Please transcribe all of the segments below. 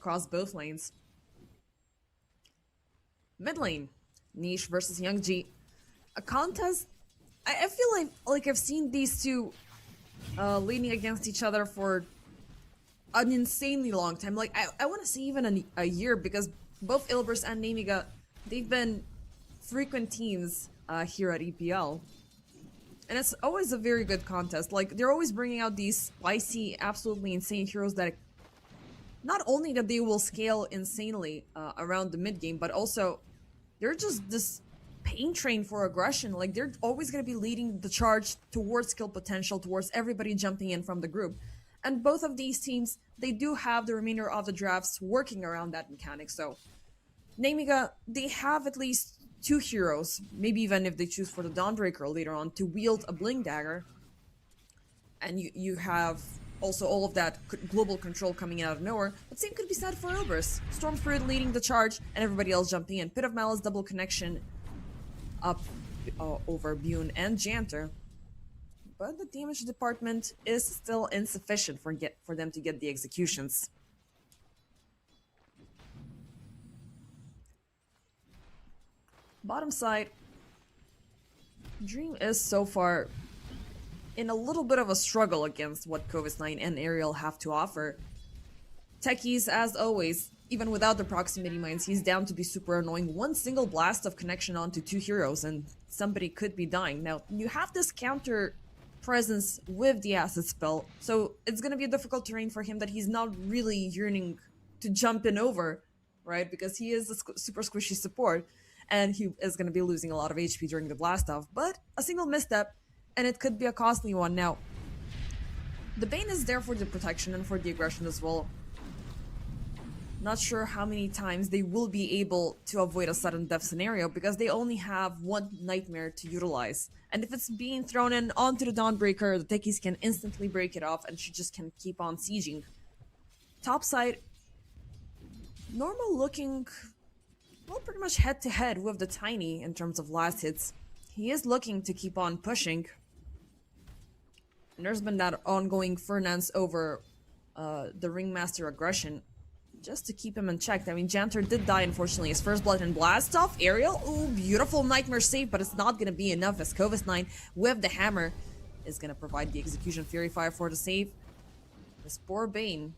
across both lanes. Mid lane, Niche versus Young G. A contest. I feel like I've seen these two leaning against each other for an insanely long time. Like I want to say even a year, because both Ilbris and Nemiga, they've been frequent teams here at EPL. And it's always a very good contest. Like, they're always bringing out these spicy, absolutely insane heroes that not only that they will scale insanely around the mid game, but also they're just this pain train for aggression. Like, they're always going to be leading the charge towards skill potential, towards everybody jumping in from the group. And both of these teams, they do have the remainder of the drafts working around that mechanic. So, Nemiga, they have at least two heroes, maybe even if they choose for the Dawnbreaker later on, to wield a Bling Dagger. And you have also all of that global control coming out of nowhere. But same could be said for Ilbris. Storm Spirit leading the charge and everybody else jumping in. Pit of Malice double connection up over Bune and Janter. But the damage department is still insufficient for them to get the executions. Bottom side, Dream is so far in a little bit of a struggle against what Kovis9 and Ariel have to offer. Techies, as always, even without the proximity mines, he's down to be super annoying. One single blast of connection onto two heroes and somebody could be dying. Now, you have this counter presence with the acid spell, so it's going to be a difficult terrain for him that he's not really yearning to jump in over, right? Because he is a super squishy support, and he is going to be losing a lot of HP during the blast off. But a single misstep, and it could be a costly one. Now, the Bane is there for the protection and for the aggression as well. Not sure how many times they will be able to avoid a sudden death scenario, because they only have one Nightmare to utilize. And if it's being thrown in onto the Dawnbreaker, the techies can instantly break it off and she just can keep on sieging. Topside, Normal looking, well, pretty much head to head with the Tiny in terms of last hits. He is looking to keep on pushing. And there's been that ongoing Fernance over the Ringmaster aggression, just to keep him in check. I mean, Janter did die, unfortunately. His first blood and blast off. Ariel, ooh, beautiful Nightmare save, but it's not going to be enough, as Kovis9 with the hammer is going to provide the execution Fury Fire for the save. This poor Bane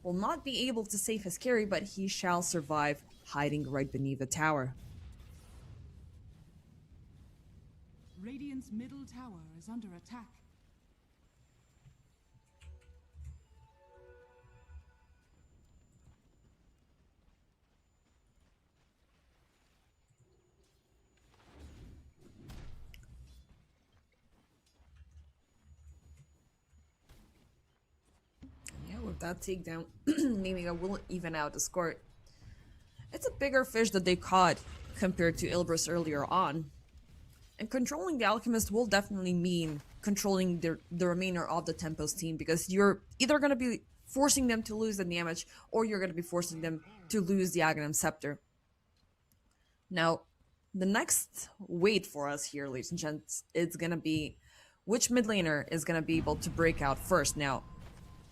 will not be able to save his carry, but he shall survive, hiding right beneath the tower. Radiant's middle tower is under attack. With that takedown, Nemiga will even out the score. It's a bigger fish that they caught compared to Ilbris earlier on. And controlling the Alchemist will definitely mean controlling the remainder of the Tempos team, because you're either going to be forcing them to lose the damage, or you're going to be forcing them to lose the Aghanim Scepter. Now, the next wait for us here, ladies and gents, it's going to be which mid laner is going to be able to break out first. Now,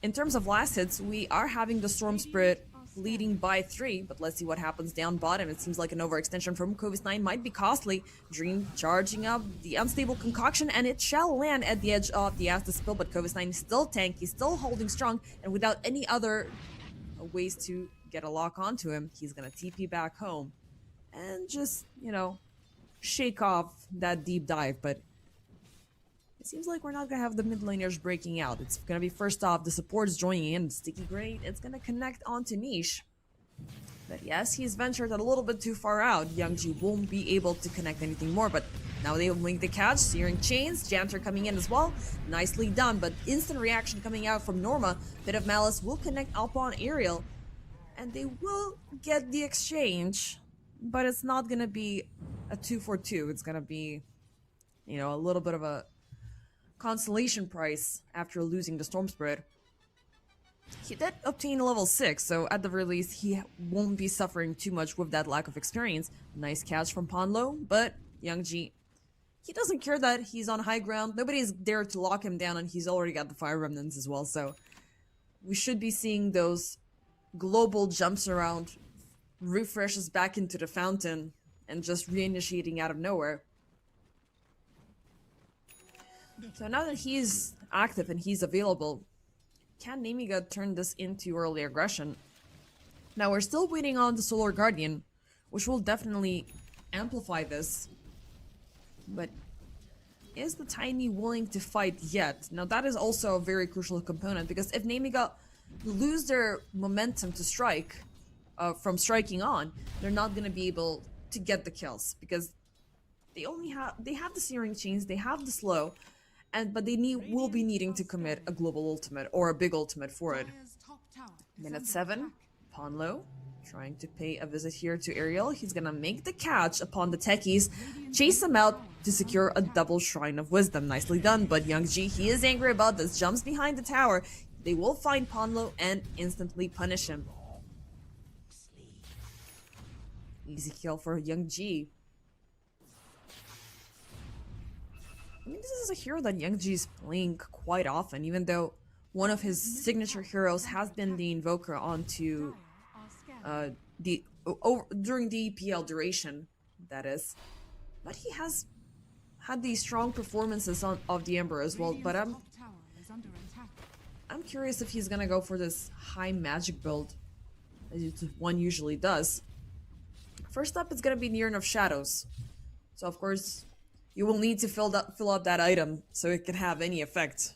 in terms of last hits, we are having the Storm Spirit leading by 3, but let's see what happens down bottom. It seems like an overextension from Kovis9 might be costly. Dream charging up the Unstable Concoction, and it shall land at the edge of the Acid Spill, but Kovis9 is still tanky, still holding strong, and without any other ways to get a lock onto him, he's gonna TP back home and just, you know, shake off that deep dive. But it seems like we're not going to have the mid laners breaking out. It's going to be first off the supports joining in. Sticky Great, it's going to connect onto Niche. But yes, he's ventured a little bit too far out. Youngji won't be able to connect anything more, but now they will make the catch. Searing Chains, Janter coming in as well. Nicely done, but instant reaction coming out from Norma. Bit of Malice will connect up on Ariel, and they will get the exchange, but it's not going to be a 2-for-2. It's going to be, you know, a little bit of a consolation price after losing the Storm Spirit. He did obtain level 6, so at the very least he won't be suffering too much with that lack of experience. Nice catch from Ponlo, but Youngji, he doesn't care that he's on high ground. Nobody's there to lock him down, and he's already got the Fire Remnants as well, so we should be seeing those global jumps around, refreshes back into the fountain, and just reinitiating out of nowhere. So now that he's active and he's available, can Nemiga turn this into early aggression? Now we're still waiting on the Solar Guardian, which will definitely amplify this. But is the Tiny willing to fight yet? Now that is also a very crucial component, because if Nemiga lose their momentum to strike, from striking on, they're not going to be able to get the kills, because they have the Searing Chains, they have the slow, but they will be needing to commit a global ultimate or a big ultimate for it. Minute 7, Ponlo trying to pay a visit here to Ariel. He's gonna make the catch upon the techies, chase him out to secure a double Shrine of Wisdom. Nicely done, but Young G, he is angry about this, jumps behind the tower. They will find Ponlo and instantly punish him. Easy kill for Young G. I mean, this is a hero that Young G is playing quite often, even though one of his signature heroes has been the Invoker onto during the EPL duration, that is. But he has had these strong performances of the Ember as well, but I'm curious if he's gonna go for this high magic build, as one usually does. First up, it's gonna be Near Enough Shadows. So of course, you will need to fill up that item so it can have any effect.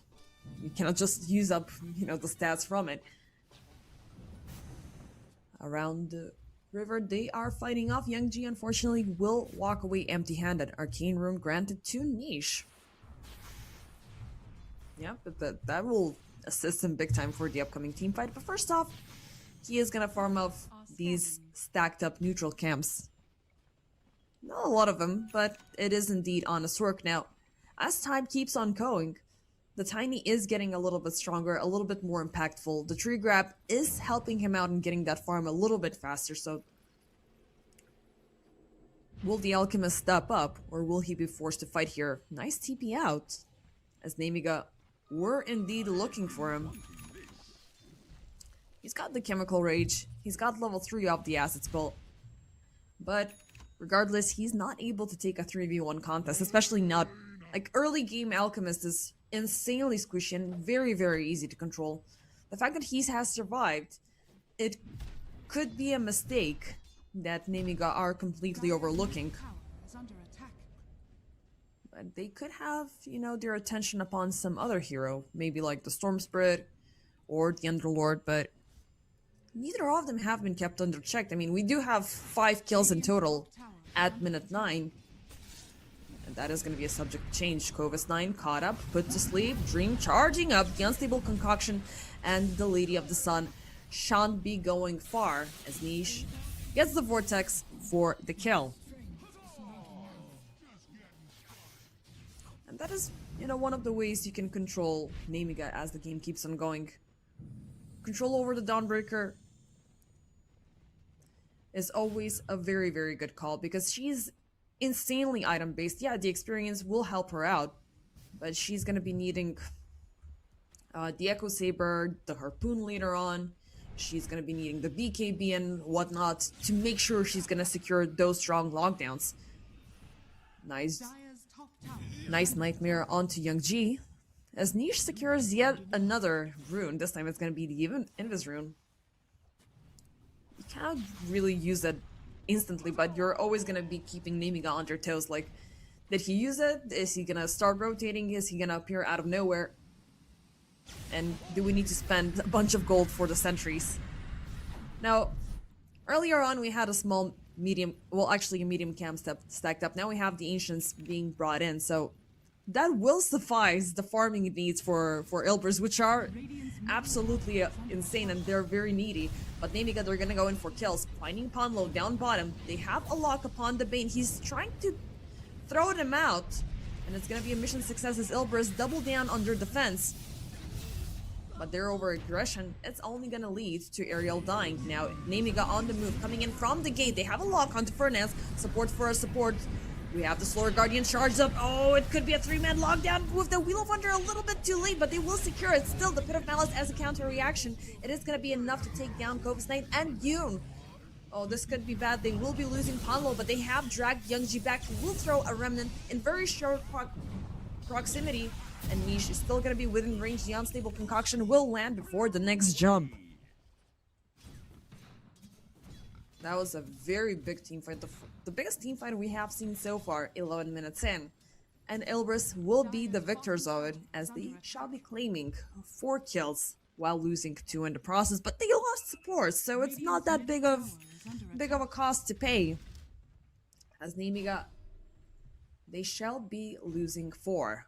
You cannot just use up, the stats from it. Around the river, they are fighting off. Young G, unfortunately, will walk away empty-handed. Arcane Rune granted to Niche. Yeah, but that will assist him big time for the upcoming team fight. But first off, he is gonna farm off these stacked up neutral camps. Not a lot of them, but it is indeed on a Sork. Now, as time keeps on going, the Tiny is getting a little bit stronger, a little bit more impactful. The tree grab is helping him out in getting that farm a little bit faster, so will the Alchemist step up, or will he be forced to fight here? Nice TP out, as Nemiga were indeed looking for him. He's got the Chemical Rage, he's got level 3 off the Acid Spell, but regardless, he's not able to take a 3v1 contest, especially not, like, early game Alchemist is insanely squishy and very, very easy to control. The fact that he has survived, it could be a mistake that Nemiga are completely overlooking. But they could have, their attention upon some other hero, maybe like the Storm Spirit or the Underlord, but neither of them have been kept under check. I mean, we do have 5 kills in total at minute 9. And that is going to be a subject to change. Kovis 9 caught up, put to sleep, Dream charging up, the Unstable Concoction, and the Lady of the Sun shan't be going far, as Niche gets the Vortex for the kill. And that is, one of the ways you can control Nemiga as the game keeps on going. Control over the Dawnbreaker is always a very, very good call, because she's insanely item based. Yeah, the experience will help her out, but she's gonna be needing the Echo Saber, the Harpoon later on. She's gonna be needing the BKB and whatnot to make sure she's gonna secure those strong lockdowns. Nice Nightmare onto Young G, as Niche secures yet another rune. This time it's gonna be the Invis rune. You cannot really use it instantly, but you're always gonna be keeping Nemiga on your toes. Like, did he use it? Is he gonna start rotating? Is he gonna appear out of nowhere? And do we need to spend a bunch of gold for the sentries? Now, earlier on we had a medium camp stacked up. Now we have the Ancients being brought in, so that will suffice the farming needs for Ilbers, which are absolutely insane, and they're very needy. But Nemiga, they're gonna go in for kills. Finding Ponlo down bottom. They have a lock upon the Bane. He's trying to throw them out, and it's gonna be a mission success as Ilbers double down under defense. But their over-aggression, it's only gonna lead to Ariel dying. Now, Nemiga on the move, coming in from the gate. They have a lock onto Fernance. Support for a support. We have the Slower Guardian charged up. Oh, it could be a 3-man lockdown with the Wheel of Wonder a little bit too late, but they will secure it. Still, the Pit of Malice as a counter reaction. It is going to be enough to take down Kova's Knight and Yoon. Oh, this could be bad. They will be losing Panlo, but they have dragged Youngji back. He will throw a Remnant in very short proximity. And Niche is still going to be within range. The Unstable Concoction will land before the next jump. That was a very big team fight. The biggest team fight we have seen so far, 11 minutes in. And Ilbris will be the victors of it, as they shall be claiming 4 kills while losing 2 in the process. But they lost support, so it's not that big of a cost to pay. As Nemiga, they shall be losing 4.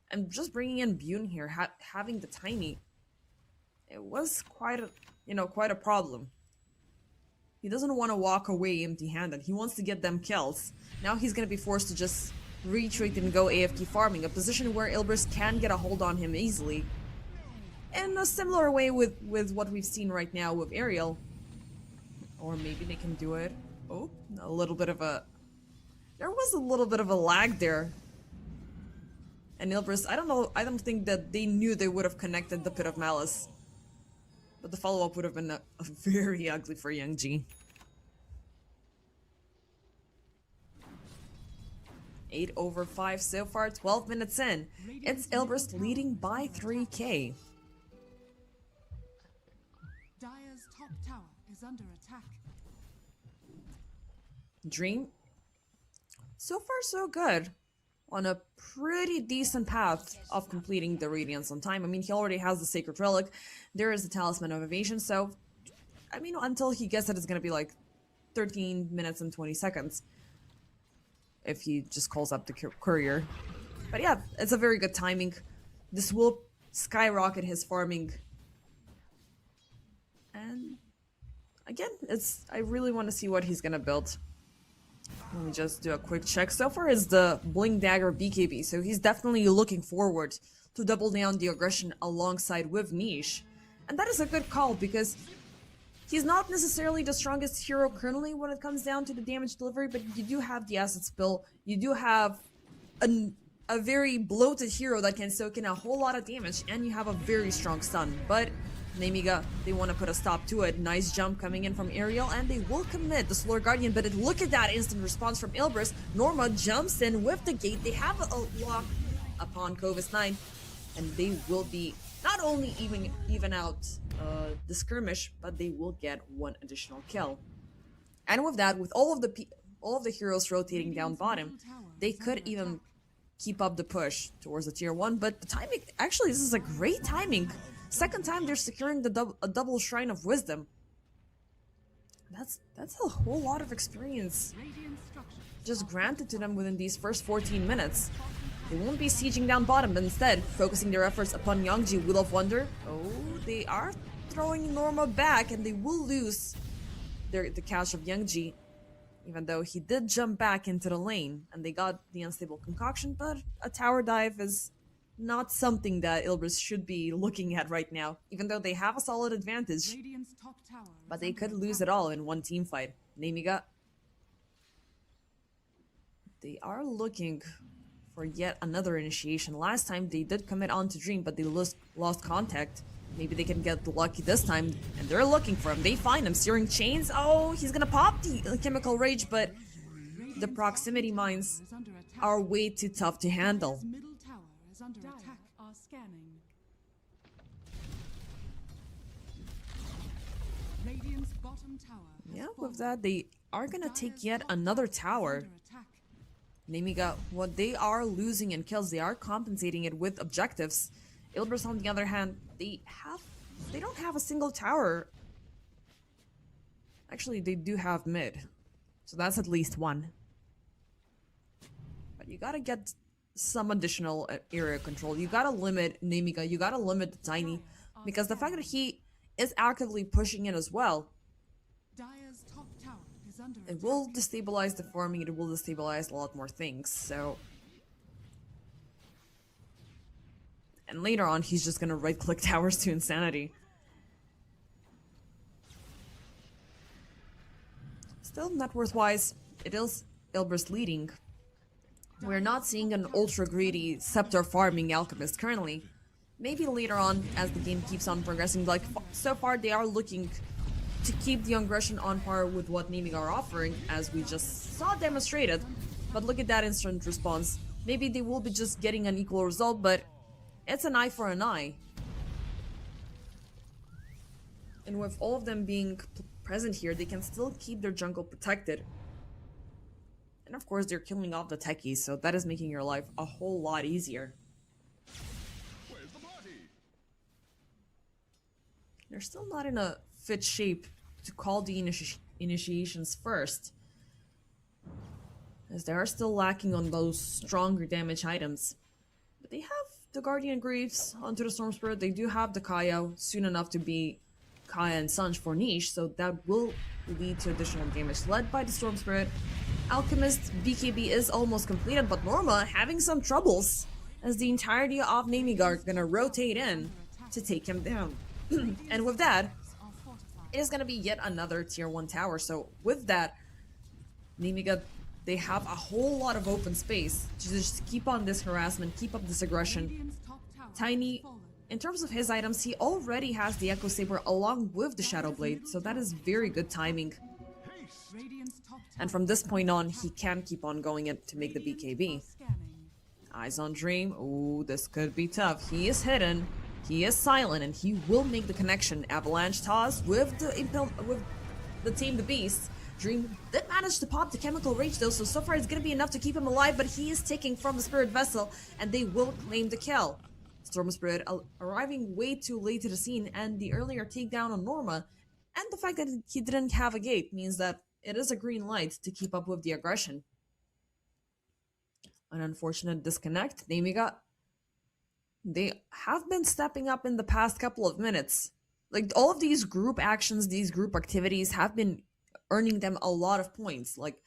And just bringing in Bune here, having the Tiny, it was quite a problem. He doesn't want to walk away empty-handed. He wants to get them kills. Now he's going to be forced to just retreat and go AFK farming, a position where Ilbris can get a hold on him easily. In a similar way with what we've seen right now with Ariel. Or maybe they can do it. Oh, a little bit of a... There was a little bit of a lag there. And Ilbris, I don't know, I don't think that they knew they would have connected the Pit of Malice. But the follow-up would have been very ugly for Youngji. 8 over 5 so far, 12 minutes in. It's Ilbris leading by 3k. Dire's top tower is under attack. Dream, so far so good. On a pretty decent path of completing the Radiance on time. I mean, he already has the Sacred Relic. There is the Talisman of Evasion, so... I mean, until he gets it, it's gonna be like 13 minutes and 20 seconds. If he just calls up the courier. But yeah, it's a very good timing. This will skyrocket his farming. And... again, I really want to see what he's gonna build. Let me just do a quick check. So far is the Bling Dagger BKB, so he's definitely looking forward to double down the aggression alongside with Niche. And that is a good call, because he's not necessarily the strongest hero currently when it comes down to the damage delivery, but you do have the Acid Spill, you do have a very bloated hero that can soak in a whole lot of damage, and you have a very strong stun. But Nemiga, they want to put a stop to it. Nice jump coming in from Ariel, and they will commit the Slower Guardian, but look at that instant response from Ilbris. Norma jumps in with the gate. They have a lock upon Kova's Knight, and they will be not only even out the skirmish, but they will get 1 additional kill. And with that, with all of the heroes rotating down bottom, they could even keep up the push towards the tier 1, but the timing, actually this is a great timing. Second time they're securing a double Shrine of Wisdom. That's a whole lot of experience just granted to them within these first 14 minutes. They won't be sieging down bottom, but instead focusing their efforts upon Youngji, Wheel of Wonder. Oh, they are throwing Norma back, and they will lose the catch of Youngji, even though he did jump back into the lane, and they got the Unstable Concoction. But a tower dive is not something that Ilbris should be looking at right now, even though they have a solid advantage. But they could lose it all in one team fight. Nemiga, they are looking for yet another initiation. Last time they did commit on to Dream, but they lost contact. Maybe they can get lucky this time, and they're looking for him. They find him. Searing Chains. Oh, he's gonna pop the Chemical Rage, but the proximity mines are way too tough to handle. Under attack. Are scanning. Radiant's bottom tower. Yeah, with that, they are gonna take yet another tower. Nemiga, what they are losing in kills, they are compensating it with objectives. Ilbris, on the other hand, they don't have a single tower. Actually, they do have mid, so that's at least 1. But you gotta get some additional area control. You gotta limit Nemiga, you gotta limit the Tiny, because the fact that he is actively pushing in as well, it will destabilize the farming, it will destabilize a lot more things, so... And later on, he's just gonna right-click towers to insanity. Still, net worth-wise, it is Ilbris leading. We're not seeing an ultra greedy scepter farming alchemist currently. Maybe later on, as the game keeps on progressing, like so far they are looking to keep the aggression on par with what Nemiga are offering, as we just saw demonstrated. But look at that instant response. Maybe they will be just getting an equal result, but it's an eye for an eye. And with all of them being present here, they can still keep their jungle protected. And of course, they're killing off the techies, so that is making your life a whole lot easier. Where's the party? They're still not in a fit shape to call the initiations first, as they are still lacking on those stronger damage items. But they have the Guardian Greaves onto the Storm Spirit. They do have the Kaya soon enough to be Kaya and Sanj for niche, so that will lead to additional damage led by the Storm Spirit. Alchemist BKB is almost completed, but Norma having some troubles, as the entirety of Nemiga are gonna rotate in to take him down. And with that, it is gonna be yet another tier 1 tower. So with that, Nemiga, they have a whole lot of open space to just keep on this harassment, keep up this aggression. Tiny, in terms of his items, he already has the Echo Saber along with the Shadow Blade, so that is very good timing. And from this point on, he can keep on going in to make the BKB. Eyes on Dream. Ooh, this could be tough. He is hidden, he is silent, and he will make the connection. Avalanche toss with the Tame the Beast. Dream did manage to pop the Chemical Rage though, so far it's gonna be enough to keep him alive, but he is taking from the Spirit Vessel, and they will claim the kill. Storm Spirit arriving way too late to the scene, and the earlier takedown on Norma, and the fact that he didn't have a gate means that it is a green light to keep up with the aggression. An unfortunate disconnect. Nemiga, they have been stepping up in the past couple of minutes. Like, all of these group actions, these group activities have been earning them a lot of points. Like,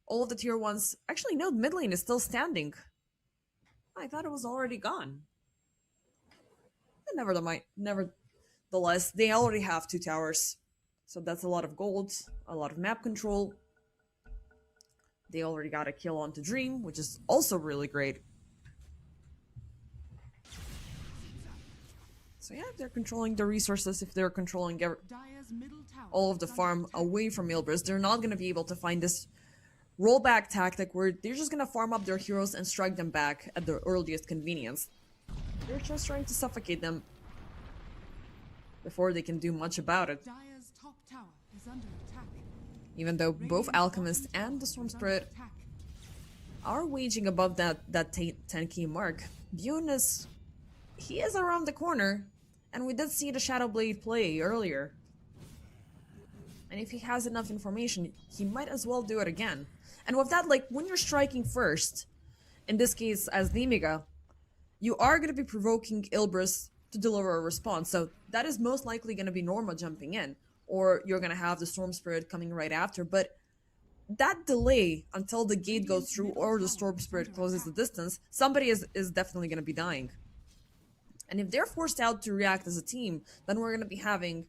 all of the tier 1s... Actually, no, mid lane is still standing. I thought it was already gone. But nevertheless, they already have 2 towers. So that's a lot of gold, a lot of map control. They already got a kill onto Dream, which is also really great. So yeah, if they're controlling the resources, if they're controlling all of the farm away from Ilbris, they're not going to be able to find this rollback tactic where they're just going to farm up their heroes and strike them back at the earliest convenience. They're just trying to suffocate them before they can do much about it. Even though both Alchemist and the Storm Spirit are waging above that 10k mark, Bjorn he is around the corner, and we did see the Shadow Blade play earlier. And if he has enough information, he might as well do it again. And with that, like, when you're striking first, in this case as Nemiga, you are going to be provoking Ilbris to deliver a response, so that is most likely going to be Norma jumping in, or you're going to have the Storm Spirit coming right after. But that delay until the gate goes through or the Storm Spirit closes the distance, somebody is definitely going to be dying. And if they're forced out to react as a team, then we're going to be having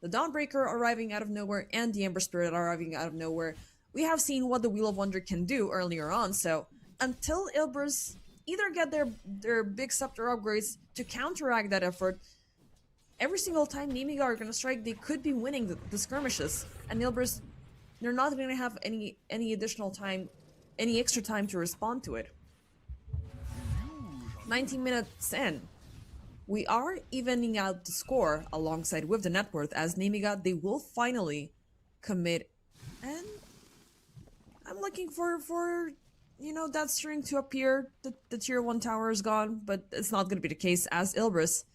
the Dawnbreaker arriving out of nowhere and the Ember Spirit arriving out of nowhere. We have seen what the Wheel of Wonder can do earlier on, so until Ilbris either get their big scepter upgrades to counteract that effort, every single time Nemiga are going to strike, they could be winning the skirmishes. And Ilbris, they're not going to have any additional time, any extra time to respond to it. 19 minutes in. We are evening out the score alongside with the net worth, as Nemiga, they will finally commit. And I'm looking for you know, that string to appear. The tier 1 tower is gone, but it's not going to be the case, as Ilbris,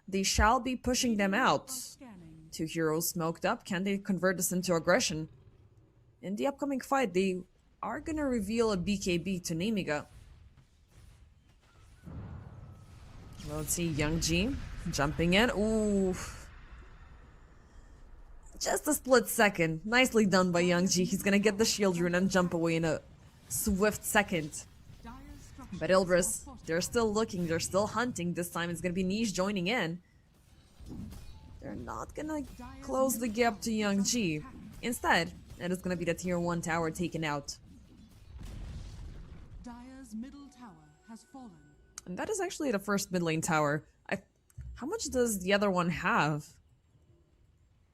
they shall be pushing them out. 2 heroes smoked up. Can they convert this into aggression? In the upcoming fight, they are going to reveal a BKB to Nemiga. Let's see, Young G jumping in. Ooh. Just a split second. Nicely done by Young G. He's gonna get the shield rune and jump away in a swift second. But Ilbris, they're still looking, they're still hunting. This time it's gonna be Niche joining in. They're not gonna close the gap to Young G. Instead, it is gonna be the tier 1 tower taken out. Radiant's middle tower has fallen. And that is actually the first mid lane tower. How much does the other one have?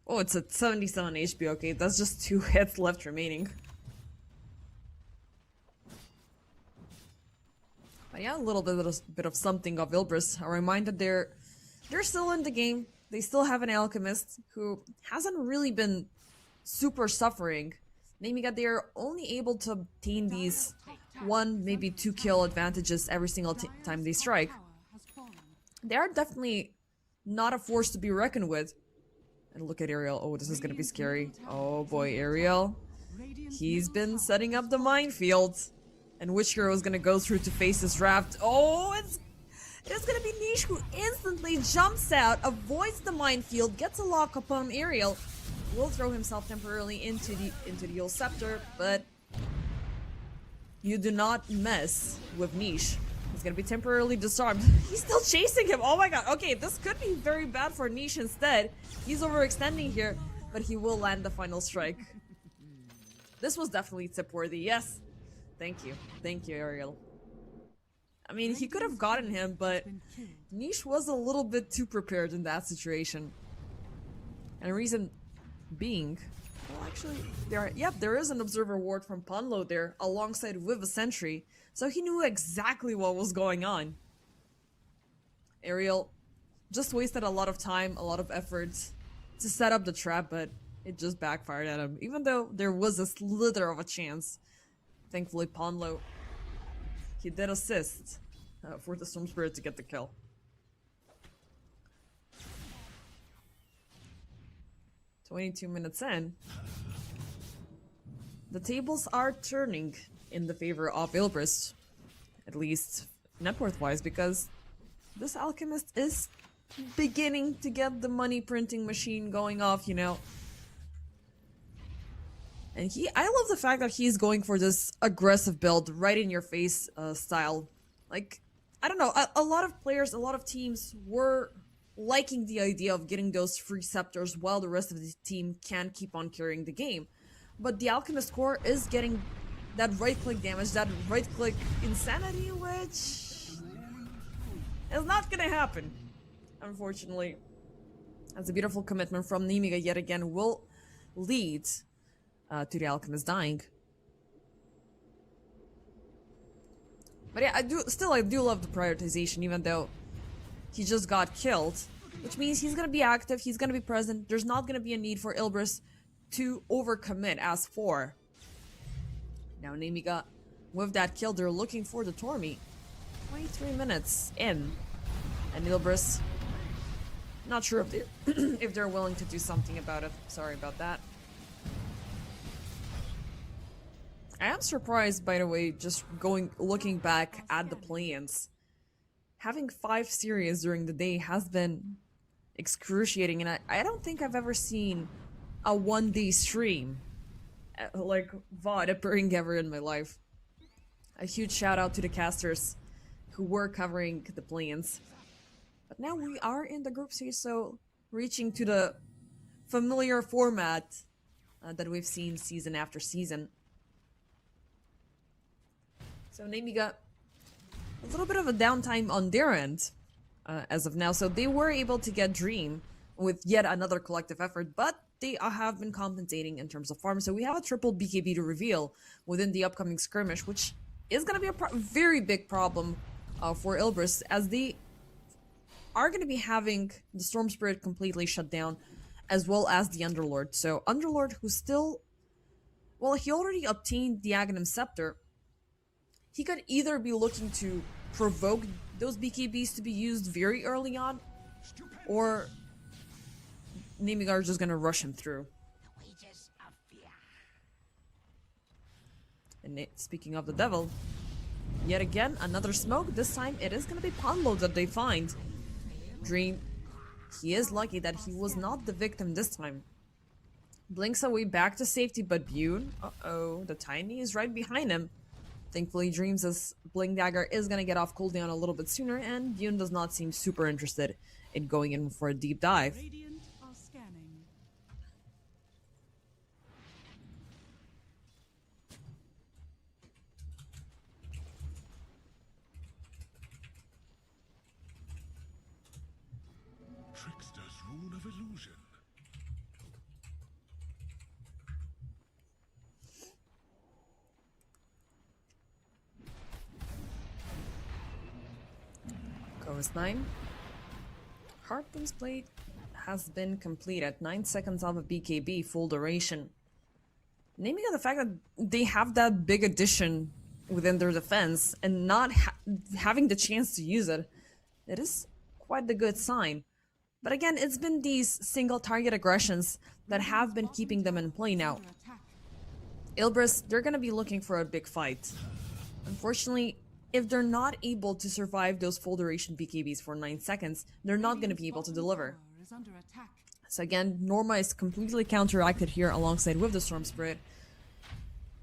Oh, it's at 77 HP. Okay, that's just 2 hits left remaining. But yeah, a little bit of something of Ilbris. A reminder they're still in the game. They still have an alchemist who hasn't really been super suffering. Nemiga, they're only able to obtain these 1, maybe 2 kill advantages every single time they strike. They are definitely not a force to be reckoned with. And look at Ariel. Oh, this is gonna be scary. Oh boy, Ariel. He's been setting up the minefield. And which hero is gonna go through to face this raft? Oh, it's gonna be Niche who instantly jumps out, avoids the minefield, gets a lock upon Ariel, will throw himself temporarily into the old scepter, but you do not mess with Niche. He's gonna be temporarily disarmed. He's still chasing him. Oh my god. Okay, this could be very bad for Niche instead. He's overextending here, but he will land the final strike. This was definitely tip-worthy. Yes. Thank you. Thank you, Ariel. I mean, he could have gotten him, but Niche was a little bit too prepared in that situation. And the reason being, well, actually, there is an observer ward from Ponlo there, alongside with a sentry, so he knew exactly what was going on. Ariel just wasted a lot of time, a lot of effort to set up the trap, but it just backfired at him, even though there was a slither of a chance. Thankfully, Ponlo, he did assist for the Storm Spirit to get the kill. "22 minutes in, the tables are turning in the favor of Ilbris, at least net worth-wise, because this alchemist is beginning to get the money printing machine going off, you know. And I love the fact that he's going for this aggressive build, right in your face style. Like, I don't know, a lot of players, a lot of teams were liking the idea of getting those free scepters while the rest of the team can keep on carrying the game. But the Alchemist core is getting that right-click damage, that right-click insanity, which is not gonna happen, unfortunately. As a beautiful commitment from Nemiga yet again will lead to the Alchemist dying. But yeah, I do love the prioritization, even though he just got killed, which means he's gonna be active, he's gonna be present. There's not gonna be a need for Ilbris to overcommit as for. Now Nemiga, with that kill, they're looking for the Tormi. 23 minutes in, and Ilbris, not sure if they're if they're willing to do something about it. Sorry about that. I am surprised, by the way, just looking back at the play-ins. Having 5 series during the day has been excruciating, and I don't think I've ever seen a 1-day stream like VOD appearing ever in my life. A huge shout out to the casters who were covering the play-ins. But now we are in the group stage, so reaching to the familiar format that we've seen season after season. So Nemiga, a little bit of a downtime on their end as of now. So they were able to get Dream with yet another collective effort, but they have been compensating in terms of farm. So we have a triple BKB to reveal within the upcoming skirmish, which is going to be a very big problem for Ilbris, as they are going to be having the Storm Spirit completely shut down, as well as the Underlord. So Underlord, who still, well, he already obtained the Aghanim Scepter. He could either be looking to provoke those BKBs to be used very early on, or Nemiga are just gonna rush him through. And speaking of the devil, yet again, another smoke. This time it is gonna be Ponlo that they find. Dream, he is lucky that he was not the victim this time. Blinks away back to safety, but Bune, uh-oh, the Tiny is right behind him. Thankfully, Dreams' Blink Dagger is gonna get off cooldown a little bit sooner, and Bune does not seem super interested in going in for a deep dive. Radiant are scanning. cocoon of illusion. Goes 9. Harpoon's Blade has been completed. 9 seconds of a BKB, full duration. Naming the fact that they have that big addition within their defense and not having the chance to use it, it is quite the good sign. But again, it's been these single target aggressions that have been keeping them in play now. Ilbris, they're gonna be looking for a big fight. Unfortunately, if they're not able to survive those full duration BKBs for 9 seconds, they're not gonna be able to deliver. So again, Norma is completely counteracted here alongside with the Storm Spirit.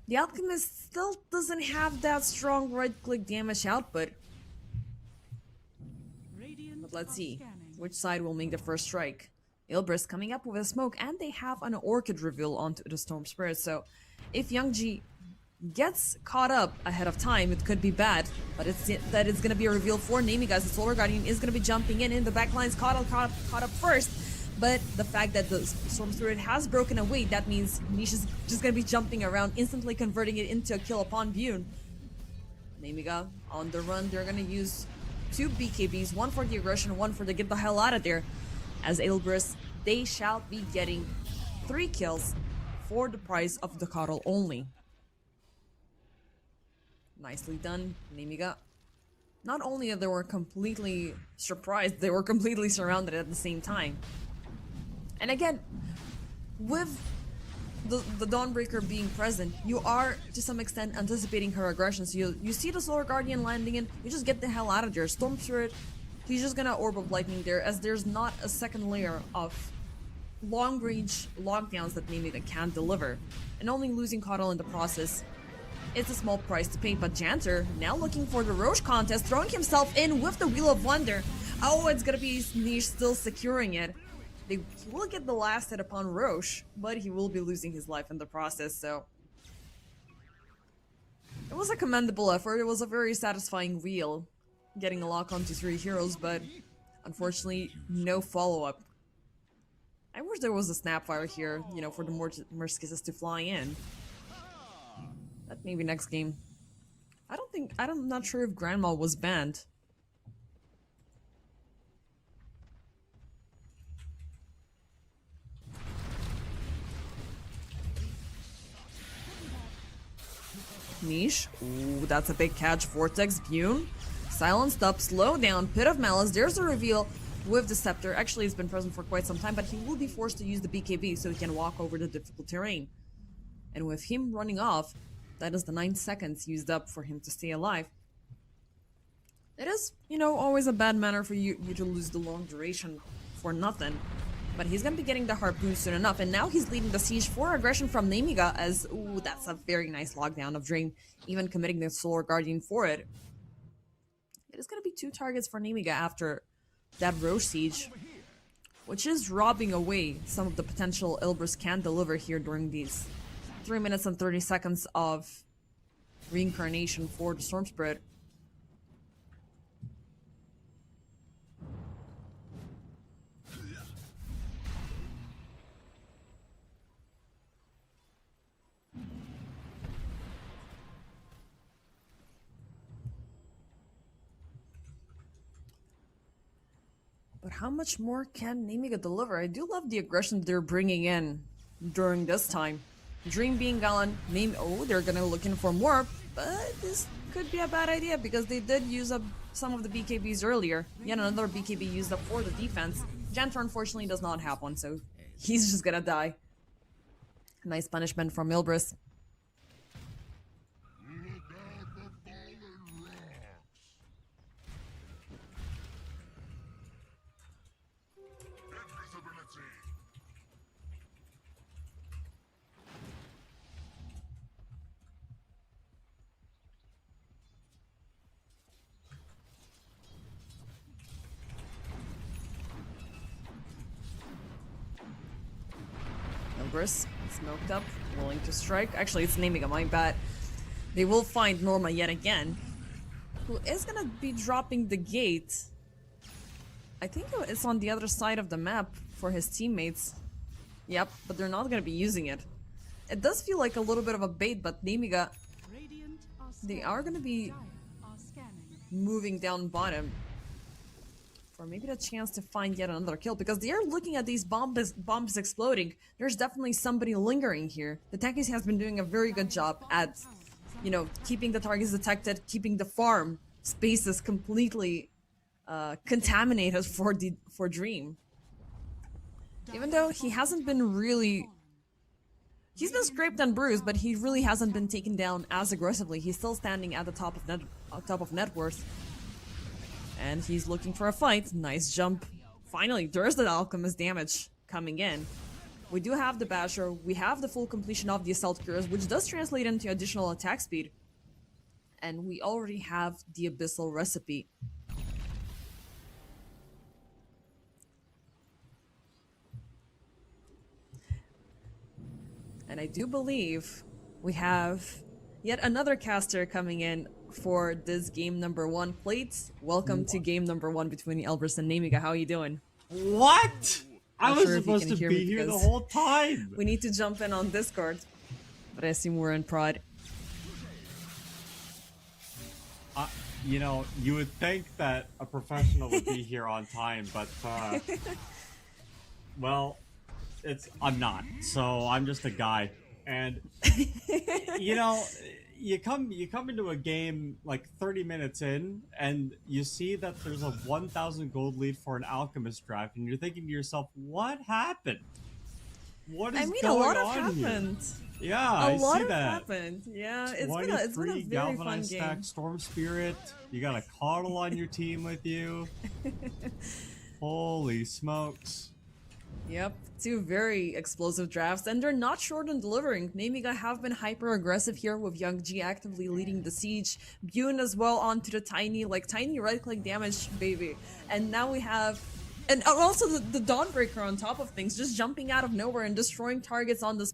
The Alchemist still doesn't have that strong right-click damage output. But let's see which side will make the first strike. Ilbris coming up with a smoke, and they have an Orchid reveal onto the Storm Spirit. So if Youngji gets caught up ahead of time, it could be bad. But it's going to be a reveal for Nemiga, as the Solar Guardian is going to be jumping in. The backline's caught up first. But the fact that the Storm Spirit has broken away, that means Niche is just going to be jumping around, instantly converting it into a kill upon Bune. Nemiga on the run. They're going to use 2 BKBs, one for the aggression, one for the get the hell out of there. As Ilbris, they shall be getting 3 kills for the price of the Coddle only. Nicely done, Nemiga. Not only that they were completely surprised, they were completely surrounded at the same time. And again, with the Dawnbreaker being present, you are to some extent anticipating her aggression. So you see the Solar Guardian landing in, you just get the hell out of there. Storm Spirit, he's just gonna Orb of Lightning there, as there's not a second layer of long-range lockdowns that Nemiga can't deliver. And only losing Coddle in the process, it's a small price to pay. But Janter, now looking for the Roche contest, throwing himself in with the Wheel of Wonder. Oh, it's gonna be Niche still securing it. He will get the last hit upon Roche, but he will be losing his life in the process, so... It was a commendable effort. It was a very satisfying wheel, getting a lock onto 3 heroes, but unfortunately, no follow-up. I wish there was a Snapfire here, you know, for the Murskisses to fly in. But maybe next game. I'm not sure if Grandma was banned. Niche. Ooh, that's a big catch. Vortex, Bune. Silenced up, slow down, Pit of Malice. There's a reveal with the Scepter. Actually, it's been present for quite some time, but he will be forced to use the BKB so he can walk over the difficult terrain. And with him running off, that is the 9 seconds used up for him to stay alive. It is, you know, always a bad manner for you to lose the long duration for nothing. But he's gonna be getting the Harpoon soon enough, and now he's leading the siege for aggression from Nemiga, as, ooh, that's a very nice lockdown of Dream, even committing the Solar Guardian for it. It is gonna be 2 targets for Nemiga after that Roche siege, which is robbing away some of the potential Ilbris can deliver here during these 3 minutes and 30 seconds of reincarnation for the Storm Spirit. But how much more can Nemiga deliver? I do love the aggression they're bringing in during this time. Dream being gone, oh, they're gonna look in for more, but this could be a bad idea because they did use up some of the BKBs earlier. Yet another BKB used up for the defense. Jantor unfortunately does not have one, so he's just gonna die. Nice punishment from Ilbris. Ilbris, smoked up, willing to strike. Actually, it's Nemiga, my bad. They will find Norma yet again, who is gonna be dropping the gate. I think it's on the other side of the map for his teammates. Yep, but they're not gonna be using it. It does feel like a little bit of a bait, but Nemiga, Radiant are they scanning. are gonna be Giant are scanning. moving down bottom for maybe the chance to find yet another kill, because they are looking at these bombs exploding. There's definitely somebody lingering here. The tankies has been doing a very good job at, you know, keeping the targets detected, keeping the farm spaces completely contaminated for Dream. Even though he hasn't been really... He's been scraped and bruised, but he really hasn't been taken down as aggressively. He's still standing at the top of net worth. And he's looking for a fight. Nice jump. Finally, there's the Alchemist damage coming in. We do have the Basher. We have the full completion of the Assault Cures, which does translate into additional attack speed. And we already have the Abyssal recipe. And I do believe we have yet another caster coming in for this game number 1. Plates, welcome to game number 1 between Elbrus and Nemiga. How are you doing? What? I Not was sure if you supposed can to hear be me here the because whole time. We need to jump in on Discord, but I assume we're in prod. You know, you would think that a professional would be here on time, but well, I'm not. So I'm just a guy, and you know, you come into a game like 30 minutes in, and you see that there's a 1,000 gold lead for an Alchemist draft, and you're thinking to yourself, "What happened? What is I mean, going a lot on have here?" happened. Yeah, A I lot see have that. happened. Yeah, it's been a 23 very fun galvanized game. stack Storm Spirit. You got a Coddle on your team with you. Holy smokes. Yep, 2 very explosive drafts, and they're not short on delivering. Nemiga have been hyper aggressive here with Young G actively leading the siege. Bune as well onto the tiny right click damage, baby. And now we have, and also the Dawnbreaker on top of things, just jumping out of nowhere and destroying targets on this.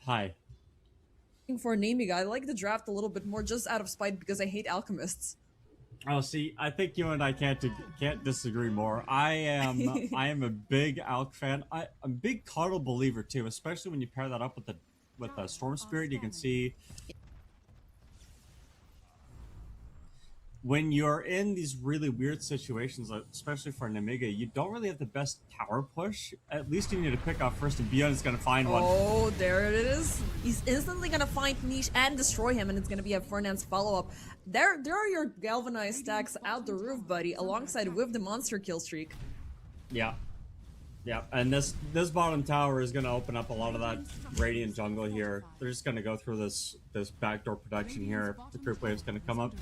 Hi. For Nemiga, I like the draft a little bit more just out of spite because I hate alchemists. Oh, see, I think you and I can't disagree more. I am a big Alch fan. I'm a big Coddle believer too, especially when you pair that up with the Storm Spirit. You can see when you're in these really weird situations, especially for Nemiga, you don't really have the best tower push. At least you need to pick off first, and Beyond is going to find one. Oh, there it is. He's instantly going to find Niche and destroy him, and it's going to be a Fernand's follow-up. There are your galvanized stacks out the roof, buddy, alongside with the monster kill streak. Yeah. Yeah, and this bottom tower is going to open up a lot of that Radiant jungle here. They're just going to go through this backdoor protection here. The group wave is going to come up.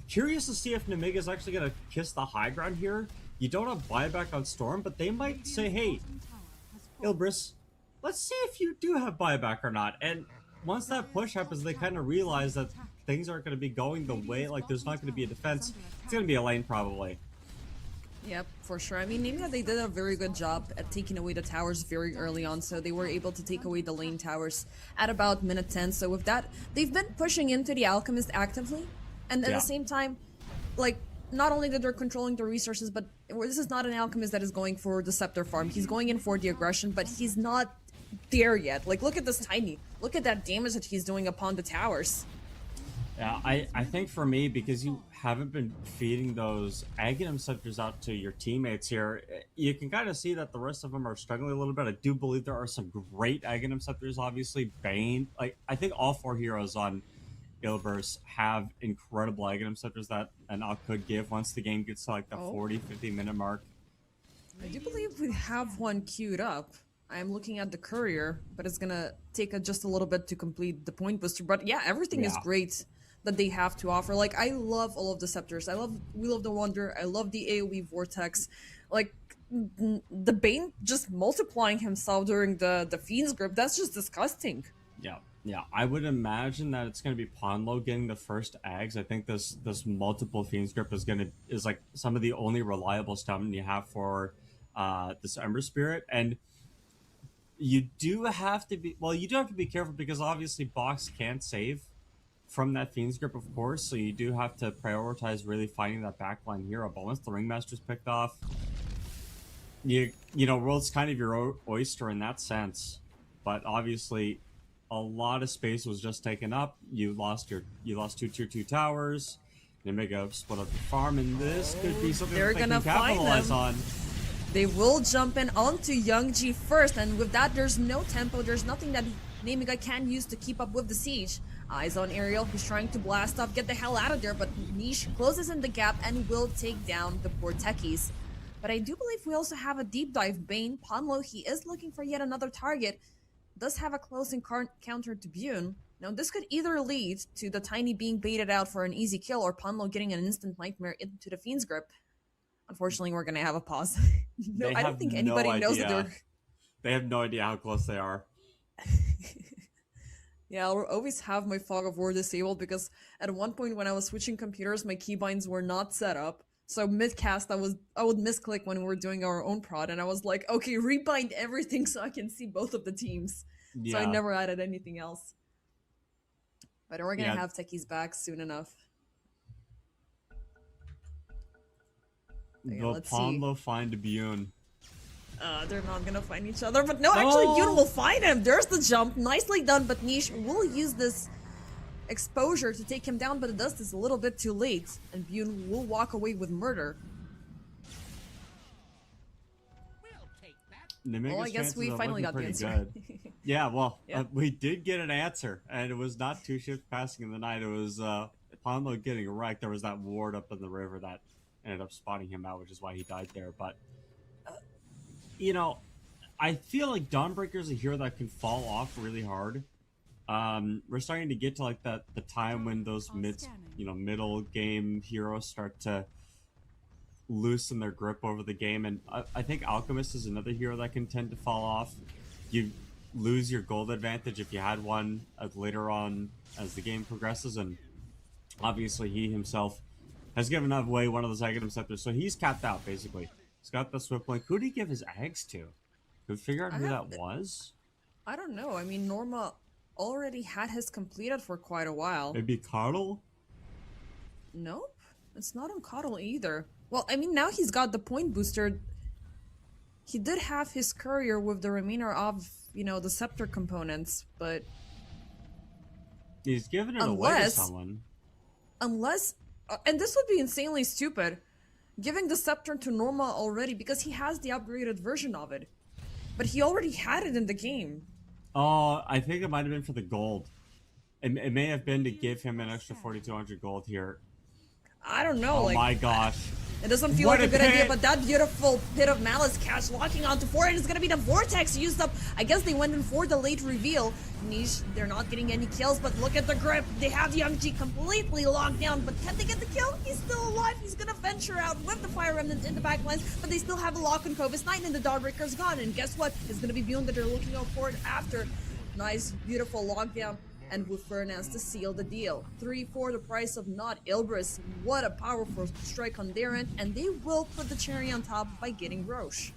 Curious to see if Nemiga is actually going to kiss the high ground here. You don't have buyback on Storm, but they might say, hey, Ilbris, let's see if you do have buyback or not. And once that push happens, they kind of realize that things aren't going to be going the way, like there's not going to be a defense. It's going to be a lane probably. Yep, for sure. I mean, Nemiga, they did a very good job at taking away the towers very early on, so they were able to take away the lane towers at about minute 10. So with that, they've been pushing into the Alchemist actively, and at the same time, like, not only that they're controlling the resources, but this is not an Alchemist that is going for the Scepter farm. He's going in for the aggression, but he's not there yet. Like, look at this Tiny. Look at that damage that he's doing upon the towers. Yeah, I think for me, because you haven't been feeding those Aghanim Scepters out to your teammates here, you can kind of see that the rest of them are struggling a little bit. I do believe there are some great Aghanim Scepters, obviously. Bane, like, I think all 4 heroes on Ilbers have incredible Aghanim Scepters that an Alch could give once the game gets to like the 40-50 minute mark. I do believe we have one queued up. I'm looking at the courier, but it's gonna take just a little bit to complete the point booster. But yeah, everything is great that they have to offer. Like, I love all of the scepters. I love Wheel of the Wonder. I love the AoE Vortex. Like, the Bane just multiplying himself during the Fiend's grip, that's just disgusting. Yeah, yeah. I would imagine that it's going to be Ponlo getting the first Ags. I think this multiple Fiend's grip is like some of the only reliable stamina you have for this Ember Spirit. And you do have to be careful because obviously Box can't save from that Fiend's Grip, of course, so you do have to prioritize really finding that backline hero. But once the Ringmaster's picked off, you know, World's kind of your oyster in that sense. But obviously, a lot of space was just taken up. You lost two tier 2 towers. Nemiga split up the farm, and this could be something They're that they gonna can capitalize find on. They will jump in onto Youngji first, and with that, there's no tempo. There's nothing that Nemiga can use to keep up with the siege. Eyes on Ariel, who's trying to blast off, get the hell out of there, but Niche closes in the gap and will take down the poor techies. But I do believe we also have a deep dive. Bane, Ponlo, he is looking for yet another target. Does have a close encounter to Bune. Now this could either lead to the Tiny being baited out for an easy kill or Ponlo getting an instant nightmare into the Fiend's Grip. Unfortunately, we're gonna have a pause. No, I don't think anybody knows that they're... They have no idea how close they are. Yeah, I'll always have my Fog of War disabled because at one point when I was switching computers, my keybinds were not set up. So mid-cast, I would misclick when we were doing our own prod, and I was like, okay, rebind everything so I can see both of the teams. Yeah. So I never added anything else. But we're gonna have techies back soon enough. Okay, Will let's see. Ponlo find Bune? They're not gonna find each other, but no, actually Bune will find him. There's the jump, nicely done, but Niche will use this exposure to take him down, but it does this a little bit too late, and Bune will walk away with murder. Nemiga's Well, I guess we finally got the answer. Yeah, well, we did get an answer, and it was not 2 ships passing in the night. It was Ponlo getting wrecked. There was that ward up in the river that ended up spotting him out, which is why he died there. But, you know, I feel like Dawnbreaker's a hero that can fall off really hard. We're starting to get to like the time when those middle game heroes start to loosen their grip over the game, and I think Alchemist is another hero that can tend to fall off. You lose your gold advantage if you had one later on as the game progresses, and obviously he himself has given away one of those Aghanim Scepters, so he's capped out basically. He's got the Swift Link. Who did he give his eggs to? Can we figure out who that was? I don't know. I mean, Norma already had his completed for quite a while. Maybe Carl? Nope, it's not on Coddle either. Well, I mean, now he's got the point booster. He did have his courier with the remainder of, you know, the scepter components, but... He's given it away to someone. Unless... and this would be insanely stupid, giving the scepter to Norma already, because he has the upgraded version of it. But he already had it in the game. Oh, I think it might have been for the gold. It may have been to give him an extra 4,200 gold here. I don't know. Oh like, my gosh. It doesn't feel What like a good pit. idea, but that beautiful Pit of Malice catch locking onto 4, and it's gonna be the Vortex used up. I guess they went in for the late reveal. Niche, they're not getting any kills, but look at the grip. They have Youngji completely locked down, but can they get the kill? He's still alive. He's gonna venture out with the Fire Remnant in the back lines, but they still have a lock on Covis 9, and the Dawnbreaker's gone. And guess what? It's gonna be Bune that they're looking out for it after. Nice, beautiful lockdown. And with Fernance to seal the deal. 3 for the price of not Ilbris. What a powerful strike on their end, and they will put the cherry on top by getting Roche.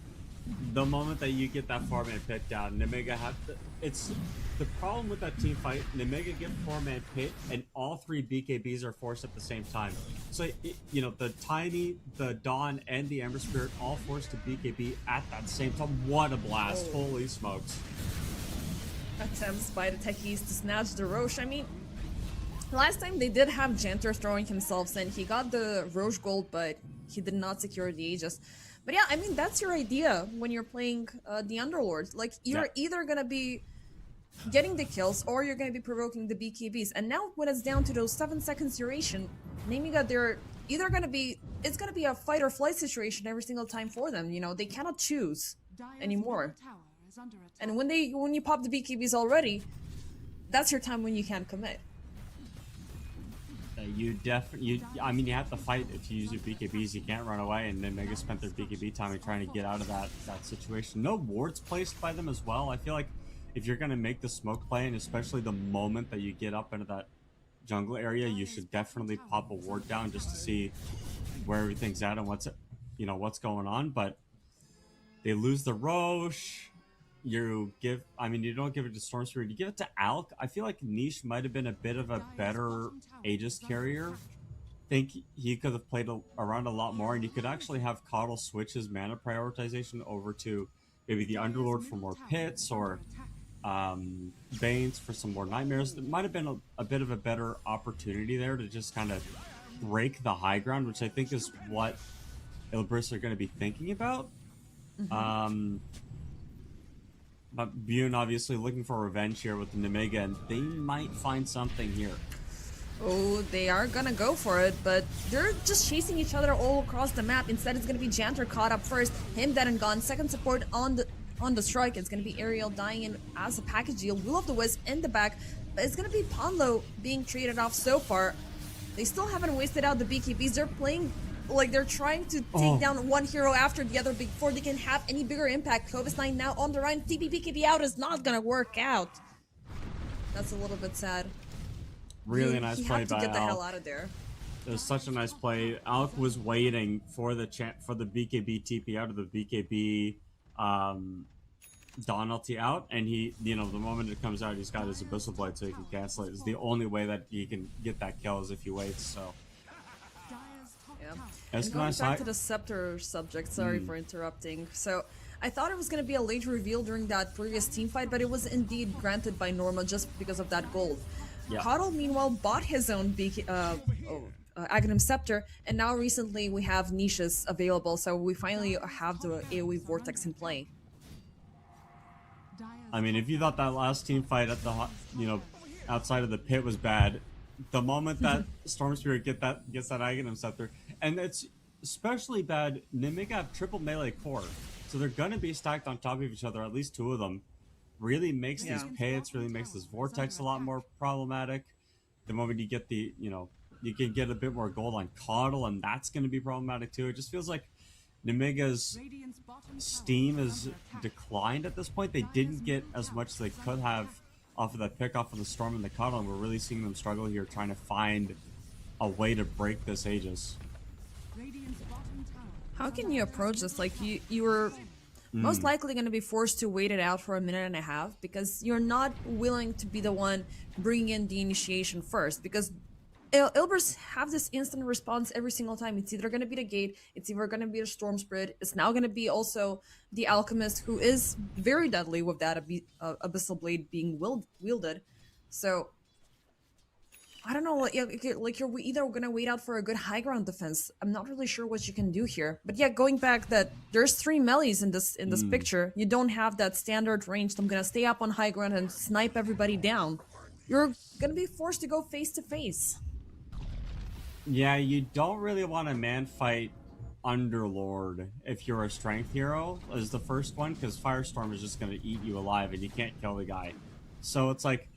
The moment that you get that 4-man pit down, Nemiga have to... It's the problem with that team fight. Nemiga get 4-man pit, and all 3 BKBs are forced at the same time. So, you know, the Tiny, the Dawn, and the Ember Spirit all forced to BKB at that same time. What a blast. Oh. Holy smokes. Attempts by the techies to snatch the Roche. I mean, last time they did have Janter throwing himself in. He got the Roche gold, but he did not secure the Aegis. But yeah, I mean, that's your idea when you're playing the Underlord. Like, you're either gonna be getting the kills, or you're gonna be provoking the BKBs. And now when it's down to those 7 seconds duration, Nemiga, they're either gonna be... It's gonna be a fight or flight situation every single time for them. You know, they cannot choose anymore. And when you pop the BKBs already, that's your time when you can't commit. I mean, you have to fight if you use your BKBs. You can't run away, and then Nemiga spent their BKB time trying to get out of that situation. No wards placed by them as well. I feel like if you're gonna make the smoke play, and especially the moment that you get up into that jungle area, you should definitely pop a ward down just to see where everything's at and what's going on. But they lose the Roche. you give, I mean, you don't give it to Storm Spirit, you give it to Alk. I feel like Niche might have been a bit of a better Aegis carrier. Think he could have played around a lot more, and you could actually have Coddle switch his mana prioritization over to maybe the Underlord for more pits, or Banes for some more nightmares. There might have been a bit of a better opportunity there to just kind of break the high ground, which I think is what Ilbris are going to be thinking about. But Bune obviously looking for revenge here with the Nemiga, and they might find something here. Oh, they are gonna go for it, but they're just chasing each other all across the map. Instead, it's gonna be Janter caught up first, him dead and gone. Second support on the strike. It's gonna be Ariel dying in as a package deal. Will of the Wisp in the back, but it's gonna be Ponlo being traded off so far. They still haven't wasted out the BKBs. They're playing like they're trying to take down one hero after the other before they can have any bigger impact. Clovis 9 now on the run. TP BKB out is not gonna work out. That's a little bit sad. Really nice he play had to by get the Alk. hell out of there. It was such a nice play. Alk was waiting for the BKB TP out of the BKB Dawn ulti out, and he, you know, the moment it comes out, he's got his Abyssal Blade so he can cancel it. It's the only way that he can get that kill is if he waits, so. Yeah. That's And going nice. back to the Scepter subject, sorry for interrupting. So, I thought it was going to be a late reveal during that previous team fight, but it was indeed granted by Norma just because of that gold. Yeah. Coddle, meanwhile, bought his own Aghanim Scepter, and now recently we have niches available, so we finally have the AoE Vortex in play. I mean, if you thought that last team fight at the, you know, outside of the pit was bad, the moment that Storm Spirit gets that Aghanim Scepter, and it's especially bad, Nemiga have triple melee core, so they're gonna be stacked on top of each other, at least two of them. Really makes these pits, really makes this Vortex a lot more problematic. The moment you get the, you know, you can get a bit more gold on Coddle, and that's going to be problematic too. It just feels like Nemiga's steam is declined at this point. They didn't get as much as they could have off of that pick off of the Storm and the Coddle, and we're really seeing them struggle here trying to find a way to break this Aegis. How can you approach this? Like, you were most likely going to be forced to wait it out for a minute and a half because you're not willing to be the one bringing in the initiation first, because Ilbers have this instant response every single time. It's either going to be the Gate, it's either going to be the Storm Spirit, it's now going to be also the Alchemist, who is very deadly with that Abyssal Blade being wielded. So I don't know, like you're either gonna wait out for a good high ground defense. I'm not really sure what you can do here. But yeah, going back, that there's 3 melees in this picture. You don't have that standard range. I'm gonna stay up on high ground and snipe everybody down. You're gonna be forced to go face to face. Yeah, you don't really want to man fight Underlord if you're a strength hero as the first one, because Firestorm is just gonna eat you alive and you can't kill the guy. So it's like,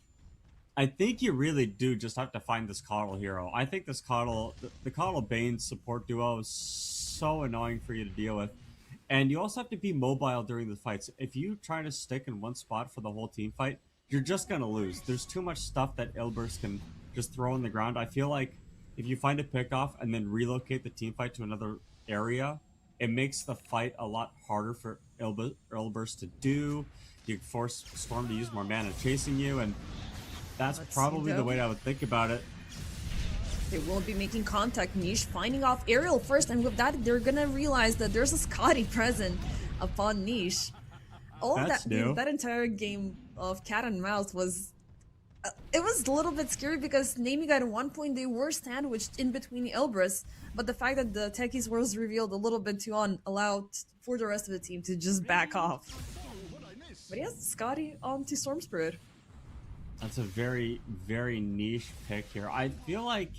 I think you really do just have to find this Coddle hero. I think this Coddle, the Coddle Bane support duo is so annoying for you to deal with. And you also have to be mobile during the fights. If you try to stick in one spot for the whole team fight, you're just going to lose. There's too much stuff that Ilbers can just throw on the ground. I feel like if you find a pickoff and then relocate the team fight to another area, it makes the fight a lot harder for Ilbers to do. You force Storm to use more mana chasing you, and that's probably the way I would think about it. They will be making contact. Niche finding off Ariel first, and with that, they're gonna realize that there's a Scotty present upon Niche. All That's that new. that entire game of cat and mouse was, it was a little bit scary because Nemiga at one point they were sandwiched in between Ilbris, but the fact that the techies was revealed a little bit too on allowed for the rest of the team to just back off. But yes, Scotty on to Storm Spirit. That's a very, very niche pick here. I feel like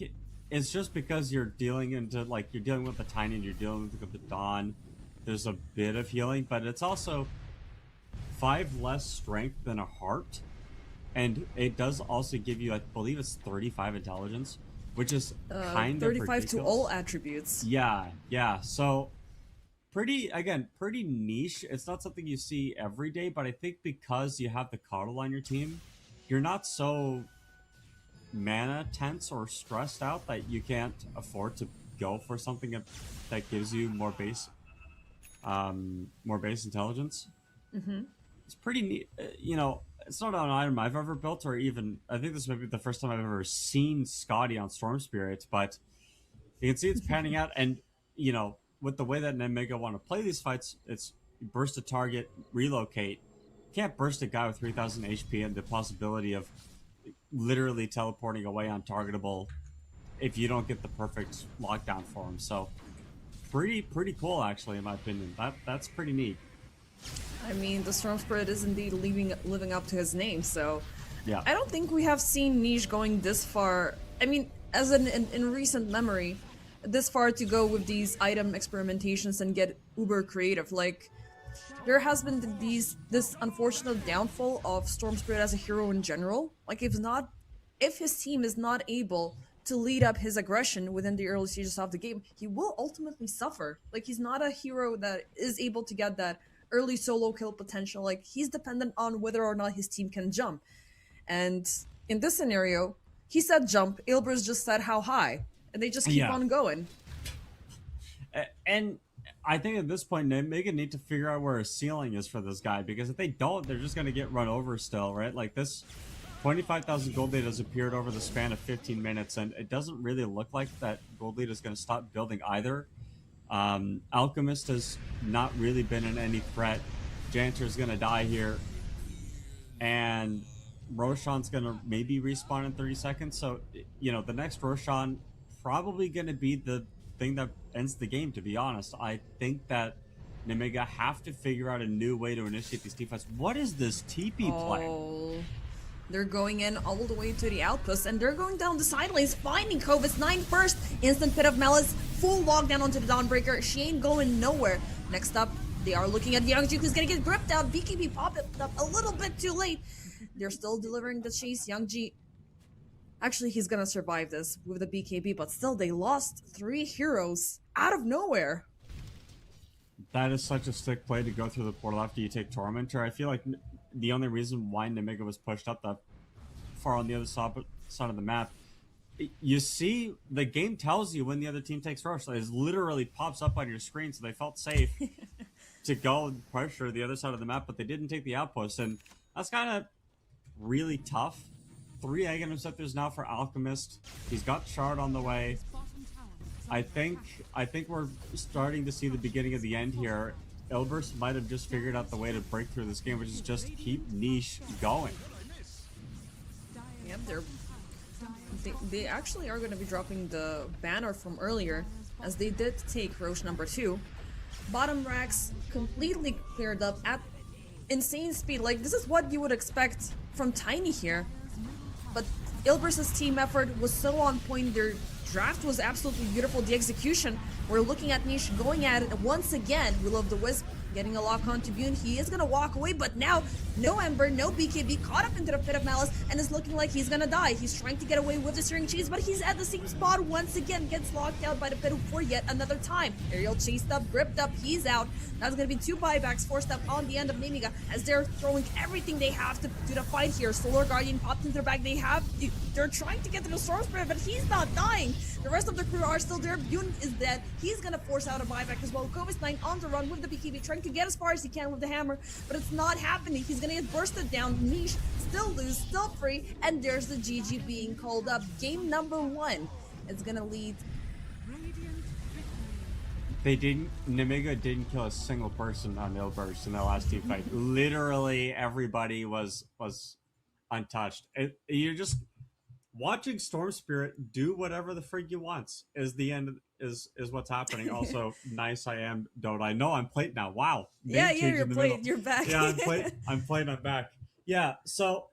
it's just because you're dealing with the Tiny and you're dealing with the Dawn. There's a bit of healing, but it's also 5 less strength than a Heart. And it does also give you, I believe it's 35 intelligence, which is kind of 35 ridiculous. to all attributes. Yeah. So pretty niche. It's not something you see every day, but I think because you have the Coddle on your team, you're not so mana tense or stressed out that you can't afford to go for something that gives you more base intelligence. it's pretty neat. You know, it's not an item I've ever built, or even I think this might be the first time I've ever seen Scotty on Storm Spirit, but you can see it's panning out. And you know, with the way that Nemiga want to play these fights, it's burst a target, relocate. Can't burst a guy with 3,000 HP and the possibility of literally teleporting away untargetable if you don't get the perfect lockdown for him. So pretty cool, actually, in my opinion. That's pretty neat. I mean, the Storm Spirit is indeed living up to his name, so Yeah. I don't think we have seen Niche going this far. I mean, as in recent memory, this far to go with these item experimentations and get uber creative. Like, there has been this unfortunate downfall of Storm Spirit as a hero in general. Like, if his team is not able to lead up his aggression within the early stages of the game, he will ultimately suffer. Like, he's not a hero that is able to get that early solo kill potential. Like, he's dependent on whether or not his team can jump. And in this scenario, he said jump, Ilbris just said how high, and they just keep on going. And I think at this point, Nemiga need to figure out where a ceiling is for this guy, because if they don't, they're just going to get run over still, right? Like, this 25,000 gold lead has appeared over the span of 15 minutes, and it doesn't really look like that gold lead is going to stop building either. Alchemist has not really been in any threat. Janter's going to die here, and Roshan's going to maybe respawn in 30 seconds. So, you know, the next Roshan probably going to be the thing that ends the game, to be honest. I think that Nemiga have to figure out a new way to initiate these teamfights. What is this TP play? They're going in all the way to the outpost, and they're going down the side lanes, finding Kovis 9 first. Instant Pit of Malice, full lockdown onto the Dawnbreaker. She ain't going nowhere. Next up, they are looking at Youngji, who's gonna get gripped out. BKB popped up a little bit too late. They're still delivering the chase. Youngji, actually, he's gonna survive this with the BKB, but still, they lost 3 heroes out of nowhere. That is such a sick play to go through the portal after you take Tormentor. I feel like the only reason why Nemiga was pushed up that far on the other side of the map, you see, the game tells you when the other team takes rush. It literally pops up on your screen, so they felt safe to go and pressure the other side of the map, but they didn't take the outpost, and that's kind of really tough. 3 Egg Interceptors now for Alchemist. He's got Shard on the way. I think we're starting to see the beginning of the end here. Ilbris might have just figured out the way to break through this game, which is just keep Niche going. Yep, they actually are going to be dropping the banner from earlier, as they did take Roche number 2. Bottom racks completely cleared up at insane speed. Like, this is what you would expect from Tiny here. But Ilbris' team effort was so on point. Their draft was absolutely beautiful. The execution, we're looking at Niche going at it once again. Will of the Wisp getting a lock on to Bune. He is going to walk away, but now no Ember, no BKB, caught up into the Pit of Malice, and is looking like he's going to die. He's trying to get away with the Searing Cheese, but he's at the same spot once again. Gets locked out by the Pit for yet another time. Aerial chased up, gripped up, he's out. That's going to be 2 buybacks forced up on the end of Nemiga, as they're throwing everything they have to the fight here. Solar Guardian popped into their bag. They're trying to get to the Storm Spirit, but he's not dying. The rest of the crew are still there. Bune is dead. He's going to force out a buyback as well. Kovis 9 on the run with the BKB, trying to get as far as he can with the hammer, but it's not happening. He's going to get bursted down. Niche still loose, still free, and there's the GG being called up. Game number 1 is going to lead. Nemiga didn't kill a single person on Ilbris in the last team fight. Literally everybody was untouched. You're just watching Storm Spirit do whatever the frig you wants is the end is what's happening. Also, nice I am Dota. I know I'm played now. Wow. Yeah, you're played. You're back. Yeah, I'm played. I'm back. Yeah. So,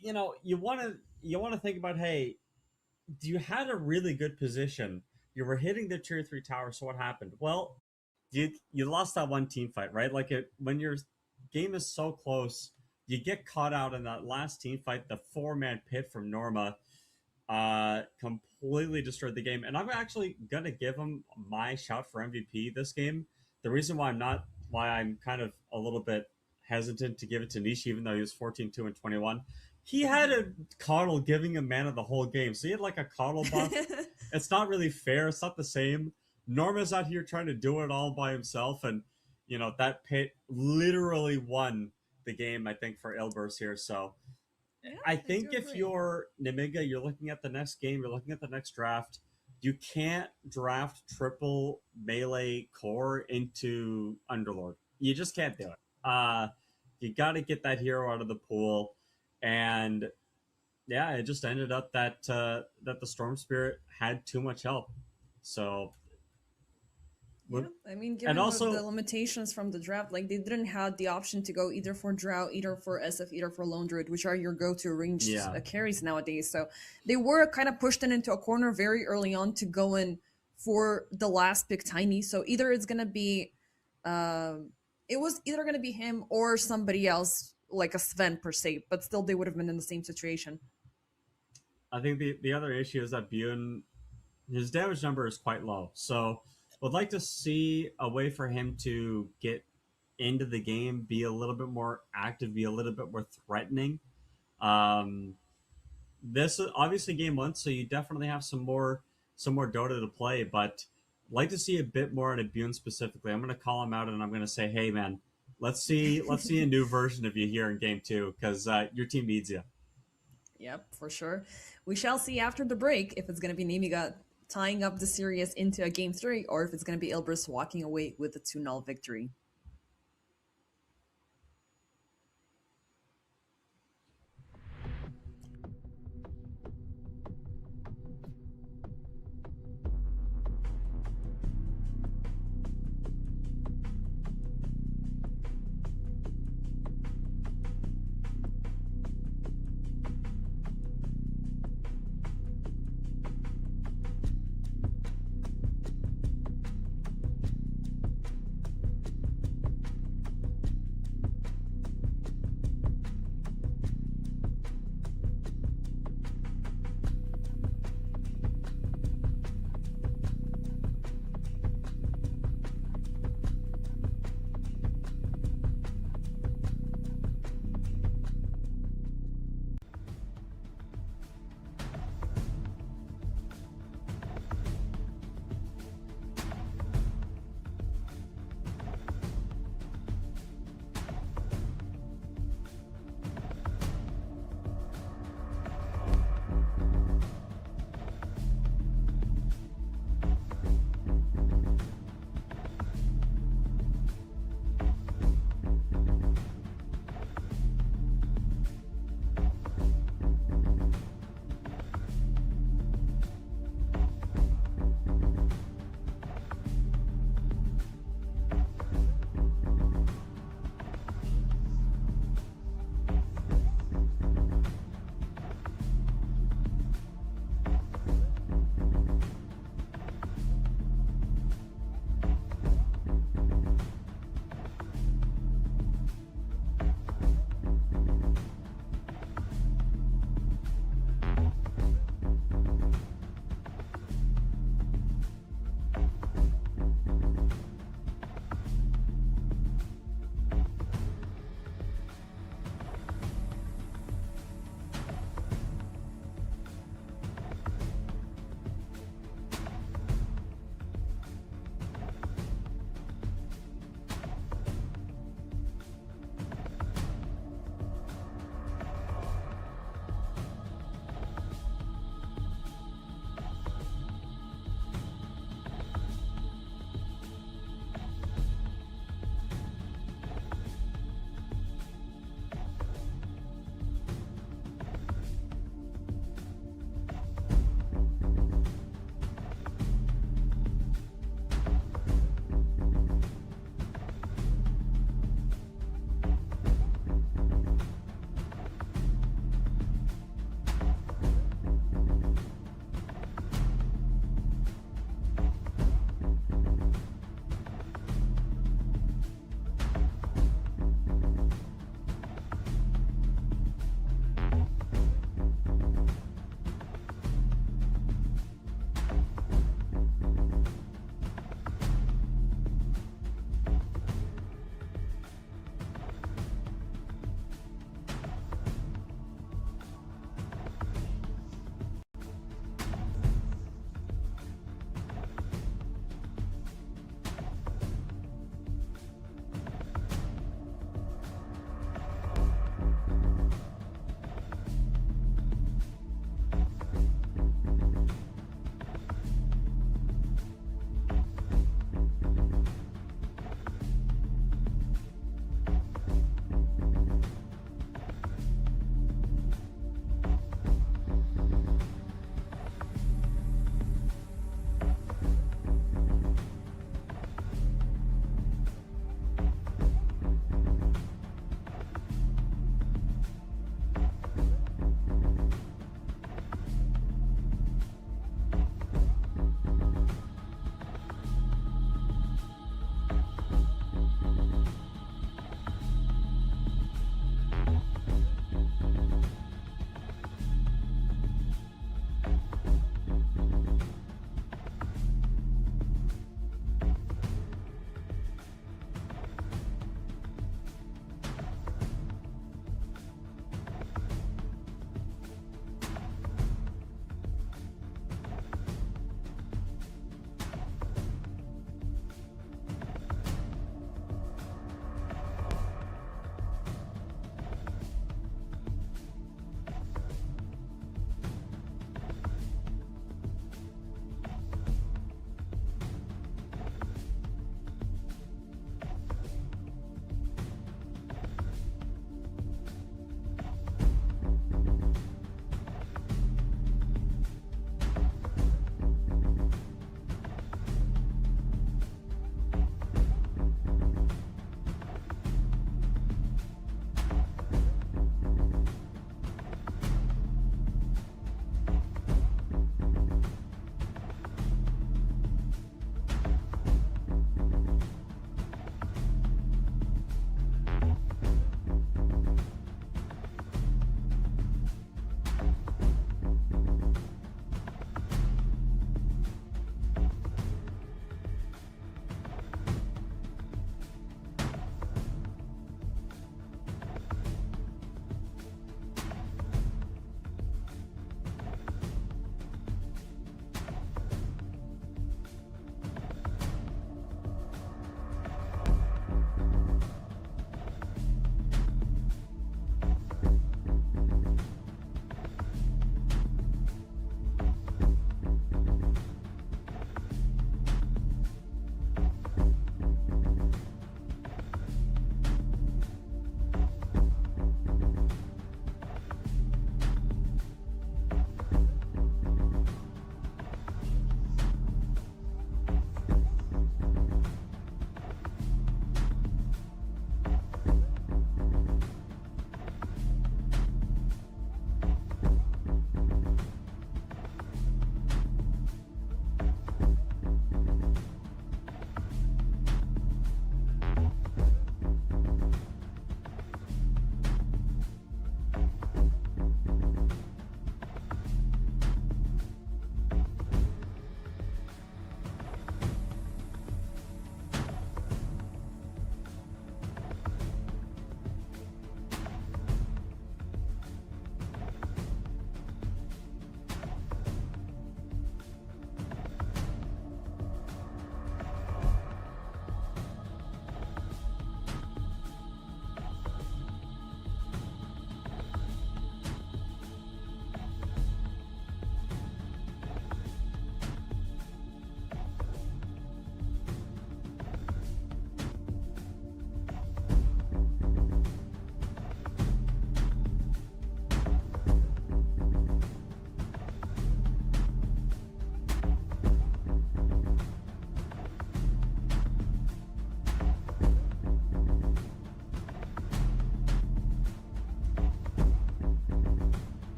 you know, you want to think about, hey, you had a really good position. You were hitting the tier 3 tower. So what happened? Well, you lost that one team fight, right? Like, when your game is so close, you get caught out in that last team fight. The 4-man pit from Norma completely destroyed the game, and I'm actually gonna give him my shout for MVP this game. The reason why I'm kind of a little bit hesitant to give it to Nishi, even though he was 14-2 and 21, he had a Coddle giving him mana the whole game, so he had like a Coddle buff. It's not really fair. It's not the same. Norma's out here trying to do it all by himself, and you know that pit literally won the game, I think, for Ilbers here. So Yeah, I do think if agree. you're Nemiga, you're looking at the next game, you're looking at the next draft. You can't draft triple melee core into Underlord. You just can't do it. You got to get that hero out of the pool, and yeah, it just ended up that that the Storm Spirit had too much help. So, Yeah, I mean, and given also the limitations from the draft, like they didn't have the option to go either for Drow, either for SF, either for Lone Druid, which are your go-to ranged yeah, carries nowadays. So they were kind of pushed into a corner very early on to go in for the last pick, Tiny. So either it's gonna be, it was either gonna be him or somebody else, like a Sven per se. But still, they would have been in the same situation. I think the other issue is that Bune, his damage number is quite low. So would like to see a way for him to get into the game, be a little bit more active, be a little bit more threatening. Um, this is obviously game one, so you definitely have some more Dota to play, but I'd like to see a bit more on Bune specifically. I'm going to call him out and I'm going to say, hey man, let's see a new version of you here in game two because your team needs you. Yep, for sure. We shall see after the break if it's going to be Nemiga tying up the series into a game 3 or if it's going to be Ilbris walking away with a 2-0 victory.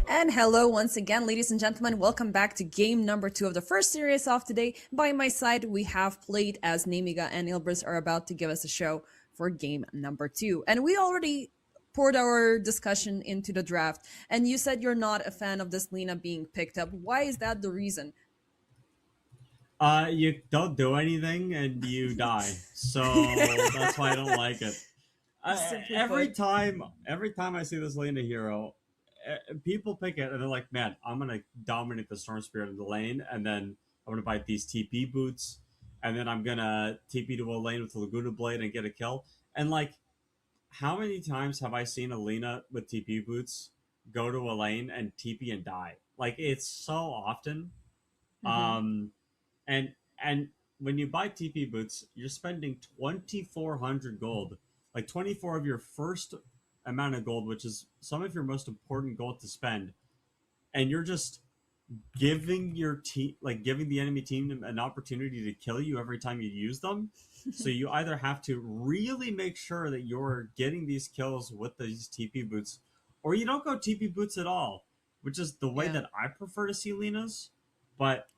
And hello once again, ladies and gentlemen. Welcome back to game number 2 of the first series of today. By my side, we have played as Nemiga and Ilbris are about to give us a show for game number 2. And we already poured our discussion into the draft. And you said you're not a fan of this Lina being picked up. Why is that the reason? You don't do anything and you die. So that's why I don't like it. Simply Every put. time I see this Lena hero, people pick it and they're like, "Man, I'm gonna dominate the Storm Spirit in the lane, and then I'm gonna buy these TP boots, and then I'm gonna TP to a lane with the Laguna Blade and get a kill." And like, how many times have I seen a Lena with TP boots go to a lane and TP and die? Like, it's so often. Mhm. Um, and when you buy TP boots, you're spending 2,400 gold, like 24 of your first amount of gold, which is some of your most important gold to spend, and you're just giving your team, like giving the enemy team an opportunity to kill you every time you use them. So you either have to really make sure that you're getting these kills with these TP boots, or you don't go TP boots at all, which is the way Yeah. that I prefer to see Lena's. But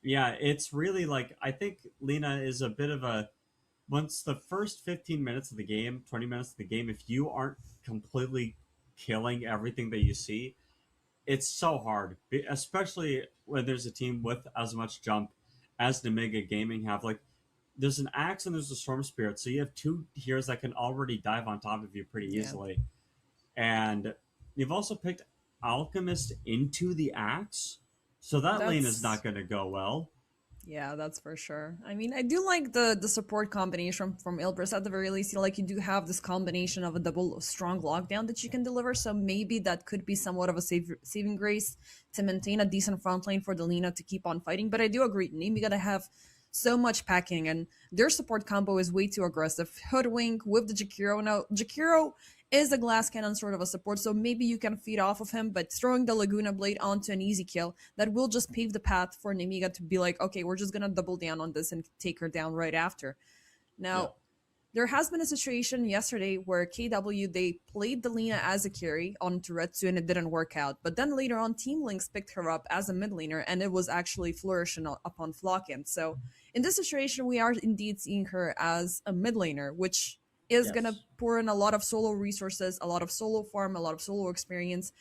yeah, it's really like, I think Lena is a bit of a, once the first 15 minutes of the game, 20 minutes of the game, if you aren't completely killing everything that you see, it's so hard, especially when there's a team with as much jump as Nemiga Gaming have. Like, there's an axe and there's a storm spirit, so you have two heroes that can already dive on top of you pretty Yeah. easily. And you've also picked Alchemist into the axe, so that lane is That's not going to go well. Yeah, that's for sure. I mean, I do like the support combination from Ilbris at the very least. You do have this combination of a double strong lockdown that you can deliver, so maybe that could be somewhat of a saving grace to maintain a decent front line for the Lina to keep on fighting. But I do agree, Nemi gotta have so much packing, and their support combo is way too aggressive. Hoodwink with the Jakiro. Now, Jakiro is a glass cannon sort of a support, so maybe you can feed off of him, but throwing the Laguna Blade onto an easy kill, that will just pave the path for Nemiga to be like, okay, we're just gonna double down on this and take her down right after. Yeah. Now, there has been a situation yesterday where KW, they played the Lina as a carry on Turetsu and it didn't work out. But then later on, Team Links picked her up as a mid laner and it was actually flourishing upon Flockin. So in this situation, we are indeed seeing her as a mid laner, which is gonna Yes. pour in a lot of solo resources, a lot of solo farm, a lot of solo experience.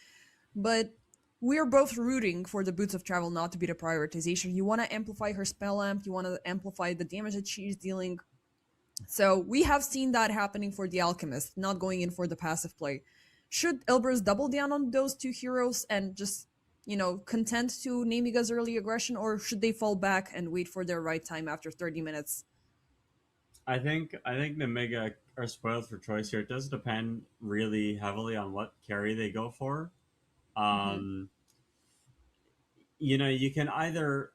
But we're both rooting for the Boots of Travel not to be the prioritization. You want to amplify her spell amp, you want to amplify the damage that she's dealing. So we have seen that happening for the Alchemist, not going in for the passive play. Should Ilbris double down on those two heroes and just, content to Nemiga's early aggression, or should they fall back and wait for their right time after 30 minutes? I think the Mega are spoiled for choice here. It does depend really heavily on what carry they go for. Mm-hmm. Um, you can either.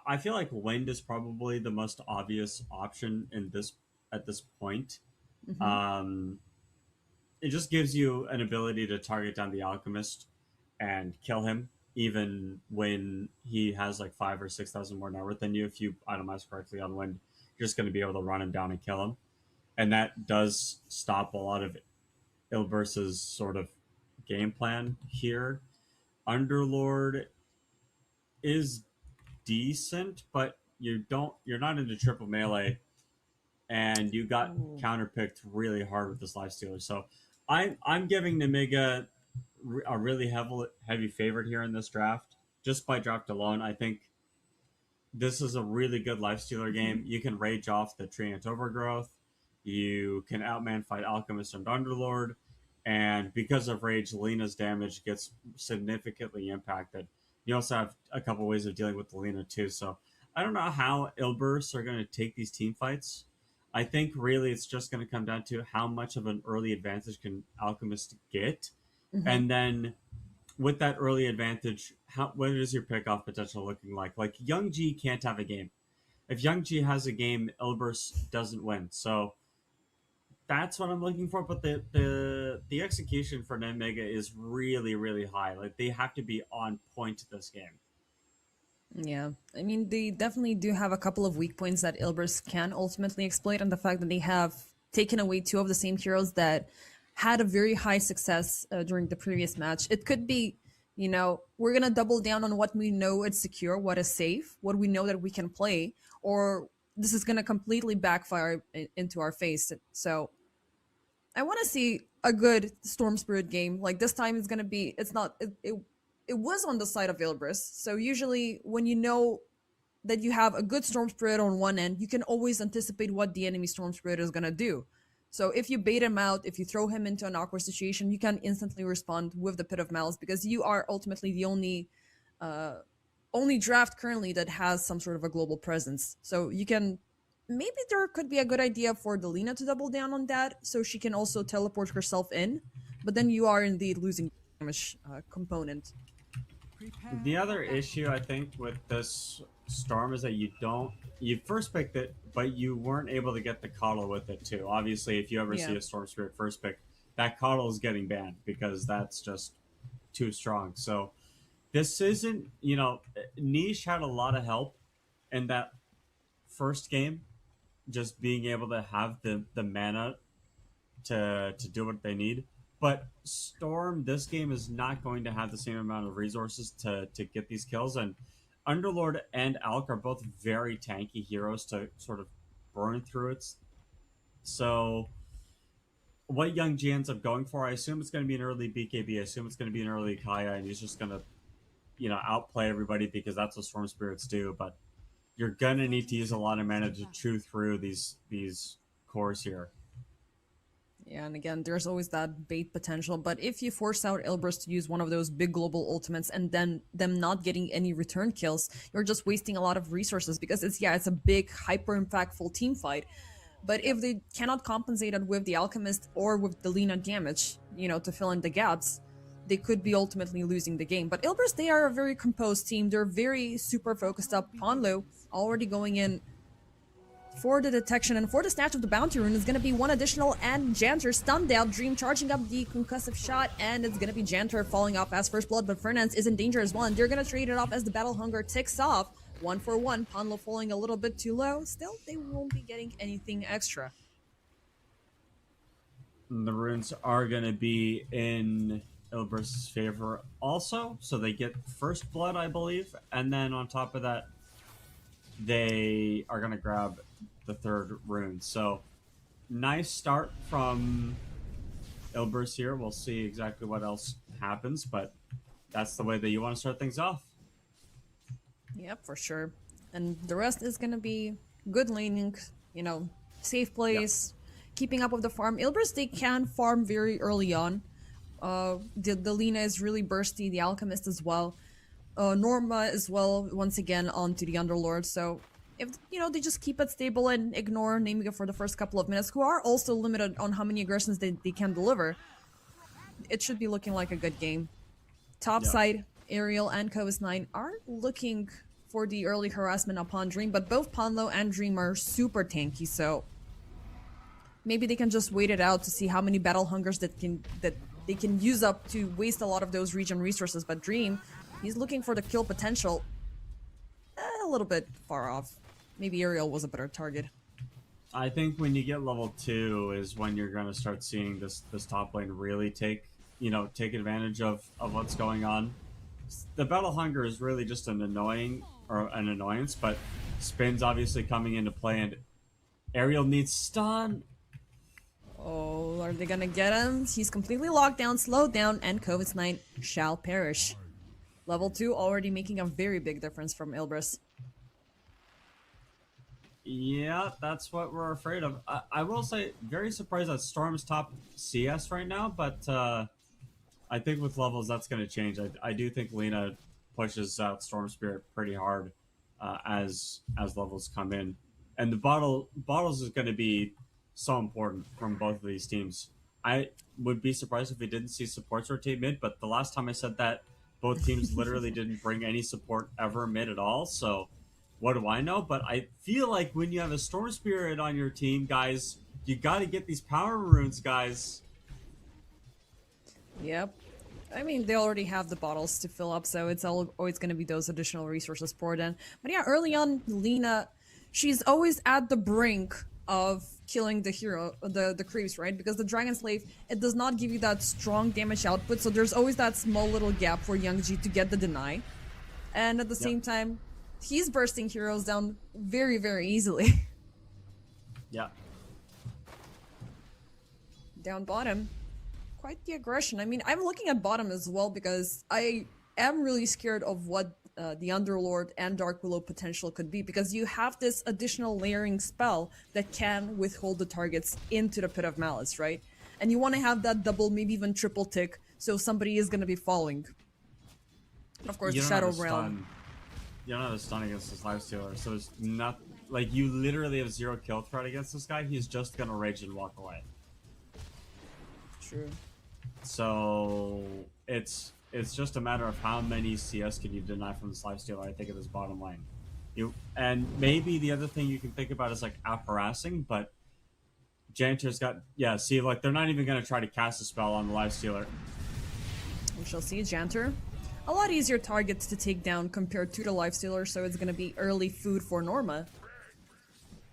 I feel like Wind is probably the most obvious option in this at this point. Mm-hmm. Um, it just gives you an ability to target down the Alchemist and kill him, even when he has like 5 or 6 thousand more net worth than you. If you itemize correctly on Wind, you're just going to be able to run him down and kill him, and that does stop a lot of Ilberse's sort of game plan here. Underlord is decent, but you're not into triple melee, and you got Ooh. counterpicked really hard with this lifestealer. So I'm giving Nemiga a really heavy favorite here in this draft, just by draft alone. I think this is a really good lifestealer game. You can rage off the Treant Overgrowth. You can outman fight Alchemist and Underlord. And because of rage, Lena's damage gets significantly impacted. You also have a couple ways of dealing with the Lena too. So I don't know how Ilbers are going to take these team fights. I think really it's just going to come down to how much of an early advantage can Alchemist get. Mm-hmm. And then with that early advantage, what is your pickoff potential looking like? Like, Young G can't have a game. If Young G has a game, Ilbers doesn't win. So that's what I'm looking for. But the execution for Nemiga is really, really high. Like, they have to be on point this game. Yeah, I mean, they definitely do have a couple of weak points that Ilbers can ultimately exploit, and the fact that they have taken away two of the same heroes that had a very high success during the previous match. It could be, You know, we're gonna double down on what we know is secure, what is safe, what we know that we can play, or this is gonna completely backfire into our face. So I want to see a good Storm Spirit game. Like this time, it's gonna be. It's not. It was on the side of Ilbris. So usually, when you know that you have a good Storm Spirit on one end, you can always anticipate what the enemy Storm Spirit is gonna do. So if you bait him out, if you throw him into an awkward situation, you can instantly respond with the Pit of Malice because you are ultimately the only draft currently that has some sort of a global presence. So you can maybe there could be a good idea for Delina to double down on that, so she can also teleport herself in. But then you are indeed losing damage component. The other issue I think with this Storm is that you first picked it, but you weren't able to get the coddle with it too. Obviously, if you ever see a Storm Spirit first pick, that coddle is getting banned because that's just too strong. So this isn't, Niche had a lot of help in that first game, just being able to have the mana to do what they need. But Storm, this game is not going to have the same amount of resources to get these kills. And Underlord and Alk are both very tanky heroes to sort of burn through it. So what young G ends up going for, I assume it's going to be an early BKB. I assume it's going to be an early Kaya, and he's just going to, outplay everybody because that's what Storm Spirits do. But you're going to need to use a lot of mana to chew through these cores here. Yeah, and again, there's always that bait potential, but if you force out Ilbris to use one of those big global ultimates and then them not getting any return kills, you're just wasting a lot of resources because it's a big, hyper-impactful team fight. But if they cannot compensate it with the Alchemist or with the Lina damage, to fill in the gaps, they could be ultimately losing the game. But Ilbris, they are a very composed team. They're very super focused up. Ponlo already going in for the detection and for the snatch of the bounty rune is going to be one additional, and Janter stunned out. Dream charging up the concussive shot, and it's going to be Janter falling off as first blood, but Fernance is in danger as well, and they're going to trade it off as the battle hunger ticks off. 1-for-1, Ponlo falling a little bit too low. Still, they won't be getting anything extra. The runes are going to be in Ilbris' favor also, so they get first blood, I believe, and then on top of that, they are going to grab the third rune. So nice start from Ilbris here. We'll see exactly what else happens, but that's the way that you want to start things off. Yep, for sure. And the rest is going to be good laning, safe plays, keeping up with the farm. Ilbris, they can farm very early on. The Lina is really bursty, the Alchemist as well. Norma as well, once again, onto the Underlord. So if, they just keep it stable and ignore Nemiga for the first couple of minutes, who are also limited on how many aggressions they can deliver, it should be looking like a good game. Top side, Ariel and Kovis9 are looking for the early harassment upon Dream, but both Ponlo and Dream are super tanky, so maybe they can just wait it out to see how many battle hungers that they can use up to waste a lot of those region resources. But Dream, he's looking for the kill potential. A little bit far off. Maybe Ariel was a better target. I think when you get level 2 is when you're going to start seeing this top lane really take advantage of what's going on. The battle hunger is really just an annoyance, but Spin's obviously coming into play, and Ariel needs stun. Oh, are they gonna get him? He's completely locked down, slowed down, and Kovis9 shall perish. Level 2 already making a very big difference from Ilbris. Yeah, that's what we're afraid of. I will say, very surprised that Storm's top CS right now, but I think with levels that's going to change. I do think Lina pushes out Storm Spirit pretty hard as levels come in. And the bottles is going to be so important from both of these teams. I would be surprised if we didn't see supports rotate mid, but the last time I said that, both teams literally didn't bring any support ever mid at all, so what do I know? But I feel like when you have a Storm Spirit on your team, guys, you got to get these power runes, guys. Yep. I mean, they already have the bottles to fill up, so it's always going to be those additional resources poured in. But yeah, early on, Lina, she's always at the brink of killing the hero, the creeps, right? Because the Dragon Slave, it does not give you that strong damage output, so there's always that small little gap for Youngji to get the deny. And at the same time, he's bursting heroes down very, very easily. Yeah. Down bottom. Quite the aggression. I mean, I'm looking at bottom as well because I am really scared of what the Underlord and Dark Willow potential could be, because you have this additional layering spell that can withhold the targets into the Pit of Malice, right? And you want to have that double, maybe even triple tick, so somebody is going to be following. Of course, the Shadow Realm. You don't have a stun against this lifestealer, so it's not like you literally have 0 kill threat against this guy. He's just gonna rage and walk away. True. So it's just a matter of how many CS can you deny from this lifestealer, I think, at this bottom lane. And maybe the other thing you can think about is like out-harassing, but Janitor's got, yeah, see, like they're not even gonna try to cast a spell on the lifestealer. We shall see. Janter, a lot easier targets to take down compared to the lifestealer, so it's gonna be early food for Norma.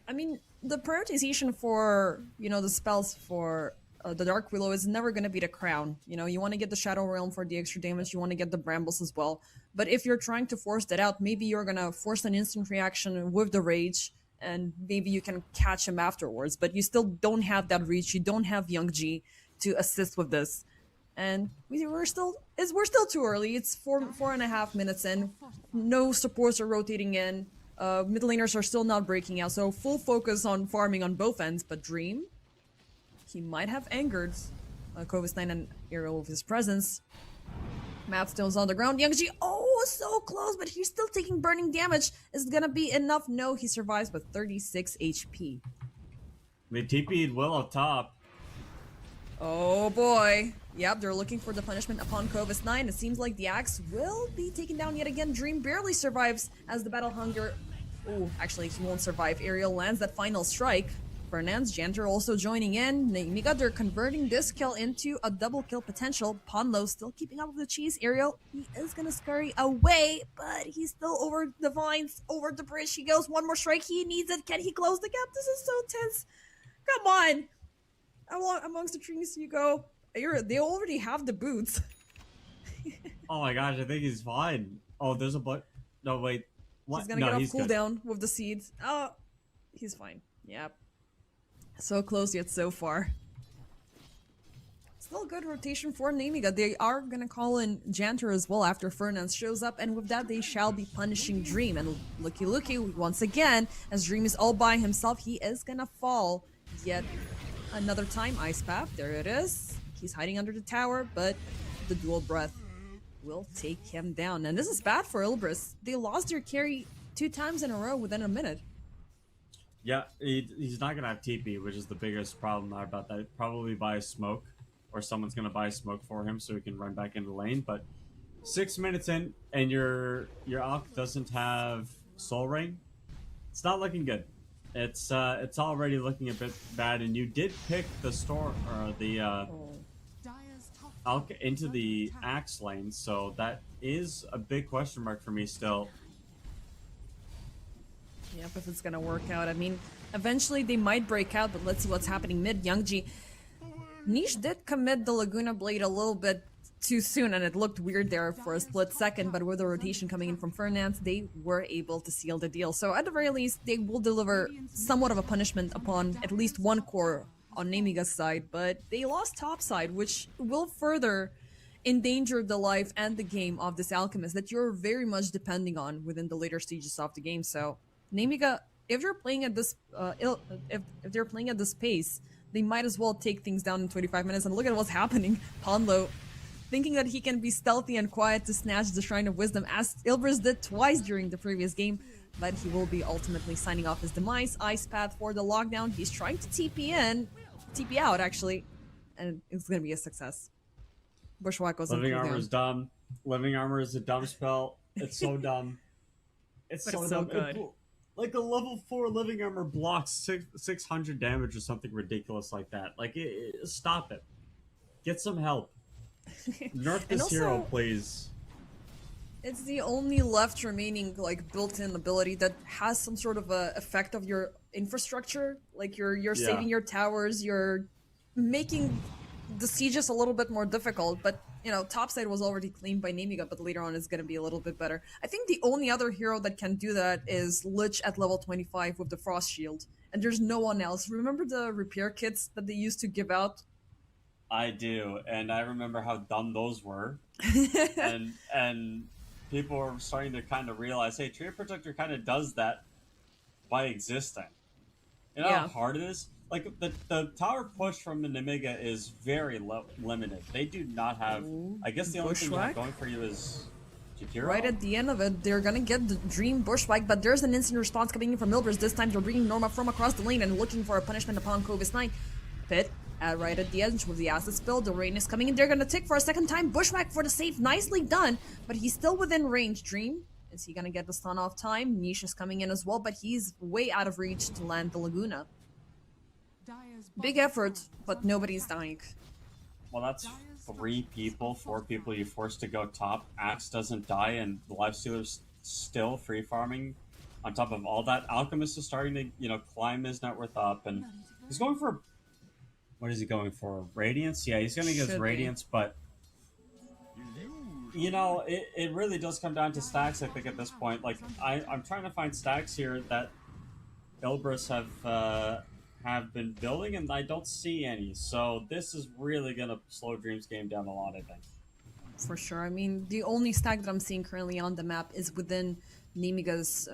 I mean, the prioritization for, you know, the spells for the Dark Willow is never going to be the crown. You know, you want to get the Shadow Realm for the extra damage, you want to get the Brambles as well. But if you're trying to force that out, maybe you're going to force an instant reaction with the Rage, and maybe you can catch him afterwards. But you still don't have that reach, you don't have Youngji to assist with this. And we're still too early. It's 4.5 minutes in. No supports are rotating in. Mid laners are still not breaking out, so full focus on farming on both ends. But Dream, he might have angered Kovis9 and Ariel with his presence. Mapstone's on the ground. Youngji, oh, so close, but he's still taking burning damage. Is it gonna be enough? No, he survives with 36 HP. They TP'd Will up top. Oh boy. Yep, they're looking for the punishment upon Kovis9. It seems like the axe will be taken down yet again. Dream barely survives as the Battle Hunger... Oh, actually, he won't survive. Ariel lands that final strike. Fernand's Janter also joining in. Nemiga, they're converting this kill into a double kill potential. Ponlo still keeping up with the cheese. Ariel, he is gonna scurry away, but he's still over the vines, over the bridge. He goes, one more strike, he needs it. Can he close the gap? This is so tense. Come on. Amongst the trees you go. They already have the boots. Oh my gosh, I think he's fine. Oh, there's a but. No, wait. What? He's gonna no, get off he's cooldown with the seeds. Oh, he's fine. Yep. So close yet so far. Still good rotation for Nemiga. They are gonna call in Janter as well after Fernand shows up, and with that they shall be punishing Dream. And looky, once again, as Dream is all by himself, he is gonna fall yet another time. Ice Path, there it is. He's hiding under the tower, but the dual breath will take him down. And this is bad for Ilbris. They lost their carry 2 times in a row within a minute. Yeah, he's not gonna have TP, which is the biggest problem about that. Probably buy smoke, or someone's gonna buy smoke for him so he can run back into the lane. But 6 minutes in, and your Alk doesn't have Soul Ring. It's not looking good. It's already looking a bit bad. And you did pick the Alk into the Axe lane, so that is a big question mark for me still. Yep, if it's gonna work out. I mean, eventually they might break out, but let's see what's happening mid. Youngji. Niche did commit the Laguna Blade a little bit too soon, and it looked weird there for a split second, but with the rotation coming in from Fernand, they were able to seal the deal. So at the very least, they will deliver somewhat of a punishment upon at least one core on Nemiga's side, but they lost top side, which will further endanger the life and the game of this Alchemist that you're very much depending on within the later stages of the game. So Nemiga, if you're playing at this if they're playing at this pace, they might as well take things down in 25 minutes. And look at what's happening. Ponlo thinking that he can be stealthy and quiet to snatch the Shrine of Wisdom, as Ilbris did twice during the previous game, but he will be ultimately signing off his demise. Ice Path for the lockdown. He's trying to TP out actually, and it's gonna be a success. Bushwhack goes Living Armor is dumb. Living Armor is a dumb spell. It's so dumb. It's so dumb. Good. Like a level 4 Living Armor blocks 600 damage or something ridiculous like that. Like, stop it. Get some help. Nerf this hero, please. It's the only left remaining like built-in ability that has some sort of a effect of your infrastructure. Like you're Yeah. saving your towers, you're making the sieges a little bit more difficult. But you know, topside was already claimed by Nemiga, but later on it's gonna be a little bit better. I think the only other hero that can do that is Lich at level 25 with the Frost Shield, and there's no one else. Remember the repair kits that they used to give out? I do, and I remember how dumb those were. and people were starting to kind of realize, hey, Trio Protector kind of does that by existing. You know Yeah. how hard it is? Like, the tower push from the Nemiga is very limited. They do not have... Ooh, I guess the only thing you Bushwhack? have going for you is Jakiro. Right at the end of it, they're gonna get the Dream Bushwhack, but there's an instant response coming in from Ilbris. This time they're bringing Norma from across the lane and looking for a punishment upon Kovis 9. Pit, right at the edge with the acid spill, the rain is coming in. They're gonna tick for a second time. Bushwhack for the save, nicely done, but he's still within range. Dream, is he gonna get the stun off time? Niche is coming in as well, but he's way out of reach to land the Laguna. Dire's Big bottom effort, tower is but under nobody's attack. dying. Well, that's 4 people you forced to go top. Axe doesn't die, and the Lifestealer's still free farming. On top of all that, Alchemist is starting to, you know, climb his net worth up, and he's going for... What is he going for? Radiance? Yeah, he's going to get Should his be. Radiance, but... You know, it really does come down to stacks, I think, at this point. Like, I'm trying to find stacks here that Ilbris have been building, and I don't see any. So this is really going to slow Dream's game down a lot, I think. For sure. I mean, the only stack that I'm seeing currently on the map is within Nemiga's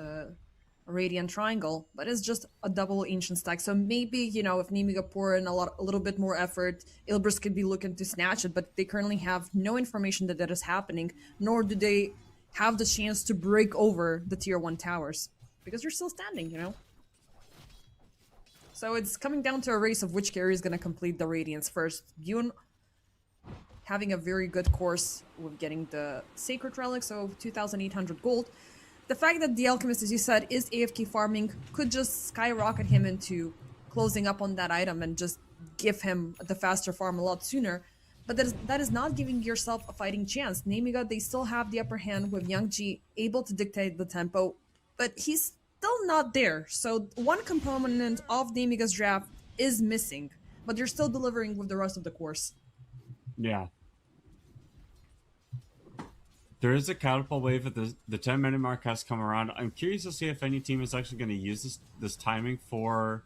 Radiant Triangle, but it's just a double ancient stack. So maybe, you know, if Nemiga pour in a little bit more effort, Ilbris could be looking to snatch it, but they currently have no information that is happening, nor do they have the chance to break over the tier 1 towers, because they're still standing, you know? So it's coming down to a race of which carrier is going to complete the Radiance first. Yoon having a very good course with getting the Sacred Relic, so 2,800 gold. The fact that the Alchemist, as you said, is AFK farming could just skyrocket him into closing up on that item and just give him the faster farm a lot sooner. But that is not giving yourself a fighting chance. Nemiga, they still have the upper hand with Young Ji able to dictate the tempo, but he's still not there. So one component of Nemiga's draft is missing, but you're still delivering with the rest of the course. Yeah. There is a catapult wave at the 10-minute mark has come around. I'm curious to see if any team is actually going to use this timing for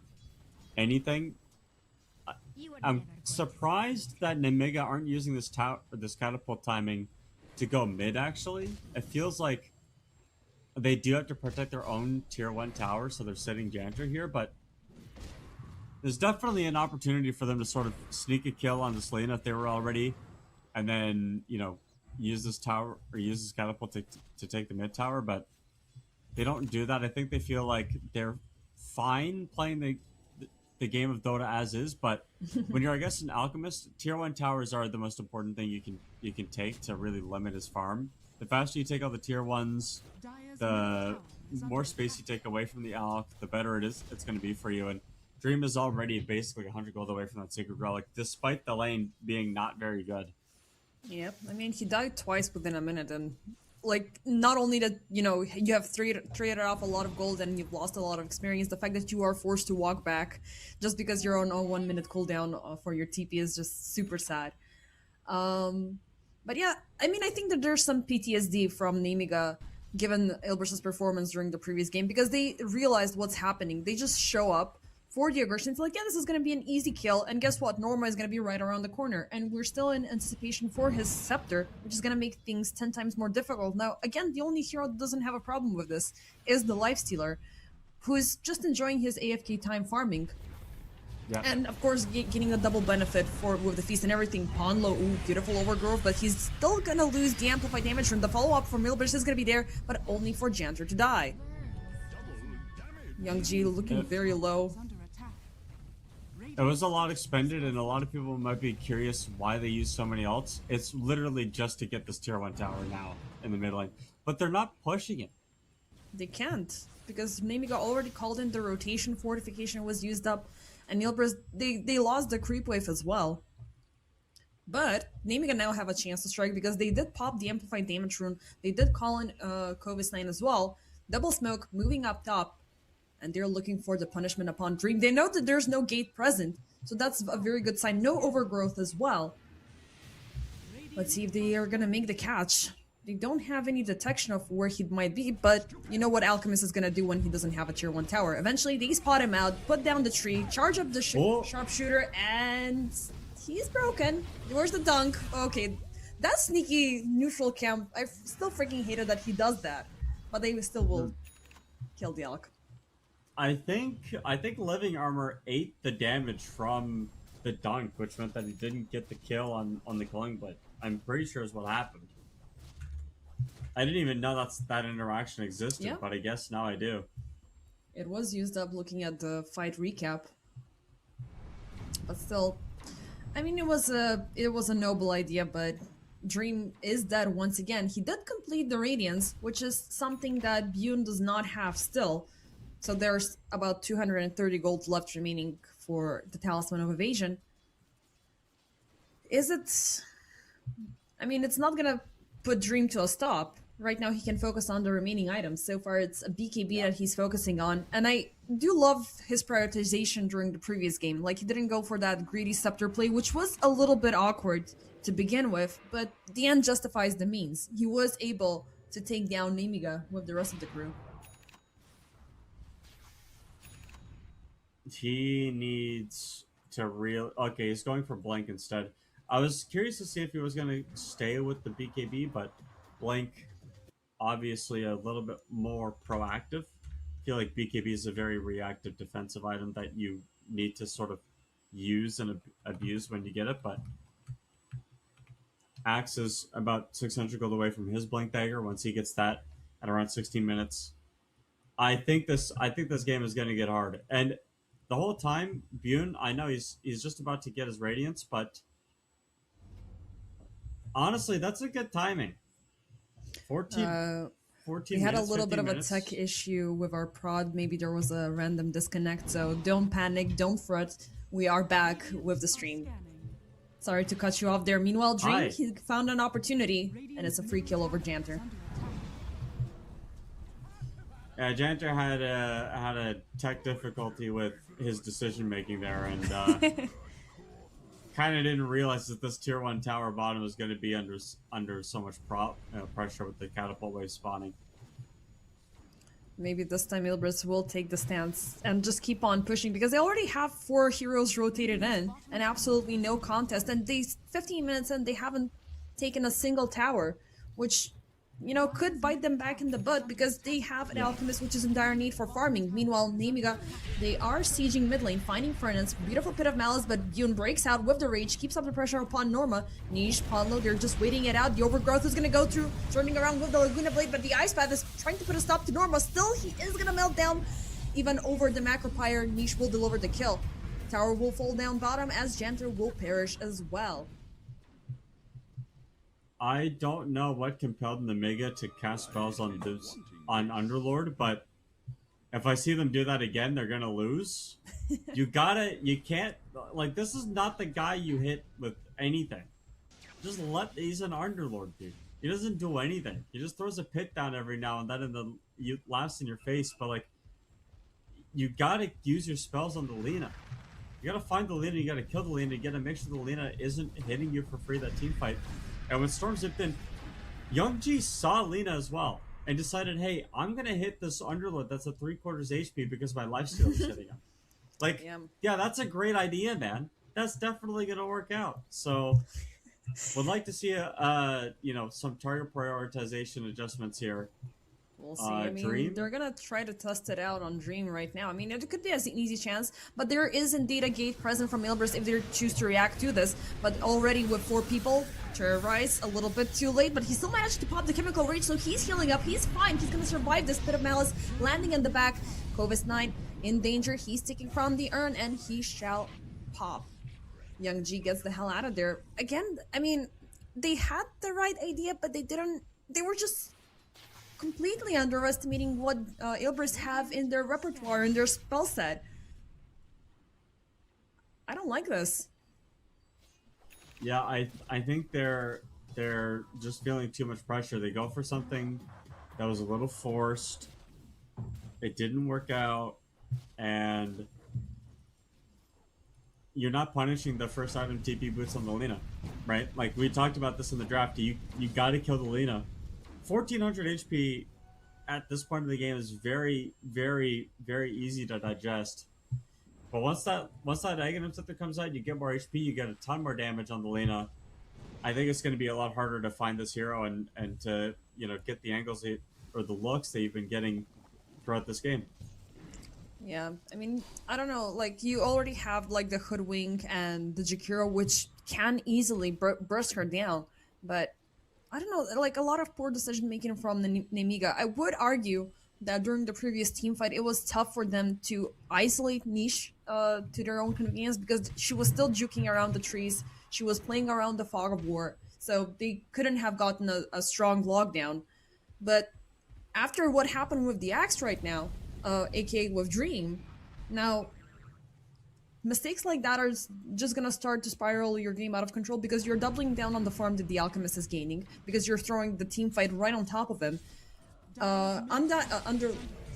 anything. I'm surprised that Nemiga aren't using this catapult timing to go mid, actually. It feels like they do have to protect their own tier 1 tower, so they're sitting JENZ here, but there's definitely an opportunity for them to sort of sneak a kill on this lane if they were already, and then, you know, use this tower or use this catapult to take the mid tower, but they don't do that. I think they feel like they're fine playing the game of Dota as is, but when you're, I guess, an Alchemist, tier 1 towers are the most important thing you can take to really limit his farm. The faster you take all the tier 1s, Dire's the middle tower is more under space attack. you take away from the Alch, the better it's going to be for you. And Dream is already basically 100 gold away from that Sacred Relic, despite the lane being not very good. Yep, I mean, he died twice within a minute, and like, not only that, you know, you have traded off a lot of gold and you've lost a lot of experience, the fact that you are forced to walk back just because you're on a 1 minute cooldown for your TP is just super sad. But yeah, I mean, I think that there's some PTSD from Nemiga given Ilbris's performance during the previous game, because they realized what's happening. They just show up for the aggression. It's like, yeah, this is going to be an easy kill, and guess what? Norma is going to be right around the corner, and we're still in anticipation for his scepter, which is going to make things 10 times more difficult. Now, again, the only hero that doesn't have a problem with this is the Lifestealer, who is just enjoying his AFK time farming. Yeah. And of course, getting the double benefit with the feast and everything. Ponlo, ooh, beautiful overgrowth, but he's still gonna lose the amplified damage from the follow-up from Milbridge is gonna be there, but only for JENZ to die. Young Ji looking very low. Is under attack. It was a lot expended, and a lot of people might be curious why they use so many ults. It's literally just to get this tier 1 tower now in the mid lane. But they're not pushing it. They can't, because Nemiga already called in the rotation, fortification was used up, and Nilbris, they lost the creep wave as well. But Nemiga now have a chance to strike because they did pop the amplified damage rune. They did call in Kovis 9 as well. Double smoke moving up top. and they're looking for the punishment upon Dream. They know that there's no gate present, so that's a very good sign. No overgrowth as well. Let's see if they are gonna make the catch. They don't have any detection of where he might be, but you know what Alchemist is gonna do when he doesn't have a tier 1 tower. Eventually, they spot him out, put down the tree, charge up the sharpshooter, and he's broken. Where's the dunk? Okay, that sneaky neutral camp. I still freaking hated that he does that, but they still will kill the Alch. I think Living Armor ate the damage from the dunk, which meant that he didn't get the kill on the Killing Blade. I'm pretty sure is what happened. I didn't even know that interaction existed, Yeah. but I guess now I do. It was used up looking at the fight recap, but still, I mean, it was a noble idea, but Dream is dead once again. He did complete the Radiance, which is something that Bune does not have still. So there's about 230 gold left remaining for the Talisman of Evasion. Is it... I mean, it's not gonna put Dream to a stop. Right now he can focus on the remaining items. So far it's a BKB that he's focusing on. And I do love his prioritization during the previous game. Like, he didn't go for that greedy scepter play, which was a little bit awkward to begin with, but the end justifies the means. He was able to take down Nemiga with the rest of the crew. He needs to okay, he's going for Blank instead. I was curious to see if he was going to stay with the BKB, but Blank obviously a little bit more proactive. I feel like BKB is a very reactive defensive item that you need to sort of use and abuse when you get it, but Axe is about 600 gold away from his Blank Dagger. Once he gets that at around 16 minutes, I think this game is going to get hard. And the whole time, Bune, I know he's just about to get his Radiance, but honestly, that's a good timing. 14 We had a minutes, little 15 bit of a minutes. tech issue with our prod. Maybe there was a random disconnect, so don't panic, don't fret. We are back with the stream. Sorry to cut you off there. Meanwhile, Dream, Hi. he found an opportunity, and it's a free kill over Janter. Yeah, Janter had a tech difficulty with his decision making there, and kind of didn't realize that this tier 1 tower bottom was going to be under so much pressure with the catapult wave spawning. Maybe this time Ilbris will take the stance and just keep on pushing, because they already have 4 heroes rotated in and absolutely no contest. And these 15 minutes in, they haven't taken a single tower, which, you know, could bite them back in the butt, because they have an Alchemist which is in dire need for farming. Meanwhile, Nemiga, they are sieging mid lane, finding Furnace, beautiful Pit of Malice, but Bune breaks out with the Rage, keeps up the pressure upon Norma. Niche, Ponlo, they're just waiting it out. The Overgrowth is gonna go through, turning around with the Laguna Blade, but the Ice Path is trying to put a stop to Norma. Still, he is gonna melt down even over the Macropyre. Niche will deliver the kill. Tower will fall down bottom as Janter will perish as well. I don't know what compelled Nemiga to cast spells on Underlord, but if I see them do that again, they're gonna lose. You can't, like, this is not the guy you hit with anything. Just he's an Underlord, dude. He doesn't do anything. He just throws a pit down every now and then and laughs in your face, but like, you gotta use your spells on the Lina. You gotta find the Lina, you gotta kill the Lina, you gotta make sure the Lina isn't hitting you for free that team fight. And when Storm zipped in, Young G saw Lina as well and decided, hey, I'm going to hit this Underlord that's at 3/4 HP because my lifesteal is hitting him. Like, yeah, that's a great idea, man. That's definitely going to work out. So, would like to see some target prioritization adjustments here. We'll see. I mean, Dream? they're gonna try to test it out on Dream right now. I mean, it could be an easy chance, but there is indeed a gate present from Ilbris if they choose to react to this. But already with 4 people, Terrorize a little bit too late, but he still managed to pop the Chemical Rage, so he's healing up. He's fine. He's gonna survive this Pit of Malice, landing in the back. Kovis 9 in danger. He's taking from the urn, and he shall pop. Young G gets the hell out of there. Again, I mean, they had the right idea, but they didn't. They were just completely underestimating what Ilbris have in their repertoire, in their spell set. I don't like this. Yeah, I think they're just feeling too much pressure. They go for something that was a little forced. It didn't work out. and you're not punishing the first item TP boots on the Lina, right? Like we talked about this in the draft. You got to kill the Lina. 1400 HP at this point of the game is very, very, very easy to digest. But once that Aghanim Scepter comes out, you get more HP, you get a ton more damage on the Lina. I think it's going to be a lot harder to find this hero and to, you know, get the angles or the looks that you've been getting throughout this game. Yeah, I mean, I don't know, like, you already have, like, the Hoodwink and the Jakiro, which can easily burst her down, but I don't know, like, a lot of poor decision-making from the Nemiga. I would argue that during the previous team fight, it was tough for them to isolate Niche to their own convenience, because she was still juking around the trees, she was playing around the Fog of War, so they couldn't have gotten a strong lockdown. But after what happened with the Axe right now, aka with Dream, now mistakes like that are just gonna start to spiral your game out of control, because you're doubling down on the farm that the Alchemist is gaining, because you're throwing the team fight right on top of him.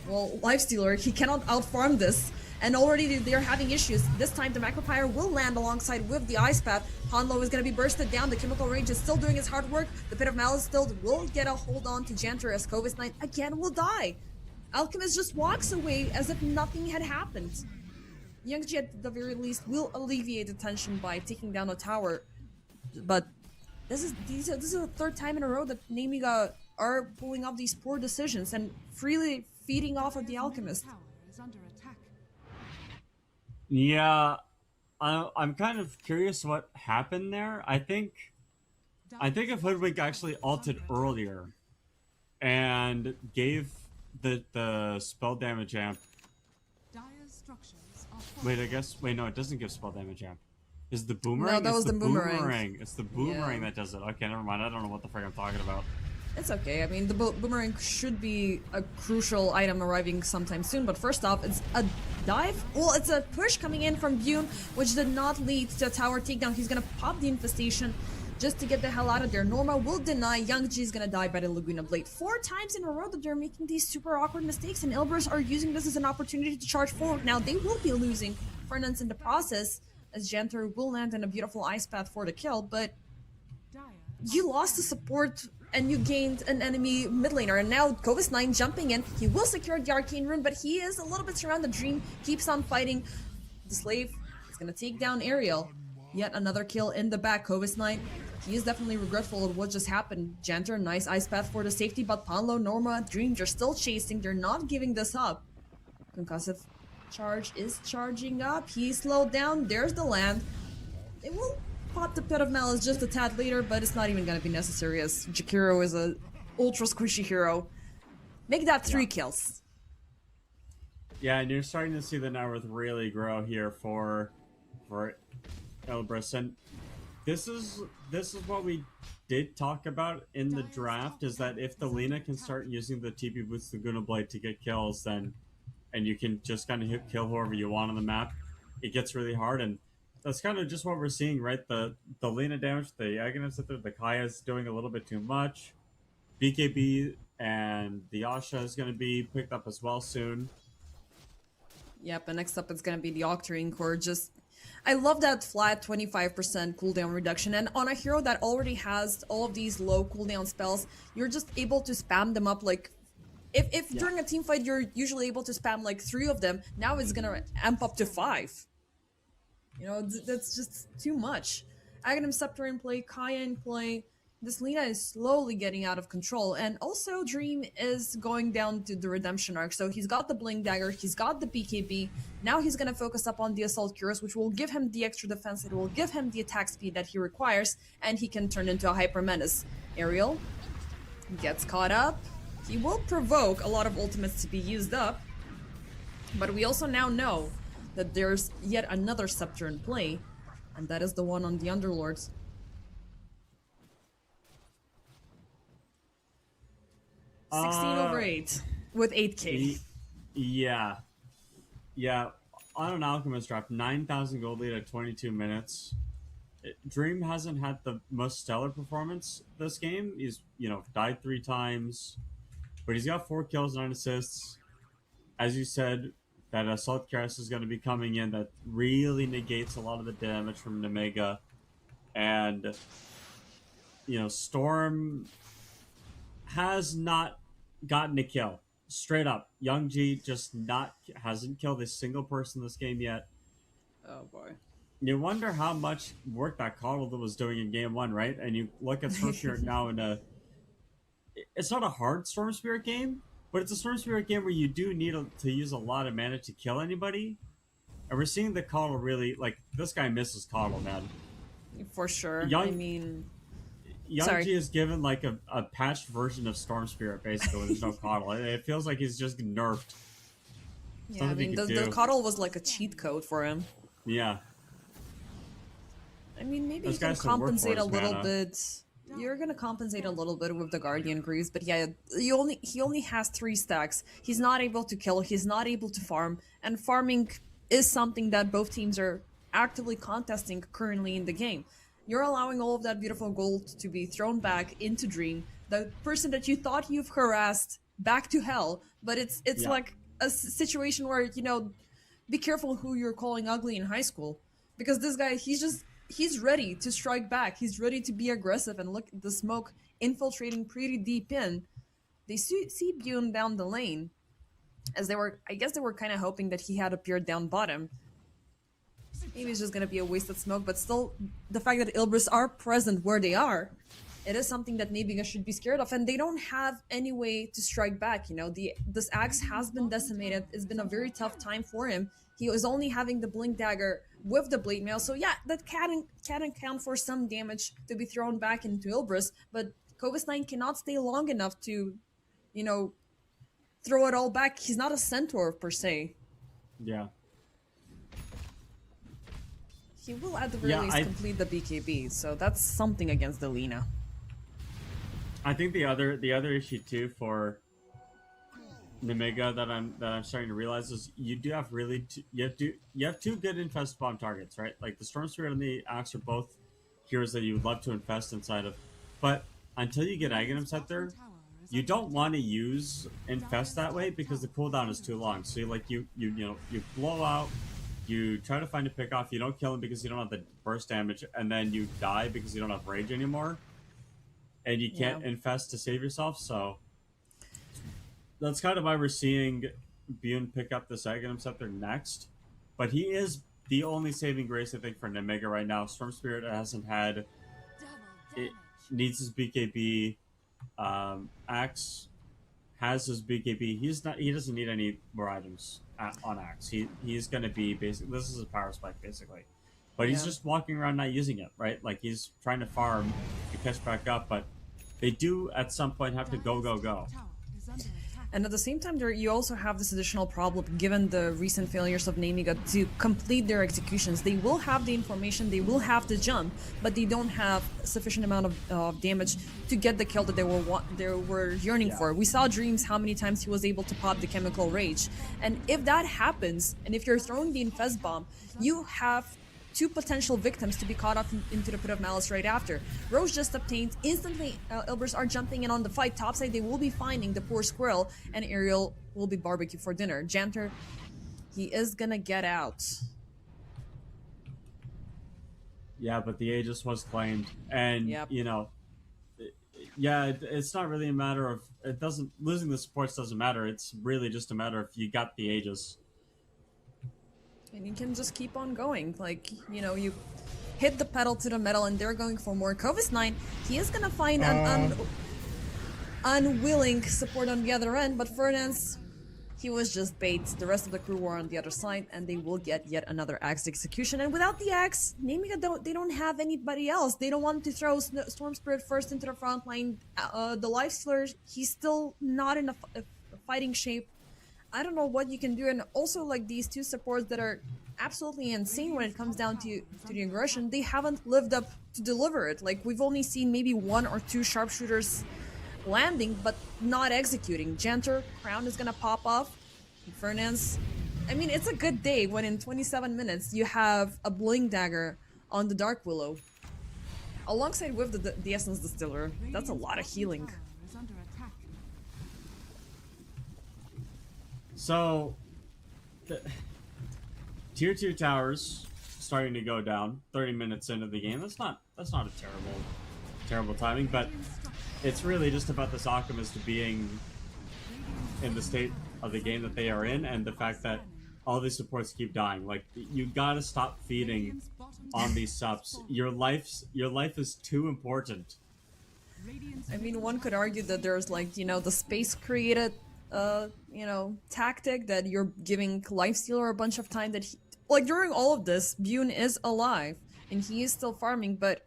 Lifestealer, he cannot outfarm this, and already they're having issues. This time the Macropyre will land alongside with the Ice Path. Hanlo is going to be bursted down, the Chemical Rage is still doing his hard work, the Pit of Malice still will get a hold on to Janter as Kovis Knight again will die. Alchemist just walks away as if nothing had happened. Youngji at the very least will alleviate the tension by taking down a tower, but this is the third time in a row that Nemiga are pulling off these poor decisions and freely feeding off of the Alchemist. Yeah, I'm kind of curious what happened there. I think if Hoodwink actually ulted earlier and gave the spell damage amp. Wait, no, it doesn't give spell damage amp. Is the boomerang? No, that was the boomerang. It's the boomerang that does it. Okay, never mind. I don't know what the frick I'm talking about. It's okay. I mean, the boomerang should be a crucial item arriving sometime soon, but first off, it's a dive? Well, it's a push coming in from Bune, which did not lead to a tower takedown. He's gonna pop the infestation just to get the hell out of there. Norma will deny. Youngji is gonna die by the Laguna Blade. 4 times in a row that they're making these super awkward mistakes, and Ilbris are using this as an opportunity to charge forward. Now, they will be losing Fernance in the process, as Janter will land in a beautiful Ice Path for the kill, but you lost the support and you gained an enemy mid laner, and now Kovis 9 jumping in. He will secure the Arcane Rune, but he is a little bit surrounded. Dream keeps on fighting. The Slave is gonna take down Ariel. Yet another kill in the back. Kovis 9, he is definitely regretful of what just happened. Janter, nice Ice Path for the safety, but Panlo, Norma, Dream, they're still chasing. They're not giving this up. Concussive charge is charging up. He's slowed down. There's the land. It will pop the Pit of Malice just a tad later, but it's not even gonna be necessary, as Jakiro is a ultra squishy hero. Make that 3 kills. Yeah, and you're starting to see the net worth really grow here for Ilbris, and this is what we did talk about in the draft, is that if the Lina can start using the TP Boots Laguna Blade to get kills, then and you can just kind of kill whoever you want on the map, it gets really hard, and that's kind of just what we're seeing, right? The Lina damage, the Aghanim Scepter, the Kaya's doing a little bit too much. BKB and the Asha is going to be picked up as well soon. Yep, and next up it's gonna be the Octarine Core. I love that flat 25% cooldown reduction, and on a hero that already has all of these low cooldown spells, you're just able to spam them up. Like, if during a team fight you're usually able to spam like 3 of them, now it's gonna amp up to 5. You know, that's just too much. Aghanim Scepter in play, Kaya in play. This Lina is slowly getting out of control, and also Dream is going down to the redemption arc. So he's got the Blink Dagger, he's got the BKB. Now he's gonna focus up on the Assault Cuirass, which will give him the extra defense, it will give him the attack speed that he requires, and he can turn into a Hyper Menace. Ariel gets caught up. He will provoke a lot of ultimates to be used up, but we also now know that there's yet another Scepter in play, and that is the one on the Underlords. 16/8 with 8k. Yeah. On an Alchemist draft, 9,000 gold lead at 22 minutes. Dream hasn't had the most stellar performance this game. He's, died 3 times, but he's got 4 kills, 9 assists. As you said, that Assault Cuirass is going to be coming in that really negates a lot of the damage from Nemiga. And, you know, Storm has not gotten a kill. Straight up. Young G just hasn't killed a single person in this game yet. Oh boy. You wonder how much work that Coddle was doing in game 1, right? And you look at Storm Spirit now in a... It's not a hard Storm Spirit game, but it's a Storm Spirit game where you do need to use a lot of mana to kill anybody. And we're seeing the Coddle really... Like, this guy misses Coddle, man. For sure. Young G is given like a patched version of Storm Spirit, basically, when there's no Coddle. It feels like he's just nerfed. Yeah, I mean, the Coddle was like a cheat code for him. Yeah. I mean, maybe Those you can guys can work compensate for a his little mana. bit. You're gonna compensate a little bit with the Guardian Greaves, but yeah, he only has 3 stacks. He's not able to kill, he's not able to farm, and farming is something that both teams are actively contesting currently in the game. You're allowing all of that beautiful gold to be thrown back into Dream, the person that you thought you've harassed back to hell, but it's like a situation where, you know, be careful who you're calling ugly in high school, because this guy, he's ready to strike back. He's ready to be aggressive, and look at the smoke infiltrating pretty deep in. They see Bune down the lane, as I guess they were kind of hoping that he had appeared down bottom. Maybe it's just gonna be a wasted smoke, but still, the fact that Ilbris are present where they are, it is something that Nemiga should be scared of, and they don't have any way to strike back. You know, this axe has been decimated. It's been a very tough time for him. He was only having the Blink Dagger with the Blade Mail, so yeah, that can account for some damage to be thrown back into Ilbris, but Kovis9 cannot stay long enough to, you know, throw it all back. He's not a centaur per se. Yeah. He will at the very least complete the BKB, so that's something against the Lina. I think the other issue too for Nemiga that I'm starting to realize is you do have you have 2 good infest bomb targets, right? Like the Storm Spirit and the Axe are both heroes that you would love to infest inside of, but until you get Aghanim set there, you don't want to use infest that way because the cooldown is too long. So you blow out. You try to find a pick off, you don't kill him because you don't have the burst damage, and then you die because you don't have rage anymore. And you can't infest to save yourself, so that's kind of why we're seeing Bune pick up this Aghanim Scepter next. But he is the only saving grace, I think, for Nemiga right now. Storm Spirit hasn't had... It needs his BKB. Axe has his BKB. He doesn't need any more items on Axe. He's going to be basically... This is a power spike, basically. But he's just walking around not using it, right? Like, he's trying to farm to catch back up, but they do, at some point, have to go. And at the same time, you also have this additional problem, given the recent failures of Nemiga to complete their executions. They will have the information, they will have the jump, but they don't have sufficient amount of damage to get the kill that they were yearning for. We saw Dreams how many times he was able to pop the Chemical Rage. And if that happens, and if you're throwing the Infest Bomb, you have 2 potential victims to be caught up into the Pit of Malice right after. Rose just obtained. Instantly, Ilbers are jumping in on the fight. Topside, they will be finding the poor Squirrel, and Ariel will be barbecue for dinner. Janter, he is gonna get out. Yeah, but the Aegis was claimed, and you know, it's not really a matter of losing the supports doesn't matter. It's really just a matter of you got the Aegis. And you can just keep on going. Like, you know, you hit the pedal to the metal and they're going for more. Kovis9, he is gonna find an unwilling support on the other end, but Fernance, he was just bait. The rest of the crew were on the other side, and they will get yet another axe execution. And without the axe, Nemiga they don't have anybody else. They don't want to throw Storm Spirit first into the front line. The Life Slur, he's still not in a fighting shape. I don't know what you can do, and also like these 2 supports that are absolutely insane when it comes down to the aggression, they haven't lived up to deliver it. Like, we've only seen maybe 1 or 2 sharpshooters landing, but not executing. Janter, Crown is gonna pop off. Fernance, I mean, it's a good day when in 27 minutes you have a Blink Dagger on the Dark Willow. Alongside with the Essence Distiller, that's a lot of healing. So, Tier 2 towers starting to go down 30 minutes into the game. That's not a terrible timing, but it's really just about this Alchemist being in the state of the game that they are in, and the fact that all these supports keep dying. Like, you gotta stop feeding on these subs. Your life is too important. I mean, one could argue that there's like, you know, the space created, you know, tactic that you're giving Lifestealer a bunch of time that like during all of this, Bune is alive and he is still farming, but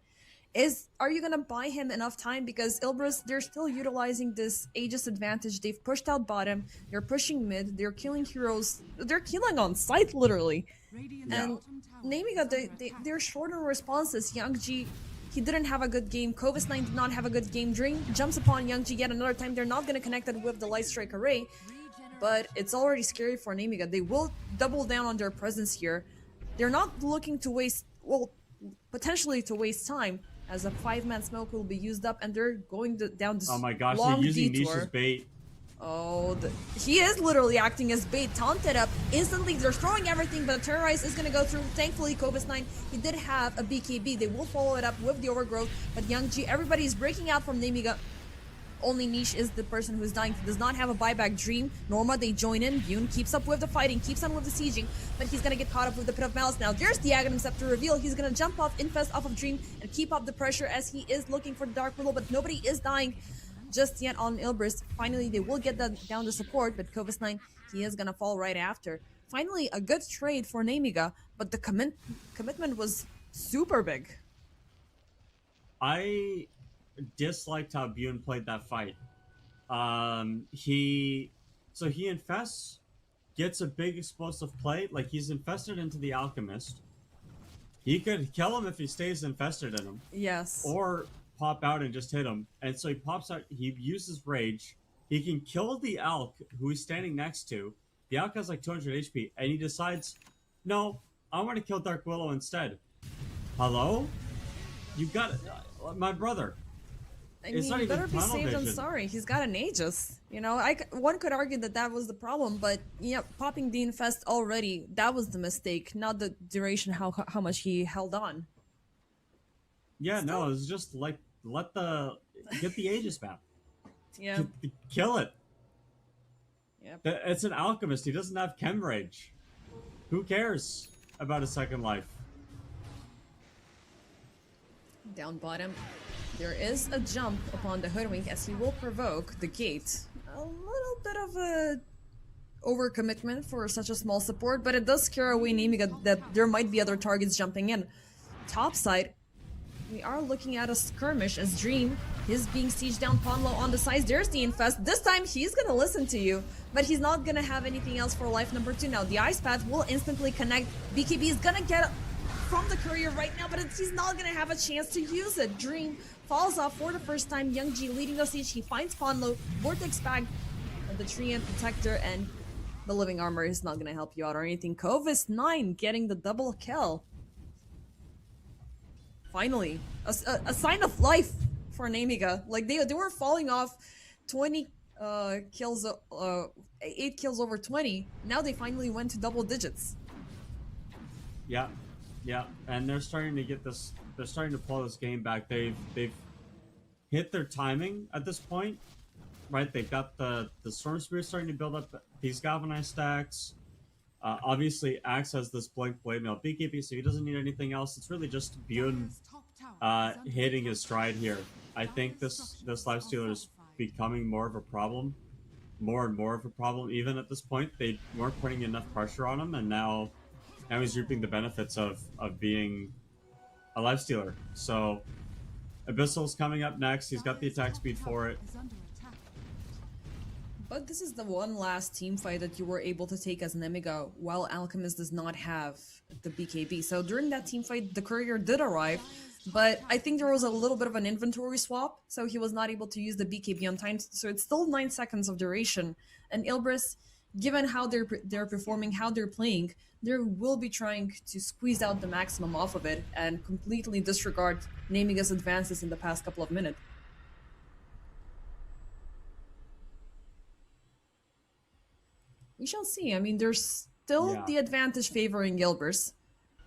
are you gonna buy him enough time? Because Ilbris, they're still utilizing this Aegis advantage. They've pushed out bottom, they're pushing mid, they're killing heroes, they're killing on sight literally. And Nemiga, they're short on responses. Youngji, he didn't have a good game. Kovis9 did not have a good game. Dream jumps upon Youngji yet another time. They're not gonna connect it with the Light Strike array, but it's already scary for Nemiga. They will double down on their presence here. They're not looking to waste, well, potentially to waste time, as a 5-man smoke will be used up, and they're going down this Oh my gosh, long they're using detour. Nisha's bait. Oh, he is literally acting as bait, taunted up instantly. They're throwing everything, but Terrorize is gonna go through. Thankfully, Kovis9, he did have a BKB. They will follow it up with the Overgrowth, but Youngji, everybody is breaking out from Nemiga. Only Niche is the person who's dying. He does not have a buyback. Dream, Norma, they join in. Bune keeps up with the fighting, keeps on with the sieging, but he's gonna get caught up with the Pit of Malice now. There's the Aghanim Scepter reveal. He's gonna jump off, infest off of Dream, and keep up the pressure as he is looking for the Dark Willow, but nobody is dying just yet on Ilbris. Finally, they will get that down to support, but Kovis9, he is gonna fall right after. Finally, a good trade for Nemiga, but the commitment was super big. I disliked how Bune played that fight. He infests, gets a big explosive play, like he's infested into the Alchemist. He could kill him if he stays infested in him. Yes. Or pop out and just hit him. And so he pops out, he uses Rage, he can kill the Alk who he's standing next to. The Alk has like 200 HP, and he decides, no, I want to kill Dark Willow instead. Hello? You got it. My brother. I mean, better be safe than sorry. He's got an Aegis. You know, one could argue that that was the problem, but yeah, popping the infest already, that was the mistake, not the duration, how much he held on. Yeah, no, it's just like, get the Aegis back. Yeah. Kill it. Yep. It's an Alchemist. He doesn't have Chem Rage. Who cares about a second life? Down bottom, there is a jump upon the Hoodwink as he will provoke the gate. A little bit of a overcommitment for such a small support, but it does scare away Nemiga that there might be other targets jumping in. Top side, we are looking at a skirmish as Dream is being sieged down pawn low on the sides. There's the infest. This time he's gonna listen to you, but he's not gonna have anything else for life number 2 now. The Ice Path will instantly connect. BKB is gonna get from the courier right now, but he's not gonna have a chance to use it. Dream falls off for the first time. Youngji leading the siege. He finds Ponlo, Vortex Bag, the Treant Protector, and the Living Armor is not gonna help you out or anything. Kovis9 getting the double kill. Finally, a sign of life for Nemiga. Like they were falling off 20 kills, 8 kills over 20. Now they finally went to double digits. Yeah, yeah, and they're starting to get this. They're starting to pull this game back. They've hit their timing at this point, right? They've got the Storm Spear starting to build up these galvanized stacks. Obviously, Axe has this Blink Blade Mail BKB, so he doesn't need anything else. It's really just Bune hitting his stride here. I think this Lifestealer is becoming more of a problem, more and more of a problem. Even at this point, they weren't putting enough pressure on him, and now he's reaping the benefits of being a Lifestealer. So Abyssal's coming up next. He's got the attack speed for it. But this is the one last team fight that you were able to take as Nemiga, while Alchemist does not have the BKB. So during that team fight, the courier did arrive, but I think there was a little bit of an inventory swap, so he was not able to use the BKB on time. So it's still 9 seconds of duration. And Ilbris, given how they're performing, how they're playing, they will be trying to squeeze out the maximum off of it and completely disregard Nemiga's advances in the past couple of minutes. We shall see. I mean, there's still Yeah. the advantage favoring Gilbers,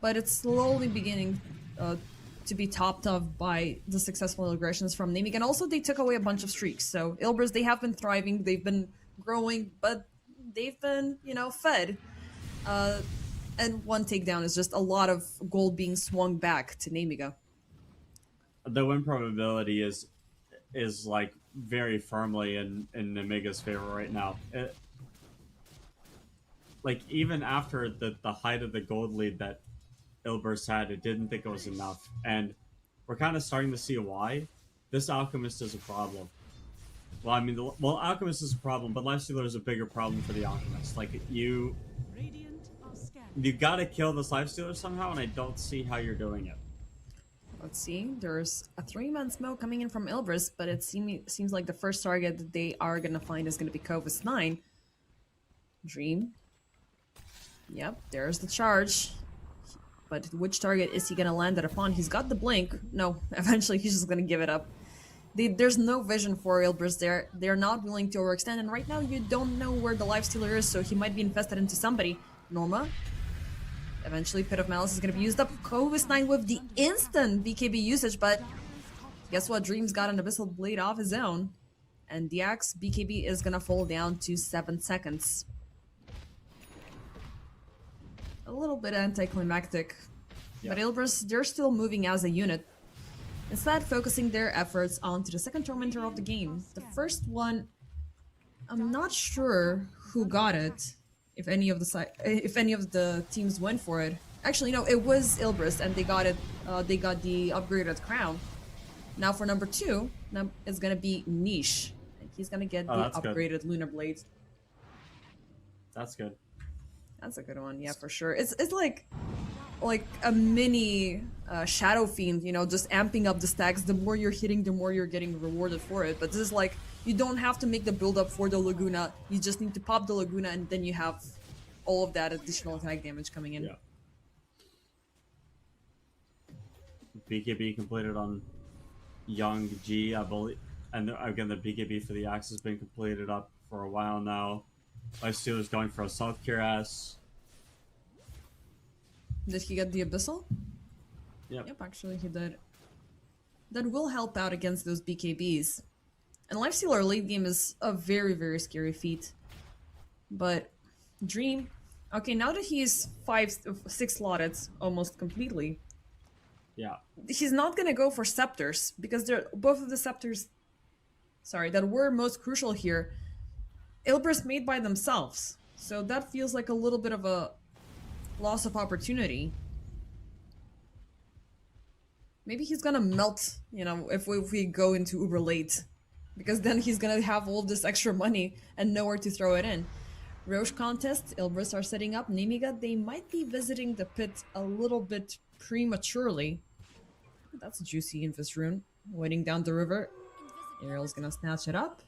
but it's slowly beginning to be topped off by the successful aggressions from Nemiga. And also, they took away a bunch of streaks. So, Ilbers, they have been thriving, they've been growing, but they've been, fed. And one takedown is just a lot of gold being swung back to Nemiga. The win probability is like very firmly in Nemiga's favor right now. Like even after the height of the gold lead that Ilbers had, it didn't think it was enough, and we're kind of starting to see why. This Alchemist is a problem. Well, I mean, Alchemist is a problem, but Lifestealer is a bigger problem for the Alchemist. Like you gotta kill this Lifestealer somehow, and I don't see how you're doing it. Let's see. There's a 3-man smoke coming in from Ilbris, but it seems like the first target that they are gonna find is gonna be Covis 9. Dream. Yep, there's the charge. But which target is he gonna land it upon? He's got the blink. No, eventually he's just gonna give it up. There's no vision for Ilbris there. They're not willing to overextend, and right now you don't know where the Lifestealer is, so he might be infested into somebody. Norma. Eventually, Pit of Malice is going to be used up. Covis 9 with the instant BKB usage, but guess what? Dream's got an Abyssal Blade off his own. And the Axe BKB is going to fall down to 7 seconds. A little bit anticlimactic. Yeah. But Ilbris, they're still moving as a unit. Instead, focusing their efforts onto the second tormentor of the game. The first one, I'm not sure who got it. If any of the teams went for it. Actually, no, it was Ilbris, and they got it. They got the upgraded crown. Now for number 2, it's gonna be Niche. And he's gonna get the upgraded Lunar Blade. That's good. That's a good one, yeah, for sure. It's like a mini Shadow Fiend, just amping up the stacks. The more you're hitting, the more you're getting rewarded for it. But this is like, you don't have to make the build up for the Laguna. You just need to pop the Laguna, and then you have all of that additional attack damage coming in. Yeah. BKB completed on Young G, I believe. And again, the BKB for the Axe has been completed up for a while now. Lifestealer's going for a South Cure S. Did he get the Abyssal? Yep, actually he did. That will help out against those BKBs. And Lifestealer late game is a very, very scary feat. But Dream, okay, now that he's 6 slotted almost completely, yeah, he's not gonna go for Scepters, because they're both of the Scepters, that were most crucial here, Ilbris made by themselves. So that feels like a little bit of a loss of opportunity. Maybe he's gonna melt, if we go into uber late. Because then he's gonna have all this extra money and nowhere to throw it in. Roche contest, Ilbris are setting up. Nemiga, they might be visiting the pit a little bit prematurely. That's a juicy Invis rune. Waiting down the river. Ariel's gonna snatch it up.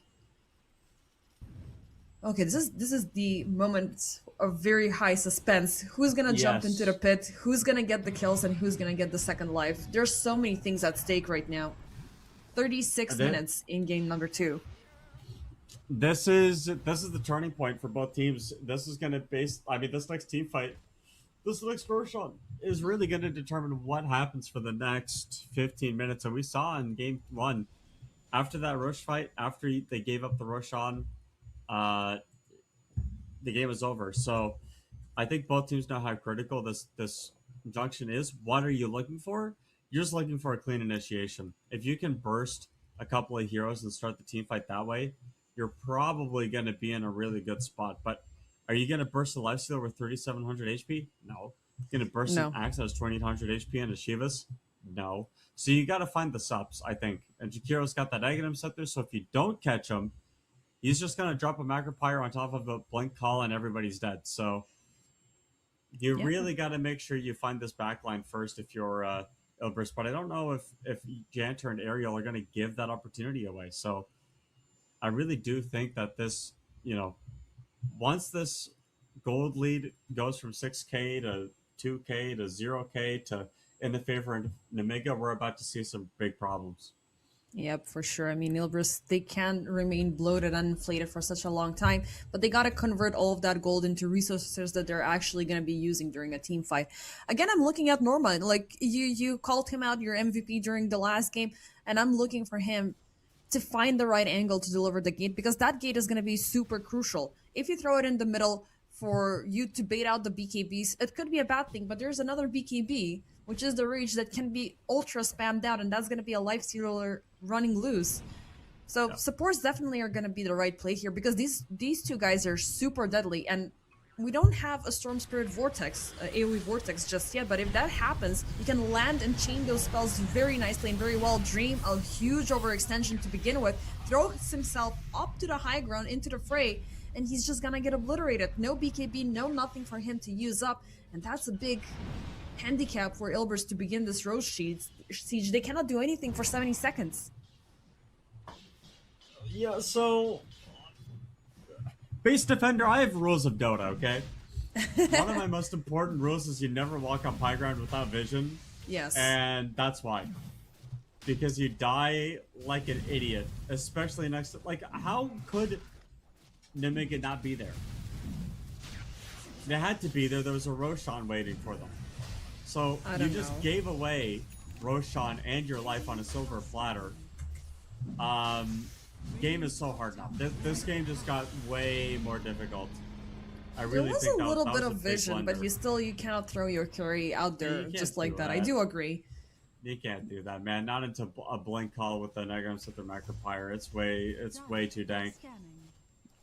Okay, this is the moment of very high suspense. Who's gonna jump into the pit? Who's gonna get the kills? And who's gonna get the second life? There's so many things at stake right now. 36 minutes in game number 2. This is the turning point for both teams. This is gonna this next team fight, this next Roshan is really gonna determine what happens for the next 15 minutes. And we saw in game 1, after that Rosh fight, after they gave up the Roshan, the game was over. So I think both teams know how critical this junction is. What are you looking for? You're just looking for a clean initiation. If you can burst a couple of heroes and start the team fight that way, you're probably going to be in a really good spot. But are you going to burst the Lifestealer with 3,700 HP? No. You're going to burst an Axe that has 2,800 HP and a Shivas? No. So you got to find the subs, I think. And Jakiro's got that Aghanim Scepter, so if you don't catch him, he's just going to drop a Macropyre on top of a Blink Call and everybody's dead. So you really got to make sure you find this backline first if you're Ilbris. But I don't know if Janter and Ariel are going to give that opportunity away. So I really do think that this, once this gold lead goes from 6k to 2k to 0k to in the favor of Nemiga, we're about to see some big problems. Yep, for sure. I mean, Ilbris, they can't remain bloated and inflated for such a long time, but they gotta convert all of that gold into resources that they're actually gonna be using during a team fight. Again, I'm looking at Norma. Like you called him out your MVP during the last game, and I'm looking for him to find the right angle to deliver the gate because that gate is gonna be super crucial. If you throw it in the middle for you to bait out the BKBs, it could be a bad thing, but there's another BKB, which is the Rage that can be ultra spammed out, and that's going to be a life stealer running loose. So supports definitely are going to be the right play here because these two guys are super deadly, and we don't have a Storm Spirit Vortex, AoE Vortex just yet, but if that happens, you can land and chain those spells very nicely and very well. Dream a huge overextension to begin with, throws himself up to the high ground into the fray, and he's just gonna get obliterated. No BKB, no nothing for him to use up, and that's a big handicap for Ilbers to begin this Rose siege. They cannot do anything for 70 seconds. Yeah, so base defender, I have rules of Dota, okay? One of my most important rules is you never walk on high ground without vision. Yes. And that's why. Because you die like an idiot, especially next to, like, how could Nemiga not be there? They had to be there. There was a Roshan waiting for them. So you just gave away Roshan and your life on a silver platter. Game is so hard now. This game just got way more difficult. I really think there was a little bit of big vision, blunder. but you cannot throw your carry out there just like that. I do agree. You can't do that, man. Not into a blink call with the Negams with their Macropire. It's way too dank.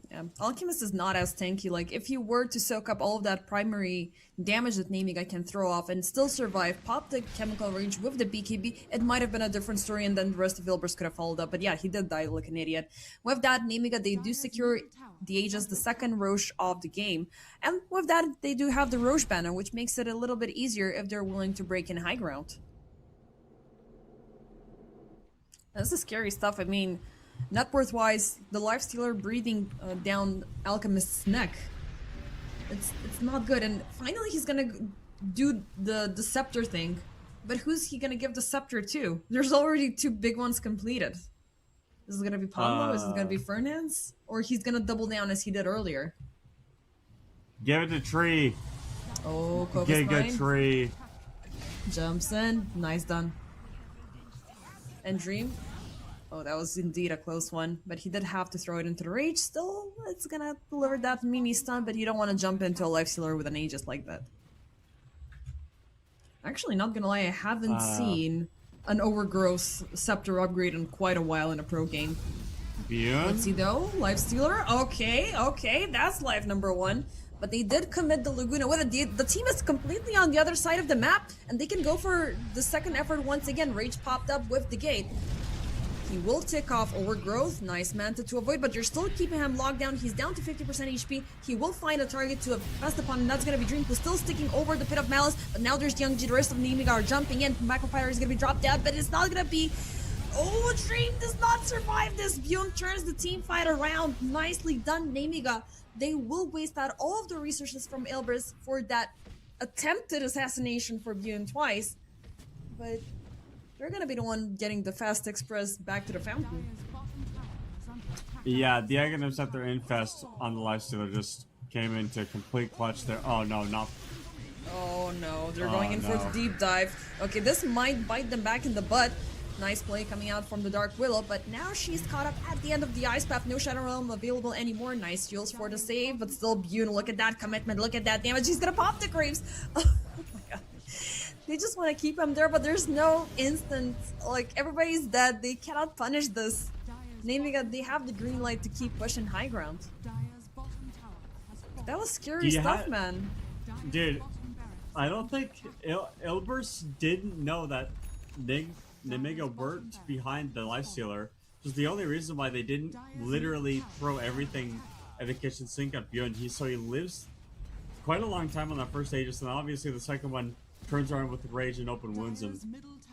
Yeah, Alchemist is not as tanky. Like, if you were to soak up all of that primary damage that Nemiga can throw off and still survive, pop the chemical range with the BKB, it might have been a different story, and then the rest of Ilbers could have followed up. But yeah, he did die like an idiot. With that, Nemiga, they do secure the Aegis, the second Roche of the game. And with that, they do have the Roche banner, which makes it a little bit easier if they're willing to break in high ground. This is scary stuff. I mean, net worth-wise, the Lifestealer breathing down Alchemist's neck. It's not good. And finally, he's gonna do the Scepter thing. But who's he gonna give the Scepter to? There's already two big ones completed. Is it gonna be Pablo? Is it gonna be Fernandez? Or he's gonna double down as he did earlier? Give it to Tree. Oh, Kova's Giga Tree. jumps in. Nice done. And Dream. Oh, that was indeed a close one, but he did have to throw it into the Rage. Still, it's gonna deliver that mini stun, but you don't want to jump into a Lifestealer with an Aegis like that. Actually, not gonna lie, I haven't seen an Overgrowth Scepter upgrade in quite a while in a pro game. Yeah. Let's see though, Lifestealer. Okay, that's life number one. But they did commit the Laguna with it. The team is completely on the other side of the map, and they can go for the second effort once again. Rage popped up with the gate. He will tick off Overgrowth. Nice Manta to avoid, but you're still keeping him locked down. He's down to 50% HP. He will find a target to best upon, and that's going to be Dream, who's still sticking over the Pit of Malice. But now there's Young G. The rest of Nemiga are jumping in. Macropire is going to be dropped down, but it's not going to be... Oh, Dream does not survive this. Bjorn turns the team fight around. Nicely done, Nemiga. They will waste out all of the resources from Ilbris for that attempted assassination for Bjorn twice. But... they're gonna be the one getting the fast express back to the fountain. Yeah, the Aghanim set their infest on the Lifestealer just came into complete clutch there. Oh no, not. Oh no, they're going in for the deep dive. Okay, this might bite them back in the butt. Nice play coming out from the Dark Willow, but now she's caught up at the end of the Ice Path. No Shadow Realm available anymore. Nice Jules for the save, but still Bune. Look at that commitment. Look at that damage. He's gonna pop the Graves. Oh my god. They just want to keep him there, but there's no instant. Like, everybody's dead. They cannot punish this. Nemiga, they have the green light to keep pushing high ground. That was scary stuff, man. Dude, I don't think Ilbers didn't know that Nemiga worked behind the Lifestealer. Which is the only reason why they didn't literally throw everything at the kitchen sink at Bjorn. So he lives quite a long time on that first Aegis, and obviously the second one turns around with the Rage and open wounds and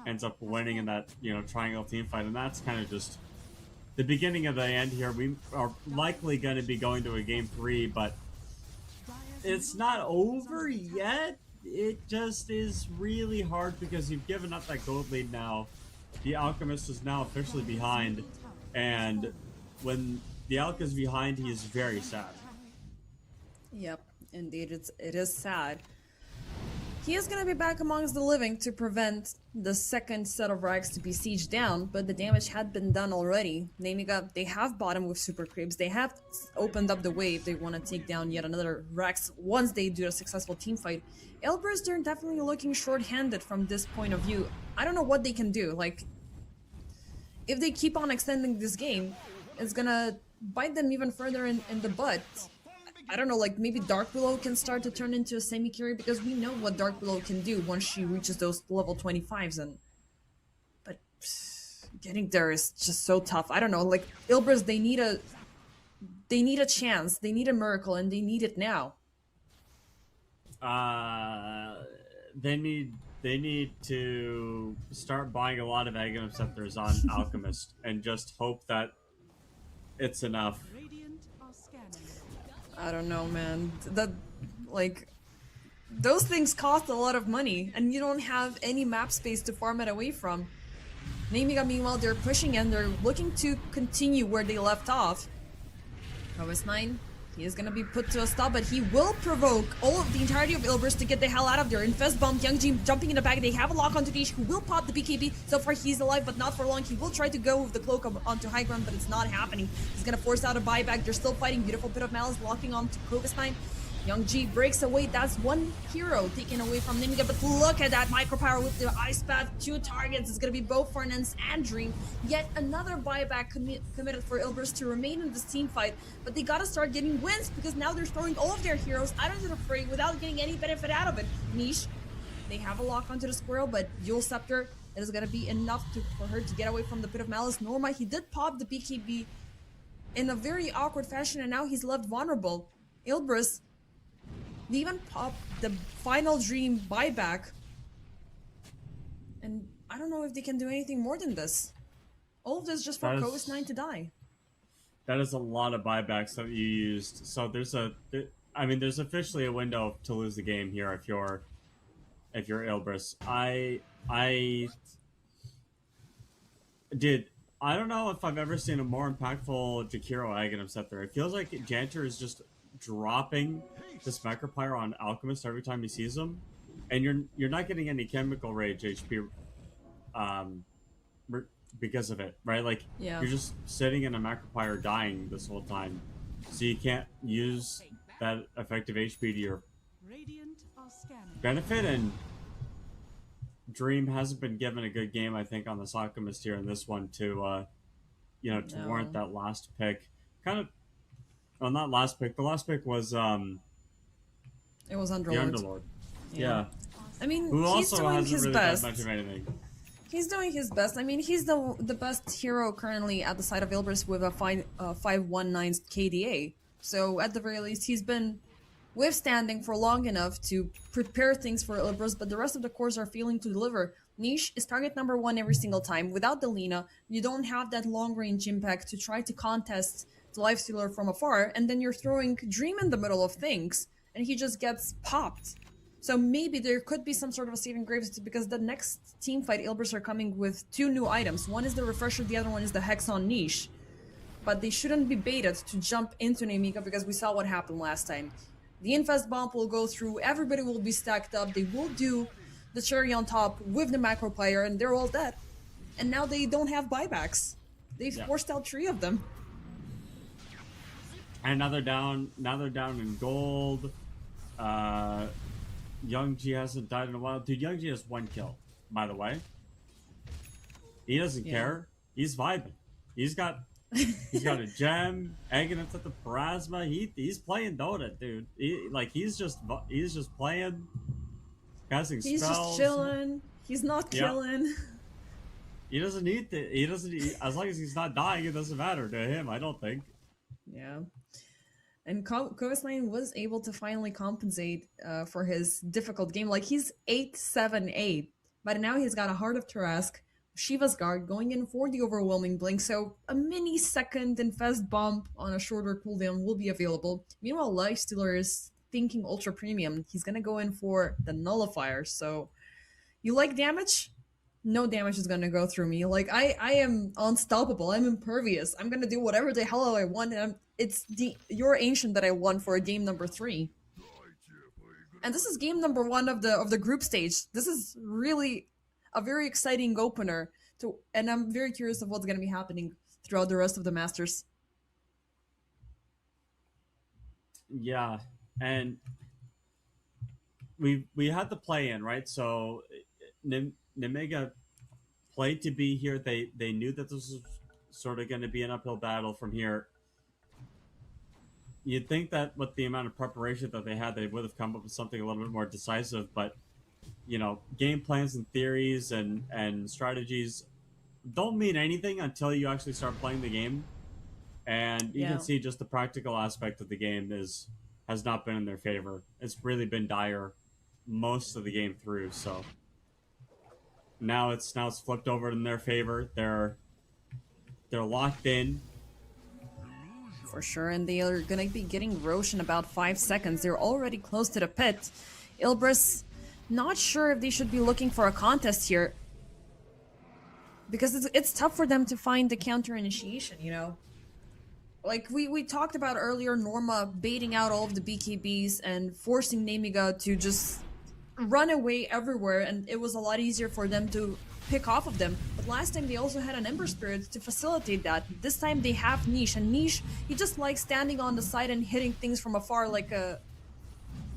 ends up winning in that, triangle team fight. And that's kind of just the beginning of the end here. We are likely going to be going to a game 3, but it's not over yet. It just is really hard because you've given up that gold lead now the Alchemist is now officially behind, and when the Alch is behind, he is very sad. Yep, indeed, it is sad. He is gonna be back amongst the living to prevent the second set of Rags to be sieged down, but the damage had been done already. Nemiga, they have bought him with super creeps. They have opened up the way if they want to take down yet another Rags once they do a successful team fight. Elbrus, they're definitely looking short-handed from this point of view. I don't know what they can do. Like, if they keep on extending this game, it's gonna bite them even further in the butt. I don't know, like maybe Dark Willow can start to turn into a semi-carry because we know what Dark Willow can do once she reaches those level 25s but getting there is just so tough. I don't know, like Ilbris, they need a chance, they need a miracle, and they need it now. They need to start buying a lot of Aghanim Scepters on Alchemist and just hope that it's enough. I don't know, man. Those things cost a lot of money, and you don't have any map space to farm it away from. Nemiga, meanwhile, they're pushing and they're looking to continue where they left off. Nine, he is gonna be put to a stop, but he will provoke all of the entirety of Ilbris to get the hell out of there. Infest Bump, Young G jumping in the back. They have a lock onto Niche, who will pop the BKB. So far, he's alive, but not for long. He will try to go with the cloak onto high ground, but it's not happening. He's gonna force out a buyback. They're still fighting. Beautiful Pit of Malice locking onto Kovasnine. Young G breaks away. That's one hero taken away from Nemiga, but look at that micro power with the Ice Path. 2 targets. It's gonna be both Fernance and Dream. Yet another buyback committed for Ilbris to remain in this team fight, but they gotta start getting wins because now they're throwing all of their heroes out into the fray without getting any benefit out of it. Niche, they have a lock onto the squirrel, but Dual Scepter, it is gonna be enough for her to get away from the Pit of Malice. Norma, he did pop the BKB in a very awkward fashion, and now he's left vulnerable. Ilbris, they even popped the final Dream buyback, and I don't know if they can do anything more than this. All of this just for Kovasnine to die. That is a lot of buybacks that you used. So there's officially a window to lose the game here if you're Ilbris. I don't know if I've ever seen a more impactful Jakiro Aghanim Scepter. It feels like Janter is just dropping this Macropyre on Alchemist every time he sees him, and you're not getting any chemical rage HP because of it, right? Like, yeah, you're just sitting in a Macropyre dying this whole time, so you can't use that effective HP to your benefit. And Dream hasn't been given a good game, I think, on this Alchemist here in this one to warrant that last pick. Kind of. Well, not last pick. The last pick was it was Underlord. The Underlord. Yeah. I mean, who he's also doing hasn't his really best. done much of anything. He's doing his best. I mean, he's the best hero currently at the side of Ilbris with a 519 KDA. So at the very least, he's been withstanding for long enough to prepare things for Ilbris, but the rest of the cores are failing to deliver. Niche is target number 1 every single time. Without the Lina, you don't have that long-range impact to try to contest the Lifestealer from afar, and then you're throwing Dream in the middle of things, and he just gets popped. So maybe there could be some sort of a saving grace, because the next team fight, Ilbris are coming with 2 new items. One is the Refresher, the other one is the Hex on Niche. But they shouldn't be baited to jump into Nemiga, because we saw what happened last time. The Infest Bomb will go through, everybody will be stacked up, they will do the cherry on top with the Macropyre, and they're all dead. And now they don't have buybacks. They've forced out 3 of them. And now they're down in gold. Young G hasn't died in a while. Dude, Young G has 1 kill, by the way. He doesn't care. He's vibing. He's got a gem, Aghanim at the Parasma. He's playing Dota, dude. He's just playing, casting spells. He's just chilling. He's not killing. He doesn't need as long as he's not dying, it doesn't matter to him, I don't think. Yeah. And Kovasnine was able to finally compensate for his difficult game. Like, he's 8-7-8, but now he's got a Heart of Tarask, Shiva's Guard going in for the Overwhelming Blink, so a mini second Infest Bump on a shorter cooldown will be available. Meanwhile, Lifestealer is thinking Ultra Premium. He's gonna go in for the Nullifier, so you like damage? no damage is gonna go through me. Like I am unstoppable. I'm impervious. I'm gonna do whatever the hell I want. And it's your ancient that I won for game number 3. And this is game number 1 of the group stage. This is really a very exciting opener. And I'm very curious of what's gonna be happening throughout the rest of the Masters. Yeah, and we had the play in, right? So Nemiga played to be here. They knew that this was sort of going to be an uphill battle from here. You'd think that with the amount of preparation that they had, they would have come up with something a little bit more decisive, but you know, game plans and theories and strategies don't mean anything until you actually start playing the game. And you can see just the practical aspect of the game has not been in their favor. It's really been dire most of the game through. So now it's flipped over in their favor. They're locked in for sure, and they are gonna be getting Roche in about 5 seconds. They're already close to the pit. Ilbris, not sure if they should be looking for a contest here, because it's tough for them to find the counter initiation. You know. Like we talked about earlier, Norma baiting out all of the BKBs and forcing Nemiga to just run away everywhere, and it was a lot easier for them to pick off of them. But last time they also had an Ember Spirit to facilitate that. This time they have Niche, and Niche, he just likes standing on the side and hitting things from afar like a,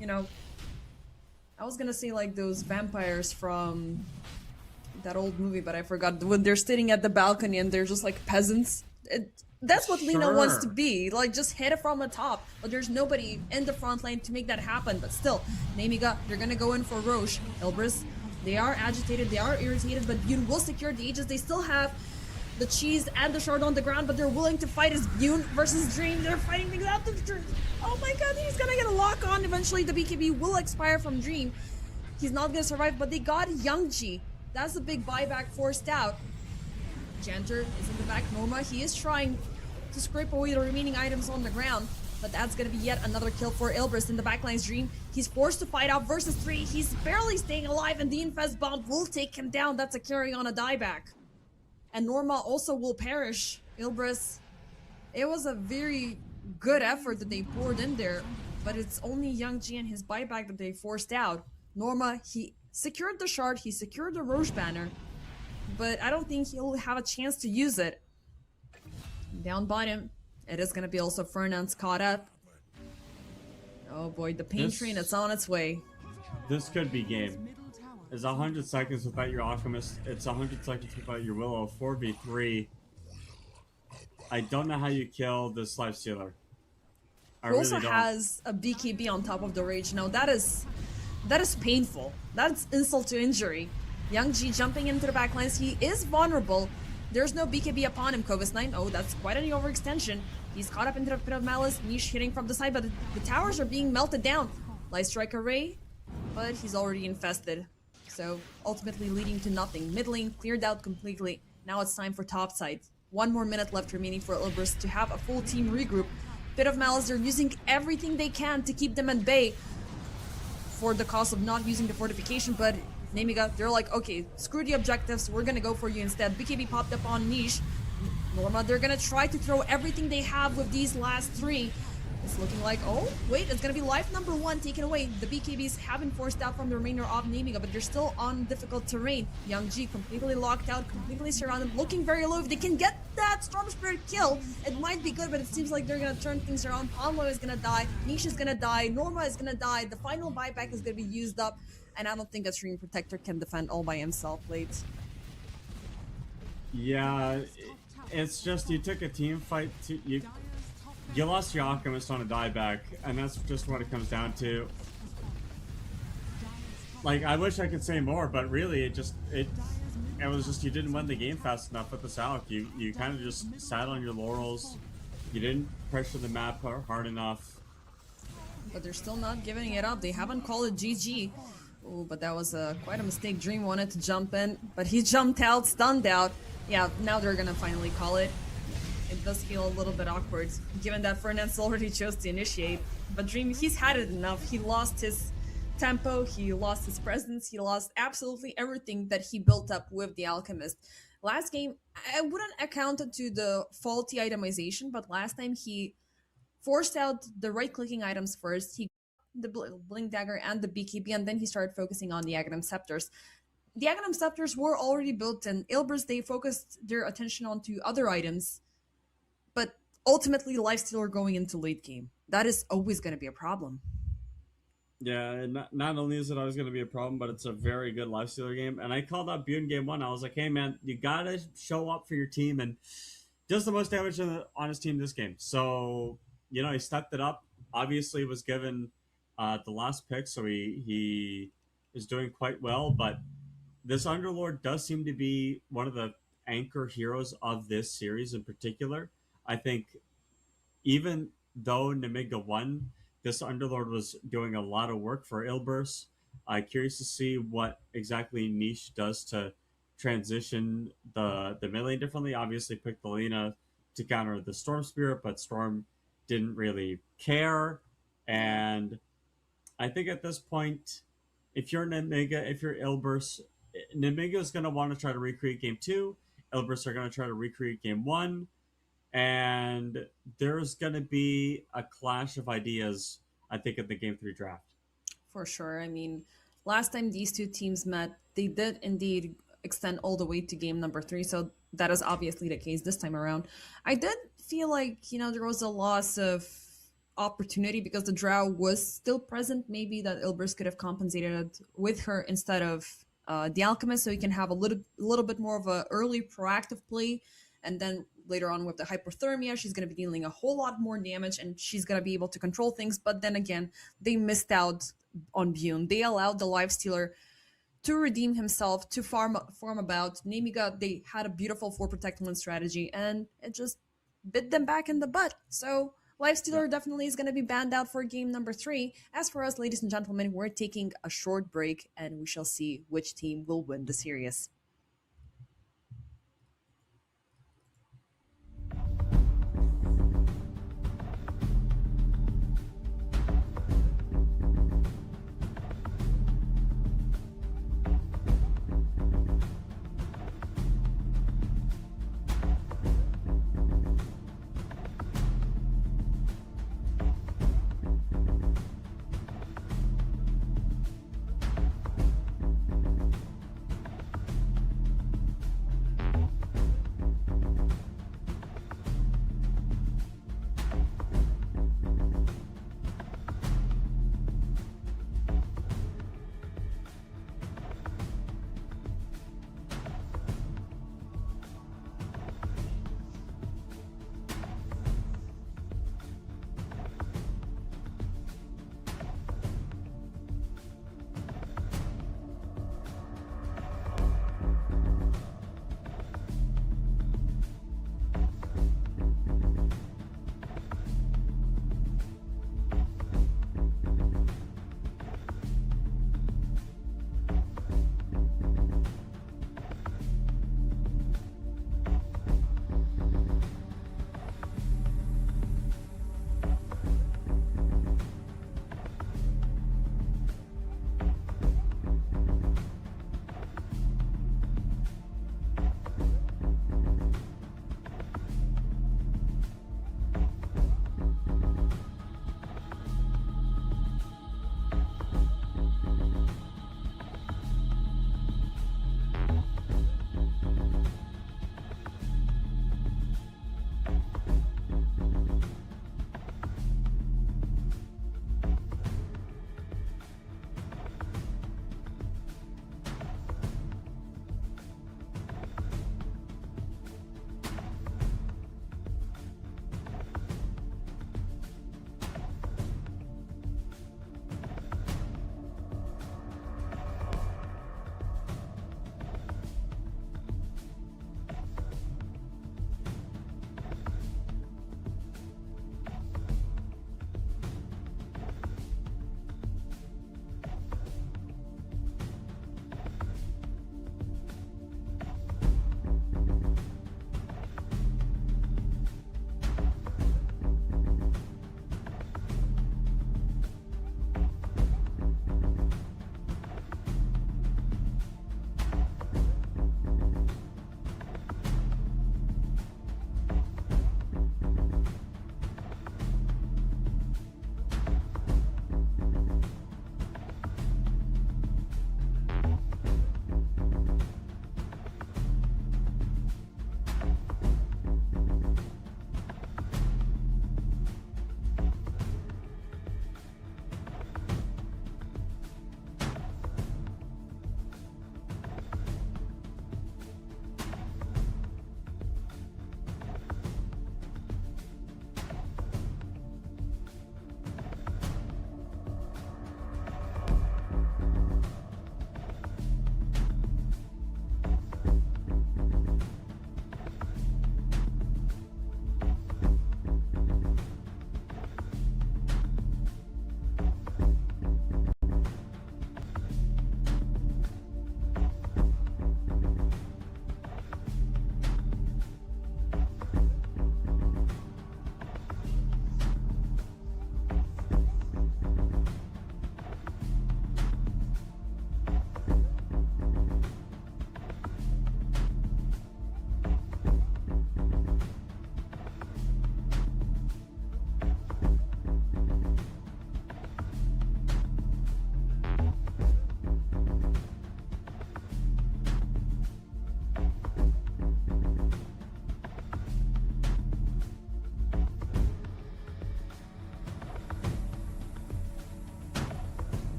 you know, I was gonna say like those vampires from that old movie, but I forgot, when they're sitting at the balcony and they're just like peasants. That's what Lina wants to be, like just hit it from the top, but there's nobody in the front line to make that happen. But still, Nemiga, they're gonna go in for Roche. Ilbris, they are agitated, they are irritated, but Bune will secure the Aegis. They still have the cheese and the shard on the ground, but they're willing to fight as Bune versus Dream. They're fighting things out. Oh my god, he's gonna get a lock on. Eventually the BKB will expire from Dream. He's not gonna survive, but they got Youngji. That's a big buyback forced out. Janter is in the back. Norma, he is trying to scrape away the remaining items on the ground, but that's gonna be yet another kill for Ilbris in the backline's Dream. He's forced to fight out versus 3. He's barely staying alive, and the Infest Bomb will take him down. That's a carry on a dieback. And Norma also will perish. Ilbris, it was a very good effort that they poured in there, but it's only Youngji and his buyback that they forced out. Norma, he secured the shard, he secured the Roche banner, but I don't think he'll have a chance to use it. Down bottom, it is gonna be also Fernand's caught up. Oh boy, the pain train, it's on its way. This could be game. It's 100 seconds without your Alchemist. It's 100 seconds without your Willow. 4v3. I don't know how you kill this Life Stealer. He also has a BKB on top of the Rage. Now that is painful. That's insult to injury. Youngji jumping into the backlines. He is vulnerable. There's no BKB upon him, Kovis9. Oh, that's quite an overextension. He's caught up into the Pit of Malice. Niche hitting from the side, but the towers are being melted down. Light Strike Array, but he's already infested. So, ultimately leading to nothing. Mid lane cleared out completely. Now it's time for top side. 1 more minute left remaining for Ilbris to have a full team regroup. Pit of Malice, they're using everything they can to keep them at bay for the cost of not using the fortification, but Nemiga, they're like, okay, screw the objectives, we're gonna go for you instead. BKB popped up on Niche. Norma, they're gonna try to throw everything they have with these last 3. It's looking like, oh, wait, it's gonna be life number 1 taken away. The BKBs have been forced out from the remainder of Nemiga, but they're still on difficult terrain. Youngji completely locked out, completely surrounded, looking very low. If they can get that Storm Spirit kill, it might be good, but it seems like they're gonna turn things around. Palmo is gonna die, Niche is gonna die, Norma is gonna die, the final buyback is gonna be used up, and I don't think a Stream Protector can defend all by himself, late. Yeah, it's just you took a team fight to you lost your Alchemist on a dieback, and that's just what it comes down to. Like, I wish I could say more, but really it was just you didn't win the game fast enough with this Alch. You kind of just sat on your laurels. You didn't pressure the map hard enough. But they're still not giving it up. They haven't called it GG. Oh, but that was quite a mistake. Dream wanted to jump in, but he jumped out, stunned out. Yeah, now they're gonna finally call it. It does feel a little bit awkward, given that Fernand's already chose to initiate. But Dream, he's had it enough. He lost his tempo, he lost his presence, he lost absolutely everything that he built up with the Alchemist. Last game, I wouldn't account it to the faulty itemization, but last time he forced out the right-clicking items first. He got the Blink Dagger and the BKB, and then he started focusing on the Aghanim Scepters. The Aghanim Scepters were already built in. Ilbris, they focused their attention onto other items, but ultimately Lifestealer going into late game. That is always going to be a problem. Yeah, and not only is it always going to be a problem, but it's a very good Lifestealer game. And I called out Bune game 1. I was like, hey, man, you got to show up for your team and does the most damage on his team this game. So, you know, he stepped it up. Obviously was given the last pick, so he is doing quite well. But this Underlord does seem to be one of the anchor heroes of this series in particular. I think even though Nemiga won, this Underlord was doing a lot of work for Ilbris. Curious to see what exactly Niche does to transition the melee differently. Obviously picked the Lina to counter the Storm Spirit, but Storm didn't really care. And I think at this point, if you're Nemiga, if you're Ilbris, Nemiga is going to want to try to recreate game 2. Ilbris are going to try to recreate game 1. And there's going to be a clash of ideas, I think, in the Game 3 draft. For sure. I mean, last time these two teams met, they did indeed extend all the way to game number 3, so that is obviously the case this time around. I did feel like, you know, there was a loss of opportunity because the Drow was still present. Maybe that Ilbris could have compensated with her instead of the Alchemist, so you can have a little bit more of a early proactive play, and then later on with the hypothermia, she's going to be dealing a whole lot more damage and she's going to be able to control things. But then again, they missed out on Bune. They allowed the Lifestealer to redeem himself, to farm about. Nemiga, they had a beautiful 4 Protect 1 strategy and it just bit them back in the butt. So Lifestealer definitely is going to be banned out for game number 3. As for us, ladies and gentlemen, we're taking a short break and we shall see which team will win the series.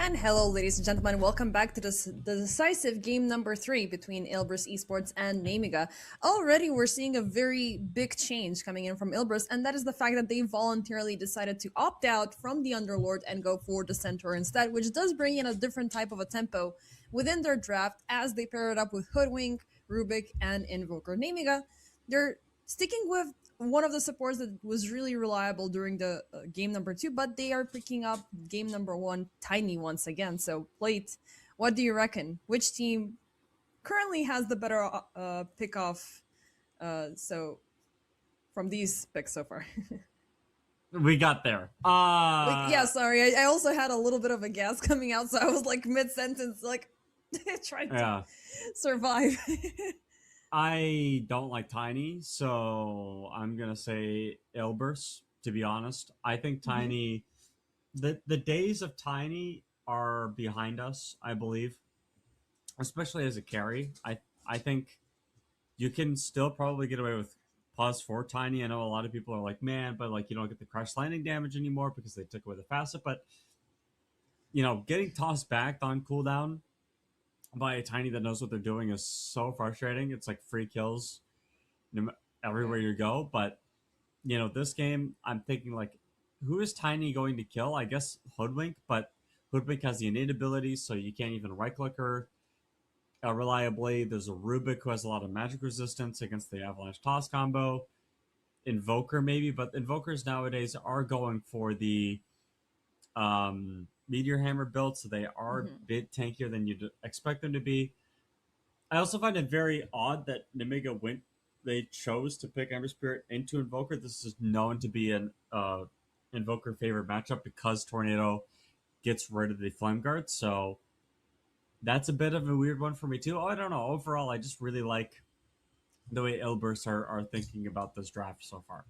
And hello, ladies and gentlemen, welcome back to the decisive game number 3 between Ilbris Esports and Nemiga. Already we're seeing a very big change coming in from Ilbris, and that is the fact that they voluntarily decided to opt out from the Underlord and go for the Centaur instead, which does bring in a different type of a tempo within their draft as they pair it up with Hoodwink, Rubik, and Invoker. Nemiga, they're sticking with one of the supports that was really reliable during the game number 2, but they are picking up game number 1 Tiny once again. So, Plate, what do you reckon? Which team currently has the better pick off? So, from these picks so far. We got there. Yeah, sorry. I also had a little bit of a gas coming out, so I was like mid-sentence, like trying to survive. I don't like Tiny, so I'm gonna say Ilbris, to be honest. I think Tiny, the days of Tiny are behind us, I believe. Especially as a carry. I think you can still probably get away with pause for Tiny. I know a lot of people are like, man, but like you don't get the crash landing damage anymore because they took away the facet. But you know, getting tossed back on cooldown by a Tiny that knows what they're doing is so frustrating. It's like free kills everywhere you go. But you know, this game, I'm thinking like, who is Tiny going to kill? I guess Hoodwink, but Hoodwink has the innate ability, so you can't even right click her reliably. There's a Rubik who has a lot of magic resistance against the Avalanche Toss combo. Invoker maybe, but Invokers nowadays are going for the Meteor Hammer build, so they are a bit tankier than you'd expect them to be. I also find it very odd that Nemiga they chose to pick Ember Spirit into Invoker. This is known to be an Invoker favorite matchup because Tornado gets rid of the Flame Guard, so that's a bit of a weird one for me too. I don't know. Overall, I just really like the way Ilbris are thinking about this draft so far.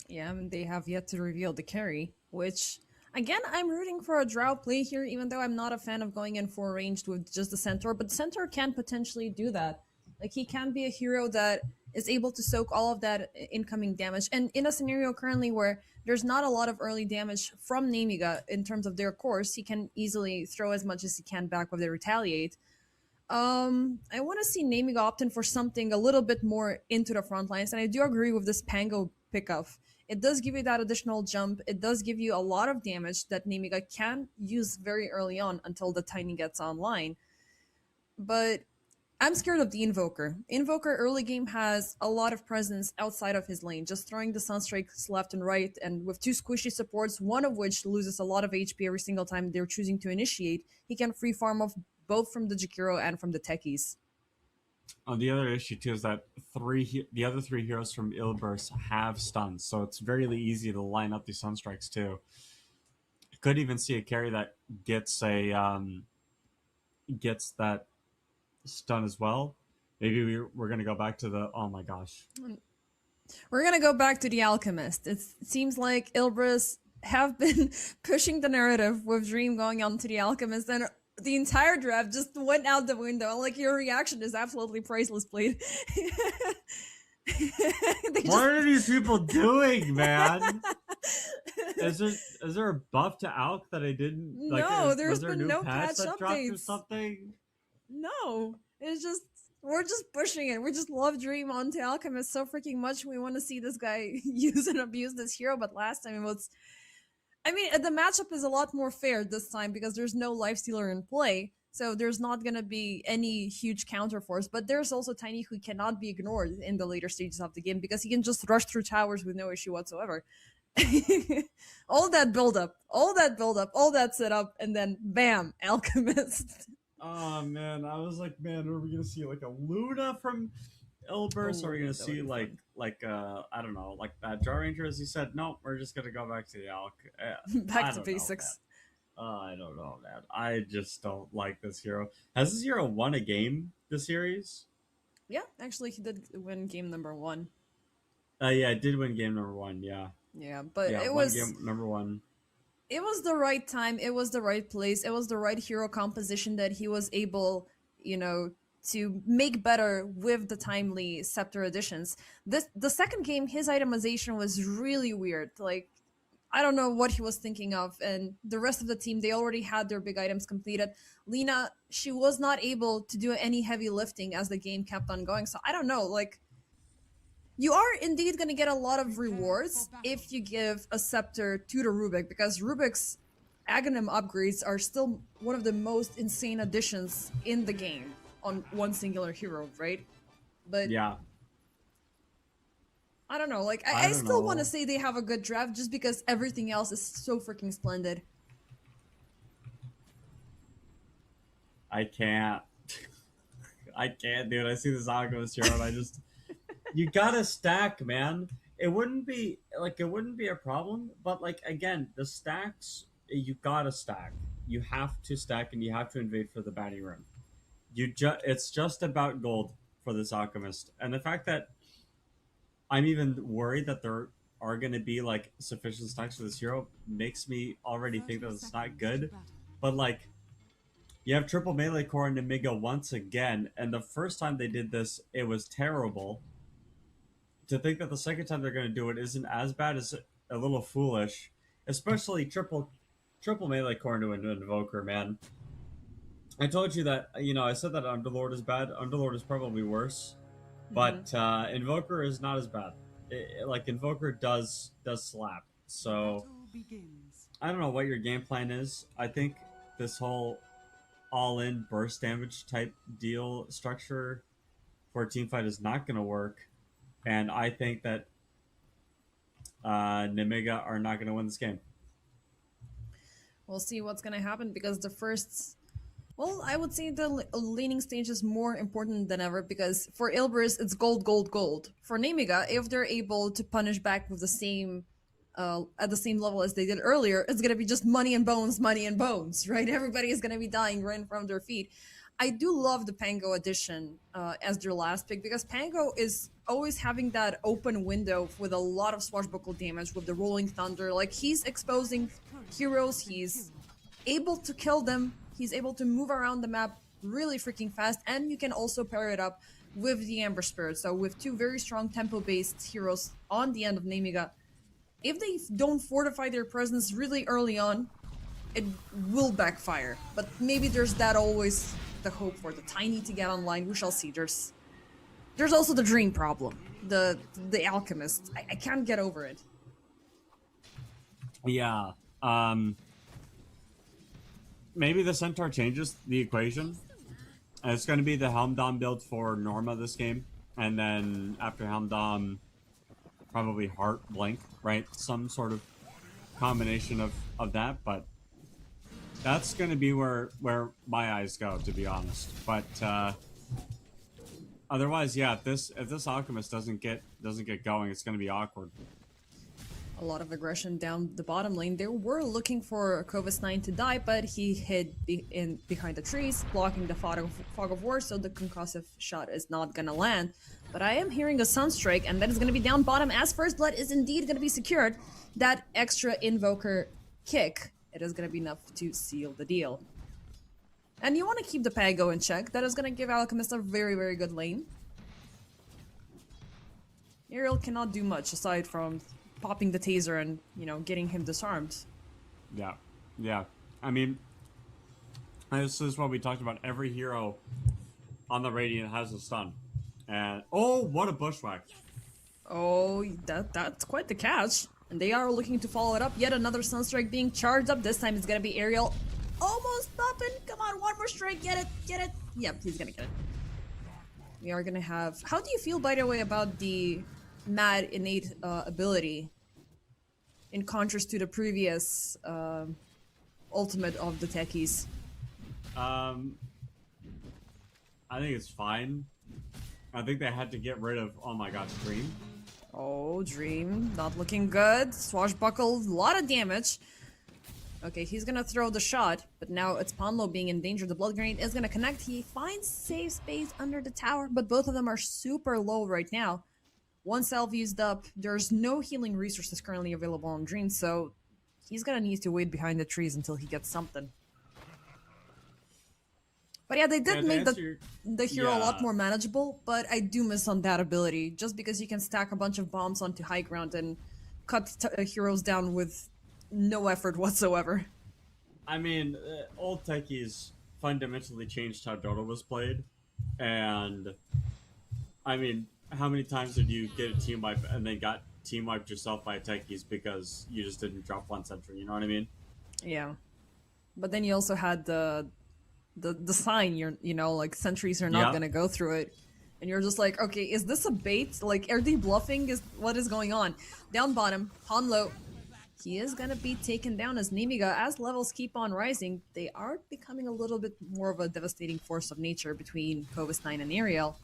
Yeah, and they have yet to reveal the carry, which... Again, I'm rooting for a Drow play here, even though I'm not a fan of going in for ranged with just the Centaur, but the Centaur can potentially do that. Like, he can be a hero that is able to soak all of that incoming damage, and in a scenario currently where there's not a lot of early damage from Nemiga in terms of their course, he can easily throw as much as he can back with the Retaliate. I want to see Nemiga opt in for something a little bit more into the front lines, and I do agree with this Pango pickup. It does give you that additional jump. It does give you a lot of damage that Nemiga can use very early on until the Tiny gets online. But I'm scared of the Invoker. Invoker early game has a lot of presence outside of his lane, just throwing the Sunstrikes left and right, and with 2 squishy supports, one of which loses a lot of HP every single time they're choosing to initiate, he can free farm off both from the Jakiro and from the Techies. The other issue too is that the other 3 heroes from Ilbris have stuns, so it's very easy to line up these Sunstrikes too. Could even see a carry that gets that stun as well. Maybe we're gonna go back to the oh my gosh. We're gonna go back to the Alchemist. It seems like Ilbris have been pushing the narrative with Dream going on to the Alchemist, and the entire draft just went out the window. Like, your reaction is absolutely priceless, Blade. What are these people doing, man? Is there a buff to Alk that I didn't like? No, there's there been a no patch patch that dropped or updates. something? No, it's just we're just pushing it. We just love Dream onto Alchemist so freaking much. We want to see this guy use and abuse this hero, but last time it was... I mean, the matchup is a lot more fair this time because there's no Lifestealer in play, so there's not going to be any huge counter force, but there's also Tiny who cannot be ignored in the later stages of the game because he can just rush through towers with no issue whatsoever. all that build-up, all that setup, and then bam, Alchemist. Oh man, I was like, man, are we going to see like a Luna from Ilbris, or are we going to see like I don't know, like that Jar Ranger, as he said? No, we're just going to go back to the Alk. Back to basics. I don't know, man. I just don't like this hero. Has this hero won a game this series? Yeah, actually he did win game number 1. Yeah, I did win game number 1, yeah. Yeah, but yeah, it was game number 1. It was the right time, it was the right place, it was the right hero composition that he was able, you know, to make better with the timely Scepter additions. The second game, his itemization was really weird. Like, I don't know what he was thinking of. And the rest of the team, they already had their big items completed. Lena, she was not able to do any heavy lifting as the game kept on going. So I don't know, like, you are indeed going to get a lot of rewards if you give a scepter to the Rubik, because Rubik's Aghanim upgrades are still one of the most insane additions in the game on one singular hero, right? But Yeah. I don't know, like, I I don't still want know. to say they have a good draft just because everything else is so freaking splendid. I can't. I can't, dude. I see this Alchemist hero and I just... You gotta stack, man. It wouldn't be a problem, but like again, the stacks you gotta stack. You have to stack and you have to invade for the bounty room. It's just about gold for this alchemist. And the fact that I'm even worried that there are gonna be like sufficient stacks for this hero makes me already think that it's not good. But like you have triple melee core and Nemiga once again, and the first time they did this, it was terrible. To think that the second time they're going to do it isn't as bad is a little foolish, especially triple melee core into an invoker, man. I told you that, you know, I said that Underlord is bad. Underlord is probably worse, but invoker is not as bad. Like invoker does slap. So I don't know what your game plan is. I think this whole all-in burst damage type deal structure for a team fight is not going to work. And I think that Nemiga are not going to win this game. We'll see what's going to happen because the first... Well, I would say the laning stage is more important than ever because for Ilbris, it's gold, gold, gold. For Nemiga, if they're able to punish back with the same... at the same level as they did earlier, it's going to be just money and bones, right? Everybody is going to be dying right in front of their feet. I do love the Pango addition as their last pick because Pango is always having that open window with a lot of swashbuckle damage with the Rolling Thunder. Like, he's exposing heroes, he's able to kill them, he's able to move around the map really freaking fast, and you can also pair it up with the Amber Spirit. So with two very strong tempo-based heroes on the end of Nemiga, if they don't fortify their presence really early on, it will backfire. But maybe there's that always the hope for the Tiny to get online. We shall see. There's also the Dream problem. The Alchemist. I can't get over it. Yeah. Maybe the Centaur changes the equation. It's going to be the Helmdom build for Norma this game. And then after Helmdom, probably Heart Blink, right? Some sort of combination of that. But that's going to be where my eyes go, to be honest. But otherwise, yeah, if this Alchemist doesn't get going, it's going to be awkward. A lot of aggression down the bottom lane. They were looking for Kovis 9 to die, but he hid behind the trees, blocking the fog of war, so the concussive shot is not gonna land. But I am hearing a Sunstrike, and that is gonna be down bottom as First Blood is indeed gonna be secured. That extra Invoker kick, it is gonna be enough to seal the deal. And you want to keep the Pago in check. That is gonna give Alchemist a very, very good lane. Ariel cannot do much aside from popping the taser and, you know, getting him disarmed. Yeah. I mean, this is what we talked about. Every hero on the Radiant has a stun. And, oh, what a bushwhack. Oh, that's quite the catch. And they are looking to follow it up. Yet another Sunstrike being charged up. This time it's gonna be Ariel. Almost popping. Come on, one more strike. Get it. Yep, he's gonna get it. We are gonna have... How do you feel, by the way, about the Mad innate ability in contrast to the previous ultimate of the techies? I think it's fine. I think they had to get rid of, oh my god, Dream. Oh, Dream, not looking good. Swashbuckle, a lot of damage. Okay, he's gonna throw the shot, but now it's Ponlo being in danger. The Blood Grenade is gonna connect. He finds safe space under the tower, but both of them are super low right now. One salve used up. There's no healing resources currently available on Dream, so he's gonna need to wait behind the trees until he gets something. But yeah, they did make the hero a lot more manageable, but I do miss on that ability. Just because you can stack a bunch of bombs onto high ground and cut heroes down with no effort whatsoever. I mean, old techies fundamentally changed how Dota was played, and I mean, how many times did you get a team wipe and then got team wiped yourself by techies because you just didn't drop one sentry? You know what I mean? Yeah. But then you also had the sign, you know, like sentries are not Yeah. gonna go through it. And you're just like, okay, is this a bait? Like, are they bluffing? What is going on? Down bottom, Han low. He is gonna be taken down as Nemiga. As levels keep on rising, they are becoming a little bit more of a devastating force of nature between Kovis9 and Ariel.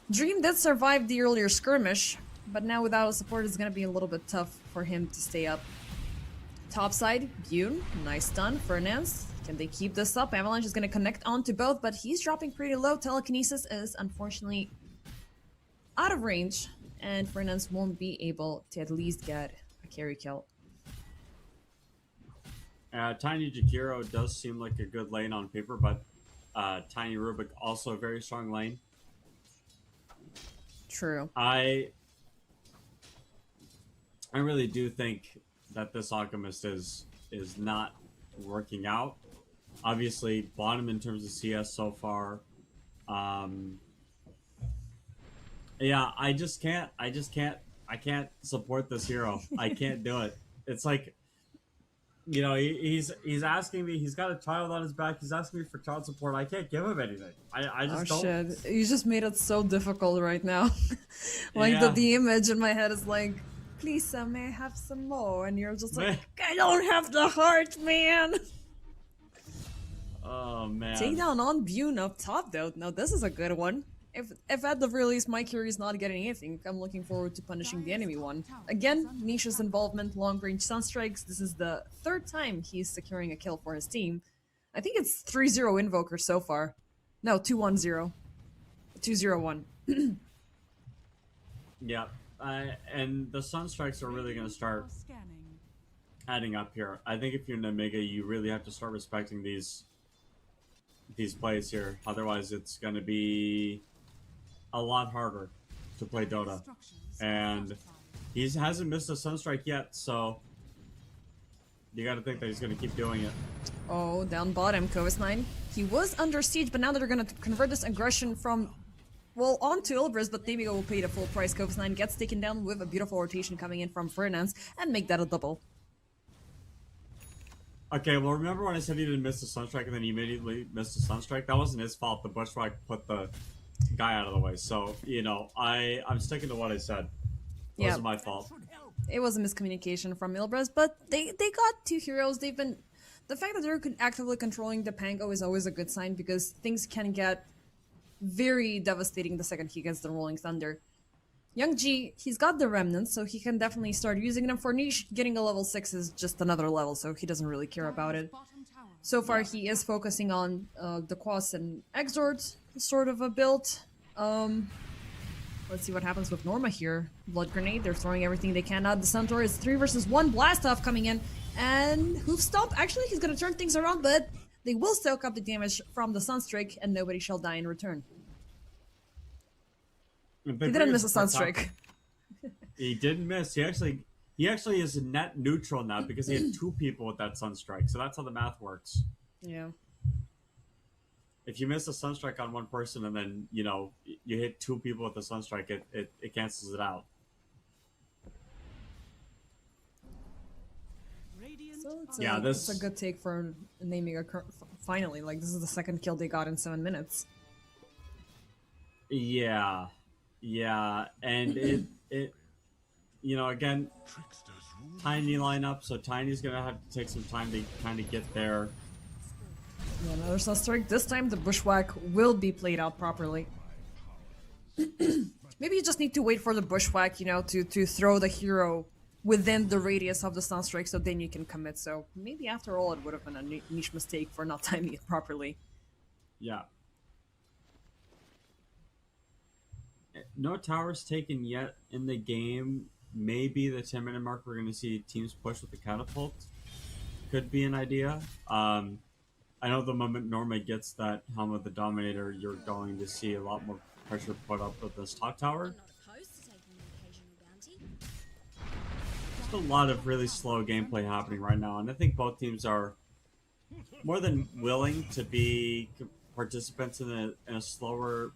Dream did survive the earlier skirmish, but now without a support, it's gonna be a little bit tough for him to stay up. Top side, Bune, nice stun for Nance. Can they keep this up? Avalanche is going to connect onto both, but he's dropping pretty low. Telekinesis is unfortunately out of range, and Fernance won't be able to at least get a carry kill. Tiny Jakiro does seem like a good lane on paper, but Tiny Rubik also a very strong lane. True. I really do think that this Alchemist is not working out. Obviously, bottom in terms of CS so far. Yeah, I can't support this hero. I can't do it. It's like, you know, he's asking me. He's got a child on his back. He's asking me for child support. I can't give him anything. I just don't. Shit. You just made it so difficult right now. Like, Yeah. the image in my head is like, please, may I have some more? And you're just like, I don't have the heart, man. Oh man. Takedown on Bune up top, though. Now, this is a good one. If at the very least my Curie is not getting anything, I'm looking forward to punishing the enemy one. Again, Nisha's involvement, long-range sunstrikes. This is the third time he's securing a kill for his team. I think it's 3-0 Invoker so far. No, 2-1-0. 2-0-1. Yeah. And the sunstrikes are really going to start Scanning. adding up here. I think if you're Nemiga, you really have to start respecting these plays here. Otherwise, it's going to be a lot harder to play Dota. And he hasn't missed a sunstrike yet, so you got to think that he's going to keep doing it. Oh, down bottom, Kovis9. He was under siege, but now they're going to convert this aggression from, well, onto Ilbris, but Nemiga will pay the full price. Kovis9 gets taken down with a beautiful rotation coming in from Fernance and make that a double. Okay, well, remember when I said he didn't miss the sunstrike and then he immediately missed the sunstrike? That wasn't his fault. The bushwhack put the guy out of the way. So, you know, I'm sticking to what I said. It wasn't my fault. It was a miscommunication from Ilbris, but they got two heroes. They've been... The fact that they're actively controlling the Pango is always a good sign because things can get very devastating the second he gets the Rolling Thunder. Young G, he's got the remnants, so he can definitely start using them. For Niche, getting a level 6 is just another level, so he doesn't really care about it. So far, he is focusing on the Quas and Exort, sort of a build. Let's see what happens with Norma here. Blood Grenade, they're throwing everything they can out. The Centaur is 3 versus 1, Blast Off coming in, and Hoof Stomp. Actually, he's gonna turn things around, but they will soak up the damage from the Sunstrike, and nobody shall die in return. He didn't miss a Sunstrike. He didn't miss. He actually is net neutral now because he had 2 people with that sunstrike. So that's how the math works. Yeah. If you miss a sunstrike on one person and then, you know, you hit 2 people with the sunstrike, it cancels it out. So it's a good take for Nemiga finally. Like, this is the second kill they got in 7 minutes. Yeah. Yeah, and it you know, again, Tiny lineup, so Tiny's gonna have to take some time to kind of get there. Yeah, another Sunstrike. This time the Bushwhack will be played out properly. Maybe you just need to wait for the Bushwhack, you know, to throw the hero within the radius of the Sunstrike, so then you can commit. So maybe after all it would have been a niche mistake for not timing it properly. Yeah. No towers taken yet in the game. Maybe the 10-minute mark we're going to see teams push with the catapult. Could be an idea. I know the moment Norma gets that Helm of the Dominator, you're going to see a lot more pressure put up with this top tower. just a lot of really slow gameplay happening right now, and I think both teams are more than willing to be participants in a slower,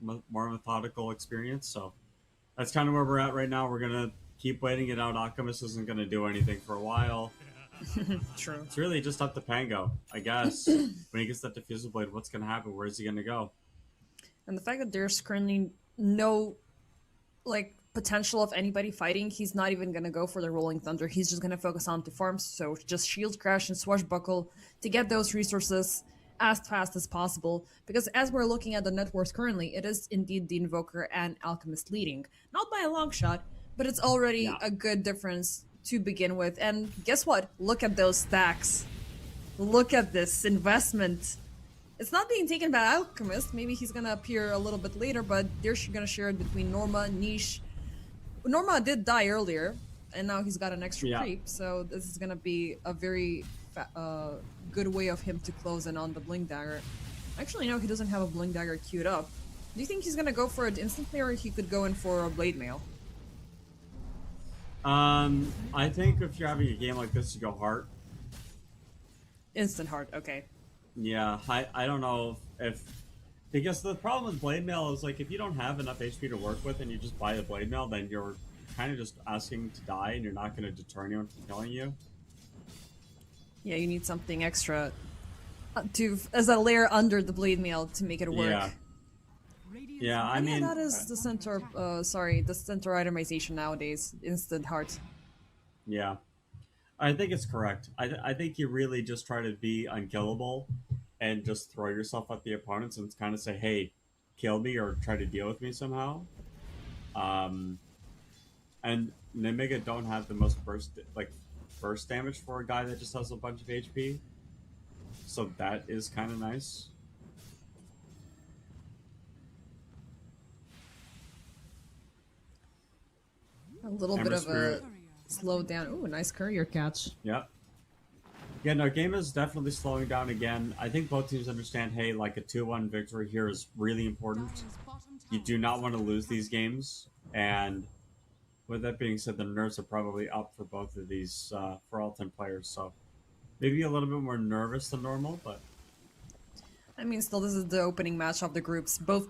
more methodical experience. So that's kind of where we're at right now. We're gonna keep waiting it out. Alchemist isn't gonna do anything for a while. True. It's really just up to Pango, I guess. When he gets that diffusal blade, what's gonna happen? Where's he gonna go? And the fact that there's currently no, like, potential of anybody fighting, he's not even gonna go for the Rolling Thunder. He's just gonna focus on the farms, so just Shield Crash and Swashbuckle to get those resources as fast as possible. Because as we're looking at the net worth currently, it is indeed the Invoker and Alchemist leading. Not by a long shot, but it's already a good difference to begin with. And guess what? Look at those stacks. Look at this investment. It's not being taken by Alchemist. Maybe he's gonna appear a little bit later, but they're gonna share it between Norma, Niche. Norma did die earlier, and now he's got an extra creep, so this is gonna be a very good way of him to close in on the Blink Dagger. Actually, no, he doesn't have a Blink Dagger queued up. Do you think he's gonna go for it instantly, or he could go in for a Blade Mail? I think if you're having a game like this, you go Heart. Instant Heart, okay. Yeah, I don't know if... Because the problem with Blade Mail is, like, if you don't have enough HP to work with and you just buy the Blade Mail, then you're kind of just asking to die and you're not going to deter anyone from killing you. Yeah, you need something extra as a layer under the Blade Mail to make it work. Yeah. Yeah, I mean... that is the center, the center itemization nowadays, Instant Heart. Yeah. I think it's correct. I think you really just try to be unkillable and just throw yourself at the opponents and kind of say, hey, kill me or try to deal with me somehow. And Nemiga don't have the most burst damage for a guy that just has a bunch of HP. So that is kind of nice. A little bit of a slow down. Ooh, nice courier catch. Yep. Yeah, no, game is definitely slowing down again. I think both teams understand, hey, like a 2-1 victory here is really important. You do not want to lose these games. And with that being said, the nerves are probably up for both of these, for all 10 players. So maybe a little bit more nervous than normal, but... I mean, still, this is the opening match of the groups. Both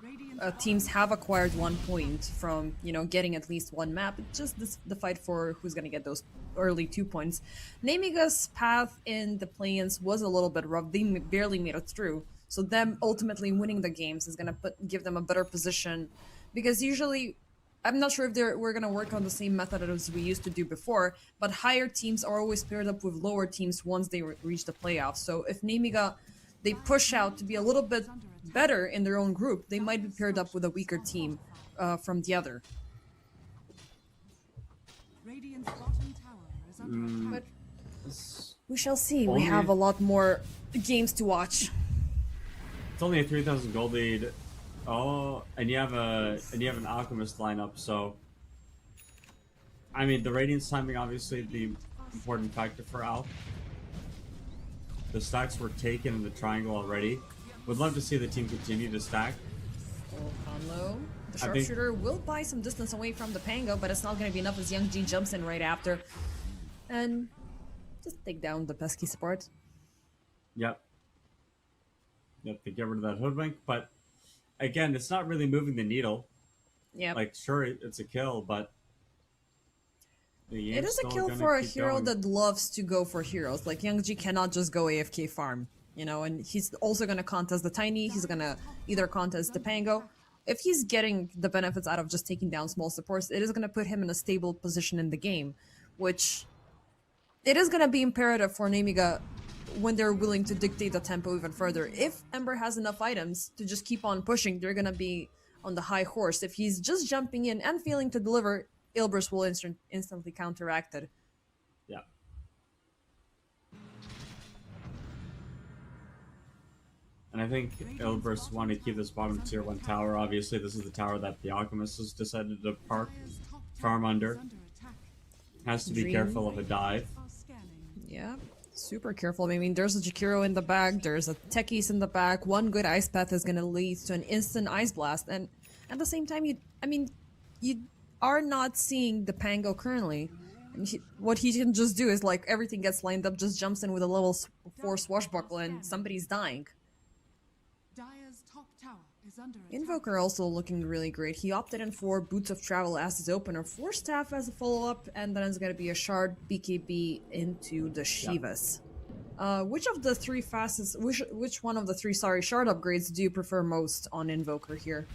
teams have acquired 1 point from, getting at least one map. It's just the fight for who's going to get those early 2 points. Nemiga's path in the play-ins was a little bit rough. They barely made it through. So them ultimately winning the games is going to give them a better position. Because usually, I'm not sure if we're going to work on the same method as we used to do before, but higher teams are always paired up with lower teams once they reach the playoffs. So if Nemiga... they push out to be a little bit better in their own group, they might be paired up with a weaker team from the other. But we shall see. We have a lot more games to watch. It's only a 3,000 gold lead. Oh, and you have an Alchemist lineup, so I mean the Radiance timing obviously the important factor for Al. The stacks were taken in the triangle already. Would love to see the team continue to stack. Combo. The sharpshooter will buy some distance away from the Pango, but it's not going to be enough as Young G jumps in right after. And just take down the pesky support. Yep. Yep, to get rid of that hoodwink, but again, it's not really moving the needle. Yeah. Like, sure, it's a kill, but... It is a kill for a hero that loves to go for heroes. Like, Young G cannot just go AFK farm, and he's also going to contest the Tiny, he's going to either contest the Pango. If he's getting the benefits out of just taking down small supports, it is going to put him in a stable position in the game, which it is going to be imperative for Nemiga when they're willing to dictate the tempo even further. If Ember has enough items to just keep on pushing, they're going to be on the high horse. If he's just jumping in and failing to deliver, Ilbris will instantly counteract it. Yeah. And I think Ilbris want to keep this bottom tier 1 tower. Obviously, this is the tower that the Alchemist has decided to farm under. Has to be careful of a dive. Yeah, super careful. I mean, there's a Jakiro in the back, there's a Techies in the back. One good ice path is going to lead to an instant ice blast. And at the same time, you are not seeing the Pango currently And what he can just do is like everything gets lined up, just jumps in with a level 4 swashbuckle and somebody's dying. Dire's top tower is under attack. Invoker also looking really great. He opted in for Boots of Travel as his opener, 4 staff as a follow-up, and then it's gonna be a shard BKB into the Shivas. Which of the 3 fastest, which one of the 3, sorry, shard upgrades do you prefer most on Invoker here?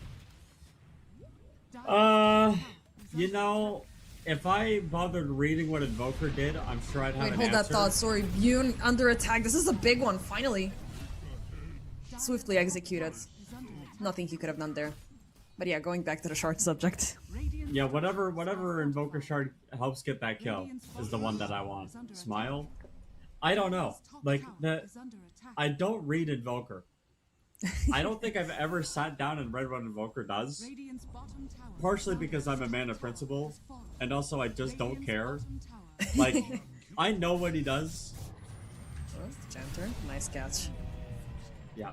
You know, if I bothered reading what Invoker did, I'm sure I'd have Wait, an hold answer. that thought. Sorry, Bune under attack. This is a big one, finally. Swiftly executed. Nothing he could have done there. But yeah, going back to the shard subject. Yeah, whatever Invoker shard helps get that kill is the one that I want. Smile? I don't know. Like, I don't read Invoker. I don't think I've ever sat down and read what Invoker does. Partially because I'm a man of principle, and also I just don't care. Like, I know what he does. Oh, Janter, nice catch. Yeah.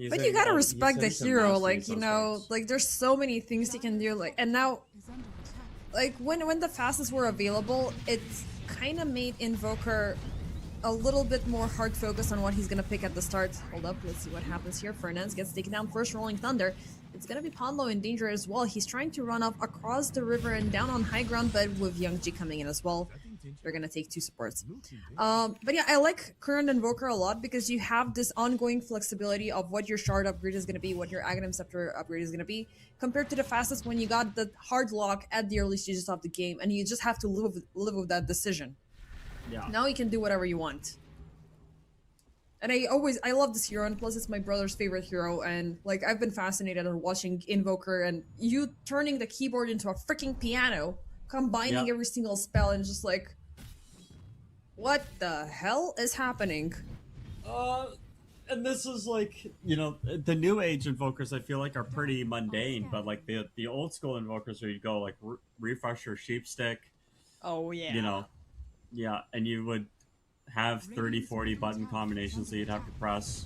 But you gotta respect the hero, like, you know, like, there's so many things he can do, like, and now, like, when the fastest were available, it kind of made Invoker a little bit more hard focus on what he's gonna pick at the start. Hold up, let's see what happens here. Fernandez gets taken down first, Rolling Thunder. It's gonna be Ponlo in danger as well. He's trying to run up across the river and down on high ground, but with Young G coming in as well, they're gonna take 2 supports. But yeah, I like current Invoker a lot because you have this ongoing flexibility of what your shard upgrade is gonna be, what your Aghanim Scepter upgrade is gonna be, compared to the fastest when you got the hard lock at the early stages of the game, and you just have to live with that decision. Yeah. Now you can do whatever you want. And I love this hero, and plus it's my brother's favorite hero, and like I've been fascinated on watching Invoker and you turning the keyboard into a freaking piano, combining every single spell, and just like, what the hell is happening? And this is like, you know, the new age Invokers I feel like are pretty mundane, but like the old school Invokers where you go like refresh your sheep stick. Oh yeah. You know, yeah, and you would have 30-40 button combinations that you'd have to press.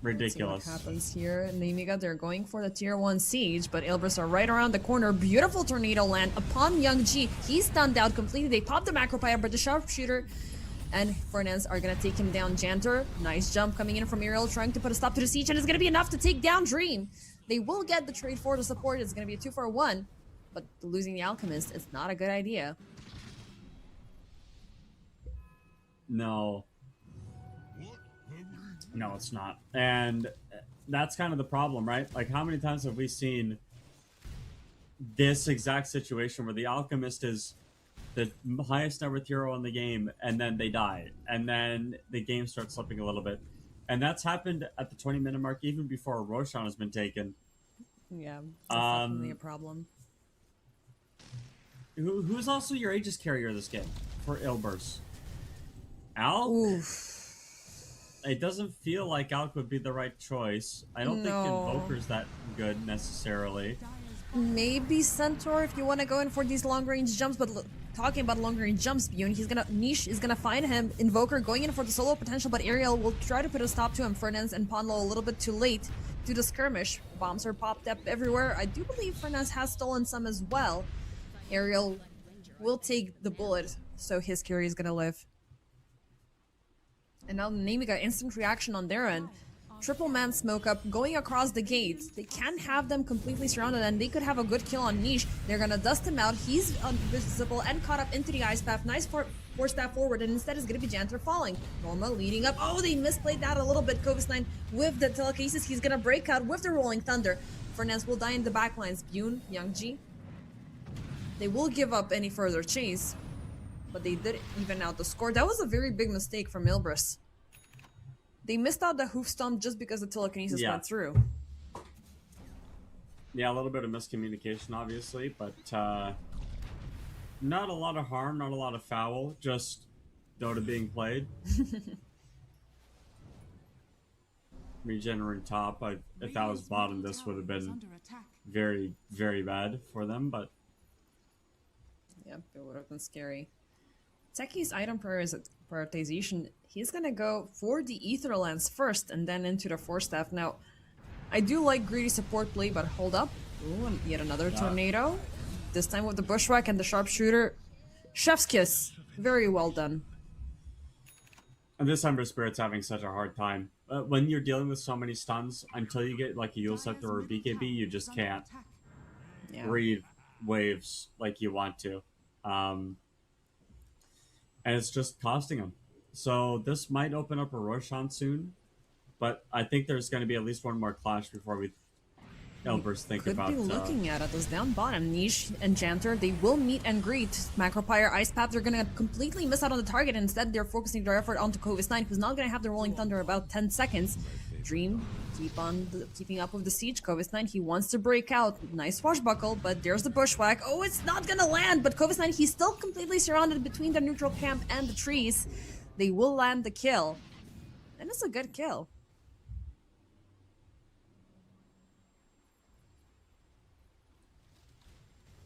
Ridiculous. Let's see what happens here. Nemiga, they're going for the tier 1 siege, but Ilbris are right around the corner. Beautiful tornado land upon Young G. He's stunned out completely. They pop the macro fire, but the sharpshooter and Fernandez are gonna take him down. Janter, nice jump coming in from Ariel, trying to put a stop to the siege, and it's gonna be enough to take down Dream. They will get the trade for the support. It's gonna be a 2-for-1, but losing the Alchemist is not a good idea. No. No, it's not. And that's kind of the problem, right? Like, how many times have we seen this exact situation where the Alchemist is the highest net worth hero in the game, and then they die, and then the game starts slipping a little bit. And that's happened at the 20-minute mark, even before Roshan has been taken. Yeah, that's definitely a problem. Who's also your Aegis carrier this game for Ilbers? Alk? Oof. It doesn't feel like Alk would be the right choice. I don't think Invoker's that good necessarily. Maybe Centaur if you want to go in for these long range jumps, but talking about long range jumps, Bune, Niche is gonna find him. Invoker going in for the solo potential, but Ariel will try to put a stop to him. Fernandez and Ponlo a little bit too late to the skirmish. Bombs are popped up everywhere. I do believe Fernandez has stolen some as well. Ariel will take the bullet, so his carry is gonna live. And now Nemiga, instant reaction on their end. Triple man smoke up, going across the gates. They can't have them completely surrounded, and they could have a good kill on Niche. They're gonna dust him out. He's invisible and caught up into the ice path. Nice force that forward, and instead is gonna be Janter falling. Norma leading up. Oh, they misplayed that a little bit. Kovis9 with the telekinesis. He's gonna break out with the Rolling Thunder. Fernandez will die in the backlines. Bune, Young G. They will give up any further chase, but they did even out the score. That was a very big mistake from Ilbris. They missed out the hoof stomp just because the telekinesis went through. Yeah, a little bit of miscommunication, obviously, but not a lot of harm, not a lot of foul, just Dota being played. Regenerate top, if that was bottom, this would have been very, very bad for them, but... Yep, it would have been scary. Techi's item prioritization, he's gonna go for the Ether Lance first and then into the Force Staff. Now, I do like greedy support play, but hold up. Ooh, and yet another tornado. This time with the bushwhack and the sharpshooter. Chef's kiss. Very well done. And this Ember Spirit's having such a hard time. When you're dealing with so many stuns, until you get like a Yule Scepter or a BKB, you just can't read waves like you want to. And it's just costing him. So this might open up a Roshan soon, but I think there's going to be at least one more clash before we Elbers think Could about be looking at it. Those down bottom, Niche and Janter, they will meet and greet. Macropyre, Ice Path, they're gonna completely miss out on the target. Instead, they're focusing their effort onto Kovis9, who's not gonna have the Rolling Thunder about 10 seconds. Dream, keeping up with the siege. Kovis9, he wants to break out. Nice swashbuckle, but there's the bushwhack. Oh, it's not gonna land, but Kovis9, he's still completely surrounded between the neutral camp and the trees. They will land the kill. And it's a good kill.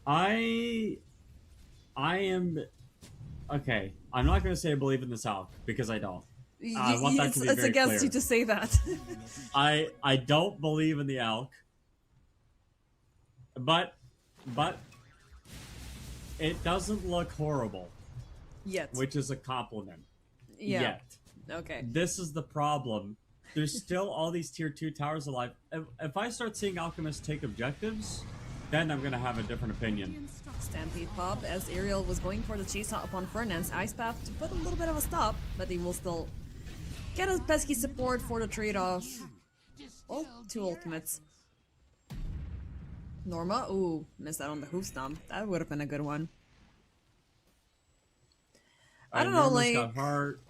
I am okay. I'm not going to say I believe in this Alc because I don't. I want that to be it's very against clear. you to say that. I don't believe in the Alc, but it doesn't look horrible Yet. which is a compliment. Yeah. Yet. Okay. This is the problem. There's still all these tier 2 towers alive. If I start seeing alchemists take objectives, then I'm gonna have a different opinion. Stampede pop as Ariel was going for the chase upon Fernand's Ice Path to put a little bit of a stop, but he will still get a pesky support for the trade-off. Oh, 2 ultimates. Norma, ooh, missed out on the hoof stomp. That would have been a good one. I don't know, Norma's like... got heart.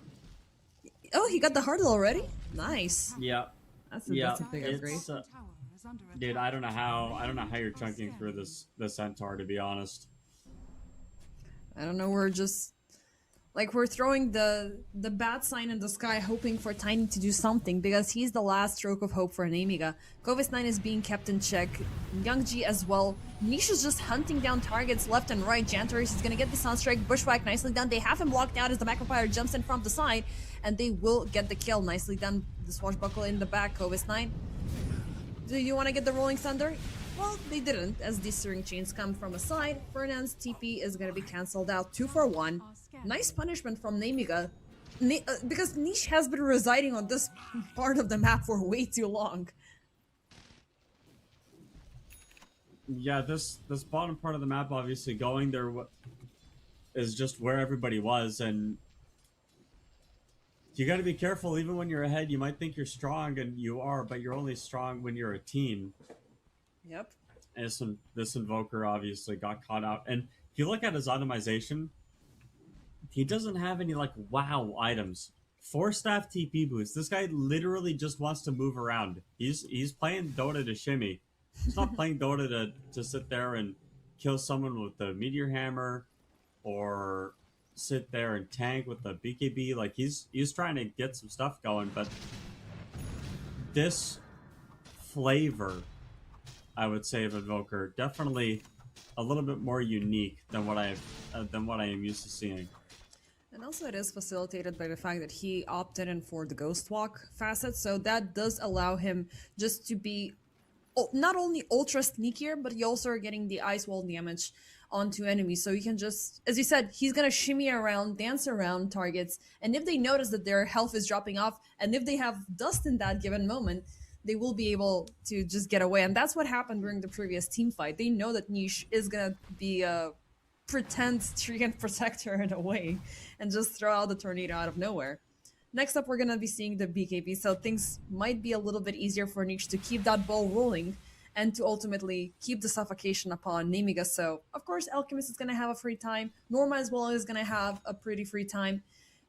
Oh, he got the hurdle already? Nice. Yeah. That's a big upgrade. It's, dude, I don't know how you're chunking through this centaur, to be honest. I don't know, we're just... Like, we're throwing the bat sign in the sky, hoping for Tiny to do something, because he's the last stroke of hope for Nemiga. Kovis9 is being kept in check. Youngji as well. Niche is just hunting down targets left and right. Jantaris is gonna get the Sunstrike. Bushwhack nicely done. They have him blocked out as the Macropyre jumps in from the side, and they will get the kill. Nicely done. The swashbuckle in the back. Kovis9. Do you want to get the Rolling Thunder? Well, they didn't, as these Searing Chains come from a side. Fernand's TP is going to be cancelled out. 2 for 1. Nice punishment from Nemiga. Because Niche has been residing on this part of the map for way too long. Yeah, this bottom part of the map, obviously, going there is just where everybody was, and you got to be careful. Even when you're ahead, you might think you're strong, and you are, but you're only strong when you're a team. Yep. And this Invoker obviously got caught out. And if you look at his itemization, he doesn't have any, like, wow items. 4-staff TP boost. This guy literally just wants to move around. He's playing Dota to shimmy. He's not playing Dota to sit there and kill someone with the Meteor Hammer or sit there and tank with the BKB. Like, he's trying to get some stuff going, but this flavor, I would say, of Invoker definitely a little bit more unique than what I am used to seeing. And also it is facilitated by the fact that he opted in for the Ghost Walk facet, so that does allow him just to be not only ultra sneakier, but you also are getting the ice wall damage onto enemies. So you can just, as you said, he's gonna shimmy around, dance around targets, and if they notice that their health is dropping off, and if they have dust in that given moment, they will be able to just get away. And that's what happened during the previous team fight. They know that Niche is gonna be a pretend Treant protector in a way and just throw out the tornado out of nowhere. Next up, we're gonna be seeing the BKB, so things might be a little bit easier for Niche to keep that ball rolling and to ultimately keep the suffocation upon Nemiga. So, of course, Alchemist is gonna have a free time. Norma as well is gonna have a pretty free time.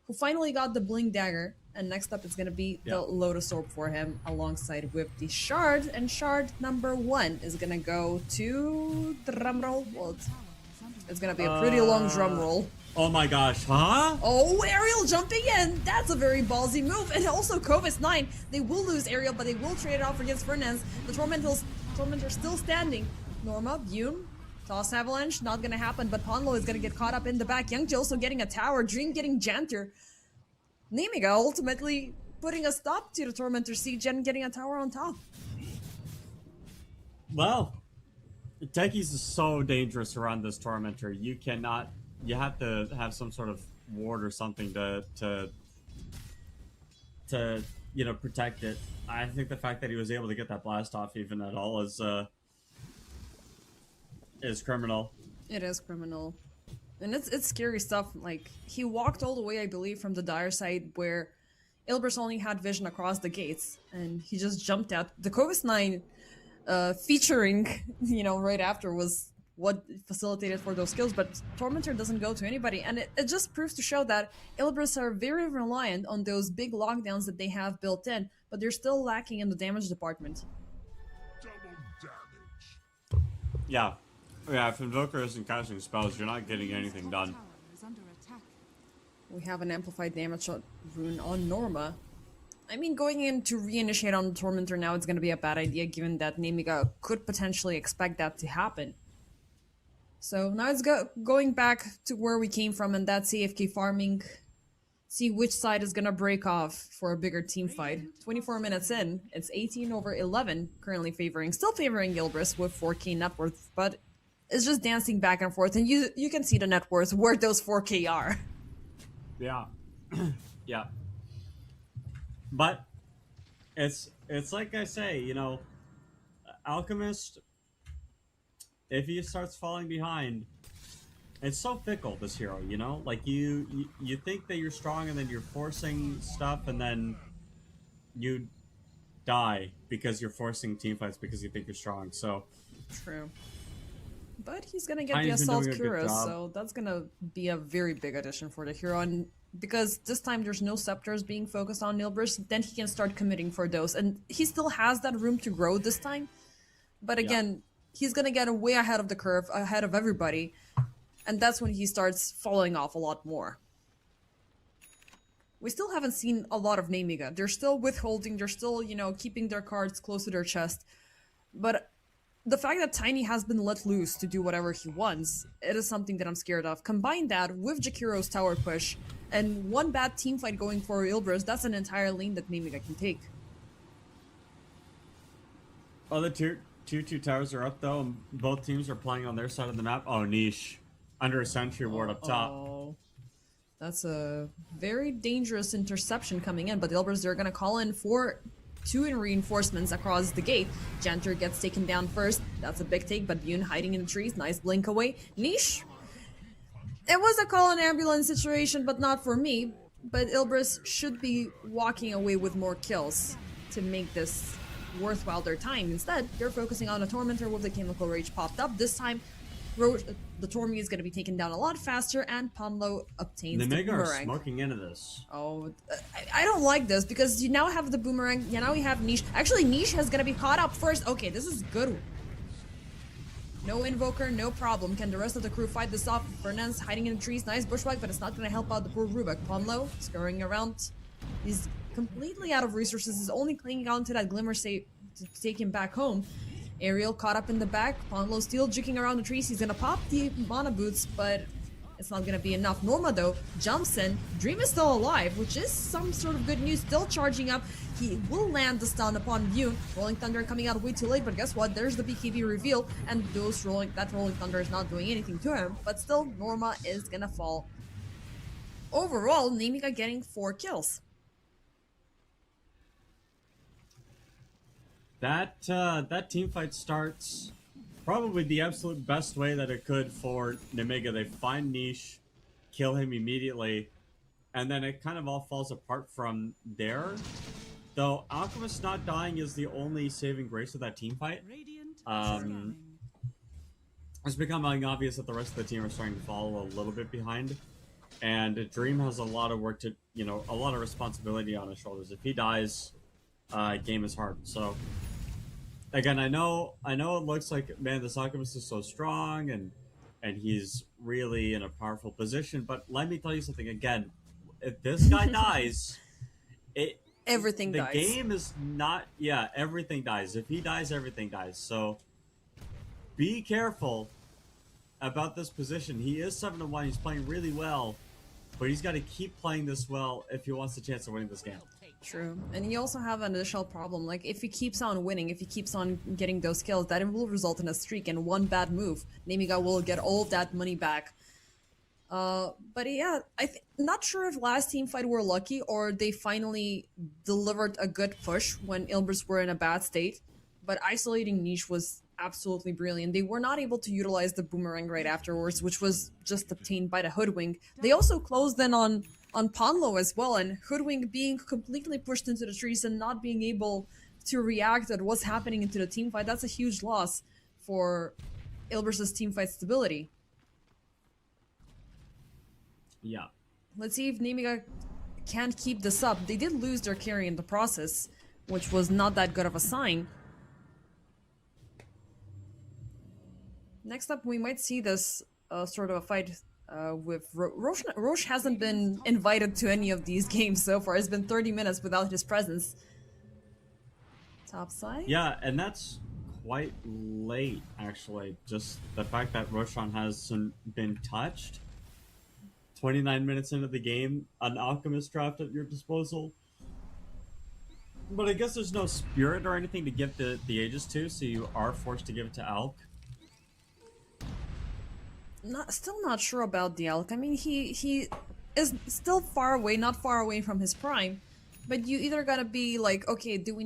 Who finally got the Blink Dagger, and next up it's gonna be the Lotus Orb for him, alongside with the Shard, and Shard number 1 is gonna go to drumroll. Well, it's gonna be a pretty long drum roll. Oh my gosh, huh? Oh, Ariel jumping in! That's a very ballsy move, and also Kovis9, they will lose Ariel, but they will trade it off against Fernandez. The Tormentor's still standing. Norma, Bune, Toss Avalanche, not gonna happen, but Ponlo is gonna get caught up in the back. Youngji also getting a tower, Dream getting Janter. Nemiga ultimately putting a stop to the Tormentor siege and getting a tower on top. Well, Techies is so dangerous around this Tormentor. You cannot. You have to have some sort of ward or something to protect it. I think the fact that he was able to get that blast off even at all is criminal. It is criminal. And it's scary stuff. Like, he walked all the way, I believe, from the dire side where Ilbris only had vision across the gates, and he just jumped out. The Kovis 9 featuring, right after was what facilitated for those kills, but Tormentor doesn't go to anybody, and it just proves to show that Ilbris are very reliant on those big lockdowns that they have built in, but they're still lacking in the damage department. Double damage. Yeah. Yeah, if Invoker isn't casting spells, you're not getting anything done. Tower is under attack. We have an amplified damage rune on Norma. I mean, going in to reinitiate on the Tormentor now, it's going to be a bad idea, given that Nemiga could potentially expect that to happen. So now it's going back to where we came from, and that's AFK farming. See which side is going to break off for a bigger team fight. 24 minutes in, it's 18/11, currently still favoring Ilbris with 4k net worth, but it's just dancing back and forth, and you can see the net worth where those 4k are. Yeah. Yeah. But it's like I say, Alchemist, if he starts falling behind, it's so fickle, this hero, like you think that you're strong and then you're forcing stuff and then you die because you're forcing team fights because you think you're strong. So True. But he's gonna get Tiny's the been Assault doing a good Cuirass, job. so that's gonna be a very big addition for the hero. And because this time there's no scepters being focused on Nilbris, then he can start committing for those. And he still has that room to grow this time. But again, he's gonna get way ahead of the curve, ahead of everybody. And that's when he starts falling off a lot more. We still haven't seen a lot of Nemiga. They're still withholding, they're still, keeping their cards close to their chest. But the fact that Tiny has been let loose to do whatever he wants, it is something that I'm scared of. Combine that with Jakiro's tower push, and one bad team fight going for Ilbris, that's an entire lane that Nemiga can take. oh, the tier 2 towers are up though, and both teams are playing on their side of the map. Oh, niche. Under a sentry ward up top. Oh, that's a very dangerous interception coming in, but the Ilbris, they're gonna call in for 2 in reinforcements across the gate. Janter gets taken down first. That's a big take, but Bune hiding in the trees. Nice blink away. Niche. It was a call an ambulance situation, but not for me. But Ilbris should be walking away with more kills to make this worthwhile their time. Instead, they're focusing on a Tormentor with the Chemical Rage popped up. This time, the Tormi is going to be taken down a lot faster, and Ponlo obtains the Nemiga are boomerang. smoking into this. Oh, I don't like this, because you now have the boomerang, now you have Niche. Actually, Niche is going to be caught up first. Okay, this is good. No Invoker, no problem. Can the rest of the crew fight this off? Fernand's hiding in the trees. Nice bushwhack, but it's not going to help out the poor Rubik. Ponlo scurrying around. He's completely out of resources. He's only clinging on to that Glimmer to take him back home. Ariel caught up in the back. Ponlo still juking around the trees. He's gonna pop the mana boots, but it's not gonna be enough. Norma, though, jumps in. Dream is still alive, which is some sort of good news. Still charging up. He will land the stun upon Bune. Rolling Thunder coming out way too late, but guess what? There's the BKB reveal, and that Rolling Thunder is not doing anything to him. But still, Norma is gonna fall. Overall, Nemiga getting 4 kills. That team fight starts probably the absolute best way that it could for Nemiga. They find Niche, kill him immediately, and then it kind of all falls apart from there. Though Alchemist not dying is the only saving grace of that team fight. Radiant Um, It's becoming obvious that the rest of the team are starting to fall a little bit behind, and Dream has a lot of work to, a lot of responsibility on his shoulders. If he dies, game is hard. So again, I know it looks like, man, this Alchemist is so strong and he's really in a powerful position, but let me tell you something again. If this guy dies, Everything the dies. game is not, everything dies. If he dies, everything dies. So be careful about this position. He is 7-1, he's playing really well, but he's got to keep playing this well if he wants a chance of winning this game. True. And you also have an additional problem. Like, if he keeps on winning, if he keeps on getting those kills, that it will result in a streak, and one bad move, Nemiga will get all of that money back. But yeah, not sure if last team fight were lucky or they finally delivered a good push when Ilbers were in a bad state. But isolating Niche was absolutely brilliant. They were not able to utilize the boomerang right afterwards, which was just obtained by the Hoodwink. They also closed in on Ponlo as well, and Hoodwink being completely pushed into the trees and not being able to react at what's happening into the team fight. That's a huge loss for Ilbers' team fight stability. Yeah. Let's see if Nemiga can't keep this up. They did lose their carry in the process, which was not that good of a sign. Next up, we might see this sort of a fight with Roche. Roche hasn't been invited to any of these games so far. It's been 30 minutes without his presence. Top side? Yeah, and that's quite late, actually. Just the fact that Roshan hasn't been touched. 29 minutes into the game, an Alchemist draft at your disposal. But I guess there's no Spirit or anything to give the Aegis to, so you are forced to give it to Alk. Still not sure about the Alk. I mean, he is still far away, not far away from his prime. But you either gotta be like, okay, do we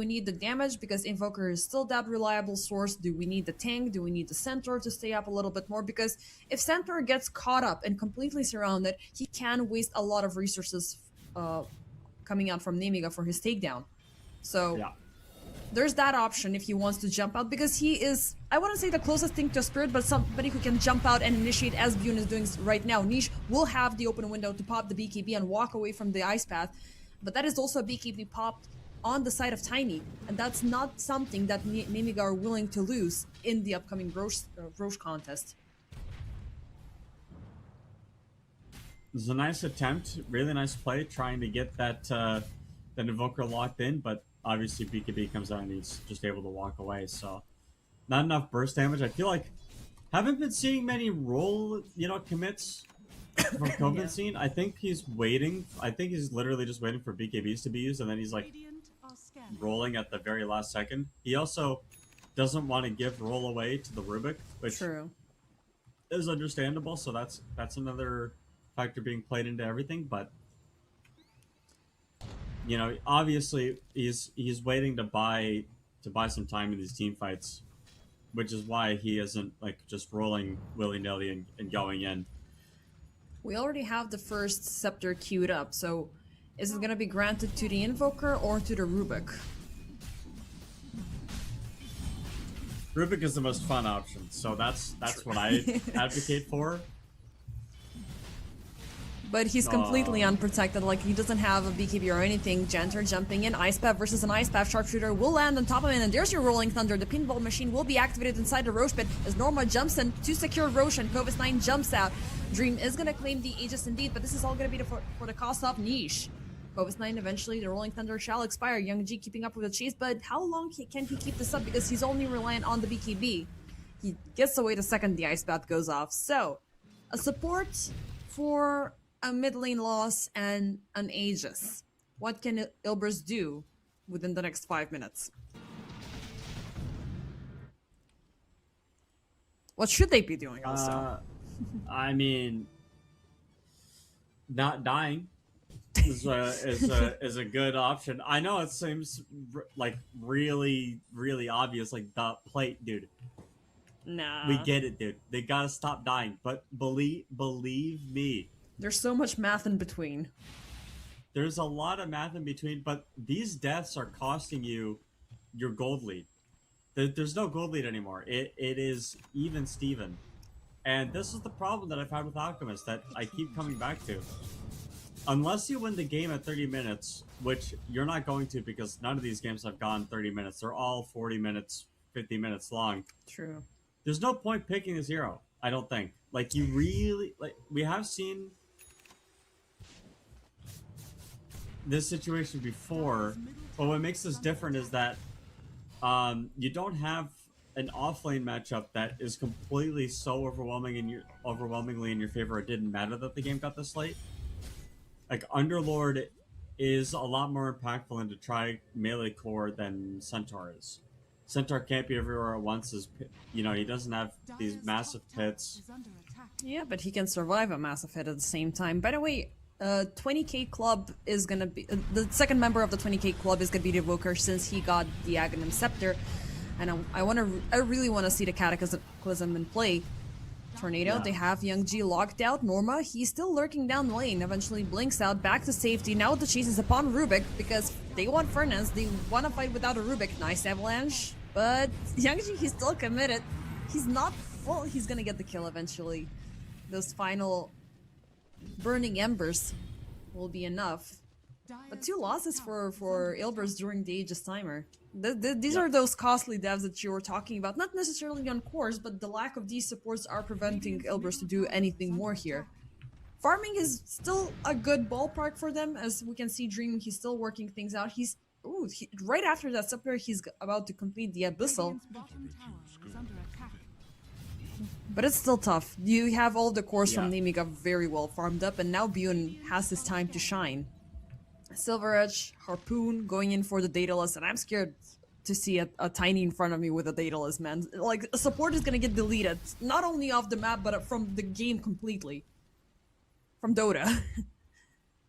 need the damage because Invoker is still that reliable source? Do we need the tank? Do we need the Centaur to stay up a little bit more? Because if Centaur gets caught up and completely surrounded, he can waste a lot of resources coming out from Nemiga for his takedown. So Yeah. there's that option if he wants to jump out, because he is, I wouldn't say the closest thing to a Spirit, but somebody who can jump out and initiate as Bune is doing right now. Niche will have the open window to pop the BKB and walk away from the Ice Path. But that is also a BKB popped on the side of Tiny, and that's not something that Nemiga are willing to lose in the upcoming Roche contest. This is a nice attempt, really nice play, trying to get that Invoker locked in, but obviously BKB comes out and he's just able to walk away, so not enough burst damage. I feel like haven't been seeing many roll, commits from Coven scene. I think he's waiting. I think he's literally just waiting for BKBs to be used, and then he's like rolling at the very last second. He also doesn't want to give roll away to the Rubik, which True. is understandable. So that's another factor being played into everything. But obviously he's waiting to buy some time in these team fights, which is why he isn't like just rolling willy-nilly and going in. We already have the first Scepter queued up, so is it gonna be granted to the Invoker or to the Rubik? Rubik is the most fun option, so that's what I advocate for. But he's completely unprotected, like he doesn't have a BKB or anything. Jenter jumping in, Ice Path versus an Ice Path. Sharpshooter will land on top of him, and there's your Rolling Thunder. The pinball machine will be activated inside the Roche pit as Norma jumps in to secure Roche, and Kovis9 jumps out. Dream is gonna claim the Aegis indeed, but this is all gonna be for the cost of Niche. Kovis9 eventually, the Rolling Thunder shall expire. Young G keeping up with the chase, but how long can he keep this up? Because he's only reliant on the BKB. He gets away the second the Ice Path goes off. So, a support for a mid lane loss and an Aegis. What can Ilbers do within the next 5 minutes? What should they be doing also? I mean, not dying is a good option. I know it seems like really obvious, like the plate, dude. Nah. We get it, dude. They gotta stop dying, but believe me. There's so much math in between. There's a lot of math in between, but these deaths are costing you your gold lead. There's no gold lead anymore. It is even Steven. And this is the problem that I've had with Alchemist that I keep coming back to. Unless you win the game at 30 minutes, which you're not going to because none of these games have gone 30 minutes. They're all 40 minutes, 50 minutes long. True. There's no point picking a zero, I don't think. Like, you really... Like, we have seen this situation before, but what makes this different is that you don't have an offlane matchup that is completely so overwhelmingly in your favor, it didn't matter that the game got this late. Like Underlord is a lot more impactful into try melee core than Centaur is. Centaur can't be everywhere at once. He doesn't have these massive hits. Yeah, but he can survive a massive hit at the same time. By the way, 20k club is gonna be the second member of the 20k club is gonna be the Evoker since he got the Aghanim Scepter, and I really want to see the Cataclysm in play. Tornado, Yeah. they have Young G locked out. Norma, he's still lurking down the lane. Eventually blinks out back to safety. Now the chase is upon Rubik because they want Furnace. They want to fight without a Rubik. Nice avalanche, but Young G, he's still committed. He's not full. He's gonna get the kill eventually. Those final burning embers will be enough. But 2 losses for Ilbers during the Aegis timer. These are those costly devs that you were talking about. Not necessarily on cores, but the lack of these supports are preventing Ilbers to do anything more here. Farming is still a good ballpark for them, as we can see Dream, he's still working things out. Right after that scepter, he's about to complete the Abyssal. But it's still tough. You have all the cores from Nemiga very well farmed up, and now Bune has his time to shine. Silver Edge, Harpoon, going in for the Daedalus, and I'm scared to see a Tiny in front of me with a Daedalus, man. Like, support is gonna get deleted, not only off the map, but from the game completely. From Dota.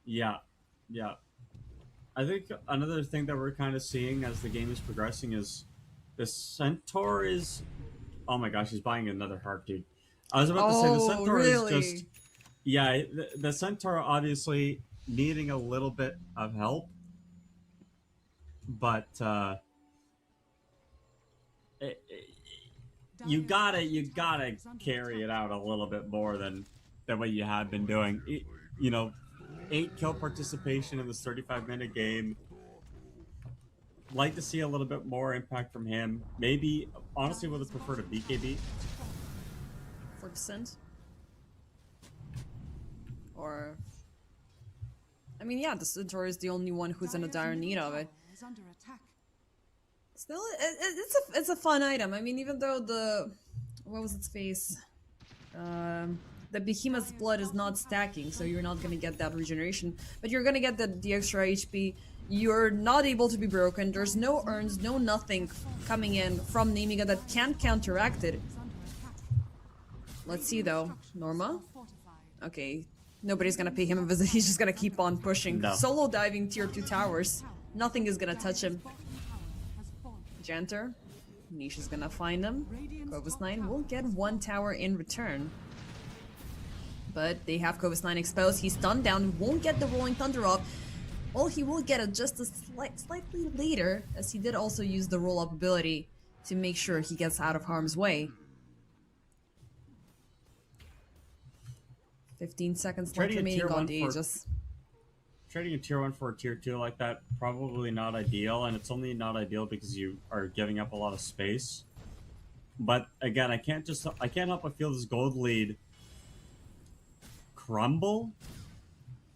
Yeah. I think another thing that we're kind of seeing as the game is progressing is the Centaur is... Oh my gosh, he's buying another heart, dude. I was about to say, the Centaur really? is just... Yeah, the Centaur obviously... needing a little bit of help, but you gotta carry it out a little bit more than what you have been doing. 8 kill participation in this 35-minute game. Like to see a little bit more impact from him. Maybe, honestly, would have preferred a BKB. 4%? Or... I mean, yeah, the Centaur is the only one who's in a dire need of it. Still, it's a fun item. I mean, even though what was its face? The Behemoth's blood is not stacking, so you're not gonna get that regeneration, but you're gonna get the extra HP. You're not able to be broken. There's no urns, no nothing coming in from Nemiga that can counteract it. Let's see though, Norma. Okay. Nobody's gonna pay him a visit, he's just gonna keep on pushing. No. Solo diving tier 2 towers. Nothing is gonna touch him. Janter. Niche is gonna find him. Cobus 9 will get 1 tower in return. But they have Cobus 9 exposed, he's stunned down, won't get the Rolling Thunder off. Well, he will get it just slightly later, as he did also use the roll-up ability to make sure he gets out of harm's way. 15 seconds left remaining on the Aegis. Trading a tier 1 for a tier 2 like that, probably not ideal, and it's only not ideal because you are giving up a lot of space. But again, I can't help but feel this gold lead crumble.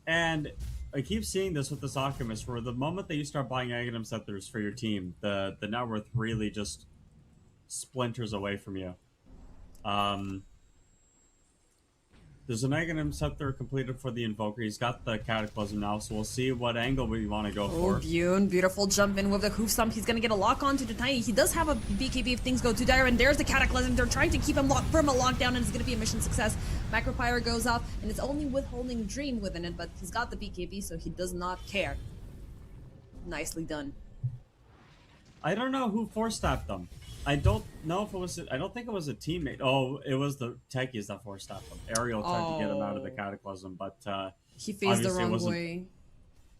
And I keep seeing this with this Alchemist, where the moment that you start buying Aghanim Scepters for your team, the net worth really just splinters away from you. There's an Aghanim Scepter completed for the Invoker. He's got the Cataclysm now, so we'll see what angle we want to go for. Bune, beautiful jump in with the hoof stomp. He's gonna get a lock on to the Tiny. He does have a BKB if things go too dire, and there's the Cataclysm. They're trying to keep him from a lockdown, and it's gonna be a mission success. Macropyre goes off, and it's only withholding Dream within it, but he's got the BKB, so he does not care. Nicely done. I don't know who force-staffed them. I don't know if it was... I don't think it was a teammate. Oh, it was the techies that force-staffed them. Ariel tried to get him out of the Cataclysm, but he faced the wrong way.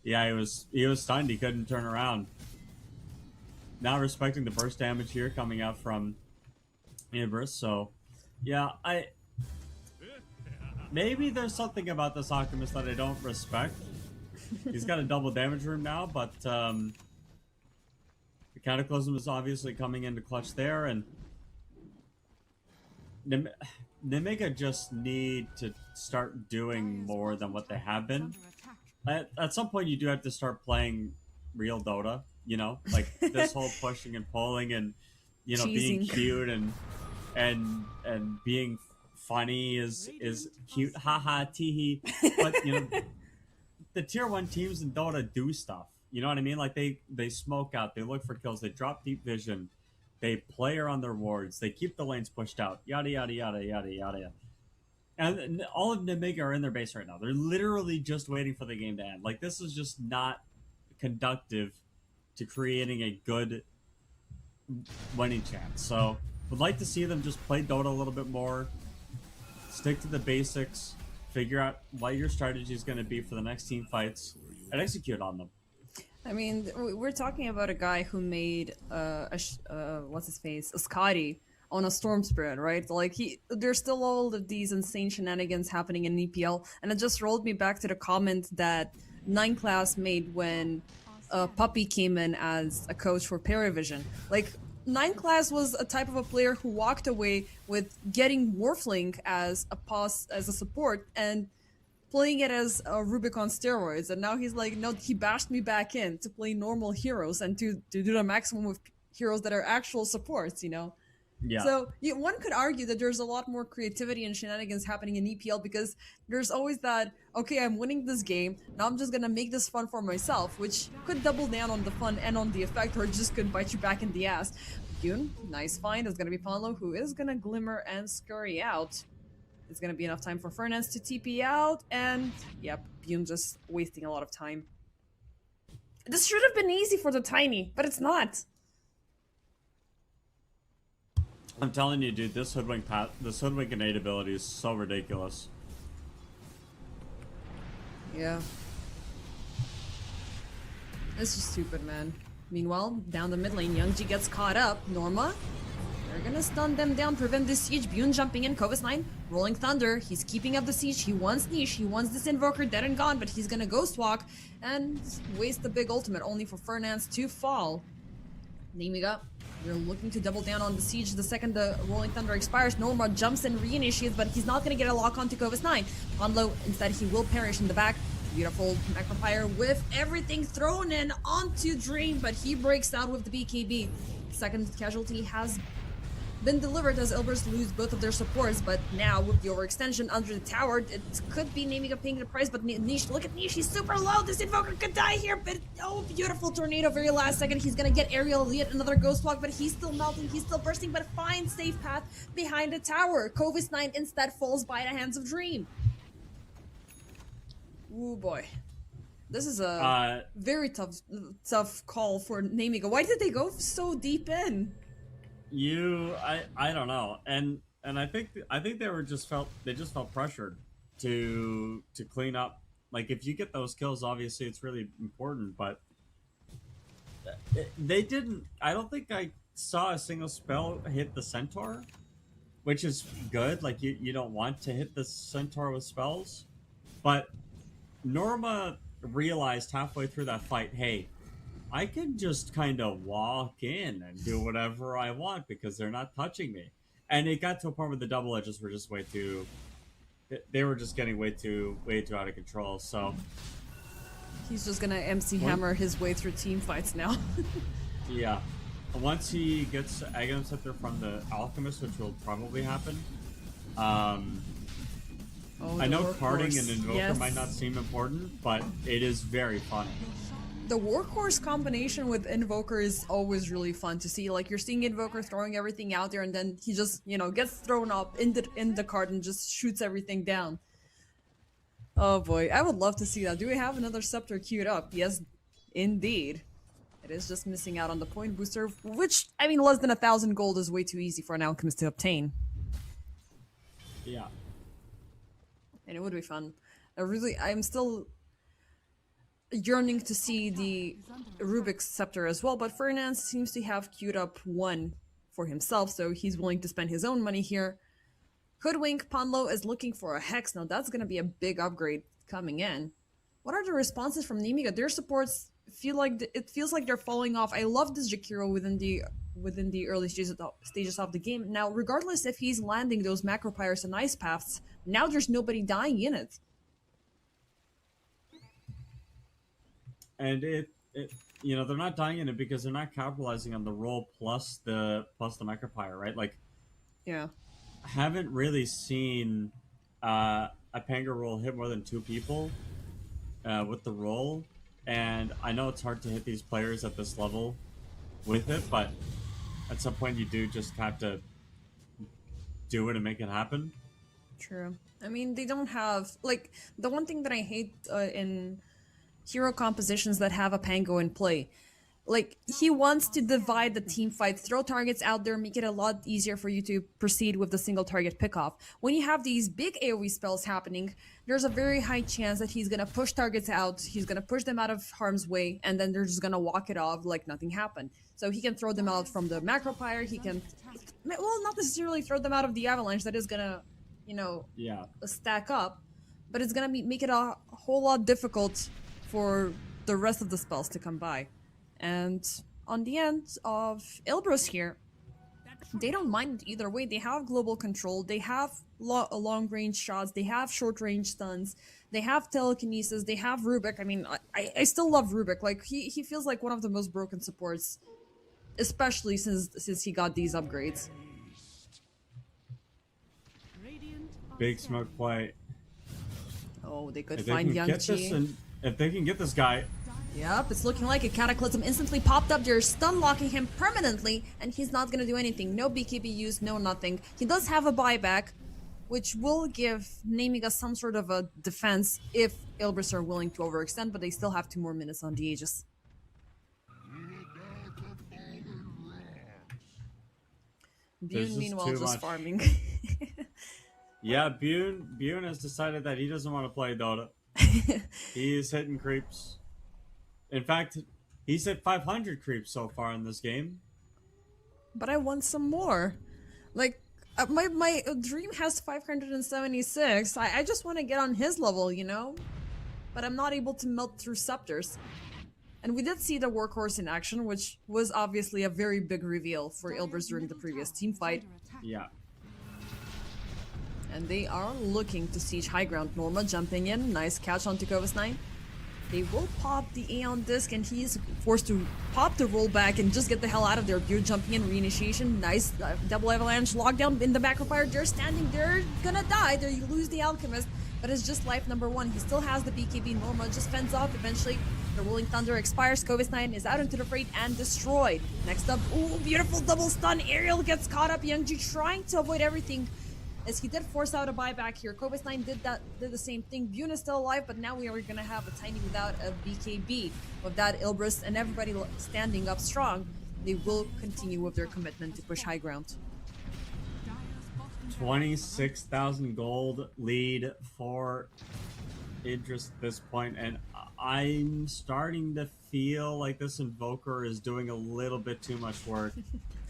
Yeah, he was stunned. He couldn't turn around. Now respecting the burst damage here coming out from Ibris, so... Yeah, maybe there's something about this Alchemist that I don't respect. He's got a double damage room now, but... The Cataclysm is obviously coming into clutch there, and Nemiga just need to start doing more than what they have been. At some point, you do have to start playing real Dota, you know? Like, this whole pushing and pulling and you know, being Cheesing. cute and being funny is cute, haha, teehee. But you know, the tier 1 teams in Dota do stuff. You know what I mean? Like they smoke out, they look for kills, they drop deep vision, they play around their wards, they keep the lanes pushed out, yada yada yada yada yada. And all of Nemiga are in their base right now. They're literally just waiting for the game to end. Like, this is just not conductive to creating a good winning chance. So, would like to see them just play Dota a little bit more, stick to the basics, figure out what your strategy is going to be for the next team fights, and execute on them. I mean, we're talking about a guy who made what's his face, a Scotty on a storm spirit, right? Like there's still all of these insane shenanigans happening in EPL, and it just rolled me back to the comment that 9 Class made when Puppy came in as a coach for Paravision. Like 9 Class was a type of a player who walked away with getting Warflink as a support and playing it as a Rubik on steroids, and now he's like, no, he bashed me back in to play normal heroes and to do the maximum with heroes that are actual supports, you know? Yeah. So one could argue that there's a lot more creativity and shenanigans happening in EPL because there's always that, okay, I'm winning this game, now I'm just gonna make this fun for myself, which could double down on the fun and on the effect, or just could bite you back in the ass. Yoon, nice find. It's gonna be Ponlo, who is gonna glimmer and scurry out. It's gonna be enough time for Fernance to TP out, and yep, Yoon just wasting a lot of time. This should have been easy for the Tiny, but it's not. I'm telling you, dude, this hoodwink innate ability is so ridiculous. Yeah. This is stupid, man. Meanwhile, down the mid lane, Youngji gets caught up. Norma, they're gonna stun them down, prevent this siege. Byun jumping in, Kovis9, rolling thunder. He's keeping up the siege. He wants niche. He wants this invoker dead and gone, but he's gonna ghost walk and waste the big ultimate, only for Fernance to fall. Nemiga, we're looking to double down on the siege the second the rolling thunder expires. Norma jumps and reinitiates, but he's not gonna get a lock onto Kovis9. Onlo, instead, he will perish in the back. Beautiful Macropire with everything thrown in onto Dream, but he breaks out with the BKB. Second casualty has been delivered as Elbers lose both of their supports, but now with the overextension under the tower, it could be Nemiga paying the price, but Niche, look at Niche, he's super low. This invoker could die here, but oh, beautiful tornado, very last second. He's gonna get aerial, yet another ghost walk, but he's still melting, he's still bursting, but finds safe path behind the tower. Kovis9 instead falls by the hands of Dream. Ooh boy. This is a very tough call for Nemiga. Why did they go so deep in? I don't know, and I think they just felt pressured to clean up. Like, if you get those kills, obviously it's really important, but they didn't. I don't think I saw a single spell hit the centaur, which is good. Like, you don't want to hit the centaur with spells, but Norma realized halfway through that fight, hey, I can just kind of walk in and do whatever I want because they're not touching me. And it got to a point where the double edges were just way too... They were just getting way too out of control, so... He's just gonna MC Hammer his way through team fights now. Yeah. Once he gets Aghanim Scepter from the Alchemist, which will probably happen, I know carding and Invoker might not seem important, but it is very fun. The Workhorse combination with Invoker is always really fun to see. Like, you're seeing Invoker throwing everything out there, and then he just, you know, gets thrown up in the card and just shoots everything down. Oh boy, I would love to see that. Do we have another Scepter queued up? Yes, indeed. It is just missing out on the point booster, which, I mean, less than 1,000 gold is way too easy for an Alchemist to obtain. Yeah. And it would be fun. I'm still yearning to see the Rubik's Scepter as well, but Fernance seems to have queued up one for himself, so he's willing to spend his own money here. Hoodwink, Ponlo is looking for a Hex. Now that's going to be a big upgrade coming in. What are the responses from Nemiga? Their supports feel like it feels like they're falling off. I love this Jakiro within the early stages of the game. Now, regardless if he's landing those Macropyres and Ice Paths, now there's nobody dying in it. And you know, they're not dying in it because they're not capitalizing on the roll plus the Micropire, right? Like, Yeah. haven't really seen a Panga roll hit more than 2 people with the roll, and I know it's hard to hit these players at this level with it, but at some point you do just have to do it and make it happen. True. I mean, they don't have like the one thing that I hate in hero compositions that have a Pango in play. Like, he wants to divide the team fight, throw targets out there, make it a lot easier for you to proceed with the single target pickoff. When you have these big AoE spells happening, there's a very high chance that he's gonna push targets out, he's gonna push them out of harm's way, and then they're just gonna walk it off like nothing happened. So he can throw them out from the Macropire, he can, well, not necessarily throw them out of the Avalanche, that is gonna, you know, Yeah. stack up, but it's gonna make it a whole lot difficult for the rest of the spells to come by. And on the end of Ilbros here, they don't mind it either way. They have global control, they have long-range shots, they have short-range stuns, they have telekinesis, they have Rubik. I mean, I still love Rubik. Like, he feels like one of the most broken supports, especially since he got these upgrades. Big smoke play. Oh, they could If they find can Young get this, Chi. and if they can get this guy, Yep, it's looking like a Cataclysm instantly popped up. They're stun locking him permanently, and he's not gonna do anything. No BKB used, no nothing. He does have a buyback, which will give Nemiga some sort of a defense if Ilbris are willing to overextend, but they still have 2 more minutes on the Aegis. There's Bune, just meanwhile, too just much. farming. yeah, Bune has decided that he doesn't want to play Dota. He is hitting creeps. In fact, he's hit 500 creeps so far in this game. But I want some more. Like, my dream has 576. I just want to get on his level, you know? But I'm not able to melt through scepters. And we did see the Workhorse in action, which was obviously a very big reveal for Ilbris during the previous team fight. Yeah. And they are looking to siege high ground. Norma jumping in. Nice catch onto Kovas 9. They will pop the Aeon disc, and he's forced to pop the rollback and just get the hell out of there. You're jumping in, reinitiation. Nice double avalanche lockdown in the Macropire. They're standing there, gonna die. There you lose the Alchemist, but it's just life number 1. He still has the BKB. Norma just fends off eventually. The Rolling Thunder expires. Kovas 9 is out into the freight and destroyed. Next up, ooh, beautiful double stun. Ariel gets caught up. Youngji trying to avoid everything, as he did force out a buyback here. Kovas 9 did the same thing. Bune is still alive, but now we are gonna have a Tiny without a BKB. With that, Ilbris and everybody standing up strong, they will continue with their commitment to push high ground. 26,000 gold lead for Idris at this point, and I'm starting to feel like this Invoker is doing a little bit too much work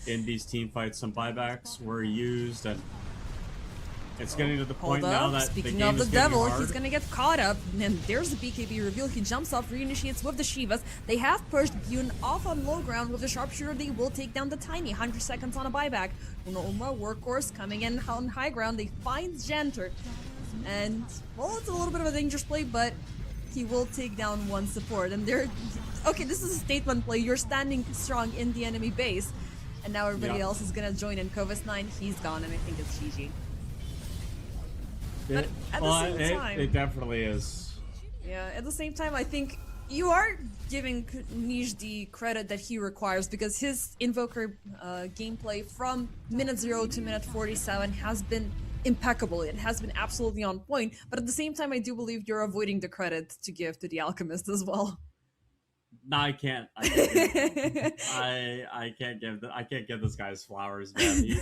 in these team fights. Some buybacks were used, and it's getting to the point now that Speaking the game of the is getting devil, hard. he's gonna get caught up, and there's the BKB reveal. He jumps off, reinitiates with the Shivas. They have pushed Bune off on low ground with the sharpshooter. They will take down the Tiny. 100 seconds on a buyback. Norma, Workhorse coming in on high ground. They find Jenter, and well, it's a little bit of a dangerous play, but he will take down one support. And they're okay. This is a statement play. You're standing strong in the enemy base, and now everybody else is gonna join in. Kovas 9, he's gone, and I think it's GG. But at the same time, it definitely is. Yeah, at the same time, I think you are giving Niche the credit that he requires, because his Invoker gameplay from minute 0 to minute 47 has been impeccable. It has been absolutely on point. But at the same time, I do believe you're avoiding the credit to give to the Alchemist as well. No, I can't. I can't give this guy his flowers, man. He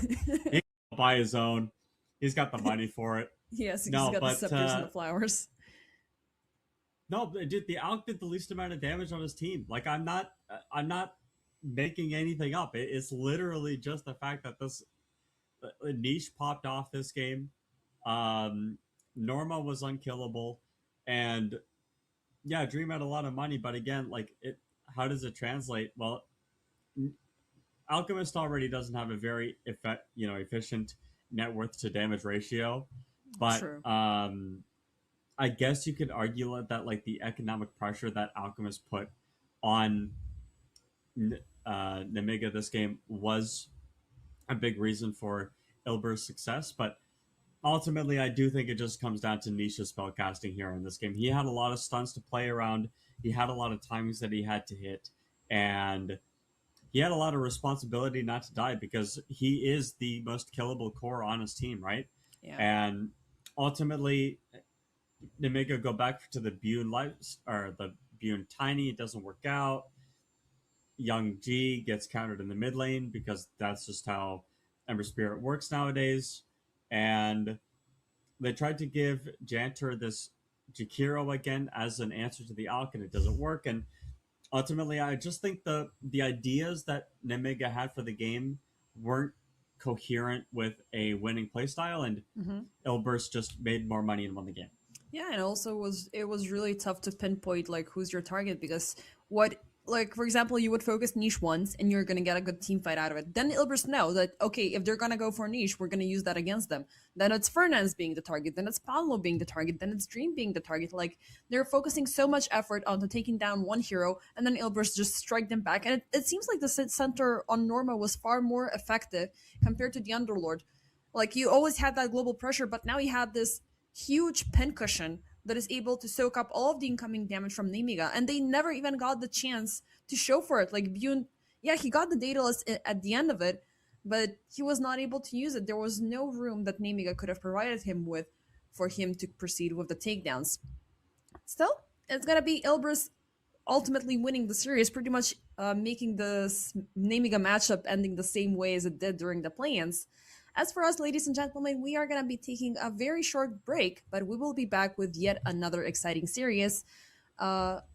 can buy his own. He's got the money for it. Yes, he's No, got but, the scepters and the flowers. No, dude, the Alch did the least amount of damage on his team. Like, I'm not making anything up. It's literally just the fact that this niche popped off this game. Norma was unkillable, and yeah, Dream had a lot of money, but again, like, how does it translate? Well, Alchemist already doesn't have a very efficient net worth to damage ratio, but True. I guess you could argue that like the economic pressure that Alchemist put on Nemiga this game was a big reason for Ilber's success, but ultimately I do think it just comes down to Nisha's spellcasting here in this game. He had a lot of stunts to play around, he had a lot of timings that he had to hit, and he had a lot of responsibility not to die because he is the most killable core on his team, right? Yeah. And ultimately, Nemiga go back to the Bune life or the Bune Tiny. It doesn't work out. Young G gets countered in the mid lane because that's just how Ember Spirit works nowadays. And they tried to give Janter this Jakiro again as an answer to the Alk, and it doesn't work. And ultimately, I just think the ideas that Nemiga had for the game weren't coherent with a winning playstyle, and Ilburst just made more money and won the game. Yeah, and also it was really tough to pinpoint like who's your target, because what, like, for example, you would focus niche once and you're gonna get a good team fight out of it. Then Ilbers know that, okay, if they're gonna go for niche, we're gonna use that against them. Then it's Fernandes being the target, then it's Pablo being the target, then it's Dream being the target. Like, they're focusing so much effort onto taking down one hero, and then Ilbers just strike them back. And it seems like the center on Norma was far more effective compared to the Underlord. Like, you always had that global pressure, but now you had this huge pincushion that is able to soak up all of the incoming damage from Nemiga, and they never even got the chance to show for it. Like, Bune, yeah, he got the Daedalus at the end of it, but he was not able to use it. There was no room that Nemiga could have provided him with for him to proceed with the takedowns. Still, it's gonna be Ilbris ultimately winning the series, pretty much making the Nemiga matchup ending the same way as it did during the play-ins. As for us, ladies and gentlemen, we are going to be taking a very short break, but we will be back with yet another exciting series,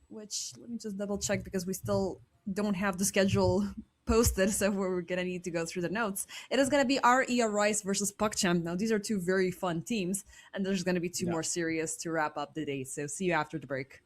which, let me just double check because we still don't have the schedule posted, so we're going to need to go through the notes. It is going to be REA Rice versus PuckChamp. Now, these are two very fun teams, and there's going to be two more series to wrap up the day, so see you after the break.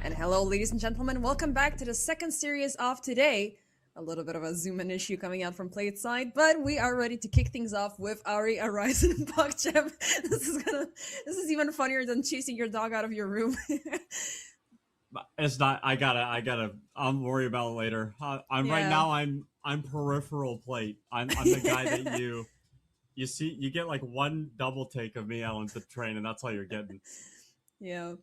And hello, ladies and gentlemen, welcome back to the second series of today. A little bit of a zoom in issue coming out from Play's side, but we are ready to kick things off with Ari, Arise, and PugChamp. This is even funnier than chasing your dog out of your room. It's not. I'll worry about it later. I'm right Yeah. now. I'm peripheral plate. I'm the guy that you see. You get like one double take of me out on the train, and that's all you're getting. Yeah.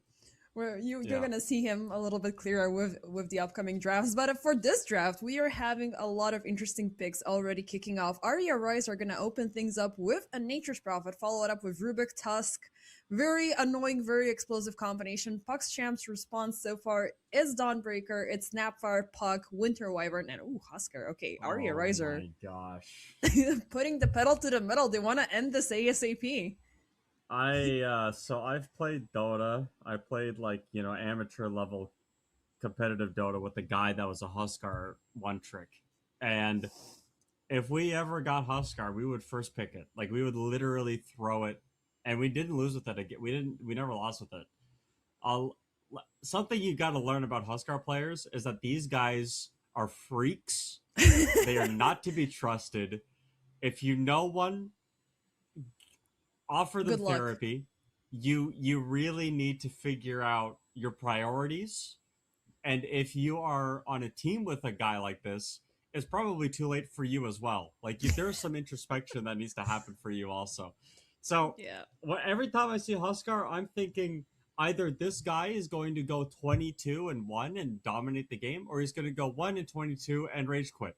You're Yeah. gonna see him a little bit clearer with the upcoming drafts. But for this draft, we are having a lot of interesting picks already kicking off. Arya Rise are gonna open things up with a Nature's Prophet, follow it up with Rubik Tusk. Very annoying, very explosive combination. PugChamp's response so far is Dawnbreaker, it's Snapfire, Puck, Winter Wyvern, and Husker. Okay, Arya Riser. Oh my gosh. Putting the pedal to the metal. They want to end this ASAP. So I've played Dota. I played like, amateur level competitive Dota with a guy that was a Huskar one trick. And if we ever got Huskar, we would first pick it. Like we would literally throw it, and we didn't lose with it again. We never lost with it. Something you got to learn about Huskar players is that these guys are freaks. They are not to be trusted. If you know one, offer them Good luck. therapy. You really need to figure out your priorities. And if you are on a team with a guy like this, it's probably too late for you as well. Like there's some introspection that needs to happen for you also. So Yeah. every time I see Huskar, I'm thinking either this guy is going to go 22-1 and dominate the game, or he's going to go 1-22 and rage quit.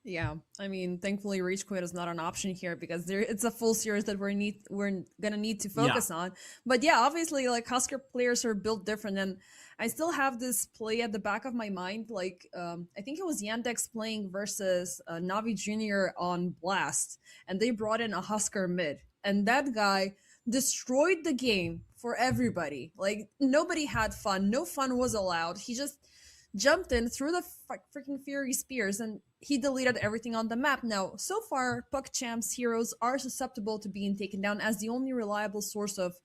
Yeah, I mean, thankfully, Rage Quit is not an option here because it's a full series that we're gonna need to focus on. But yeah, obviously, like Husker players are built different, and I still have this play at the back of my mind. Like, I think it was Yandex playing versus Navi Junior on Blast, and they brought in a Husker mid, and that guy destroyed the game for everybody. Like, nobody had fun. No fun was allowed. He just jumped in, threw the freaking Fury Spears, and he deleted everything on the map. Now, so far, PugChamp's heroes are susceptible to being taken down, as the only reliable source of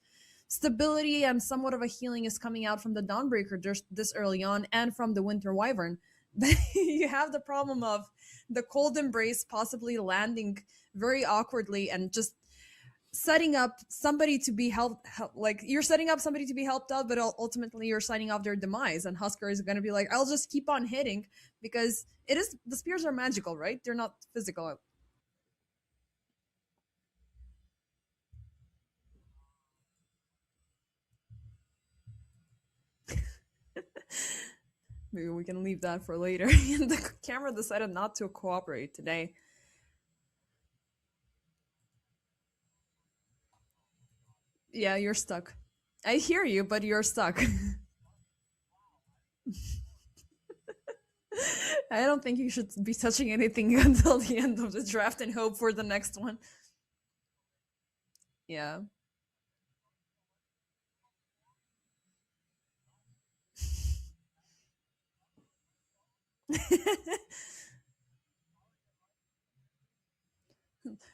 stability and somewhat of a healing is coming out from the Dawnbreaker this early on, and from the Winter Wyvern. But you have the problem of the Cold Embrace possibly landing very awkwardly and just setting up somebody to be helped. Like, you're setting up somebody to be helped out, but ultimately you're signing off their demise, and Husker is going to be like, I'll just keep on hitting, because the spears are magical, right? They're not physical. Maybe we can leave that for later. The camera decided not to cooperate today. Yeah, you're stuck. I hear you, but you're stuck. I don't think you should be touching anything until the end of the draft and hope for the next one. Yeah.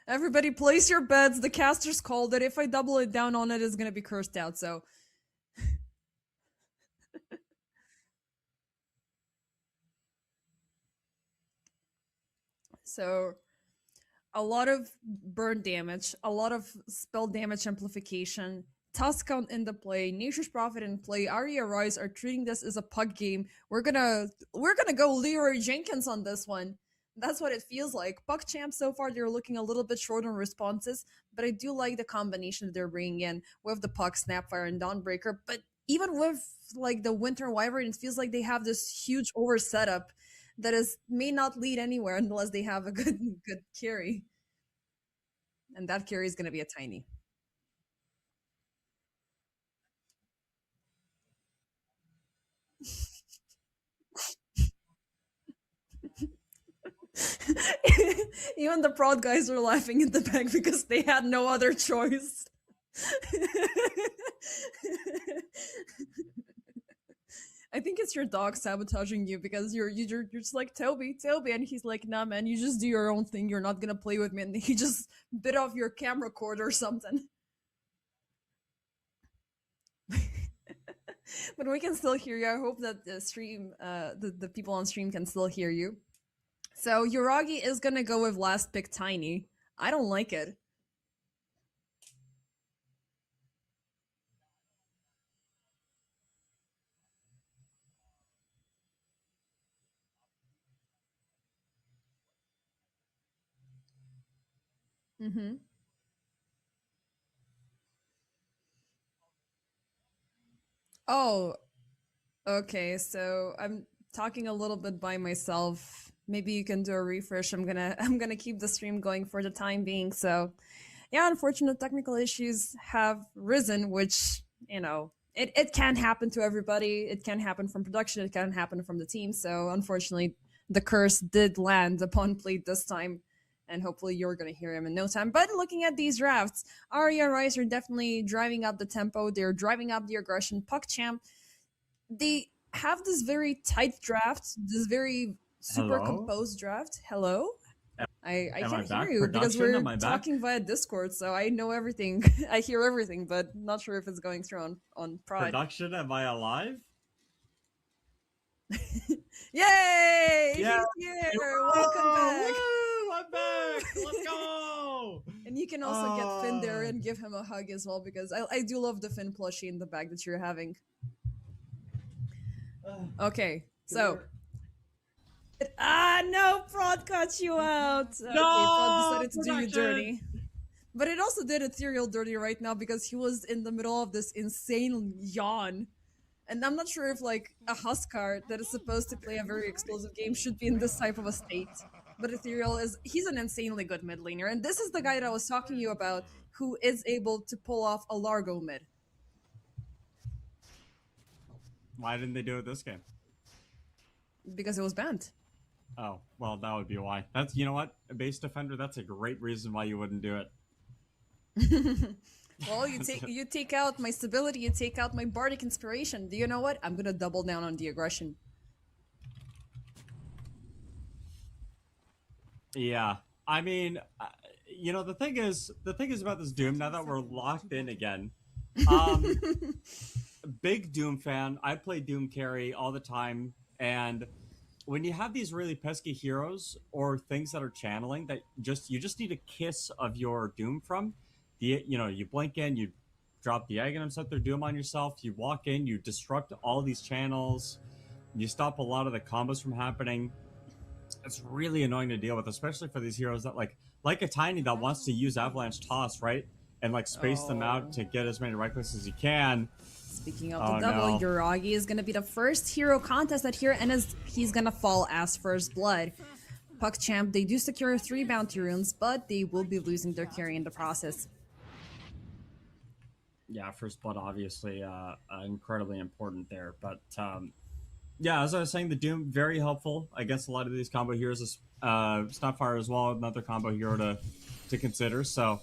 Everybody place your bets. The casters called it. If I double it down on it, it's gonna be cursed out, so. So, a lot of burn damage, a lot of spell damage amplification, Tusk count in the play, Nature's Prophet in play, Arya Rise are treating this as a pug game. We're gonna go Leroy Jenkins on this one. That's what it feels like. PugChamp so far, they're looking a little bit short on responses, but I do like the combination that they're bringing in with the Puck, Snapfire, and Dawnbreaker. But even with like the Winter Wyvern, it feels like they have this huge over setup that may not lead anywhere unless they have a good carry. And that carry is going to be a tiny. Even the proud guys are laughing in the back because they had no other choice. I think it's your dog sabotaging you because you're just like Toby, and he's like, nah, man, you just do your own thing. You're not gonna play with me, and he just bit off your camera cord or something. But we can still hear you. I hope that the stream, the people on stream can still hear you. So Yuragi is gonna go with last pick Tiny. I don't like it. Mm-hmm. Oh, okay. So I'm talking a little bit by myself. Maybe you can do a refresh. I'm gonna keep the stream going for the time being. So yeah, unfortunate technical issues have risen, which, it can happen to everybody. It can happen from production, it can happen from the team. So unfortunately, the curse did land upon Plate this time. And hopefully you're gonna hear him in no time. But looking at these drafts, Arya and Rice are definitely driving up the tempo. They're driving up the aggression. PuckChamp, they have this very tight draft, this very super Hello? composed draft. Hello? I Am I can't back? hear you because Production? we're Am I back? talking via Discord, so I know everything. I hear everything, but not sure if it's going through on Prod. Production, am I alive? Yay! Yeah. He's here! Welcome back! Woo! I'm back! Let's go! And you can also get Finn there and give him a hug as well, because I do love the Finn plushie in the bag that you're having. Okay, so... No! Prod cut you out! Okay, Prod decided to do you dirty. But it also did Ethereal dirty right now because he was in the middle of this insane yawn. And I'm not sure if, like, a Huskar that is supposed to play a very explosive game should be in this type of a state. But Ethereal he's an insanely good mid laner. And this is the guy that I was talking to you about who is able to pull off a Largo mid. Why didn't they do it this game? Because it was banned. Oh, well, that would be why. That's, you know what? A base defender, that's a great reason why you wouldn't do it. Well, you take out my stability, you take out my bardic inspiration. Do you know what? I'm gonna double down on the aggression. Yeah, I mean, the thing is about this Doom. Now that we're locked in again, big Doom fan. I play Doom carry all the time, and when you have these really pesky heroes or things that are channeling that you just need a kiss of your Doom from, you blink in, you drop the Aghanim, set their Doom on yourself, you walk in, you disrupt all these channels, you stop a lot of the combos from happening. It's really annoying to deal with, especially for these heroes that like a Tiny that wants to use Avalanche Toss, right? And like space them out to get as many right clicks as you can. Speaking of the devil, Yuragi is going to be the first hero contested here, and he's going to fall as first blood. PuckChamp, they do secure 3 bounty runes, but they will be losing their carry in the process. Yeah, first blood obviously incredibly important there, but yeah, as I was saying, the Doom very helpful against a lot of these combo heroes. Snapfire as well, another combo hero to consider. So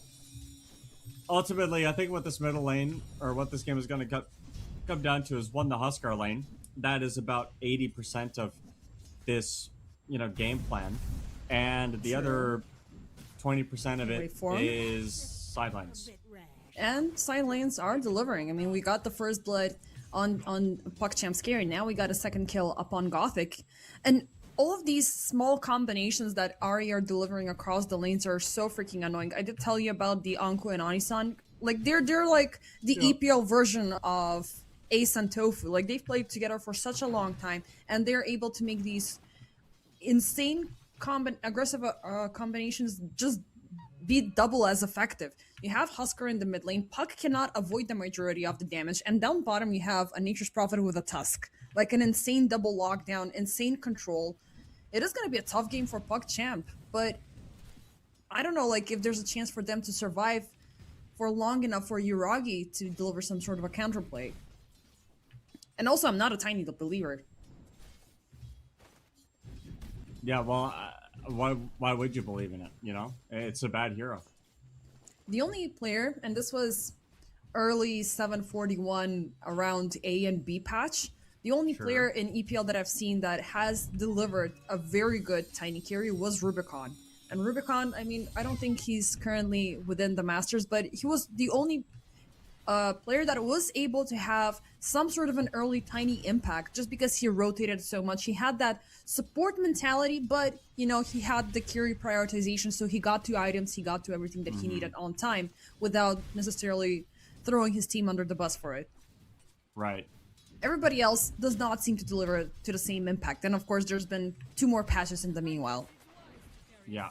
ultimately, I think what this middle lane, or what this game is going to come down to, is one, the Huskar lane. That is about 80% of this, game plan, and the other 20% of it is sidelines. And side lanes are delivering. I mean, we got the first blood on PuckChamp's carry. Now we got a second kill up on Gothic. And all of these small combinations that Ari are delivering across the lanes are so freaking annoying. I did tell you about the Anko and Anisan. Like, they're like the EPL version of Ace and Tofu. Like, they've played together for such a long time, and they're able to make these insane aggressive combinations just be double as effective. You have Huskar in the mid lane. Puck cannot avoid the majority of the damage. And down bottom, you have a Nature's Prophet with a Tusk. Like an insane double lockdown, insane control. It is going to be a tough game for PuckChamp. But I don't know, like, if there's a chance for them to survive for long enough for Yuragi to deliver some sort of a counterplay. And also, I'm not a tiny believer. Yeah, well, why would you believe in it? It's a bad hero. The only player, and this was early 741 around A and B patch, the only player in EPL that I've seen that has delivered a very good tiny carry was Rubicon. And Rubicon, I mean, I don't think he's currently within the Masters, but he was the only a player that was able to have some sort of an early tiny impact just because he rotated so much. He had that support mentality, but you know, he had the carry prioritization, so he got to items, he got to everything that he needed on time without necessarily throwing his team under the bus for it. Right. Everybody else does not seem to deliver to the same impact. And of course, there's been 2 more patches in the meanwhile. Yeah.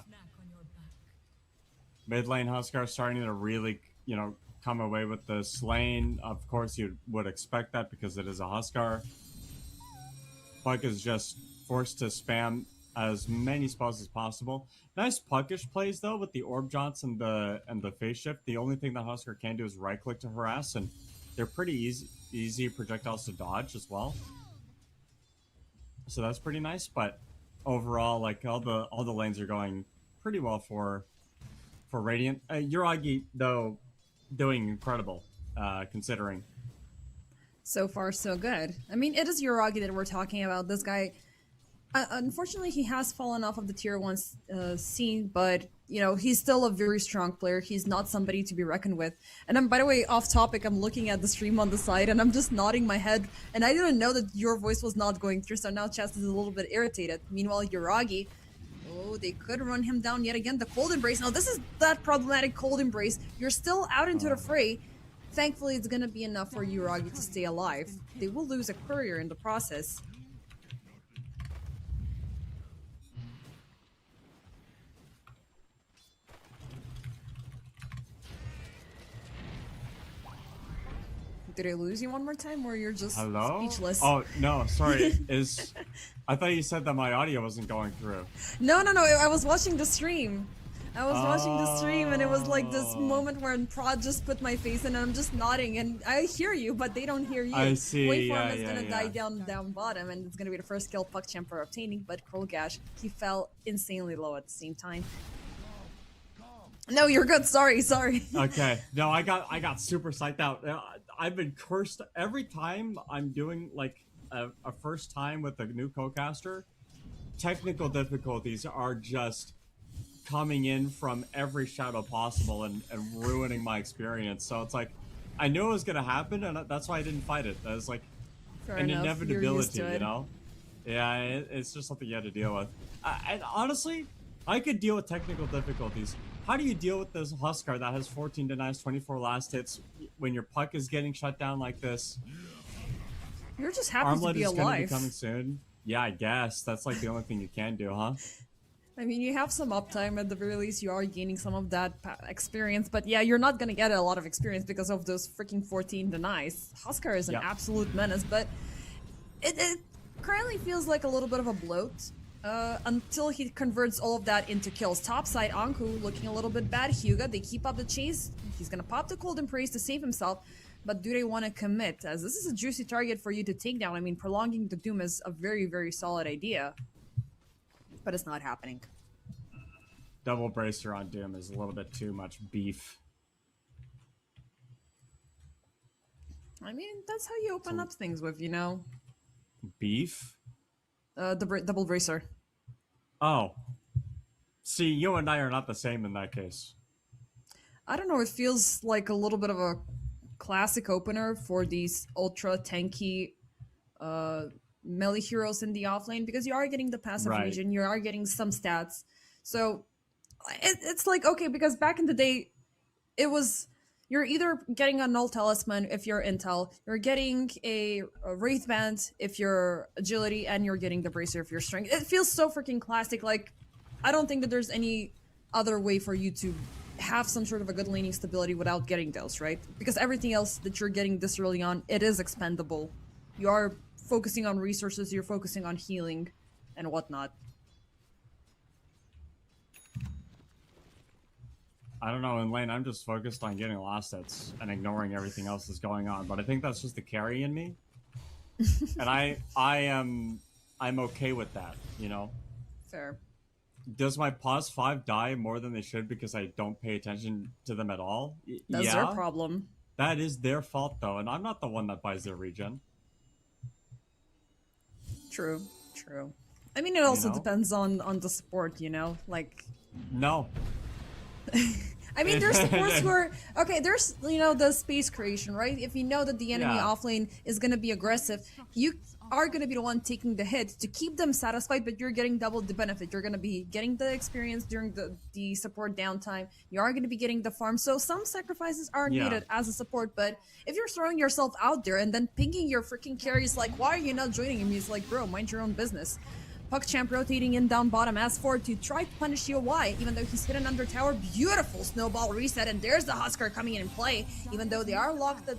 Mid lane Huskar starting to really, you know, come away with this lane. Of course, you would expect that because it is a Huskar. Puck is just forced to spam as many spells as possible. Nice puckish plays though with the orb jaunts and the phase shift. The only thing that Huskar can do is right click to harass, and they're pretty easy projectiles to dodge as well. So that's pretty nice. But overall, like all the lanes are going pretty well for Radiant. Yuragi though doing incredible, considering. So far, so good. I mean, it is Yuragi that we're talking about. This guy, unfortunately, he has fallen off of the tier 1 scene, but, you know, he's still a very strong player. He's not somebody to be reckoned with. And by the way, off topic, I'm looking at the stream on the side, and I'm just nodding my head, and I didn't know that your voice was not going through, so now Chest is a little bit irritated. Meanwhile, Yuragi, oh, they could run him down yet again. The cold embrace. Now, this is that problematic cold embrace. You're still out into the fray. Thankfully, it's gonna be enough for Yuragi to stay alive. They will lose a courier in the process. Did I lose you one more time, or you're just speechless? Oh no, sorry. I thought you said that my audio wasn't going through. No. I was watching the stream. Watching the stream, and it was like this moment where Prod just put my face in, and I'm just nodding, and I hear you, but they don't hear you. I see. Waveform is gonna die down bottom, and it's gonna be the first kill PuckChamp for obtaining. But Krolgash, he fell insanely low at the same time. No, you're good. Sorry. Okay. No, I got super psyched out. I've been cursed every time I'm doing like a first time with a new co-caster. Technical difficulties are just coming in from every shadow possible and ruining my experience. So it's like, I knew it was gonna happen, and that's why I didn't fight it. That was like an inevitability, you know? Yeah, it's just something you had to deal with. And honestly, I could deal with technical difficulties. How do you deal with this Huskar that has 14 denies, 24 last hits when your puck is getting shut down like this? You're just happy Armlet to be is alive. gonna be coming soon. Yeah, I guess that's like the only thing you can do, huh? I mean, you have some uptime at the very least. You are gaining some of that experience, but yeah, you're not gonna get a lot of experience because of those freaking 14 denies. Huskar is an absolute menace, but it currently feels like a little bit of a bloat until he converts all of that into kills. Topside, Anku looking a little bit bad. Hyuga, they keep up the chase. He's gonna pop the cold embrace to save himself, but do they want to commit? As this is a juicy target for you to take down. I mean, prolonging the Doom is a very, very solid idea. But it's not happening. Double bracer on Doom is a little bit too much beef. I mean, that's how you open up things with, you know? Beef? The double bracer. Oh. See, you and I are not the same in that case. I don't know, it feels like a little bit of a classic opener for these ultra tanky melee heroes in the offlane, because you are getting the passive region, you are getting some stats. So it's like, okay, because back in the day, it was, you're either getting a null talisman if you're intel, you're getting a wraith band if you're agility, and you're getting the bracer if you're strength. It feels so freaking classic. Like, I don't think that there's any other way for you to have some sort of a good laning stability without getting those, right? Because everything else that you're getting this early on, it is expendable. You are focusing on resources, you're focusing on healing and whatnot. I don't know, in lane I'm just focused on getting last hits and ignoring everything else that's going on, but I think that's just the carry in me. And I'm okay with that, you know? Fair. Does my pause 5 die more than they should because I don't pay attention to them at all? That's their problem. That is their fault though, and I'm not the one that buys their regen. True. I mean, it also depends on the support, you know? Like... No. I mean, there's supports who are okay. There's the space creation, right? If you know that the enemy Yeah. offlane is gonna be aggressive, you are gonna be the one taking the hit to keep them satisfied, but you're getting double the benefit. You're gonna be getting the experience during the support downtime. You are gonna be getting the farm. So some sacrifices are Yeah. needed as a support, but if you're throwing yourself out there and then pinging your freaking carries like, why are you not joining him? He's like, bro, mind your own business. PuckChamp rotating in down bottom as forward to try to punish UI, even though he's hidden under tower. Beautiful snowball reset, and there's the Husker coming in and play. Even though they are locked up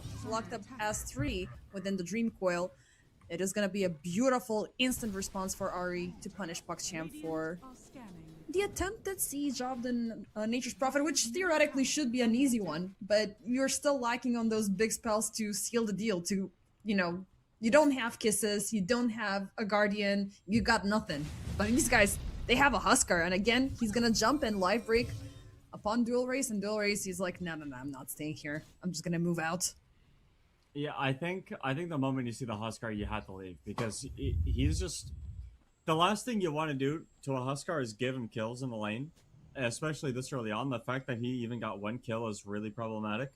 as 3 within the Dream Coil, it is gonna be a beautiful instant response for Ari to punish PuckChamp for Are scanning. the attempted siege of the Nature's Prophet, which theoretically should be an easy one, but you're still lacking on those big spells to seal the deal. You don't have kisses, you don't have a guardian, you got nothing. But these guys, they have a Husker, and again, he's gonna jump in live break upon dual race, and dual race, he's like, no, I'm not staying here. I'm just gonna move out. Yeah, I think the moment you see the Huskar, you have to leave because he's just the last thing you want to do to a Huskar is give him kills in the lane, especially this early on. The fact that he even got 1 kill is really problematic.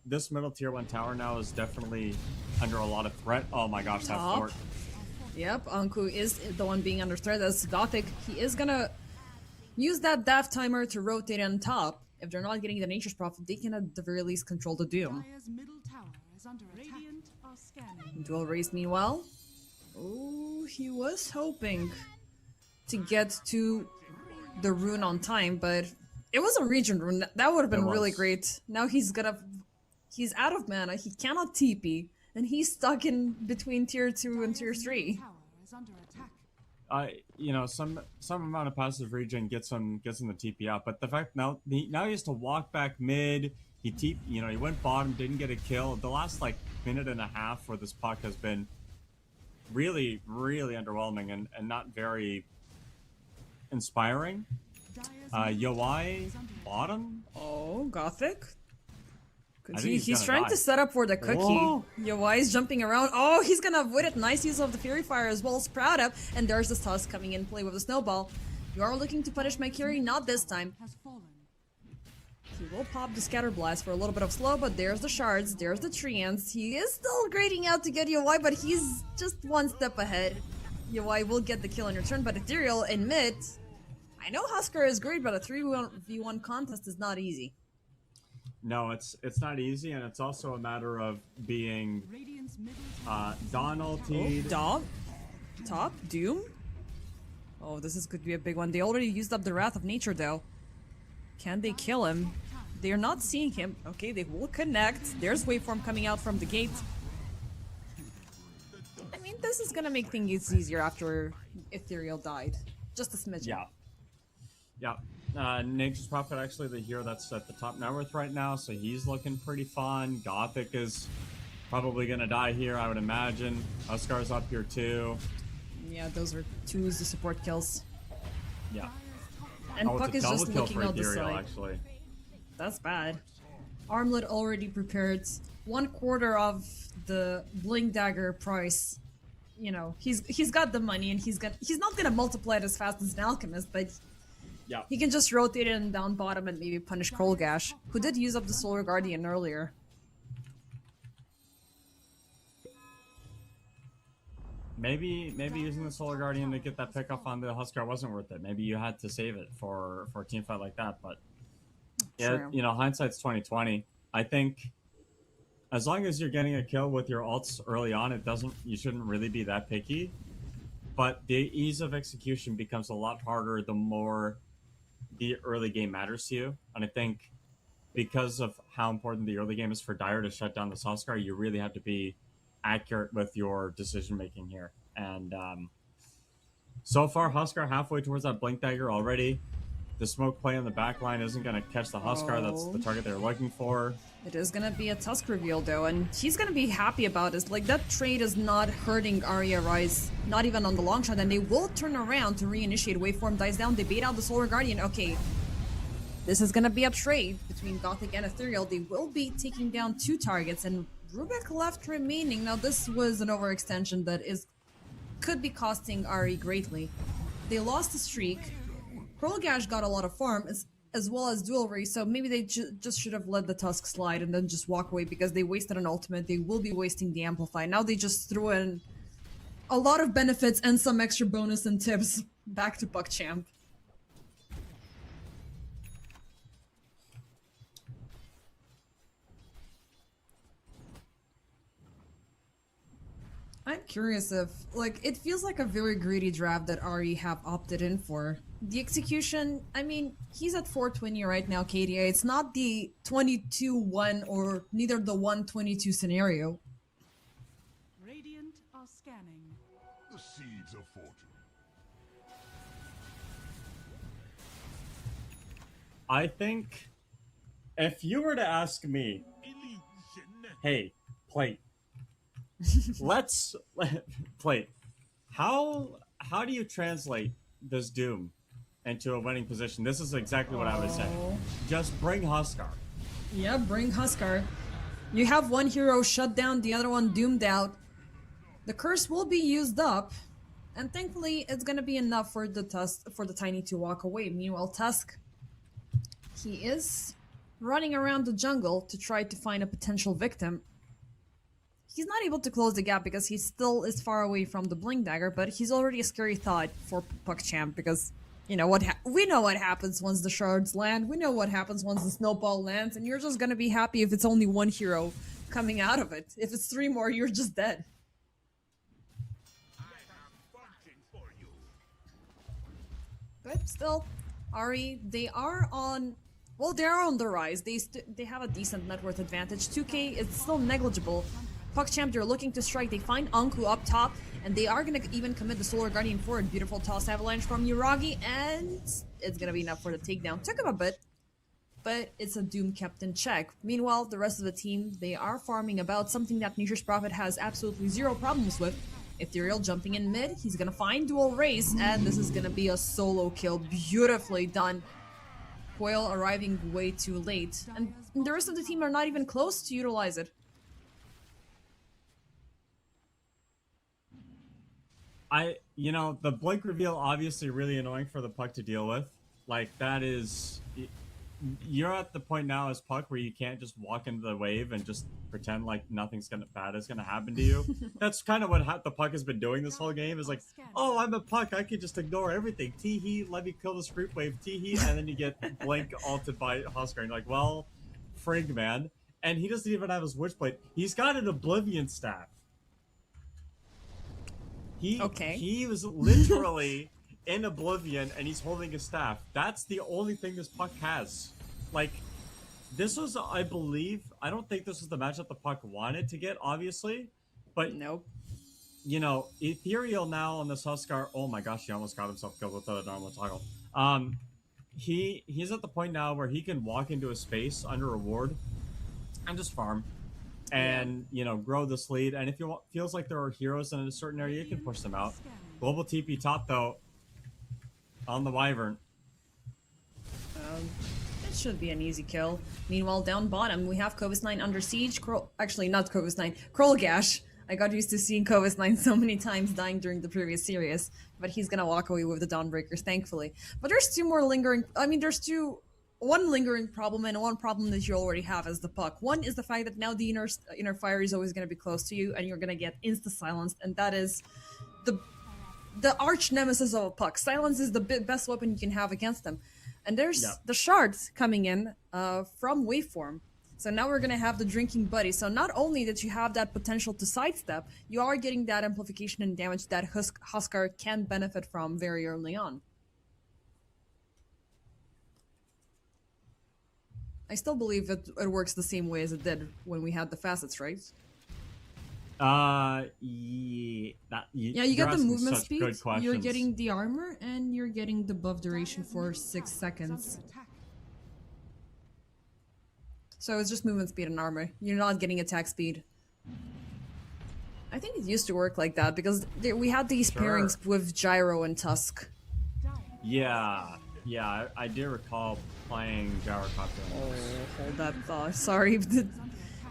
This middle tier 1 tower now is definitely under a lot of threat. Oh my gosh, that Top. fort. Yep, Anku is the one being under threat as Gothic. He is gonna use that daft timer to rotate on top. If they're not getting the Nature's Prophet, they can at the very least control the Doom. Dire's middle tower is under attack. Radiant are scanning. Dual race meanwhile. Oh, he was hoping to get to the rune on time, but it was a region rune. That would have been It really was. great. Now he's out of mana, he cannot TP, and he's stuck in between tier 2 and tier 3. Tower is under attack. Some amount of passive regen gets him the TP out, but the fact now he has to walk back mid. He went bottom, didn't get a kill. The last like minute and a half for this puck has been really, really underwhelming and not very inspiring. Dire's Yowai bottom. Oh, Gothic? I think he's He's gonna trying die. to set up for the cookie. Whoa. Yowai is jumping around. Oh, he's gonna avoid it. Nice use of the Fury Fire as well. Sprout up. And there's the Tusk coming in play with the Snowball. You are looking to punish my carry, not this time. has fallen. He will pop the Scatter Blast for a little bit of slow, but there's the Shards, there's the Treants. He is still grading out to get Yowai, but he's just one step ahead. Yowai will get the kill in return, but Ethereal in mid. I know Husker is great, but a 3v1 contest is not easy. No, it's not easy, and it's also a matter of being Radiant's middle tower Dawn ultied. Top? Doom? Oh, this could be a big one. They already used up the Wrath of Nature, though. Can they kill him? They're not seeing him. Okay, they will connect. There's Waveform coming out from the gate. I mean, this is gonna make things easier after Ethereal died. Just a smidgen. Yeah. Nature's Prophet, actually the hero that's at the top net worth right now, so he's looking pretty fun. Gothic is probably gonna die here, I would imagine. Huskar's up here too. Yeah, those are two of the support kills. Yeah. And Oh, Puck it's is a double just kill looking for out the Ethereal, side. actually. That's bad. Armlet already prepared 1/4 of the Blink Dagger price. You know, he's got the money and he's not gonna multiply it as fast as an alchemist, but Yeah. he can just rotate it in down bottom and maybe punish Krollgash, who did use up the Solar Guardian earlier. Maybe using the Solar Guardian to get that pick off on the Huskar wasn't worth it. Maybe you had to save it for a team fight like that, but yeah, True. you know, hindsight's 20/20. I think as long as you're getting a kill with your ults early on, you shouldn't really be that picky. But the ease of execution becomes a lot harder the more the early game matters to you. And I think because of how important the early game is for Dire to shut down the Huskar, you really have to be accurate with your decision making here. And so far, Huskar halfway towards that Blink Dagger already. The smoke play on the back line isn't going to catch the Huskar. That's the target they're looking for. It is gonna be a Tusk reveal though, and he's gonna be happy about this. Like, that trade is not hurting Arya Rise, not even on the long shot, and they will turn around to reinitiate. Waveform dies down, they bait out the Solar Guardian. Okay, this is gonna be a trade between Gothic and Ethereal. They will be taking down 2 targets, and Rubik left remaining. Now, this was an overextension that could be costing Ari greatly. They lost the streak. Krollgash got a lot of farm, as well as dual race, so maybe they just should have let the Tusk slide and then just walk away because they wasted an ultimate. They will be wasting the Amplify. Now they just threw in a lot of benefits and some extra bonus and tips back to PuckChamp. I'm curious if, like, it feels like a very greedy draft that RE have opted in for. The execution, I mean, he's at 420 right now, KDA. It's not the 22-1 or neither the 122 scenario. Radiant are scanning. The seeds of fortune. I think if you were to ask me, hey, Plate, let's Plate, how do you translate this Doom into a winning position? This is exactly what I would say. Just bring Huskar. Yeah, bring Huskar. You have one hero shut down, the other one doomed out. The curse will be used up, and thankfully it's gonna be enough for the Tiny to walk away. Meanwhile, Tusk, he is running around the jungle to try to find a potential victim. He's not able to close the gap because he still is far away from the Blink Dagger, but he's already a scary thought for PuckChamp because, you know, we know what happens once the shards land, we know what happens once the snowball lands, and you're just gonna be happy if it's only one hero coming out of it. If it's 3 more, you're just dead. But still, Ari, they are on... Well, they are on the rise. They have a decent net worth advantage. 2k is still negligible. PuckChamp, they're looking to strike. They find Anku up top, and they are going to even commit the Solar Guardian forward. Beautiful toss avalanche from Yuragi, and it's going to be enough for the takedown. Took him a bit, but it's a Doom kept in check. Meanwhile, the rest of the team, they are farming about something that Nature's Prophet has absolutely zero problems with. Ethereal jumping in mid, he's going to find dual race, and this is going to be a solo kill. Beautifully done. Coil arriving way too late, and the rest of the team are not even close to utilize it. You know, the Blink reveal obviously really annoying for the Puck to deal with. Like, that is... You're at the point now as Puck where you can't just walk into the wave and just pretend like nothing's bad is gonna happen to you. That's kind of what the Puck has been doing this whole game, is like, oh, I'm a Puck, I can just ignore everything. Tee-hee, let me kill this group wave, tee-hee, and then you get Blink ulted by Huskar, and you're like, well, frig, man. And he doesn't even have his Witchblade. He's got an Oblivion staff. He was literally in Oblivion, and he's holding a staff. That's the only thing this Puck has. Like, this was, I believe, I don't think this was the matchup the Puck wanted to get, obviously, but nope. You know, Ethereal now on this Huskar, oh my gosh, he almost got himself killed with the normal toggle. He's at the point now where he can walk into a space under a ward and just farm. And, you know, grow this lead. And if you feels like there are heroes in a certain area, you can push them out. Global TP top, though, on the Wyvern. It should be an easy kill. Meanwhile, down bottom, we have Kovis9 under siege. Actually, not Kovis9. Krolgash. I got used to seeing Kovis9 so many times dying during the previous series. But he's gonna walk away with the Dawnbreakers, thankfully. But there's 2 more lingering... I mean, there's one lingering problem and one problem that you already have as the Puck. One is the fact that now the inner fire is always going to be close to you, and you're going to get insta-silenced, and that is the arch nemesis of a Puck. Silence is the best weapon you can have against them. And there's the shards coming in from Waveform. So now we're going to have the Drinking Buddy. So not only that you have that potential to sidestep, you are getting that amplification and damage that Huskar can benefit from very early on. I still believe it works the same way as it did when we had the facets, right? Yeah, you get the movement speed, you're getting the armor, and you're getting the buff duration for 6 seconds. So it's just movement speed and armor. You're not getting attack speed. I think it used to work like that because we had these pairings with Gyro and Tusk. Yeah, I do recall playing Gyrocopter. Oh, hold that thought. Sorry.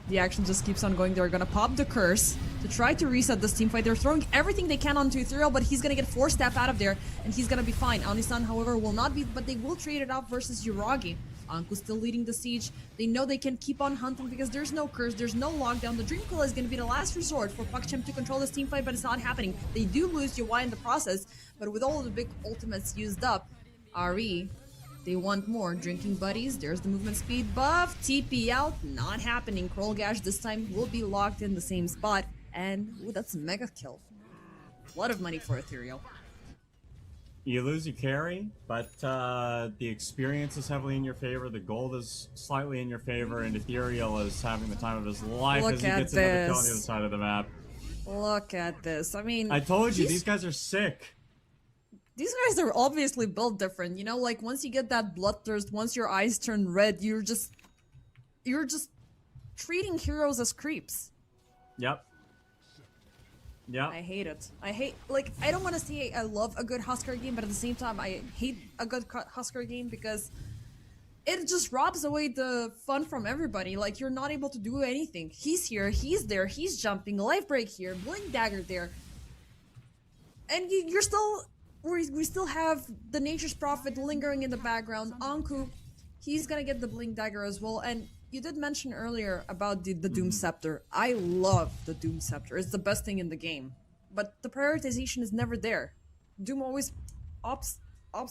The action just keeps on going. They're gonna pop the curse to try to reset this team fight. They're throwing everything they can onto Ethereal, but he's gonna get 4-step out of there, and he's gonna be fine. Onisan, however, will not be, but they will trade it off versus Yuragi. Anku's still leading the siege. They know they can keep on hunting because there's no curse, there's no lockdown. The Dream Coil is going to be the last resort for PugChamp to control this team fight, but it's not happening. They do lose UI in the process, but with all of the big ultimates used up, RE, they want more. Drinking buddies, there's the movement speed buff. TP out, not happening. Krollgash this time will be locked in the same spot, and ooh, that's a mega kill. A lot of money for Ethereal. You lose your carry, but the experience is heavily in your favor, the gold is slightly in your favor, and Ethereal is having the time of his life as he gets another kill on the other side of the map. Look at this. I mean, I told you, these guys are sick. These guys are obviously built different, you know, like once you get that bloodthirst, once your eyes turn red, you're just treating heroes as creeps. Yep. Yeah. I hate it. I don't want to say I love a good Husker game, but at the same time, I hate a good Husker game because it just robs away the fun from everybody. Like, you're not able to do anything. He's here, he's there, he's jumping, life break here, blink dagger there. And you're still, we still have the Nature's Prophet lingering in the background. Anku, he's gonna get the blink dagger as well, and you did mention earlier about the Doom Scepter. I love the Doom Scepter. It's the best thing in the game. But the prioritization is never there. Doom always opts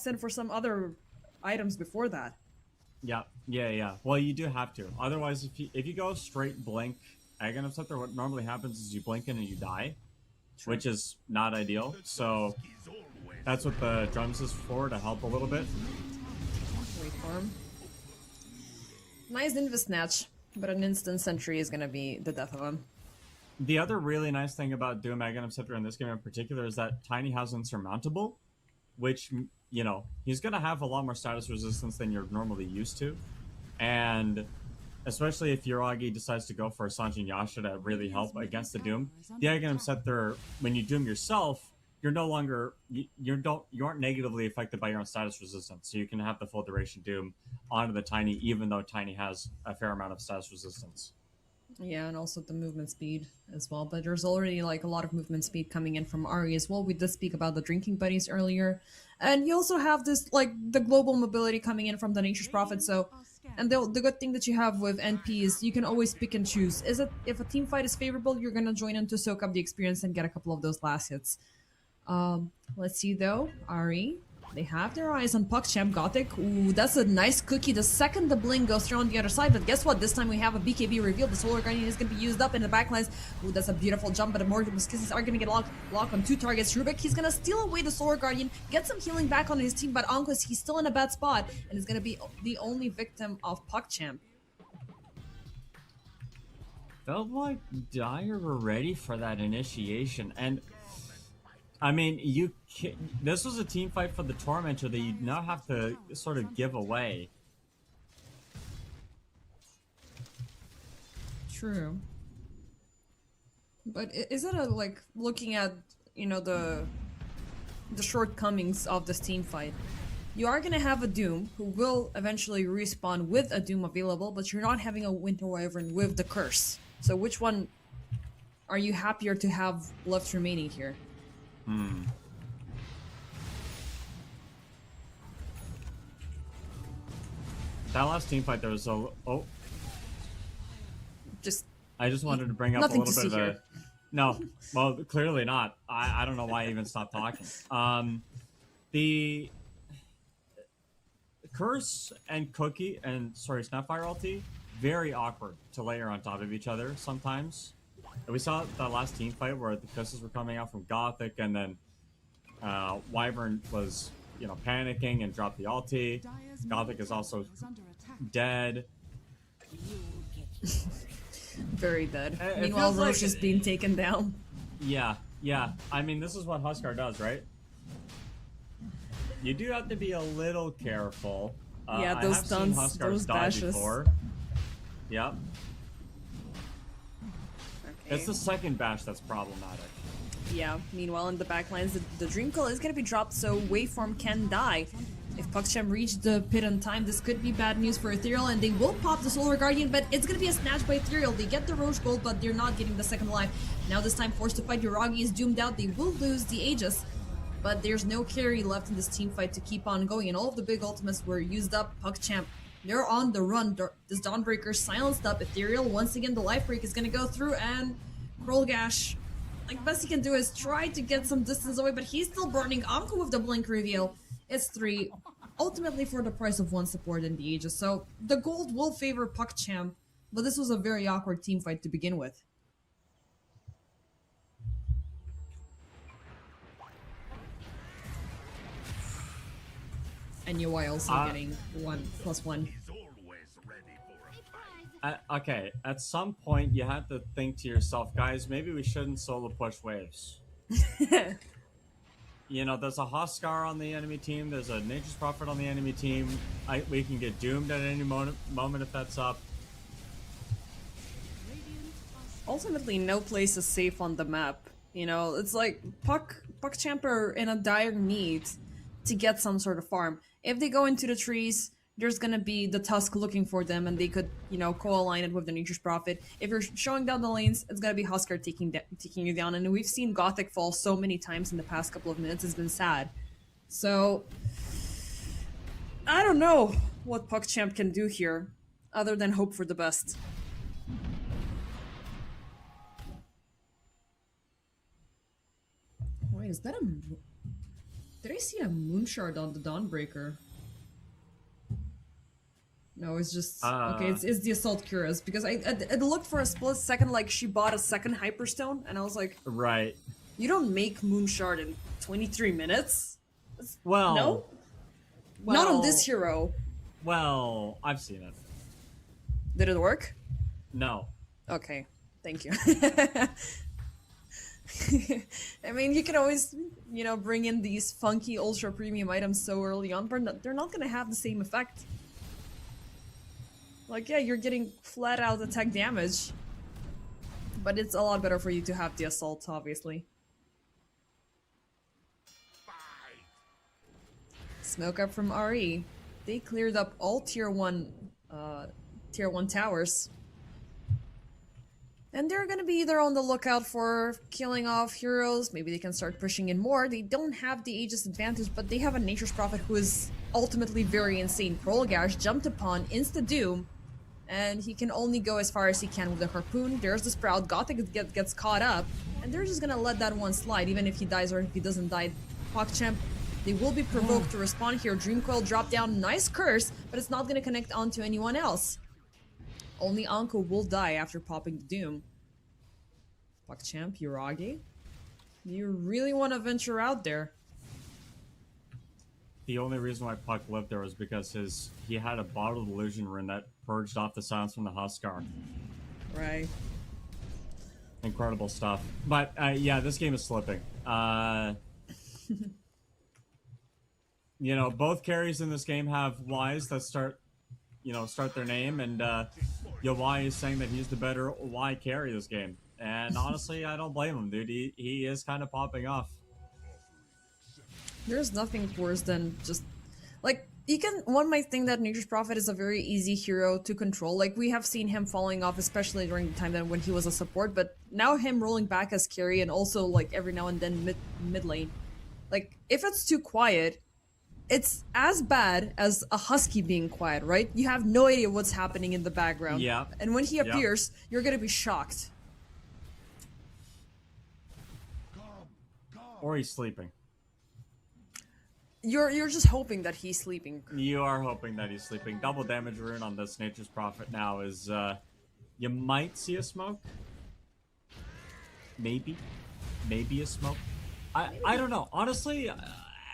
in for some other items before that. Yeah. Well, you do have to. Otherwise, if you go straight blink Aghanim Scepter, what normally happens is you blink in and you die, which is not ideal. So that's what the drums is for, to help a little bit. Wait for him. Nice Invis Snatch, but an instant sentry is gonna be the death of him. The other really nice thing about Doom Aghanim Scepter in this game in particular is that Tiny has Insurmountable, which, you know, he's gonna have a lot more status resistance than you're normally used to. And especially if Yuragi decides to go for a Sanjin Yasha to really help against the Doom, the Aghanim Scepter, when you Doom yourself, you're no longer, you aren't negatively affected by your own status resistance, so you can have the full duration Doom onto the Tiny, even though Tiny has a fair amount of status resistance. Yeah, and also the movement speed as well, but there's already like a lot of movement speed coming in from Ari as well. We did speak about the drinking buddies earlier, and you also have this, like, the global mobility coming in from the Nature's Prophet. So, and the good thing that you have with NP is you can always pick and choose. Is it, if a team fight is favorable, you're gonna join in to soak up the experience and get a couple of those last hits. Let's see though. Ari, they have their eyes on PugChamp. Gothic, ooh, that's a nice cookie. The second the blink goes through on the other side, but guess what? This time we have a BKB reveal. The Solar Guardian is going to be used up in the backlines. Ooh, that's a beautiful jump, but the Morgan's Kisses are going to get locked on two targets. Rubik, he's going to steal away the Solar Guardian, get some healing back on his team, but Ankus, he's still in a bad spot, and is going to be the only victim of PugChamp. Felt like Dire were ready for that initiation, and I mean, this was a team fight for the Tormentor that you now have to sort of give away. True. But is it like, looking at, you know, the shortcomings of this team fight? You are gonna have a Doom who will eventually respawn with a Doom available, but you're not having a Winter Wyvern with the Curse. So which one are you happier to have left remaining here? That last team fight, there was a I just wanted to bring up a little bit of a no. Well, clearly not. I don't know why I even stopped talking. The Curse and Cookie and Snapfire ulti, very awkward to layer on top of each other sometimes. And we saw that last team fight where the Kisses were coming out from Gothic, and then Wyvern was, you know, panicking and dropped the ulti. Gothic is also dead. Very dead. Meanwhile, Roche is being taken down. Yeah. I mean, this is what Huskar does, right? You do have to be a little careful. Yeah, those stuns, those dashes. Before. Yep. Okay. It's the second bash that's problematic. Yeah, meanwhile in the backlines, the Dream Coil is going to be dropped, so Waveform can die. If PugChamp reached the pit on time, this could be bad news for Ethereal, and they will pop the Solar Guardian, but it's gonna be a snatch by Ethereal. They get the Roche Gold, but they're not getting the second life. Now this time, forced to fight, Yuragi is doomed out. They will lose the Aegis, but there's no carry left in this team fight to keep on going, and all of the big ultimates were used up. PugChamp, they're on the run. This Dawnbreaker silenced up. Ethereal, once again, the life break is gonna go through, and Krolgash, like, best he can do is try to get some distance away, but he's still burning. Anko with the blink reveal. It's 3, ultimately for the price of 1 support in the Aegis. So the gold will favor PugChamp, but this was a very awkward team fight to begin with. And UI also getting 1+1. Okay, at some point you have to think to yourself, guys, maybe we shouldn't solo push waves. You know, there's a Huskar on the enemy team, there's a Nature's Prophet on the enemy team. We can get doomed at any moment if that's up. Ultimately, no place is safe on the map. You know, it's like PugChamp are in a dire need to get some sort of farm. If they go into the trees, there's gonna be the Tusk looking for them, and they could, you know, co-align it with the Nature's Prophet. If you're showing down the lanes, it's gonna be Huskar taking you down, and we've seen Gothic fall so many times in the past couple of minutes. It's been sad. So I don't know what PugChamp can do here, other than hope for the best. Wait, is that a... Did I see a Moonshard on the Dawnbreaker? No, it's just... okay, it's the Assault Cuirass, because it looked for a split second like she bought a second Hyperstone, and I was like... Right. You don't make Moonshard in 23 minutes? Well... No? Well, not on this hero. Well, I've seen it. Did it work? No. Okay, thank you. I mean, you can always, you know, bring in these funky ultra premium items so early on, but they're not gonna have the same effect. Like, yeah, you're getting flat out attack damage, but it's a lot better for you to have the assault, obviously. Smoke up from RE. They cleared up all tier 1 towers. And they're gonna be either on the lookout for killing off heroes, maybe they can start pushing in more. They don't have the Aegis advantage, but they have a Nature's Prophet who is ultimately very insane. Krolgash jumped upon, insta-doom, and he can only go as far as he can with the Harpoon. There's the Sprout, Gothic gets caught up, and they're just gonna let that one slide, even if he dies or if he doesn't die. PugChamp, they will be provoked to respawn here. Dreamcoil drop down, nice curse, but it's not gonna connect onto anyone else. Only Anko will die after popping the Doom. PugChamp, Yuragi, you really want to venture out there? The only reason why Puck lived there was because he had a bottled illusion rune that purged off the sounds from the Huskar. Right. Incredible stuff. But yeah, this game is slipping. You know, both carries in this game have Ys that start their name, and Y is saying that he's the better Y carry this game. And honestly, I don't blame him, dude. He is kind of popping off. There's nothing worse than just, like, one might think that Nature's Prophet is a very easy hero to control. Like, we have seen him falling off, especially during the time that when he was a support, but now him rolling back as carry, and also, like, every now and then mid lane. Like, if it's too quiet, it's as bad as a Husky being quiet, right? You have no idea what's happening in the background. Yeah. And when he appears, you're gonna be shocked. Or he's sleeping. You're just hoping that he's sleeping. You are hoping that he's sleeping. Double damage rune on this Nature's Prophet now is, you might see a smoke. Maybe a smoke. I don't know. Honestly,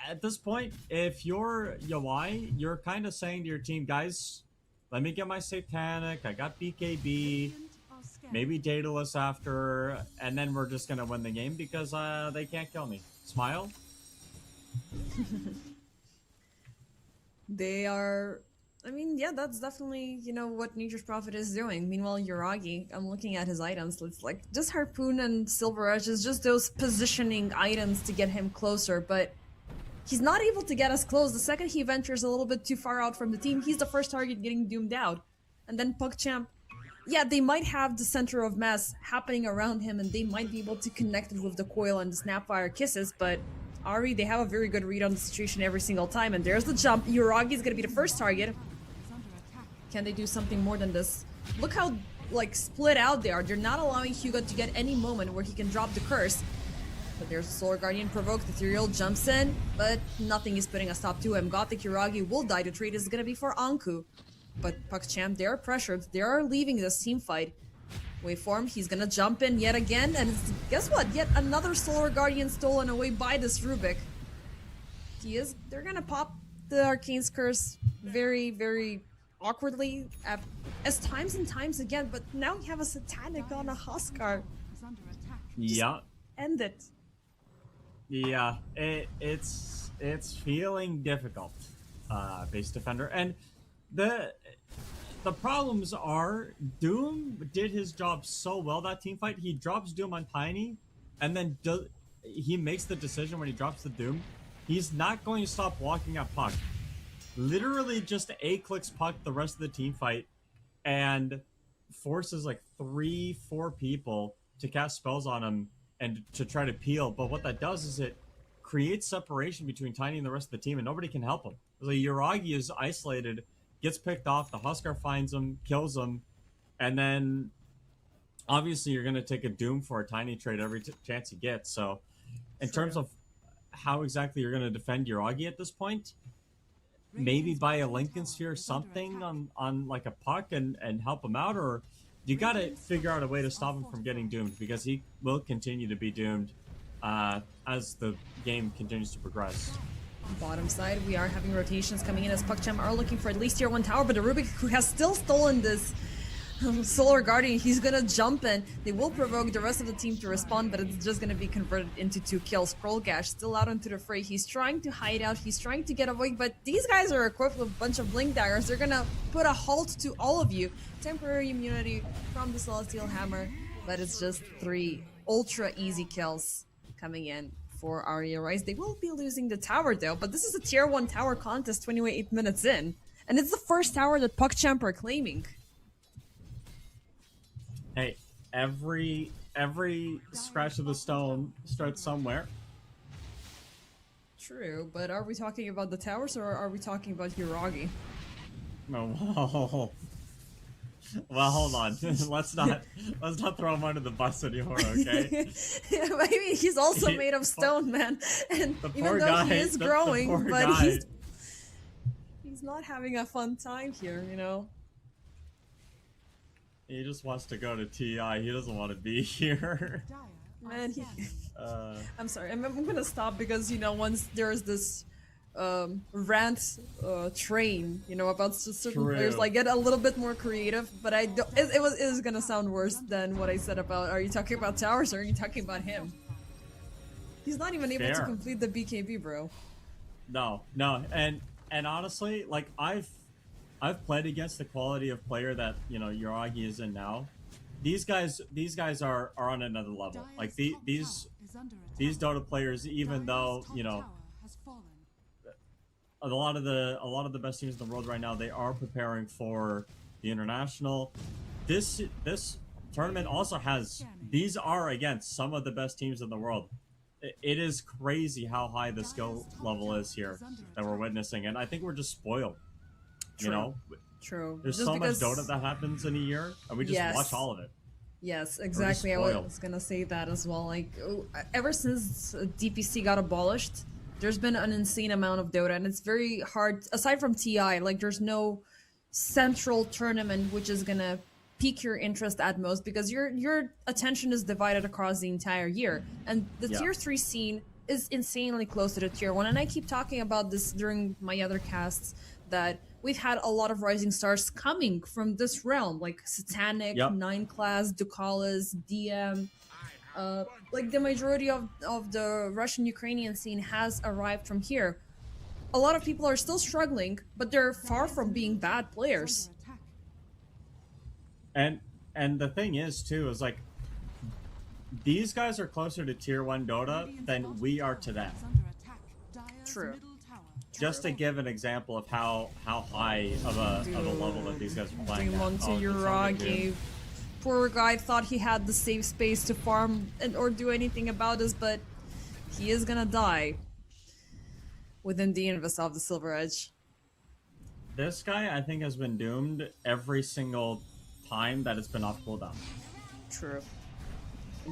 at this point, if you're Yawai, you're kind of saying to your team, guys, let me get my Satanic, I got BKB, maybe Daedalus after, and then we're just gonna win the game because they can't kill me. Smile? They are... I mean, yeah, that's definitely, you know, what Nature's Prophet is doing. Meanwhile, Yuragi, I'm looking at his items, it's like, just Harpoon and Silver Edge is just those positioning items to get him closer, but He's not able to get as close. The second he ventures a little bit too far out from the team, he's the first target getting doomed out. And then PugChamp, yeah, they might have the center of mass happening around him and they might be able to connect it with the coil and the Snapfire kisses, but Ari, they have a very good read on the situation every single time, and there's the jump. Yuragi's gonna be the first target. Can they do something more than this? Look how, like, split out they are. They're not allowing Hugo to get any moment where he can drop the curse. But there's a Solar Guardian provoked. Ethereal jumps in, but nothing is putting a stop to him. Gothic Yuragi will die. The trade is gonna be for Anku. But PugChamp, they are pressured. They are leaving this team fight. Waveform, he's gonna jump in yet again, and guess what? Yet another Solar Guardian stolen away by this Rubik. They're gonna pop the Arcane's Curse very, very awkwardly as times and times again, but now you have a Satanic on a Huskar. Yeah. End it. Yeah, it's feeling difficult, base defender, and the problems are Doom did his job so well that team fight. He drops Doom on Tiny, and then he makes the decision when he drops the Doom. He's not going to stop walking at Puck. Literally just A-clicks Puck the rest of the team fight, and forces like 3-4 people to cast spells on him and to try to peel. But what that does is it creates separation between Tiny and the rest of the team, and nobody can help him. So Yuragi is isolated, gets picked off, the Huskar finds him, kills him, and then obviously you're going to take a Doom for a Tiny trade every chance you get. So in terms of how exactly you're going to defend Yuragi at this point, maybe buy a Lincoln Sphere, something on like a Puck and help him out, or you got to figure out a way to stop him from getting doomed, because he will continue to be doomed as the game continues to progress. Bottom side, we are having rotations coming in as PugChamp are looking for at least tier 1 tower, but the Rubik, who has still stolen this Solar Guardian, he's gonna jump in. They will provoke the rest of the team to respond, but it's just gonna be converted into 2 kills. Gash still out into the fray. He's trying to hide out, he's trying to get away, but these guys are equipped with a bunch of blink daggers. They're gonna put a halt to all of you. Temporary immunity from the Celestial Hammer, but it's just 3 ultra easy kills coming in for Aria Rise. They will be losing the tower though, but this is a tier 1 tower contest 28 minutes in, and it's the first tower that PugChamp are claiming. Hey, every scratch of the stone starts somewhere. True, but are we talking about the towers or are we talking about Yuragi? No. Well, hold on. let's not throw him under the bus anymore, okay? Maybe he's also made of stone, man. And even though he is growing, but he's not having a fun time here, you know. He just wants to go to TI. He doesn't want to be here. Man, I'm sorry. I'm gonna stop because, you know, once there's this rant train, you know, about certain players, like, get a little bit more creative, but I don't, it is gonna sound worse than what I said about, are you talking about towers or are you talking about him? He's not even able to complete the BKB, bro. No, and honestly, like, I've played against the quality of player that, you know, Yuragi is in now. These guys are on another level. Like, these Dota players, even though, you know, a lot of the best teams in the world right now, they are preparing for the international. This tournament also has, these are against some of the best teams in the world. It is crazy how high the skill level is here that we're witnessing, and I think we're just spoiled. True. You know? True. There's so much Dota that happens in a year, and we just watch all of it. Yes, exactly. I was gonna say that as well. Like, ever since DPC got abolished, there's been an insane amount of Dota, and it's very hard, aside from TI, like, there's no central tournament which is gonna pique your interest at most, because your attention is divided across the entire year, and the tier 3 scene is insanely close to the tier 1, and I keep talking about this during my other casts, that we've had a lot of rising stars coming from this realm, like Satanic, 9 class, Dukalas, DM. Like, the majority of the Russian-Ukrainian scene has arrived from here. A lot of people are still struggling, but they're far from being bad players. And the thing is, too, is, like, these guys are closer to tier 1 Dota than we are to them. True. Just to give an example of how high of a level that these guys are playing Doom at. onto Oh, it's only Uragi. Doom. Poor guy thought he had the safe space to farm or do anything about this, but he is gonna die within the invis of the Silver Edge. This guy, I think, has been doomed every single time that it's been off cooldown. True.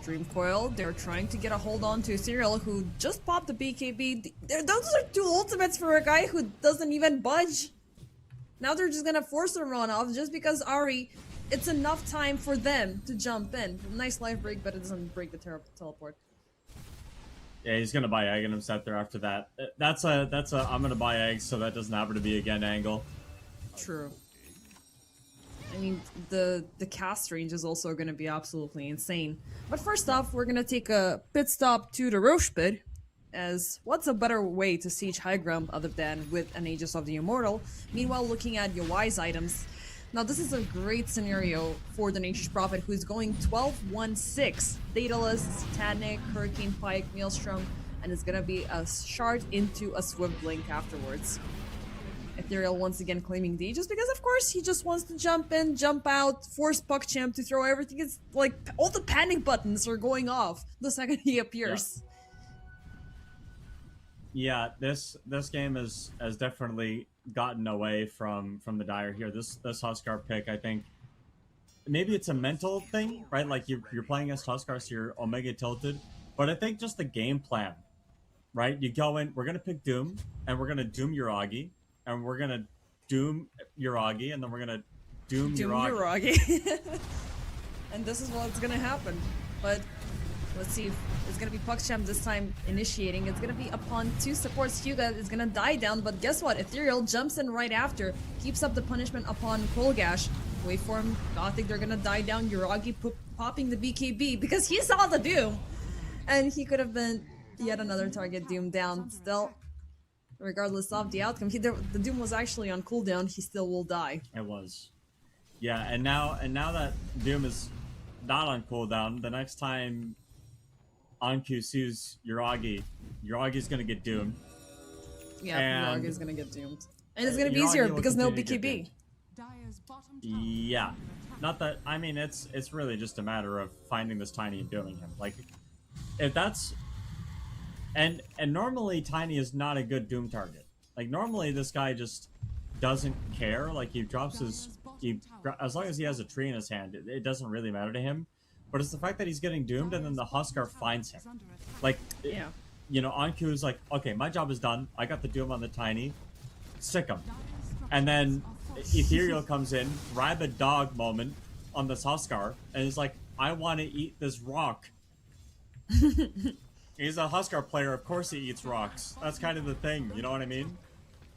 Dream Coil, they're trying to get a hold on to Ethereal, who just popped the BKB. Those are two ultimates for a guy who doesn't even budge. Now they're just gonna force a run off just because Ari, it's enough time for them to jump in. Nice life break, but it doesn't break the teleport. Yeah, he's gonna buy egg and himself there after that. That's a I'm gonna buy eggs so that doesn't happen to be again angle. True. I mean, the cast range is also going to be absolutely insane. But first off, we're going to take a pit stop to the Roche pit, as what's a better way to siege high ground other than with an Aegis of the Immortal? Meanwhile, looking at your wise items. Now, this is a great scenario for the Nature's Prophet, who's going 12-1-6. Daedalus, Satanic, Hurricane Pike, Maelstrom, and it's going to be a shard into a Swift Blink afterwards. Ethereal once again claiming D, just because of course he just wants to jump in, jump out, force PuckChamp to throw everything. It's like all the panic buttons are going off the second he appears. Yeah, this game has definitely gotten away from the Dire here. This Huskar pick, I think, maybe it's a mental thing, right? Like you're playing as Huskar, so you're Omega tilted. But I think just the game plan, right? You go in, we're gonna pick Doom, and we're gonna Doom Uragi. And we're gonna doom Uragi, and then we're gonna doom Uragi. And this is what's gonna happen. But let's see if it's gonna be PuckChamp this time initiating. It's gonna be upon two supports. Hyuga is gonna die down, but guess what? Ethereal jumps in right after, keeps up the punishment upon Kolgash. Waveform, Gothic, they're gonna die down. Uragi popping the BKB because he saw the doom, and he could have been yet another target doomed down. Still, regardless of the outcome, the doom was actually on cooldown. He still will die. It was, yeah. And now that Doom is not on cooldown, the next time Anku sees Uragi's gonna get doomed. Yeah, And Uragi's gonna get doomed, and it's gonna be Uragi easier will because no continue to get BKB. doomed. Yeah, not that. I mean, it's really just a matter of finding this Tiny and dooming him. Like, if that's and normally Tiny is not a good Doom target. Like normally this guy just doesn't care. Like he drops his, as long as he has a tree in his hand, it doesn't really matter to him. But it's the fact that he's getting doomed and then the Huskar finds him. Like, Yeah. you know, Anku is like, okay, my job is done. I got the doom on the Tiny. Sick him. And then Ethereal comes in, rabid dog moment on this Huskar, and is like, I want to eat this rock. He's a Huskar player, of course he eats rocks. That's kind of the thing, you know what I mean?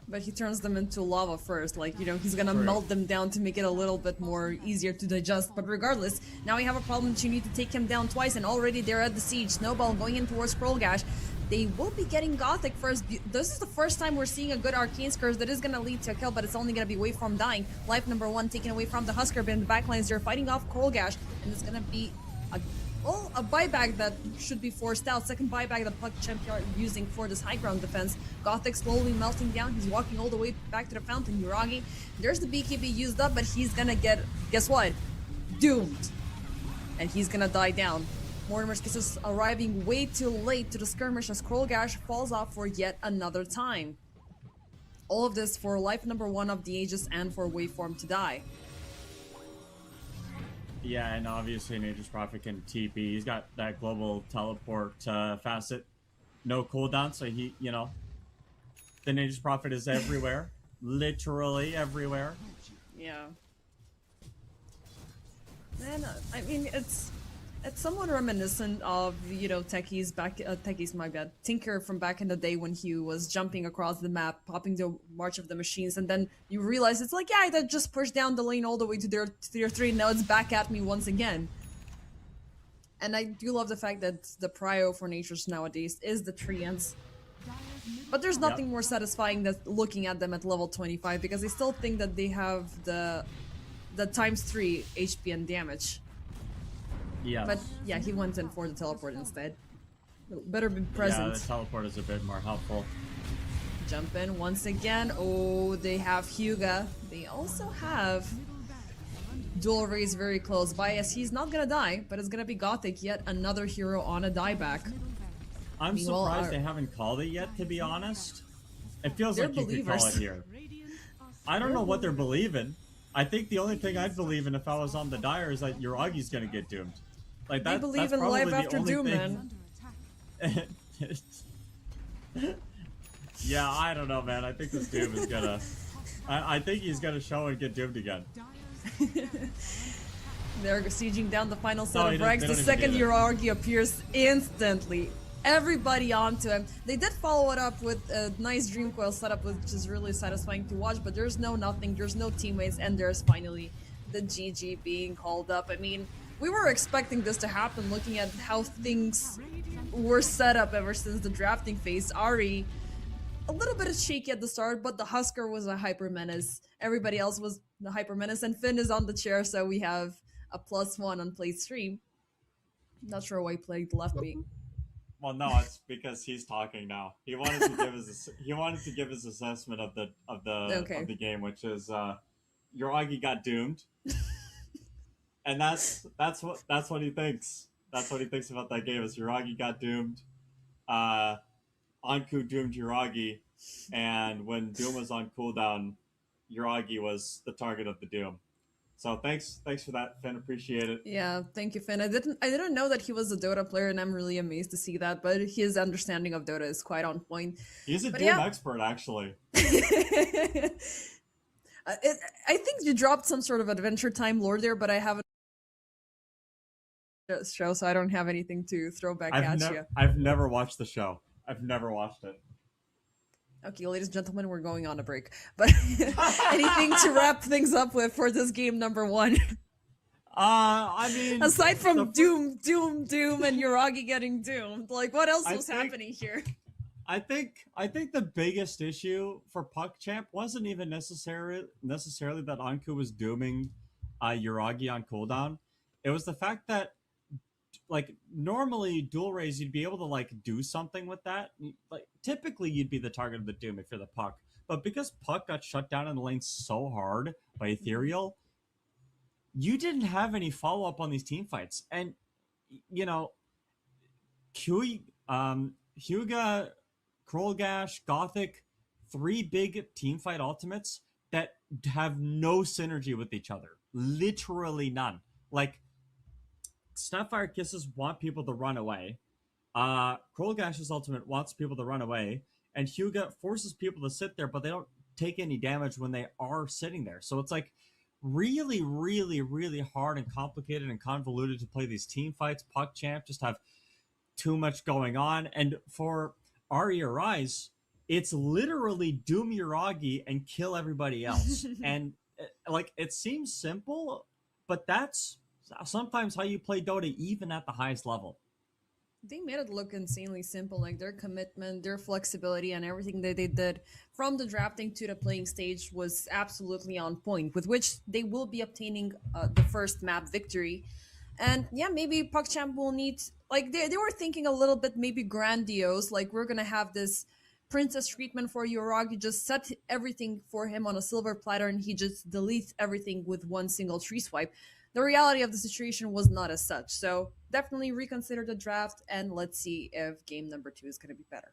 But he turns them into lava first, like, you know, he's gonna True. melt them down to make it a little bit more easier to digest. But regardless, now we have a problem that you need to take him down twice, and already they're at the siege. Snowball going in towards Pearlgash. They will be getting Gothic first. This is the first time we're seeing a good Arcane Scourge that is gonna lead to a kill, but it's only gonna be Waveform dying. Life number 1 taken away from the Huskar, but in the backlines they're fighting off Pearlgash, and it's gonna be a buyback that should be forced out. Second buyback that PuckChamp are using for this high ground defense. Gothic slowly melting down. He's walking all the way back to the fountain. Uragi, there's the BKB used up, but he's gonna get, guess what? Doomed. And he's gonna die down. Mortimer's Kisses arriving way too late to the skirmish as Krolgash falls off for yet another time. All of this for life number 1 of the Aegis and for Waveform to die. Yeah, and obviously Nature's Prophet can TP. He's got that global teleport facet. No cooldown, so he, you know, the Nature's Prophet is everywhere. Literally everywhere. Yeah. And I mean, it's somewhat reminiscent of, you know, Tinker from back in the day when he was jumping across the map, popping the March of the Machines, and then you realize it's like, yeah, that just pushed down the lane all the way to tier 3, now it's back at me once again. And I do love the fact that the prio for Natures nowadays is the Treants. But there's nothing more satisfying than looking at them at level 25, because I still think that they have the ×3 HP and damage. Yeah. But yeah, he went in for the teleport instead. Better be present. Yeah, the teleport is a bit more helpful. jump in once again. Oh, they have Hyuga. They also have Dual Rays very close by, as he's not gonna die, but it's gonna be Gothic, yet another hero on a dieback. I'm surprised they haven't called it yet, to be honest. It feels like you could call it here. I don't know what they're believing. I think the only thing I'd believe in if I was on the Dire is that Yuragi's gonna get doomed. Like that, They believe that's in probably life the after only Doom, thing. man. Yeah, I don't know, man. I think this Doom is gonna... I think he's gonna show and get doomed again. They're sieging down the final set of they ranks. don't The even second need it. Yuragi appears instantly. Everybody onto him. They did follow it up with a nice Dream Coil setup, which is really satisfying to watch, but there's no nothing, there's no teammates, and there's finally the GG being called up. I mean, we were expecting this to happen looking at how things were set up ever since the drafting phase. Ari, a little bit shaky at the start, but the Husker was a hyper menace. Everybody else was the hyper menace, and Finn is on the chair, so we have a +1 on play stream. Not sure why he played left B. Well, no, it's because he's talking now. He wanted to give his assessment of the game, which is Yuragi got doomed, and that's what he thinks. That's what he thinks about that game. Is Yuragi got doomed, Anku doomed Yuragi, and when Doom was on cooldown, Yuragi was the target of the Doom. So thanks for that, Finn. Appreciate it. Yeah, thank you, Finn. I didn't know that he was a Dota player, and I'm really amazed to see that. But his understanding of Dota is quite on point. He's a Doom expert, actually. I think you dropped some sort of Adventure Time lore there, but I haven't show, so I don't have anything to throw back at you. I've never watched the show. I've never watched it. Okay, ladies and gentlemen, we're going on a break. But anything to wrap things up with for this game number 1? I mean, aside from Doom, and Yuragi getting doomed, like what else was happening here? I think the biggest issue for PuckChamp wasn't even necessarily that Anku was dooming Yuragi on cooldown. It was the fact that, like, normally dual rays you'd be able to like do something with that. Like typically you'd be the target of the Doom if you're the Puck, but because Puck got shut down in the lane so hard by Ethereal, you didn't have any follow-up on these team fights. And you know, Hyuga, Krolgash, Gothic, 3 big team fight ultimates that have no synergy with each other. Literally none. Like, Snapfire Kisses want people to run away. Krolgash's ultimate wants people to run away. And Hyuga forces people to sit there, but they don't take any damage when they are sitting there. So it's like really, really, really hard and complicated and convoluted to play these team fights. PuckChamp just have too much going on. And for Ari or Rise, it's literally doom Yuragi and kill everybody else. And like, it seems simple, but that's sometimes how you play Dota, even at the highest level. They made it look insanely simple, like their commitment, their flexibility, and everything that they did from the drafting to the playing stage was absolutely on point, with which they will be obtaining the first map victory. And yeah, maybe PuckChamp will need, like they were thinking a little bit maybe grandiose, like we're gonna have this princess treatment for Yuragi, just set everything for him on a silver platter and he just deletes everything with one single tree swipe. The reality of the situation was not as such, so definitely reconsider the draft and let's see if game number 2 is going to be better.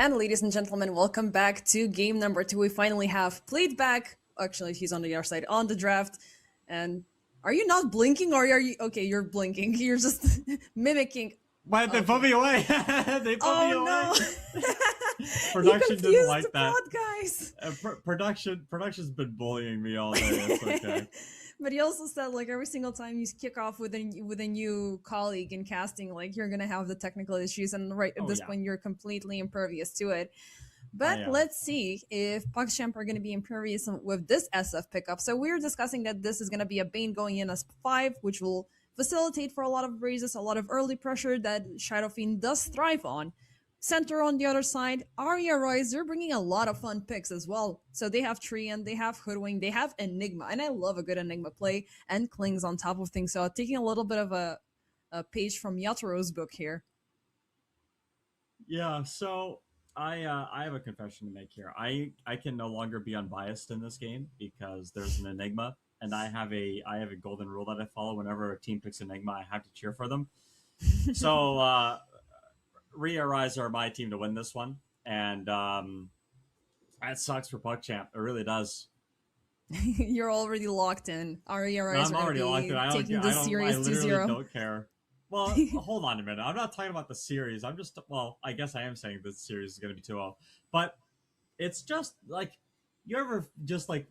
And ladies and gentlemen, welcome back to game number 2. We finally have played back. Actually, he's on the other side on the draft. And are you not blinking or are you... Okay, you're blinking. You're just mimicking. Why did they put me away? They put me away. No. Production you didn't like the that. Pod, guys. Production's been bullying me all day. It's okay. But he also said, like, every single time you kick off with a new colleague in casting, like, you're gonna have the technical issues, and right at this point, you're completely impervious to it. But let's see if PugChamp are gonna be impervious with this SF pickup. So we're discussing that this is gonna be a Bane going in as 5, which will facilitate for a lot of raises, a lot of early pressure that Shadow Fiend does thrive on. Center on the other side, Arya Rise, they're bringing a lot of fun picks as well. So they have Treant, they have Hoodwing, they have Enigma, and I love a good Enigma play, and Klings on top of things. So taking a little bit of a page from Yataro's book here. Yeah, so I have a confession to make here. I can no longer be unbiased in this game because there's an Enigma, and I have a golden rule that I follow. Whenever a team picks Enigma, I have to cheer for them. So Rhea Rise are my team to win this one, and that sucks for PugChamp. It really does. You're already locked in. Arya Rise I'm already locked in. I literally don't care. Well, hold on a minute. I'm not talking about the series. I guess I am saying this series is going to be 2-0. But it's just like, you ever just like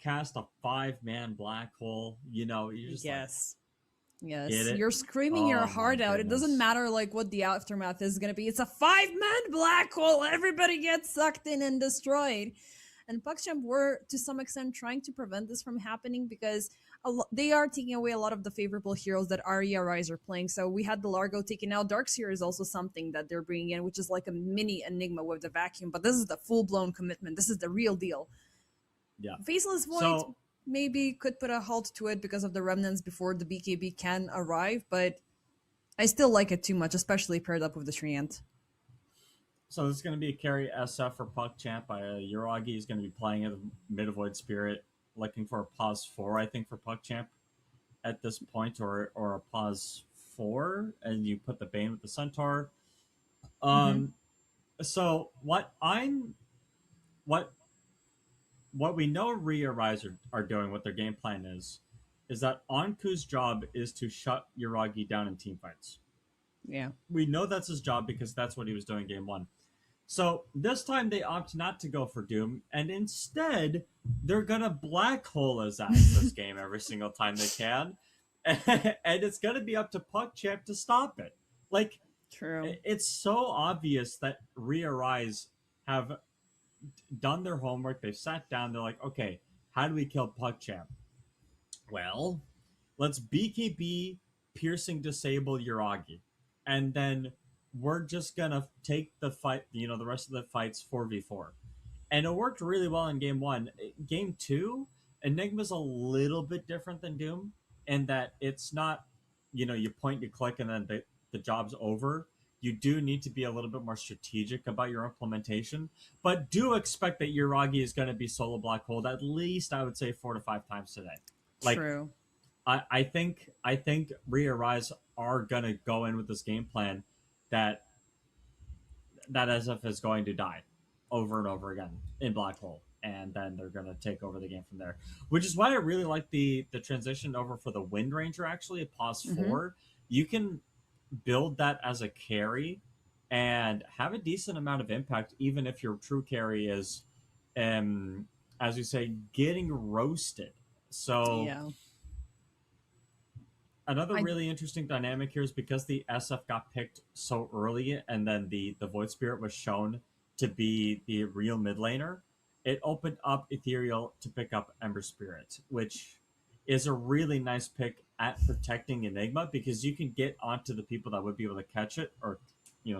cast a 5-man black hole? You know, you just Yes, you're screaming your heart out. Goodness. It doesn't matter like what the aftermath is going to be. It's a 5-man black hole. Everybody gets sucked in and destroyed. And PugChamp were, to some extent, trying to prevent this from happening because they are taking away a lot of the favorable heroes that Arya Rise are playing. So we had the Largo taken out. Darkseer is also something that they're bringing in, which is like a mini Enigma with the vacuum. But this is the full-blown commitment. This is the real deal. Yeah. Faceless Void maybe could put a halt to it because of the remnants before the BKB can arrive. But I still like it too much, especially paired up with the Treant. So this is going to be a carry SF for PugChamp. Uragi is going to be playing at the Mid-Void Spirit, looking for a pause 4, I think, for PugChamp at this point, or a pause 4, and you put the Bane with the Centaur. So what we know Rhea Rise are doing, what their game plan is that Anku's job is to shut Uragi down in team fights. Yeah. We know that's his job because that's what he was doing game 1. So this time they opt not to go for Doom, and instead they're gonna black hole his ass this game every single time they can, and it's gonna be up to PugChamp to stop it. Like, true. It's so obvious that Rhea Rise have done their homework. They've sat down. They're like, okay, how do we kill PugChamp? Well, let's BKB piercing disable Uragi, and then we're just gonna take the fight, the rest of the fights 4v4. And it worked really well in game 1. Game 2, Enigma's a little bit different than Doom in that it's not, you point, you click, and then the job's over. You do need to be a little bit more strategic about your implementation, but do expect that Uragi is going to be solo black holed at least, I would say, 4 to 5 times today. Like, true. I think Rhea Rise are going to go in with this game plan that SF is going to die over and over again in black hole, and then they're going to take over the game from there, which is why I really like the transition over for the Wind Ranger. Actually, a pause 4, you can build that as a carry and have a decent amount of impact, even if your true carry is as you say, getting roasted. So yeah. Another really interesting dynamic here is because the SF got picked so early, and then the Void Spirit was shown to be the real mid laner, it opened up Ethereal to pick up Ember Spirit, which is a really nice pick at protecting Enigma, because you can get onto the people that would be able to catch it or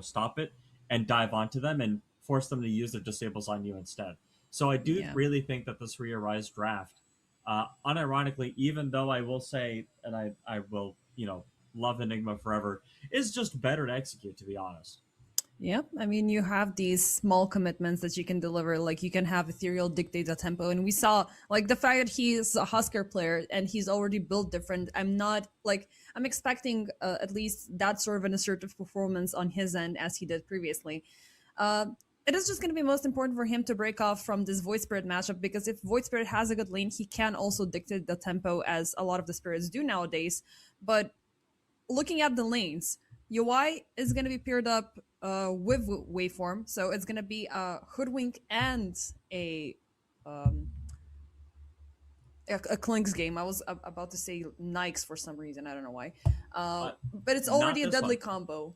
stop it and dive onto them and force them to use their disables on you instead. So I do really think that this Rhea Rise draft, unironically, even though I will say, and I will, love Enigma forever, is just better to execute, to be honest. Yeah, I mean, you have these small commitments that you can deliver. Like, you can have Ethereal dictate the tempo. And we saw, like, the fact that he's a Husker player and he's already built different. I'm expecting at least that sort of an assertive performance on his end as he did previously. it is just going to be most important for him to break off from this Void Spirit matchup, because if Void Spirit has a good lane, he can also dictate the tempo as a lot of the spirits do nowadays. But looking at the lanes, UI is going to be paired up with Waveform, so it's going to be a Hoodwink and um, a Clinks game. I was about to say Nikes for some reason, I don't know why. But it's already a deadly combo.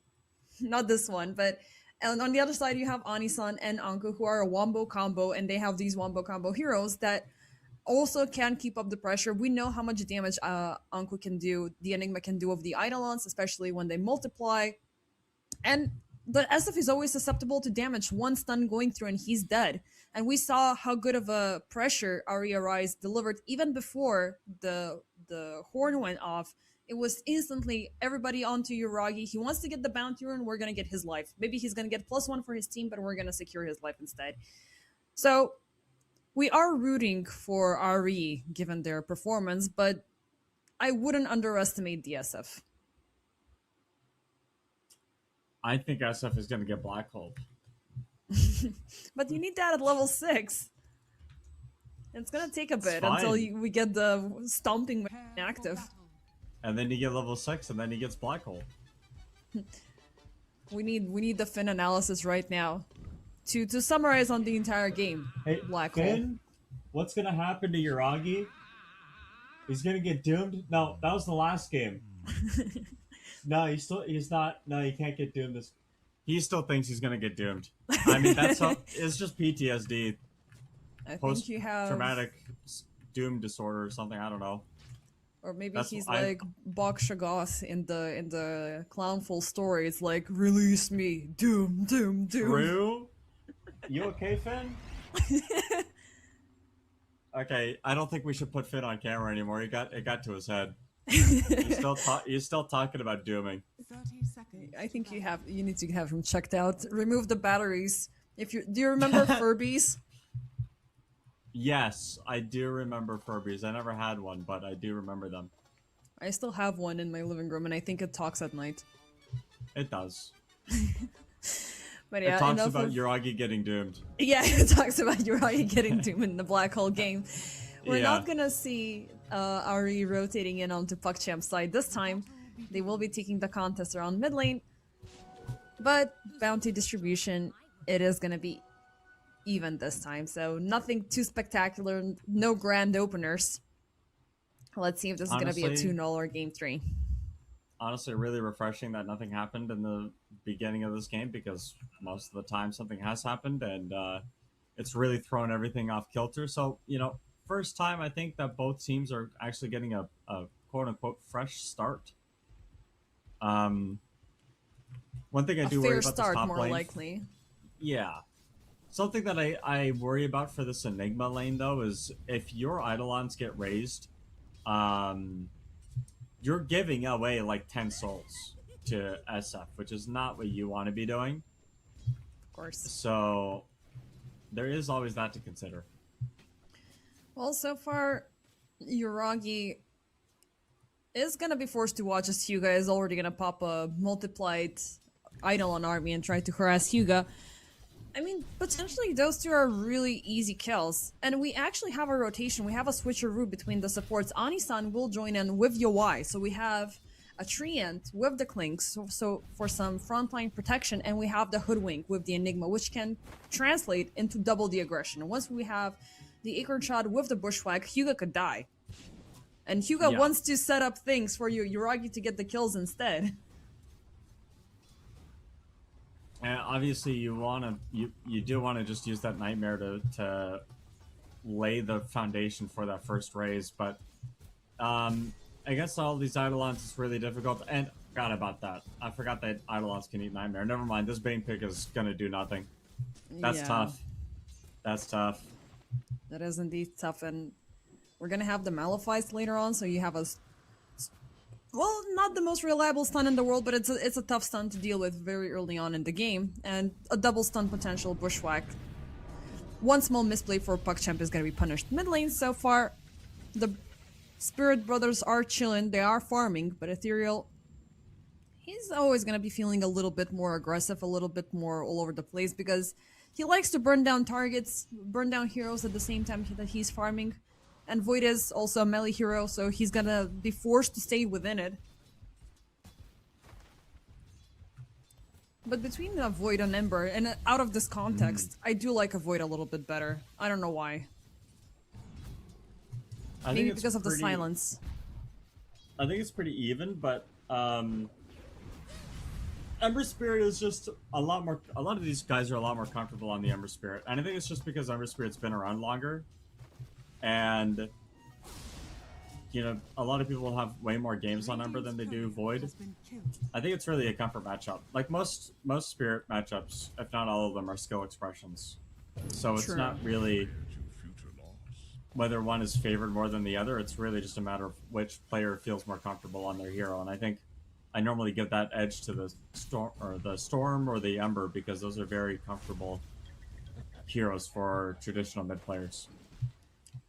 Not this one, but and on the other side you have Anisan and Anku, who are a Wombo combo, and they have these Wombo combo heroes that also can keep up the pressure. We know how much damage Anku can do, the Enigma can do of the Eidolons, especially when they multiply. And the SF is always susceptible to damage. One stun going through and he's dead. And we saw how good of a pressure Aria Rise delivered even before the horn went off. It was instantly everybody onto Yuragi. He wants to get the bounty rune, we're going to get his life. Maybe he's going to get +1 for his team, but we're going to secure his life instead. So we are rooting for RE given their performance, but I wouldn't underestimate the SF. I think SF is going to get Black Hole. But you need that at level 6. It's going to take a bit until we get the stomping active. And then you get level 6, and then he gets Black Hole. We need the Finn analysis right now to summarize on the entire game. Hey, Black Finn, Hole. what's gonna happen to Yuragi? He's gonna get doomed. No, that was the last game. No, he's not. No, he can't get doomed. He still thinks he's gonna get doomed. I mean, it's just PTSD. I think you have Post-traumatic doom disorder or something. I don't know. Or maybe he's like Bok Shagoth in the Clownful story. It's like, release me, doom, doom, doom. True. You okay, Finn? Okay, I don't think we should put Finn on camera anymore. It got to his head. He's still talking about dooming. 30 seconds. I think you need to have him checked out. Remove the batteries. Do you remember Furbies? Yes, I do remember Furbies. I never had one, but I do remember them. I still have one in my living room, and I think it talks at night. It does. But yeah, it talks about Yuragi getting doomed. Yeah, it talks about Yuragi getting doomed in the Black Hole game. We're not gonna see Ari rotating in onto PuckChamp's side this time. They will be taking the contest around mid lane. But bounty distribution, it is gonna be even this time, so nothing too spectacular, no grand openers. Let's see if this is going to be a $2 game 3. Honestly, really refreshing that nothing happened in the beginning of this game, because most of the time something has happened, and it's really thrown everything off kilter. So, first time I think that both teams are actually getting a quote-unquote fresh start. One thing I do worry about this top lane. More likely. Yeah. Something that I worry about for this Enigma lane, though, is if your Eidolons get raised, you're giving away like 10 souls to SF, which is not what you want to be doing. Of course. So there is always that to consider. Well, so far, Yuragi is going to be forced to watch as Hyuga is already going to pop a multiplied Eidolon army and try to harass Hyuga. I mean, potentially those two are really easy kills. And we actually have a rotation. We have a switcheroo between the supports. Anisan will join in with Yowai. So we have a Treant with the Clinks, so for some frontline protection. And we have the Hoodwink with the Enigma, which can translate into double the aggression. And once we have the Acorn Shot with the Bushwhack, Hyuga could die. And Hyuga wants to set up things for Yuragi to get the kills instead. And obviously, you do want to just use that Nightmare to lay the foundation for that first raise, but against all these Eidolons, it's really difficult. And forgot about that. I forgot that Eidolons can eat Nightmare. Never mind. This Bane pick is gonna do nothing. That's tough. That's tough. That is indeed tough, and we're gonna have the Malefice later on, so you have a well, not the most reliable stun in the world, but it's a tough stun to deal with very early on in the game, and a double stun potential Bushwhack. One small misplay for PuckChamp is going to be punished. Mid lane so far, the Spirit Brothers are chilling, they are farming, but Ethereal, he's always going to be feeling a little bit more aggressive, a little bit more all over the place, because He likes to burn down targets, burn down heroes at the same time that he's farming. And Void is also a melee hero, so he's gonna be forced to stay within it. But between the Void and Ember, and out of this context, I do like a Void a little bit better. I don't know why. Maybe because of the silence. I think it's pretty even, but Ember Spirit is just a lot more. A lot of these guys are a lot more comfortable on the Ember Spirit, and I think it's just because Ember Spirit's been around longer, and you know, a lot of people have way more games on Ember than they do Void. I think it's really a comfort matchup. Like most Spirit matchups, if not all of them, are skill expressions, so it's not really whether one is favored more than the other. It's really just a matter of which player feels more comfortable on their hero, and I think I normally give that edge to the Storm or the Ember because those are very comfortable heroes for traditional mid players.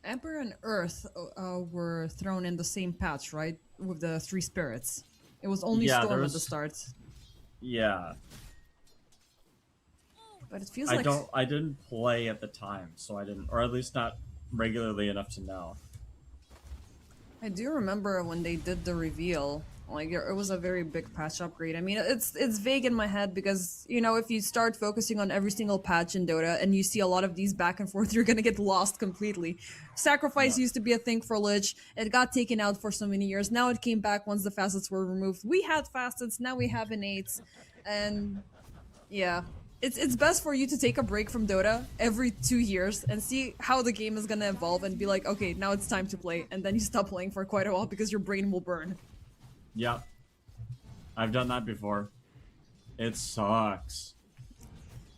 Ember and Earth were thrown in the same patch, right? With the 3 spirits. It was only Storm at the start. Yeah. But it feels like... I didn't play at the time, so I didn't... Or at least not regularly enough to know. I do remember when they did the reveal, like, it was a very big patch upgrade. I mean, it's vague in my head because, you know, if you start focusing on every single patch in Dota and you see a lot of these back and forth, you're gonna get lost completely. Sacrifice used to be a thing for Lich. It got taken out for so many years. Now it came back once the facets were removed. We had facets, now we have innates. And, yeah. It's best for you to take a break from Dota every 2 years and see how the game is gonna evolve and be like, okay, now it's time to play. And then you stop playing for quite a while because your brain will burn. Yep. I've done that before. It sucks.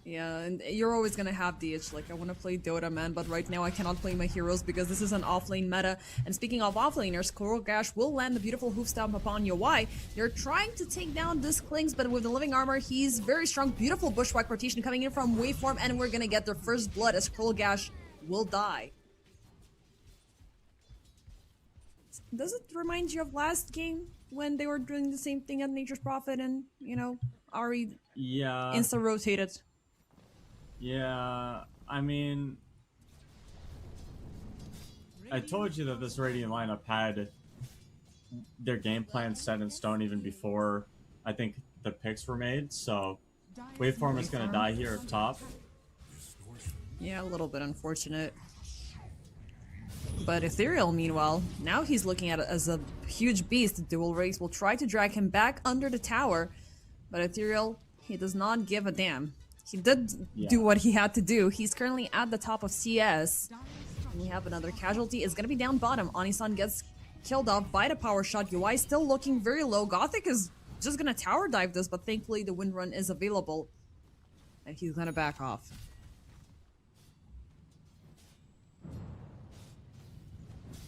Yeah, and you're always gonna have the itch, like, I wanna play Dota, man, but right now I cannot play my heroes because this is an offlane meta. And speaking of offlaners, Coral Gash will land the beautiful hoof stomp upon UI. They're trying to take down this Klings, but with the living armor, he's very strong. Beautiful bushwhack rotation coming in from Waveform, and we're gonna get their first blood as Coral Gash will die. Does it remind you of last game when they were doing the same thing at Nature's Prophet and, you know, Ari insta-rotated? Yeah, I mean, I told you that this Radiant lineup had their game plan set in stone even before I think the picks were made, so Waveform is going to die here up top. Yeah, a little bit unfortunate. But Ethereal, meanwhile, now he's looking at it as a huge beast. Dual Race will try to drag him back under the tower, but Ethereal, he does not give a damn. He did do what he had to do. He's currently at the top of CS. And we have another casualty. It's gonna be down bottom. Onisan gets killed off by the power shot. UI still looking very low. Gothic is just gonna tower dive this, but thankfully the wind run is available. And he's gonna back off.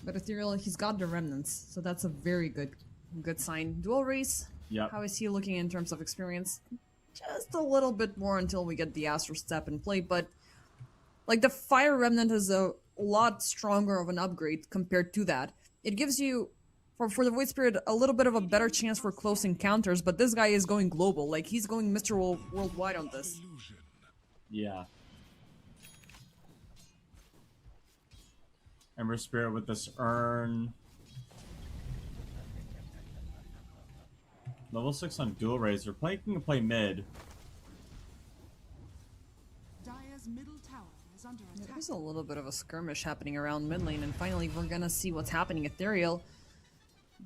But Ethereal, he's got the remnants, so that's a very good sign. Dual Race, how is he looking in terms of experience? Just a little bit more until we get the Astral Step in play, but like the Fire Remnant is a lot stronger of an upgrade compared to that. It gives you, for the Void Spirit, a little bit of a better chance for close encounters, but this guy is going global, like he's going Mr. Worldwide on this. Yeah. Ember Spirit with this urn. Level 6 on Dual Rays. They're playing to play mid. Dire's middle tower is under attack. There's a little bit of a skirmish happening around mid lane, and finally we're gonna see what's happening. Ethereal.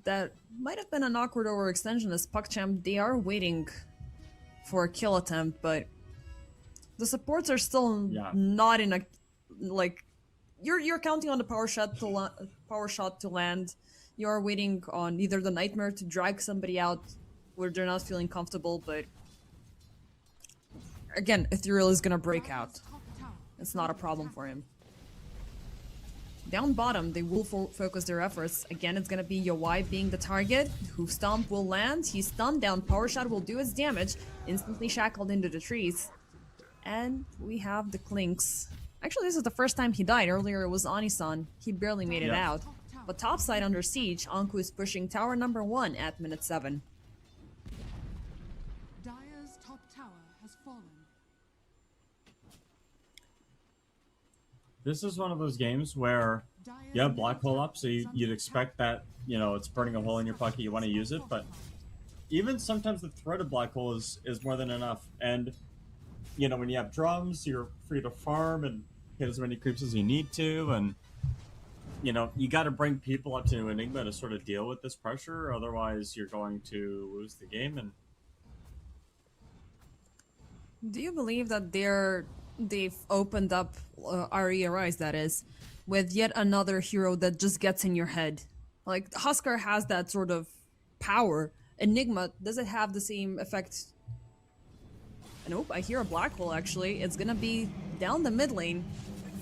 That might have been an awkward overextension as PuckChamp. They are waiting for a kill attempt, but the supports are still not in a, like, you're counting on the power shot to land. You're waiting on either the Nightmare to drag somebody out where they're not feeling comfortable, but again, Ethereal is gonna break out. It's not a problem for him. Down bottom, they will focus their efforts. Again, it's gonna be UI being the target. Hoof Stomp will land. He's stunned down. Power Shot will do its damage. Instantly shackled into the trees. And we have the Clinks. Actually, this is the first time he died. Earlier it was Onisan. He barely made it out. But topside under siege, Anku is pushing tower number 1 at minute 7. Dire's top tower has fallen. this is one of those games where you have black hole up, so you'd expect that, you know, it's burning a hole in your pocket, you want to use it, but even sometimes the threat of black hole is more than enough. And, you know, when you have drums, you're free to farm and hit as many creeps as you need to, and, you know, you got to bring people up to Enigma to sort of deal with this pressure, otherwise you're going to lose the game. And Do you believe that they've opened up RE Arise, that is, with yet another hero that just gets in your head? Like, Huskar has that sort of power. Enigma, does it have the same effect? Nope, I hear a black hole actually. It's gonna be down the mid lane,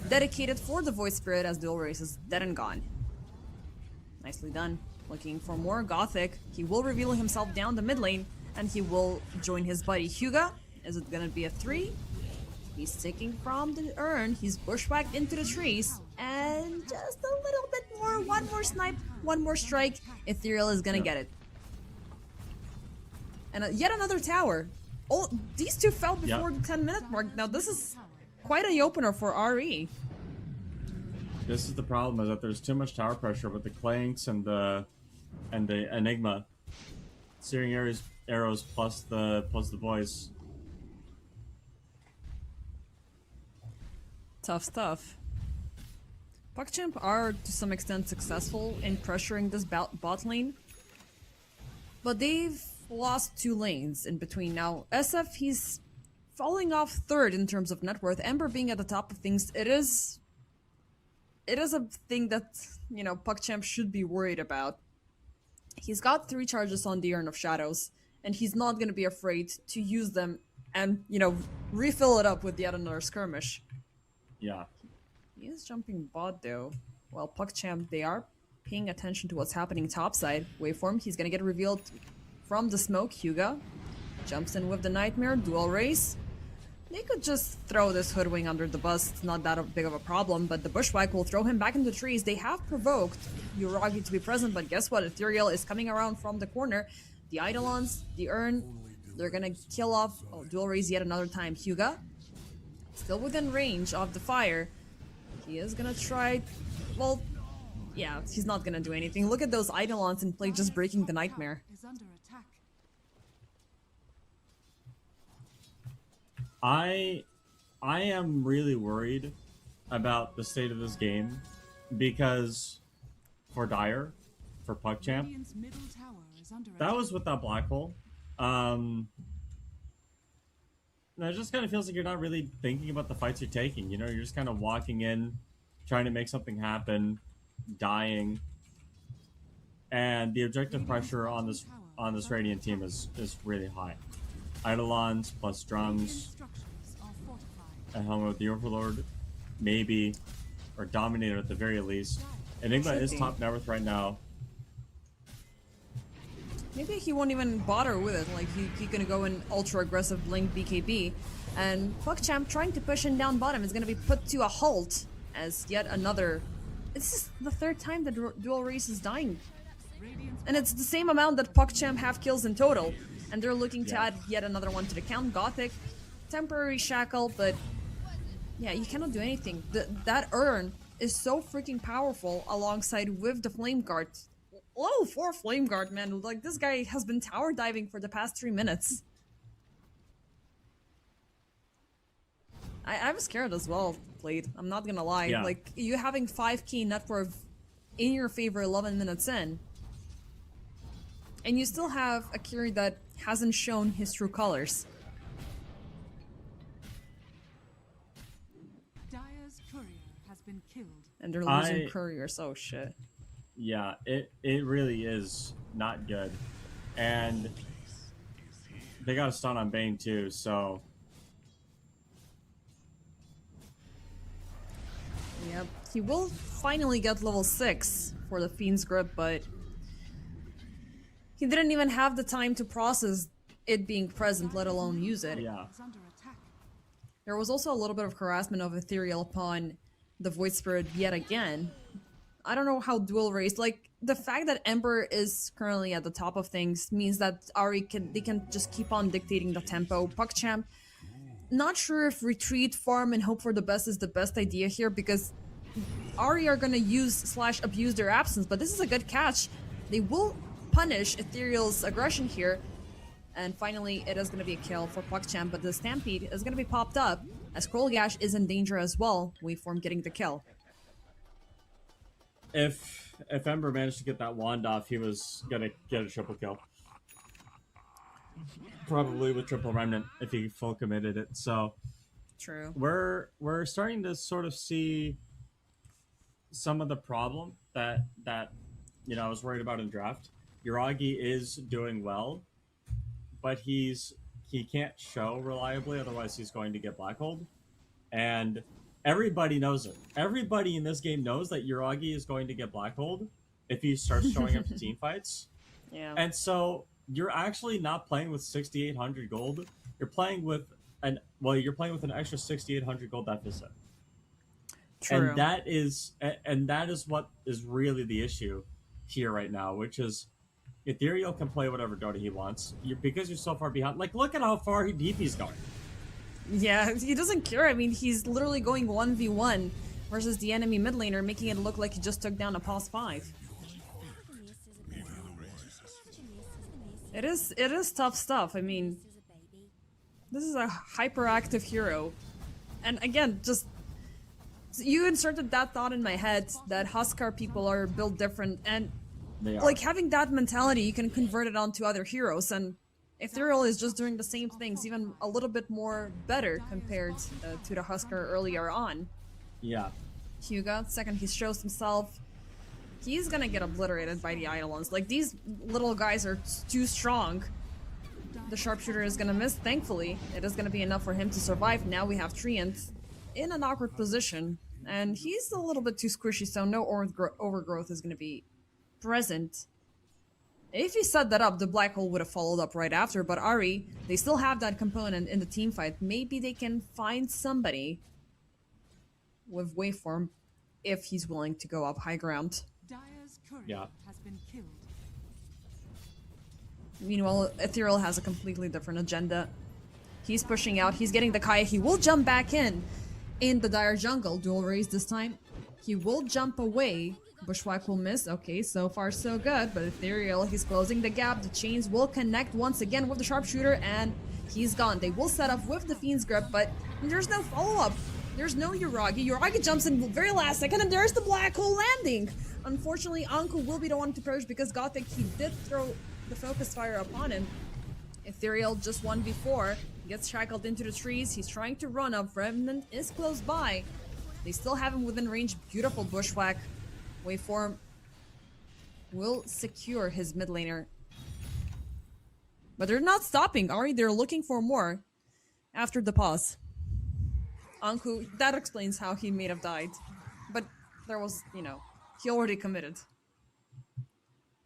dedicated for the Void Spirit as Dual Race is dead and gone. Nicely done. Looking for more Gothic. He will reveal himself down the mid lane, and he will join his buddy Hyuga. Is it gonna be a 3? He's taking from the urn. He's bushwhacked into the trees. And just a little bit more. One more snipe. One more strike. Ethereal is gonna get it. And yet another tower. Oh, these two fell before the 10-minute mark. Now this is quite a opener for RE. this is the problem, is that there's too much tower pressure with the Clanks and the Enigma. Searing arrows plus the boys. Tough stuff. PuckChamp are to some extent successful in pressuring this bot lane, but they've lost 2 lanes in between. Now, SF, he's falling off 3rd in terms of net worth. Ember being at the top of things, it is a thing that, you know, PuckChamp should be worried about. He's got 3 charges on the Urn of Shadows, and he's not going to be afraid to use them and, you know, refill it up with yet another skirmish. Yeah. He is jumping bot though. Well, PuckChamp, they are paying attention to what's happening topside. Waveform, he's gonna get revealed from the smoke. Hyuga jumps in with the Nightmare. Dual Race. They could just throw this Hoodwing under the bus. It's not that big of a problem, but the Bushwhack will throw him back into the trees. They have provoked Uragi to be present, but guess what? Ethereal is coming around from the corner. The Eidolons, the Urn, they're gonna kill off Dual Race yet another time. Hyuga, still within range of the fire. He is gonna try... Well, yeah, he's not gonna do anything. Look at those Eidolons in play just breaking the Nightmare. I am really worried about the state of this game because for Dire, for PuckChamp, that was with that black hole. It just kind of feels like you're not really thinking about the fights you're taking. You know, you're just kind of walking in, trying to make something happen, dying, and the objective pressure on this Radiant team is really high. Eidolons plus drums, and Helm with the Overlord, maybe, or Dominator at the very least. Enigma is top net worth right now. Maybe he won't even bother with it, like he gonna go in ultra aggressive Blink BKB, and PuckChamp trying to push him down bottom is gonna be put to a halt as yet another... This is the 3rd time that Dual Race is dying. And it's the same amount that PuckChamp have kills in total, and they're looking to add yet another one to the count. Gothic, temporary shackle, but yeah, you cannot do anything. That Urn is so freaking powerful alongside with the Flame Guard. Level 4 Flame Guard, man. Like, this guy has been tower diving for the past 3 minutes. I'm scared as well, Blade. I'm not gonna lie. Yeah. Like, you having 5k net worth in your favor 11 minutes in, and you still have a carry that hasn't shown his true colors. Dire's courier has been killed. And they're losing couriers. Oh shit. Yeah, it really is not good. And they got a stun on Bane too, so... Yep, he will finally get level 6 for the Fiend's Grip, but he didn't even have the time to process it being present, let alone use it. Yeah. There was also a little bit of harassment of Ethereal upon the Void Spirit yet again. I don't know how Dual Race, like, the fact that Ember is currently at the top of things means that Ari can just keep on dictating the tempo. PuckChamp, not sure if retreat, farm, and hope for the best is the best idea here, because Ahri are gonna use / abuse their absence, but this is a good catch. They will punish Ethereal's aggression here, and finally it is gonna be a kill for PuckChamp, but the Stampede is gonna be popped up, as Gash is in danger as well, Waveform getting the kill. If Ember managed to get that wand off, he was gonna get a triple kill. Probably with triple remnant if he full committed it. So True. we're starting to sort of see some of the problem that I was worried about in draft. Yuragi is doing well, but he can't show reliably, otherwise he's going to get blackholed. And everybody knows it. Everybody in this game knows that Yuragi is going to get blackholed if he starts showing up to team fights. Yeah. And so you're actually not playing with 6,800 gold. You're playing with an extra 6,800 gold deficit. True. And that is what is really the issue here right now, which is Ethereal can play whatever Dota he wants. Because you're so far behind. Like, look at how far DP's going. Yeah, he doesn't care. I mean, he's literally going 1v1 versus the enemy mid laner, making it look like he just took down a pos 5. It is tough stuff. I mean, this is a hyperactive hero. And again, just you inserted that thought in my head that Huskar people are built different, and like having that mentality, you can convert it onto other heroes, and Ethereal is just doing the same things, even a little bit more better compared to the Huskar earlier on. Yeah. Hyuga, second he shows himself, he's gonna get obliterated by the Eidolons. Like, these little guys are too strong. The sharpshooter is gonna miss, thankfully. It is gonna be enough for him to survive. Now we have Treant in an awkward position, and he's a little bit too squishy, so no overgrowth is gonna be present. If he set that up, the black hole would have followed up right after, but Ahri, they still have that component in the team fight. Maybe they can find somebody with Waveform if he's willing to go up high ground. Dire's courier Yeah. has been killed. Meanwhile, Ethereal has a completely different agenda. He's pushing out, he's getting the Kaya, he will jump back in the Dire jungle. Dual raise this time. He will jump away. Bushwhack will miss. Okay, so far so good, but Ethereal, he's closing the gap. The chains will connect once again with the sharpshooter, and he's gone. They will set up with the Fiend's Grip, but there's no follow-up. There's no Yuragi. Yuragi jumps in the very last second, and there's the black hole landing. Unfortunately, Anku will be the one to approach because Gothic, he did throw the focus fire upon him. Ethereal just 1v4, gets shackled into the trees. He's trying to run up. Remnant is close by. They still have him within range. Beautiful bushwhack. Waveform will secure his mid laner. But they're not stopping, Ahri. They're looking for more after the pause. Anku, that explains how he may have died. But there was, he already committed.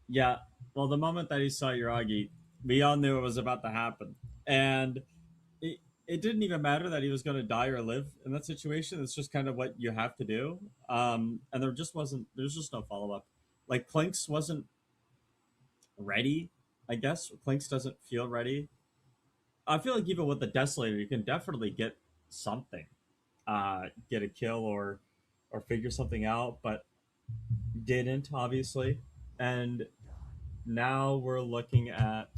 Yeah, well, the moment that he saw Yuragi, we all knew it was about to happen. And it didn't even matter that he was going to die or live in that situation. It's just kind of what you have to do. And there's just no follow-up. Like, Clinks wasn't ready, I guess. Clinks doesn't feel ready. I feel like even with the Desolator, you can definitely get something. Get a kill or figure something out, but didn't, obviously. And now we're looking at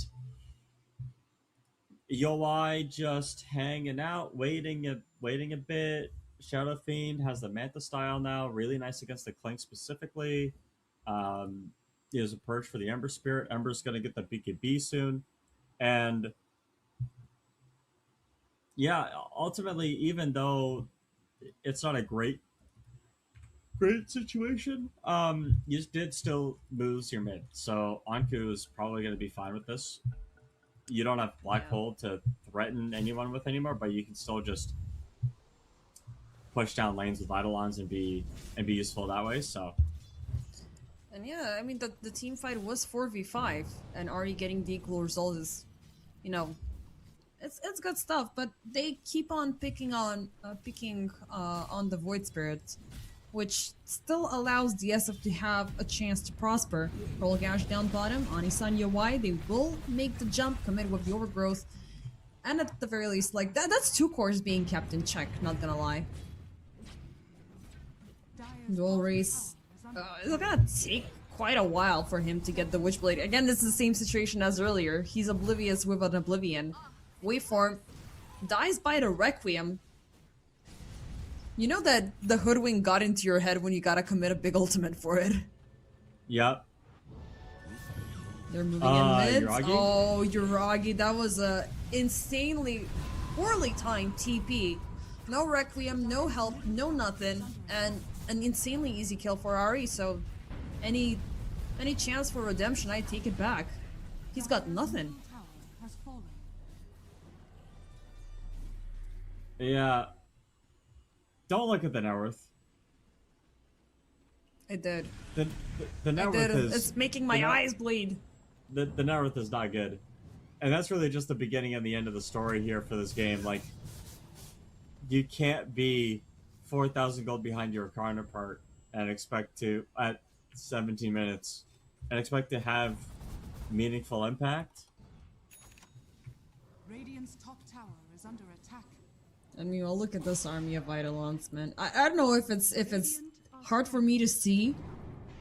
Yoi just hanging out, waiting a bit. Shadow Fiend has the Manta style now, really nice against the Clink specifically. He has a purge for the Ember Spirit. Ember's gonna get the BKB soon, and yeah, ultimately, even though it's not a great situation, you did still lose your mid. So Anku is probably gonna be fine with this. You don't have Black Hole to threaten anyone with anymore, but you can still just push down lanes with Eidolons and be useful that way. So, and yeah, I mean the team fight was 4v5, and already getting the equal result is, it's good stuff. But they keep on picking on the Void Spirit, which still allows the SF to have a chance to prosper. Gash down bottom, Anisan Yawai, they will make the jump, commit with the overgrowth. And at the very least, like, that's 2 cores being kept in check, not gonna lie. Dual race. It's gonna take quite a while for him to get the Witchblade. Again, this is the same situation as earlier. He's oblivious with an Oblivion. Waveform dies by the Requiem. You know that the Hoodwink got into your head when you gotta commit a big ultimate for it. Yep. They're moving in mid. Yuragi? Oh, Yuragi, that was a insanely poorly timed TP. No Requiem, no help, no nothing, and an insanely easy kill for Ari, so any chance for redemption, I take it back. He's got nothing. Tower has fallen. Yeah. Don't look at the net worth. I did. The net I worth did. is... It's making my eyes bleed. The net worth is not good. And that's really just the beginning and the end of the story here for this game. Like, you can't be 4,000 gold behind your counterpart and expect to, at 17 minutes, and expect to have meaningful impact. Radiant's top tower is under attack. I mean, well, look at this army of Eidolons, man. I don't know if it's hard for me to see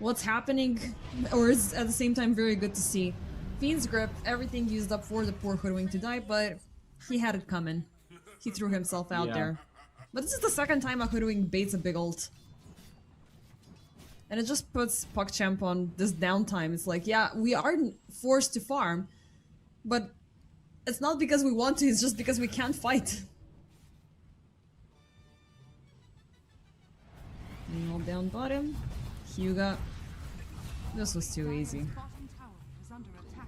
what's happening, or is at the same time very good to see. Fiend's Grip, everything used up for the poor Hoodwink to die, but he had it coming. He threw himself out there. But this is the second time a Hoodwink baits a big ult. And it just puts PogChamp on this downtime. It's like, yeah, we are forced to farm, but it's not because we want to, it's just because we can't fight. All down bottom. Hyuga. This was too easy. Bottom tower is under attack.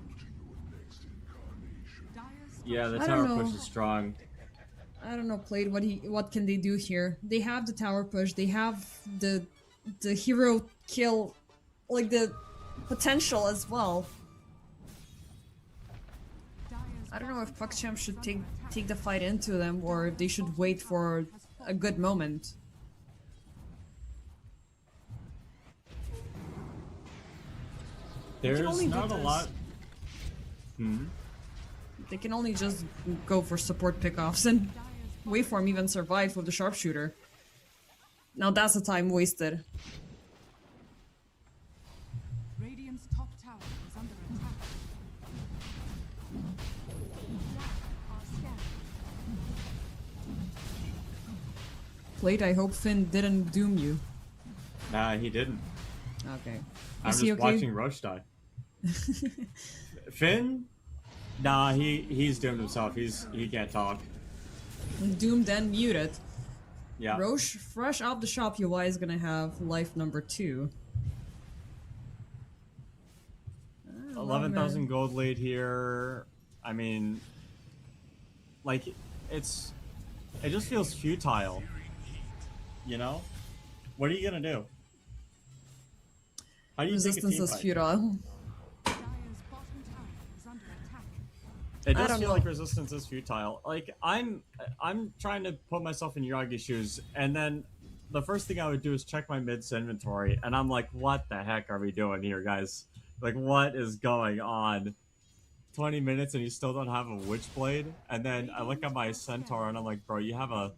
Dire's Yeah, the I tower don't push know. is strong. I don't know, Played. What can they do here? They have the tower push. They have the hero kill, like the potential as well. Dire's I don't know if bottom PogChamp tower should is take under attack. take the fight into them, or if they should wait for a good moment. There's only do not a this. lot. Hmm. They can only just go for support pickoffs, and Waveform even survived with the sharpshooter. Now that's a time wasted. Radiant's top tower is under attack. Played. I hope Finn didn't doom you. Nah, he didn't. Okay. I'm Is just he okay? watching Roche die. Finn? Nah, he's doomed himself. He can't talk. Doomed and muted. Yeah. Roche, fresh off the shop, UI is gonna have life number 2. 11,000 gold lead here. I mean, like, it just feels futile. You know? What are you gonna do? How do you take a Resistance team is fight? futile. Dire's bottom tower is under attack. It I does don't feel know. like resistance is futile. Like, I'm trying to put myself in Yuragi's shoes, and then the first thing I would do is check my mids inventory, and I'm like, what the heck are we doing here, guys? Like, what is going on? 20 minutes and you still don't have a Witchblade? And then I look at my Centaur and I'm like, bro, you have a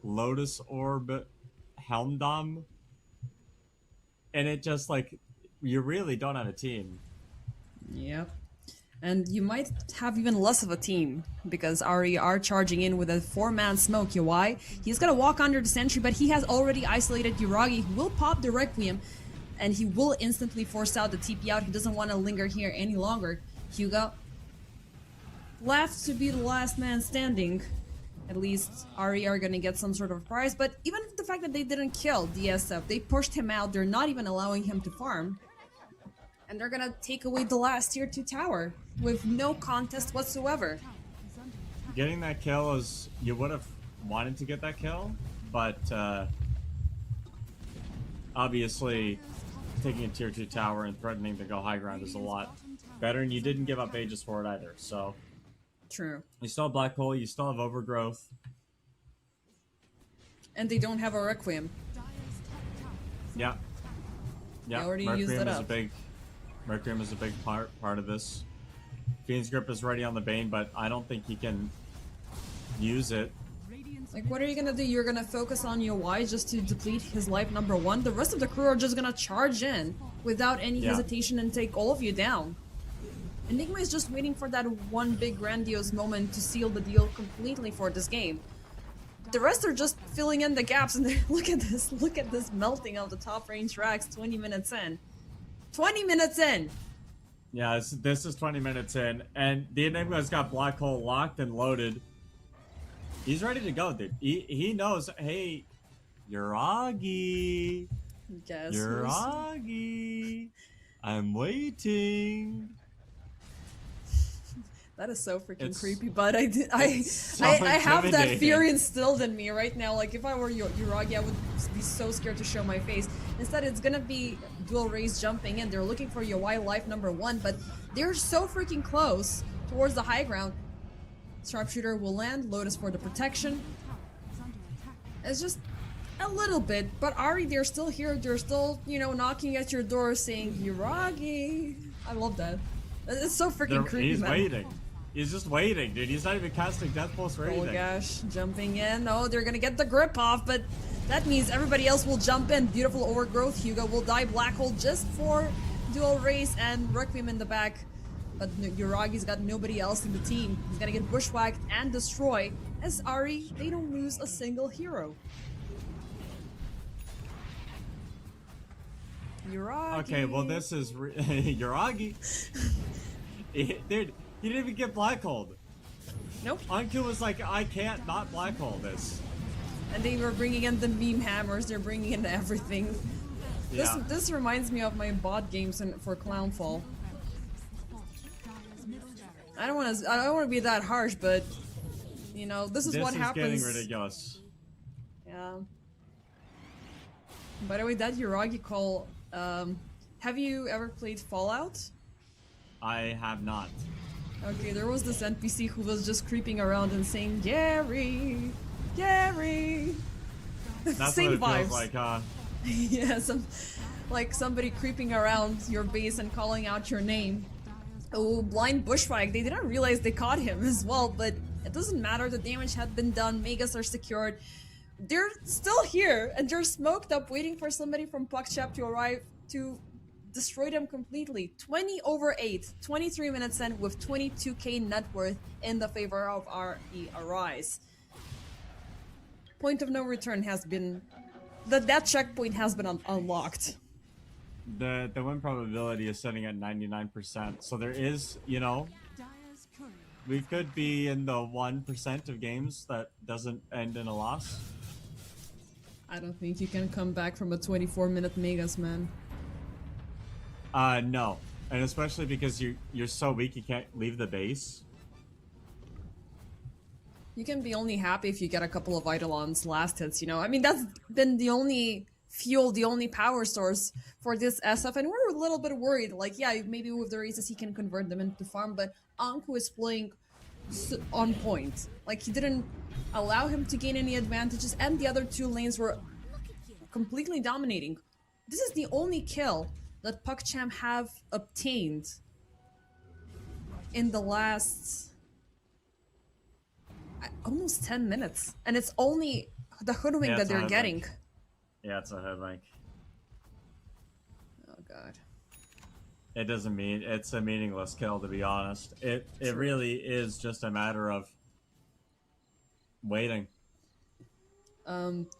Lotus Orb Helm Dom? And it just, like, you really don't have a team. Yep. And you might have even less of a team, because Ari are charging in with a 4-man smoke UI. He's gonna walk under the sentry, but he has already isolated Yuragi, who will pop the Requiem, and he will instantly force out the TP out. He doesn't want to linger here any longer. Hyuga left to be the last man standing. At least Ari are gonna get some sort of prize, but even the fact that they didn't kill DSF, they pushed him out, they're not even allowing him to farm. And they're gonna take away the last tier 2 tower with no contest whatsoever. Getting that kill is, you would have wanted to get that kill, but obviously taking a tier 2 tower and threatening to go high ground is a lot better, and you didn't give up Aegis for it either, so. True. You still have Black Hole, you still have Overgrowth. And they don't have a Requiem. Yeah. Yeah, already used it up. Mercurium is a big part of this. Fiend's Grip is ready on the Bane, but I don't think he can use it. Like, what are you gonna do? You're gonna focus on UI just to deplete his life number 1? The rest of the crew are just gonna charge in without any hesitation and take all of you down. Enigma is just waiting for that one big grandiose moment to seal the deal completely for this game. The rest are just filling in the gaps, and look at this melting of the top range racks 20 minutes in. 20 minutes in! Yeah, this is 20 minutes in, and the Enigma's got Black Hole locked and loaded. He's ready to go, dude. He knows, hey, Yuragi. Guess Yuragi. I'm waiting. That is so freaking It's- creepy, but I so have that intimidating. fear instilled in me right now. Like, if I were Yuragi, I would be so scared to show my face. Instead, it's gonna be dual rays jumping in. They're looking for UI life number 1, but they're so freaking close towards the high ground. Sharpshooter will land, Lotus for the protection. It's just a little bit, but Ari, they're still here. They're still, you know, knocking at your door saying, Yuragi. I love that. It's so freaking creepy, He's man. waiting. He's just waiting, dude. He's not even casting Death Pulse or Oh anything. gosh, jumping in. Oh, they're gonna get the grip off, but that means everybody else will jump in. Beautiful overgrowth. Hugo will die Black Hole just for dual race and Requiem in the back. But Yuragi's got nobody else in the team. He's gonna get bushwhacked and destroy. As Ari, they don't lose a single hero. Yuragi. Okay, well this is Yuragi. Dude, he didn't even get Black Hole. Nope. Anku was like, I can't not Black Hole this. And they were bringing in the meme hammers. They're bringing in everything. Yeah. This reminds me of my bot games for Clownfall. I don't want to be that harsh, but you know, this is what happens. This is getting ridiculous. Yeah. By the way, that Yuragi call. Have you ever played Fallout? I have not. Okay, there was this NPC who was just creeping around and saying, Gary, Gary. That's Same what it vibes. feels like, huh? Yeah, like somebody creeping around your base and calling out your name. Oh, blind bushwhack. They didn't realize they caught him as well, but it doesn't matter. The damage had been done. Megas are secured. They're still here, and they're smoked up, waiting for somebody from PuckChap to arrive to destroy them completely. 20/8, 23 minutes in with 22k net worth in the favor of RE Arise. Point of no return has been... That checkpoint has been unlocked. The win probability is sitting at 99%, so there is, you know, we could be in the 1% of games that doesn't end in a loss. I don't think you can come back from a 24-minute Megas, man. No. And especially because you're so weak you can't leave the base. You can be only happy if you get a couple of Eidolon's last hits, you know? I mean, that's been the only fuel, the only power source for this SF, and we're a little bit worried. Like, yeah, maybe with the races he can convert them into farm, but Anku is playing on point. Like, he didn't allow him to gain any advantages, and the other two lanes were completely dominating. This is the only kill that PuckCham have obtained in the last almost 10 minutes, and it's only the hoodwink that it's a they're hoodwink. getting. Yeah, it's a hoodwink. Oh god. It doesn't mean it's a meaningless kill, to be honest. It really is just a matter of waiting.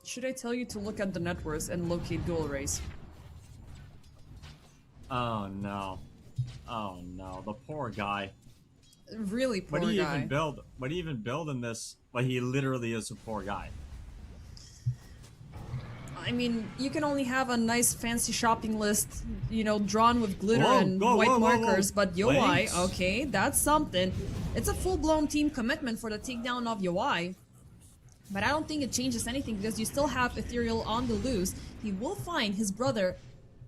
Should I tell you to look at the net worth and locate dual race? Oh no. Oh no, the poor guy. Really poor What do you guy. even build? What do you even build in this? Like, he literally is a poor guy. I mean, you can only have a nice fancy shopping list, you know, drawn with glitter Whoa, and whoa, white whoa, whoa, whoa. markers, but Yowai, Wait. okay, that's something. It's a full-blown team commitment for the takedown of Yowai. But I don't think it changes anything because you still have Ethereal on the loose. He will find his brother,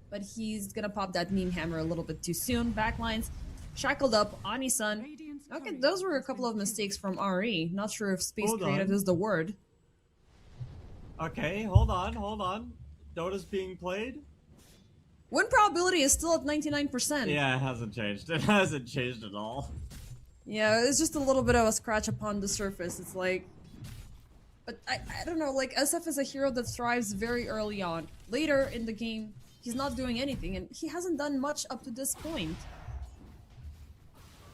but he's gonna pop that meme hammer a little bit too soon. Backlines shackled up, Ani-san. Okay, those were a couple of mistakes from RE. Not sure if space Hold created on. is the word. Okay, hold on, hold on. Dota's being played? Win probability is still at 99%. Yeah, it hasn't changed. It hasn't changed at all. Yeah, it's just a little bit of a scratch upon the surface. It's like, But I don't know, like, SF is a hero that thrives very early on. Later in the game, he's not doing anything, and he hasn't done much up to this point.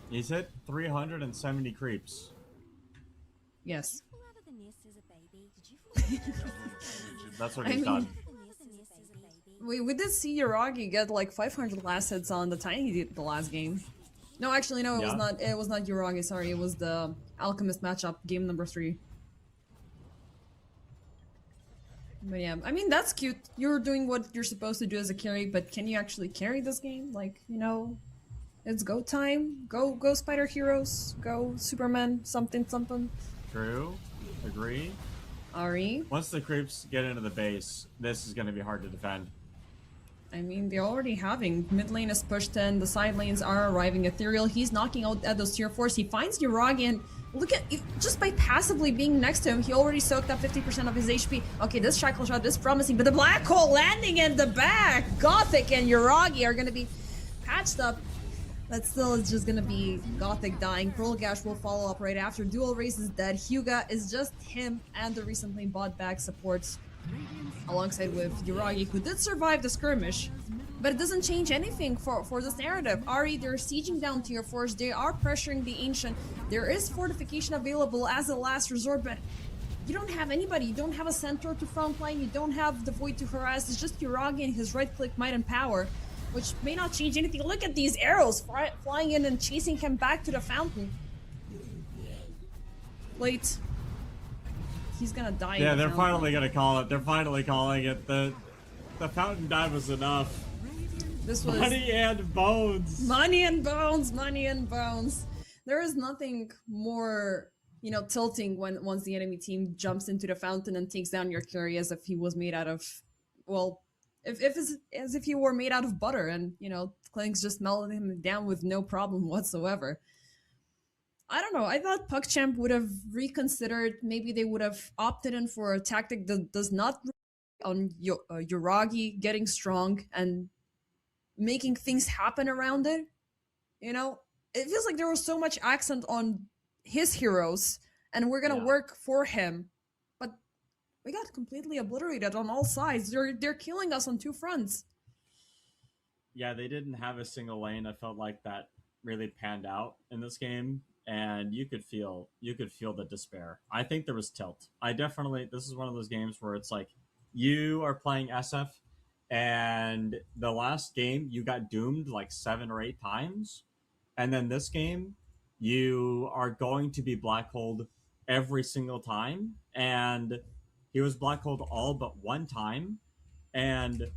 He's hit 370 creeps. Yes. That's what he's done. We did see Yuragi get like 500 last hits on the Tiny the last game. No, actually, no, it was not. It was not Yuragi. Sorry, it was the Alchemist matchup, game number 3. But yeah, I mean that's cute. You're doing what you're supposed to do as a carry, but can you actually carry this game? Like, you know, it's go time. Go Spider Heroes. Go Superman. Something. True. Agree. Ari. Once the creeps get into the base, this is going to be hard to defend. I mean, they're already having. Mid lane is pushed in, the side lanes are arriving. Ethereal, he's knocking out at those tier 4s. He finds Yuragi and look at, just by passively being next to him, he already soaked up 50% of his HP. Okay, this shackle shot is promising, but the black hole landing in the back! Gothic and Yuragi are gonna be patched up. But still, it's just gonna be Gothic dying. Pearlgash will follow up right after. Dual Race is dead. Hyuga is just him and the recently bought back supports alongside with Yuragi, who did survive the skirmish. But it doesn't change anything for this narrative. Ari, they're sieging down tier 4s. They are pressuring the Ancient. There is fortification available as a last resort, but you don't have anybody. You don't have a Centaur to frontline. You don't have the Void to harass. It's just Yuragi and his right-click might and power, which may not change anything. Look at these arrows flying in and chasing him back to the fountain. Wait. He's gonna die. Yeah, they're finally gonna call it. They're finally calling it. The fountain dive was enough. This was money and bones. Money and bones. Money and bones. There is nothing more, you know, tilting once the enemy team jumps into the fountain and takes down your carry as if he was made out of, well, as if he were made out of butter, and you know, Clanks just melted him down with no problem whatsoever. I don't know. I thought PugChamp would have reconsidered. Maybe they would have opted in for a tactic that does not on Yuragi getting strong and making things happen around it. You know, it feels like there was so much accent on his heroes, and we're gonna work for him, but we got completely obliterated on all sides. They're killing us on 2 fronts. Yeah, they didn't have a single lane. I felt like that really panned out in this game. And you could feel the despair. I think there was tilt. This is one of those games where it's like you are playing SF, and the last game you got doomed like 7 or 8 times, and then this game you are going to be black holed every single time, and he was black holed all but 1 time, and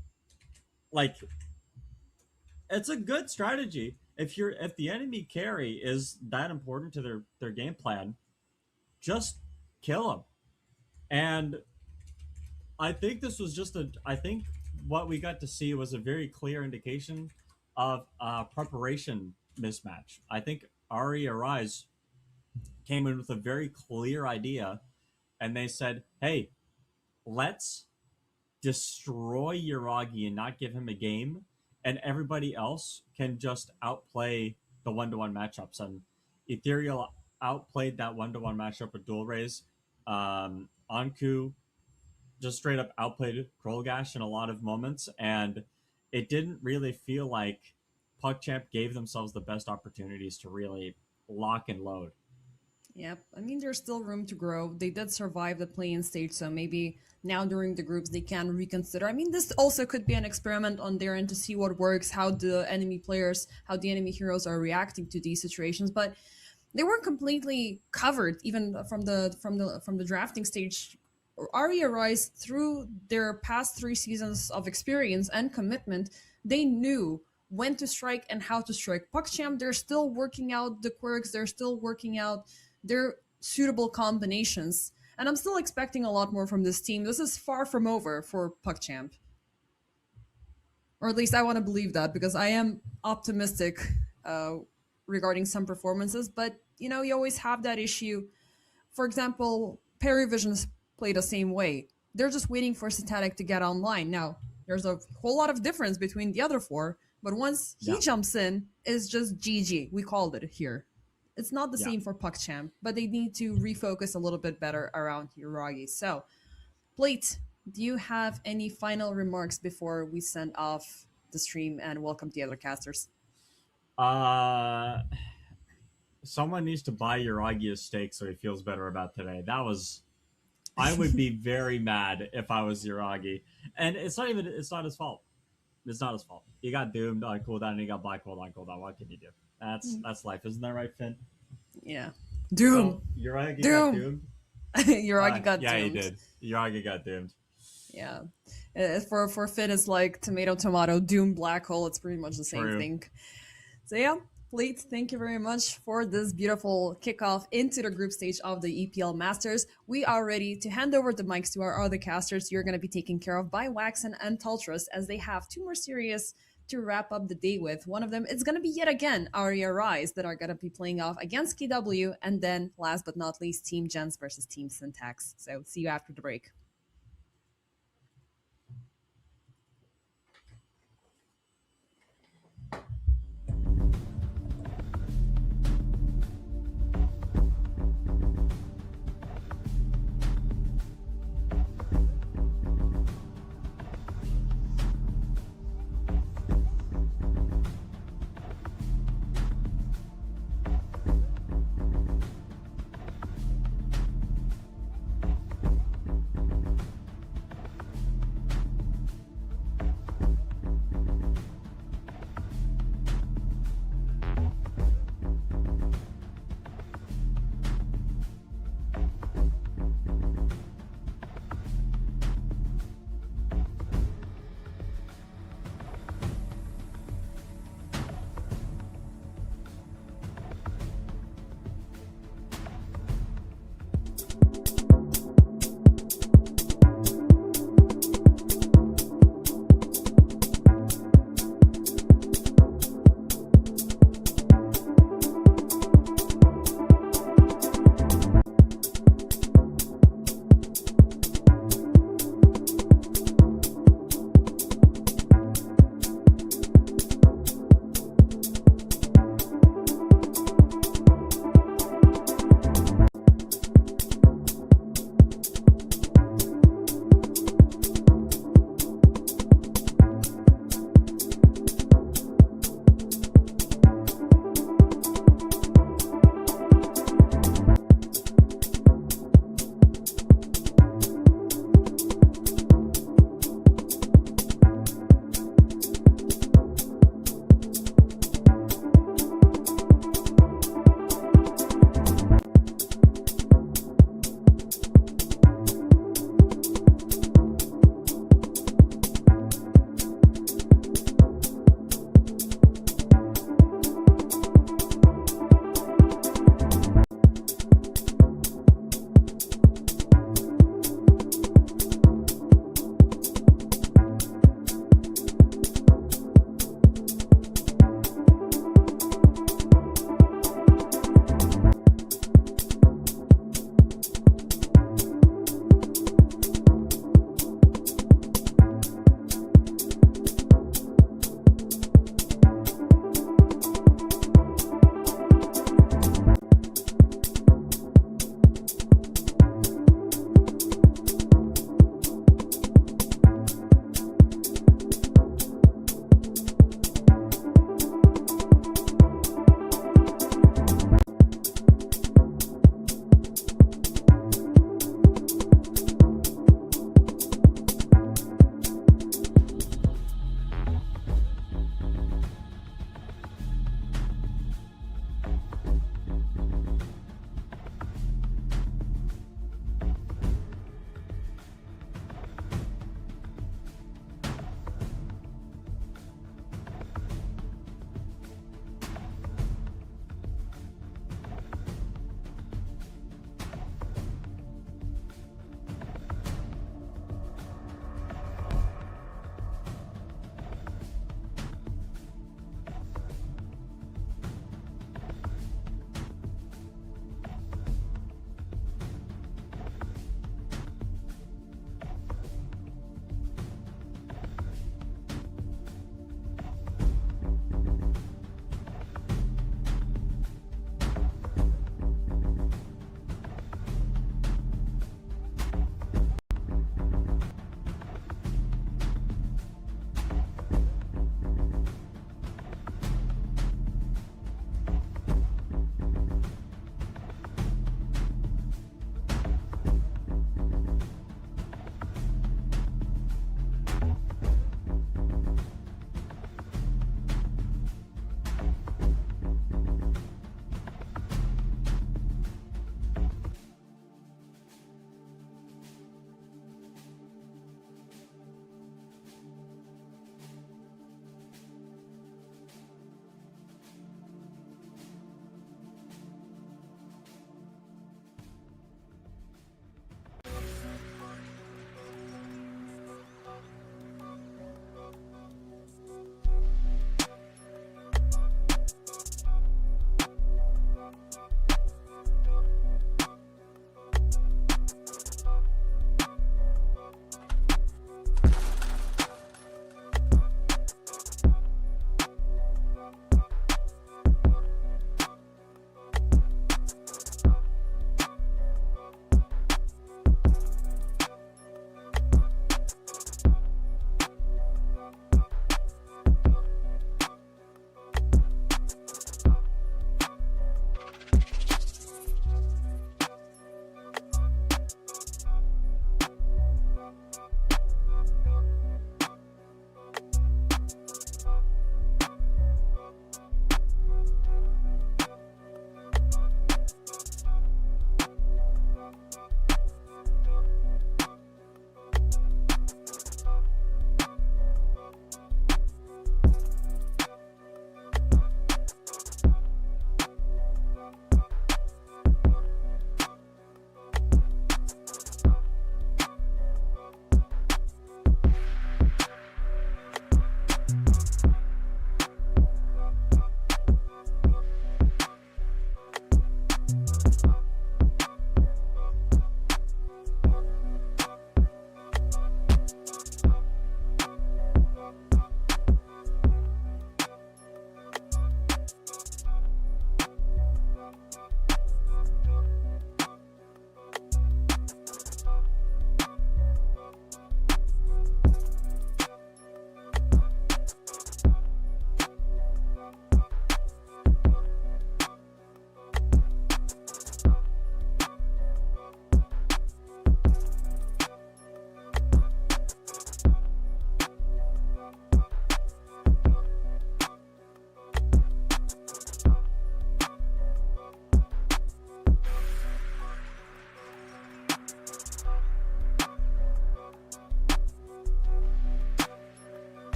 like it's a good strategy. If the enemy carry is that important to their game plan, just kill him. And I think this was just I think what we got to see was a very clear indication of preparation mismatch. I think Ari Arise came in with a very clear idea, and they said, hey, let's destroy Yuragi and not give him a game, and everybody else can just outplay the 1-to-1 matchups. And Ethereal outplayed that 1-to-1 matchup with Dual Rays. Anku just straight up outplayed Krolgash in a lot of moments, and it didn't really feel like PugChamp gave themselves the best opportunities to really lock and load. Yep, I mean, there's still room to grow. They did survive the play-in stage, so maybe now during the groups they can reconsider. I mean, this also could be an experiment on their end to see what works, how the enemy heroes are reacting to these situations. But they weren't completely covered even from the drafting stage. Aria Rise, through their past 3 seasons of experience and commitment, they knew when to strike and how to strike. PugChamp, they're still working out the quirks, they're still working out their suitable combinations. And I'm still expecting a lot more from this team. This is far from over for PugChamp. Or at least I want to believe that, because I am optimistic regarding some performances. But, you know, you always have that issue. For example, Perivision's play the same way. They're just waiting for Satanic to get online. Now, there's a whole lot of difference between the other 4, but once he jumps in, it's just GG. We called it here. It's not the Yeah. same for PuckChamp, but they need to refocus a little bit better around Hiragi. So, Plate, do you have any final remarks before we send off the stream and welcome the other casters? Uh, someone needs to buy Uragi a steak so he feels better about today. I would be very mad if I was Uragi. And it's not his fault. It's not his fault. He got doomed on cooldown and he got black hole on cooldown. What can you do? That's life, isn't that right, Finn? Yeah. Doom! So, Uragi Doom! got doomed? Uragi got yeah, doomed. he did. Uragi got doomed. Yeah. For Finn, it's like tomato, tomato, doom, black hole. It's pretty much the same True. thing. So yeah, Fleet, thank you very much for this beautiful kickoff into the group stage of the EPL Masters. We are ready to hand over the mics to our other casters. You're going to be taken care of by Waxen and Tultrus, as they have two more series to wrap up the day with. One of them is going to be yet again Aria Rise that are going to be playing off against KW, and then last but not least, Team JENZ versus Team Syntax. So see you after the break.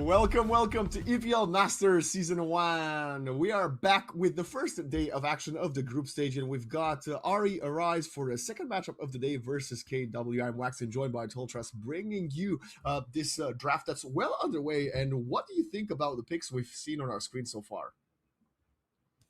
Welcome to EPL Masters Season 1. We are back with the first day of action of the group stage, and we've got Ari Arise for a second matchup of the day versus KW. I'm Wax and joined by Toltras, bringing you this draft that's well underway. And what do you think about the picks we've seen on our screen so far?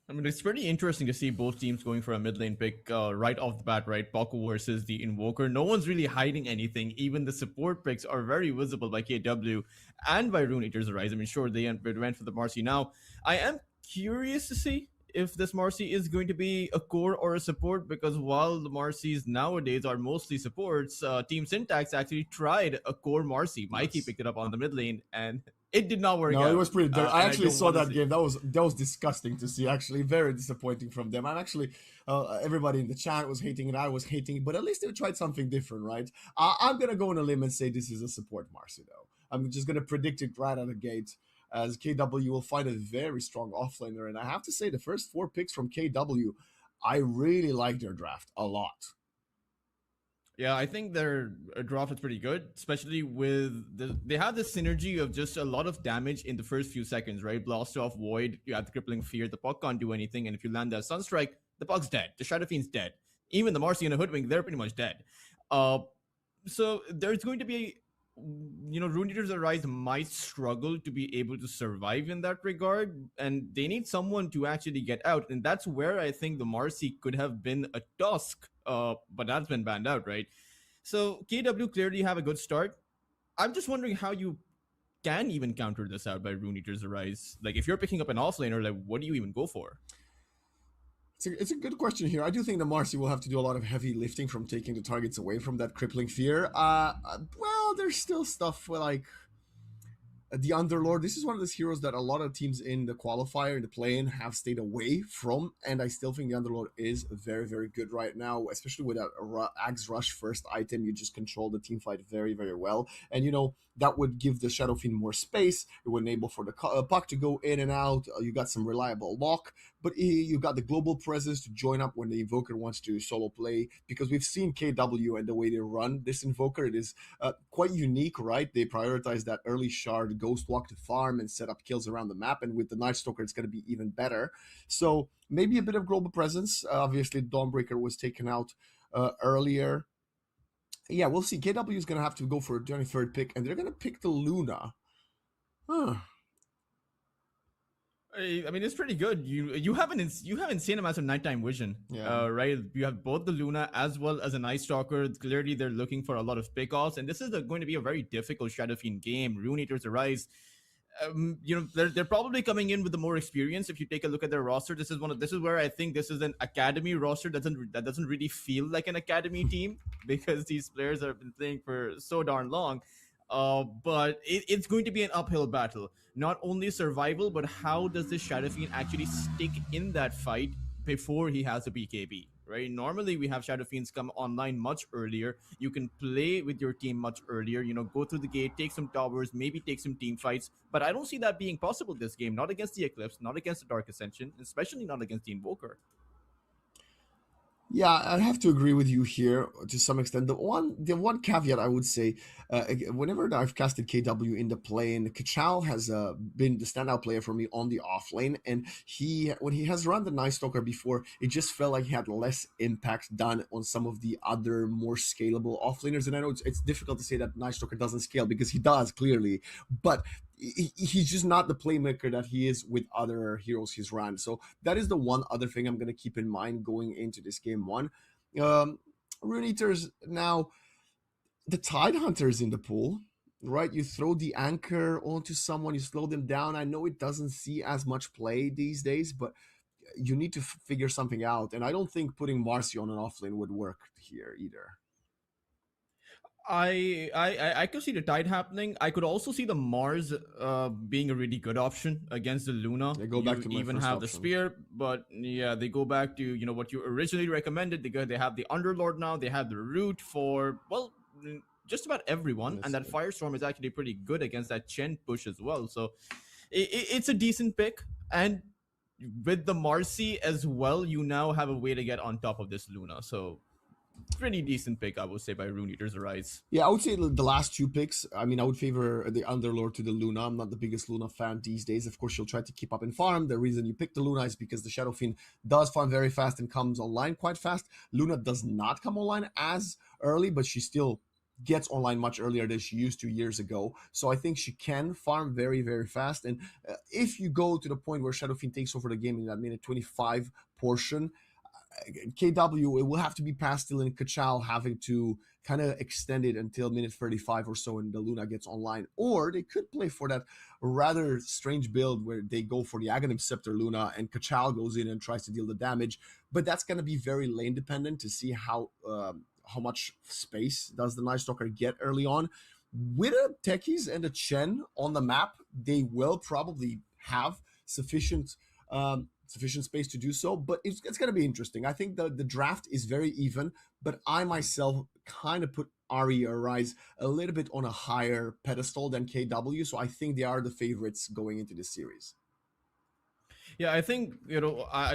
I mean, it's pretty interesting to see both teams going for a mid lane pick right off the bat, right? Paku versus the Invoker. No one's really hiding anything. Even the support picks are very visible by KW and by Rune Eater's Arise. I mean, sure, they went for the Marcy. Now, I am curious to see if this Marcy is going to be a core or a support, because while the Marcys nowadays are mostly supports, Team Syntax actually tried a core Marcy. Mikey picked it up on the mid lane, and it did not work out. No, it was pretty dirt. I actually saw that see. game. That was disgusting to see. Actually, very disappointing from them. I'm actually everybody in the chat was hating it. I was hating it, but at least they tried something different, right? I'm gonna go on a limb and say this is a support Marcy, though. I'm just gonna predict it right out of the gate, as KW will find a very strong offlaner. And I have to say, the first 4 picks from KW, I really like their draft a lot. Yeah, I think their draft is pretty good, especially with they have this synergy of just a lot of damage in the first few seconds, right? Blast off, Void, you have the Crippling Fear, the puck can't do anything, and if you land that Sunstrike, the puck's dead. The Shadow Fiend's dead. Even the Marcy and the Hoodwink, they're pretty much dead. So there's going to be, Rune Eater's Arise might struggle to be able to survive in that regard, and they need someone to actually get out, and that's where I think the Marcy could have been a Tusk, but that's been banned out, right? So KW clearly have a good start. I'm just wondering how you can even counter this out by Rune Eater's Arise. Like, if you're picking up an offlaner, like, what do you even go for? It's a good question here. I do think the Marcy will have to do a lot of heavy lifting from taking the targets away from that Crippling Fear. Well, there's still stuff like the Underlord. This is one of those heroes that a lot of teams in the qualifier, in the play-in, have stayed away from, and I still think the Underlord is very, very good right now, especially with that Axe Rush first item. You just control the team fight very, very well, and that would give the Shadow Fiend more space. It would enable for the puck to go in and out. You got some reliable lock, but you got the global presence to join up when the Invoker wants to solo play, because we've seen KW and the way they run this Invoker. It is quite unique, right? They prioritize that early shard, Ghost Walk to farm and set up kills around the map, and with the Night Stalker, it's going to be even better. So maybe a bit of global presence. Obviously, Dawnbreaker was taken out earlier. Yeah, we'll see. KW is going to have to go for a 23rd pick, and they're going to pick the Luna. Huh. I mean, it's pretty good. You have insane amounts of nighttime vision, right? You have both the Luna as well as a Night Stalker. Clearly, they're looking for a lot of pickoffs, and this is going to be a very difficult Shadow Fiend game. Rune Eater's Arise, they're probably coming in with the more experience. If you take a look at their roster, this is where I think this is an academy roster that doesn't really feel like an academy team, because these players have been playing for so darn long. But it's going to be an uphill battle. Not only survival, but how does this Shadow Fiend actually stick in that fight before he has a BKB, right? Normally, we have Shadow Fiends come online much earlier. You can play with your team much earlier, go through the gate, take some towers, maybe take some team fights. But I don't see that being possible this game. Not against the Eclipse, not against the Dark Ascension, especially not against the Invoker. Yeah, I have to agree with you here to some extent. The one caveat I would say, whenever I've casted KW in the play-in, Kachal has been the standout player for me on the offlane, and when he has run the Night Stalker before, it just felt like he had less impact done on some of the other more scalable offlaners. And I know it's difficult to say that Night Stalker doesn't scale, because he does, clearly, but he's just not the playmaker that he is with other heroes he's run. So that is the one other thing I'm going to keep in mind going into this game one. Rune Eaters, now, the Tide Hunter's in the pool, right? You throw the anchor onto someone, you slow them down. I know it doesn't see as much play these days, but you need to figure something out. And I don't think putting Marcy on an offlane would work here either. I could see the Tide happening. I could also see the Mars being a really good option against the Luna. They go back to my even first have option. the Spear, but yeah, they go back to what you originally recommended. They have the Underlord now. They have the Root for just about everyone, and that Firestorm is actually pretty good against that Chen push as well. So it's a decent pick, and with the Marcy as well, you now have a way to get on top of this Luna. So pretty decent pick, I would say, by Rune Eater's Arise. Yeah, I would say the last two picks. I mean, I would favor the Underlord to the Luna. I'm not the biggest Luna fan these days. Of course, she'll try to keep up in farm. The reason you pick the Luna is because the Shadow Fiend does farm very fast and comes online quite fast. Luna does not come online as early, but she still gets online much earlier than she used to years ago. So I think she can farm very, very fast. And if you go to the point where Shadow Fiend takes over the game in that minute 25 portion, KW, it will have to be Pastel and Kachal having to kind of extend it until minute 35 or so and the Luna gets online. Or they could play for that rather strange build where they go for the Aghanim Scepter Luna and Kachal goes in and tries to deal the damage. But that's going to be very lane dependent to see how much space does the Night Stalker get early on. With a Techies and a Chen on the map, they will probably have sufficient space to do so, but it's going to be interesting. I think the draft is very even, but I myself kind of put Ari or Rise a little bit on a higher pedestal than KW, so I think they are the favorites going into this series. Yeah, I think,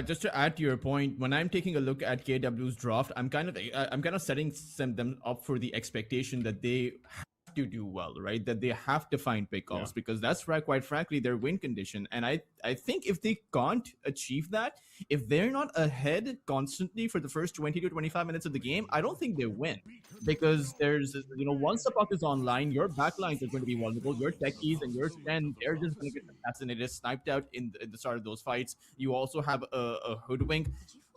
just to add to your point, when I'm taking a look at KW's draft, I'm kind of setting them up for the expectation that they have to do well, right? That they have to find pickoffs, because that's right, quite frankly, their win condition. And I think if they can't achieve that, if they're not ahead constantly for the first 20 to 25 minutes of the game, I don't think they win. Because there's, once the puck is online, your backlines are going to be vulnerable. Your techies and your Chen, they're just going to get assassinated, sniped out in the start of those fights. You also have a Hoodwink.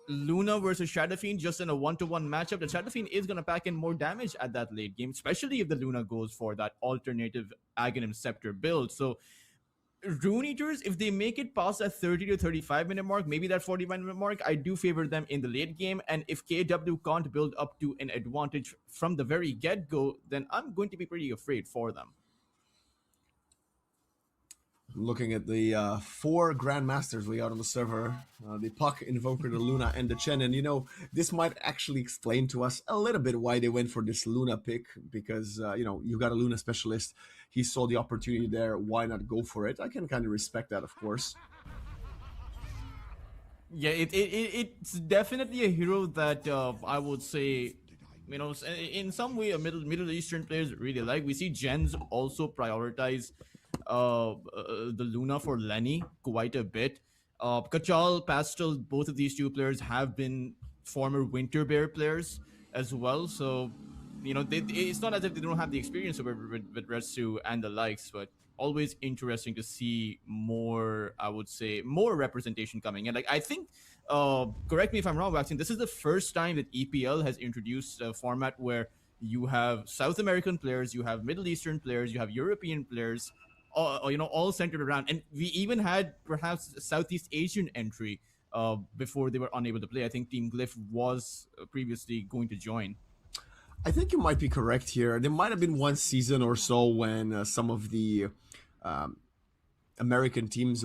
Luna versus Shadow Fiend, just in a 1-to-1 matchup, the Shadow Fiend is going to pack in more damage at that late game, especially if the Luna goes for that alternative Aghanim Scepter build. So Rune Eaters, if they make it past that 30 to 35 minute mark, maybe that 40-minute mark, I do favor them in the late game. And if KW can't build up to an advantage from the very get-go, then I'm going to be pretty afraid for them. Looking at the 4 Grandmasters we got on the server, the Puck, Invoker, the Luna, and the Chen. And this might actually explain to us a little bit why they went for this Luna pick, because, you got a Luna specialist. He saw the opportunity there. Why not go for it? I can kind of respect that, of course. Yeah, it's definitely a hero that I would say, in some way, Middle Eastern players really like. We see JENZ also prioritize the Luna for Lenny quite a bit. Kachal, Pastel, both of these two players have been former Winter Bear players as well, so it's not as if they don't have the experience with Retsu and the likes, but always interesting to see more, I would say, more representation coming. And I think, correct me if I'm wrong, Waxing, this is the first time that EPL has introduced a format where you have South American players, you have Middle Eastern players, you have European players, all centered around. And we even had perhaps Southeast Asian entry before they were unable to play. I think Team Glyph was previously going to join. I think you might be correct here. There might have been one season or so when some of the American teams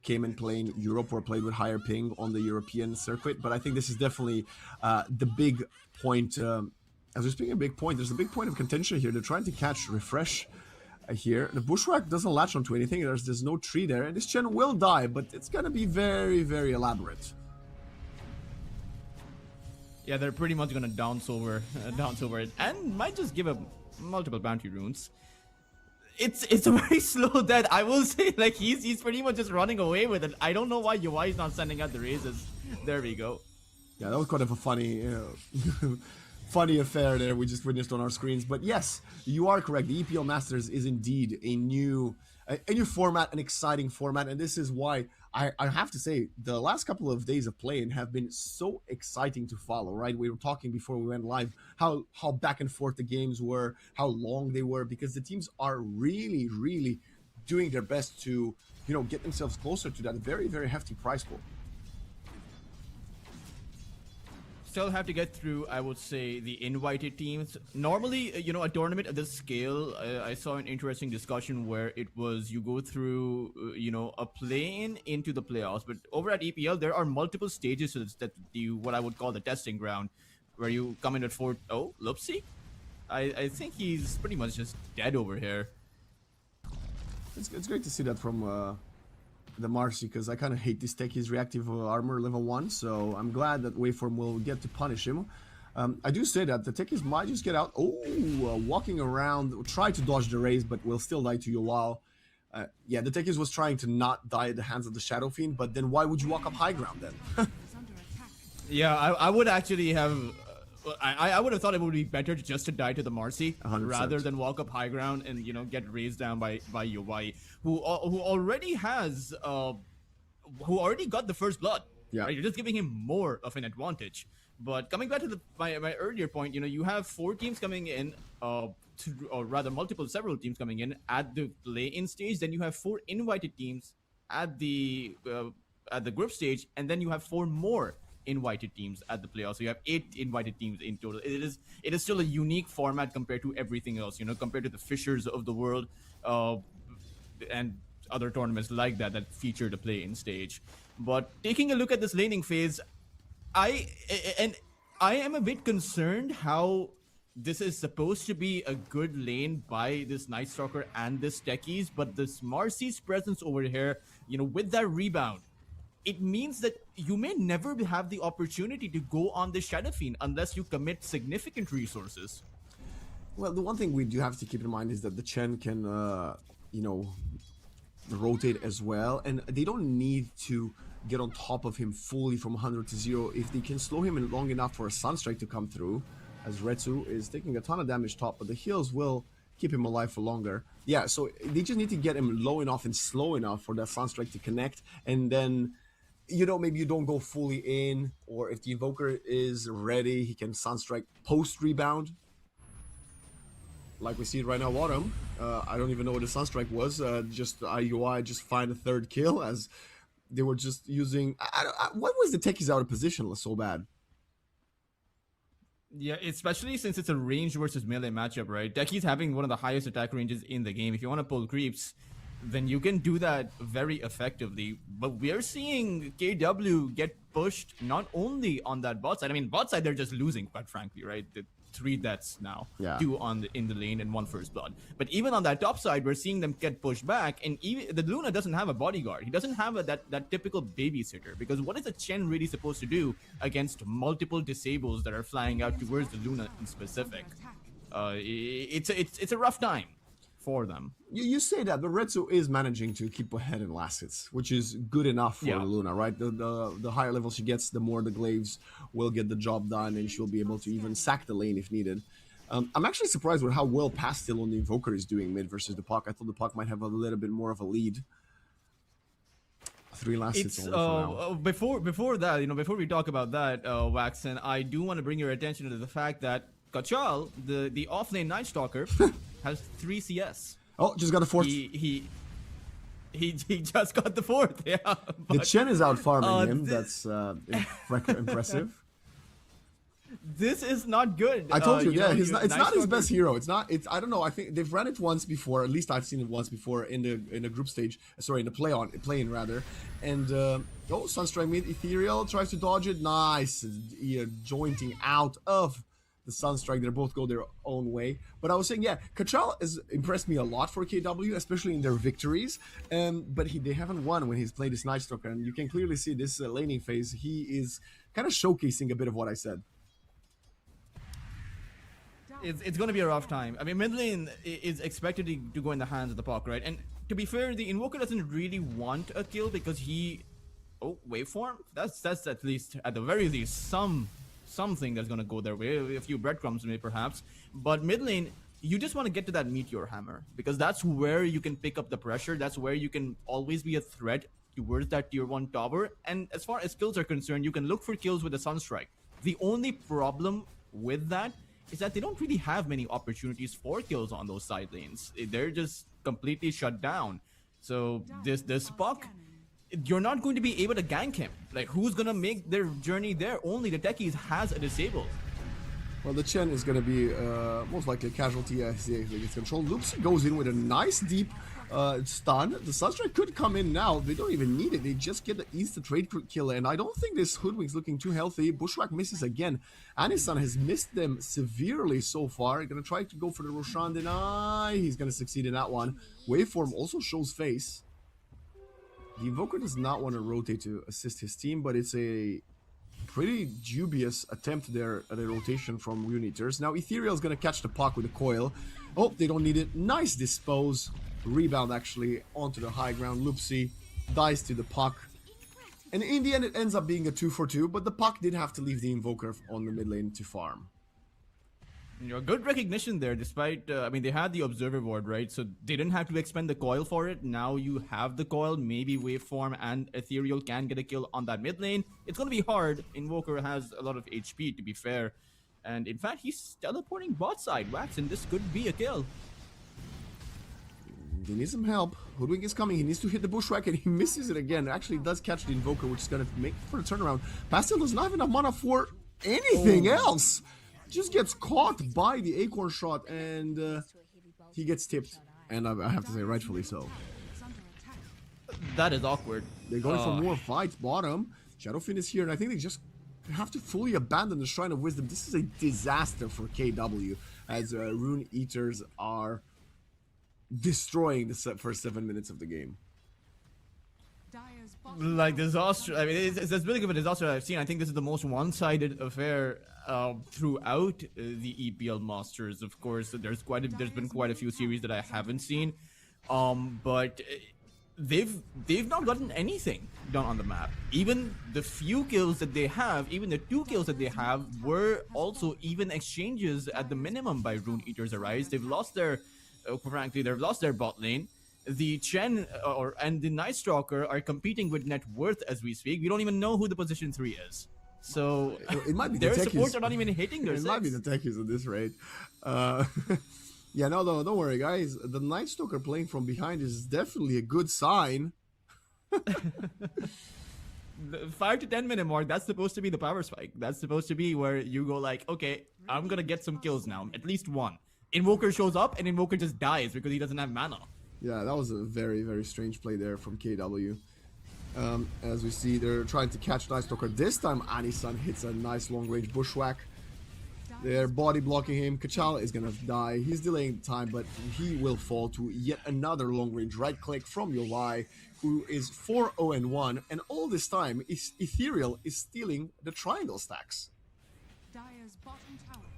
came and played in Europe or played with higher ping on the European circuit. But I think this is definitely the big point. As we're speaking of big point, there's a big point of contention here. They're trying to catch Refresh here. The Bushwhack doesn't latch onto anything. There's no tree there. And this Chen will die, but it's going to be very, very elaborate. Yeah, they're pretty much gonna dance over it, and might just give up multiple bounty runes. It's a very slow death, I will say. Like he's pretty much just running away with it. I don't know why UI is not sending out the raises. There we go. Yeah, that was kind of a funny, funny affair there we just witnessed on our screens. But yes, you are correct. The EPL Masters is indeed a new format, an exciting format, and this is why I have to say the last couple of days of playing have been so exciting to follow, right? We were talking before we went live how back and forth the games were, how long they were, because the teams are really, really doing their best to, get themselves closer to that very, very hefty prize pool. Still have to get through, I would say, the invited teams. Normally, a tournament at this scale, I saw an interesting discussion where it was you go through, a play-in into the playoffs. But over at EPL, there are multiple stages that what I would call the testing ground, where you come in at 4. Oh, Lupsi? I think he's pretty much just dead over here. It's great to see that from the Marcy, because I kind of hate this tech. His reactive armor level 1, so I'm glad that Waveform will get to punish him. I do say that the techies might just get out. Oh, walking around, try to dodge the raise, but will still die to you while. Yeah, the techies was trying to not die at the hands of the Shadow Fiend, but then why would you walk up high ground then? Yeah, I would actually have. I would have thought it would be better just to die to the Marcy 100%. rather than walk up high ground and get raised down by UI, who already has who already got the first blood. Yeah. Right? You're just giving him more of an advantage. But coming back to my earlier point, you have 4 teams coming in, or rather several teams coming in at the play-in stage. Then you have 4 invited teams at the group stage, and then you have 4 more invited teams at the playoffs. So you have 8 invited teams in total. It is still a unique format compared to everything else. Compared to the Fishers of the world, and other tournaments like that feature the play-in stage. But taking a look at this laning phase, I am a bit concerned how this is supposed to be a good lane by this Night Stalker and this Techies, but this Marcy's presence over here, with that rebound, it means that you may never have the opportunity to go on the Shadow Fiend unless you commit significant resources. Well, the one thing we do have to keep in mind is that the Chen can, rotate as well, and they don't need to get on top of him fully from 100 to 0 if they can slow him in long enough for a Sunstrike to come through, as Retsu is taking a ton of damage top, but the heals will keep him alive for longer. Yeah, so they just need to get him low enough and slow enough for that Sunstrike to connect, and then maybe you don't go fully in, or if the Invoker is ready, he can Sunstrike post rebound. Like we see it right now, Autumn. I don't even know what the Sunstrike was. Just IUI just find a 3rd kill as they were just using. What was the techies out of position so bad? Yeah, especially since it's a range versus melee matchup, right? Techies having one of the highest attack ranges in the game. If you want to pull creeps, then you can do that very effectively. But we are seeing KW get pushed not only on that bot side. I mean, bot side, they're just losing, quite frankly, right? The 3 deaths now, yeah. 2 in the lane and 1 first blood. But even on that top side, we're seeing them get pushed back, and even the Luna doesn't have a bodyguard. He doesn't have that typical babysitter, because what is a Chen really supposed to do against multiple disables that are flying out towards the Luna in specific? It's a rough time for them. You say that, but Retsu is managing to keep ahead in last hits, which is good enough for Luna, right? The higher level she gets, the more the glaives will get the job done, and she'll be able to even sack the lane if needed. I'm actually surprised with how well Pastil on the Invoker is doing mid versus the Puck. I thought the Puck might have a little bit more of a lead. 3 last hits only for now. Before that, before we talk about that, Waxen, I do want to bring your attention to the fact that Kachal, the off-lane Night Stalker, has 3 CS. Oh, just got a 4th. He just got the 4th. Yeah. But, the Chen is out farming him. That's impressive. This is not good. I told you, yeah, it's not his best hero. I don't know. I think they've run it once before. At least I've seen it once before in the group stage. Sorry, in the play-in rather. And Sunstrike mid, Ethereal tries to dodge it. Nice, jointing out of the Sunstrike. They both go their own way. But I was saying, yeah, Kachal has impressed me a lot for KW, especially in their victories. But they haven't won when he's played this Night Stalker, and you can clearly see this laning phase. He is kind of showcasing a bit of what I said. It's going to be a rough time. I mean, mid lane is expected to go in the hands of the Puck, right? And to be fair, the Invoker doesn't really want a kill because he... Oh, waveform? That's at least, at the very least, something that's going to go their way. A few breadcrumbs maybe perhaps. But mid lane, you just want to get to that Meteor Hammer, because that's where you can pick up the pressure. That's where you can always be a threat towards that tier 1 tower. And as far as kills are concerned, you can look for kills with the Sunstrike. The only problem with that is that they don't really have many opportunities for kills on those side lanes. They're just completely shut down. So this Puck, you're not going to be able to gank him. Like, who's gonna make their journey there? Only the Techies has a disable. Well, the Chen is going to be most likely a casualty as he gets controlled. Loopsy goes in with a nice deep stun. The Sunstrike could come in now. They don't even need it. They just get the instant trade kill. And I don't think this Hoodwink's looking too healthy. Bushwhack misses again. Anisan has missed them severely so far. Going to try to go for the Roshan deny. He's going to succeed in that one. Waveform also shows face. The Invoker does not want to rotate to assist his team, but it's a Pretty dubious attempt there at a rotation from Rune Eaters. Now Ethereal is going to catch the puck with a coil. Oh, they don't need it. Nice dispose. Rebound actually onto the high ground. Loopsy dies to the puck. And in the end it ends up being a 2-for-2, but the puck did have to leave the Invoker on the mid lane to farm. You know, good recognition there, despite, I mean, they had the Observer Ward, right? So they didn't have to expend the coil for it. Now you have the coil. Maybe Waveform and Ethereal can get a kill on that mid lane. It's going to be hard. Invoker has a lot of HP, to be fair. And in fact, he's teleporting bot side. Wax, and this could be a kill. He needs some help. Hoodwink is coming. He needs to hit the Bushwhack, and he misses it again. Actually does catch the Invoker, which is going to make for the turnaround. Pastel does not have enough mana for anything else. Just gets caught by the Acorn shot, and he gets tipped. And I have to say, rightfully so. That is awkward. They're going for more fights. Bottom. Shadowfin is here, and I think they just have to fully abandon the Shrine of Wisdom. This is a disaster for KW, as Rune Eaters are destroying the first 7 minutes of the game. Like disaster. I mean, it's as big of a disaster I've seen. I think this is the most one-sided affair throughout the EPL Masters. Of course, there's been quite a few series that I haven't seen, but they've not gotten anything done on the map. Even the few kills that they have, even the 2 kills that they have, were also even exchanges at the minimum by Rune Eaters Arise. They've lost their, frankly, they've lost their bot lane. The Chen and the Night Stalker are competing with net worth as we speak. We don't even know who the position 3 is. So it might be their the supports are not even hitting their It might be the techies at this rate. Yeah, no, don't worry, guys. The Night Stalker playing from behind is definitely a good sign. The 5 to 10 minute mark, that's supposed to be the power spike. That's supposed to be where you go like, okay, I'm gonna get some kills now, at least one. Invoker shows up and Invoker just dies because he doesn't have mana. Yeah, that was a very, very strange play there from KW. As we see, they're trying to catch Night Stalker. This time, Anisan hits a nice long-range bushwhack. They're body blocking him. Kachala is gonna die. He's delaying time, but he will fall to yet another long-range right-click from Yolai, who is 4-0-1. And all this time, Ethereal is stealing the triangle stacks.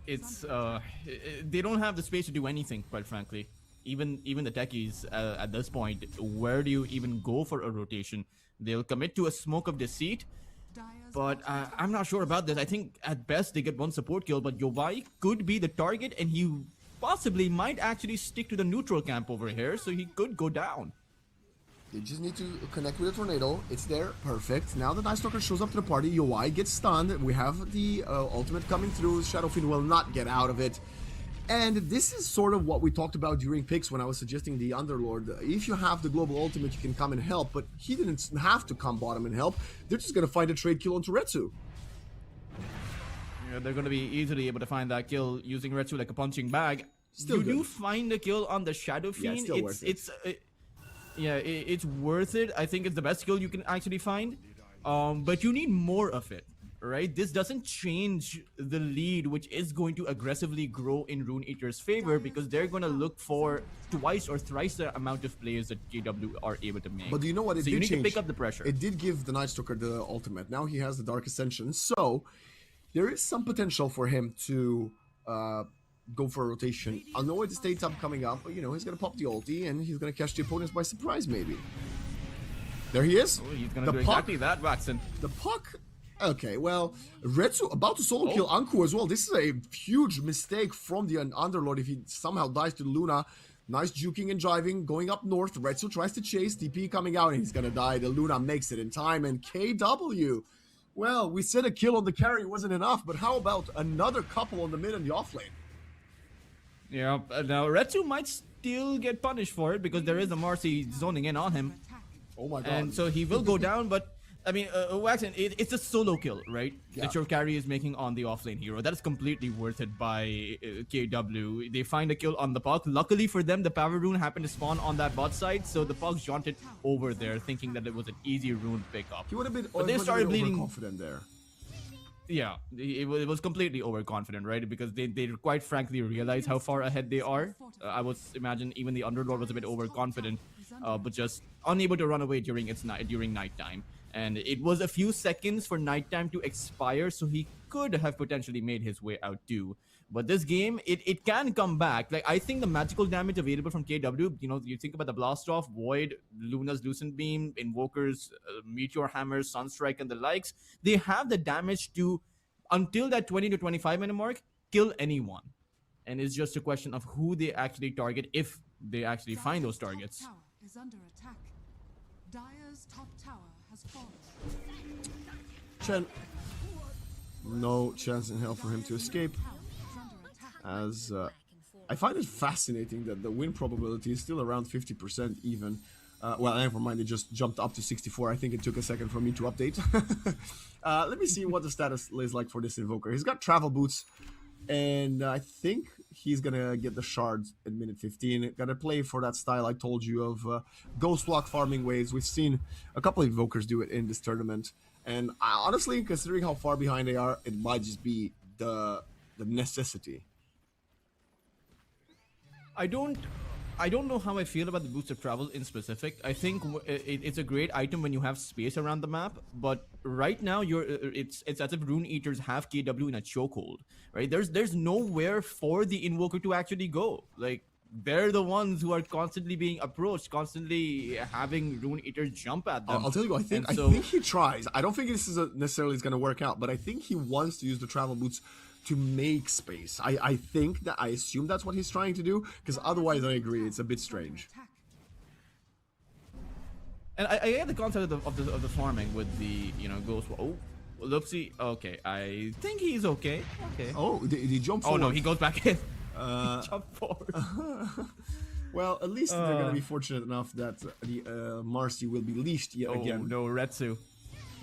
It's they don't have the space to do anything, quite frankly. Even the techies at this point, where do you even go for a rotation? They'll commit to a Smoke of Deceit, but I'm not sure about this. I think at best they get one support kill, but Yovai could be the target, and he possibly might actually stick to the neutral camp over here, so he could go down. They just need to connect with a tornado. It's there. Perfect. Now the Night Stalker shows up to the party. Yowai gets stunned. We have the ultimate coming through. Shadowfin will not get out of it. And this is sort of what we talked about during picks when I was suggesting the Underlord. If you have the global ultimate, you can come and help, but he didn't have to come bottom and help. They're just going to find a trade kill on Retsu. Yeah, they're going to be easily able to find that kill using Retsu like a punching bag. Still you good. do find a kill on the Shadow Fiend. Yeah, still worth it. It's worth it. I think it's the best kill you can actually find. But you need more of it. Right, this doesn't change the lead, which is going to aggressively grow in Rune Eater's favor because they're going to look for twice or thrice the amount of players that KW are able to make. But do you know what? It so did you need change. to pick up the pressure. It did give the Night Stalker the ultimate. Now he has the Dark Ascension, so there is some potential for him to go for a rotation. I'll know the state up coming up, but you know he's going to pop the ulti and he's going to catch the opponents by surprise, maybe. There he is. Oh, he's going to do exactly that, Watson. The puck. Okay, well, Retsu about to solo kill Anku as well. This is a huge mistake from the Underlord if he somehow dies to Luna. Nice juking and driving, going up north. Retsu tries to chase, DP coming out, and he's gonna die. The Luna makes it in time, and KW. Well, we said a kill on the carry wasn't enough, but how about another couple on the mid and the off lane? Yeah, now Retsu might still get punished for it because there is a Marcy zoning in on him. Oh my god. And so he will go down, but I mean, Waxen, it's a solo kill, right? Yeah. That your carry is making on the offlane hero. That is completely worth it by KW. They find a kill on the Pog. Luckily for them, the power rune happened to spawn on that bot side, so the Pogs jaunted over there, thinking that it was an easy rune pickup. He would have been, but they started bleeding. Confident there. Yeah, it was completely overconfident, right? Because they quite frankly realized how far ahead they are. I would imagine even the Underlord was a bit overconfident, but just unable to run away during nighttime. And it was a few seconds for nighttime to expire, so he could have potentially made his way out too. But this game, it can come back. Like, I think the magical damage available from KW, you know, you think about the Blast Off, Void, Luna's Lucent Beam, Invokers, Meteor Hammers, Sunstrike, and the likes, they have the damage to, until that 20 to 25 minute mark, kill anyone. And it's just a question of who they actually target, if they actually find those targets. Top tower is under attack. Dire's top tower has fallen. Chen, no chance in hell for him to escape. As I find it fascinating that the win probability is still around 50% even. Well, never mind, it just jumped up to 64. I think it took a second for me to update. Let me see what the status is like for this Invoker. He's got Travel Boots, and I think he's gonna get the Shards at minute 15. Gotta play for that style I told you of Ghost Block farming waves. We've seen a couple of Invokers do it in this tournament. And honestly, considering how far behind they are, it might just be the necessity. I don't know how I feel about the Boots of Travel in specific. I think it's a great item when you have space around the map, but right now it's as if Rune Eaters have KW in a chokehold, right? There's nowhere for the Invoker to actually go. Like, they're the ones who are constantly being approached, constantly having Rune Eaters jump at them. I'll tell you, I think he tries. I don't think this is necessarily going to work out, but I think he wants to use the Travel Boots to make space. I assume that's what he's trying to do, because otherwise I agree, it's a bit strange. And I get the concept of the farming with the, you know, Ghost. Oh, Loopsy. Okay, I think he's okay. Okay. Oh, did he jump forward? Oh no, he goes back in. He jumped forward. Well, at least they're gonna be fortunate enough that the Marcy will be leashed yet again. No, Retsu.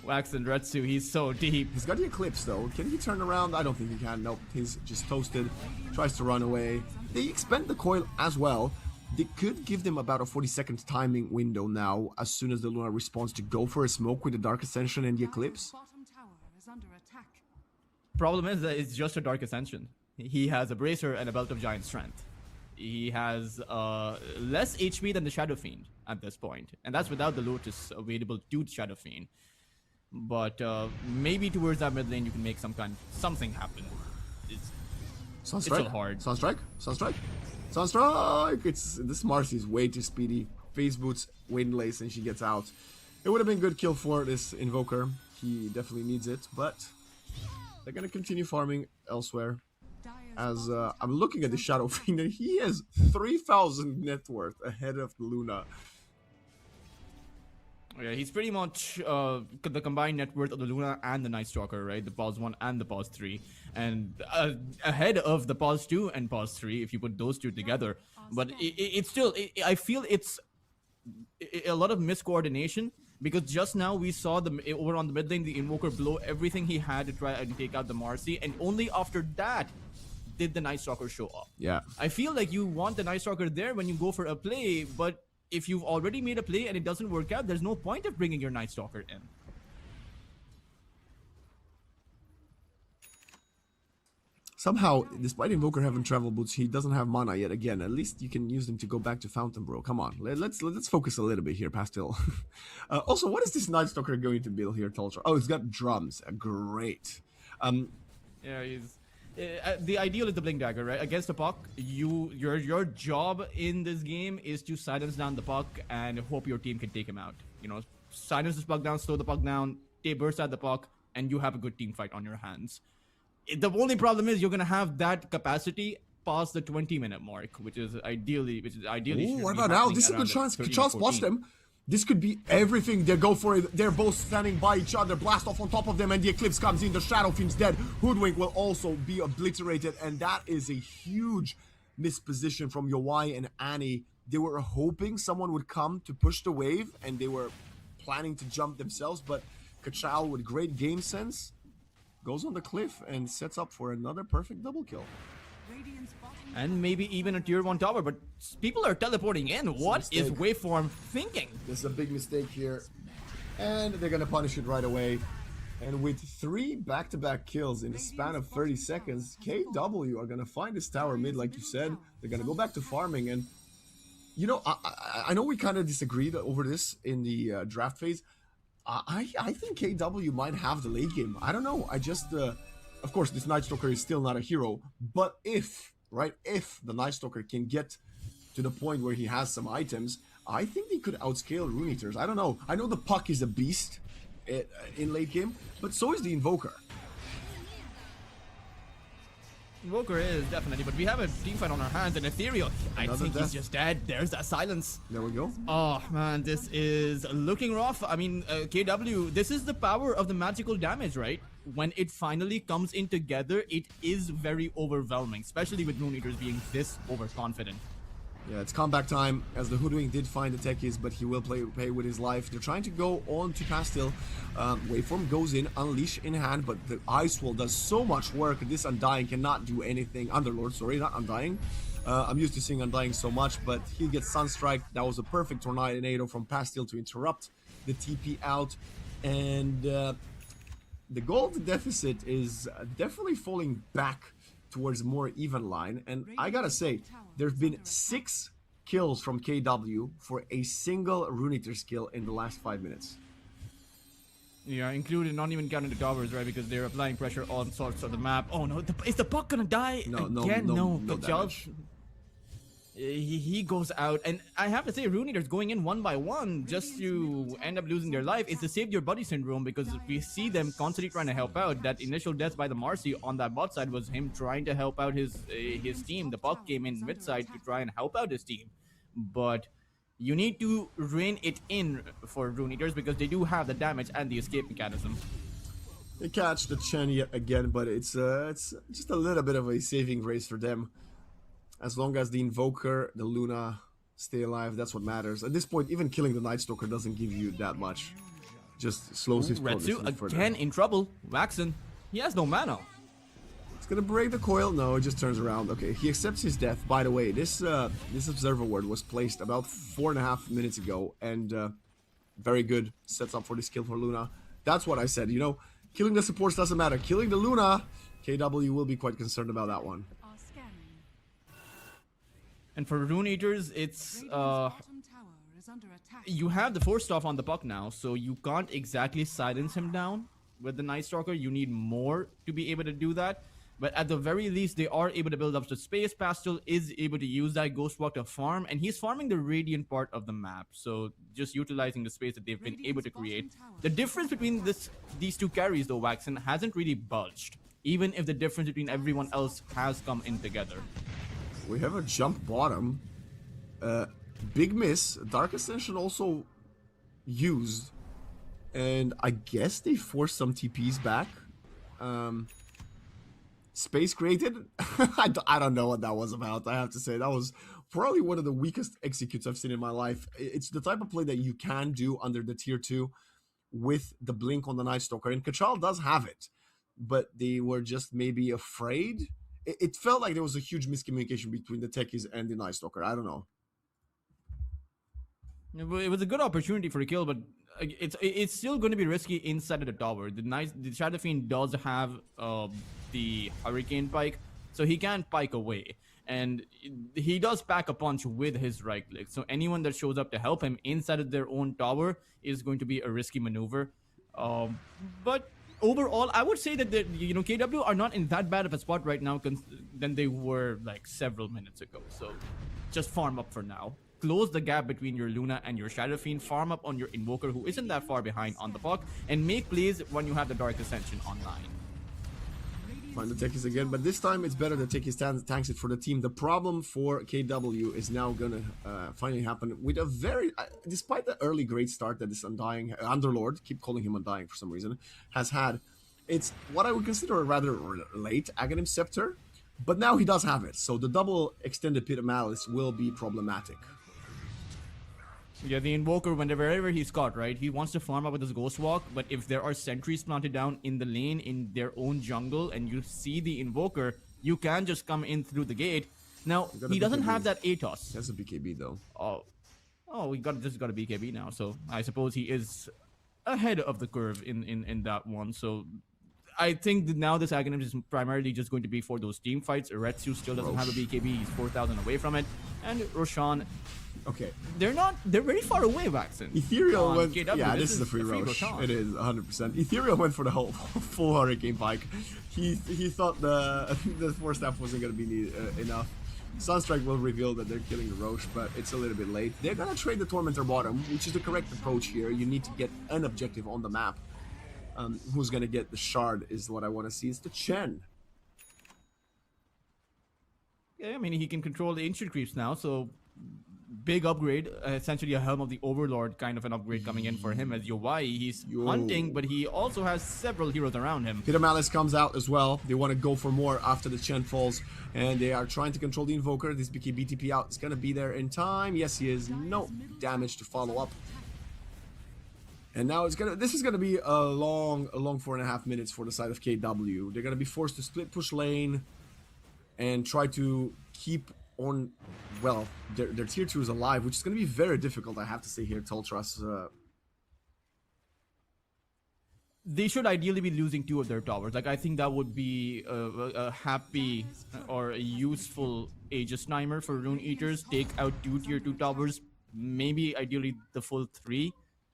Wax and Retsu, he's so deep. He's got the Eclipse though. Can he turn around? I don't think he can. Nope, he's just toasted. Tries to run away. They expend the coil as well. They could give them about a 40-second timing window now, as soon as the Luna responds, to go for a smoke with the Dark Ascension and the Eclipse. Bottom tower is under attack. Problem is that it's just a Dark Ascension. He has a Bracer and a Belt of Giant Strength. He has less HP than the Shadow Fiend at this point, and that's without the Lotus available to Shadow Fiend. But maybe towards that mid lane you can make something happen. Sunstrike? It's so hard. Sunstrike? Sunstrike? Sunstrike! This Marcy's way too speedy. Phase Boots, Windlace, and she gets out. It would have been a good kill for this Invoker. He definitely needs it, but they're gonna continue farming elsewhere. As I'm looking at the Shadow Fiend, and he has 3,000 net worth ahead of Luna. Yeah, he's pretty much the combined net worth of the Luna and the Night Stalker, right? The Pause 1 and the Pause 3. And ahead of the Pause 2 and Pause 3, if you put those two together. But it's still, I feel it's a lot of miscoordination. Because just now we saw over on the mid lane, the Invoker blow everything he had to try and take out the Marcy. And only after that did the Night Stalker show up. Yeah. I feel like you want the Night Stalker there when you go for a play, but if you've already made a play and it doesn't work out, there's no point of bringing your Night Stalker in. Somehow, despite Invoker having Travel Boots, he doesn't have mana yet again. At least you can use them to go back to Fountain, bro. Come on, let's focus a little bit here, Pastel. Also, what is this Night Stalker going to build here, Tulsa? Oh, it's got drums. Great. Yeah, he's... the ideal is the Blink Dagger, right? Against the puck, your job in this game is to silence down the puck and hope your team can take him out. You know, silence this puck down, slow the puck down, they burst at the puck, and you have a good team fight on your hands. The only problem is you're gonna have that capacity past the 20-minute mark, which is ideally. Ooh, what about now? This is a good chance. Kachal watch them. This could be everything. They go for it. They're both standing by each other. Blast off on top of them, and the Eclipse comes in. The Shadow Fiend's dead. Hoodwink will also be obliterated, and that is a huge misposition from Yowai and Annie. They were hoping someone would come to push the wave, and they were planning to jump themselves, but Kachal, with great game sense, goes on the cliff and sets up for another perfect double kill. And maybe even a tier 1 tower, but people are teleporting in. What is Waveform thinking? This is a big mistake here. And they're gonna punish it right away. And with 3 back-to-back kills in the span of 30 seconds, KW are gonna find this tower mid, like you said. They're gonna go back to farming. And, you know, I know we kind of disagreed over this in the draft phase. I think KW might have the late game. I don't know. I just, of course, this Night Stalker is still not a hero. But if the Night Stalker can get to the point where he has some items, I think they could outscale Rune Eaters. I don't know. I know the Puck is a beast in late game, but so is the Invoker. Invoker is definitely, but we have a team fight on our hands, and Ethereal, I think death. he's just dead. There's that silence. There we go. Oh man, this is looking rough. I mean, KW, this is the power of the magical damage, right? When it finally comes in together, it is very overwhelming, especially with Rune Eaters being this overconfident. Yeah, it's comeback time, as the Hoodwink did find the techies, but he will pay with his life. They're trying to go on to Pastil. Waveform goes in, Unleash in hand, but the Ice Wall does so much work. This Undying cannot do anything. Underlord, sorry, not Undying. I'm used to seeing Undying so much, but he gets Sunstrike. That was a perfect Tornado from Pastil to interrupt the TP out. And the gold deficit is definitely falling back towards a more even line, and I gotta say, there've been 6 kills from KW for a single Rune Eater's kill in the last 5 minutes. Yeah, including not even counting the towers, right? Because they're applying pressure on sorts of the map. Oh no, is the Puck gonna die again? No, damage. He goes out, and I have to say, Rune Eaters going in one by one just to end up losing their life. It's the save your buddy syndrome, because we see them constantly trying to help out. That initial death by the Marcy on that bot side was him trying to help out his team. The Puck came in mid side to try and help out his team, but you need to rein it in for Rune Eaters because they do have the damage and the escape mechanism. They catch the Chen yet again, but it's just a little bit of a saving grace for them. As long as the Invoker, the Luna stay alive, that's what matters. At this point, even killing the Night Stalker doesn't give you that much. Just slows his progress Retsu further. again in trouble. Waxen, he has no mana. It's gonna break the coil. No, it just turns around. Okay, he accepts his death. By the way, this Observer Ward was placed about 4.5 minutes ago, and very good. Sets up for this kill for Luna. That's what I said. You know, killing the supports doesn't matter. Killing the Luna, KW will be quite concerned about that one. And for Rune Eaters, it's you have the Force Staff on the Puck now, so you can't exactly silence him down with the Night Stalker. You need more to be able to do that. But at the very least, they are able to build up the space. Pastil is able to use that Ghost Walk to farm, and he's farming the Radiant part of the map. So just utilizing the space that they've been able to create. The difference between these two carries, though, Waxen, hasn't really budged, even if the difference between everyone else has come in together. We have a jump bottom. Big miss. Dark Ascension also used. And I guess they forced some TPs back. Space created. I don't know what that was about. I have to say that was probably one of the weakest executes I've seen in my life. It's the type of play that you can do under the tier 2 with the blink on the Night Stalker. And Kachal does have it, but they were just maybe afraid. It felt like there was a huge miscommunication between the techies and the Night Stalker. I don't know. It was a good opportunity for a kill, but it's still going to be risky inside of the tower. The Shadow Fiend does have the Hurricane Pike, so he can pike away. And he does pack a punch with his right click. So anyone that shows up to help him inside of their own tower is going to be a risky maneuver. But overall, I would say that KW are not in that bad of a spot right now than they were like several minutes ago. So just farm up for now. Close the gap between your Luna and your Shadow Fiend. Farm up on your Invoker, who isn't that far behind on the Puck, and make plays when you have the Dark Ascension online. Find the techies again, but this time it's better that techies tanks it for the team. The problem for KW is now gonna finally happen with a very, despite the early great start that this Undying Underlord, keep calling him Undying for some reason, has had. It's what I would consider a rather late Aghanim Scepter, but now he does have it, so the double extended Pit of Malice will be problematic. Yeah, the Invoker, wherever he's caught, right? He wants to farm up with his Ghost Walk, but if there are sentries planted down in the lane in their own jungle and you see the Invoker, you can just come in through the gate. Now, he doesn't have that Atos. That's a BKB though. Oh, we just got a BKB now, so I suppose he is ahead of the curve in that one. So I think that now this Aghanim is primarily just going to be for those team fights. Retsu still doesn't have a BKB. He's 4,000 away from it. And Roshan Okay. They're very far away, Waxen. Ethereal on went. KW. Yeah, this is a free Roche. shot. It is 100%. Ethereal went for the whole full Hurricane Pike. He thought the force staff wasn't gonna be enough. Sunstrike will reveal that they're killing the Roche, but it's a little bit late. They're gonna trade the Tormentor bottom, which is the correct approach here. You need to get an objective on the map. Who's gonna get the shard is what I want to see. It's the Chen. Yeah, I mean, he can control the ancient creeps now, so big upgrade. Essentially a Helm of the Overlord kind of an upgrade coming in for him as Yowai. He's hunting, but he also has several heroes around him. Peter Malice comes out as well. They want to go for more after the Chen falls, and they are trying to control the Invoker. This BKB TP out is going to be there in time. Yes, he is. No damage to follow up. And now this is gonna be a long 4.5 minutes for the side of KW. They're gonna be forced to split push lane and try to keep on, well, their tier 2 is alive, which is gonna be very difficult, I have to say here, Toltras. They should ideally be losing 2 of their towers. Like, I think that would be a happy or a useful Aegis timer for Rune Eaters. Take out 2 tier 2 towers, maybe ideally the full 3.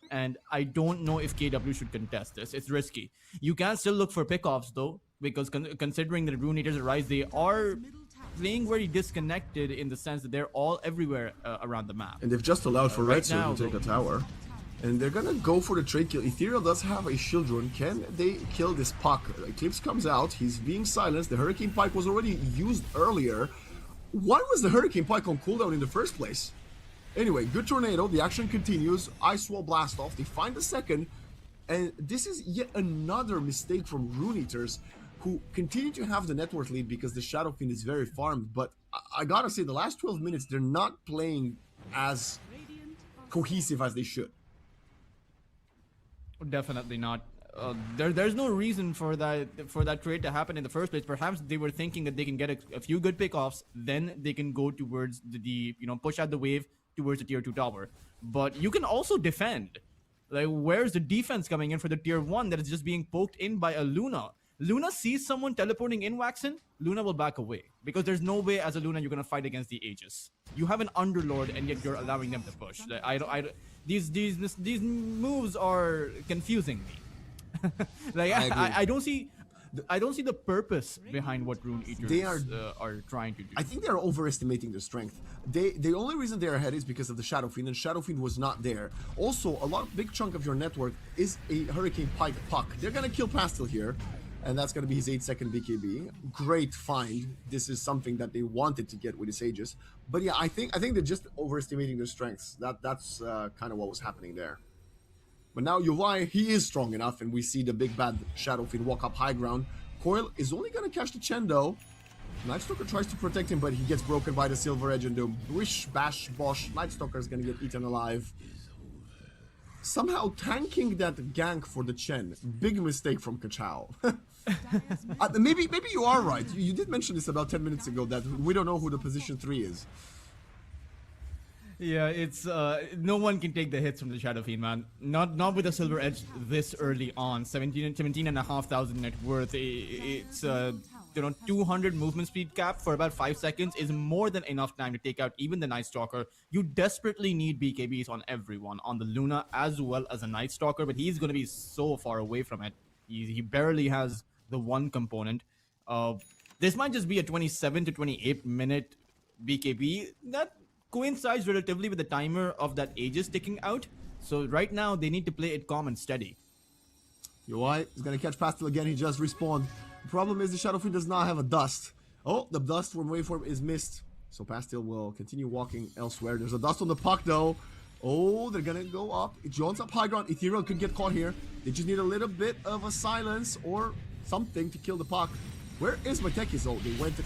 And I don't know if KW should contest this. It's risky. You can still look for pickoffs though, because considering that Rune Eaters Arise, they are playing very disconnected in the sense that they're all everywhere around the map. And they've just allowed for right Retsu now, to take though. a tower. And they're gonna go for the trade kill. Ethereal does have a shield rune. Can they kill this Puck? Eclipse comes out. He's being silenced. The Hurricane Pike was already used earlier. Why was the Hurricane Pike on cooldown in the first place? Anyway, good tornado. The action continues. Ice Wall blast off. They find the second. And this is yet another mistake from Rune Eaters, who continue to have the net worth lead because the Shadow Fiend is very farmed. But I gotta say, the last 12 minutes, they're not playing as cohesive as they should. Definitely not. There's no reason for that trade to happen in the first place. Perhaps they were thinking that they can get a few good pickoffs, then they can go towards the push out the wave towards the tier 2 tower. But you can also defend. Like, where's the defense coming in for the tier 1 that is just being poked in by a Luna? Luna sees someone teleporting in, Waxen, Luna will back away. Because there's no way as a Luna you're gonna fight against the Aegis. You have an Underlord and yet you're allowing them to push. Like, these moves are confusing me. Like, I don't see the purpose behind what Rune Eaters are trying to do. I think they're overestimating their strength. The only reason they're ahead is because of the Shadow Fiend, and Shadow Fiend was not there. Also, a big chunk of your network is a Hurricane Pike Puck. They're gonna kill Pastel here, and that's gonna be his 8-second BKB. Great find. This is something that they wanted to get with his Aegis. But yeah, I think they're just overestimating their strengths. That's kind of what was happening there. But now Yowai, he is strong enough, and we see the big bad Shadow Fiend walk up high ground. Coil is only gonna catch the Chen though. Nightstalker tries to protect him, but he gets broken by the Silver Edge and the Wish Bash Bosh. Nightstalker is gonna get eaten alive. Somehow tanking that gank for the Chen. Big mistake from Kachao. Maybe you are right. You did mention this about 10 minutes ago, that we don't know who the position 3 is. Yeah, it's no one can take the hits from the Shadow Fiend, man. Not with a Silver Edge this early on. 17,500 net worth. It's 200 movement speed cap for about 5 seconds is more than enough time to take out even the Night Stalker. You desperately need BKBs on everyone, on the Luna as well as a Night Stalker, but he's going to be so far away from it. He barely has the one component. This might just be a 27 to 28 minute BKB. That coincides relatively with the timer of that Aegis ticking out. So right now they need to play it calm and steady. Yowai is gonna catch Pastel again. He just respawned. The problem is the Shadow Fiend does not have a dust. Oh, the dust from waveform is missed. So Pastel will continue walking elsewhere. There's a dust on the Puck though. Oh, they're gonna go up. Jones up high ground. Ethereal could get caught here. They just need a little bit of a silence or something to kill the Puck. Where is my techies? Oh, they waited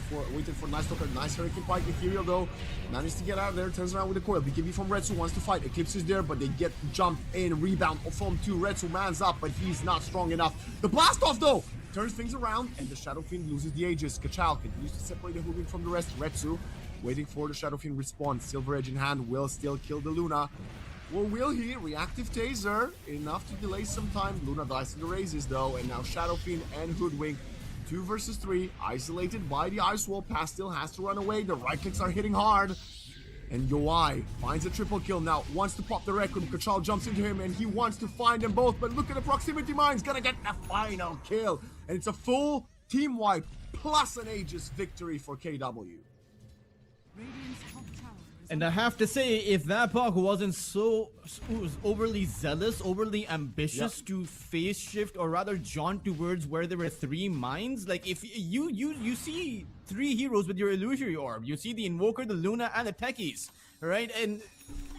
for Night Stalker. Nice Hurricane Pike. Ethereal though managed to get out of there. Turns around with the coil. BKB from Retsu wants to fight. Eclipse is there, but they get jumped in. Rebound from 2. Retsu man's up, but he's not strong enough. The blast off though turns things around, and the Shadow Fiend loses the Aegis. Kachal continues to separate the Hugin from the rest. Retsu waiting for the Shadow Fiend respawn. Silver Edge in hand will still kill the Luna. Or will he? Reactive Taser enough to delay some time. Luna dies in the raises though, and now Shadow Fiend and Hoodwink 2 versus 3, isolated by the ice wall. Pastel has to run away. The right clicks are hitting hard. And Yoai finds a triple kill now, wants to pop the record. Kachal jumps into him and he wants to find them both, but look at the proximity mines, gonna get the final kill. And it's a full team wipe plus an Aegis victory for KW. Radiant's top tower is And I have to say, if that Puck wasn't so overly zealous, overly ambitious to phase shift, or rather jaunt towards where there were 3 mines, like if you see 3 heroes with your illusory orb, you see the Invoker, the Luna, and the Techies, right? And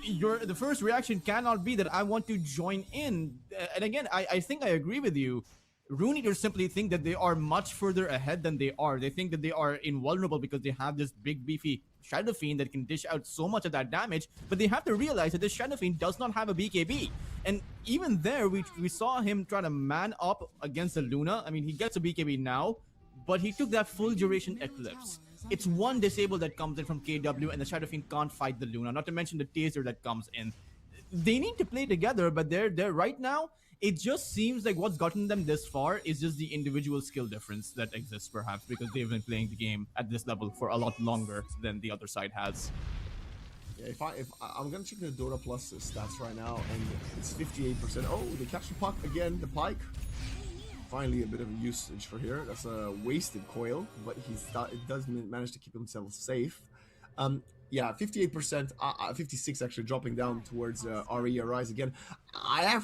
the first reaction cannot be that I want to join in. And again, I think I agree with you. Rune Eaters simply think that they are much further ahead than they are. They think that they are invulnerable because they have this big beefy Shadow Fiend that can dish out so much of that damage, but they have to realize that this Shadow Fiend does not have a BKB. And even there, we saw him try to man up against the Luna. I mean, he gets a BKB now, but he took that full duration Eclipse. It's one disable that comes in from KW, and the Shadow Fiend can't fight the Luna, not to mention the Taser that comes in. They need to play together, but they're right now. It just seems like what's gotten them this far is just the individual skill difference that exists, perhaps, because they've been playing the game at this level for a lot longer than the other side has. Yeah, if I'm gonna check the Dota Plus stats right now, and it's 58%. Oh, they catch the puck again, the Pike. Finally, a bit of a usage for here. That's a wasted coil, but it does manage to keep himself safe. Yeah, 58%, 56 actually dropping down towards RE Arise again. I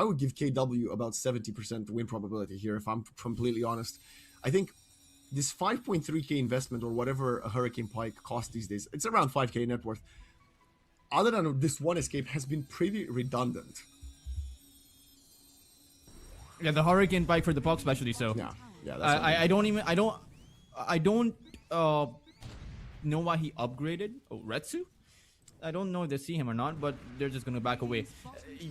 would give KW about 70% win probability here, if I'm completely honest. I think this 5.3k investment, or whatever a Hurricane Pike costs these days, it's around 5k net worth. Other than this one escape, has been pretty redundant. Yeah, the Hurricane Pike for the Puck especially, so. Yeah, that's I don't know why he upgraded. Oh, Retsu? I don't know if they see him or not, but they're just gonna back away.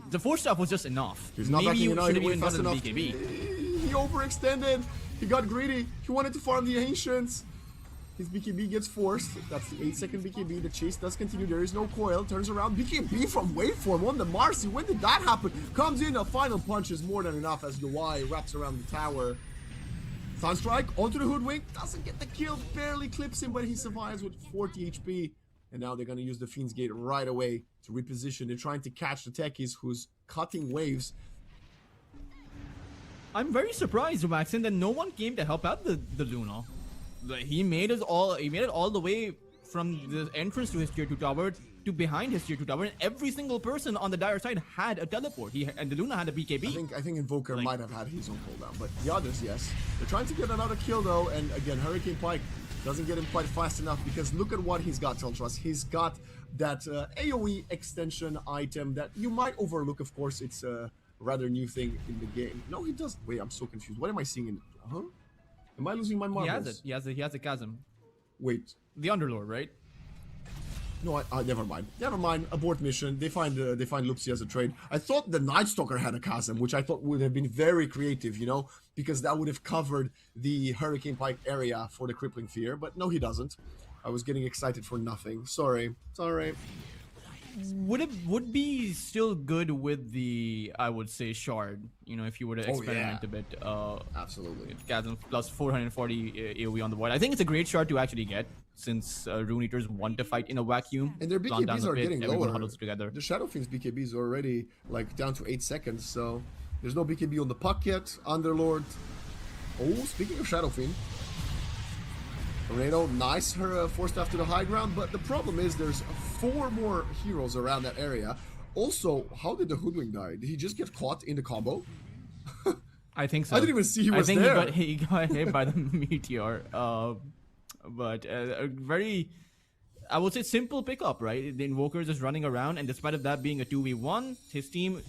The 4-staff was just enough. He's not Maybe backing you it out, should he have went even fast gotten the enough. BKB. He overextended. He got greedy. He wanted to farm the Ancients. His BKB gets forced. That's the 8-second BKB. The chase does continue. There is no coil. Turns around. BKB from waveform on the Marcy. When did that happen? Comes in. A final punch is more than enough as Yoai wraps around the tower. Sunstrike onto the Hoodwink. Doesn't get the kill. Barely clips him, but he survives with 40 HP. And now they're going to use the Fiend's Gate right away to reposition. They're trying to catch the Techies, who's cutting waves. I'm very surprised, Maxon, that no one came to help out the Luna. He made it all the way from the entrance to his tier 2 tower to behind his tier 2 tower, and every single person on the Dire side had a teleport. And the Luna had a BKB. I think Invoker might have had his own cooldown, but the others, yes. They're trying to get another kill though, and again, Hurricane Pike doesn't get him quite fast enough, because look at what he's got, Teltras. He's got that AoE extension item that you might overlook, of course. It's a rather new thing in the game. No, he doesn't. Wait, I'm so confused. What am I seeing in... Huh? Am I losing my marbles? He has a chasm. Wait. The Underlord, right? No, never mind. Never mind. Abort mission. They find Lupsi as a trade. I thought the Night Stalker had a chasm, which I thought would have been very creative, you know, because that would have covered the Hurricane Pike area for the Crippling Fear. But no, he doesn't. I was getting excited for nothing. Sorry. Would be still good with the, I would say, shard. You know, if you were to experiment a bit. Absolutely. Chasm plus 440 AoE on the board. I think it's a great shard to actually get, since Rune Eaters want to fight in a vacuum. And their BKBs are getting everyone lower. huddles together. The Shadow Fiend's BKBs are already like down to 8 seconds, so there's no BKB on the puck yet. Underlord. Oh, speaking of Shadow Fiend, Tornado, nice her 4-staff to the high ground, but the problem is there's 4 more heroes around that area. Also, how did the Hoodwink die? Did he just get caught in the combo? I think so. I didn't even see he was there. I think he got hit by the meteor. But a very, I would say, simple pickup, right? The Invoker is just running around, and despite of that being a 2v1, his team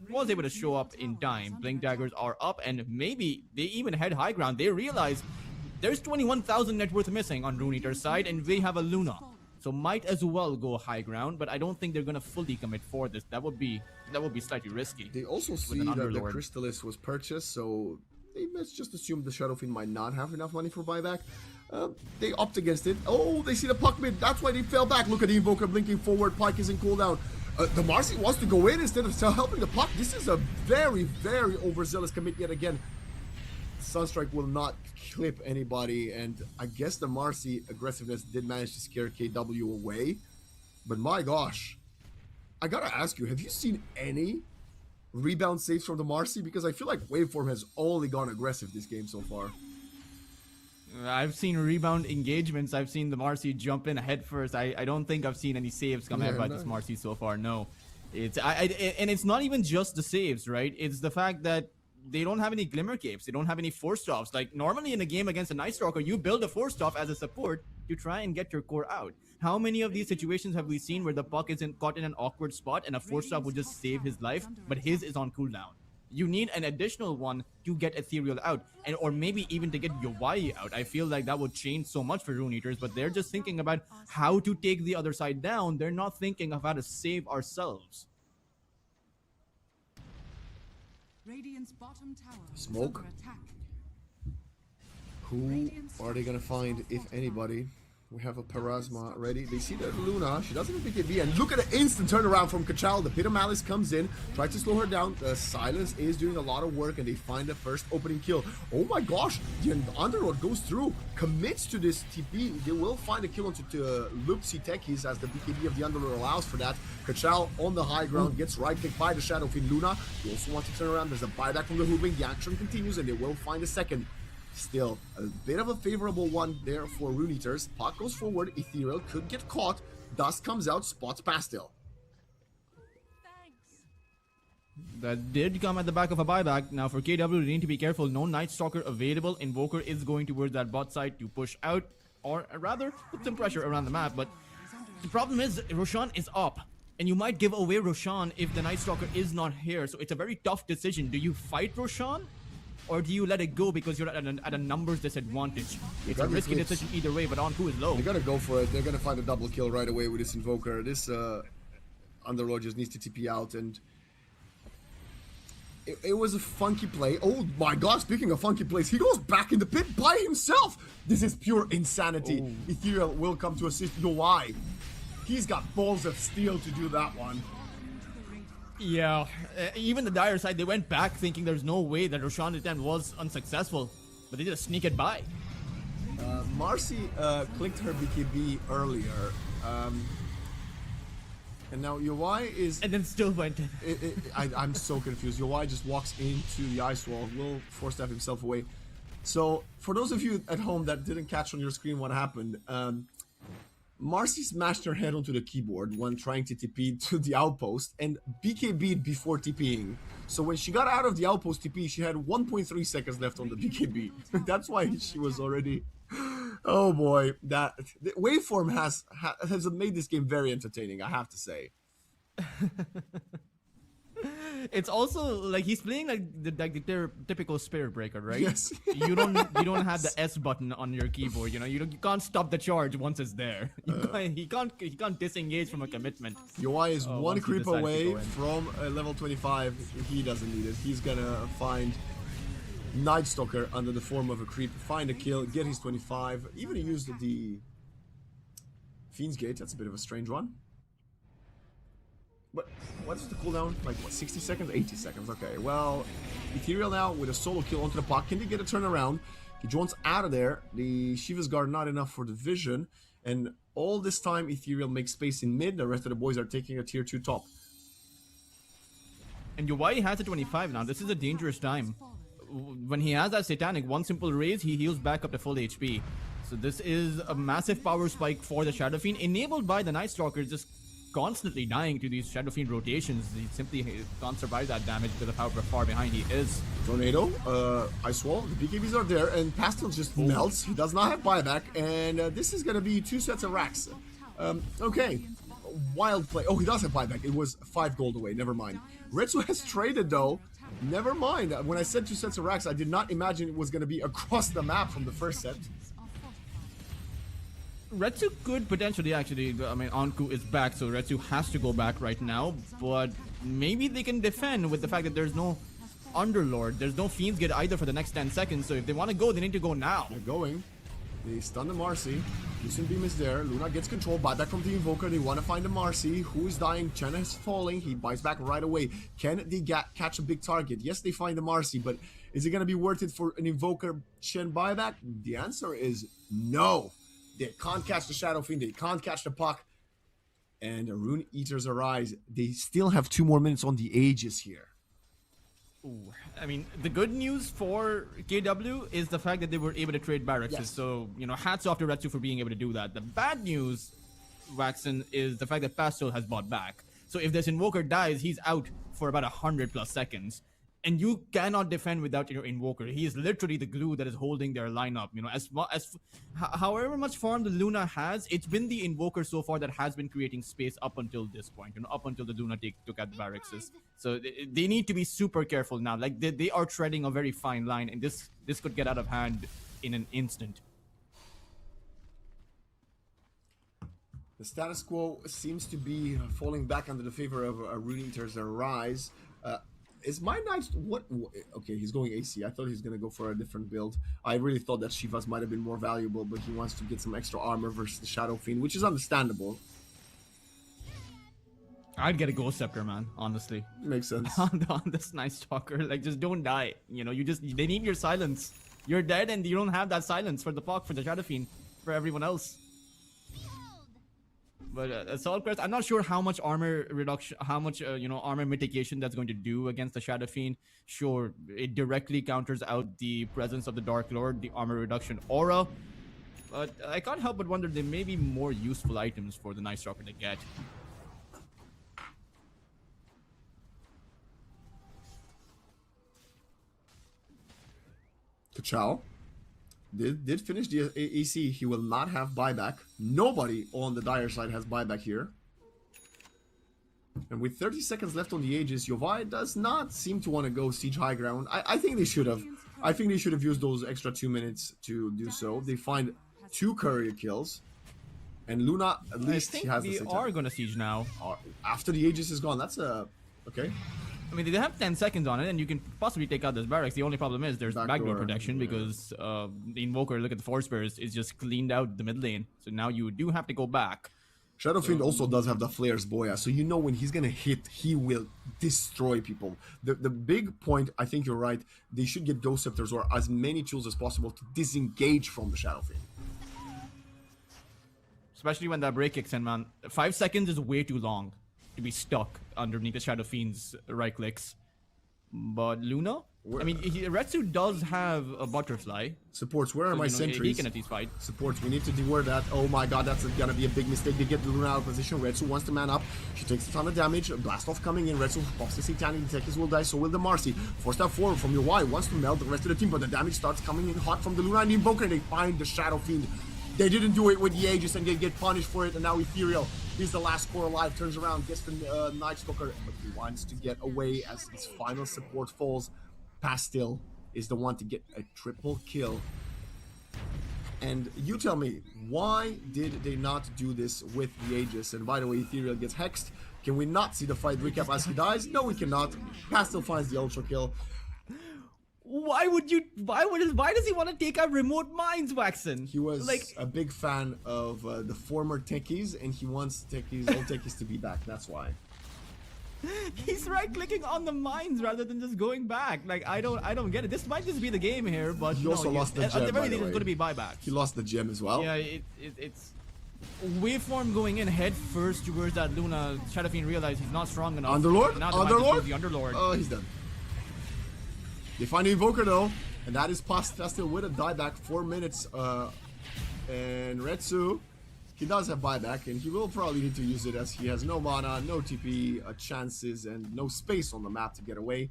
was able to show up in time. Blink Daggers are up, and maybe they even head high ground. They realize there's 21,000 net worth missing on Rune Eater's side, and they have a Luna. So might as well go high ground, but I don't think they're gonna fully commit for this. That would be slightly risky. They also see that the Crystallis was purchased, so they must just assume the Shadow Fiend might not have enough money for buyback. They opt against it. Oh, they see the puck mid. That's why they fell back. Look at the Invoker blinking forward. Pike is in cooldown. The Marcy wants to go in instead of helping the puck. This is a very, very overzealous commit yet again. Sunstrike will not clip anybody, and I guess the Marcy aggressiveness did manage to scare KW away. But my gosh, I gotta ask you, have you seen any rebound saves from the Marcy? Because I feel like Waveform has only gone aggressive this game so far. I've seen rebound engagements. I've seen the Marcy jump in head first. I don't think I've seen any saves come out by this Marcy so far. No, and it's not even just the saves, right? It's the fact that they don't have any glimmer capes. They don't have any force stops. Like normally in a game against a Night Stalker, you build a force stop as a support to try and get your core out. How many of these situations have we seen where the puck is caught in an awkward spot and a force stop would just save his life, but his is on cooldown? You need an additional one to get Ethereal out, and or maybe even to get Yowai out. I feel like that would change so much for Rune Eaters, but they're just thinking about how to take the other side down. They're not thinking of how to save ourselves. Radiant's bottom tower is Smoke. under attack. Who are they gonna find, if anybody? We have a Parasma ready. They see that Luna. She doesn't have BKB. And look at the instant turnaround from Kachal. The Pit of Malice comes in. Tries to slow her down. The Silence is doing a lot of work. And they find the first opening kill. Oh my gosh. The Underlord goes through. Commits to this TP. They will find a kill onto Lupsi Tekis as the BKB of the Underlord allows for that. Kachal on the high ground. Gets right-clicked by the Shadow Fiend Luna. They also want to turn around. There's a buyback from the Hoodwink. The action continues. And they will find a second. Still, a bit of a favorable one there for Rune Eaters. Puck goes forward, Ethereal could get caught. Dust comes out, spots Pastel. That did come at the back of a buyback. Now for KW, they need to be careful. No Night Stalker available. Invoker is going towards that bot side to push out, or rather, put some pressure around the map. But the problem is, Roshan is up. And you might give away Roshan if the Night Stalker is not here. So it's a very tough decision. Do you fight Roshan? Or do you let it go because you're at a numbers disadvantage? It's a risky decision either way, but Anku is low. They're gonna go for it. They're gonna find a double kill right away with this Invoker. This Underlord just needs to TP out, and it was a funky play. Oh my god, speaking of funky plays, he goes back in the pit by himself! This is pure insanity. Oh. Ethereal will come to assist Yowai. He's got balls of steel to do that one. Yeah, even the Dire side, they went back thinking there's no way that Roshan attempt was unsuccessful, but they just sneak it by. Marcy clicked her BKB earlier, and now Yowai is... And then still went in. I'm so confused. Yowai just walks into the ice wall, will force stab himself away. So, for those of you at home that didn't catch on your screen what happened, Marcy smashed her head onto the keyboard when trying to TP to the outpost and BKB'd before TPing. So when she got out of the outpost TP, she had 1.3 seconds left on the BKB. That's why she was already... Oh boy, the Waveform has made this game very entertaining, I have to say. It's also like he's playing like the typical Spirit Breaker, right? Yes. you don't have the S button on your keyboard. You know, you can't stop the charge once it's there. He can't disengage from a commitment. Yowai is one creep away from level 25. He doesn't need it. He's gonna find Night Stalker under the form of a creep, find a kill, get his 25. Even he used the Fiend's Gate. That's a bit of a strange one. But what's the cooldown? Like what, 60 seconds? 80 seconds. Okay, well, Ethereal now with a solo kill onto the puck. Can they get a turnaround? He drones out of there. The Shiva's Guard not enough for the vision. And all this time, Ethereal makes space in mid. The rest of the boys are taking a tier 2 top. And Yowai has a 25 now. This is a dangerous time. When he has that Satanic, one simple raise, he heals back up to full HP. So this is a massive power spike for the Shadow Fiend, enabled by the Night Stalker just constantly dying to these Shadow Fiend rotations. He simply can't survive that damage because of how far behind he is. Tornado, Ice Wall, the BKBs are there, and Pastel just melts. He does not have buyback, and this is going to be 2 sets of racks. Okay, wild play. Oh, he does have buyback. It was 5 gold away, never mind. Retsu has traded though. Never mind. When I said 2 sets of racks, I did not imagine it was going to be across the map from the first set. Retsu could potentially actually, I mean, Anku is back, so Retsu has to go back right now, but maybe they can defend with the fact that there's no Underlord, there's no Fiend's Gate either for the next 10 seconds, so if they want to go, they need to go now. They're going. They stun the Marcy. Lucent Beam is there. Luna gets control. Buyback from the Invoker. They want to find the Marcy. Who is dying? Chen is falling. He buys back right away. Can they catch a big target? Yes, they find the Marcy, but is it going to be worth it for an Invoker Chen buyback? The answer is no. They can't catch the Shadow Fiend. They can't catch the puck. And Rune Eaters Arise. They still have 2 more minutes on the Aegis here. Ooh, I mean, the good news for KW is the fact that they were able to trade barracks. Yes. So, you know, hats off to Retsu for being able to do that. The bad news, Waxen, is the fact that Pastel has bought back. So if this Invoker dies, he's out for about 100+ seconds. And you cannot defend without your Invoker. He is literally the glue that is holding their lineup. You know, however much farm the Luna has, it's been the Invoker so far that has been creating space up until this point. You know, up until the Luna took out the barracks. So they need to be super careful now. Like they are treading a very fine line, and this could get out of hand in an instant. The status quo seems to be falling back under the favor of Rune Eaters Arise. Is my Knight what? Okay, he's going AC. I thought he was gonna go for a different build. I really thought that Shivas might have been more valuable, but he wants to get some extra armor versus the Shadow Fiend, which is understandable. I'd get a Ghost Scepter, man. Honestly, Makes sense. on this Night Stalker, like just don't die. You know, they need your silence. You're dead, and you don't have that silence for the Puck, for the Shadow Fiend, for everyone else. But Assault Crest, I'm not sure how much armor reduction, how much you know, armor mitigation that's going to do against the Shadow Fiend. Sure, it directly counters out the presence of the Dark Lord, the armor reduction aura. But I can't help but wonder there may be more useful items for the Night Stalker to get. Kachao did finish the AC. He will not have buyback. Nobody on the Dire side has buyback here. And with 30 seconds left on the Aegis, Yovai does not seem to want to go siege high ground. I think they should have. I think they should have used those extra 2 minutes to do so. They find 2 courier kills. And Luna, at least he has the we are going to siege now. After the Aegis is gone, that's a... Okay. I mean, they have 10 seconds on it, and you can possibly take out this barracks. The only problem is there's backdoor protection because the Invoker, look at the Force Bearers, is just cleaned out the mid lane. So now you do have to go back. Shadow Fiend also does have the Flares Boya, so you know when he's gonna hit, he will destroy people. The big point, I think you're right, they should get Ghost Scepters or as many tools as possible to disengage from the Shadow Fiend. Especially when that break kicks in, man. 5 seconds is way too long to be stuck underneath the Shadow Fiend's right clicks. But Luna? I mean, Retsu does have a Butterfly. Supports, where are my sentries? He can at least fight. Supports, we need to deward that. Oh my god, that's gonna be a big mistake. They get the Luna out of position. Retsu wants to man up. She takes a ton of damage. Blast off coming in. Retsu pops the Satanic. The Techies will die, so will the Marcy. 4-step forward from your Y. Wants to melt the rest of the team, but the damage starts coming in hot from the Luna and the Invoker, and they find the Shadow Fiend. They didn't do it with the Aegis, and they get punished for it, and now Ethereal, he's the last core alive, turns around, gets the Night Stalker, but he wants to get away as his final support falls. Pastel is the one to get a triple kill. And you tell me, why did they not do this with the Aegis? And by the way, Ethereal gets hexed. Can we not see the fight recap as he dies? No, we cannot. Pastel finds the ultra kill. Why does he want to take out remote mines, Waxen? He was a big fan of the former techies, and he wants techies, old techies to be back. That's why. He's right-clicking on the mines rather than just going back. Like, I don't get it. This might just be the game here, but he also lost the gem. At the very least, it's going to be buyback. He lost the gem as well. Yeah, it's waveform going in head first towards that Luna. Shadow Fiend realized he's not strong enough. Underlord? Now Underlord? the Underlord. Oh, he's done. They find the Invoker though, and that is Pastel with a dieback, 4 minutes. And Retsu, he does have buyback, and he will probably need to use it as he has no mana, no TP chances, and no space on the map to get away.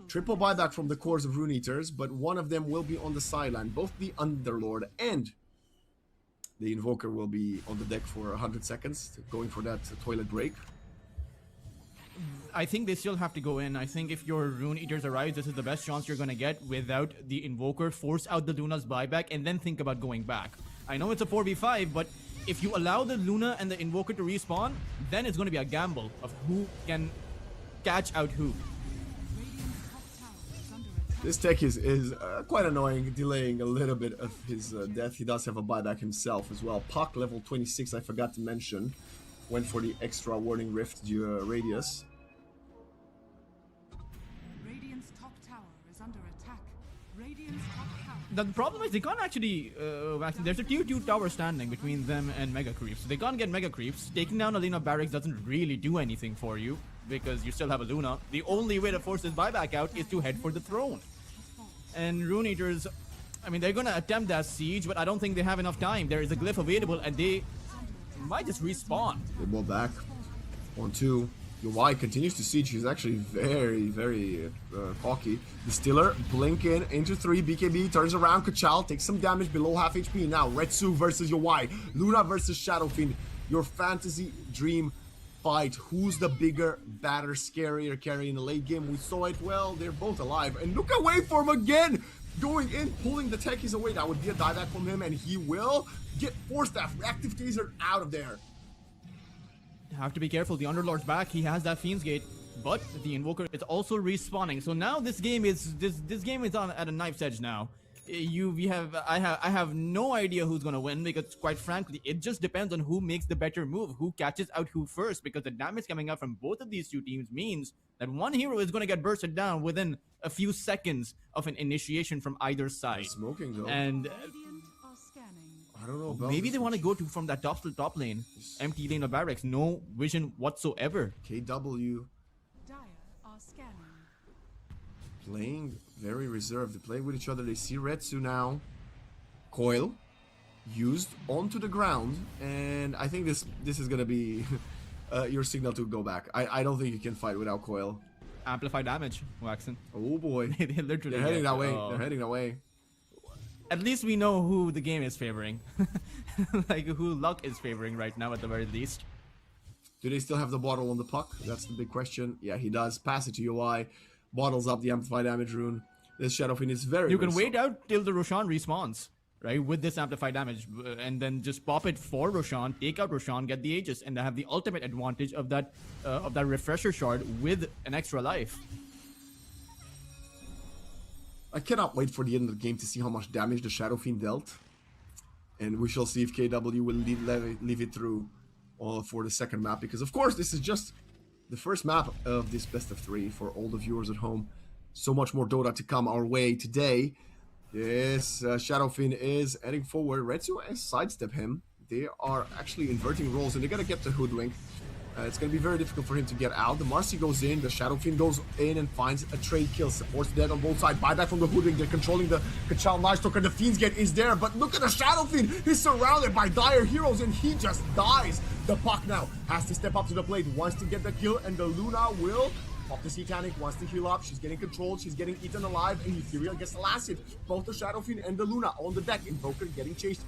Triple buyback from the cores of Rune Eaters, but one of them will be on the sideline. Both the Underlord and the Invoker will be on the deck for 100 seconds, going for that toilet break. I think they still have to go in. I think if your Rune Eaters arrive, this is the best chance you're going to get without the Invoker. Force out the Luna's buyback and then think about going back. I know it's a 4v5, but if you allow the Luna and the Invoker to respawn, then it's going to be a gamble of who can catch out who. This tech is quite annoying, delaying a little bit of his death. He does have a buyback himself as well. Puck level 26, I forgot to mention. Went for the extra Warning Rift radius. Radiant's top tower is under attack. Radiant's top tower The problem is they can't actually. There's a tier 2 tower standing between them and Mega Creeps. So they can't get Mega Creeps. Taking down Alina Barracks doesn't really do anything for you because you still have a Luna. The only way to force this buyback out is to head for the throne. And Rune Eaters, I mean, they're gonna attempt that siege, but I don't think they have enough time. There is a glyph available, and they might just respawn. They ball back. 1-2. UI continues to siege. He's actually very cocky. Distiller, blink in, into 3. BKB turns around. Kachal takes some damage below half HP. Now, Retsu versus UI. Luna versus Shadow Fiend. Your fantasy dream fight. Who's the bigger, badder, scarier carry in the late game? We saw it. Well, they're both alive. And look away from him again! Going in, pulling the techies away. That would be a dieback from him, and he will get Force Staff, Reactive Taser out of there. Have to be careful. The Underlord's back. He has that Fiend's Gate, but the Invoker is also respawning. So now this game is on at a knife's edge now. I have no idea who's gonna win because quite frankly, it just depends on who makes the better move, who catches out who first. Because the damage coming out from both of these two teams means that one hero is gonna get bursted down within a few seconds of an initiation from either side. Smoking though. And Radiant are scanning. I don't know about maybe they want to go to from that top lane, empty lane of barracks, no vision whatsoever. KW Dire are scanning. playing very reserved. They play with each other. They see Retsu now. Coil used onto the ground, and I think this is gonna be your signal to go back. I don't think you can fight without Coil. Amplify damage, Waxen. Oh boy, They literally they're heading that way. Oh. They're heading that way. At least we know who the game is favoring. Like who luck is favoring right now at the very least. Do they still have the bottle on the puck? That's the big question. Yeah, he does. Pass it to UI. Bottles up the Amplify damage rune. This Shadow Fiend is very, You can very wait out till the Roshan respawns, right? With this amplify damage, and then just pop it for Roshan, take out Roshan, get the Aegis, and have the ultimate advantage of that refresher shard with an extra life. I cannot wait for the end of the game to see how much damage the Shadow Fiend dealt. And we shall see if KW will leave it through for the second map. Because, of course, this is just the first map of this best of 3 for all the viewers at home. So much more Dota to come our way today. This Shadow Fiend is heading forward. Retsu has sidestepped him. They are actually inverting roles, and they're going to get the Hoodwink. It's going to be very difficult for him to get out. The Marcy goes in, the Shadow Fiend goes in and finds a trade kill. Supports dead on both sides. Buyback from the Hoodwink. They're controlling the Kachal Nightstalker. The Fiend's Gate is there, but look at the Shadow Fiend. He's surrounded by dire heroes, and he just dies. The Puck now has to step up to the plate, wants to get the kill, and the Luna will pop the Satanic, wants to heal up. She's getting controlled, she's getting eaten alive, and Ethereal gets the last hit. Both the Shadow Fiend and the Luna on the deck. Invoker getting chased.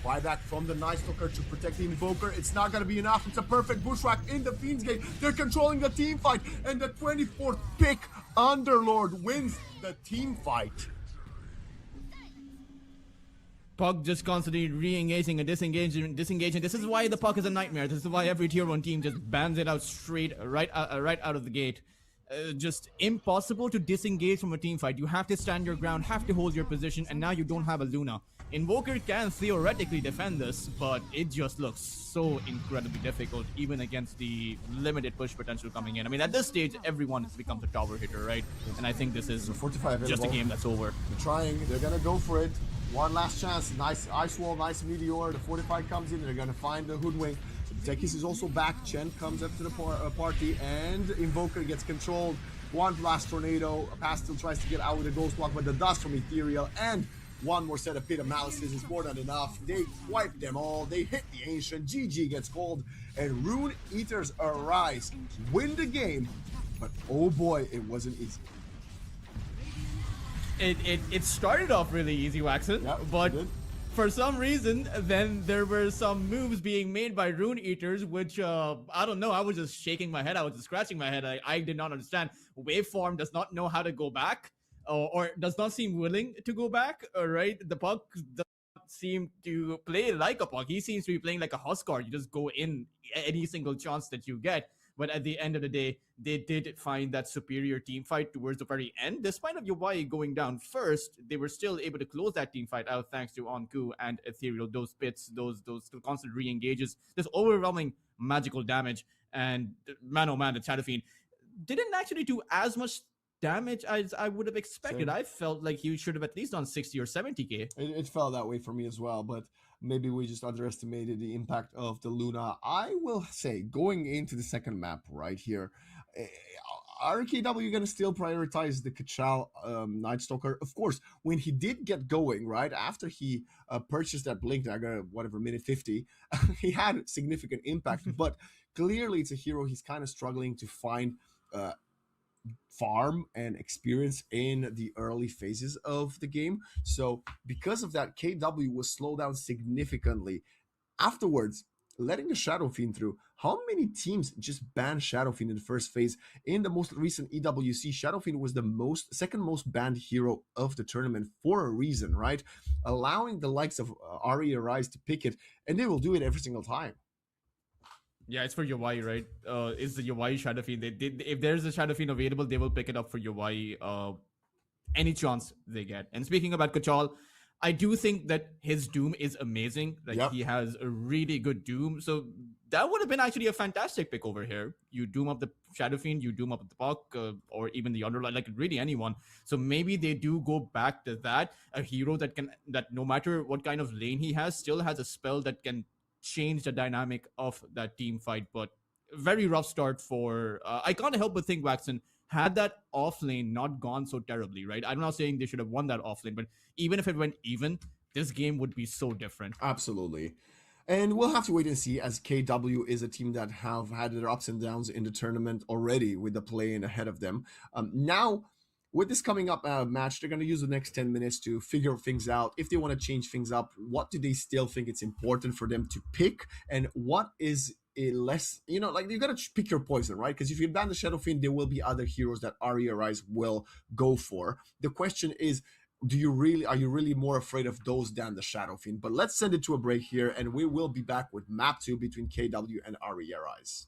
Buyback from the Nightstalker to protect the Invoker. It's not gonna be enough. It's a perfect bushwhack in the Fiend's Gate. They're controlling the team fight, and the 24th pick Underlord wins the team fight. Puck just constantly re-engaging and disengaging. This is why the Puck is a nightmare. This is why every tier 1 team just bans it out straight, right out of the gate. Just impossible to disengage from a team fight. You have to stand your ground, have to hold your position, and now you don't have a Luna. Invoker can theoretically defend this, but it just looks so incredibly difficult, even against the limited push potential coming in. I mean, at this stage, everyone becomes a tower hitter, right? And I think this is 45 just a game that's over. They're trying, they're gonna go for it. One last chance. Nice Ice Wall, nice Meteor. The 45 comes in, they're gonna find the Hoodwink. Tekis is also back. Chen comes up to the party, and Invoker gets controlled. One Blast Tornado. Pastel tries to get out with a Ghost Walk, but the dust from Ethereal and one more set of Pit of Malices is more than enough. They wipe them all. They hit the Ancient. GG gets called, and Rune Eaters arise. Win the game, but oh boy, it wasn't easy. It started off really easy, Waxen, Yeah, but it did. for some reason, then there were some moves being made by Rune Eaters, which, I don't know, I was just shaking my head, I was just scratching my head, I did not understand. Waveform does not know how to go back, or does not seem willing to go back, right? The Puck does not seem to play like a Puck, he seems to be playing like a Huskar, you just go in any single chance that you get. But at the end of the day, they did find that superior team fight towards the very end. Despite of UI going down first, they were still able to close that team fight out thanks to Onku and Ethereal. Those pits, those constant re-engages, this overwhelming magical damage. And man, oh man, the Shadow Fiend didn't actually do as much damage as I would have expected. Same. I felt like he should have at least done 60 or 70k. It felt that way for me as well, but maybe we just underestimated the impact of the Luna. I will say, going into the second map right here, RKW gonna still prioritize the Kachal Night Stalker. Of course, when he did get going, right after he purchased that Blink Dagger, whatever, minute 50, he had significant impact. But clearly, it's a hero he's kind of struggling to find farm and experience in the early phases of the game. So because of that, KW was slowed down significantly. Afterwards, letting the Shadow Fiend through, how many teams just banned Shadow Fiend in the first phase? In the most recent EWC, Shadow Fiend was the second most banned hero of the tournament for a reason, right? Allowing the likes of Ari Arise to pick it, and they will do it every single time. Yeah, it's for Yawai, right? It's the Yawai Shadow Fiend. If there's a Shadow Fiend available, they will pick it up for Yawai any chance they get. And speaking about Kachal, I do think that his Doom is amazing. Like, he has a really good Doom. So that would have been actually a fantastic pick over here. You Doom up the Shadow Fiend, you Doom up the Puck, or even the Underlight, like really anyone. So maybe they do go back to that. A hero that no matter what kind of lane he has, still has a spell that can change the dynamic of that team fight. But very rough start for I can't help but think, Waxon, had that off lane not gone so terribly, right? I'm not saying they should have won that off lane, but even if it went even, this game would be so different. Absolutely. And we'll have to wait and see, as KW is a team that have had their ups and downs in the tournament already with the play-in ahead of them. Now, with this coming up match, they're going to use the next 10 minutes to figure things out. If they want to change things up, what do they still think it's important for them to pick? And what is a less, like, you got to pick your poison, right? Because if you ban the Shadow Fiend, there will be other heroes that Arya Rise will go for. The question is, are you really more afraid of those than the Shadow Fiend? But let's send it to a break here, and we will be back with map 2 between KW and Arya Rise.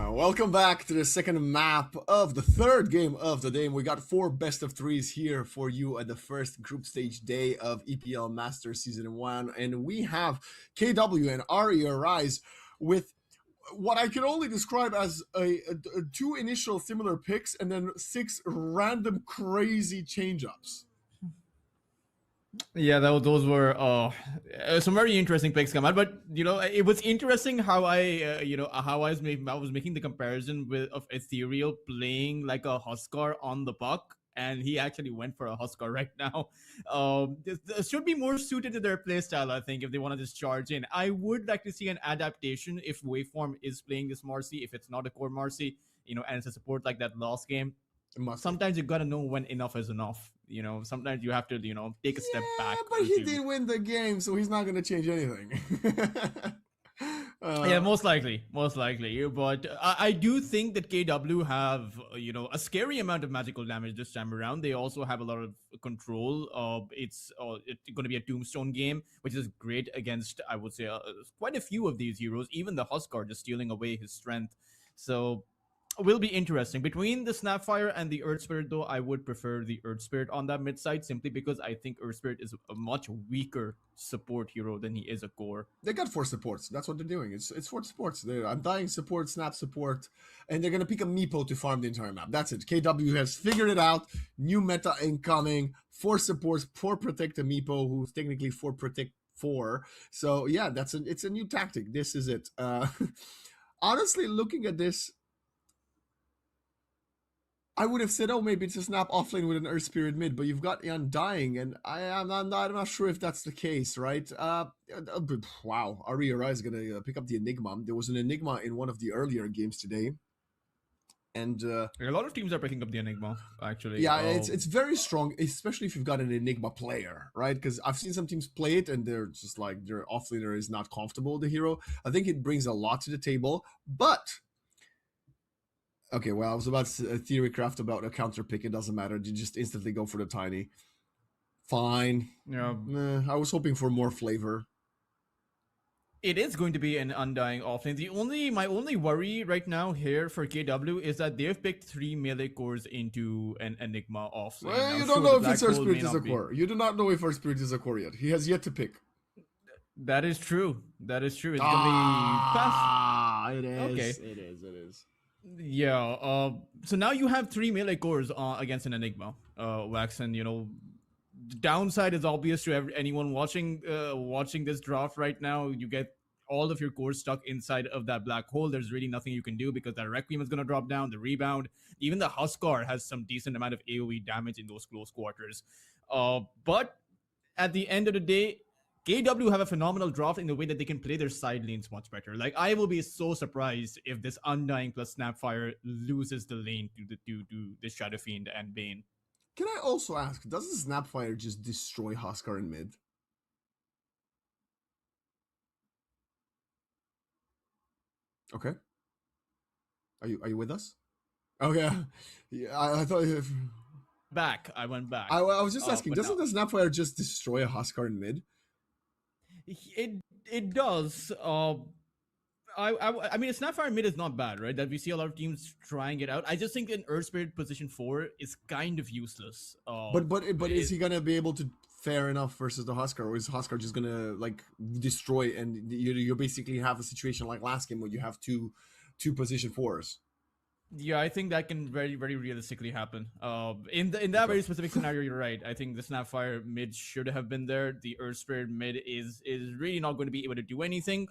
Welcome back to the second map of the third game of the day. We got 4 best of 3s here for you at the first group stage day of EPL Masters Season 1. And we have KW and Rise with what I can only describe as a 2 initial similar picks and then 6 random crazy change-ups. Yeah, those were some very interesting picks come out, but you know it was interesting how I was making the comparison of Ethereal playing like a Huskar on the puck, and he actually went for a Huskar right now. This should be more suited to their playstyle, I think, if they want to just charge in. I would like to see an adaptation if Waveform is playing this Marcy, if it's not a core Marcy, and it's a support like that last game. Sometimes you gotta know when enough is enough. Sometimes you have to, take a step back. But he did win the game, so he's not gonna change anything. Yeah, most likely. But I do think that KW have, a scary amount of magical damage this time around. They also have a lot of control. It's going to be a tombstone game, which is great against, I would say, quite a few of these heroes. Even the Huskar just stealing away his strength. So will be interesting. Between the Snapfire and the Earth Spirit, though, I would prefer the Earth Spirit on that mid side, simply because I think Earth Spirit is a much weaker support hero than he is a core. They got 4 supports. That's what they're doing. It's 4 supports. They're Undying support, Snap support, and they're gonna pick a Meepo to farm the entire map. That's it. KW has figured it out. New meta incoming. 4 supports, 4 protect a Meepo, who's technically 4 protect 4. So yeah, it's a new tactic. This is it. Honestly, looking at this, I would have said, oh, maybe it's a Snap offlane with an Earth Spirit mid, but you've got Undying, and I'm not sure if that's the case, right? Wow, Rai is gonna pick up the Enigma. There was an Enigma in one of the earlier games today, and a lot of teams are picking up the Enigma, actually. Yeah, it's very strong, especially if you've got an Enigma player, right? Because I've seen some teams play it, and they're just like, their offlaner is not comfortable with the hero. I think it brings a lot to the table, but okay, well, I was about to theory craft about a counter pick. It doesn't matter. You just instantly go for the tiny. Fine. Yeah. I was hoping for more flavor. It is going to be an Undying offlane. My only worry right now here for KW is that they've picked 3 melee cores into an Enigma offlane. Well, you don't know if Earth Spirit is a core. You do not know if Earth Spirit is a core yet. He has yet to pick. That is true. It's gonna be fast. It is. Okay. It is. Yeah. So now you have 3 melee cores against an Enigma. Wax, and the downside is obvious to anyone watching this draft right now. You get all of your cores stuck inside of that black hole. There's really nothing you can do because that Requiem is gonna drop down. The rebound, even the Huskar has some decent amount of AOE damage in those close quarters. But at the end of the day, KW have a phenomenal draft in the way that they can play their side lanes much better. Like, I will be so surprised if this Undying plus Snapfire loses the lane to the Shadow Fiend and Bane. Can I also ask, does the Snapfire just destroy Huskar in mid? Okay. Are you with us? Okay. Yeah, I thought I went back. I was just asking, doesn't no. the Snapfire just destroy a Huskar in mid? It does. I mean, a Snapfire mid is not bad, right? That we see a lot of teams trying it out. I just think an Earth Spirit position 4 is kind of useless. But is he gonna be able to fare enough versus the Huskar, or is Huskar just gonna like destroy, and you basically have a situation like last game where you have two position 4s? Yeah, I think that can very, very realistically happen. In that very specific scenario, you're right. I think the Snapfire mid should have been there. The Earth Spirit mid is really not going to be able to do anything.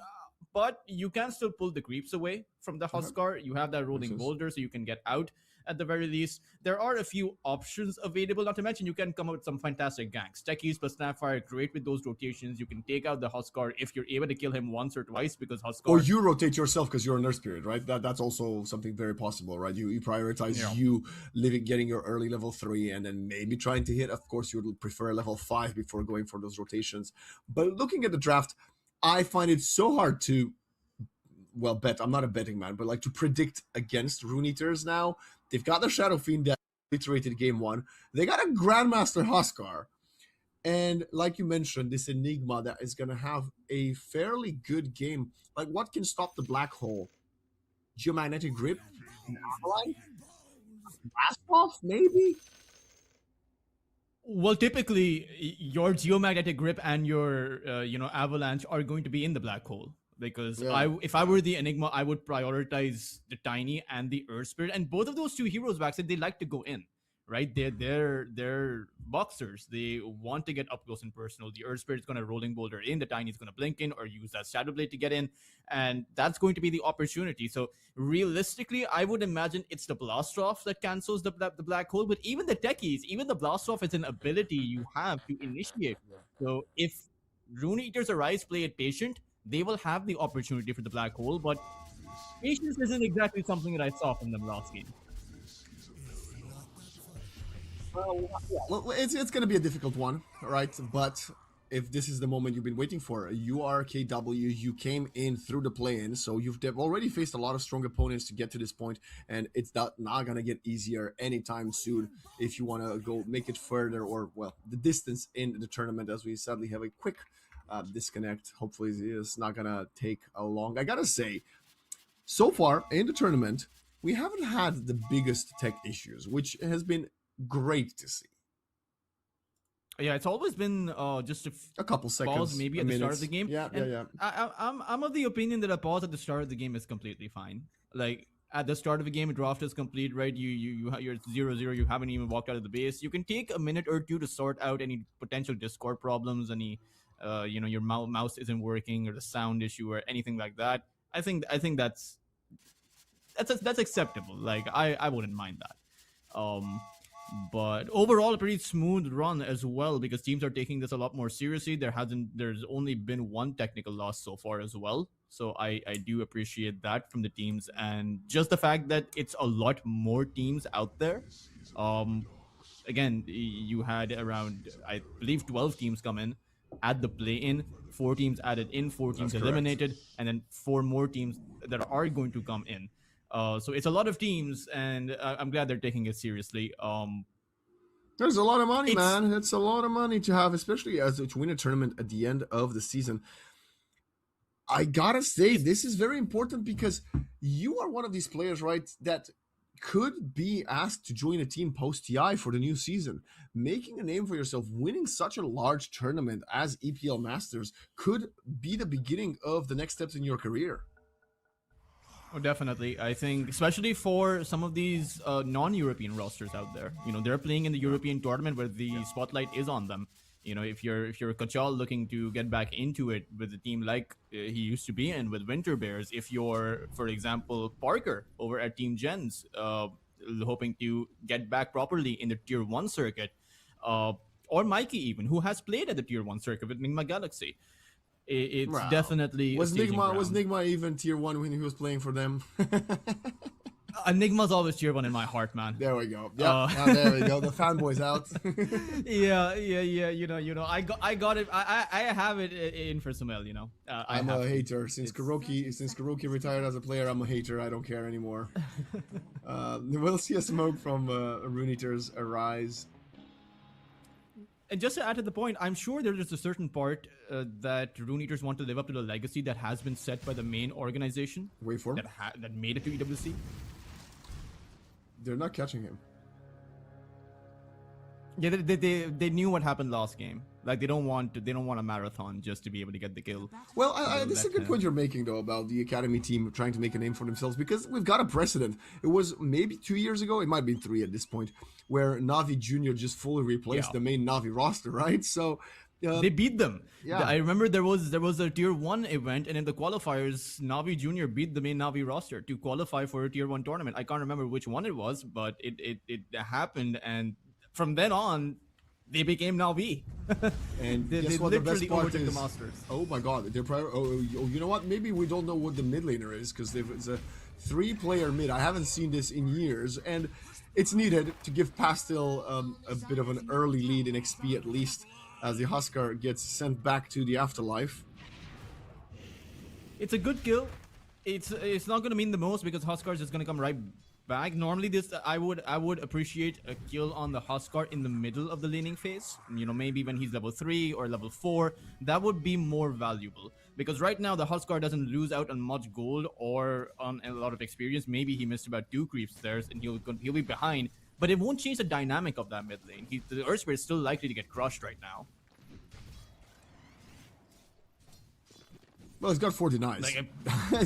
But you can still pull the creeps away from the Huskar. You have that rolling boulder, so you can get out at the very least. There are a few options available, not to mention you can come up with some fantastic ganks. Techies plus Snapfire, great with those rotations. You can take out the Huskar if you're able to kill him once or twice, because Huskar... Or you rotate yourself because you're a Earth Spirit, right? That's also something very possible, right? You prioritize you getting your early level 3 and then maybe trying to hit. Of course, you would prefer level 5 before going for those rotations. But looking at the draft, I find it so hard to, well, bet. I'm not a betting man, but like to predict against Rune Eaters now. They've got the Shadow Fiend that iterated game 1. They got a Grandmaster Huskar. And like you mentioned, this Enigma that is going to have a fairly good game. Like, what can stop the black hole? Geomagnetic Grip, Avalanche, Blast Off, maybe? Well, typically, your geomagnetic grip and your avalanche are going to be in the black hole. Because if I were the Enigma, I would prioritize the Tiny and the Earth Spirit, and both of those two heroes, Baxter, they like to go in, right? They're boxers. They want to get up close and personal. The Earth Spirit is going to rolling boulder in. The Tiny is going to blink in or use that Shadow Blade to get in, and that's going to be the opportunity. So realistically, I would imagine it's the Blast Off that cancels the black hole. But even the techies, even the Blast Off is an ability you have to initiate. So if Rune Eater's Arise play it patient, they will have the opportunity for the black hole, but patience isn't exactly something that I saw from them last game. Well, it's going to be a difficult one, right? But if this is the moment you've been waiting for, you are KW, you came in through the play-in, so you've already faced a lot of strong opponents to get to this point, and it's not going to get easier anytime soon if you want to go make it further, or, well, the distance in the tournament, as we sadly have a quick disconnect. Hopefully it's not gonna take a long. I gotta say, so far in the tournament, we haven't had the biggest tech issues, which has been great to see. Yeah, it's always been just a couple seconds, pause maybe at the start of the game. Yeah. I'm of the opinion that a pause at the start of the game is completely fine. Like at the start of the game, a draft is complete, right? You're 0-0. You haven't even walked out of the base. You can take a minute or two to sort out any potential Discord problems, any your mouse isn't working or the sound issue or anything like that. I think that's acceptable. Like I wouldn't mind that. But overall, a pretty smooth run as well, because teams are taking this a lot more seriously. There's only been one technical loss so far as well. So I do appreciate that from the teams, and just the fact that it's a lot more teams out there. Again, you had around, I believe, 12 teams come in at the play-in, 4 teams added in, 4 teams eliminated, and then 4 more teams that are going to come in. So it's a lot of teams, and I'm glad they're taking it seriously. There's a lot of money, man. It's a lot of money to have, especially as to win a tournament at the end of the season. I gotta say, this is very important because you are one of these players, right, that could be asked to join a team post-TI for the new season. Making a name for yourself, winning such a large tournament as EPL Masters could be the beginning of the next steps in your career. Oh, definitely. I think, especially for some of these non-European rosters out there, they're playing in the European tournament where the spotlight is on them. If you're Kachal looking to get back into it with a team like he used to be in with Winter Bears, if you're, for example, Parker over at Team JENZ, hoping to get back properly in the Tier 1 circuit, or Mikey even, who has played at the Tier 1 circuit with Nigma Galaxy. It's definitely was Nigma even Tier 1 when he was playing for them? Enigma's always Tier 1 in my heart, man. There we go. Yeah, there we go. The fanboy's out. yeah. I got it. I have it in for Sumail. I'm a hater since Kuroki retired as a player. I'm a hater. I don't care anymore. We'll see a smoke from Rune Eater's Arise. And just to add to the point, I'm sure there's a certain part that Rune Eaters want to live up to the legacy that has been set by the main organization. Waveform? That made it to EWC. They're not catching him. Yeah, they knew what happened last game. Like they don't want a marathon just to be able to get the kill. Well, this is a good point you're making though about the academy team trying to make a name for themselves, because we've got a precedent. It was maybe 2 years ago, it might be 3 at this point, where Navi Junior just fully replaced the main Navi roster, right? So they beat them. Yeah. I remember there was a Tier 1 event, and in the qualifiers, Navi Junior beat the main Navi roster to qualify for a Tier 1 tournament. I can't remember which one it was, but it happened, and from then on, they became Navi. And they literally overtook the Masters. Oh my god, they're you know what? Maybe we don't know what the mid laner is, because it's a 3-player mid. I haven't seen this in years, and it's needed to give Pastel a bit of an early lead in XP at least, as the Huskar gets sent back to the afterlife. It's a good kill. It's not going to mean the most because Huskar is just going to come right back. Normally, I would appreciate a kill on the Huskar in the middle of the laning phase. Maybe when he's level 3 or level 4, that would be more valuable. Because right now the Huskar doesn't lose out on much gold or on a lot of experience. Maybe he missed about 2 creeps there and he'll be behind. But it won't change the dynamic of that mid lane. The Earth Spirit is still likely to get crushed right now. Well, he's got 4 denies.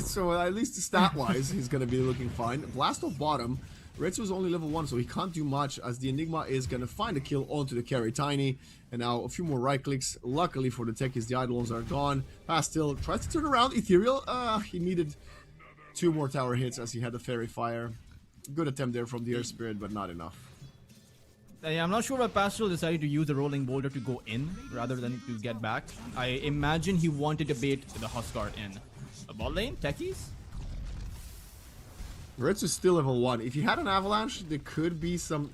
So at least stat-wise, he's going to be looking fine. Blast off bottom. Retsu's only level 1, so he can't do much, as the Enigma is going to find a kill onto the carry Tiny. And now a few more right clicks. Luckily for the techies, the Eidolons are gone. Pastel tries to turn around. Ethereal, he needed 2 more tower hits as he had the Fairy Fire. Good attempt there from the Earth Spirit, but not enough. I'm not sure why Pastel decided to use the Rolling Boulder to go in rather than to get back. I imagine he wanted to bait the Huskar in. A bot lane? Techies? Retsu is still level 1. If he had an Avalanche, there could be some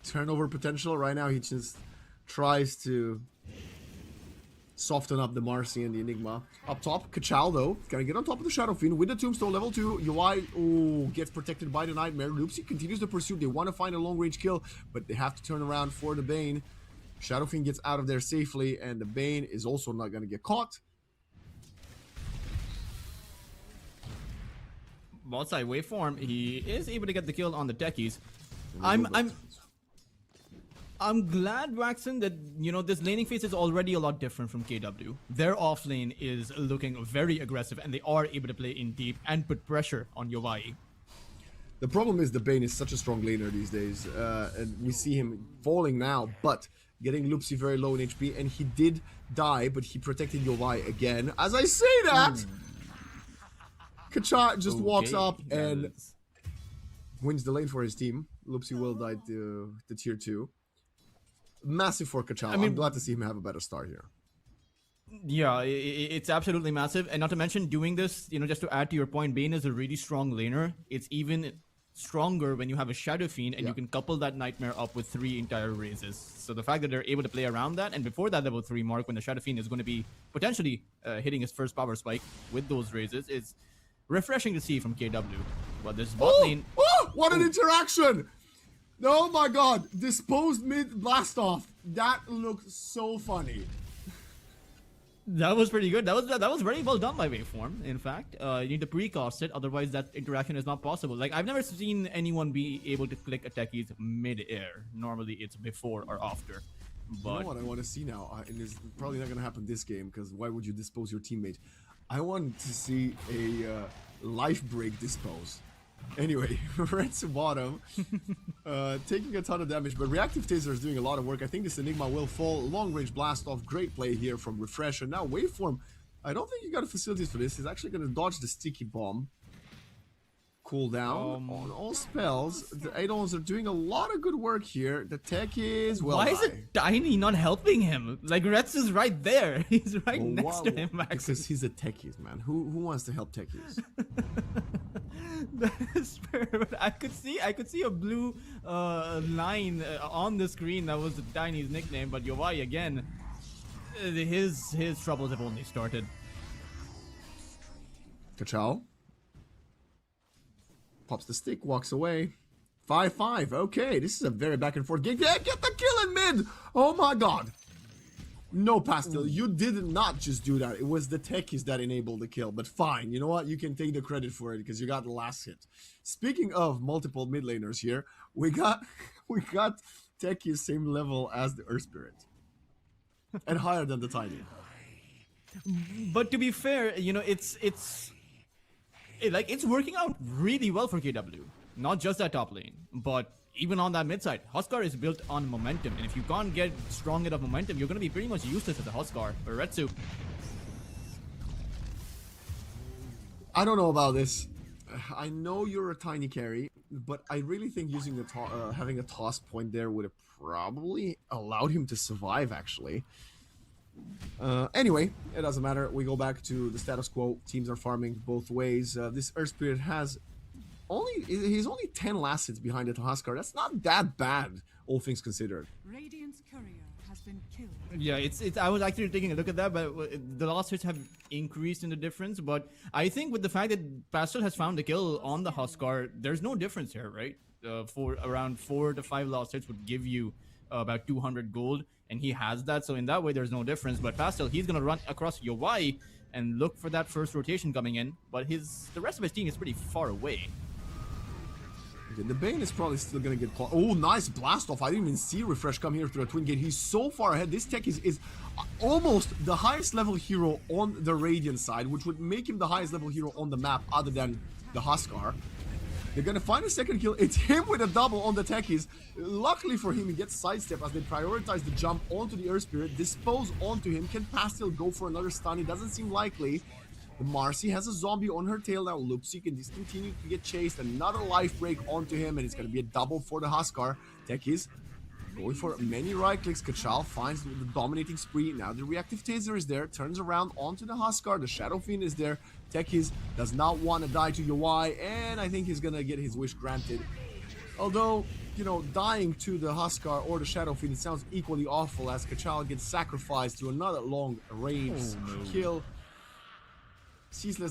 turnover potential. Right now, he just tries to soften up the Marcy and the Enigma. Up top, Kachal, though, gonna get on top of the Shadow Fiend with the Tombstone level 2. UI, gets protected by the Nightmare. Loopsy continues the pursuit. They want to find a long-range kill, but they have to turn around for the Bane. Shadow Fiend gets out of there safely, and the Bane is also not gonna get caught. Bot side waveform, he is able to get the kill on the techies. I'm glad, Waxen, that, you know, this laning phase is already a lot different from KW. Their off lane is looking very aggressive, and they are able to play in deep and put pressure on Yovai. The problem is the Bane is such a strong laner these days, and we see him falling now, but getting Loopsy very low in HP, and he did die, but he protected Yovai again. As I say that, Kacha just walks up and wins the lane for his team. Loopsy will die to tier 2. Massive for Kachal. I'm glad to see him have a better start here. Yeah, it's absolutely massive. And not to mention, doing this, you know, just to add to your point, Bane is a really strong laner. It's even stronger when you have a Shadow Fiend and you can couple that Nightmare up with 3 entire raises. So the fact that they're able to play around that, and before that level 3 mark, when the Shadow Fiend is going to be potentially hitting his first power spike with those raises, is refreshing to see from KW. But this bot lane... Oh, what an interaction! Oh my god, disposed mid blast off. That looked so funny. That was pretty good. That was very well done by Waveform, in fact. You need to precast it, otherwise that interaction is not possible. Like, I've never seen anyone be able to click a techies mid-air. Normally it's before or after. But you know what I want to see now? And it's probably not going to happen this game, because why would you dispose your teammate? I want to see a life break dispose. Anyway, red to bottom, taking a ton of damage, but Reactive Taser is doing a lot of work. I think this Enigma will fall. Long range blast off, great play here from Refresh. And now Waveform, I don't think you got the facilities for this. He's actually going to dodge the Sticky Bomb. Cool down on all spells. The Eidolons are doing a lot of good work here. The tech is well. Why is it Tiny not helping him? Like, Retz is right there. He's right next to him, Max. Because he's a techies, man. Who wants to help techies? That is fair, but I could see a blue line on the screen that was Tiny's nickname, but Yovai again, his troubles have only started. Kachal pops the stick, walks away. 5-5. Okay, this is a very back and forth game. Yeah, get the kill in mid. Oh my god. No, Pastel, you did not just do that. It was the techies that enabled the kill. But fine, you know what? You can take the credit for it because you got the last hit. Speaking of multiple mid laners here, we got techies same level as the Earth Spirit. And higher than the Tiny. But to be fair, you know, it's working out really well for KW. Not just that top lane, but even on that mid side. Huskar is built on momentum, and if you can't get strong enough momentum, you're going to be pretty much useless as a Huskar or Retsu. I don't know about this. I know you're a Tiny carry, but I really think using the having a toss point there would have probably allowed him to survive, actually. Anyway, it doesn't matter. We go back to the status quo. Teams are farming both ways. This Earth Spirit has he's only 10 last hits behind the Huskar. That's not that bad, all things considered. Radiant's courier has been killed. Yeah, it's. I was actually taking a look at that, but the last hits have increased in the difference. But I think with the fact that Pastel has found the kill on the Huskar, there's no difference here, right? For around 4 to 5 last hits would give you about 200 gold, and he has that. So in that way, there's no difference. But Pastel, he's gonna run across UI and look for that first rotation coming in. But the rest of his team is pretty far away. The Bane is probably still gonna get caught. Oh, nice blast off. I didn't even see Refresh come here through a twin gate. He's so far ahead. This tech is almost the highest level hero on the Radiant side, which would make him the highest level hero on the map other than the Huskar. They're gonna find a second kill. It's him with a double on the techies. Luckily for him, he gets sidestep as they prioritize the jump onto the Earth Spirit, dispose onto him. Can Pastel go for another stun? It doesn't seem likely. The Marcy has a zombie on her tail now. Loopsy can just continue to get chased. Another life break onto him, and it's going to be a double for the Huskar. Techies going for many right clicks. Kachal finds the dominating spree. Now the reactive taser is there. Turns around onto the Huskar. The Shadow Fiend is there. Techies does not want to die to UI, and I think he's going to get his wish granted. Although, you know, dying to the Huskar or the Shadow Fiend, it sounds equally awful as Kachal gets sacrificed to another long range kill.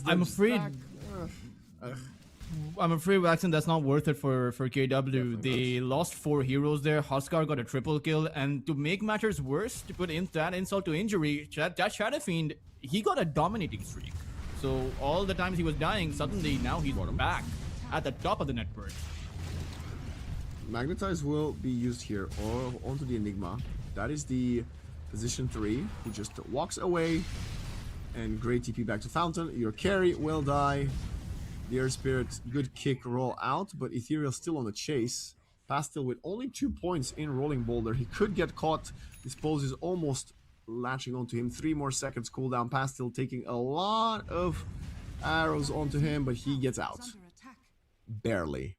I'm afraid. I'm afraid, Waxon, that's not worth it for KW. They lost 4 heroes there. Huskar got a triple kill, and to make matters worse, to put in that insult to injury, that Shadow Fiend, he got a dominating streak. So all the times he was dying, suddenly now he's back at the top of the net worth. Magnetize will be used here or onto the Enigma. That is the position 3, who just walks away. And great TP back to Fountain. Your carry will die. The Air Spirit, good kick, roll out, but Ethereal still on the chase. Pastel with only 2 points in Rolling Boulder. He could get caught. This pose is almost latching onto him. 3 more seconds cooldown. Pastel taking a lot of arrows onto him, but he gets out. Barely.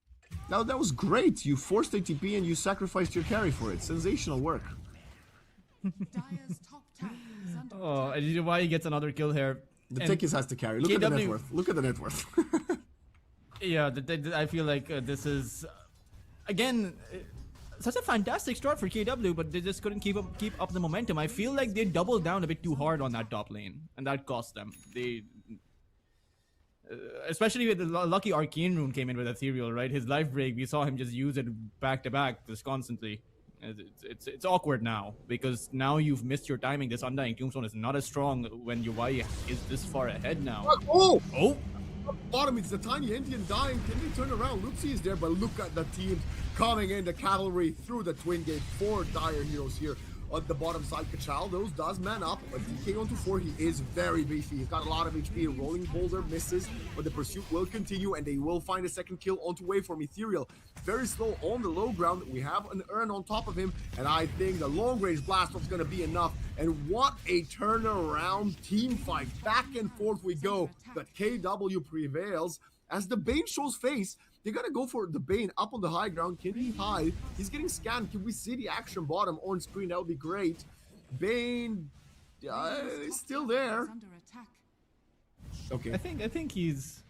Now that was great. You forced a TP and you sacrificed your carry for it. Sensational work. Oh, and you know why he gets another kill here? The Techies has to carry. Look at the net worth. Look at the net worth. Yeah, I feel like this is, again, such a fantastic start for KW, but they just couldn't keep up the momentum. I feel like they doubled down a bit too hard on that top lane, and that cost them. Especially with the lucky Arcane Rune came in with Ethereal, right? His life break, we saw him just use it back to back, just constantly. It's awkward now, because now you've missed your timing. This Undying Tombstone is not as strong when UI is this far ahead now. Oh! Oh! Bottom, it's the tiny Indian dying. Can they turn around? Loopsy is there, but look at the team coming in. The cavalry through the twin gate. 4 dire heroes here on the bottom side. Kachal, those does man up, but DK onto 4, he is very beefy. He's got a lot of HP. Rolling Boulder misses, but the pursuit will continue, and they will find a second kill onto Waveform. Ethereal, very slow on the low ground. We have an urn on top of him, and I think the long range blast off is going to be enough. And what a turnaround team fight. Back and forth we go, but KW prevails as the Bane shows face. They're gonna go for the Bane up on the high ground. Can he hide? He's getting scanned. Can we see the action bottom on screen? That would be great. Bane is still there. Okay. I think he's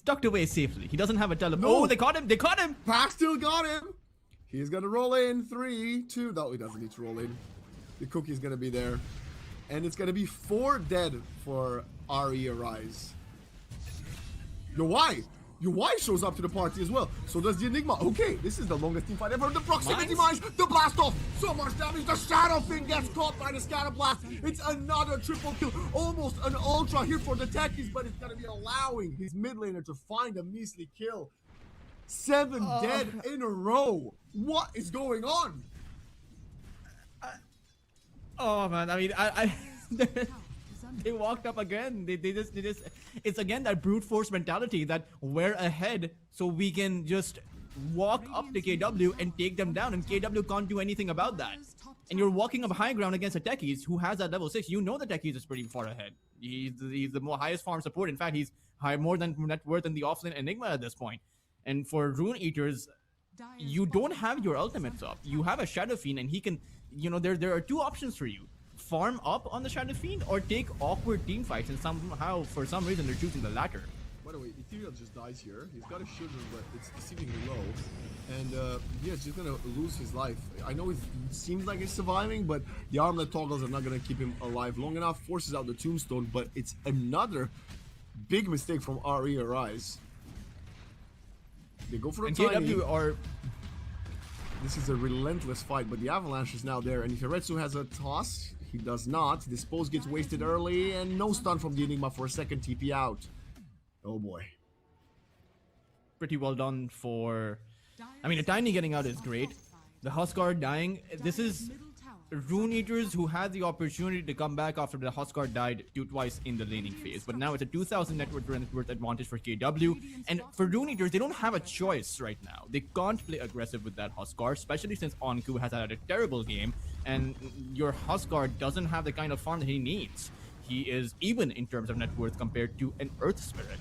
tucked away safely. He doesn't have a tele. No. Oh, they caught him! They caught him! Pack still got him. He's gonna roll in. 3, 2. No, he doesn't need to roll in. The cookie's gonna be there, and it's gonna be 4 dead for RE Arise. Yo, why? UI shows up to the party as well. So does the Enigma. Okay, this is the longest team fight ever. The proximity mines, the blast off. So much damage. The Shadow Fiend gets caught by the scatter blast. It's another triple kill. Almost an ultra here for the techies, but it's going to be allowing his mid laner to find a measly kill. 7 dead in a row. What is going on? Oh man, I mean, I they walked up again. They just it's again that brute force mentality that we're ahead, so we can just walk up to KW and take them down, and KW can't do anything about that. And you're walking up high ground against a Techies who has that level 6. You know the Techies is pretty far ahead. He's the highest farm support. In fact, he's more than net worth than the offlane Enigma at this point. And for Rune Eaters, you don't have your ultimates up. You have a Shadow Fiend, and he can, you know, there are 2 options for you. Farm up on the Shadow Fiend or take awkward team fights, and somehow, for some reason, they're choosing the latter. By the way, Ethereal just dies here. He's got a shield, but it's deceivingly low. And yeah, he's just gonna lose his life. I know it seems like he's surviving, but the armlet toggles are not gonna keep him alive long enough. Forces out the tombstone, but it's another big mistake from RE Arise. They go for a and tiny. KW are This is a relentless fight, but the Avalanche is now there, and if Eretsu has a toss, he does not. Dispose gets wasted early, and no stun from the Enigma for a second TP out. Oh boy. Pretty well done for... I mean, a Tiny getting out is great. The Huskar dying, this is Rune Eaters who had the opportunity to come back after the Huskar died twice in the laning phase. But now it's a 2,000 net worth advantage for KW. And for Rune Eaters, they don't have a choice right now. They can't play aggressive with that Huskar, especially since Onku has had a terrible game. And your Huskar doesn't have the kind of farm that he needs. He is even in terms of net worth compared to an Earth Spirit.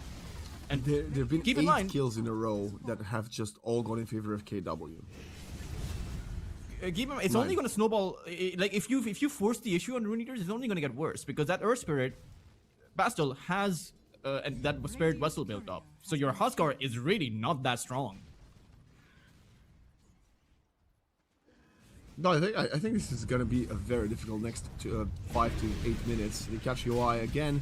And there have been keep 8 in mind, kills in a row that have just all gone in favor of KW. keep in mind, it's only going to snowball. Like if you force the issue on Rune Eaters, it's only going to get worse because that Earth Spirit Bastel has that Spirit Vessel built up. So your Huskar is really not that strong. No, I think this is going to be a very difficult next 5 to 8 minutes. They catch UI again.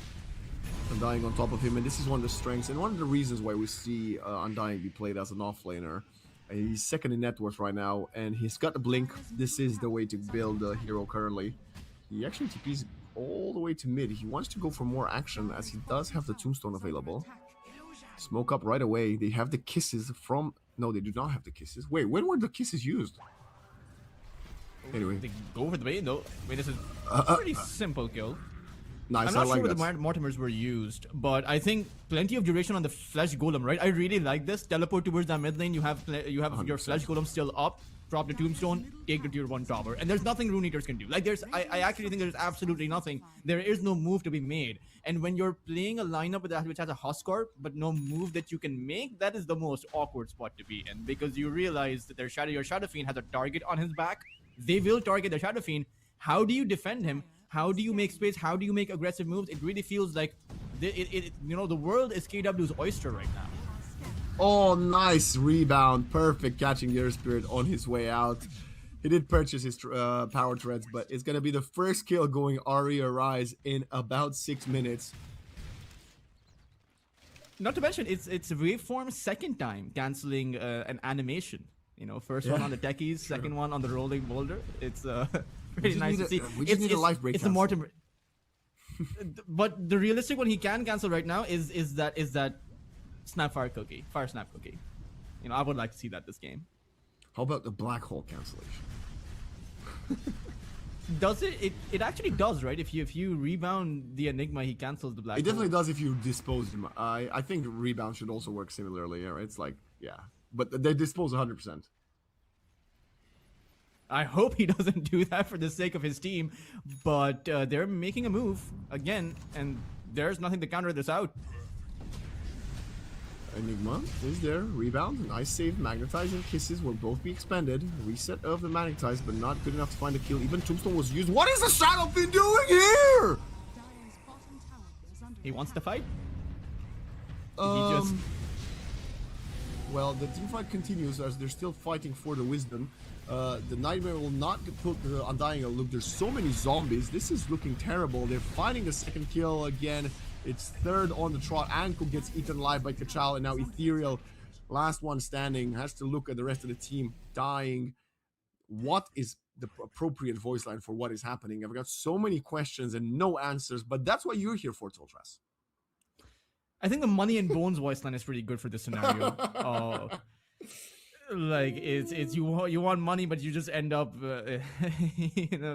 Undying on top of him, and this is one of the strengths and one of the reasons why we see Undying be played as an offlaner. He's second in net worth right now, and he's got a blink. This is the way to build a hero currently. He actually TPs all the way to mid. He wants to go for more action as he does have the tombstone available. Smoke up right away. They have the kisses from... No, they do not have the kisses. Wait, when were the kisses used? Anyway. They go for the bait though. I mean, this is a pretty simple kill. Nice, I'm not I like sure that. where the Mortimers were used, but I think plenty of duration on the Flesh Golem, right? I really like this. Teleport towards that mid lane. You have your Flesh Golem still up. Drop the Tombstone, take the tier 1 tower. And there's nothing Rune Eaters can do. Like, I actually think there's absolutely nothing. There is no move to be made. And when you're playing a lineup with that which has a Huskar, but no move that you can make, that is the most awkward spot to be in. Because you realize that your Shadow Fiend has a target on his back. They will target the Shadow Fiend. How do you defend him? How do you make space? How do you make aggressive moves? It really feels like, the world is KW's oyster right now. Oh, nice rebound. Perfect catching the Earth Spirit on his way out. He did purchase his power threads, but it's going to be the first kill going Aria Rise in about 6 minutes. Not to mention, it's Waveform's second time canceling an animation. First one on the techies, second one on the rolling boulder. It's pretty nice to see. We just need a life break. It's a Mortimer. But the realistic one he can cancel right now is that Fire Snap Cookie. I would like to see that this game. How about the black hole cancellation? Does it? It actually does, right? If you rebound the Enigma, he cancels the black hole. It definitely does if you dispose him. I think rebound should also work similarly. It's like, yeah. But they dispose 100%. I hope he doesn't do that for the sake of his team, but they're making a move again, and there's nothing to counter this out. Enigma is there. Rebound. Nice save. Magnetize and Kisses will both be expended. Reset of the Magnetize, but not good enough to find a kill. Even Tombstone was used. What is the Shadow Fiend doing here? He wants to fight? Well, the teamfight continues as they're still fighting for the wisdom. The Nightmare will not put the Undying a look. There's so many zombies. This is looking terrible. They're finding the second kill again. It's third on the trot. Anko gets eaten alive by Kachal, and now Ethereal, last one standing, has to look at the rest of the team dying. What is the appropriate voice line for what is happening? I've got so many questions and no answers, but that's what you're here for, Toltras. I think the Money and Bones voice line is pretty good for this scenario. Like it's you want money, but you just end up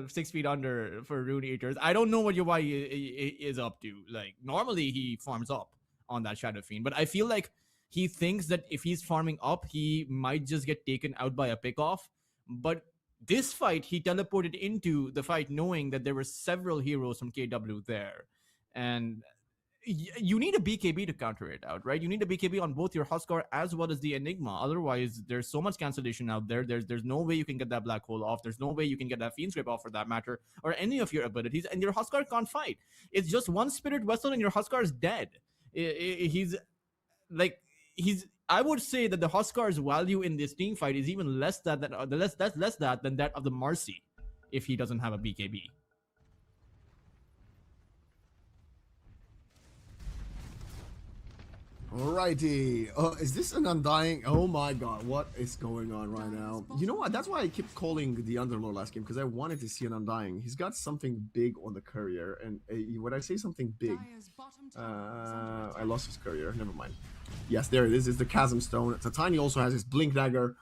6 feet under for Rune Eaters. I don't know what UI is up to. Like normally he farms up on that Shadow Fiend, but I feel like he thinks that if he's farming up, he might just get taken out by a pickoff. But this fight, he teleported into the fight knowing that there were several heroes from KW there, and you need a BKB to counter it out, right? You need a BKB on both your Huskar as well as the Enigma. Otherwise, there's so much cancellation out there. There's no way you can get that black hole off. There's no way you can get that Fiend Scrape off for that matter, or any of your abilities. And your Huskar can't fight. It's just one Spirit Vessel and your Huskar is dead. I would say that the Huskar's value in this team fight is even less than that of the Marcy if he doesn't have a BKB. Alrighty. Is this an Undying? Oh my god, what is going on right now? You know what? That's why I kept calling the Underlord last game, because I wanted to see an Undying. He's got something big on the courier, and when I say something big, I lost his courier. Never mind. Yes, there it is. It's the Chasm Stone. Titani also has his Blink Dagger,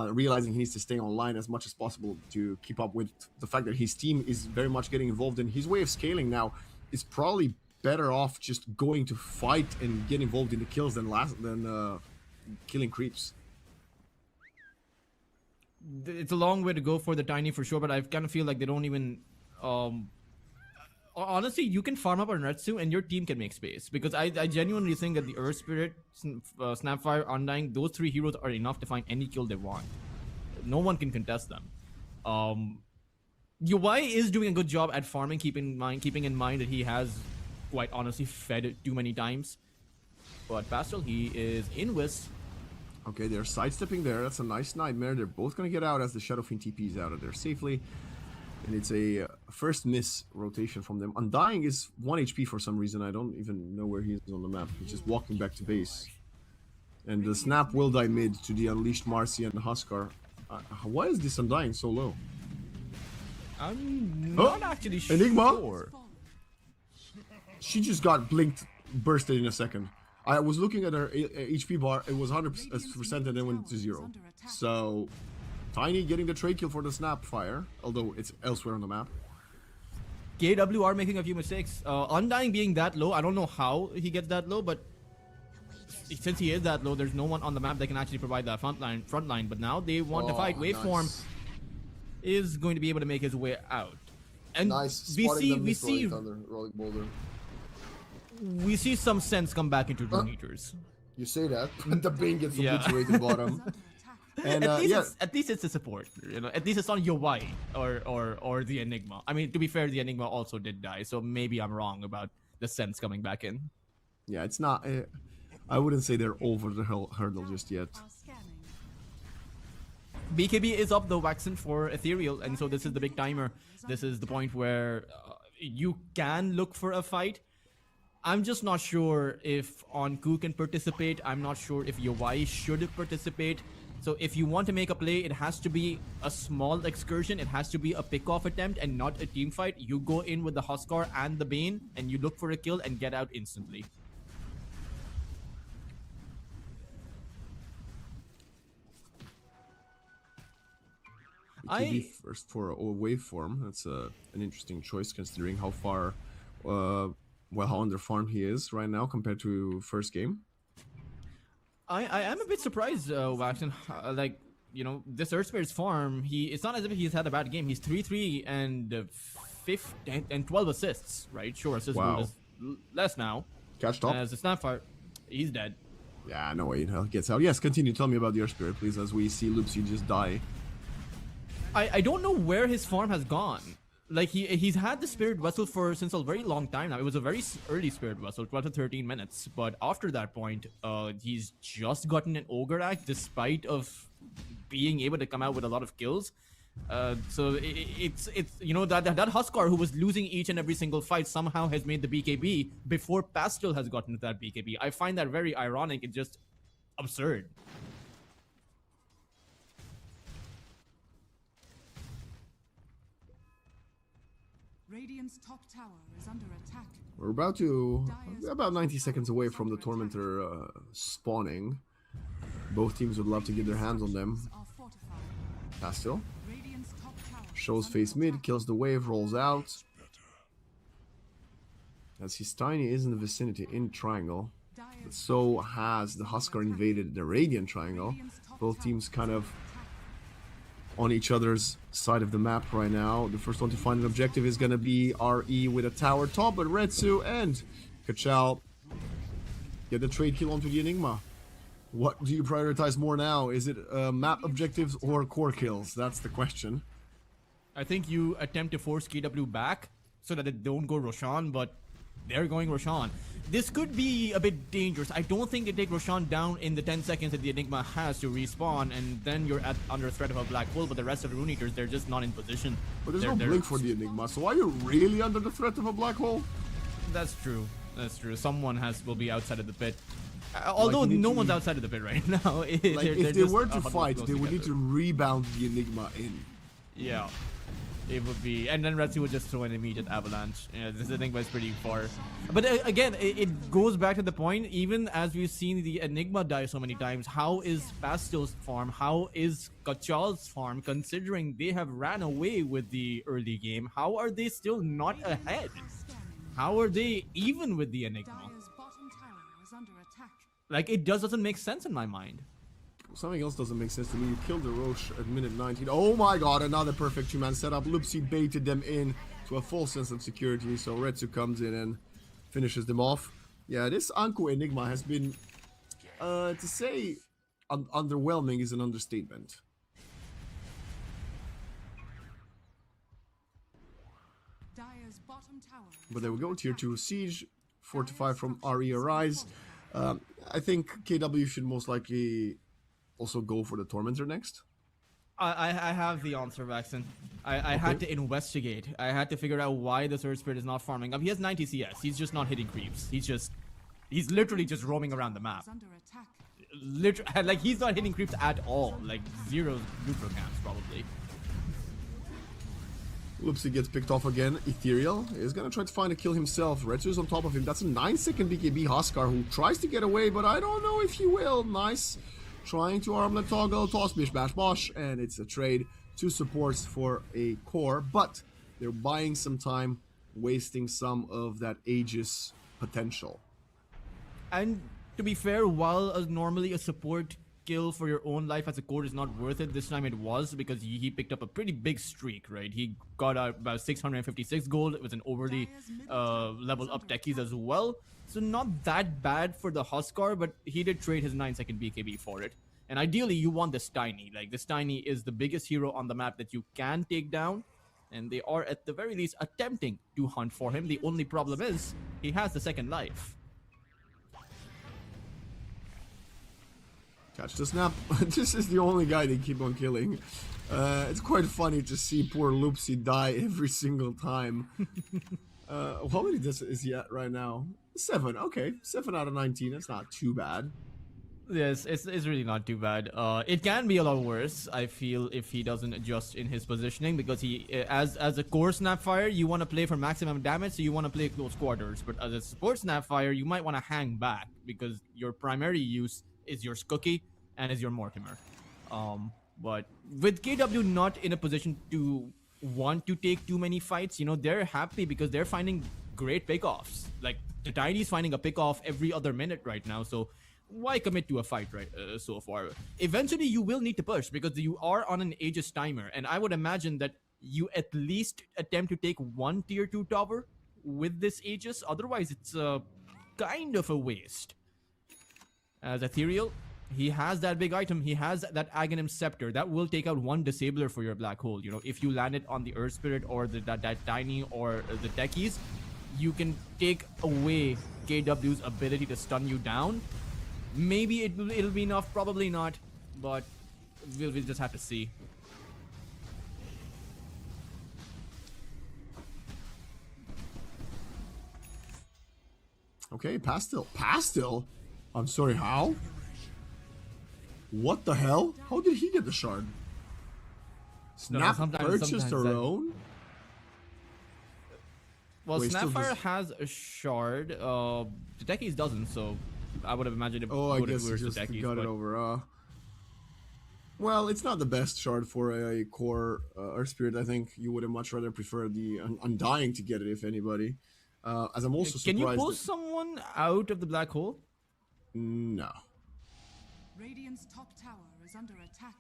realizing he needs to stay online as much as possible to keep up with the fact that his team is very much getting involved in his way of scaling now. Is probably better off just going to fight and get involved in the kills than killing creeps. It's a long way to go for the Tiny for sure, but I kind of feel like they don't even honestly, you can farm up on Retsu and your team can make space, because I genuinely think that the Earth Spirit, Snapfire, Undying, those three heroes are enough to find any kill they want. No one can contest them. UI is doing a good job at farming, keeping in mind that he has quite honestly fed too many times. But Pastel, he is in Wisp. Okay, they're sidestepping there. That's a nice nightmare. They're both going to get out as the Shadow Fiend TPs out of there safely. And it's a first miss rotation from them. Undying is 1 HP for some reason. I don't even know where he is on the map. He's just walking back to base. And the Snap will die mid to the Unleashed Marcy and the Huskar. Why is this Undying so low? I'm not actually sure. Enigma? She just got blinked, bursted in a second. I was looking at her HP bar, it was 100% and then went to 0. So, Tiny getting the trade kill for the Snapfire, although it's elsewhere on the map. KWR making a few mistakes. Undying being that low, I don't know how he gets that low, but since he is that low, there's no one on the map that can actually provide that front line. But now they want to fight. Waveform is going to be able to make his way out. And nice. we see some sense come back into Rune Eaters. You say that, but the Bane gets obliterated bottom. And at least it's a support, you know. At least it's not UI or the Enigma. I mean, to be fair, the Enigma also did die, so maybe I'm wrong about the sense coming back in. Yeah, it's not. I wouldn't say they're over the hurdle just yet. BKB is up the Waxen for Ethereal, and so this is the big timer. This is the point where you can look for a fight. I'm just not sure if Onku can participate. I'm not sure if UI should participate. So if you want to make a play, it has to be a small excursion. It has to be a pick-off attempt and not a team fight. You go in with the Huskar and the Bane, and you look for a kill and get out instantly. First for a waveform. That's an interesting choice considering how far, how underfarmed he is right now compared to first game. I am a bit surprised, Waxen. Like, you know, this Earth Spirit's farm, it's not as if he's had a bad game. He's 3-3 and 12 assists, right? Sure, assists is less now. Catch top. As a Snapfire, he's dead. Yeah, no way in hell he gets out. Yes, continue. Tell me about the Earth Spirit, please, as we see Loopsy just die. I don't know where his farm has gone. Like, he's had the Spirit Vessel since a very long time now. It was a very early Spirit Vessel, 12 to 13 minutes. But after that point, he's just gotten an Ogre Axe despite of being able to come out with a lot of kills. So it's you know, that Huskar who was losing each and every single fight somehow has made the BKB before Pastel has gotten to that BKB. I find that very ironic. It's just absurd. Radiant's top tower is under attack. We're about 90 seconds away from the Tormentor spawning. Both teams would love to get their hands on them. Pastel shows face mid, kills the wave, rolls out. As his Tiny is in the vicinity in triangle, but so has the Huskar invaded the Radiant triangle. Both teams kind of on each other's side of the map right now. The first one to find an objective is going to be RE with a tower top, but Retsu and Kachal get the trade kill onto the Enigma. What do you prioritize more now? Is it map objectives or core kills? That's the question. I think you attempt to force KW back so that it don't go Roshan, but they're going Roshan. This could be a bit dangerous. I don't think they take Roshan down in the 10 seconds that the Enigma has to respawn, and then you're under threat of a black hole, but the rest of the Rune Eaters, they're just not in position. But there's no blink for the Enigma, so are you really under the threat of a black hole? That's true. That's true. Someone will be outside of the pit. Although you need no to one's outside of the pit right now. Like, if they were to fight, they would need to rebound the Enigma in. Yeah. It would be, and then Retsu would just throw an immediate avalanche. Yeah, this Enigma is pretty far. But again, it goes back to the point, even as we've seen the Enigma die so many times, how is Pastel's farm, how is Kachal's farm, considering they have ran away with the early game, how are they still not ahead? How are they even with the Enigma? Dire's bottom tower is under attack. Like, it just doesn't make sense in my mind. Something else doesn't make sense to me. You killed the Roche at minute 19. Oh my god, another perfect two-man setup. Loopsy baited them in to a full sense of security, so Retsu comes in and finishes them off. Yeah, this Anko Enigma has been, to say underwhelming is an understatement. Dire's bottom tower. But there we go, tier 2 Siege, Fortify from RE Arise. I think KW should most likely also go for the Tormentor next. I have the answer, Vaxen. I had to investigate. I had to figure out why the Surge Spirit is not farming up. He has 90 CS. He's just not hitting creeps. He's literally just roaming around the map. Is under attack. Literally, like, he's not hitting creeps at all. Like, 0 neutral camps, probably. Loopsy gets picked off again. Ethereal is gonna try to find a kill himself. Retsu's on top of him. That's a 9-second BKB Huskar who tries to get away, but I don't know if he will. Nice. Trying to armlet toggle, toss bish bash bosh, and it's a trade. 2 supports for a core, but they're buying some time, wasting some of that Aegis potential. And to be fair, while normally a support kill for your own life as a core is not worth it, this time it was, because he picked up a pretty big streak, right? He got about 656 gold. It was an overly level up techies as well. So not that bad for the Huskar, but he did trade his 9-second BKB for it. And ideally, you want this Tiny. Like, this Tiny is the biggest hero on the map that you can take down. And they are, at the very least, attempting to hunt for him. The only problem is, he has the second life. Catch the snap. This is the only guy they keep on killing. It's quite funny to see poor Loopsy die every single time. How many is he at right now? 7. Okay, 7 out of 19. That's not too bad. Yes, it's really not too bad. It can be a lot worse, I feel, if he doesn't adjust in his positioning, because he, as a core Snapfire, you want to play for maximum damage, so you want to play close quarters. But as a support Snapfire, you might want to hang back, because your primary use is your Skookie and is your Mortimer. But with KW not in a position to want to take too many fights, you know, they're happy because they're finding great pickoffs. Like, the Tiny's finding a pickoff every other minute right now, so why commit to a fight right so far? Eventually, you will need to push because you are on an Aegis timer, and I would imagine that you at least attempt to take 1 tier 2 tower with this Aegis. Otherwise, it's kind of a waste. As Ethereal, he has that big item. He has that Aghanim Scepter. That will take out 1 disabler for your black hole. You know, if you land it on the Earth Spirit or that Tiny or the techies, you can take away KW's ability to stun you down. Maybe it'll be enough, probably not, but we'll just have to see. Okay, Pastel. Pastel? I'm sorry, how? What the hell? How did he get the shard? Snap purchased her own? Well, Wait, Snapfire has a shard. The techies doesn't, so I would have imagined it I would have guess worse just the techies. got it over. Well, it's not the best shard for a core Earth Spirit. I think you would have much rather prefer the Undying to get it, if anybody. As I'm also surprised. Can you pull someone out of the black hole? No. Radiant's top tower is under attack.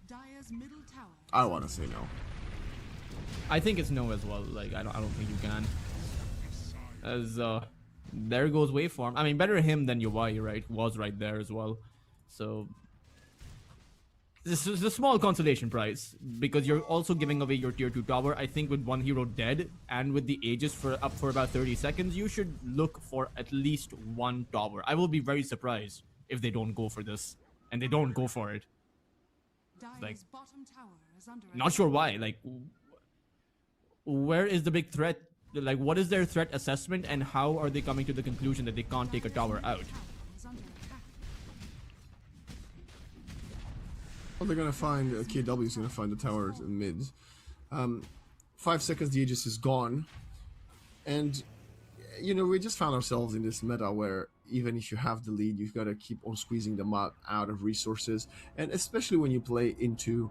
Dire's middle tower. I want to say no. I think it's no as well. Like, I don't think you can. As there goes Waveform. I mean, better him than UI, right? Was right there as well. So this is a small consolation prize because you're also giving away your tier 2 tower. I think with 1 hero dead and with the Aegis up for about 30 seconds, you should look for at least 1 tower. I will be very surprised if they don't go for this, and they don't go for it. Dire's Like, bottom tower is under not sure why. Like, where is the big threat? Like, what is their threat assessment, and how are they coming to the conclusion that they can't take a tower out? Well, they're gonna find KW is gonna find the tower in mid. 5 seconds, the Aegis is gone, and you know we just found ourselves in this meta where even if you have the lead, you've got to keep on squeezing them out of resources, and especially when you play into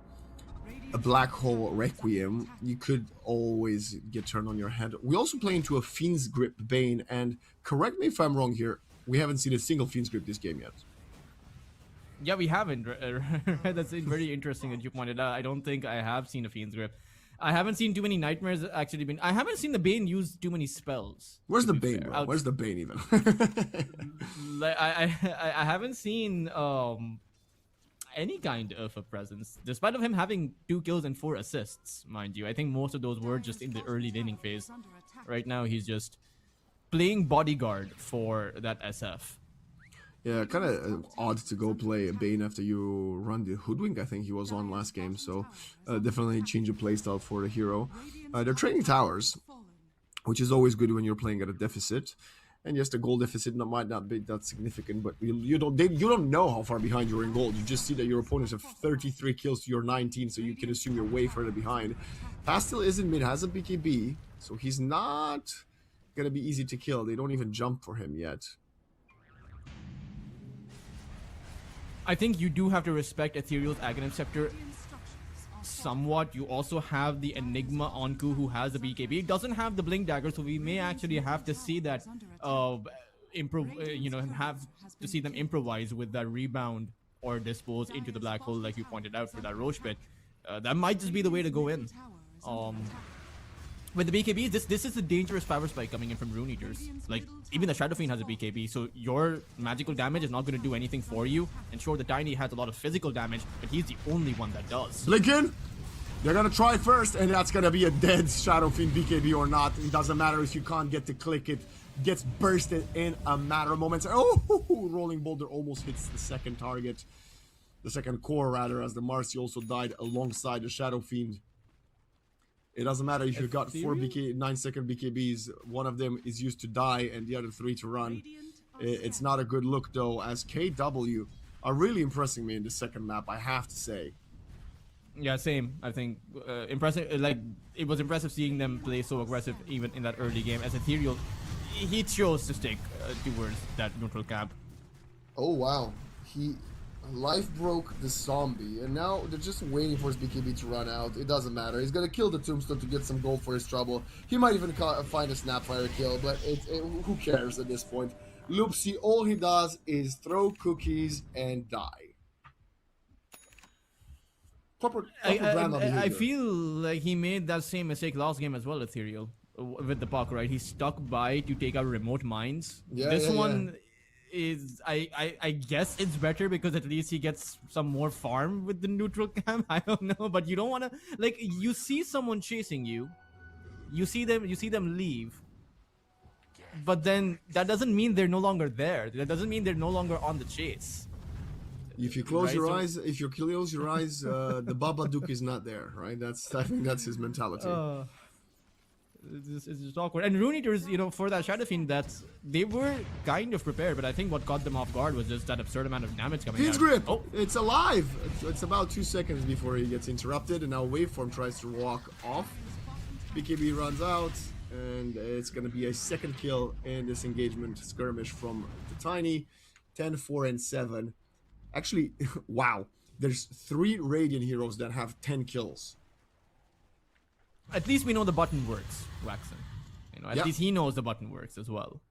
a black hole Requiem, you could always get turned on your head. We also play into a Fiend's Grip Bane, and correct me if I'm wrong here, we haven't seen a single Fiend's Grip this game yet. Yeah, we haven't. That's very interesting that you pointed out. I don't think I have seen a Fiend's Grip. I haven't seen too many Nightmares actually been. I haven't seen the Bane use too many spells. Where's the Bane, bro? Where's the Bane even? Like, I haven't seen any kind of a presence, despite of him having 2 kills and 4 assists, mind you. I think most of those were just in the early laning phase. Right now, he's just playing bodyguard for that SF. Yeah, kind of odd to go play a Bane after you run the Hoodwink. I think he was on last game, so definitely change of playstyle for the hero. They're trading towers, which is always good when you're playing at a deficit. And yes, the goal deficit might not be that significant, but you don't know how far behind you're in gold. You just see that your opponents have 33 kills to your 19, so you can assume you're way further behind. Pastel is in mid, has a BKB, so he's not gonna be easy to kill. They don't even jump for him yet. I think you do have to respect Ethereal's Aghanim Scepter somewhat. You also have the Enigma Anku who has the BKB. It doesn't have the Blink Dagger, so we may actually have to see that, have to see them improvise with that rebound or dispose into the black hole, like you pointed out for that Roche pit. That might just be the way to go in. With the BKB, this is a dangerous power spike coming in from Rune Eaters. Like, even the Shadow Fiend has a BKB, so your magical damage is not going to do anything for you. And sure, the Tiny has a lot of physical damage, but he's the only one that does. Blinken! They're gonna try first, and that's gonna be a dead Shadow Fiend BKB or not. It doesn't matter if you can't get to click it. Gets bursted in a matter of moments. Oh, Rolling Boulder almost hits the second target. The second core, rather, as the Marcy also died alongside the Shadow Fiend. It doesn't matter if you've got 9-second BKBs, one of them is used to die and the other 3 to run. It's not a good look though, as KW are really impressing me in the second map, I have to say. Yeah, same. I think impressive. Like, it was impressive seeing them play so aggressive even in that early game. As Ethereal, he chose to stick towards that neutral camp. Oh wow, he life broke the zombie, and now they're just waiting for his BKB to run out. It doesn't matter. He's gonna kill the Tombstone to get some gold for his trouble. He might even find a Snapfire kill, but who cares at this point? Loopsy, all he does is throw cookies and die. Proper I feel like he made that same mistake last game as well, Ethereal, with the puck, right? He stuck by to take out remote mines. This one is, I guess it's better because at least he gets some more farm with the neutral camp. I don't know, but you don't want to, like, you see someone chasing you, you see them leave, but then that doesn't mean they're no longer there. That doesn't mean they're no longer on the chase. If you close your eyes, the Babadook is not there, right? I think that's his mentality. It's just awkward. And Rune Eaters, for that Shadow Fiend, they were kind of prepared, but I think what caught them off guard was just that absurd amount of damage coming Fiend's out. Grip! Oh, it's alive! It's about 2 seconds before he gets interrupted, and now Waveform tries to walk off. BKB runs out, and it's going to be a second kill in this engagement skirmish from the Tiny. 10, 4, and 7. Actually, wow. There's 3 Radiant heroes that have 10 kills. At least we know the button works, Waxen. At least he knows the button works as well.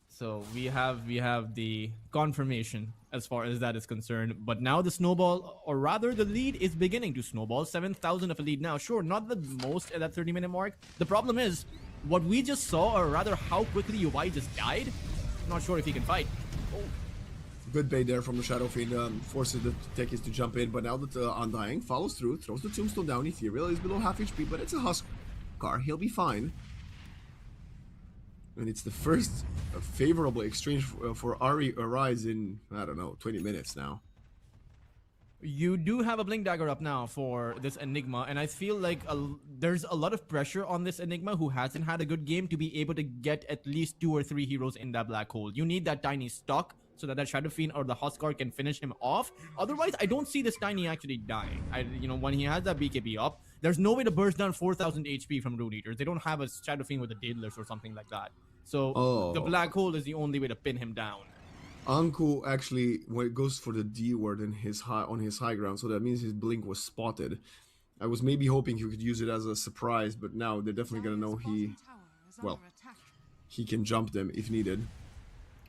So we have the confirmation as far as that is concerned. But now the snowball, or rather the lead is beginning to snowball. 7,000 of a lead now. Sure, not the most at that 30-minute mark. The problem is, what we just saw, or rather how quickly UI just died, not sure if he can fight. Oh. Good bait there from the Shadow Fiend, forces the techies to jump in, but now that Undying follows through, throws the Tombstone down. Ethereal is below half HP, but it's a Huskar. He'll be fine. And it's the first favorable exchange for Ari Arise in, I don't know, 20 minutes now. You do have a Blink Dagger up now for this Enigma, and I feel like there's a lot of pressure on this Enigma who hasn't had a good game to be able to get at least 2 or 3 heroes in that black hole. You need that Tiny stock so that Shadow Fiend or the Huskar can finish him off. Otherwise, I don't see this Tiny actually dying. When he has that BKB up, there's no way to burst down 4,000 HP from Rune Eaters. They don't have a Shadow Fiend with a Daedalus or something like that. So the Black Hole is the only way to pin him down. Anku actually goes for the D word on his high ground, so that means his blink was spotted. I was maybe hoping he could use it as a surprise, but now they're definitely gonna know he can jump them if needed.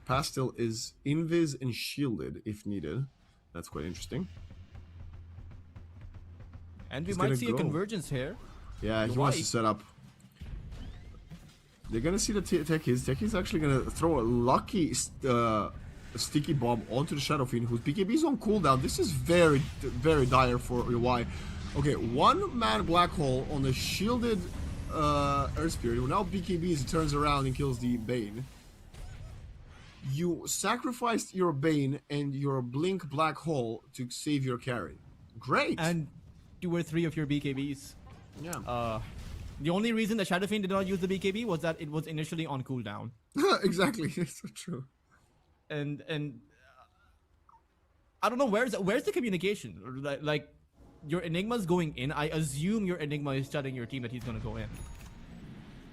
Pastel is invis and shielded if needed. That's quite interesting. And we might see a convergence here. Yeah, he wants to set up. They're gonna see the Techies. Techies actually gonna throw a lucky sticky bomb onto the Shadow Fiend, whose BKB is on cooldown. This is very, very dire for UI. Okay, one-man Black Hole on the shielded Earth Spirit. Now BKBs, turns around and kills the Bane. You sacrificed your Bane and your Blink Black Hole to save your carry. Great! And 2 or 3 of your BKBs. Yeah. The only reason the Shadow Fiend did not use the BKB was that it was initially on cooldown. Exactly, it's so true. And I don't know, where's the communication? Like your Enigma's going in. I assume your Enigma is telling your team that he's gonna go in.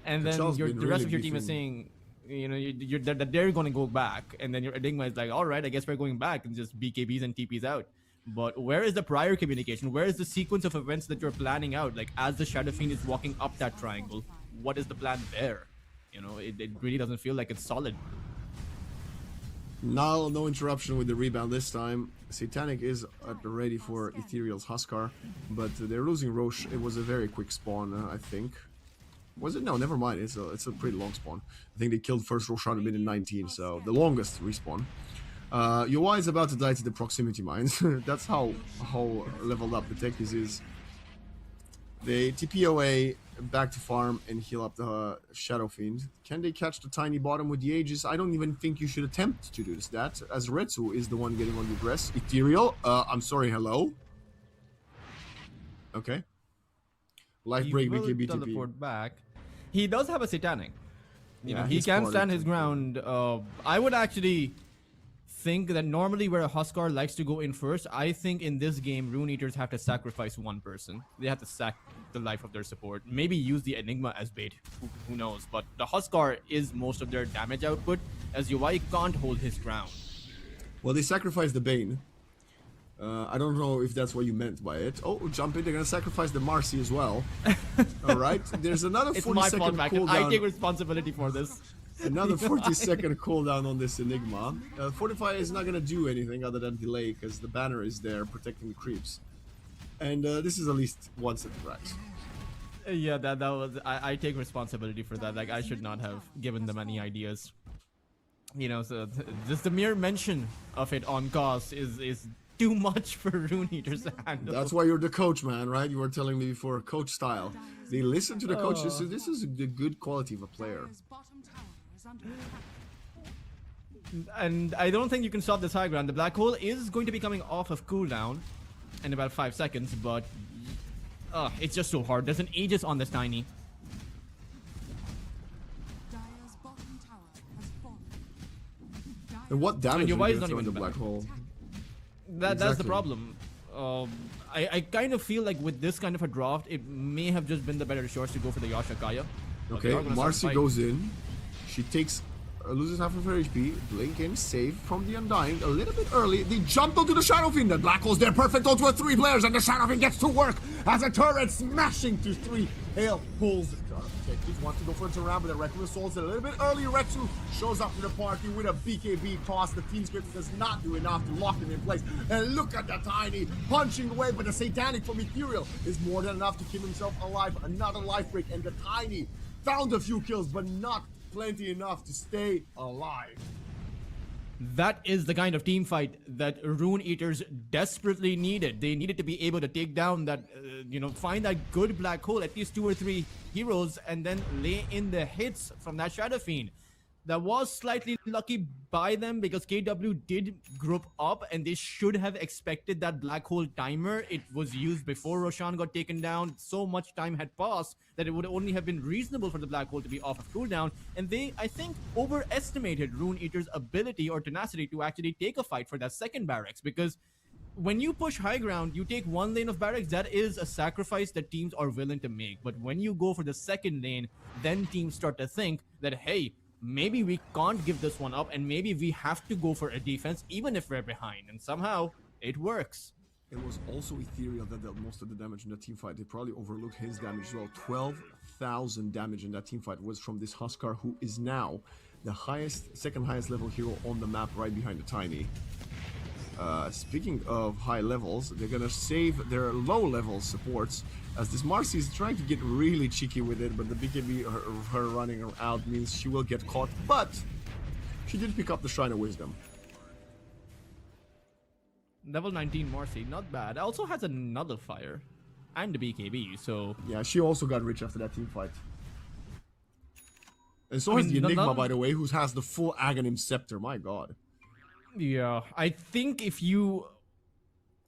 And then the rest of your team is saying, that they're gonna go back, and then your Enigma is like, all right, I guess we're going back, and just BKBs and TPs out. But where is the prior communication? Where is the sequence of events that you're planning out? Like, as the Shadow Fiend is walking up that triangle, what is the plan there? It really doesn't feel like it's solid. No interruption with the rebound this time. Satanic is ready for Ethereal's Huskar, but they're losing Roche. It was a very quick spawn, I think. Was it? No, never mind. It's a pretty long spawn. I think they killed first Roshan in minute 19, so the longest respawn. UI is about to die to the proximity mines. That's how leveled up the Techies is. They TP away back to farm and heal up the Shadow Fiend. Can they catch the tiny bottom with the Aegis? I don't even think you should attempt to do that, as Retsu is the one getting on your dress. Ethereal, I'm sorry, hello? Okay. Life break, BKB, teleport back. He does have a Satanic. Yeah, he can stand his ground. I would actually think that normally where a Huskar likes to go in first, I think in this game, Rune Eaters have to sacrifice one person. They have to sack the life of their support. Maybe use the Enigma as bait. Who knows? But the Huskar is most of their damage output, as UI can't hold his ground. Well, they sacrificed the Bane. I don't know if that's what you meant by it. Oh, jump in. They're going to sacrifice the Marcy as well. All right. There's another 40-second cooldown. I take responsibility for this. Another 40-second cooldown on this Enigma. Fortify is not going to do anything other than delay, because the banner is there protecting the creeps. And this is at least one set of cracks. Yeah, that was... I take responsibility for that. Like, I should not have given them any ideas. So just the mere mention of it on cost is too much for Rune Eaters to handle. That's why you're the coach, man, right? You were telling me before, coach style. They listen to the coach. This is the good quality of a player. And I don't think you can stop this high ground. The Black Hole is going to be coming off of cooldown in about 5 seconds, but it's just so hard. There's an Aegis on this Tiny. And what damage are you doing to the Black Hole? That's the problem. I kind of feel like with this kind of a draft, it may have just been the better choice to go for the Yashakaya. Okay, Marcy goes in. She loses half of her HP. Blink in, save from the Undying. A little bit early. They jumped onto the Shadow Fiend. The Black Hole's there, perfect onto 3 players, and the Shadow Fiend gets to work as a turret smashing to 3. Hail pulls it. Techies want to go for a turnaround, but the Reckless Souls a little bit early. Retsu shows up to the party with a BKB toss. The team script does not do enough to lock him in place. And look at the Tiny punching away, but the Satanic from Ethereal is more than enough to keep himself alive. Another life break, and the Tiny found a few kills, but not plenty enough to stay alive. That is the kind of team fight that Rune Eaters desperately needed. They needed to be able to take down that, find that good Black Hole, at least 2 or 3 heroes, and then lay in the hits from that Shadow Fiend. That was slightly lucky by them because KW did group up and they should have expected that black hole timer. It was used before Roshan got taken down. So much time had passed that it would only have been reasonable for the black hole to be off of cooldown. And they, I think, overestimated Rune Eater's ability or tenacity to actually take a fight for that second barracks, because when you push high ground, you take one lane of barracks, that is a sacrifice that teams are willing to make. But when you go for the second lane, then teams start to think that, hey, maybe we can't give this one up and maybe we have to go for a defense even if we're behind, and somehow it works. It was also Ethereal that dealt most of the damage in that teamfight. They probably overlooked his damage as well. 12,000 damage in that teamfight was from this Huskar, who is now the second highest level hero on the map, right behind the Tiny. Speaking of high levels, they're gonna save their low level supports, as this Marcy is trying to get really cheeky with it, but the BKB, her running out means she will get caught, but she did pick up the Shrine of Wisdom. Level 19 Marcy, not bad. Also has another fire and the BKB, so... Yeah, she also got rich after that team fight. And so has the Enigma, by the way, who has the full Aghanim Scepter, my god. Yeah, I think if you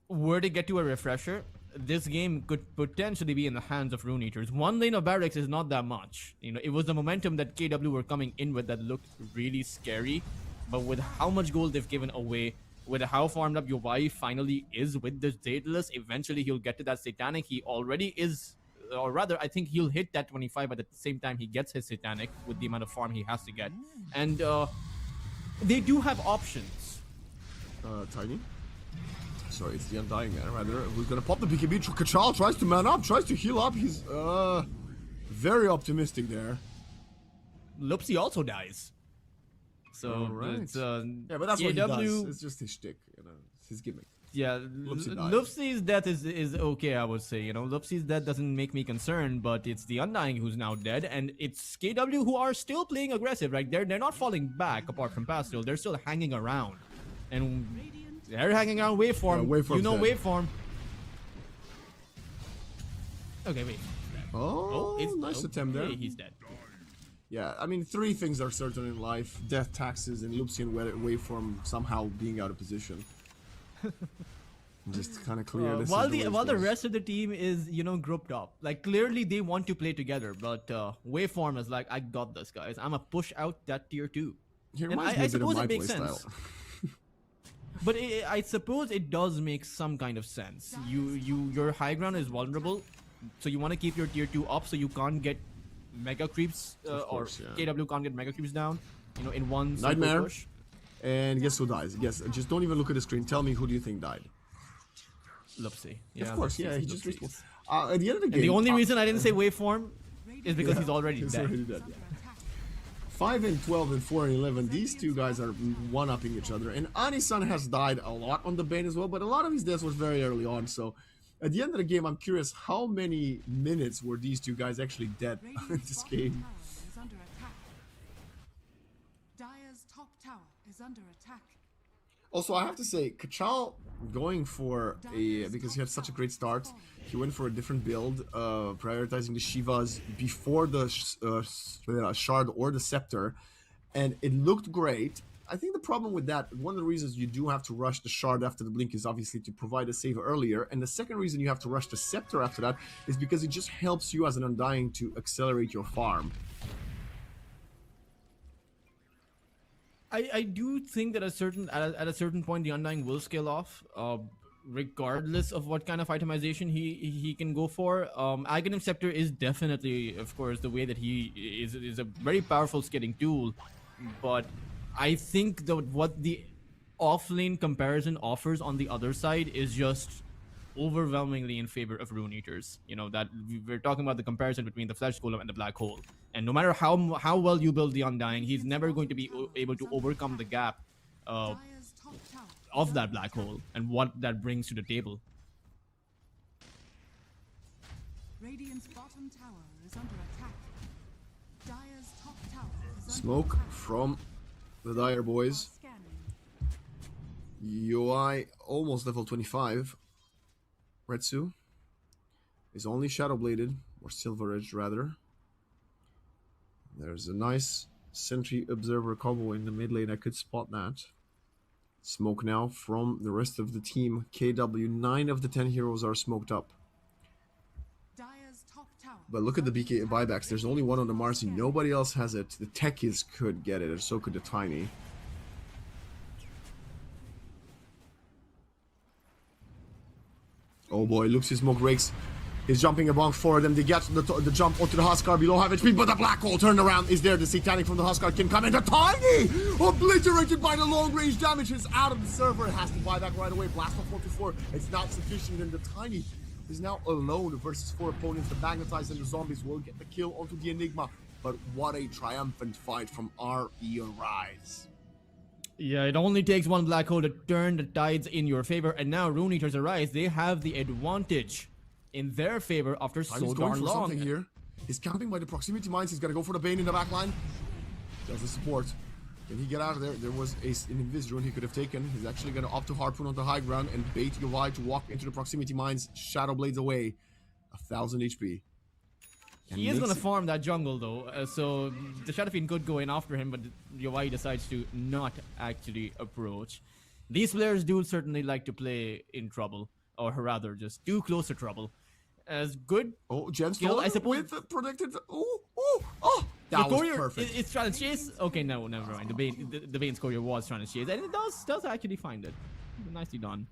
were to get to a refresher, this game could potentially be in the hands of Rune Eaters. One lane of barracks is not that much. You know, it was the momentum that KW were coming in with that looked really scary. But with how much gold they've given away, with how farmed up UI finally is with this Daedalus, eventually he'll get to that Satanic. He already is, or rather, I think he'll hit that 25 at the same time he gets his Satanic with the amount of farm he has to get. And they do have options. Tiny? Sorry, it's the Undying man, rather, who's gonna pop the BKB. Kachal tries to man up, tries to heal up. He's very optimistic there. Lupsi also dies. So right. it's yeah, but that's what he does. It's just his shtick, you know, it's his gimmick. Yeah, Lupsi's death is okay, I would say. You know, Lupsi's death doesn't make me concerned, but it's the Undying who's now dead, and it's KW who are still playing aggressive. Right, they're not falling back apart from Pastel. They're still hanging around. And they're hanging around Waveform. Yeah, you know dead. Waveform. Okay, wait. Oh, nice attempt there. He's dead. Yeah, I mean, three things are certain in life: death, taxes, and Lupsi and Waveform somehow being out of position. Just kind of clear. While the rest of the team is, you know, grouped up. Like, clearly they want to play together, but Waveform is like, I got this, guys. I'm gonna push out that tier 2. And I suppose it makes sense. But I suppose it does make some kind of sense. Your high ground is vulnerable, so you want to keep your tier 2 up so you can't get mega creeps course, or KW can't get mega creeps down. You know, in one Nightmare push. And guess who dies? Guess. Just don't even look at the screen. Tell me, who do you think died? Lupsi. Yeah, of course, Lupsi. yeah, he just respawned. At the end of the game, And the only reason I didn't say Waveform is because he's already he's dead. already dead. Yeah. 5 and 12 and 4 and 11. These two guys are one-upping each other. And Anisan has died a lot on the Bane as well, but a lot of his deaths was very early on. So at the end of the game, I'm curious how many minutes were these two guys actually dead in this game. Dire's top tower is under attack. Also, I have to say, Kachal going for because he had such a great start, he went for a different build, prioritizing the Shivas before the Shard or the Scepter, and it looked great. I think the problem with that, one of the reasons you do have to rush the Shard after the Blink is obviously to provide a save earlier, and the second reason you have to rush the Scepter after that is because it just helps you as an Undying to accelerate your farm. I do think that at a certain point the Undying will scale off, regardless of what kind of itemization he can go for. Aghanim Scepter is definitely, of course, the way that he is a very powerful scaling tool, but I think that what the offlane comparison offers on the other side is just overwhelmingly in favor of Rune Eaters. You know, that we're talking about the comparison between the Flesh Golem and the Black Hole. And no matter how well you build the Undying, he's never going to be able to overcome the gap of that Black Hole and what that brings to the table. Radiant's bottom tower is under attack. Dire's top tower is Smoke from the Dire boys. UI almost level 25. Retsu is only Shadow Bladed, or Silver Edged rather. There's a nice Sentry Observer combo in the mid lane. I could spot that. Smoke now from the rest of the team. KW, 9 of the 10 heroes are smoked up. Dire's top tower. But look at the BK buybacks. There's only one on the Marcy. Nobody else has it. The Techies could get it, or so could the Tiny. Oh boy, looks his smoke rakes. He's jumping among 4 of them. They get the jump onto the Huskar below half HP, but the black hole turnaround is there. The Satanic from the Huskar can come in. The Tiny! Obliterated by the long range damage. Is out of the server. It has to buy back right away. Blast off 1-4. It's not sufficient, and the Tiny is now alone versus 4 opponents. The Magnetize and the Zombies will get the kill onto the Enigma. But what a triumphant fight from RE Arise. Yeah, it only takes one black hole to turn the tides in your favor, and now Rune Eaters Arise, they have the advantage in their favor after so He's going darn for long. something here. He's camping by the proximity mines. He's got to go for the Bane in the back line. Does the support. Can he get out of there? There was an Invis Rune he could have taken. He's actually going to opt to Harpoon on the high ground and bait UI to walk into the proximity mines. Shadow Blades away. 1,000 HP. And He is going to makes farm that jungle though, so the Shadow Fiend could go in after him, but UI decides to not actually approach. These players do certainly like to play in trouble, or rather just too close to trouble. As good. Oh, JENZ Skill, I suppose. with the predicted. Oh, that the was courier perfect. It's trying to chase. Okay, no, never mind. The Bane's courier was trying to chase, and it does actually find it. Nicely done.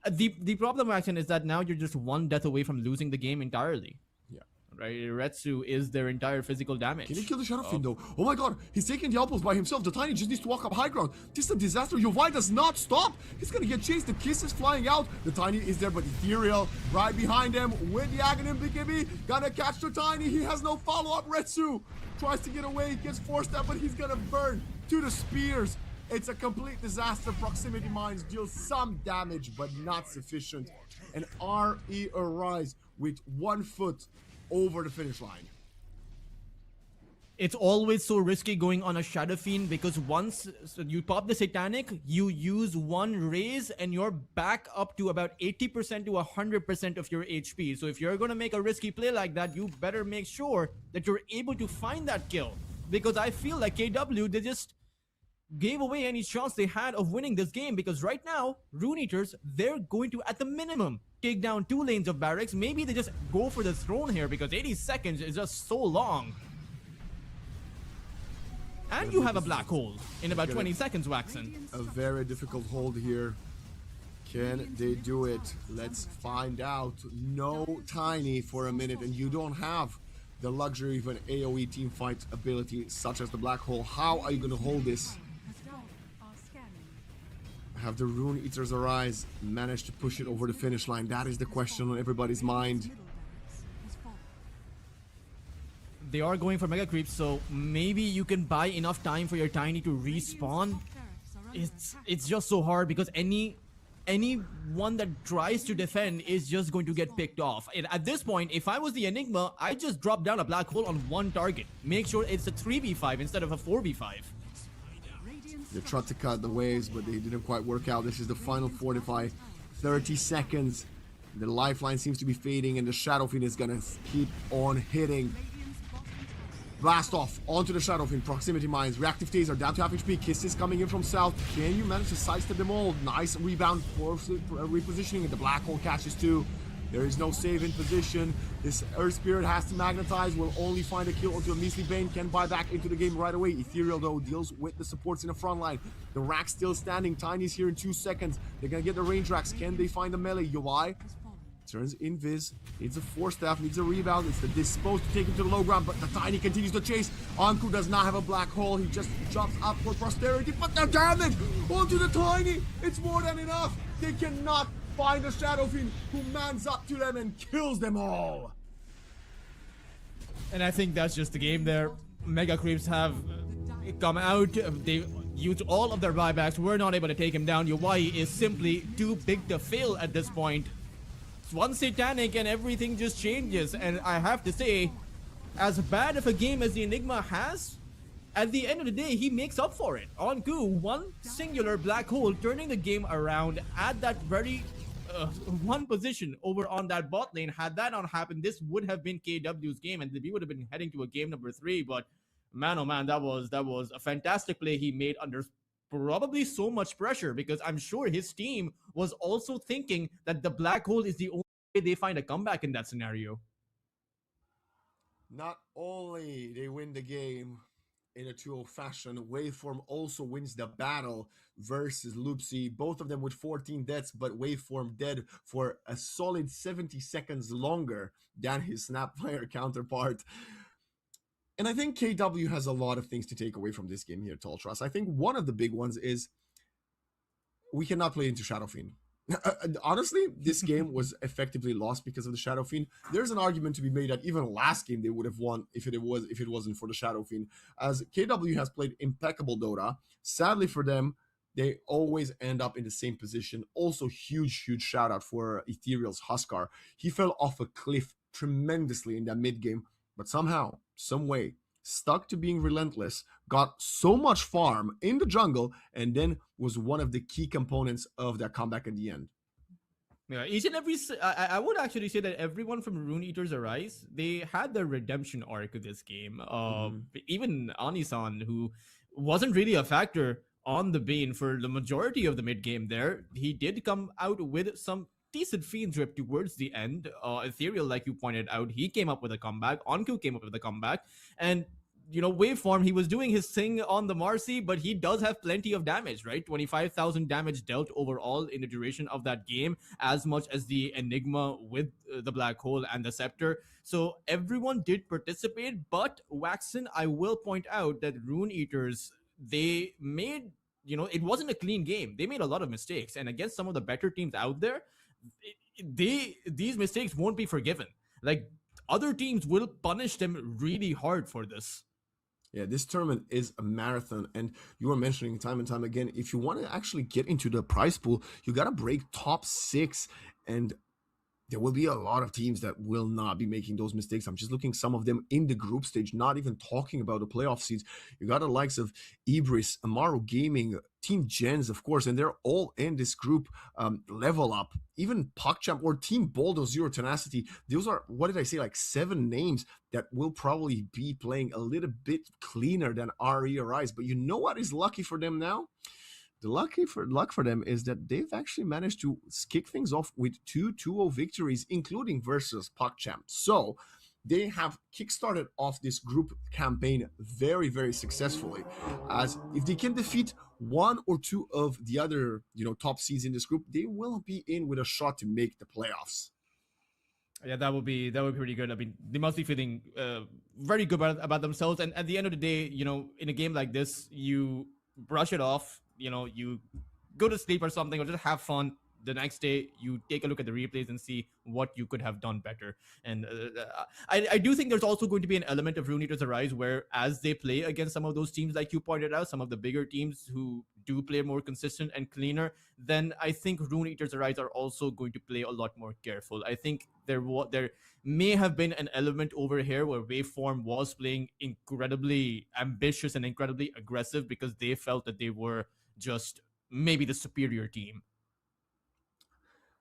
The problem, action, is that now you're just one death away from losing the game entirely. Yeah. Right, Retsu is their entire physical damage. Can he kill the Shadow Fiend though? Oh my god, he's taking the outpost by himself. The Tiny just needs to walk up high ground. This is a disaster. Yovai does not stop. He's gonna get chased. The Kiss is flying out. The Tiny is there, but Ethereal right behind him with the Aghanim Bikini. Gonna catch the Tiny. He has no follow-up. Retsu tries to get away, gets forced out, but he's gonna burn to the spears. It's a complete disaster. Proximity mines deal some damage, but not sufficient. And RE Arise with 1 foot over the finish line. It's always so risky going on a Shadow Fiend because once you pop the Satanic, you use 1 raise and you're back up to about 80% to 100% of your HP. So if you're going to make a risky play like that, you better make sure that you're able to find that kill. Because I feel like KW, they just gave away any chance they had of winning this game, because right now, Rune Eaters, they're going to, at the minimum, take down 2 lanes of barracks. Maybe they just go for the throne here because 80 seconds is just so long. And you have a black hole in about 20 seconds, Waxen. A very difficult hold here. Can they do it? Let's find out. No Tiny for a minute, and you don't have the luxury of an AoE team fight ability such as the black hole. How are you going to hold this? Have the Rune Eaters Arise managed to push it over the finish line? That is the question on everybody's mind. They are going for mega creeps, so maybe you can buy enough time for your Tiny to respawn. It's just so hard because anyone that tries to defend is just going to get picked off. And at this point, if I was the Enigma, I'd just drop down a black hole on 1 target. Make sure it's a 3v5 instead of a 4v5. They tried to cut the waves, but they didn't quite work out. This is the final fortify. 30 seconds. The lifeline seems to be fading, and the Shadow Fiend is gonna keep on hitting. Blast off onto the Shadow Fiend. Proximity mines. Reactive taser down to half HP. Kisses coming in from south. Can you manage to sidestep them all? Nice rebound for repositioning, and the black hole catches too. There is no save in position. This Earth Spirit has to magnetize. Will only find a kill onto a Measly Bane. Can buy back into the game right away. Ethereal though deals with the supports in the front line. The Rack's still standing. Tiny's here in 2 seconds. They're gonna get the range racks. Can they find the melee? UI turns invis. Needs a 4-staff. Needs a rebound. It's the disposed to take him to the low ground, but the Tiny continues to chase. Anku does not have a black hole. He just jumps up for posterity, but the damage onto the Tiny. It's more than enough. They cannot find a Shadow Fiend who mans up to them and kills them all. And I think that's just the game there. Mega creeps have come out. They used all of their buybacks. We're not able to take him down. UI is simply too big to fail at this point. It's 1 Satanic and everything just changes. And I have to say, as bad of a game as the Enigma has, at the end of the day, he makes up for it. Anku, 1 singular black hole, turning the game around at that very 1 position over on that bot lane. Had that not happened, this would have been KW's game, and we would have been heading to a game number 3. But man, oh man, that was a fantastic play he made under probably so much pressure, because I'm sure his team was also thinking that the black hole is the only way they find a comeback in that scenario. Not only they win the game in a 2-0 fashion, Waveform also wins the battle versus Loopsy. Both of them with 14 deaths, but Waveform dead for a solid 70 seconds longer than his Snapfire counterpart. And I think KW has a lot of things to take away from this game here, Toltras. I think one of the big ones is we cannot play into Shadow Fiend. Honestly, this game was effectively lost because of the Shadow Fiend. There's an argument to be made that even last game they would have won if it wasn't for the Shadow Fiend, as KW has played impeccable Dota. Sadly for them, they always end up in the same position. Also, huge shout out for Ethereal's Huskar. He fell off a cliff tremendously in that mid game, but somehow, some way, stuck to being relentless, got so much farm in the jungle, and then was one of the key components of that comeback at the end. Yeah, each and every, I would actually say that everyone from Rune Eater's Arise, they had their redemption arc of this game. Even Anisan, who wasn't really a factor on the Bane for the majority of the mid game there, he did come out with some decent fiend drip towards the end. Ethereal, like you pointed out, he came up with a comeback. Onku came up with a comeback. And, you know, Waveform, he was doing his thing on the Marcy, but he does have plenty of damage, right? 25,000 damage dealt overall in the duration of that game, as much as the Enigma with the Black Hole and the Scepter. So everyone did participate, but Waxen, I will point out that Rune Eaters, they made, you know, it wasn't a clean game. They made a lot of mistakes. And against some of the better teams out there, these mistakes won't be forgiven. Like, other teams will punish them really hard for this. Yeah, this tournament is a marathon, and you were mentioning time and time again, if you want to actually get into the prize pool, you got to break top 6, and there will be a lot of teams that will not be making those mistakes. I'm just looking some of them in the group stage, not even talking about the playoff seeds. You got the likes of Ibris, Amaru Gaming, Team JENZ, of course, and they're all in this group. Level Up, even PogChamp or Team Boldo Zero Tenacity. Those are, what did I say, like 7 names that will probably be playing a little bit cleaner than RE or ICE. But you know what is lucky for them now? The luck for them is that they've actually managed to kick things off with 2 2-0 victories, including versus PogChamp. So they have kickstarted off this group campaign very, very successfully. As if they can defeat 1 or 2 of the other, top seeds in this group, they will be in with a shot to make the playoffs. Yeah, that would be pretty good. I mean, they must be feeling very good about themselves. And at the end of the day, in a game like this, you brush it off. You go to sleep or something, or just have fun. The next day, you take a look at the replays and see what you could have done better. And I do think there's also going to be an element of Rune Eaters Arise where, as they play against some of those teams, like you pointed out, some of the bigger teams who do play more consistent and cleaner, then I think Rune Eaters Arise are also going to play a lot more careful. I think there may have been an element over here where Waveform was playing incredibly ambitious and incredibly aggressive because they felt that they were just maybe the superior team.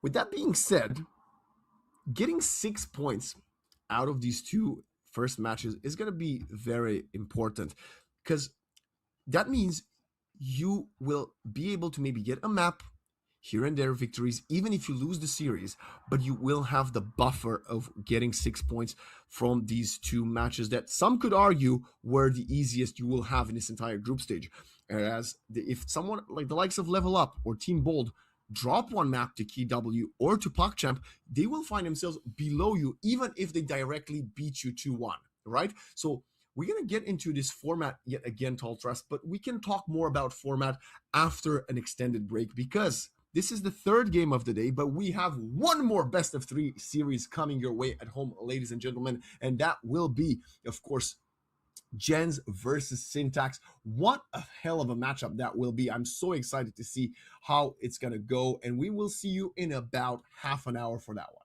With that being said, getting 6 points out of these 2 first matches is going to be very important, because that means you will be able to maybe get a map here and there, victories, even if you lose the series, but you will have the buffer of getting 6 points from these 2 matches that some could argue were the easiest you will have in this entire group stage. Whereas if someone like the likes of Level Up or Team Bold drop 1 map to KW or to PogChamp, they will find themselves below you, even if they directly beat you 2-1, right? So we're going to get into this format yet again, Tall Trust, but we can talk more about format after an extended break, because this is the 3rd game of the day, but we have 1 more best of 3 series coming your way at home, ladies and gentlemen, and that will be, of course, JENZ versus Syntax. What a hell of a matchup that will be. I'm so excited to see how it's going to go, and we will see you in about half an hour for that one.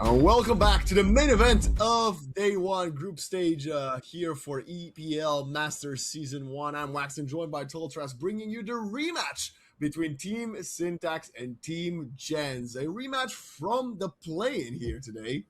Welcome back to the main event of day one group stage here for EPL Masters Season 1. I'm Wax and joined by Toltras, bringing you the rematch between Team Syntax and Team JENZ. A rematch from the play-in here today.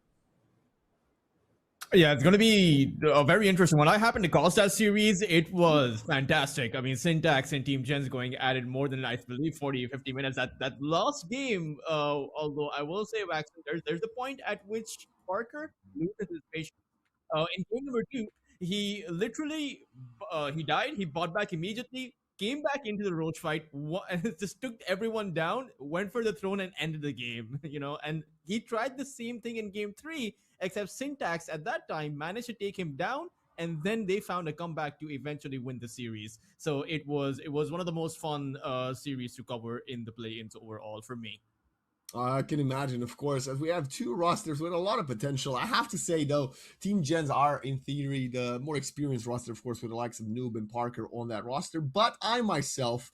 Yeah, it's going to be a very interesting one. I happened to cause that series. It was fantastic. I mean, Syntax and Team JENZ going at it more than, I believe, 40, 50 minutes. That last game, although I will say, Wax, there's the point at which Parker loses his patience. In game number 2, he literally he died. He bought back immediately, came back into the roach fight, just took everyone down, went for the throne, and ended the game. And he tried the same thing in game 3, except Syntax at that time managed to take him down, and then they found a comeback to eventually win the series. So it was one of the most fun series to cover in the play-ins overall for me. I can imagine, of course, as we have two rosters with a lot of potential. I have to say, though, Team JENZ are, in theory, the more experienced roster, of course, with the likes of Noob and Parker on that roster. But I myself,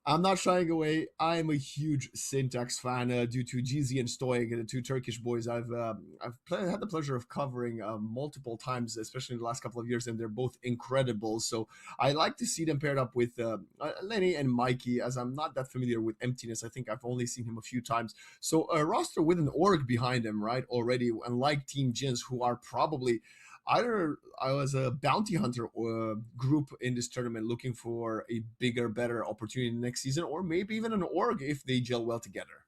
I'm not shying away. I am a huge Syntax fan due to GZ and Stoic, the two Turkish boys I've had the pleasure of covering multiple times, especially in the last couple of years, and they're both incredible. So I like to see them paired up with Lenny and Mikey, as I'm not that familiar with Emptiness. I think I've only seen him a few times. So a roster with an org behind them, right, already, unlike Team JENZ, who are probably either I was a bounty hunter group in this tournament looking for a bigger, better opportunity next season, or maybe even an org if they gel well together.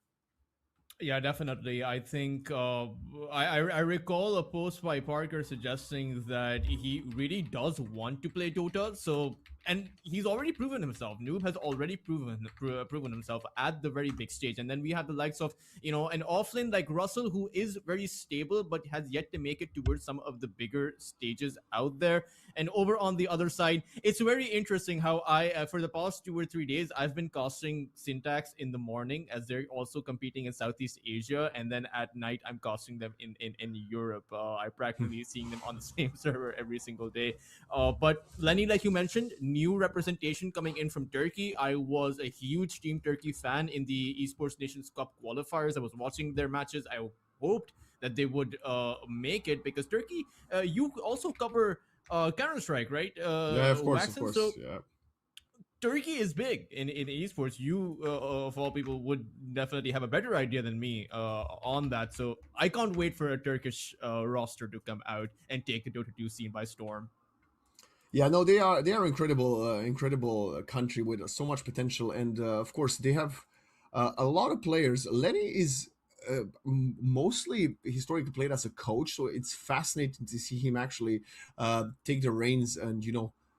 Yeah, definitely. I think I recall a post by Parker suggesting that he really does want to play Dota. So, and he's already proven himself. Noob has already proven himself at the very big stage. And then we have the likes of, an offlane like Russell, who is very stable but has yet to make it towards some of the bigger stages out there. And over on the other side, it's very interesting how I, for the past 2 or 3 days, I've been casting Syntax in the morning as they're also competing in Southeast Asia, and then at night I'm casting them in Europe. I practically seeing them on the same server every single day. But Lenny, like you mentioned, new representation coming in from Turkey. I was a huge Team Turkey fan in the Esports Nations Cup qualifiers. I was watching their matches. I hoped that they would make it, because Turkey, you also cover Counter-Strike, right? Yeah, of course, Waxen? of course. So yeah. Turkey is big in esports. You, of all people, would definitely have a better idea than me on that. So I can't wait for a Turkish roster to come out and take the Dota 2 scene by storm. Yeah, no, they are incredible country with so much potential, and of course they have a lot of players. Lenny is mostly historically played as a coach, so it's fascinating to see him actually take the reins and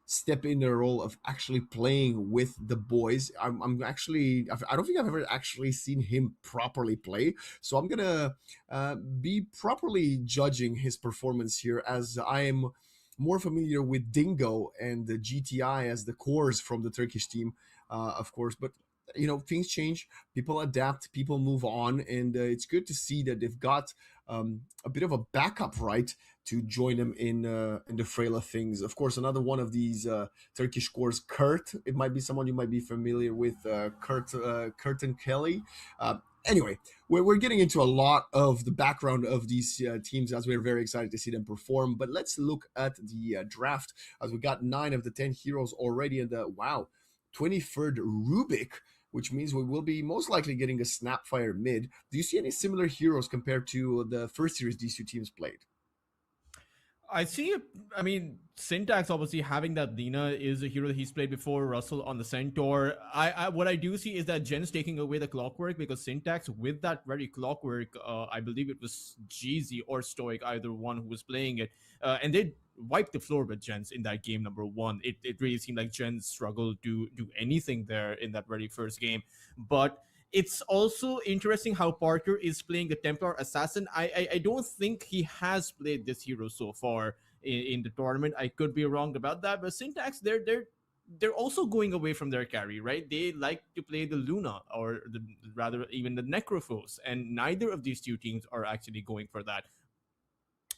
step in the role of actually playing with the boys. I'm actually, I don't think I've ever actually seen him properly play, so I'm gonna be properly judging his performance here, as I am more familiar with Dingo and the GTI as the cores from the Turkish team, of course. But things change, people adapt, people move on, and it's good to see that they've got a bit of a backup, right, to join them in the frail of things. Of course, another one of these Turkish cores, Kurt. It might be someone you might be familiar with, Kurt and Kelly. Anyway, we're getting into a lot of the background of these teams, as we're very excited to see them perform. But let's look at the draft, as we got 9 of the 10 heroes already in the 23rd Rubik, which means we will be most likely getting a Snapfire mid. Do you see any similar heroes compared to the first series these two teams played? I see. I mean, Syntax obviously having that Lina is a hero that he's played before. Russell on the Centaur. What I do see is that JENZ taking away the clockwork, because Syntax with that very clockwork, I believe it was GZ or Stoic, either one who was playing it, and they wiped the floor with JENZ in that game number 1. It really seemed like JENZ struggled to do anything there in that very first game, but it's also interesting how Parker is playing the Templar Assassin. I don't think he has played this hero so far in the tournament. I could be wrong about that, but Syntax, they're also going away from their carry, right? They like to play the Luna, or rather even the Necrophos, and neither of these two teams are actually going for that.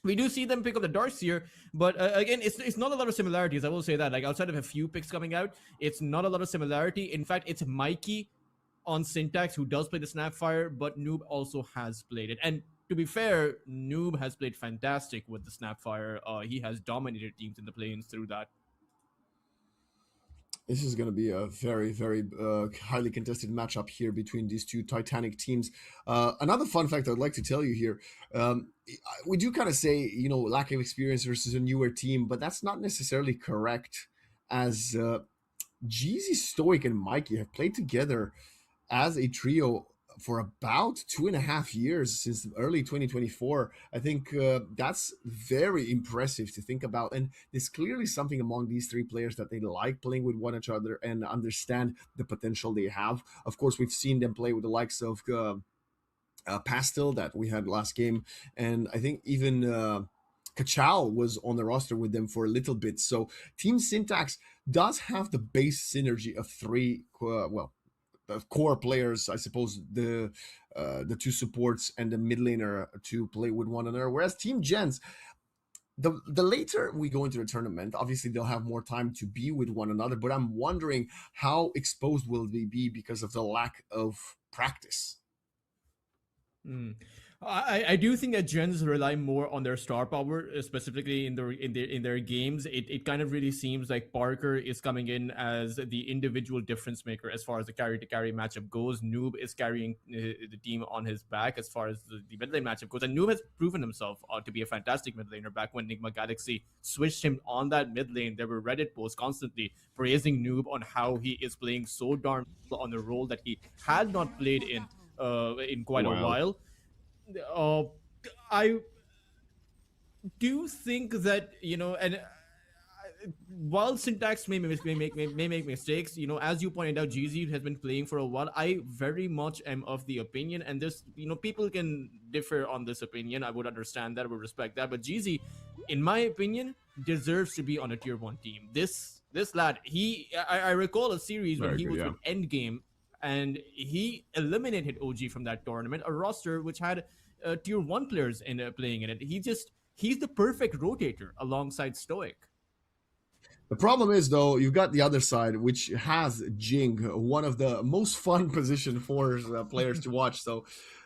We do see them pick up the Darkseer, but again, it's not a lot of similarities. I will say that, like, outside of a few picks coming out, it's not a lot of similarity. In fact, it's Mikey on Syntax who does play the Snapfire, but Noob also has played it. And to be fair, Noob has played fantastic with the Snapfire. He has dominated teams in the play-ins through that. This is going to be a very, very highly contested matchup here between these two Titanic teams. Another fun fact I'd like to tell you here, we do kind of say, lack of experience versus a newer team, but that's not necessarily correct, as JENZ, Stoic, and Mikey have played together as a trio for about 2.5 years, since early 2024. I think that's very impressive to think about, and there's clearly something among these three players that they like playing with one another and understand the potential they have. Of course, we've seen them play with the likes of Pastel that we had last game, and I think even Kachal was on the roster with them for a little bit. So Team Syntax does have the base synergy of three core players, I suppose, the two supports and the mid laner to play with one another. Whereas Team JENZ, the later we go into the tournament, obviously they'll have more time to be with one another, but I'm wondering how exposed will they be because of the lack of practice. I do think that JENZ rely more on their star power, specifically in their games. It kind of really seems like Parker is coming in as the individual difference maker as far as the carry to carry matchup goes. Noob is carrying the team on his back as far as the mid lane matchup goes, and Noob has proven himself to be a fantastic mid laner. Back when Enigma Galaxy switched him on that mid lane, there were Reddit posts constantly praising Noob on how he is playing so darn well on the role that he had not played in quite a while. I do think that, and while Syntax may make mistakes, as you pointed out, JENZ has been playing for a while. I very much am of the opinion, and this, people can differ on this opinion. I would understand that, I would respect that, but JENZ, in my opinion, deserves to be on a tier 1 team. This lad, I recall a series when he was with Endgame, and he eliminated OG from that tournament, a roster which had tier 1 players playing in it. He's the perfect rotator alongside Stoic. The problem is, though, you've got the other side, which has Jing, one of the most fun position for players to watch. So,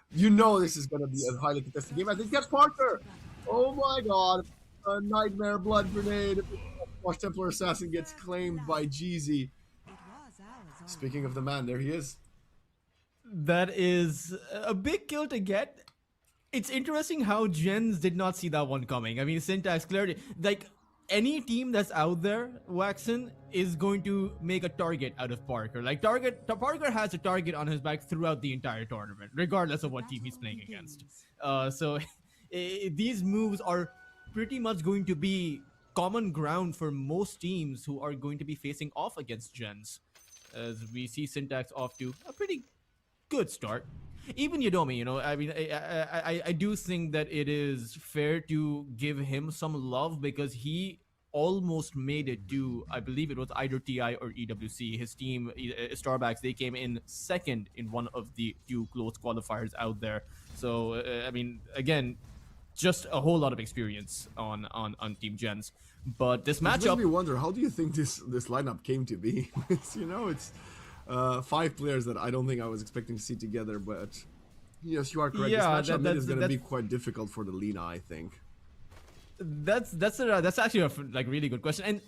this is going to be a highly contested game. I think that's Parker. Oh my God, a nightmare blood grenade. Watch Templar Assassin gets claimed by JENZ. Speaking of the man, there he is. That is a big kill to get. It's interesting how JENZ did not see that one coming. I mean, Syntax clearly, like, any team that's out there, Waxen, is going to make a target out of Parker. Like, Parker has a target on his back throughout the entire tournament, regardless of what team he's playing against. So these moves are pretty much going to be common ground for most teams who are going to be facing off against JENZ, as we see Syntax off to a pretty good start. Even Yodomi, I mean, I do think that it is fair to give him some love because he almost made it to, I believe it was either TI or EWC. His team, Starbacks, they came in second in one of the few close qualifiers out there. So, I mean, again, just a whole lot of experience on Team JENZ. But this matchup... It makes me wonder, how do you think this lineup came to be? It's 5 players that I don't think I was expecting to see together, but yes, you are correct. Yeah, this matchup is going to be quite difficult for the Lina, I think. That's actually a really good question. And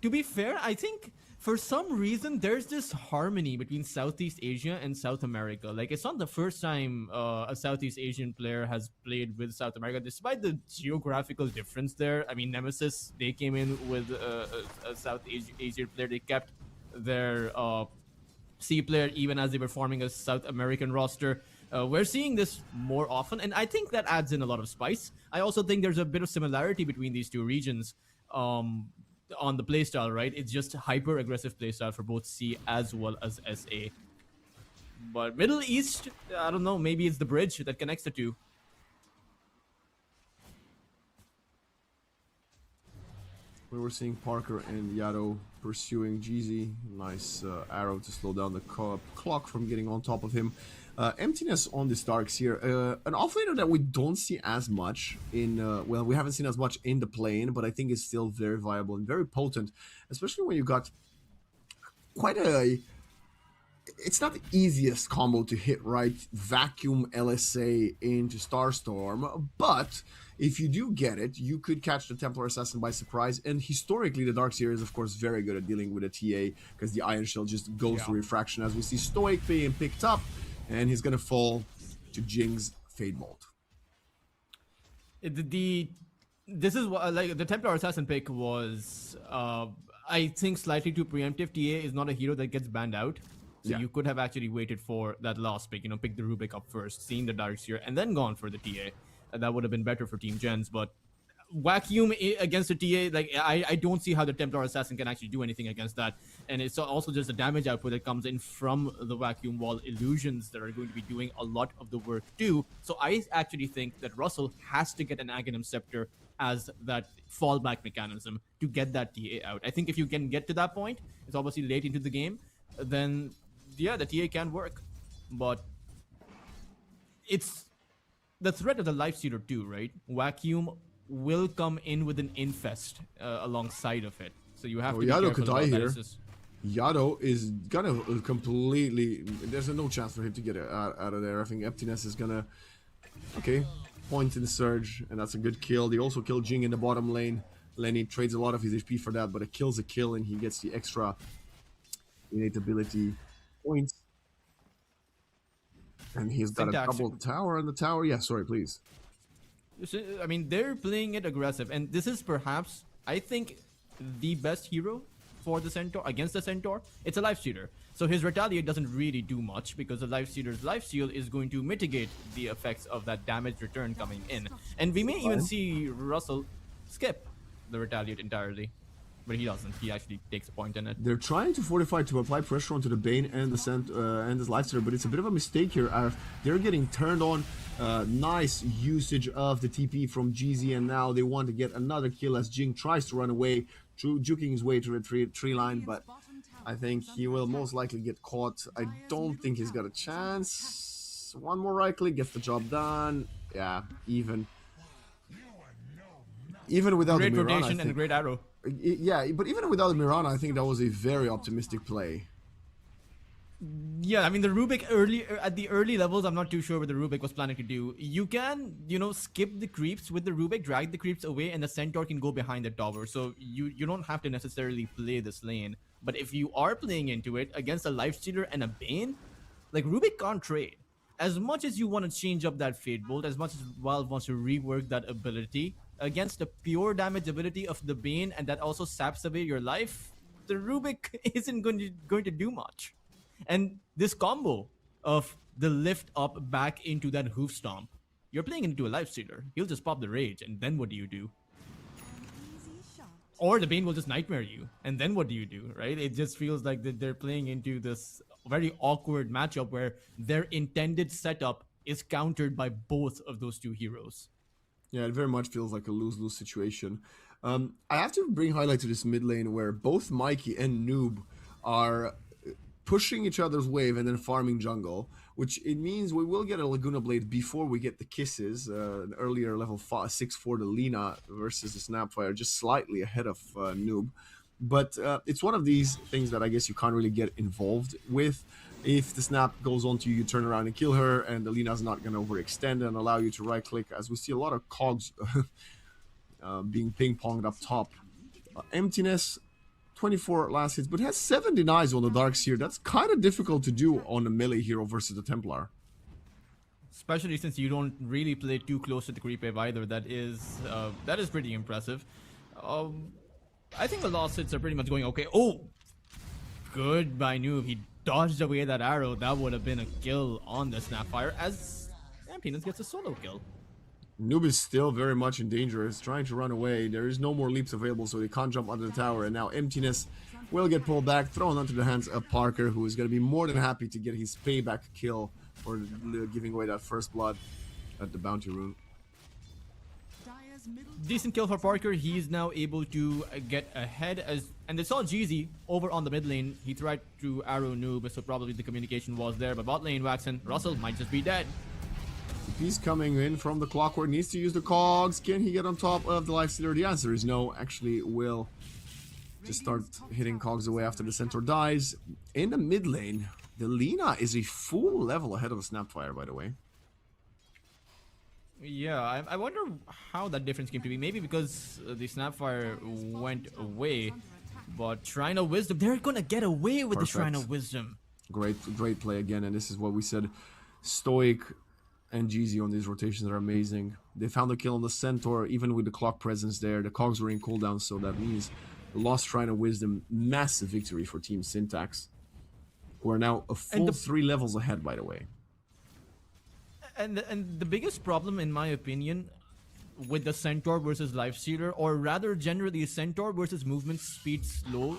to be fair, I think for some reason there's this harmony between Southeast Asia and South America. Like, it's not the first time a Southeast Asian player has played with South America, despite the geographical difference there. I mean, Nemesis, they came in with a South Asian player. They kept their C player even as they were forming a South American roster. We're seeing this more often, and I think that adds in a lot of spice. I also think there's a bit of similarity between these two regions on the playstyle, right? It's just hyper-aggressive playstyle for both C as well as SA. But Middle East, I don't know, maybe it's the bridge that connects the two. We were seeing Parker and Yado pursuing JENZ. Nice arrow to slow down the clock from getting on top of him. Emptiness on the Starks here. An offlaner that we don't see as much in... we haven't seen as much in the plane, but I think is still very viable and very potent, especially when you got quite a it's not the easiest combo to hit, right? Vacuum LSA into Starstorm, but if you do get it, you could catch the Templar Assassin by surprise. And historically, the Darkseer is, of course, very good at dealing with a TA because the Iron Shell just goes through refraction. As we see Stoic being picked up, and he's going to fall to Jing's Fade Bolt. This is what, like, the Templar Assassin pick was, I think, slightly too preemptive. TA is not a hero that gets banned out. So you could have actually waited for that last pick, pick the Rubik up first, seen the Darkseer, and then gone for the TA. That would have been better for Team JENZ, but Vacuum against a TA, like, I don't see how the Templar Assassin can actually do anything against that. And it's also just the damage output that comes in from the Vacuum Wall illusions that are going to be doing a lot of the work too. So I actually think that Russell has to get an Aghanim Scepter as that fallback mechanism to get that TA out. I think if you can get to that point, it's obviously late into the game, then yeah, the TA can work. But it's the threat of the Lifestealer too, right? Vacuum will come in with an Infest alongside of it. So you have to be Yado careful could about die that. here. Yado is gonna completely... There's no chance for him to get it out of there. I think Emptiness is gonna... Okay, point in the Surge, and that's a good kill. They also kill Jing in the bottom lane. Lenny trades a lot of his HP for that, but a kill's a kill, and he gets the extra innate ability points. And he's got a double tower, and the tower... Yeah, sorry, please. I mean, they're playing it aggressive, and this is perhaps, I think, the best hero for the Centaur, against the Centaur. It's a Lifestealer. So his Retaliate doesn't really do much, because the Lifestealer's Life Steal is going to mitigate the effects of that damage return coming in. And we may even see Russell skip the Retaliate entirely. But he doesn't. He actually takes a point in it. They're trying to fortify to apply pressure onto the Bane and the and this Lifestealer, but it's a bit of a mistake here. They're getting turned on. Nice usage of the TP from GZ, and now they want to get another kill as Jing tries to run away, juking his way to the tree line, but I think he will most likely get caught. I don't think he's got a chance. One more right click gets the job done. Yeah, even without great the Mirana, rotation and a great arrow. Yeah, but even without the Mirana, I think that was a very optimistic play. Yeah, I mean, the Rubik at the early levels, I'm not too sure what the Rubik was planning to do. You can, skip the creeps with the Rubik, drag the creeps away, and the Centaur can go behind the tower. So you don't have to necessarily play this lane. But if you are playing into it against a Lifestealer and a Bane, like, Rubik can't trade. As much as you want to change up that Fade Bolt, as much as Valve wants to rework that ability, against the pure damage ability of the Bane, and that also saps away your life, the Rubik isn't going to do much. And this combo of the lift up back into that hoof stomp, you're playing into a Lifestealer. He'll just pop the rage, and then what do you do? Or the Bane will just nightmare you, and then what do you do, right? It just feels like that they're playing into this very awkward matchup where their intended setup is countered by both of those two heroes. Yeah, it very much feels like a lose-lose situation. I have to bring highlight to this mid lane where both Mikey and Noob are pushing each other's wave and then farming jungle, which it means we will get a Laguna Blade before we get the kisses. An earlier level 6 for the Lina versus the Snapfire, just slightly ahead of Noob. But it's one of these things that I guess you can't really get involved with. If the snap goes on to you, turn around and kill her, and the Lina's not going to overextend and allow you to right-click, as we see a lot of cogs being ping-ponged up top. Emptiness, 24 last hits, but has 7 denies on the Darkseer. That's kind of difficult to do on a melee hero versus the Templar. Especially since you don't really play too close to the creep wave either. That is pretty impressive. I think the last hits are pretty much going okay. Oh! Good by Noob. He dodged away that arrow. That would have been a kill on the Snapfire as Emptiness gets a solo kill. Noob is still very much in danger. He's trying to run away. There is no more leaps available, so he can't jump under the tower. And now Emptiness will get pulled back, thrown onto the hands of Parker, who is going to be more than happy to get his payback kill for giving away that first blood at the bounty rune. Decent kill for Parker. He's now able to get ahead and they saw GZ over on the mid lane. He tried to arrow Noob, so probably the communication was there. But bot lane, Waxen, Russell might just be dead. He's coming in from the clockwork, needs to use the cogs. Can he get on top of the Lifestealer? The answer is no. Actually, will just start hitting cogs away after the Centaur dies. In the mid lane, The Lina is a full level ahead of the Snapfire, by the way. Yeah, I wonder how that difference came to be. Maybe because the Snapfire went away, but Shrine of Wisdom, they're gonna get away with the Shrine of Wisdom. Great play again, and this is what we said. Stoic and JENZ on these rotations are amazing. They found the kill on the Centaur, even with the clock presence there. The cogs were in cooldown, so that means the lost Shrine of Wisdom. Massive victory for Team Syntax, who are now a full 3 levels ahead, by the way. And the biggest problem, in my opinion, with the Centaur versus Lifestealer, or rather generally Centaur versus movement speed slow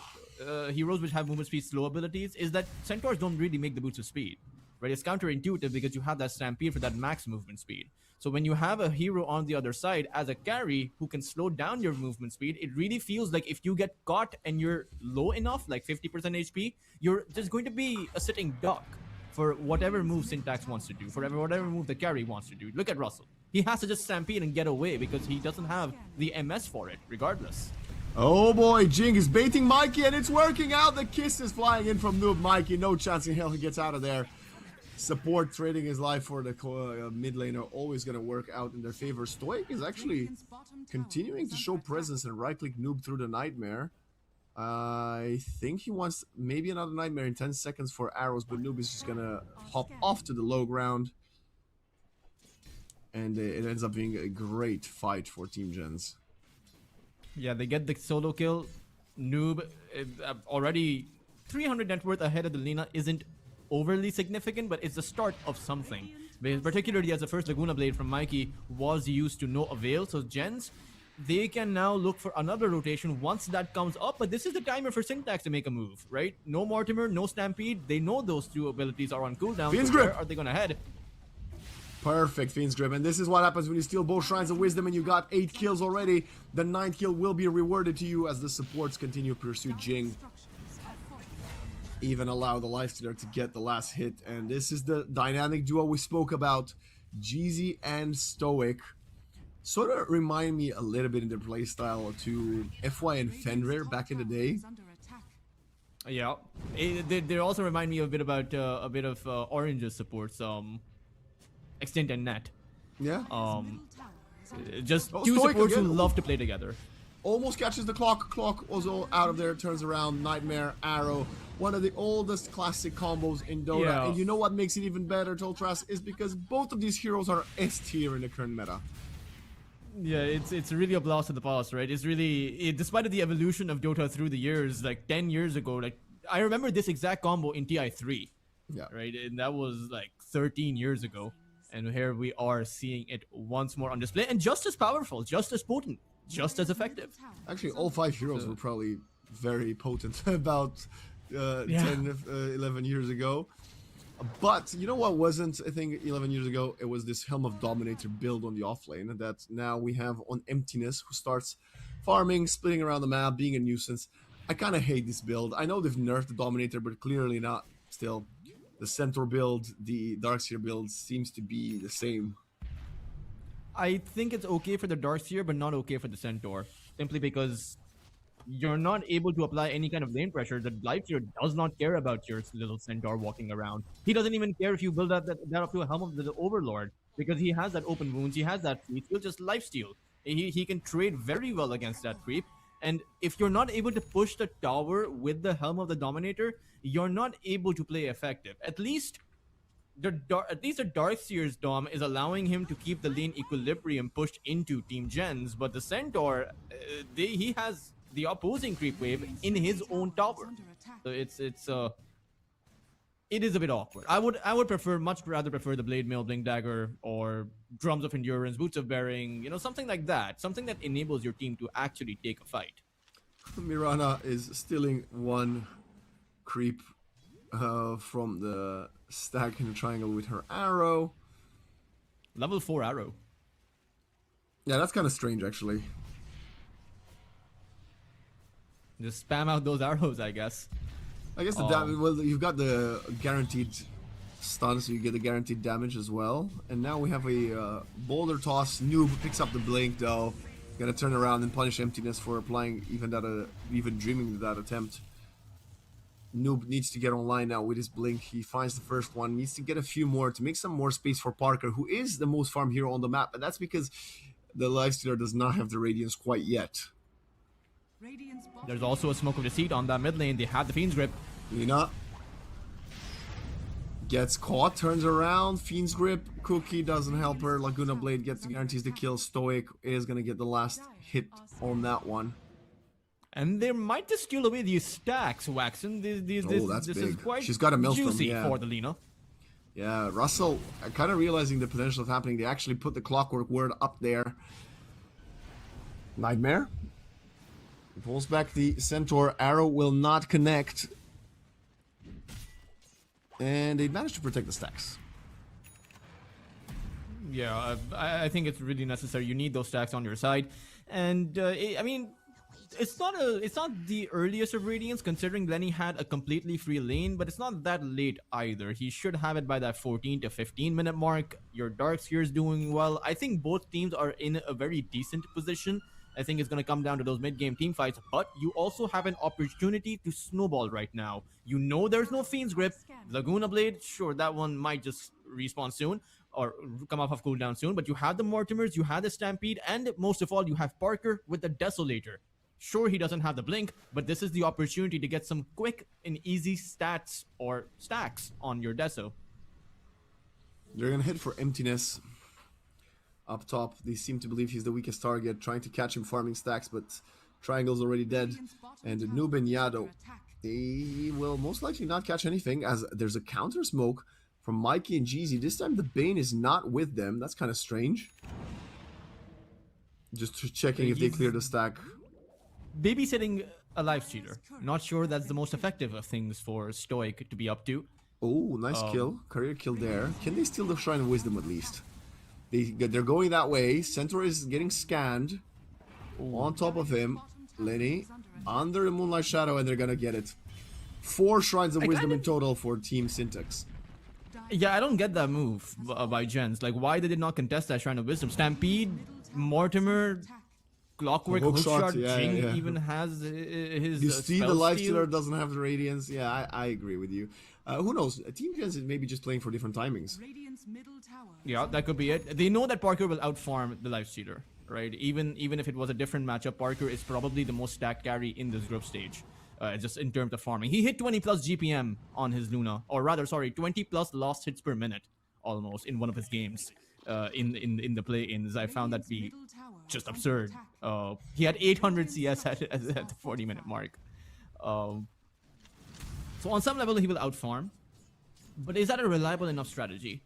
heroes which have movement speed slow abilities, is that Centaurs don't really make the boots of speed. Right? It's counterintuitive because you have that Stampede for that max movement speed. So when you have a hero on the other side as a carry who can slow down your movement speed, it really feels like if you get caught and you're low enough, like 50% HP, you're just going to be a sitting duck for whatever move Syntax wants to do, for whatever move the carry wants to do. Look at Russell. He has to just Stampede and get away because he doesn't have the MS for it, regardless. Oh boy, Jing is baiting Mikey and it's working out. The kiss is flying in from Noob Mikey. No chance in hell he gets out of there. Support trading his life for the mid laner, always going to work out in their favor. Stoic is actually continuing to show presence and right-click Noob through the Nightmare. I think he wants maybe another Nightmare in 10 seconds for arrows, but Noob is just going to hop off to the low ground. And it ends up being a great fight for Team JENZ. Yeah, they get the solo kill. Noob, already 300 net worth ahead of the Lina isn't overly significant, but it's the start of something. Because particularly as the first Laguna Blade from Mikey was used to no avail, so JENZ, they can now look for another rotation once that comes up, but this is the timer for Syntax to make a move, right? No Mortimer, no Stampede, they know those two abilities are on cooldown, so where are they gonna head? Perfect, Fiend's Grip, and this is what happens when you steal both Shrines of Wisdom and you got 8 kills already. The 9th kill will be rewarded to you as the supports continue to pursue Jing. Even allow the Lifestealer to get the last hit, and this is the dynamic duo we spoke about, JENZ and Stoic. Sort of remind me a little bit in their playstyle to FY and Fenrir back in the day. Yeah, they also remind me a bit about Orange's supports, Extent and Net. Yeah. Just two supports who love to play together. Almost catches the clock. Clock also out of there, turns around. Nightmare, arrow. One of the oldest classic combos in Dota. Yeah. And you know what makes it even better, Toltras, is because both of these heroes are S tier in the current meta. Yeah, it's really a blast of the past, right? It's really, despite the evolution of Dota through the years, like 10 years ago, like I remember this exact combo in TI3. Yeah. Right? And that was like 13 years ago. And here we are seeing it once more on display, and just as powerful, just as potent, just as effective. Actually, all 5 heroes were probably very potent about 10, 11 years ago. But you know what wasn't, I think, 11 years ago? It was this Helm of Dominator build on the offlane that now we have on Emptiness, who starts farming, splitting around the map, being a nuisance. I kind of hate this build. I know they've nerfed the Dominator, but clearly not. Still, the Centaur build, the Darkseer build seems to be the same. I think it's okay for the Darkseer, but not okay for the Centaur. Simply because you're not able to apply any kind of lane pressure. The Lifestealer does not care about your little Centaur walking around. He doesn't even care if you build that up to a Helm of the Overlord, because he has that open wounds, he has that creep, he'll just lifesteal. He can trade very well against that creep. And if you're not able to push the tower with the Helm of the Dominator, you're not able to play effective. At least the Darkseer's Dom is allowing him to keep the lane equilibrium pushed into Team JENZ, but the Centaur, he has the opposing creep wave in his own tower. So it is a bit awkward. I would much rather prefer the Blade Mail, Blink Dagger, or Drums of Endurance, Boots of Bearing, you know, something like that. Something that enables your team to actually take a fight. Mirana is stealing one creep from the stack in the triangle with her arrow. Level 4 arrow. Yeah, that's kind of strange, actually. Just spam out those arrows, I guess. I guess the damage, well, you've got the guaranteed stun, so you get the guaranteed damage as well. And now we have a boulder toss. Noob picks up the blink, though. Gonna turn around and punish Emptiness for applying even dreaming of that attempt. Noob needs to get online now with his blink. He finds the first one, needs to get a few more to make some more space for Parker, who is the most farm hero on the map, but that's because the Lifestealer does not have the Radiance quite yet. There's also a smoke of deceit on that mid lane. They have the Fiend's Grip. Lina gets caught, turns around, Fiend's Grip, Cookie doesn't help her, Laguna Blade guarantees the kill, Stoic is gonna get the last hit on that one. And they might just steal away these stacks, Waxen. That's this big. is quite She's got a Maelstrom, juicy yeah. for the Lina. Yeah, Russell kind of realizing the potential of happening. They actually put the Clockwork Word up there. Nightmare pulls back the Centaur. Arrow will not connect. And they managed to protect the stacks. Yeah, I think it's really necessary. You need those stacks on your side. And, I mean, it's not the earliest of Radiance, considering Lenny had a completely free lane, but it's not that late either. He should have it by that 14 to 15 minute mark. Your Darkseer is doing well. I think both teams are in a very decent position. I think it's going to come down to those mid-game team fights, but you also have an opportunity to snowball right now. You know there's no Fiend's Grip. Laguna Blade, sure, that one might just respawn soon or come off of cooldown soon, but you have the Mortimers, you have the Stampede, and most of all, you have Parker with the Desolator. Sure, he doesn't have the blink, but this is the opportunity to get some quick and easy stats or stacks on your Deso. They're going to hit for Emptiness. Up top, they seem to believe he's the weakest target, trying to catch him farming stacks, but Triangle's already dead. And Noob and Yado, they will most likely not catch anything, as there's a counter smoke from Mikey and Jeezy. This time the Bane is not with them. That's kind of strange. Just checking if they clear the stack. Babysitting a life cheater. Not sure that's the most effective of things for Stoic to be up to. Oh, nice kill. Career kill there. Can they steal the Shrine of Wisdom at least? They're going that way. Centaur is getting scanned. On top of him, Lenny under the Moonlight Shadow, and they're gonna get it. 4 Shrines of Wisdom in total for Team Syntax. Yeah, I don't get that move by JENZ. Like, why did they not contest that Shrine of Wisdom? Stampede, Mortimer, Clockwork, Hookshot, Jing even has his You see spell the Lifestealer steal. doesn't have the Radiance. Yeah, I agree with you. Who knows? Team JENZ is maybe just playing for different timings. Yeah, that could be it. They know that Parker will outfarm the Lifestealer, right? Even if it was a different matchup, Parker is probably the most stacked carry in this group stage. Just in terms of farming. He hit 20 plus GPM on his Luna, or rather, sorry, 20 plus lost hits per minute, almost, in one of his games. In the play-ins, I found that to be just absurd. He had 800 CS at the 40-minute mark. So on some level, he will outfarm. But is that a reliable enough strategy?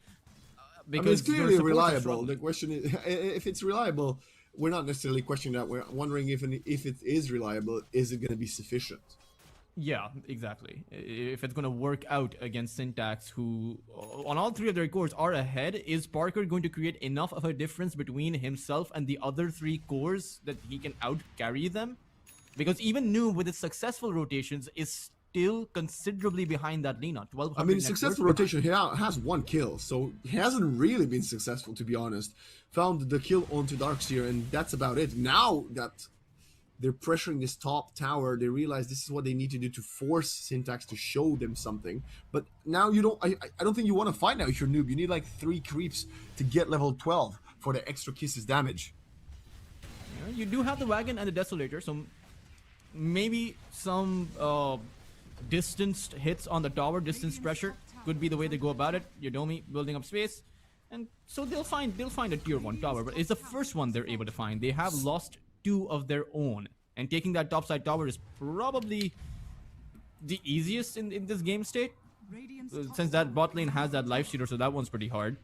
Because it's clearly reliable. The question is, if it's reliable, we're not necessarily questioning that. We're wondering if it is reliable, is it going to be sufficient? Yeah, exactly. If it's going to work out against Syntax, who on all 3 of their cores are ahead, is Parker going to create enough of a difference between himself and the other 3 cores that he can out-carry them? Because even Noob, with its successful rotations, is still considerably behind that Lina. 1200. I mean, successful rotation, he has 1 kill, so he hasn't really been successful, to be honest. Found the kill onto Darkseer, and that's about it. Now that they're pressuring this top tower, they realize this is what they need to do to force Syntax to show them something. But now you don't, I don't think you want to fight now if you're Noob. You need like 3 creeps to get level 12 for the extra kisses damage. Yeah, you do have the wagon and the Desolator, so maybe some distanced hits on the tower, distance pressure could be the way they go about it. Yodomi building up space, and so they'll find a tier 1 tower, but it's the first one they're able to find. They have lost 2 of their own, and taking that topside tower is probably the easiest in this game state, since that bot lane has that life shooter, so that one's pretty hard.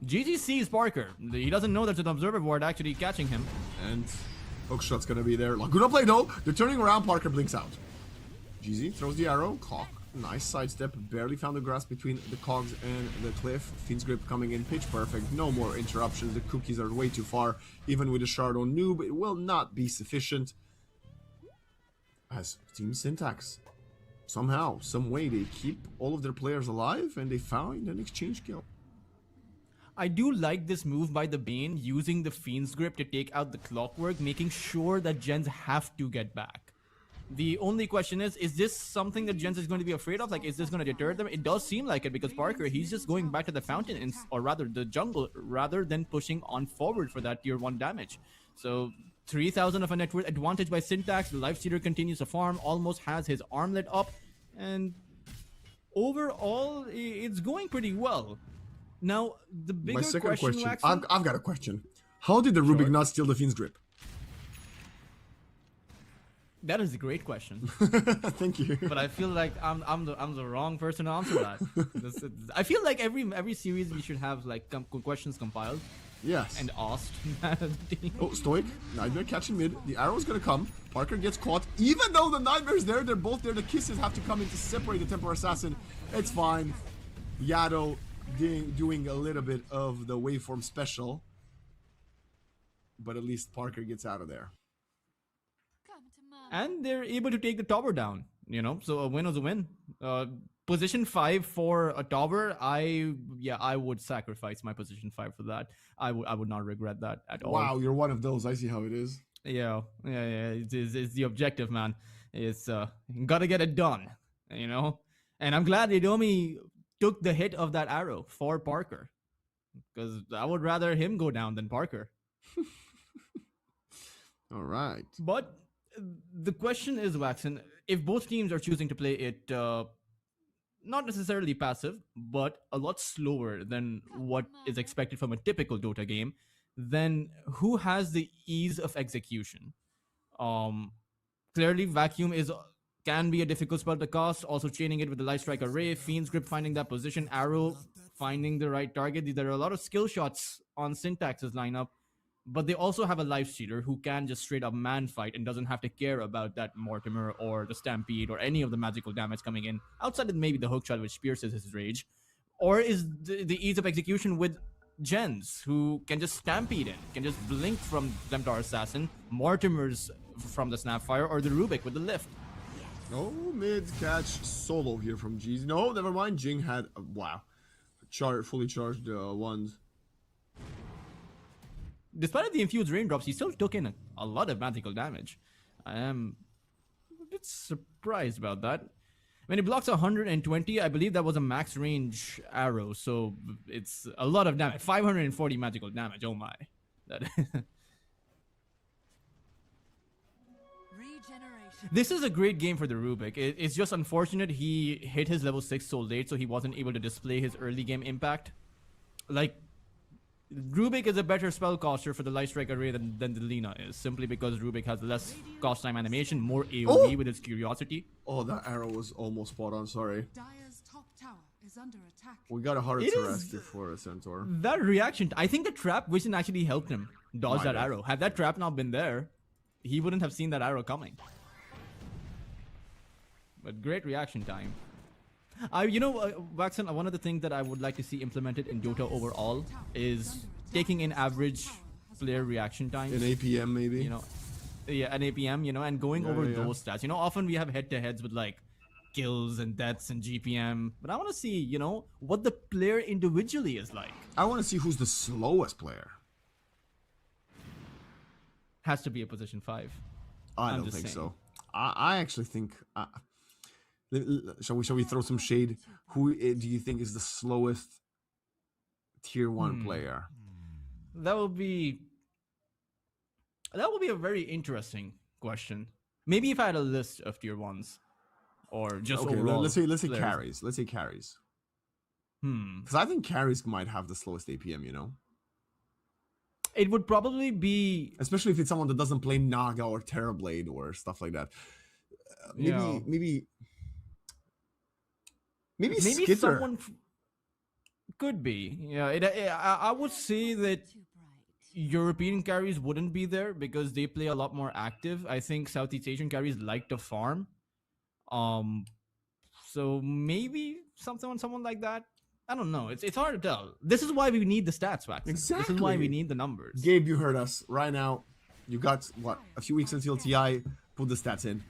GG sees Parker. He doesn't know there's an observer ward actually catching him. And Hookshot's gonna be there. Laguna play though. They're turning around. Parker blinks out. GZ throws the arrow. Cock. Nice sidestep. Barely found the grass between the cogs and the cliff. Fiend's Grip coming in pitch perfect. No more interruptions. The cookies are way too far. Even with a shard on Noob, it will not be sufficient. As Team Syntax, somehow, some way, they keep all of their players alive and they find an exchange kill. I do like this move by the Bane, using the Fiend's Grip to take out the Clockwork, making sure that JENZ have to get back. The only question is this something that JENZ is going to be afraid of? Like, is this going to deter them? It does seem like it, because Parker, he's just going back to the fountain, or rather the jungle, rather than pushing on forward for that tier 1 damage. So 3,000 of a net worth advantage by Syntax. The Lifestealer continues to farm, almost has his armlet up, and overall, it's going pretty well. Now, the bigger My second question, Waxen, I've got a question. How did the Rubik not steal the Fiend's Grip? that is a great question, Thank you. but I feel like I'm the wrong person to answer that. I feel like every series we should have like questions compiled Yes. and asked. Oh, Stoic, Nightmare catching mid. The arrow's gonna come. Parker gets caught. Even though the Nightmare's there, they're both there. The kisses have to come in to separate the Temper Assassin. It's fine. Yado doing a little bit of the waveform special. But at least Parker gets out of there. And they're able to take the tower down, you know, so a win was a win. Position 5 for a tower, I would sacrifice my position 5 for that. I would not regret that at all. Wow, you're one of those. I see how it is. Yeah, it's the objective, man. It's gotta get it done, you know. And I'm glad Idomi took the hit of that arrow for Parker, because I would rather him go down than Parker. All right. But the question is, Waxen, if both teams are choosing to play it not necessarily passive, but a lot slower than what is expected from a typical Dota game, then who has the ease of execution? Clearly, Vacuum can be a difficult spell to cast, also chaining it with the Light Strike Array, Fiend's Grip finding that position, Arrow finding the right target. There are a lot of skill shots on Syntax's lineup, but they also have a Lifestealer who can just straight up man fight and doesn't have to care about that Mortimer or the Stampede or any of the magical damage coming in, outside of maybe the hookshot which pierces his rage. Or is the ease of execution with JENZ, who can just Stampede in, can just blink from Templar Assassin, Mortimer's from the Snapfire, or the Rubik with the lift. Oh, mid catch solo here from G's. No, never mind. Jing had wow, fully charged ones. Despite the infused raindrops, he still took in a lot of magical damage. I am a bit surprised about that. When he blocks 120, I believe that was a max range arrow, so it's a lot of damage. 540 magical damage, oh my. This is a great game for the Rubik. It's just unfortunate he hit his level 6 so late, so he wasn't able to display his early game impact. Like, Rubik is a better spellcaster for the Light Strike Array than the Lina is, simply because Rubik has less cost time animation, more AoE with its curiosity. Oh, that arrow was almost spot on, sorry. Dire's top tower is under attack. We got a hard Terrastic for a Centaur. That reaction, I think the trap vision actually helped him dodge that arrow. Had that trap not been there, he wouldn't have seen that arrow coming. But great reaction time. Waxen, one of the things that I would like to see implemented in Dota overall is taking in average player reaction times. An APM maybe? You know, yeah, an APM, and going over those stats. Often we have head-to-heads with like kills and deaths and GPM, but I want to see, what the player individually is like. I want to see who's the slowest player. Has to be a position 5. I don't think so. I actually think... Shall we throw some shade? Who do you think is the slowest tier 1 player? That will be a very interesting question. Maybe if I had a list of tier 1s, or just overall. Let's say players. carries. Let's say carries. Because I think carries might have the slowest APM. It would probably be, especially if it's someone that doesn't play Naga or Terrorblade or stuff like that. Maybe Skitter. Someone could be. Yeah, I would say that European carries wouldn't be there because they play a lot more active. I think Southeast Asian carries like to farm. So maybe someone like that. I don't know. It's hard to tell. This is why we need the stats, Wax. Exactly. This is why we need the numbers. Gabe, you heard us. Right now, you got a few weeks until TI. Put the stats in.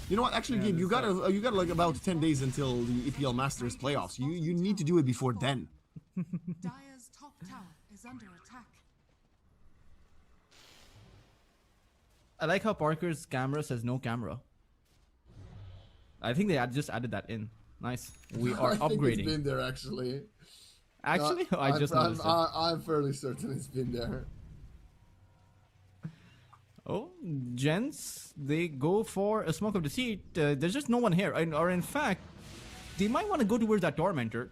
You know what? Actually, Gabe, you got like about 10 days until the EPL Masters playoffs. You need to do it before then. tower is under attack. I like how Parker's camera says no camera. I think they just added that in. Nice. We are I think upgrading. it's been there actually. Actually, I just noticed it. I'm fairly certain it's been there. Oh, JENZ, they go for a smoke of deceit. There's just no one here. Or in fact, they might want to go towards that Tormentor.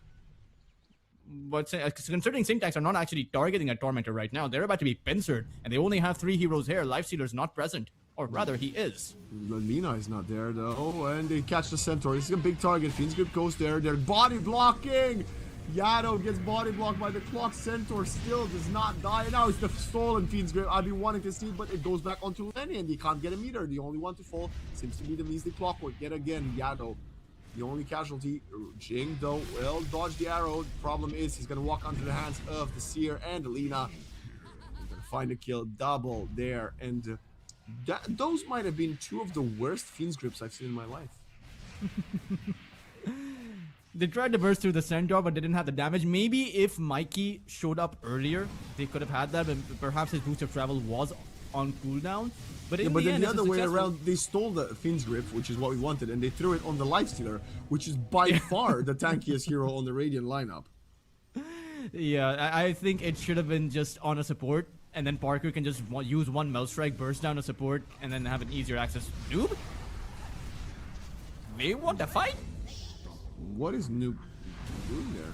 But considering Syntax are not actually targeting a Tormentor right now, they're about to be pincered, and they only have 3 heroes here. Lifestealer's not present. Or rather, he is. Lina is not there though, and they catch the Centaur. This is a big target. Fiend's Grip goes there. They're body blocking! Yado gets body blocked by the clock. Centaur still does not die. Now it's the stolen Fiend's Grip. I've been wanting to see it, but it goes back onto Lenny, and they can't get a meter. The only one to fall seems to be the Measly Clockwork. Yet again, Yado, the only casualty. Jing, though, will dodge the arrow. The problem is he's going to walk onto the hands of the Seer and Lina. He's going to find a kill. Double there. And those might have been 2 of the worst Fiend's Grips I've seen in my life. They tried to burst through the Centaur, but they didn't have the damage. Maybe if Mikey showed up earlier, they could have had that, and perhaps his boost of travel was on cooldown. But in but the then end, the other way around, they stole the Fiend's Grip, which is what we wanted, and they threw it on the Lifestealer, which is by far the tankiest hero on the Radiant lineup. Yeah, I think it should have been just on a support, and then Parker can just use one Melt Strike, burst down a support, and then have an easier access. Noob? They want to fight? What is Noob doing there?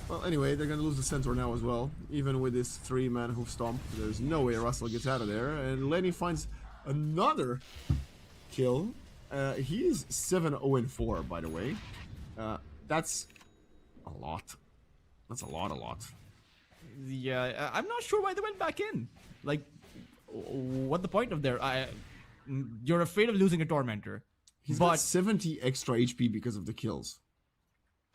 Well, anyway, they're gonna lose the Centaur now as well. Even with this 3-man hoof stomp, there's no way Russell gets out of there. And Lenny finds another kill. He is 7-0-4, by the way. That's a lot. That's a lot. Yeah, I'm not sure why they went back in. Like, what the point of there? You're afraid of losing a Tormentor. He's got 70 extra HP because of the kills.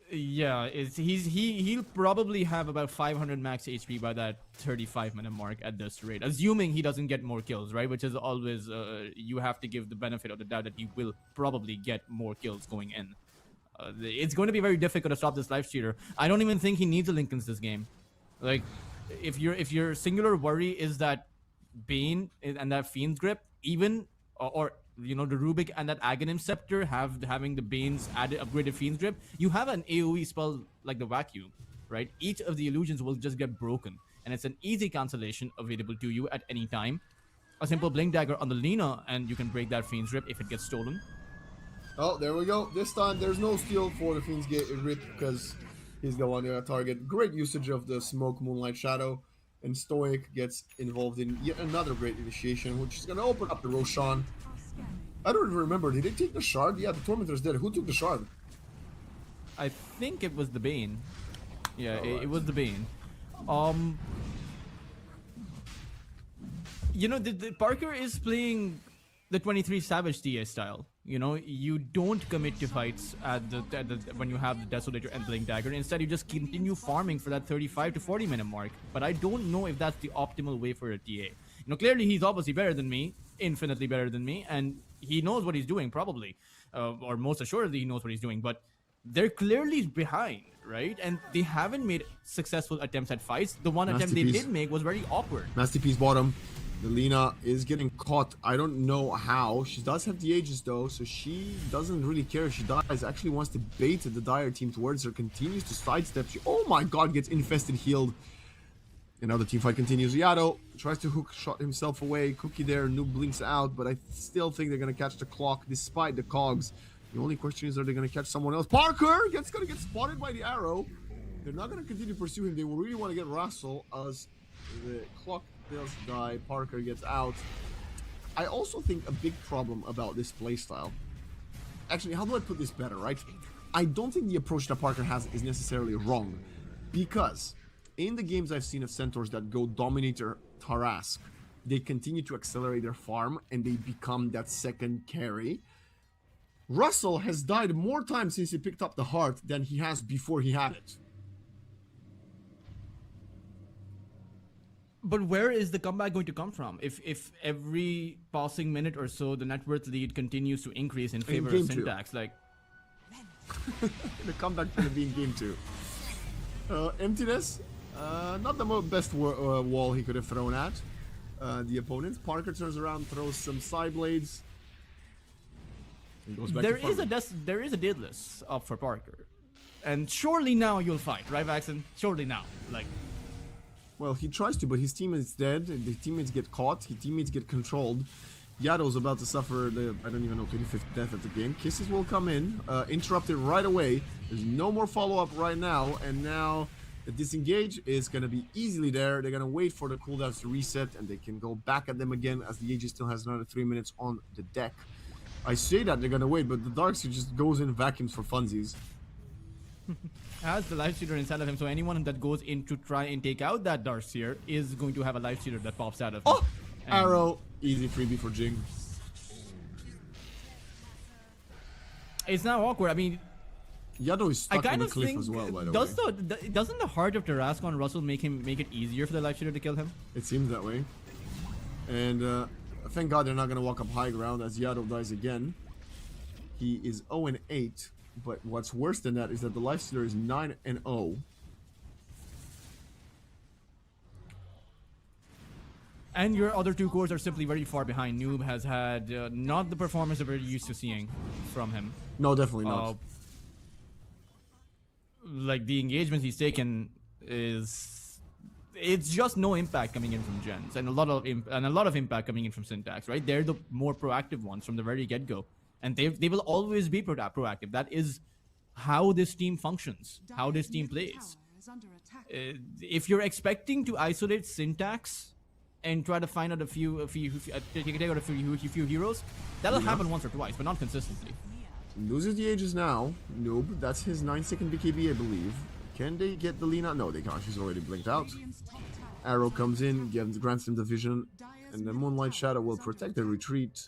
Yeah, he'll probably have about 500 max HP by that 35-minute mark at this rate, assuming he doesn't get more kills, right? Which is always you have to give the benefit of the doubt that he will probably get more kills going in. It's going to be very difficult to stop this Lifestealer. I don't even think he needs a Linken's this game. Like, if your singular worry is that Bane and that Fiend's Grip, even or you know, the Rubik and that Aghanim Scepter having the Bane's added upgraded Fiend's Grip, you have an AoE spell like the Vacuum, right? Each of the illusions will just get broken, and it's an easy cancellation available to you at any time. A simple Blink Dagger on the Lina, and you can break that Fiend's Grip if it gets stolen. Oh, there we go. This time there's no steal for the Fiend's Grip because he's the one target. Great usage of the Smoke, Moonlight, Shadow, and Stoic gets involved in yet another great initiation, which is going to open up the Roshan. I don't even remember. Did they take the shard? Yeah, the Tormentor's dead. Who took the shard? I think it was the Bane. Yeah, it was the Bane. You know, the Parker is playing the 23 Savage TA style. You know, you don't commit to fights at when you have the Desolator and Blink Dagger. Instead, you just continue farming for that 35 to 40-minute mark. But I don't know if that's the optimal way for a TA. You know, clearly he's obviously better than me, infinitely better than me, and he knows what he's doing, probably. Or most assuredly he knows what he's doing, but they're clearly behind, right? And they haven't made successful attempts at fights. The one attempt they did make was very awkward. Masterpiece bottom. The Lina is getting caught. I don't know how. She does have the Aegis though, so she doesn't really care if she dies. Actually wants to bait the Dire team towards her. Continues to sidestep. She, oh my god, gets infested, healed. And now the teamfight continues. Yado tries to hook shot himself away. Cookie there. Noob blinks out, but I still think they're going to catch the clock despite the cogs. The only question is, are they going to catch someone else? Parker gets going to get spotted by the arrow. They're not going to continue to pursue him. They will really want to get Russell as the clock does die. Parker gets out. I also think a big problem about this playstyle. Actually, how do I put this better, right? I don't think the approach that Parker has is necessarily wrong. Because in the games I've seen of Centaurs that go Dominator Tarrasque, they continue to accelerate their farm and they become that second carry. Russell has died more times since he picked up the heart than he has before he had it. But where is the comeback going to come from? If every passing minute or so the net worth lead continues to increase in favor of Syntax, like the comeback going to be in game 2. Emptiness. Not the best wall he could have thrown at the opponent. Parker turns around, throws some side blades. And goes back There to is farming. there is a Daedalus up for Parker, and surely now you'll fight, right, Vaxen? Surely now, like. Well, he tries to, but his teammate's dead. The teammates get caught. His teammates get controlled. Yado's about to suffer the, I don't even know, 25th death of the game. Kisses will come in, interrupted right away. There's no more follow-up right now, and now the disengage is going to be easily there. They're going to wait for the cooldowns to reset, and they can go back at them again as the Aegis still has another 3 minutes on the deck. I say that they're going to wait, but the Darkseer just goes in vacuums for funsies. Has the life stealer inside of him, so anyone that goes in to try and take out that Darkseer is going to have a life stealer that pops out of him. Oh! And Arrow. Easy freebie for Jing. it's now awkward. I mean, Yado is I stuck on kind the of cliff think as well, by the way. doesn't the heart of Tarrasque Russell make it easier for the life stealer to kill him? It seems that way. And thank God they're not going to walk up high ground as Yado dies again. He is 0-8, but what's worse than that is that the lifestealer is 9-0. And your other two cores are simply very far behind. Noob has had not the performance that we're used to seeing from him. No, definitely not. Like the engagements he's taken it's just no impact coming in from JENZ, and a lot of impact coming in from Syntax. Right, they're the more proactive ones from the very get-go, and they will always be proactive. That is how this team functions, how this team plays. If you're expecting to isolate Syntax and try to find out take out a few heroes, that'll happen once or twice, but not consistently. Loses the Aegis now. Noob, that's his 9-second BKB, I believe. Can they get the Lina? No, they can't. She's already blinked out. Arrow comes in, grants him the vision, and the Moonlight Shadow will protect the retreat.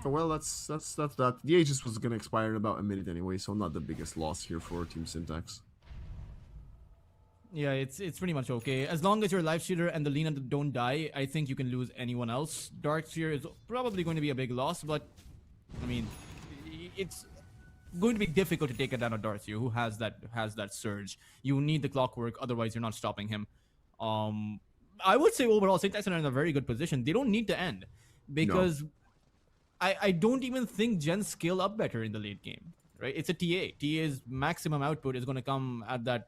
Oh, well, that's that. The Aegis was gonna expire in about a minute anyway, so not the biggest loss here for Team Syntax. Yeah, it's pretty much okay. As long as your life stealer and the Lina don't die, I think you can lose anyone else. Darkseer is probably going to be a big loss, but I mean, it's going to be difficult to take down a Darkseer who has that surge. You need the clockwork, otherwise you're not stopping him. I would say overall Syntax are in a very good position. They don't need to end because I don't even think Gens scale up better in the late game. Right? It's a TA. TA's maximum output is going to come at that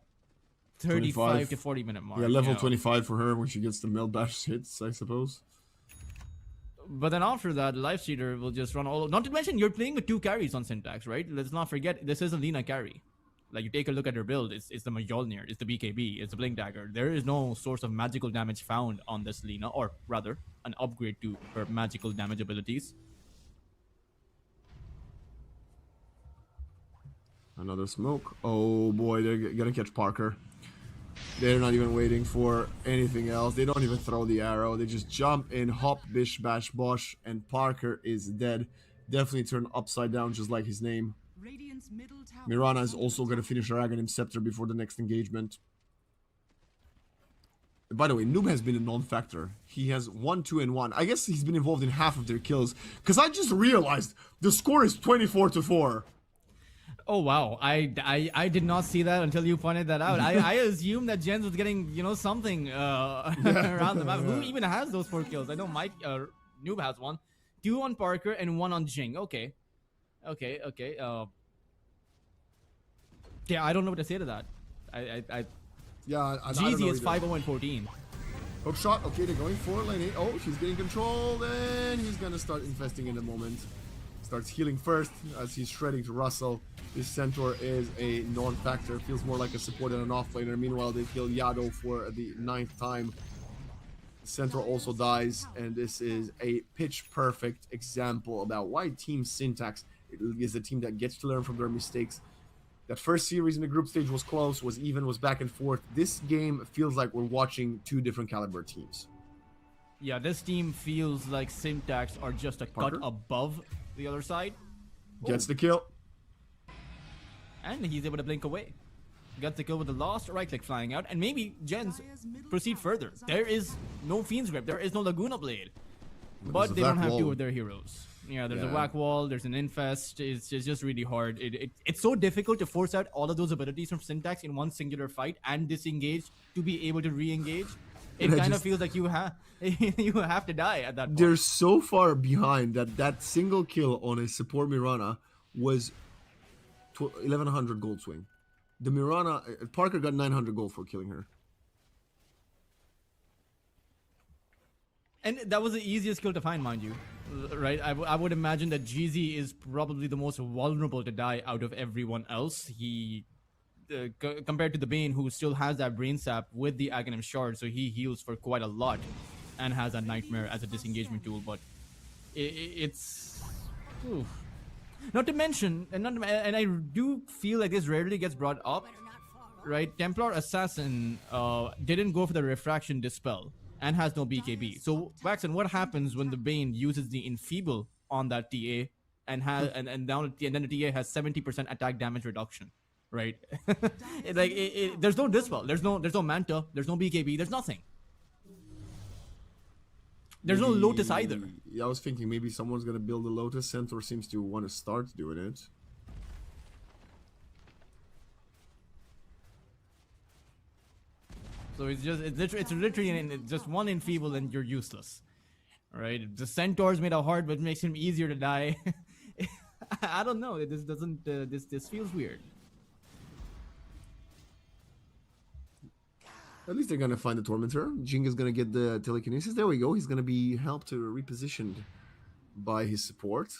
35 to 40 minute mark. Yeah, level 25 for her when she gets the melt bash hits, I suppose. But then after that, Life Stealer will just run all. Not to mention, you're playing with 2 carries on Syntax, right? Let's not forget, this is a Lina carry. Like, you take a look at her build, it's the Mjolnir, it's the BKB, it's the Blink Dagger. There is no source of magical damage found on this Lina, or rather, an upgrade to her magical damage abilities. Another smoke. Oh boy, they're gonna catch Parker. They're not even waiting for anything else. They don't even throw the arrow. They just jump in, hop, bish, bash, bosh, and Parker is dead. Definitely turned upside down, just like his name. Mirana is also going to finish her Aghanim Scepter before the next engagement. By the way, Noob has been a non-factor. He has 1, 2, and 1. I guess he's been involved in half of their kills. Because I just realized the score is 24-4. Oh wow, I did not see that until you pointed that out. I assumed that JENZ was getting, you know, something around the map. Who even has those 4 kills? I know Mike, Noob has 1. 2 on Parker and 1 on Jing. Okay. Yeah, I don't know what to say to that. Yeah, I don't Jeezy know is either. 5-0-14. Hook shot. Okay, they're going for lane 8. Oh, she's getting control. Then he's going to start investing in the moment. Starts healing first as he's shredding to Russell. This Centaur is a non-factor. Feels more like a support than an off-laner. Meanwhile, they kill Yado for the 9th time. Centaur also dies, and this is a pitch-perfect example about why Team Syntax is a team that gets to learn from their mistakes. That first series in the group stage was close, was even, was back and forth. This game feels like we're watching 2 different caliber teams. Yeah, this team feels like Syntax are just a Parker? cut above the other side. Gets the kill. And he's able to blink away. Gets the kill with the lost right click flying out, and maybe JENZ proceed further. There is no Fiend's Grip, there is no Laguna Blade. But they don't have 2 of their heroes. Yeah, there's a Yeah. whack wall, there's an infest. It's just really hard. It's so difficult to force out all of those abilities from Syntax in one singular fight and disengage to be able to re-engage. It And I kind of just- feels like you have you have to die at that point. They're so far behind that single kill on a support Mirana was 1100 gold swing. The Mirana Parker got 900 gold for killing her. And that was the easiest kill to find, mind you. Right? I would imagine that GZ is probably the most vulnerable to die out of everyone else. He, compared to the Bane, who still has that brain sap with the Aghanim Shard, so he heals for quite a lot and has that Nightmare as a disengagement tool. But it's... Oof. Not to mention, and I do feel like this rarely gets brought up, right? Templar Assassin didn't go for the Refraction Dispel and has no BKB. So, Waxen, what happens when the Bane uses the Enfeeble on that TA and has and then the TA has 70% attack damage reduction, right? There's no Dispel, there's no Manta, there's no BKB, there's nothing. There's no Lotus either. Yeah, I was thinking maybe someone's gonna build a Lotus. Centaur seems to want to start doing it. So it's literally just one Enfeeble and you're useless, right? The Centaur's made of hard, but it makes him easier to die. I don't know. This doesn't. This feels weird. At least they're gonna find the Tormentor. Jinga's gonna get the telekinesis. There we go. He's gonna be helped to repositioned by his support.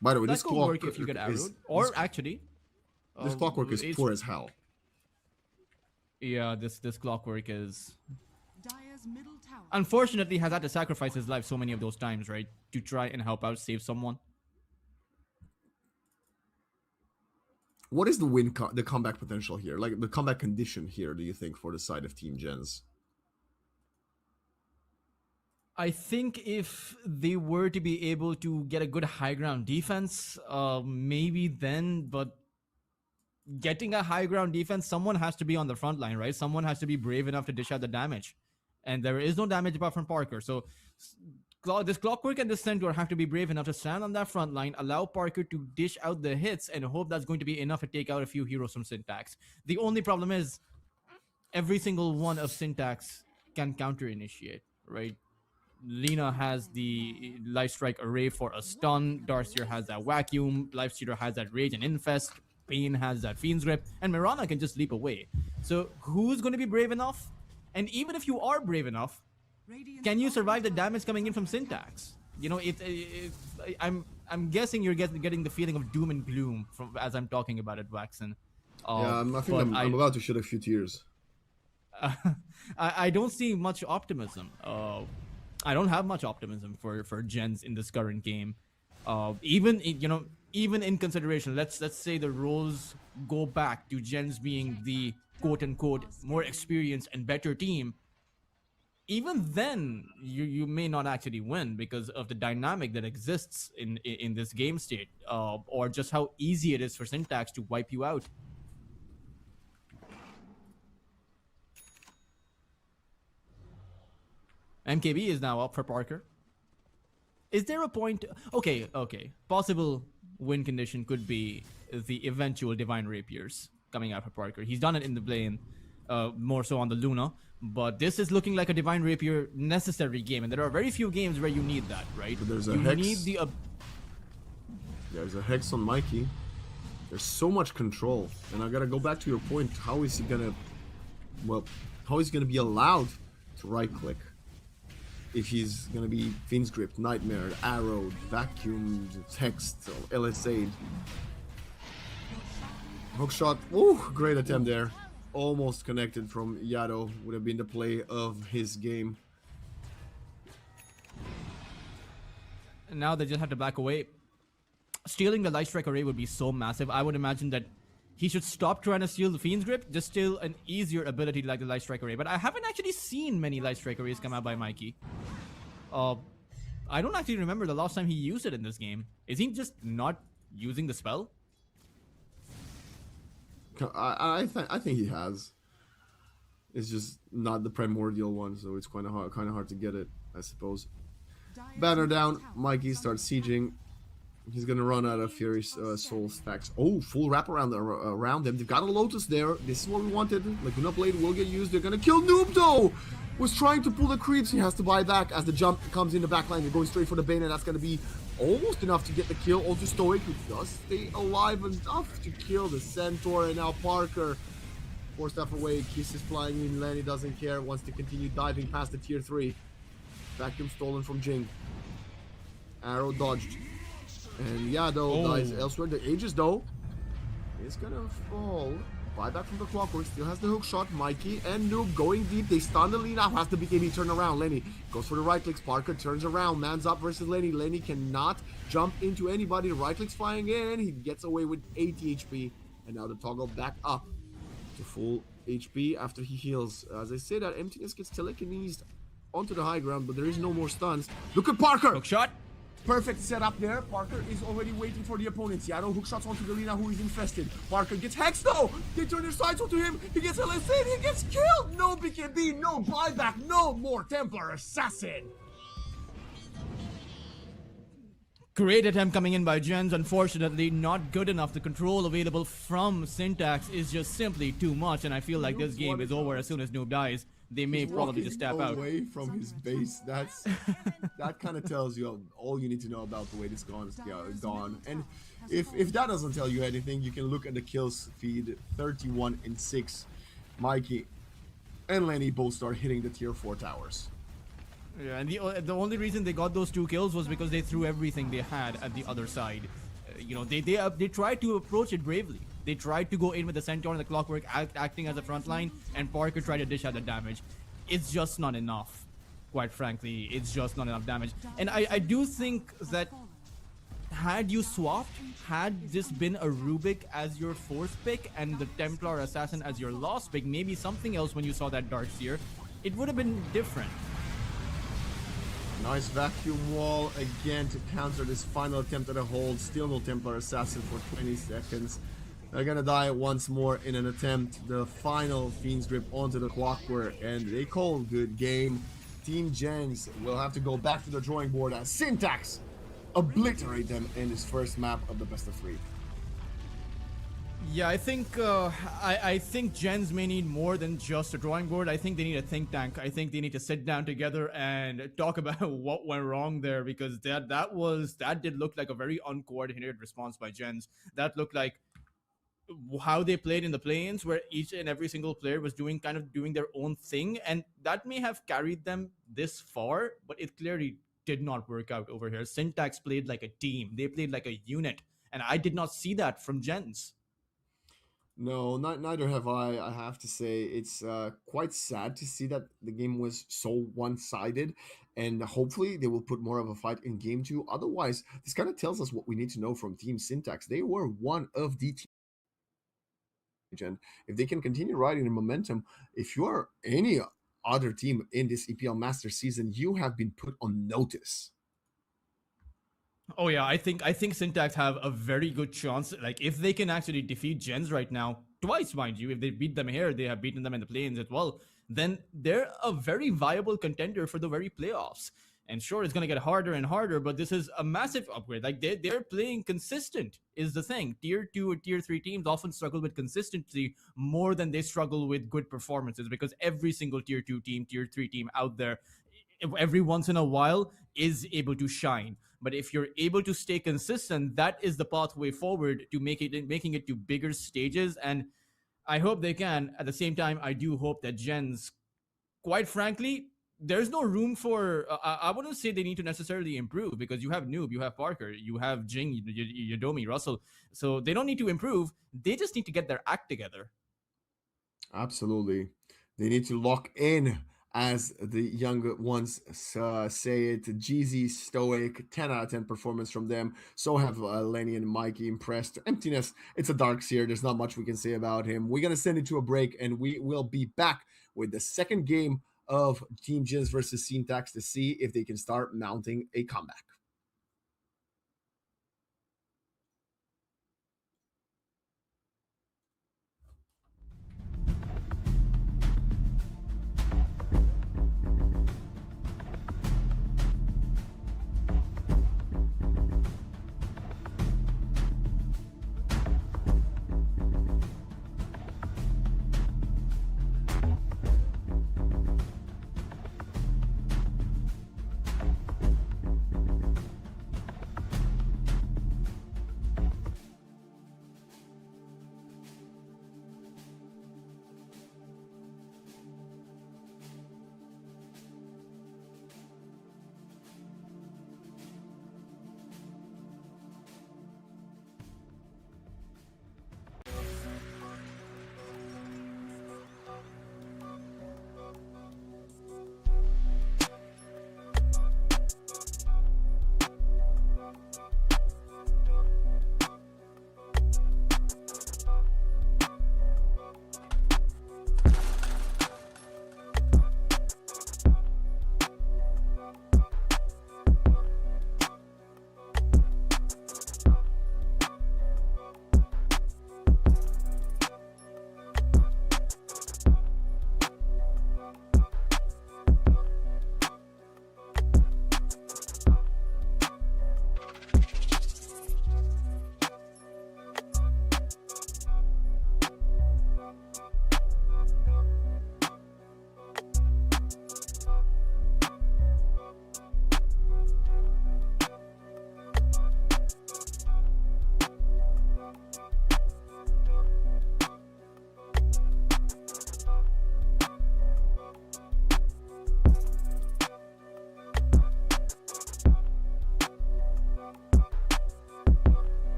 By the way, That this could clock work if you get arrowed, or actually, this clockwork is poor as hell. Yeah, this clockwork is Dire's middle tower. unfortunately has had to sacrifice his life so many of those times, right, to try and help out, save someone. What is the the comeback potential here? Like the comeback condition here, do you think, for the side of Team JENZ? I think if they were to be able to get a good high ground defense, maybe then, but getting a high ground defense, someone has to be on the front line, right? Someone has to be brave enough to dish out the damage. And there is no damage apart from Parker. So this Clockwork and this Centaur have to be brave enough to stand on that front line, allow Parker to dish out the hits, and hope that's going to be enough to take out a few heroes from Syntax. The only problem is every single one of Syntax can counter-initiate, right? Lina has the Life Strike Array for a stun, Darcier has that Vacuum, Lifestealer has that Rage and Infest, Pain has that Fiend's Grip, and Mirana can just leap away. So who's going to be brave enough? And even if you are brave enough, can you survive the damage coming in from Syntax? You know, I'm guessing you're getting the feeling of doom and gloom from as I'm talking about it, Waxen. Yeah, I think I'm about to shed a few tears. I don't see much optimism. I don't have much optimism for JENZ in this current game. Even in consideration, let's say the roles go back to JENZ being the quote unquote more experienced and better team. Even then, you may not actually win because of the dynamic that exists in this game state, or just how easy it is for Syntax to wipe you out. MKB is now up for Parker. Is there a point? Okay. Possible win condition could be the eventual Divine Rapiers coming out for Parker. He's done it in the plane, more so on the Luna. But this is looking like a Divine Rapier necessary game, and there are very few games where you need that, right? But there's a you Hex. need the There's a Hex on Mikey. There's so much control, and I gotta go back to your point. How is he gonna be allowed to right-click if he's gonna be Fiend's Grip, Nightmare, Arrowed, Vacuum, Hex, LSA'd? Hookshot. Ooh, great attempt there. Almost connected from Yado. Would have been the play of his game. And now they just have to back away. Stealing the Light Strike Array would be so massive. I would imagine that he should stop trying to steal the Fiend's Grip, just steal an easier ability like the Light Strike Array. But I haven't actually seen many Light Strike Arrays come out by Mikey. I don't actually remember the last time he used it in this game. Is he just not using the spell? I think he has. It's just not the primordial one, so it's kind of hard to get it, I suppose. Banner down. Mikey starts sieging. He's gonna run out of Fury's soul stacks. Oh, full wraparound around them. They've got a Lotus there. This is what we wanted. Laguna Blade will get used. They're gonna kill Noob though! Was trying to pull the creeps. He has to buy back as the jump comes in the backline. They're going straight for the Bane, and that's gonna be almost enough to get the kill onto Stoic, who does stay alive enough to kill the Centaur. And now Parker forced stuff away. Kiss is flying in. Lenny doesn't care. Wants to continue diving past the tier 3. Vacuum stolen from Jing. Arrow dodged. And yeah, though, dies elsewhere. The Aegis, though, is gonna fall. Buyback from the Clockwork. Still has the hook shot. Mikey and Noob going deep. They stun the lead now. Has the BKB turn around. Lenny goes for the right clicks. Parker turns around. Man's up versus Lenny. Lenny cannot jump into anybody. The right clicks flying in. He gets away with 80 HP. And now the toggle back up to full HP after he heals. As I say, that emptiness gets telekinesed onto the high ground, but there is no more stuns. Look at Parker! Hook shot. Perfect setup there. Parker is already waiting for the opponent. Seattle hook shots onto the Lina, who is infested. Parker gets hexed though. They turn their sights onto him. He gets LSA'd. He gets killed. No BKB, no buyback, no more Templar Assassin. Great attempt coming in by JENZ. Unfortunately, not good enough. The control available from Syntax is just simply too much, and I feel like this game is over as soon as Noob dies. They may probably just tap out. Away from his base. That kind of tells you all you need to know about the way this gone. And if that doesn't tell you anything, you can look at the kills feed. 31 and 6. Mikey and Lenny both start hitting the tier 4 towers. Yeah, and the only reason they got those 2 kills was because they threw everything they had at the other side. They tried to approach it bravely. They tried to go in with the Centaur and the Clockwork acting as a front line, and Parker tried to dish out the damage. It's just not enough. Quite frankly, it's just not enough damage. And I do think that had you swapped, had this been a Rubik as your 4th pick and the Templar Assassin as your last pick, maybe something else when you saw that Dark Seer, it would have been different. Nice vacuum wall again to counter this final attempt at a hold. Still no Templar Assassin for 20 seconds. They're gonna die once more in an attempt. The final Fiend's Grip onto the Clockwork, and they call good game. Team JENZ will have to go back to the drawing board as Syntax obliterate them in this first map of the best of 3. Yeah, I think JENZ may need more than just a drawing board. I think they need a think tank. I think they need to sit down together and talk about what went wrong there, because that did look like a very uncoordinated response by JENZ. That looked like how they played in the play-ins, where each and every single player was doing their own thing, and that may have carried them this far, but it clearly did not work out over here. Syntax played like a team. They played like a unit, and I did not see that from JENZ. No, neither have I. I have to say it's quite sad to see that the game was so one-sided, and hopefully they will put more of a fight in game 2. Otherwise, this kind of tells us what we need to know from Team Syntax. They were one of the teams. And if they can continue riding the momentum, if you are any other team in this EPL Master season, you have been put on notice. Oh yeah, I think Syntax have a very good chance. Like, if they can actually defeat JENZ right now, twice mind you, if they beat them here, they have beaten them in the play-ins as well, then they're a very viable contender for the very playoffs. And sure, it's going to get harder and harder, but this is a massive upgrade. Like, they're playing consistent is the thing. Tier 2 or Tier 3 teams often struggle with consistency more than they struggle with good performances, because every single Tier 2 team, Tier 3 team out there, every once in a while is able to shine. But if you're able to stay consistent, that is the pathway forward to making it to bigger stages. And I hope they can. At the same time, I do hope that JENZ, quite frankly, there's no room for, I wouldn't say they need to necessarily improve, because you have Noob, you have Parker, you have Jing, Yodomi, Russell. So they don't need to improve. They just need to get their act together. Absolutely. They need to lock in, as the younger ones say it. Jeezy, Stoic, 10 out of 10 performance from them. So have Lenny and Mikey impressed. Emptiness, it's a Dark Seer. There's not much we can say about him. We're going to send it to a break, and we will be back with the second game of Team JENZ versus Syntax to see if they can start mounting a comeback.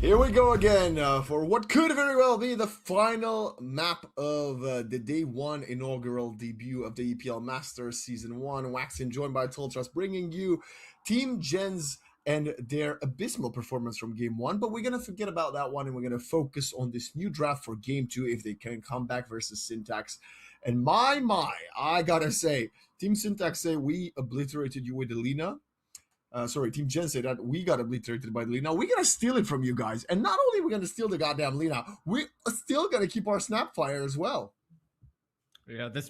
Here we go again for what could very well be the final map of the day one inaugural debut of the EPL Masters Season 1. Waxing joined by Toltras, bringing you Team JENZ and their abysmal performance from Game 1. But we're going to forget about that one and we're going to focus on this new draft for Game 2 if they can come back versus Syntax. And my, I gotta say, Team Syntax say we obliterated you with Alina. Team Gen say that we got obliterated by the Lina. We're gonna steal it from you guys, and not only are we gonna steal the goddamn Lina, we're still gonna keep our Snapfire as well. Yeah, this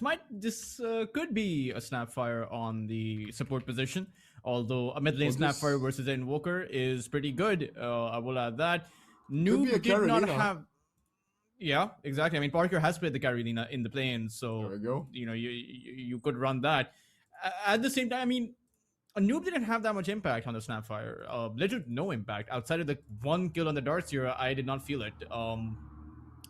could be a Snapfire on the support position. Although a mid lane Snapfire versus an Invoker is pretty good. I will add that. Noob did not have. Yeah, exactly. I mean, Parker has played the Carolina in the plane, so there we go. You know, you could run that. At the same time, I mean, a Noob didn't have that much impact on the Snapfire. Literally no impact. Outside of the one kill on the Darkseer, I did not feel it.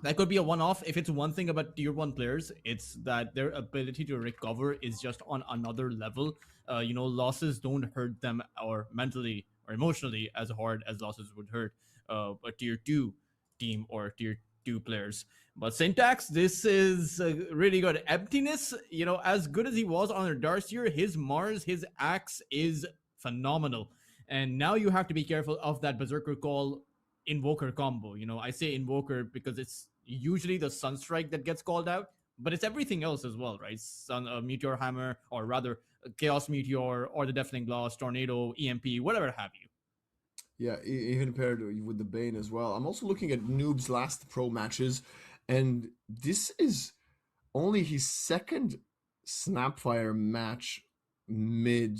That could be a one-off. If it's one thing about tier 1 players, it's that their ability to recover is just on another level. You know, losses don't hurt them or mentally or emotionally as hard as losses would hurt a tier 2 team or tier 2 players. But Syntax, this is really good. Emptiness, you know, as good as he was on the Darkseer, his Mars, his Axe is phenomenal. And now you have to be careful of that Berserker Call Invoker combo. You know, I say Invoker because it's usually the Sunstrike that gets called out, but it's everything else as well, right? Meteor Hammer, or rather Chaos Meteor, or the Deafening Blast, Tornado, EMP, whatever have you. Yeah, even paired with the Bane as well. I'm also looking at Noob's last pro matches, and this is only his second Snapfire match mid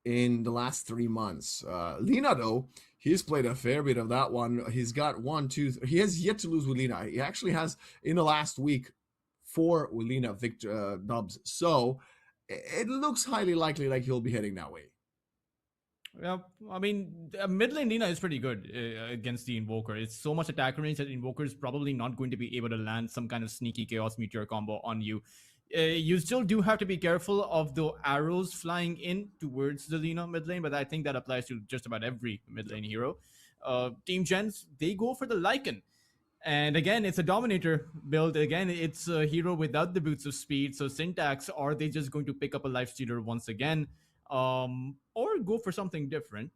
in the last 3 months. Lina, though, he's played a fair bit of that one. He's got 1, 2, 3. He has yet to lose with Lina. He actually has, in the last week, 4 with Lina dubs. So it looks highly likely like he'll be heading that way. Yeah, I mean, mid lane Lina is pretty good against the Invoker. It's so much attack range that Invoker is probably not going to be able to land some kind of sneaky Chaos Meteor combo on you. You still do have to be careful of the arrows flying in towards the Lina mid lane, but I think that applies to just about every mid lane hero. Team JENZ, they go for the Lycan. And again, it's a Dominator build. Again, it's a hero without the boots of speed. So Syntax, are they just going to pick up a Lifestealer once again? Or go for something different?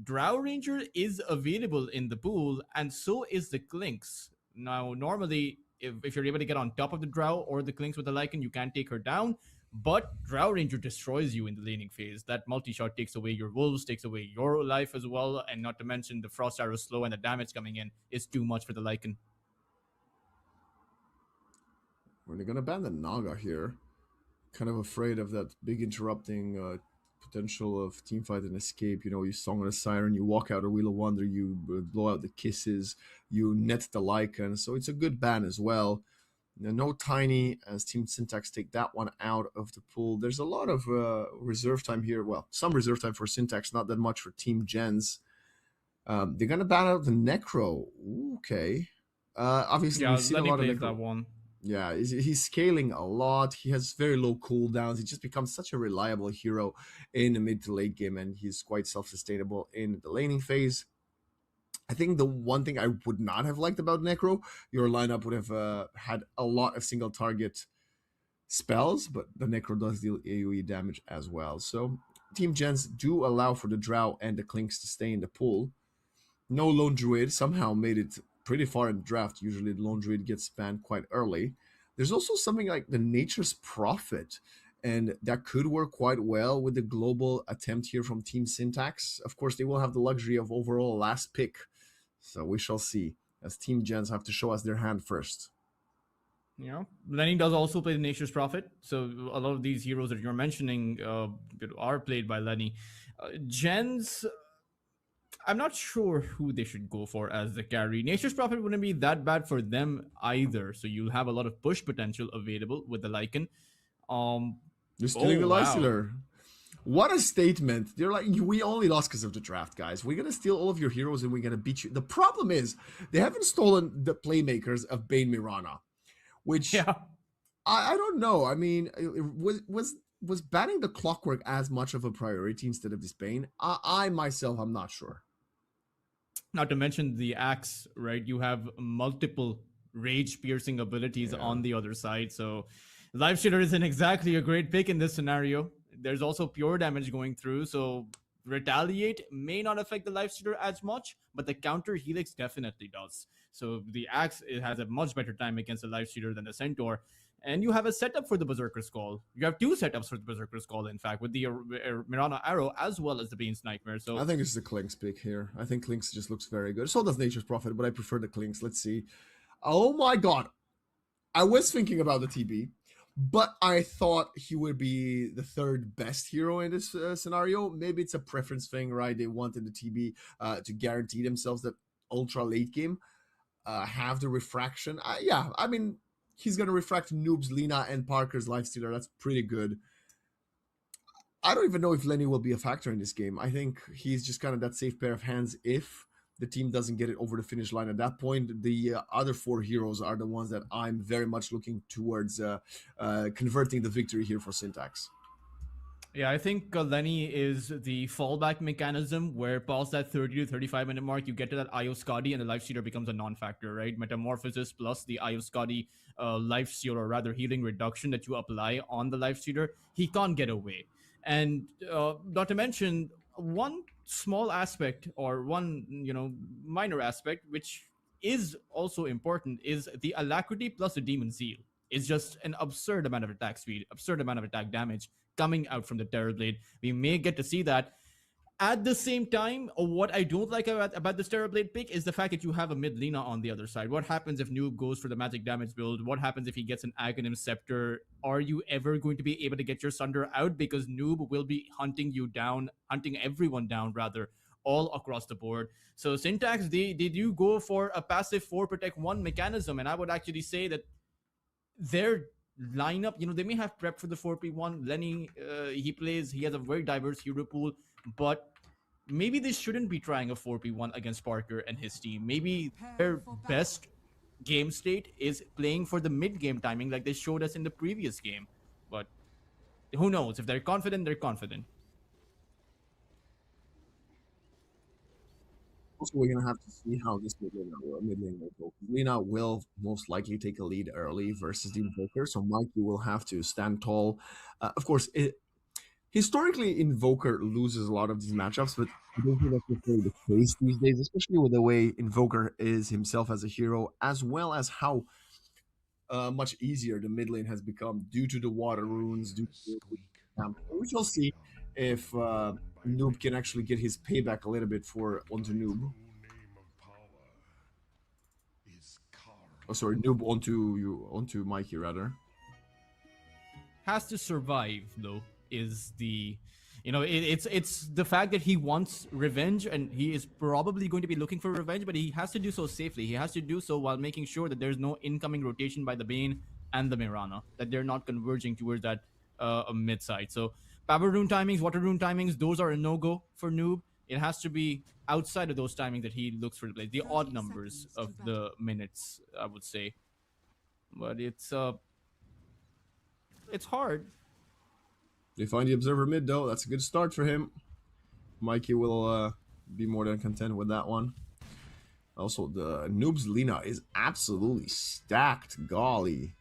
Drow Ranger is available in the pool, and so is the Clinks. Now, normally, if you're able to get on top of the Drow or the Clinks with the Lycan, you can take her down. But Drow Ranger destroys you in the laning phase. That multi-shot takes away your wolves, takes away your life as well, and not to mention the Frost Arrow slow and the damage coming in is too much for the Lycan. We're gonna ban the Naga here. Kind of afraid of that big interrupting potential of teamfight and escape. You know, you Song of the Siren, you walk out a Wheel of Wonder, you blow out the Kisses, you net the Lycan. So it's a good ban as well. No Tiny, as Team Syntax take that one out of the pool. There's a lot of reserve time here. Well, some reserve time for Syntax, not that much for Team JENZ. They're going to ban out the Necro. Okay. Obviously, yeah, we've seen a lot of Necro. That one. Yeah, he's scaling a lot. He has very low cooldowns. He just becomes such a reliable hero in the mid to late game, and he's quite self-sustainable in the laning phase. I think the one thing I would not have liked about Necro, your lineup would have had a lot of single target spells, but the Necro does deal AoE damage as well. So Team JENZ do allow for the Drow and the Clinks to stay in the pool. No Lone Druid, somehow made it pretty far in the draft. Usually the Lone Druid gets banned quite early. There's also something like the Nature's Prophet, and that could work quite well with the global attempt here from Team Syntax. Of course, they will have the luxury of overall last pick. So we shall see, as Team JENZ have to show us their hand first. Yeah, Lenny does also play the Nature's Prophet. So a lot of these heroes that you're mentioning are played by Lenny. JENZ, I'm not sure who they should go for as the carry. Nature's Prophet wouldn't be that bad for them either. So you'll have a lot of push potential available with the Lycan. They're stealing the Lifestealer. What a statement. They're like, we only lost because of the draft, guys. We're going to steal all of your heroes and we're going to beat you. The problem is, they haven't stolen the playmakers of Bane Mirana, which I don't know. I mean, was banning the Clockwork as much of a priority instead of this Bane? I myself, I'm not sure. Not to mention the axe, right? You have multiple rage piercing abilities on the other side. So Life Stealer isn't exactly a great pick in this scenario. There's also pure damage going through. So Retaliate may not affect the Life Stealer as much, but the counter Helix definitely does. So the axe, it has a much better time against the Life Stealer than the Centaur. And you have a setup for the Berserker's Call. You have two setups for the Berserker's Call, in fact, with the Mirana Arrow as well as the Bane's Nightmare. So I think it's the Clinks pick here. I think Clinks just looks very good. So does Nature's Prophet, but I prefer the Clinks. Let's see. Oh my god. I was thinking about the TB, but I thought he would be the third best hero in this scenario. Maybe it's a preference thing, right? They wanted the TB to guarantee themselves that ultra late game have the refraction. Yeah, I mean, he's going to refract Noob's, Lina, and Parker's Lifestealer. That's pretty good. I don't even know if Lenny will be a factor in this game. I think he's just kind of that safe pair of hands if the team doesn't get it over the finish line. At that point, the other four heroes are the ones that I'm very much looking towards converting the victory here for Syntax. Yeah, I think Lenny is the fallback mechanism where past that 30 to 35 minute mark, you get to that IO Scotty and the Life Stealer becomes a non-factor, right? Metamorphosis plus the IO Scotty Life Stealer, or rather healing reduction that you apply on the Life Stealer, he can't get away. And not to mention, one small aspect or one, minor aspect, which is also important, is the Alacrity plus the Demon Zeal. It's just an absurd amount of attack speed, absurd amount of attack damage coming out from the Terrorblade. We may get to see that. At the same time, what I don't like about this Terrorblade pick is the fact that you have a mid Lina on the other side. What happens if Noob goes for the magic damage build? What happens if he gets an Aghanim Scepter? Are you ever going to be able to get your Sunder out? Because Noob will be hunting you down, hunting everyone down, rather, all across the board. So Syntax, they do go for a passive 4 protect 1 mechanism, and I would actually say that their lineup, they may have prepped for the 4P1. Lenny, he has a very diverse hero pool, but maybe they shouldn't be trying a 4P1 against Parker and his team. Maybe their best game state is playing for the mid-game timing like they showed us in the previous game. But who knows? If they're confident, they're confident. Also, we're going to have to see how this mid lane will go. Lina will most likely take a lead early versus the Invoker, so Mikey will have to stand tall. Of course, historically, Invoker loses a lot of these matchups, but I don't think that's necessarily the case these days, especially with the way Invoker is himself as a hero, as well as how much easier the mid lane has become due to the water runes, due to we shall see if Noob can actually get his payback a little bit for onto Noob. Oh, sorry, Noob onto Mikey rather. Has to survive though is the, it's the fact that he wants revenge and he is probably going to be looking for revenge, but he has to do so safely. He has to do so while making sure that there's no incoming rotation by the Bane and the Mirana, that they're not converging towards that mid side. So Power Rune timings, Water Rune timings, those are a no-go for Noob. It has to be outside of those timings that he looks for the play. The odd numbers of the minutes, I would say. But it's hard. They find the Observer mid though. That's a good start for him. Mikey will be more than content with that one. Also, the Noob's Lina is absolutely stacked. Golly.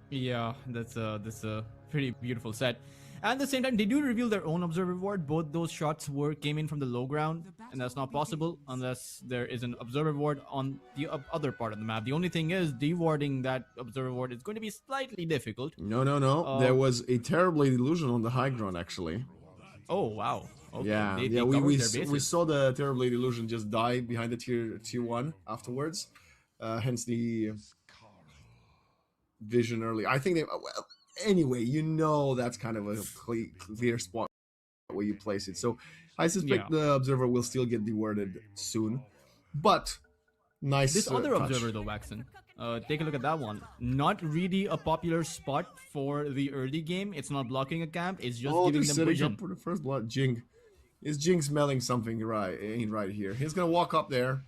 Yeah, that's a pretty beautiful set. At the same time, they do reveal their own Observer Ward. Both those shots came in from the low ground, and that's not possible unless there is an Observer Ward on the other part of the map. The only thing is, dewarding that Observer Ward is going to be slightly difficult. No. There was a Terrorblade illusion on the high ground, actually. Oh, wow. Okay. Yeah, we saw the Terrorblade illusion just die behind the tier 1 afterwards. Hence the vision early. I think they... Well, anyway, that's kind of a clear spot where you place it. So I suspect the Observer will still get dewarded soon. But nice. This other Observer though, Waxon, take a look at that one. Not really a popular spot for the early game. It's not blocking a camp. It's just giving them vision. Up for the first blood. Jing. Is Jing smelling something right here? He's gonna walk up there.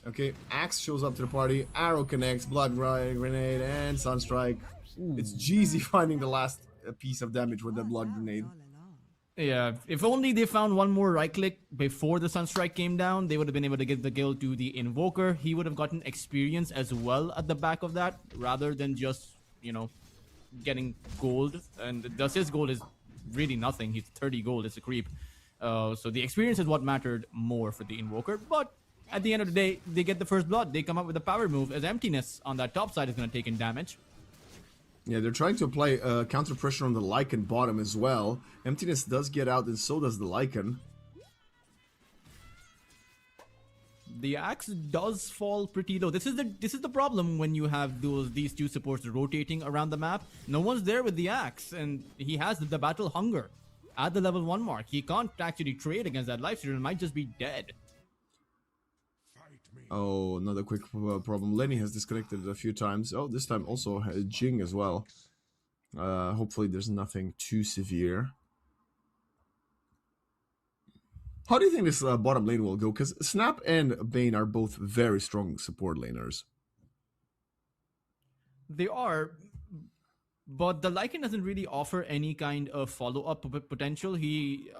Okay, Axe shows up to the party. Arrow connects. Blood grenade and Sunstrike. It's Jeezy finding the last piece of damage with that blood grenade. Yeah, if only they found one more right click before the Sunstrike came down, they would have been able to get the kill to the Invoker. He would have gotten experience as well at the back of that, rather than just, you know, getting gold. And thus his gold is really nothing. He's 30 gold. It's a creep. So the experience is what mattered more for the Invoker. But at the end of the day, they get the first blood. They come up with a power move as Emptiness on that top side is going to take in damage. Yeah, they're trying to apply counter pressure on the Lycan bottom as well. Emptiness does get out, and so does the Lycan. The axe does fall pretty low. This is the problem when you have these two supports rotating around the map. No one's there with the axe, and he has the battle hunger at the level 1 mark. He can't actually trade against that life stealer and might just be dead. Oh, another quick problem. Lenny has disconnected a few times. Oh, this time also Jing as well. Hopefully there's nothing too severe. How do you think this bottom lane will go? Because Snap and Bane are both very strong support laners. They are, but the Lycan doesn't really offer any kind of follow-up potential. He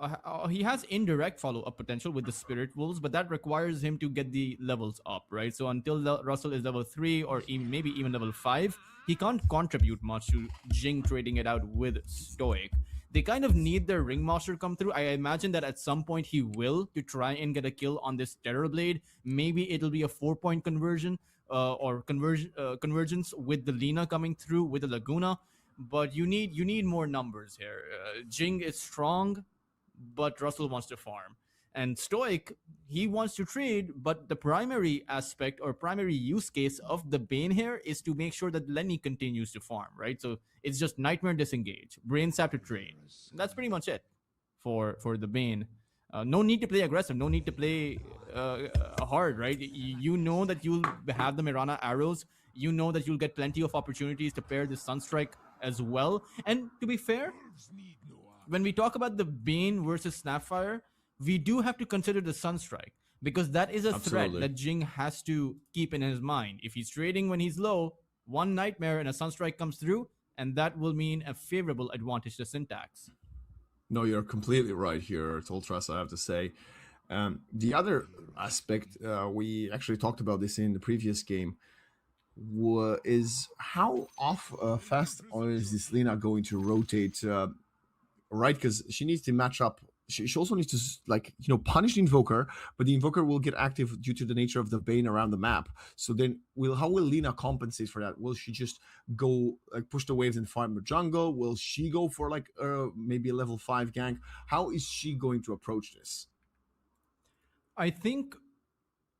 has indirect follow-up potential with the Spirit Wolves, but that requires him to get the levels up, right? So until Russell is level 3 or maybe even level 5, he can't contribute much to Jing trading it out with Stoic. They kind of need their Ringmaster come through. I imagine that at some point he will, to try and get a kill on this Terrorblade. Maybe it'll be a 4-point conversion or convergence with the Lina coming through with the Laguna. But you need more numbers here. Jing is strong, but Russell wants to farm. And Stoic, he wants to trade, but the primary aspect or primary use case of the Bane here is to make sure that Lenny continues to farm, right? So it's just Nightmare disengage, Brain Sap to trade. That's pretty much it for the Bane. No need to play aggressive, no need to play hard, right? You know that you'll have the Mirana arrows. You know that you'll get plenty of opportunities to pair the Sunstrike as well. And to be fair, when we talk about the Bane versus Snapfire, we do have to consider the Sunstrike, because that is a threat that Jing has to keep in his mind. If he's trading when he's low, one Nightmare and a Sunstrike comes through, and that will mean a favorable advantage to Syntax. No, you're completely right here, Toltras, I have to say. The other aspect, we actually talked about this in the previous game, is how fast is this Lina going to rotate, right? Because she needs to match up. She also needs to, like, you know, punish the Invoker, but the Invoker will get active due to the nature of the Bane around the map. So then, how will Lina compensate for that? Will she just go, like, push the waves and farm the jungle? Will she go for, like, maybe a level 5 gank? How is she going to approach this? I think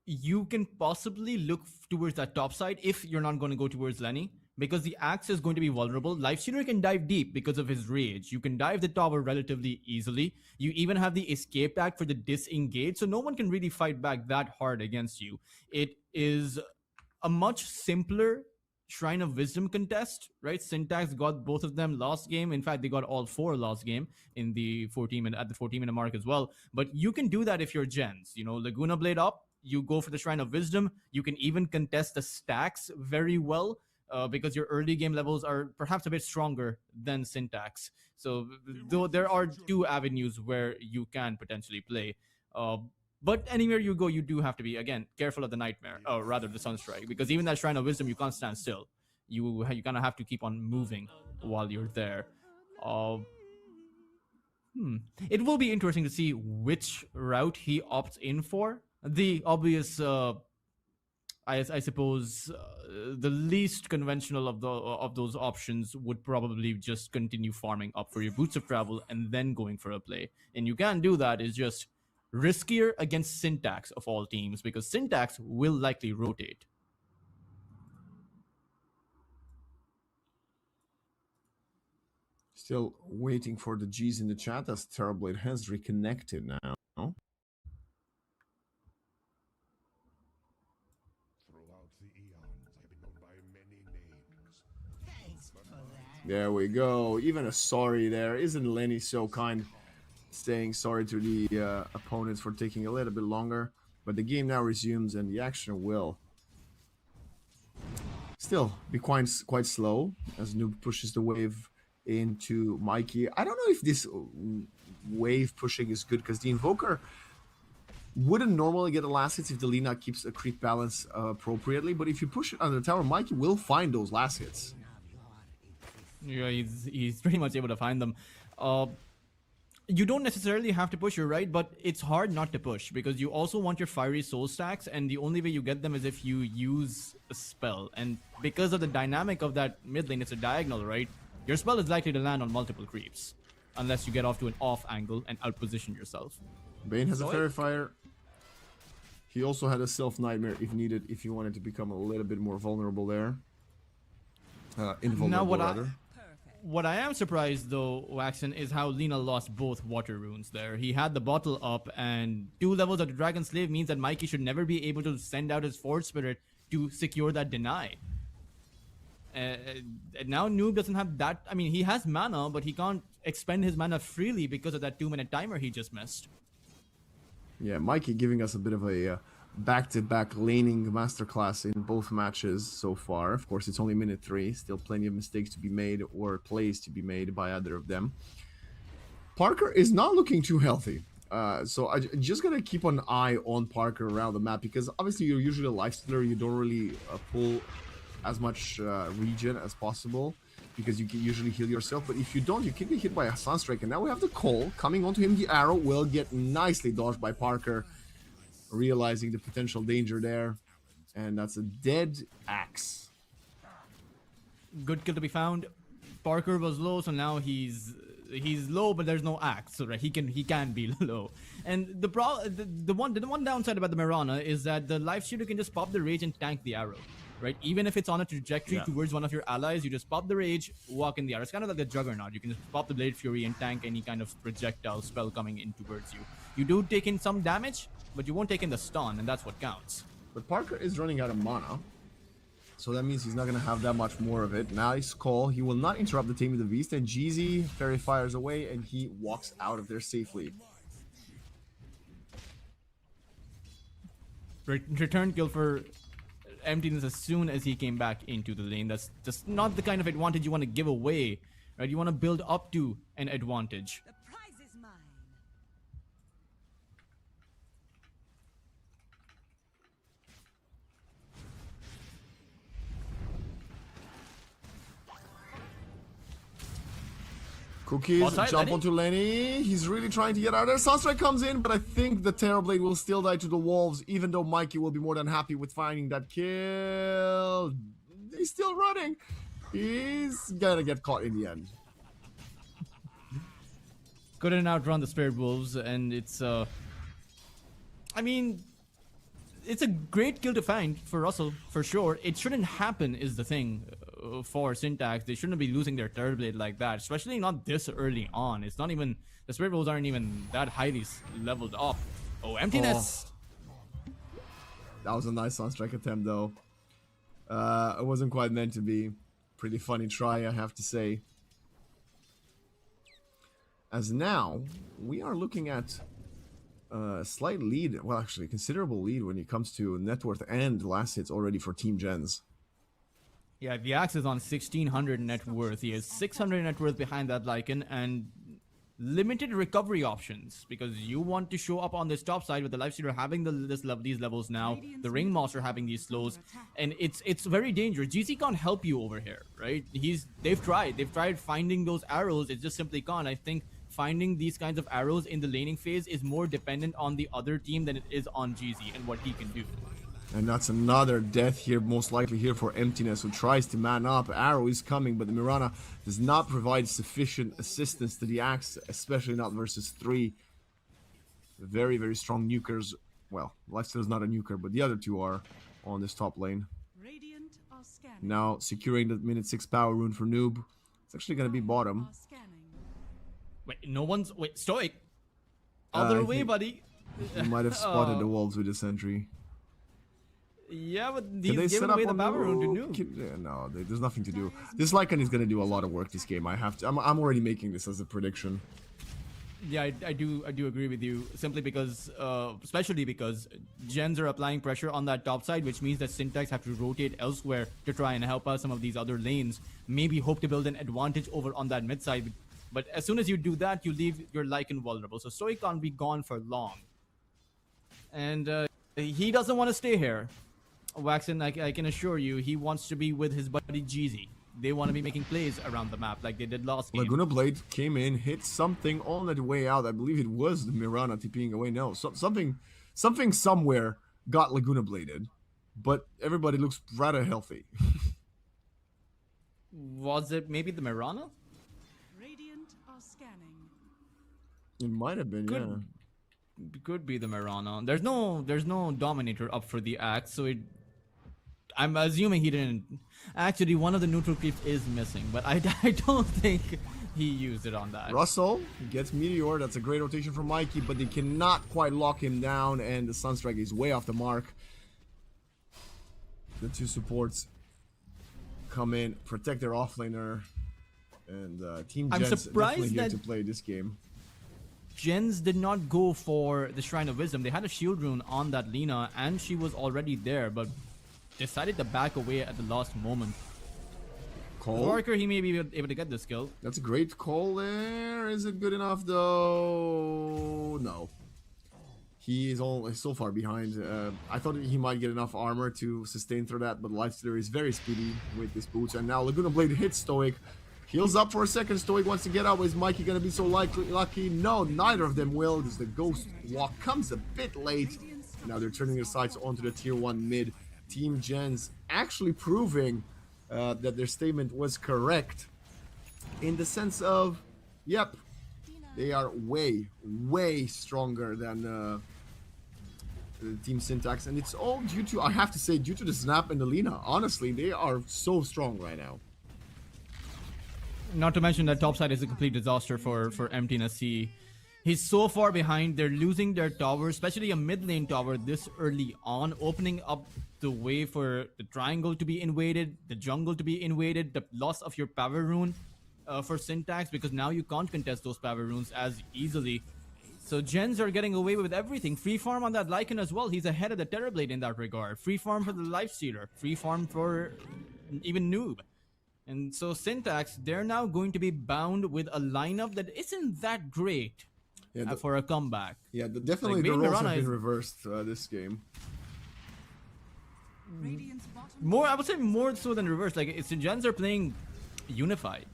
you can possibly look towards that top side if you're not going to go towards Lenny, because the axe is going to be vulnerable. Lifestealer can dive deep because of his rage. You can dive the tower relatively easily. You even have the escape act for the disengage, so no one can really fight back that hard against you. It is a much simpler Shrine of Wisdom contest, right? Syntax got both of them last game. In fact, they got all 4 last game in the 14-minute mark as well. But you can do that if you're JENZ. You know, Laguna Blade up, you go for the Shrine of Wisdom. You can even contest the stacks very well. Because your early game levels are perhaps a bit stronger than Syntax. So though there are 2 avenues where you can potentially play. But anywhere you go, you do have to be, again, careful of the Nightmare, or rather the Sunstrike, because even that Shrine of Wisdom, you can't stand still. You kind of have to keep on moving while you're there. It will be interesting to see which route he opts in for. The obvious... I suppose the least conventional of those options would probably just continue farming up for your Boots of Travel and then going for a play. And you can do that, is just riskier against Syntax of all teams, because Syntax will likely rotate. Still waiting for the G's in the chat as Terrorblade has reconnected now. There we go. Even a sorry there. Isn't Lenny so kind, saying sorry to the opponents for taking a little bit longer? But the game now resumes, and the action will still be quite slow as Noob pushes the wave into Mikey. I don't know if this wave pushing is good because the Invoker wouldn't normally get the last hits if the Lina keeps a creep balance appropriately, but if you push it under the tower, Mikey will find those last hits. Yeah, he's pretty much able to find them. You don't necessarily have to push, you're right, but it's hard not to push because you also want your fiery soul stacks, and the only way you get them is if you use a spell. And because of the dynamic of that mid lane, it's a diagonal, right? Your spell is likely to land on multiple creeps unless you get off to an off angle and outposition yourself. Bane has a Fairy Fire. He also had a Self Nightmare if needed, if you wanted to become a little bit more vulnerable there. Invulnerable, rather. What I am surprised though, Waxen, is how Lina lost both water runes there. He had the bottle up, and 2 levels of the Dragon Slave means that Mikey should never be able to send out his Forge Spirit to secure that deny. Now Noob doesn't have that. I mean, he has mana, but he can't expend his mana freely because of that 2-minute timer he just missed. Yeah, Mikey giving us a bit of a back-to-back laning masterclass in both matches so far. Of course, it's only minute 3. Still plenty of mistakes to be made or plays to be made by either of them. Parker is not looking too healthy. So I just gotta keep an eye on Parker around the map because obviously you're usually a lifestealer. You don't really pull as much regen as possible because you can usually heal yourself. But if you don't, you can get hit by a Sunstrike. And now we have the call coming onto him. The arrow will get nicely dodged by Parker, realizing the potential danger there, and that's a dead axe. Good kill to be found. Parker was low, so now he's low, but there's no axe, so right, he can be low. And the one downside about the Mirana is that the life shooter can just pop the rage and tank the arrow, right? Even if it's on a trajectory towards one of your allies, you just pop the rage, walk in the arrow. It's kind of like the Juggernaut. You can just pop the Blade Fury and tank any kind of projectile spell coming in towards you. You do take in some damage, but you won't take in the stun, and that's what counts. But Parker is running out of mana, so that means he's not going to have that much more of it. Nice call. He will not interrupt the Tame of the Beast, and GZ Fairy fires away, and he walks out of there safely. Return kill for Emptiness as soon as he came back into the lane. That's just not the kind of advantage you want to give away, right? You want to build up to an advantage. The prize is mine. Cookies Outside, jump Lenny? onto Lenny. He's really trying to get out of there. Sunstrike comes in, but I think the Terrorblade will still die to the wolves, even though Mikey will be more than happy with finding that kill. He's still running. He's gonna get caught in the end. Couldn't outrun the Spirit Wolves, and it's I mean, it's a great kill to find for Russell, for sure. It shouldn't happen, is the thing, for Syntax. They shouldn't be losing their Terrorblade like that, especially not this early on. It's not even, the Spirit Wolves aren't even that highly leveled up. Oh, Emptiness! Oh. That was a nice Sunstrike attempt, though. It wasn't quite meant to be. Pretty funny try, I have to say. As now, we are looking at a slight lead, well, actually, a considerable lead when it comes to net worth and last hits already for Team JENZ. Yeah, the Axe is on 1600 net worth. He has 600 net worth behind that Lycan, and limited recovery options, because you want to show up on this top side with the Lifestealer having these levels now, the Ringmaster having these slows, and it's very dangerous. GC can't help you over here, right? They've tried finding those arrows. It just simply can't. I think finding these kinds of arrows in the laning phase is more dependent on the other team than it is on GZ and what he can do. And that's another death here, most likely here for Emptiness, who tries to man up. Arrow is coming, but the Mirana does not provide sufficient assistance to the Axe, especially not versus 3 very, very strong nukers. Well, Lifestealer's not a nuker, but the other 2 are on this top lane. Radiant are scanning. Now securing the minute 6 power rune for Noob. It's actually going to be bottom. Are scanning. Wait, Stoic! Other way, buddy! You might have spotted the wolves with the sentry. Yeah, but Can he's they giving set up away the on power rune to Noob? Noob. Yeah, no, there's nothing to do. This Lycan is going to do a lot of work this game. I'm already making this as a prediction. Yeah, I do agree with you. Simply because, especially because gens are applying pressure on that top side, which means that Syntax have to rotate elsewhere to try and help out some of these other lanes. Maybe hope to build an advantage over on that mid side. But as soon as you do that, you leave your Lycan vulnerable. So Stoic can't be gone for long. And he doesn't want to stay here. Waxen, I can assure you, he wants to be with his buddy Jeezy. They want to be making plays around the map like they did last game. Laguna Blade came in, hit something on the way out. I believe it was the Mirana TPing away. No, something somewhere got Laguna Bladed, but everybody looks rather healthy. Was it maybe the Mirana? Radiant are scanning. It might have been, yeah. Could be the Mirana. There's no Dominator up for the axe, so I'm assuming he didn't. Actually, one of the neutral creeps is missing, but I don't think he used it on that. Russell gets Meteor. That's a great rotation from Mikey, but they cannot quite lock him down, and the Sunstrike is way off the mark. The two supports come in, protect their offlaner, and Team I'm JENZ surprised definitely here that to play this game. JENZ did not go for the Shrine of Wisdom. They had a shield rune on that Lina, and she was already there, but decided to back away at the last moment. Cole? Worker, he may be able to get this kill. That's a great call there. Is it good enough though? No. He is so far behind. I thought he might get enough armor to sustain through that, but Lifestealer is very speedy with this boots. And now Laguna Blade hits Stoic. Heals up for a second. Stoic wants to get out. Is Mikey going to be so lucky? No, neither of them will. Because the Ghost Walk comes a bit late. Now they're turning their sights onto the tier 1 mid. Team JENZ actually proving that their statement was correct. In the sense of, yep, they are way stronger than Team Syntax. And it's all due to, I have to say, due to the Snap and the Lina. Honestly, they are so strong right now. Not to mention that topside is a complete disaster for Emptiness. He's so far behind. They're losing their tower, especially a mid lane tower this early on, opening up the way for the triangle to be invaded, the jungle to be invaded, the loss of your power rune for Syntax, because now you can't contest those power runes as easily. So JENZ are getting away with everything. Free farm on that Lycan as well. He's ahead of the Terrorblade in that regard. Free farm for the Lifestealer. Free farm for even Noob. And so Syntax, they're now going to be bound with a lineup that isn't that great for a comeback. Yeah, definitely the roles have been reversed this game. I would say more so than reversed. Like, it's JENZ are playing unified.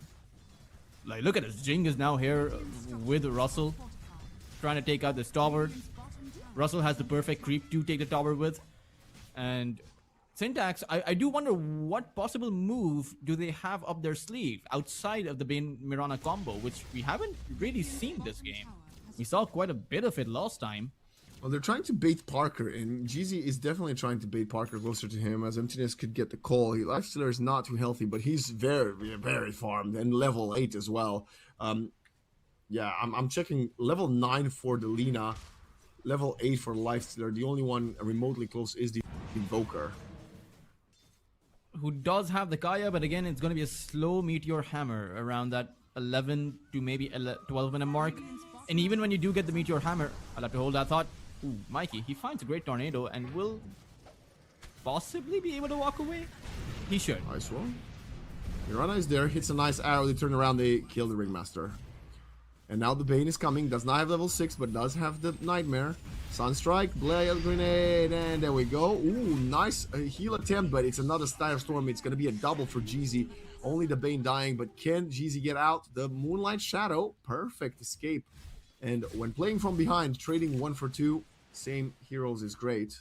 Like, look at this. Jing is now here with Russell, trying to take out this tower. Russell has the perfect creep to take the tower with. And Syntax, I do wonder what possible move do they have up their sleeve outside of the Bane Mirana combo, which we haven't really seen this game. We saw quite a bit of it last time. Well, they're trying to bait Parker in. Jeezy is definitely trying to bait Parker closer to him, as Emptiness could get the call. Lifestealer is not too healthy, but he's very farmed, and level 8 as well. Yeah, I'm checking level 9 for the Lina, level 8 for Lifestealer. The only one remotely close is the Invoker, who does have the Kaya, but again, it's going to be a slow Meteor Hammer around that 11 to maybe 12 minute mark. And even when you do get the Meteor Hammer, I'll have to hold that thought. Ooh, Mikey, he finds a great tornado and will possibly be able to walk away. He should. Nice one. Mirana is there, hits a nice arrow, they turn around, they kill the Ringmaster. And now the Bane is coming, does not have level 6, but does have the Nightmare. Sunstrike, Blade Grenade, and there we go. Ooh, nice heal attempt, but it's another Firestorm. It's going to be a double for Jeezy. Only the Bane dying, but can Jeezy get out? The Moonlight Shadow, perfect escape. And when playing from behind, trading 1 for 2, same heroes is great.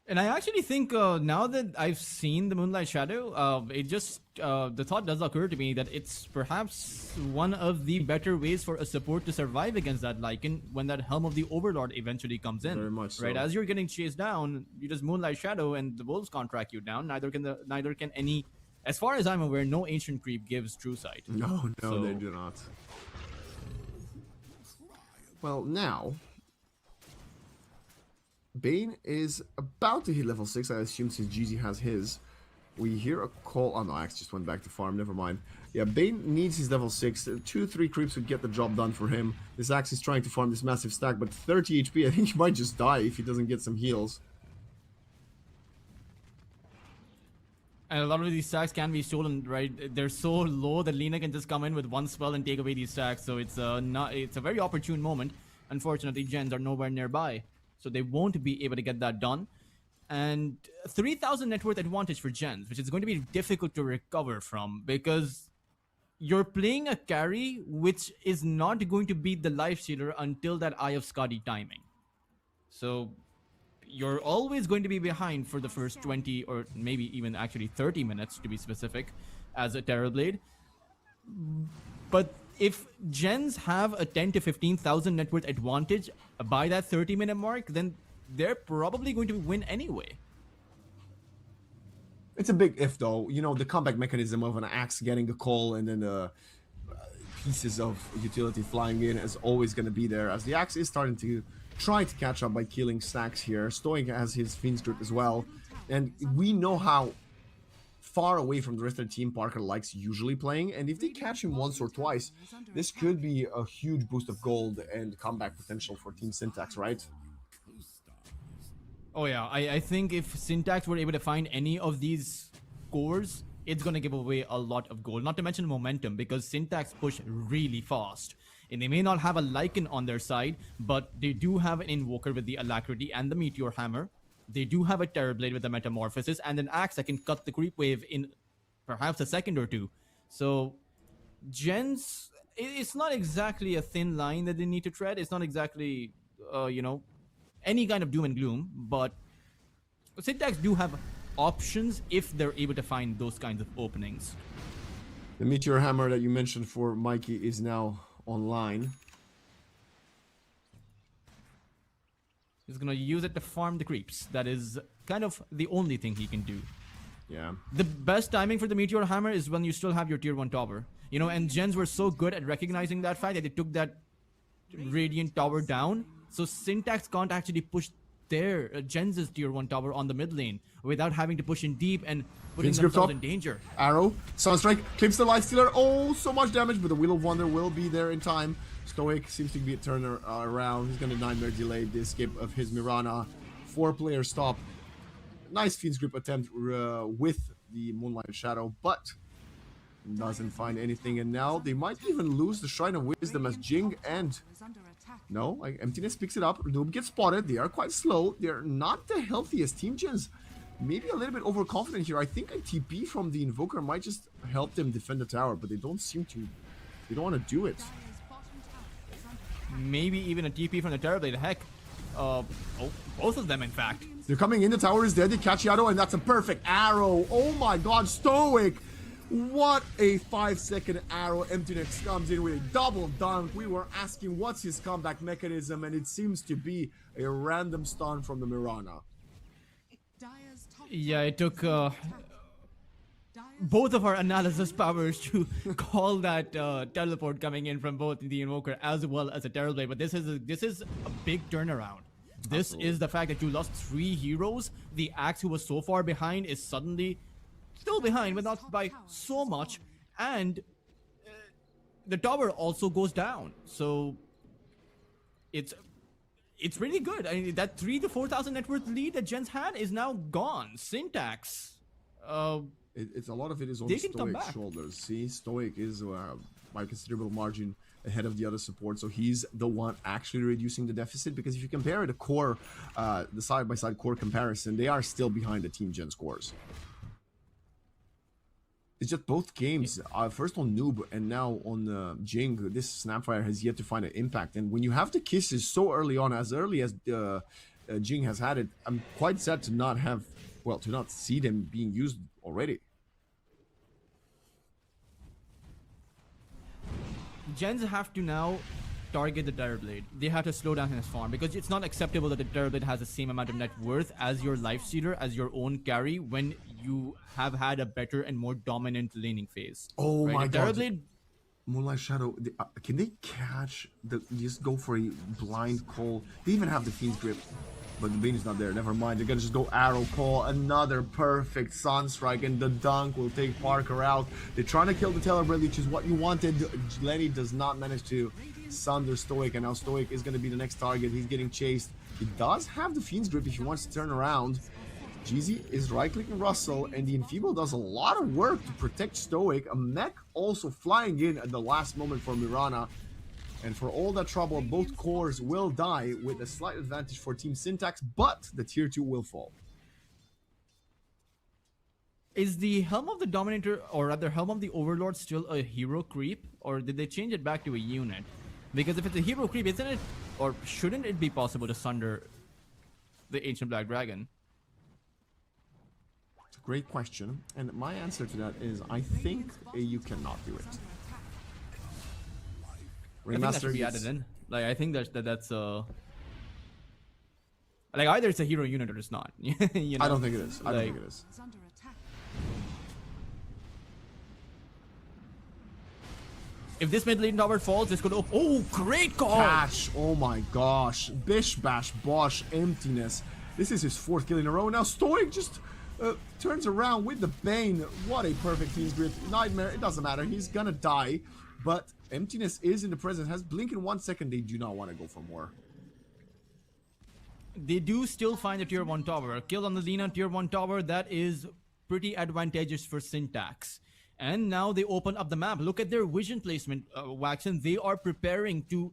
And I actually think now that I've seen the Moonlight Shadow, it just, the thought does occur to me that it's perhaps one of the better ways for a support to survive against that Lycan when that Helm of the Overlord eventually comes in. Very much so. Right, as you're getting chased down, you just Moonlight Shadow and the Wolves can't track you down. Neither can any, as far as I'm aware, no Ancient Creep gives True Sight. No, they do not. Well, now Bane is about to hit level 6, I assume, since Jeezy has his. We hear a call. Oh no, Axe just went back to farm, never mind. Yeah, Bane needs his level 6. 2-3 creeps would get the job done for him. This Axe is trying to farm this massive stack, but 30 HP, I think he might just die if he doesn't get some heals. And a lot of these stacks can be stolen, right? They're so low that Lina can just come in with one spell and take away these stacks. So it's it's a very opportune moment. Unfortunately, gens are nowhere nearby, so they won't be able to get that done. And 3,000 net worth advantage for gens, which is going to be difficult to recover from because you're playing a carry which is not going to beat the life stealer until that Eye of Skadi timing. So you're always going to be behind for the first 20 or maybe even actually 30 minutes to be specific as a Terrorblade. But if gens have a 10 to 15,000 net worth advantage by that 30-minute mark, then they're probably going to win anyway. It's a big if, though. You know, the comeback mechanism of an axe getting a call and then pieces of utility flying in is always going to be there, as the axe is starting to try to catch up by killing stacks here. Stoic has his Fiend's Grip as well, and we know how far away from the rest of the team Parker likes usually playing, and if they catch him once or twice, this could be a huge boost of gold and comeback potential for Team Syntax, right? Oh yeah, I think if Syntax were able to find any of these cores, it's going to give away a lot of gold. Not to mention momentum, because Syntax push really fast. And they may not have a Lycan on their side, but they do have an Invoker with the Alacrity and the Meteor Hammer. They do have a Terrorblade with the Metamorphosis and an Axe that can cut the creep wave in perhaps a second or two. So, gens, it's not exactly a thin line that they need to tread. It's not exactly, you know, any kind of doom and gloom, but Syntax do have options if they're able to find those kinds of openings. The Meteor Hammer that you mentioned for Mikey is now online. He's gonna use it to farm the creeps. That is kind of the only thing he can do. Yeah. The best timing for the Meteor Hammer is when you still have your tier 1 tower. You know, and gens were so good at recognizing that fact that they took that Radiant tower down. So Syntax can't actually push their Gen's tier 1 tower on the mid lane without having to push in deep and putting themselves in danger. Arrow, Sunstrike, clips the Life Stealer. Oh, so much damage, but the Wheel of Wonder will be there in time. Stoic seems to be a turner around. He's going to Nightmare delay the escape of his Mirana. 4-player stop. Nice Fiend's Grip attempt with the Moonlight Shadow, but doesn't find anything. And now they might even lose the Shrine of Wisdom as Jing and... No, like Emptiness picks it up. Noob gets spotted. They are quite slow. They're not the healthiest. Team Gens maybe a little bit overconfident here. I think a TP from the Invoker might just help them defend the tower, but they don't seem to. They don't want to do it. Maybe even a TP from the Terrorblade. Heck, both of them in fact. They're coming in. The tower is dead. They catch Shadow, and that's a perfect arrow. Oh my God, Stoic! What a 5-second arrow. Emptiness comes in with a double dunk. We were asking what's his comeback mechanism, and it seems to be a random stun from the Mirana. Yeah, it took both of our analysis powers to call that teleport coming in from both the Invoker as well as the Terrorblade. But this is a big turnaround. This is the fact that you lost 3 heroes. The Axe, who was so far behind, is suddenly still behind, but not by so much, and the tower also goes down. So it's really good. I mean, that 3,000 to 4,000 net worth lead that gens had is now gone. Syntax, it's a lot of it is on Stoic's shoulders. See, Stoic is by a considerable margin ahead of the other support, so he's the one actually reducing the deficit, because if you compare the core, the side-by-side core comparison, they are still behind the Team Gen scores. It's just both games, first on Noob and now on Jing, this Snapfire has yet to find an impact. And when you have the kisses so early on, as early as Jing has had it, I'm quite sad to not have, well, to not see them being used already. Gens have to now target the Terrorblade. They have to slow down his farm, because it's not acceptable that the Terrorblade has the same amount of net worth as your life stealer, as your own carry, when you have had a better and more dominant laning phase. Oh right? My God. Terrorblade... Moonlight Shadow, can they catch just go for a blind call? They even have the Fiend's Grip, but the Bane is not there. Never mind, they're gonna just go arrow call, another perfect Sunstrike, and the dunk will take Parker out. They're trying to kill the Terrorblade, which is what you wanted. Lenny does not manage to sunder Stoic, and now Stoic is gonna be the next target. He's getting chased. He does have the Fiend's Grip if he wants to turn around. Jeezy is right-clicking Russell, and the Enfeeble does a lot of work to protect Stoic. A mech also flying in at the last moment for Mirana. And for all that trouble, both cores will die with a slight advantage for Team Syntax, but the tier 2 will fall. Is the Helm of the Dominator, or rather Helm of the Overlord, still a hero creep? Or did they change it back to a unit? Because if it's a hero creep, isn't it, or shouldn't it be possible to sunder the Ancient Black Dragon? It's a great question, and my answer to that is I think you cannot do it. I think that should be added in. Like, I think that's like, either it's a hero unit or it's not. You know? I don't think it is. I don't think it is. Is under attack. If this mid lane tower falls, it's gonna. Oh, great call! Cash, oh my gosh. Bish bash bosh emptiness. This is his 4th kill in a row. Now Stoic just turns around with the Bane. What a perfect team's grip. Nightmare, it doesn't matter. He's gonna die. But emptiness is in the presence. Has blink in 1 second. They do not want to go for more. They do still find the tier 1 tower. A kill on the Lina tier 1 tower, that is pretty advantageous for Syntax. And now they open up the map. Look at their vision placement, Waxen. They are preparing to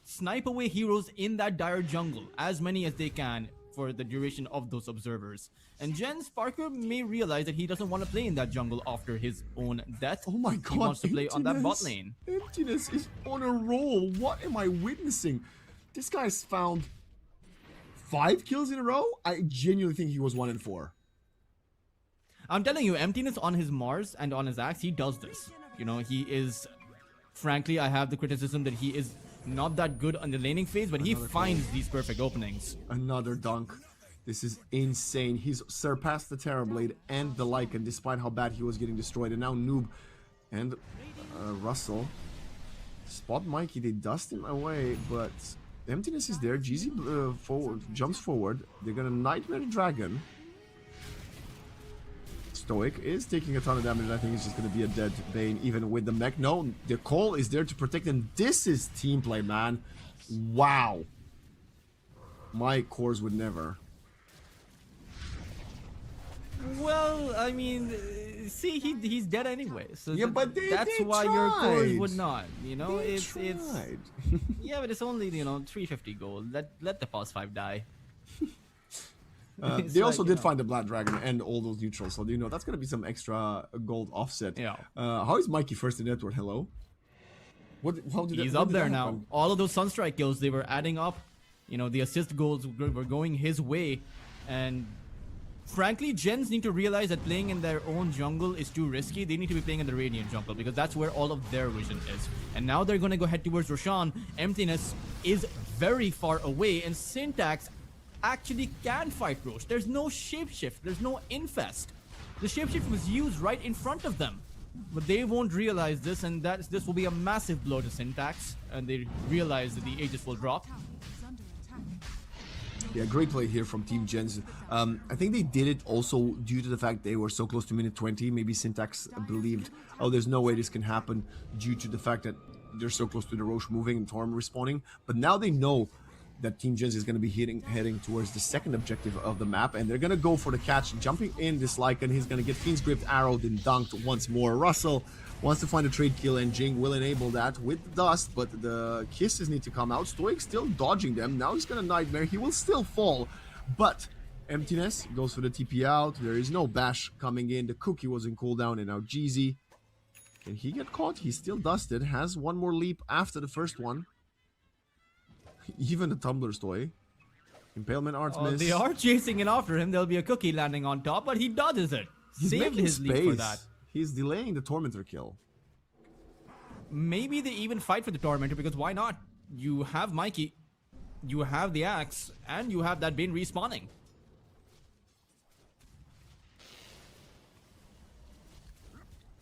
snipe away heroes in that dire jungle, as many as they can for the duration of those observers. And JENZ Parker may realize that he doesn't want to play in that jungle after his own death. Oh my god, he wants to play on that bot lane. Emptiness is on a roll. What am I witnessing? This guy's found 5 kills in a row? I genuinely think he was 1 in 4. I'm telling you, Emptiness on his Mars and on his Axe, he does this. You know, he is... Frankly, I have the criticism that he is not that good on the laning phase, but he finds these perfect openings. Another dunk. This is insane. He's surpassed the Terrorblade and the Lycan, despite how bad he was getting destroyed. And now Noob and Russell spot Mikey. They dust him away, but Emptiness is there. Jeezy jumps forward. They're gonna Nightmare Dragon. Stoic is taking a ton of damage. I think it's just going to be a dead Bane, even with the mech. No, the call is there to protect him. This is team play, man. Wow. My cores would never. Well, I mean, see, he's dead anyway. So yeah, but that's they why tried. your cores would not. You know, They it's yeah, but it's only 350 gold. Let the pause 5 die. They also did find the Black Dragon and all those neutrals, so that's going to be some extra gold offset. Yeah. How is Mikey first in network? Hello. He's up there now. All of those Sunstrike kills, they were adding up. The assist goals were going his way, and frankly, JENZ need to realize that playing in their own jungle is too risky. They need to be playing in the Radiant jungle because that's where all of their vision is. And now they're going to go head towards Roshan. Emptiness is very far away, and Syntax actually can fight Roche. There's no shapeshift, there's no infest. The shapeshift was used right in front of them, but they won't realize this, and this will be a massive blow to Syntax, and they realize that the Aegis will drop. Is under attack. Yeah, great play here from Team JENZ. I think they did it also due to the fact they were so close to minute 20. Maybe Syntax believed, oh, there's no way this can happen due to the fact that they're so close to the Roche moving and Torm respawning. But now they know that Team JENZ is going to be heading towards the second objective of the map, and they're going to go for the catch, jumping in this Lycan. He's going to get Fiend's Grip arrowed and dunked once more. Russell wants to find a trade kill, and Jing will enable that with the dust, but the kisses need to come out. Stoic still dodging them. Now he's going to Nightmare. He will still fall, but Emptiness goes for the TP out. There is no bash coming in. The cookie was in cooldown, and now Jeezy. Can he get caught? He's still dusted. Has one more leap after the first one. Even the Tumblr's toy. Impalement arts miss. They are chasing it after him. There'll be a cookie landing on top, but he dodges it. He's Saved making his lead for that. He's delaying the Tormentor kill. Maybe they even fight for the Tormentor, because why not? You have Mikey, you have the Axe, and you have that Bane respawning.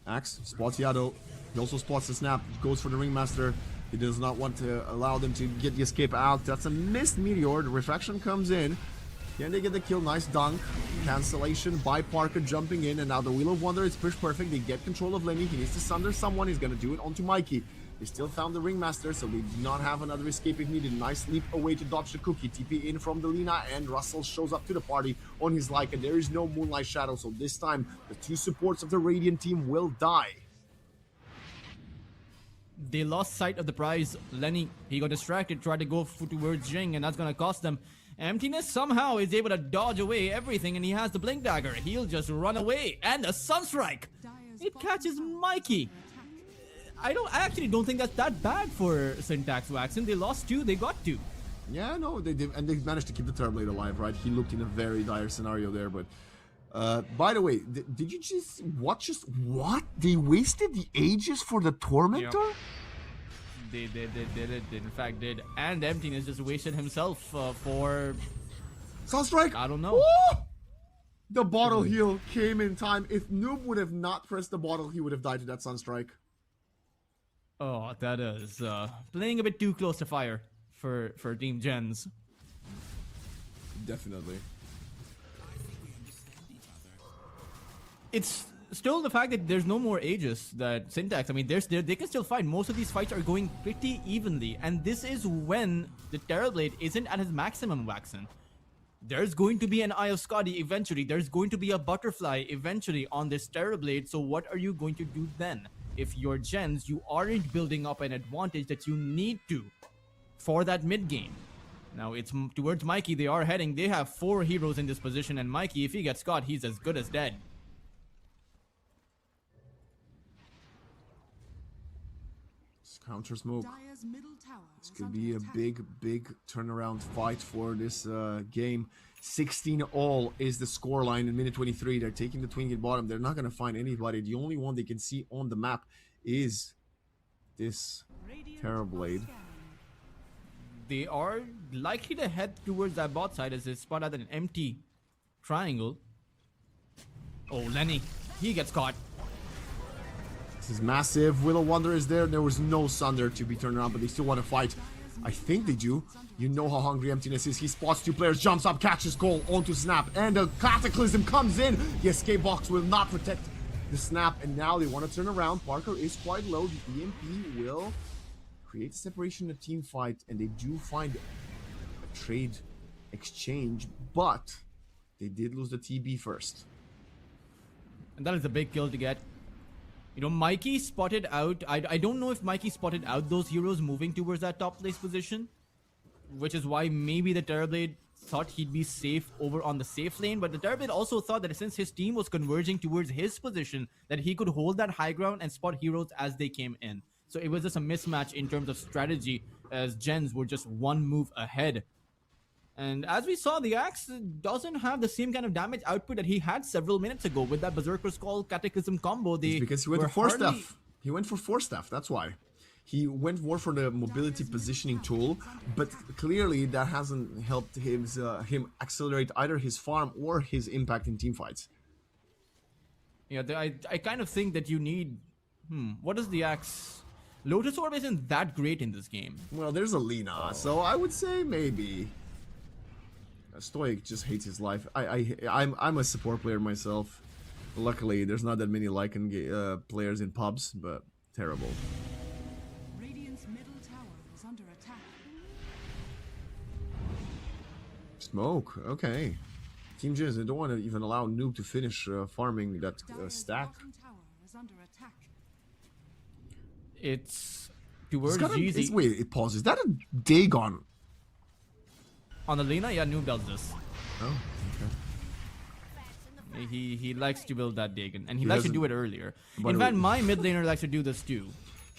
Axe spots Yado. He also spots the snap. Goes for the Ringmaster. He does not want to allow them to get the escape out. That's a missed meteor. The refraction comes in. Can they get the kill? Nice dunk. Cancellation by Parker jumping in. And now the Wheel of Wonder is pushed perfect. They get control of Lenny. He needs to sunder someone. He's going to do it onto Mikey. They still found the Ringmaster, so they do not have another escape if needed. Nice leap away to dodge the cookie. TP in from the Lina, and Russell shows up to the party on his Lycan. There is no Moonlight Shadow, so this time the two supports of the Radiant team will die. They lost sight of the prize. Lenny, he got distracted, tried to go towards Jing, and that's gonna cost them. Emptiness somehow is able to dodge away everything, and he has the Blink Dagger. He'll just run away, and the Sunstrike! It catches Mikey. I actually don't think that's that bad for Syntax Waxen. They lost 2, they got 2. Yeah, no, they did, and they managed to keep the Terrorblade alive, right? He looked in a very dire scenario there, but... by the way, did you just watch what? They wasted the Aegis for the Tormentor? Yep. They in fact did. And Emptiness just wasted himself for... Sunstrike? I don't know. Woo! The bottle heal came in time. If Noob would have not pressed the bottle, he would have died to that Sunstrike. Oh, that is playing a bit too close to fire for Team JENZ. Definitely. It's still the fact that there's no more Aegis that Syntax. I mean, they can still fight. Most of these fights are going pretty evenly, and this is when the Terrorblade isn't at his maximum, Waxen. There's going to be an Eye of Scotty eventually. There's going to be a Butterfly eventually on this Terrorblade. So what are you going to do then? If you're JENZ, you aren't building up an advantage that you need to for that mid game. Now it's towards Mikey they are heading. They have 4 heroes in this position, and Mikey, if he gets caught, he's as good as dead. Counter smoke. Dire's middle tower This is could under be a attack. big turnaround fight for this game. 16-all is the scoreline in minute 23. They're taking the Twinkie bottom. They're not going to find anybody. The only one they can see on the map is this Terrorblade. They are likely to head towards that bot side as they spot out an empty triangle. Oh, Lenny, he gets caught. This is massive. Willow Wonder is there. There was no Sunder to be turned around, but they still want to fight. I think they do. You know how hungry Emptiness is. He spots 2 players, jumps up, catches Cole onto Snap, and the Cataclysm comes in. The escape box will not protect the Snap, and now they want to turn around. Parker is quite low. The EMP will create separation in a team fight, and they do find a trade exchange, but they did lose the TB first. And that is a big kill to get. You know, Mikey spotted out. I don't know if Mikey spotted out those heroes moving towards that top place position, which is why maybe the Terrorblade thought he'd be safe over on the safe lane. But the Terrorblade also thought that since his team was converging towards his position, that he could hold that high ground and spot heroes as they came in. So it was just a mismatch in terms of strategy, as JENZ were just 1 move ahead. And as we saw, the Axe doesn't have the same kind of damage output that he had several minutes ago with that Berserker's Call Cataclysm combo. It's because he went for Force Staff. He went for Force Staff, that's why. He went more for the mobility positioning tool, but clearly that hasn't helped him accelerate either his farm or his impact in teamfights. Yeah, I kind of think that you need... what is the Axe? Lotus Orb isn't that great in this game. Well, there's a Lina, so I would say maybe. Stoic just hates his life. I'm a support player myself. Luckily, there's not that many Lycan players in pubs, but terrible. Radiant's middle tower is under attack. Smoke, okay. Team JENZ, they don't want to even allow Noob to finish farming that Dire's stack. bottom tower is under attack. It's towards Jeezy. Wait, it pauses. Is that a Dagon? On the Lina, yeah, Noob does this. Oh, okay. He likes to build that Dagon, and he likes to do it earlier. By In the fact, way- my mid laner likes to do this too.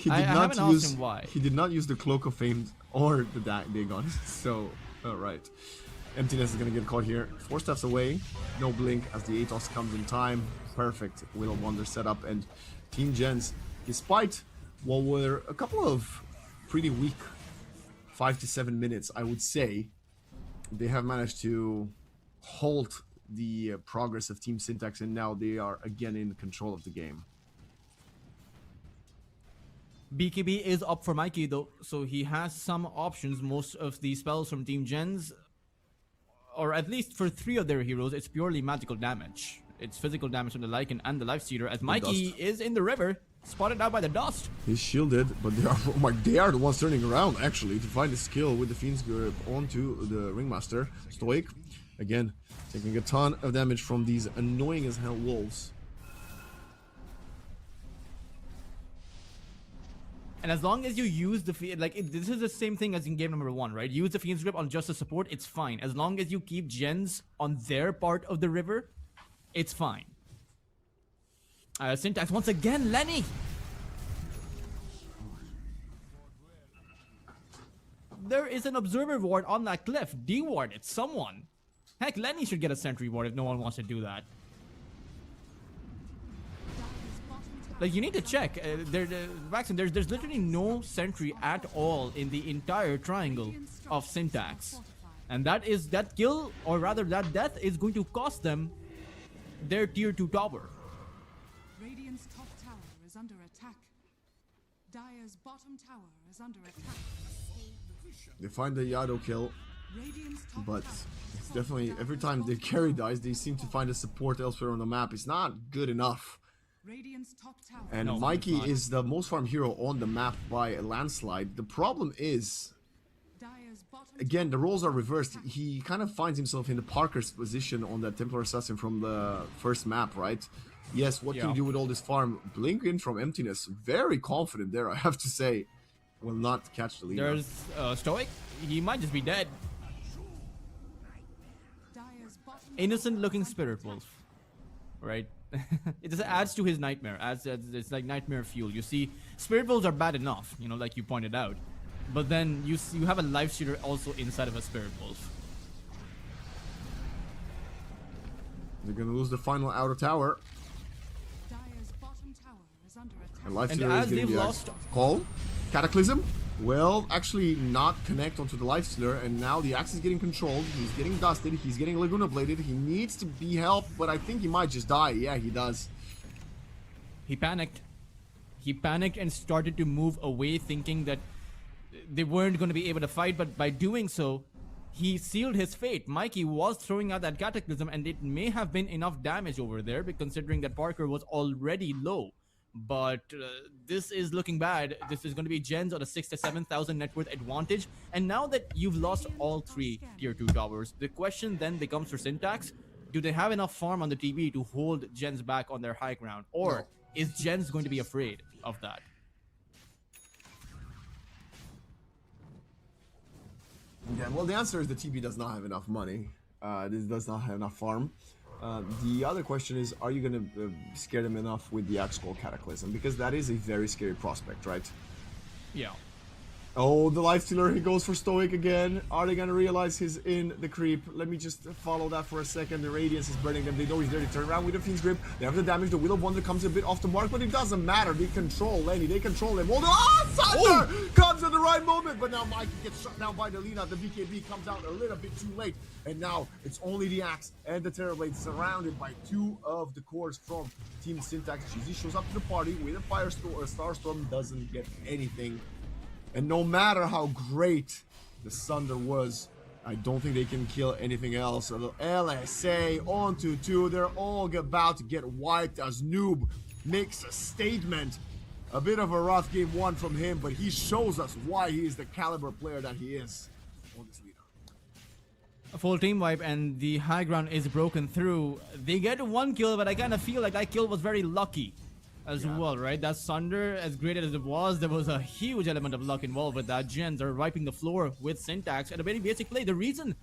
I haven't asked him why. He did not use the Cloak of Fame or the Dagon. So, alright. Emptiness is gonna get caught here. 4 steps away. No blink as the Atos comes in time. Perfect. Will of Wonder setup, and Team JENZ, despite what were a couple of pretty weak 5 to 7 minutes, I would say, they have managed to halt the progress of Team Syntax, and now they are again in control of the game. BKB is up for Mikey though, so he has some options. Most of the spells from Team JENZ, or at least for 3 of their heroes, it's purely magical damage. It's physical damage from the Lycan and the Life Stealer, as Mikey is in the river. spotted out by the dust. He's shielded, but they are the ones turning around actually to find the skill with the Fiend's Grip onto the Ringmaster. Stoic, again, taking a ton of damage from these annoying as hell wolves. And as long as you use the this is the same thing as in game number 1, right? Use the Fiend's Grip on just a support, it's fine. As long as you keep gens on their part of the river, it's fine. Syntax once again, Lenny. There is an observer ward on that cliff. D-ward it, someone. Heck, Lenny should get a sentry ward if no one wants to do that. Like, you need to check. Vaxen, there's literally no sentry at all in the entire triangle of Syntax. And that kill, or rather that death, is going to cost them their tier 2 tower. Radiant's top tower is under attack. Dire's bottom tower is under attack. They find the Yado kill, Radiant's top but tower it's is definitely under every Dire's time the bottom carry tower. dies, they seem to find a support elsewhere on the map. It's not good enough. Radiant's top tower And No, Mikey it's not. is the most farmed hero on the map by a landslide. The problem is, Dire's bottom again, the tower roles are is under reversed. attack. He kind of finds himself in the Parker's position on that Templar Assassin from the first map, right? Yes, what can Yeah. you do with all this farm? Blink in from emptiness. Very confident there, I have to say. Will not catch the lead. There's Stoic. He might just be dead. Dire's bottom Innocent tower looking is under spirit attack. wolf. Right? It just adds to his nightmare. It's like nightmare fuel. You see, spirit wolves are bad enough, you know, like you pointed out. But then you have a life stealer also inside of a spirit wolf. They're gonna lose the final outer tower. Dire's bottom tower is under attack. And Life And Stealer is as getting they've the lost- axe. Call? Cataclysm? Well, actually not connect onto the Life Stealer, and now the axe is getting controlled. He's getting dusted. He's getting Laguna Bladed. He needs to be helped, but I think he might just die. Yeah, he does. He panicked. He panicked and started to move away, thinking that they weren't going to be able to fight, but by doing so, he sealed his fate. Mikey was throwing out that Cataclysm, and it may have been enough damage over there, considering that Parker was already low. But this is looking bad. This is going to be gens on a 6,000 to 7,000 net worth advantage. And now that you've lost all 3 tier 2 towers, the question then becomes for Syntax, do they have enough farm on the TV to hold gens back on their high ground? Or No. is gens going to be afraid of that? Yeah, well, the answer is the TB does not have enough money. This does not have enough farm. The other question is, are you going to scare them enough with the Axe Call Cataclysm? Because that is a very scary prospect, right? Yeah. Oh, the Life Stealer, he goes for Stoic again. Are they gonna realize he's in the creep? Let me just follow that for a second. The Radiance is burning them. They know he's there. They turn around with the Fiend's Grip. They have the damage. The Will of Wonder comes a bit off the mark, but it doesn't matter. They control Lenny. They control him. Thunder comes at the right moment, but now Mikey gets shut down by the Lina. The BKB comes out a little bit too late, and now it's only the Axe and the Terrorblade surrounded by 2 of the cores from Team Syntax. Cheesy shows up to the party with a Firestorm or a Starstorm, doesn't get anything. And no matter how great the Sunder was, I don't think they can kill anything else. So the LSA onto 2. They're all about to get wiped as Noob makes a statement. A bit of a rough game 1 from him, but he shows us why he is the caliber player that he is on this leader. A full team wipe and the high ground is broken through. They get 1 kill, but I kind of feel like that kill was very lucky as well, right? That Sunder, as great as it was, there was a huge element of luck involved with that. Gens are wiping the floor with Syntax at a very basic play. The reason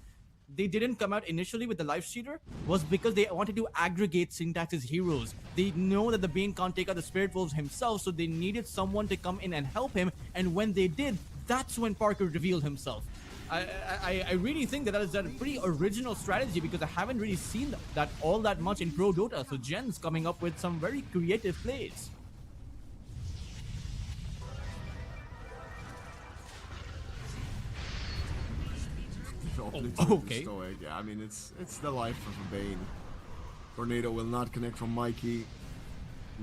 they didn't come out initially with the Life Stealer was because they wanted to aggregate Syntax's heroes. They know that the Bane can't take out the Spirit Wolves himself, so they needed someone to come in and help him, and when they did, that's when Parker revealed himself. I really think that is a pretty original strategy, because I haven't really seen that all that much in Pro Dota. So Jen's coming up with some very creative plays. Okay. Stoic. Yeah, I mean, it's the life of a Bane. Tornado will not connect from Mikey.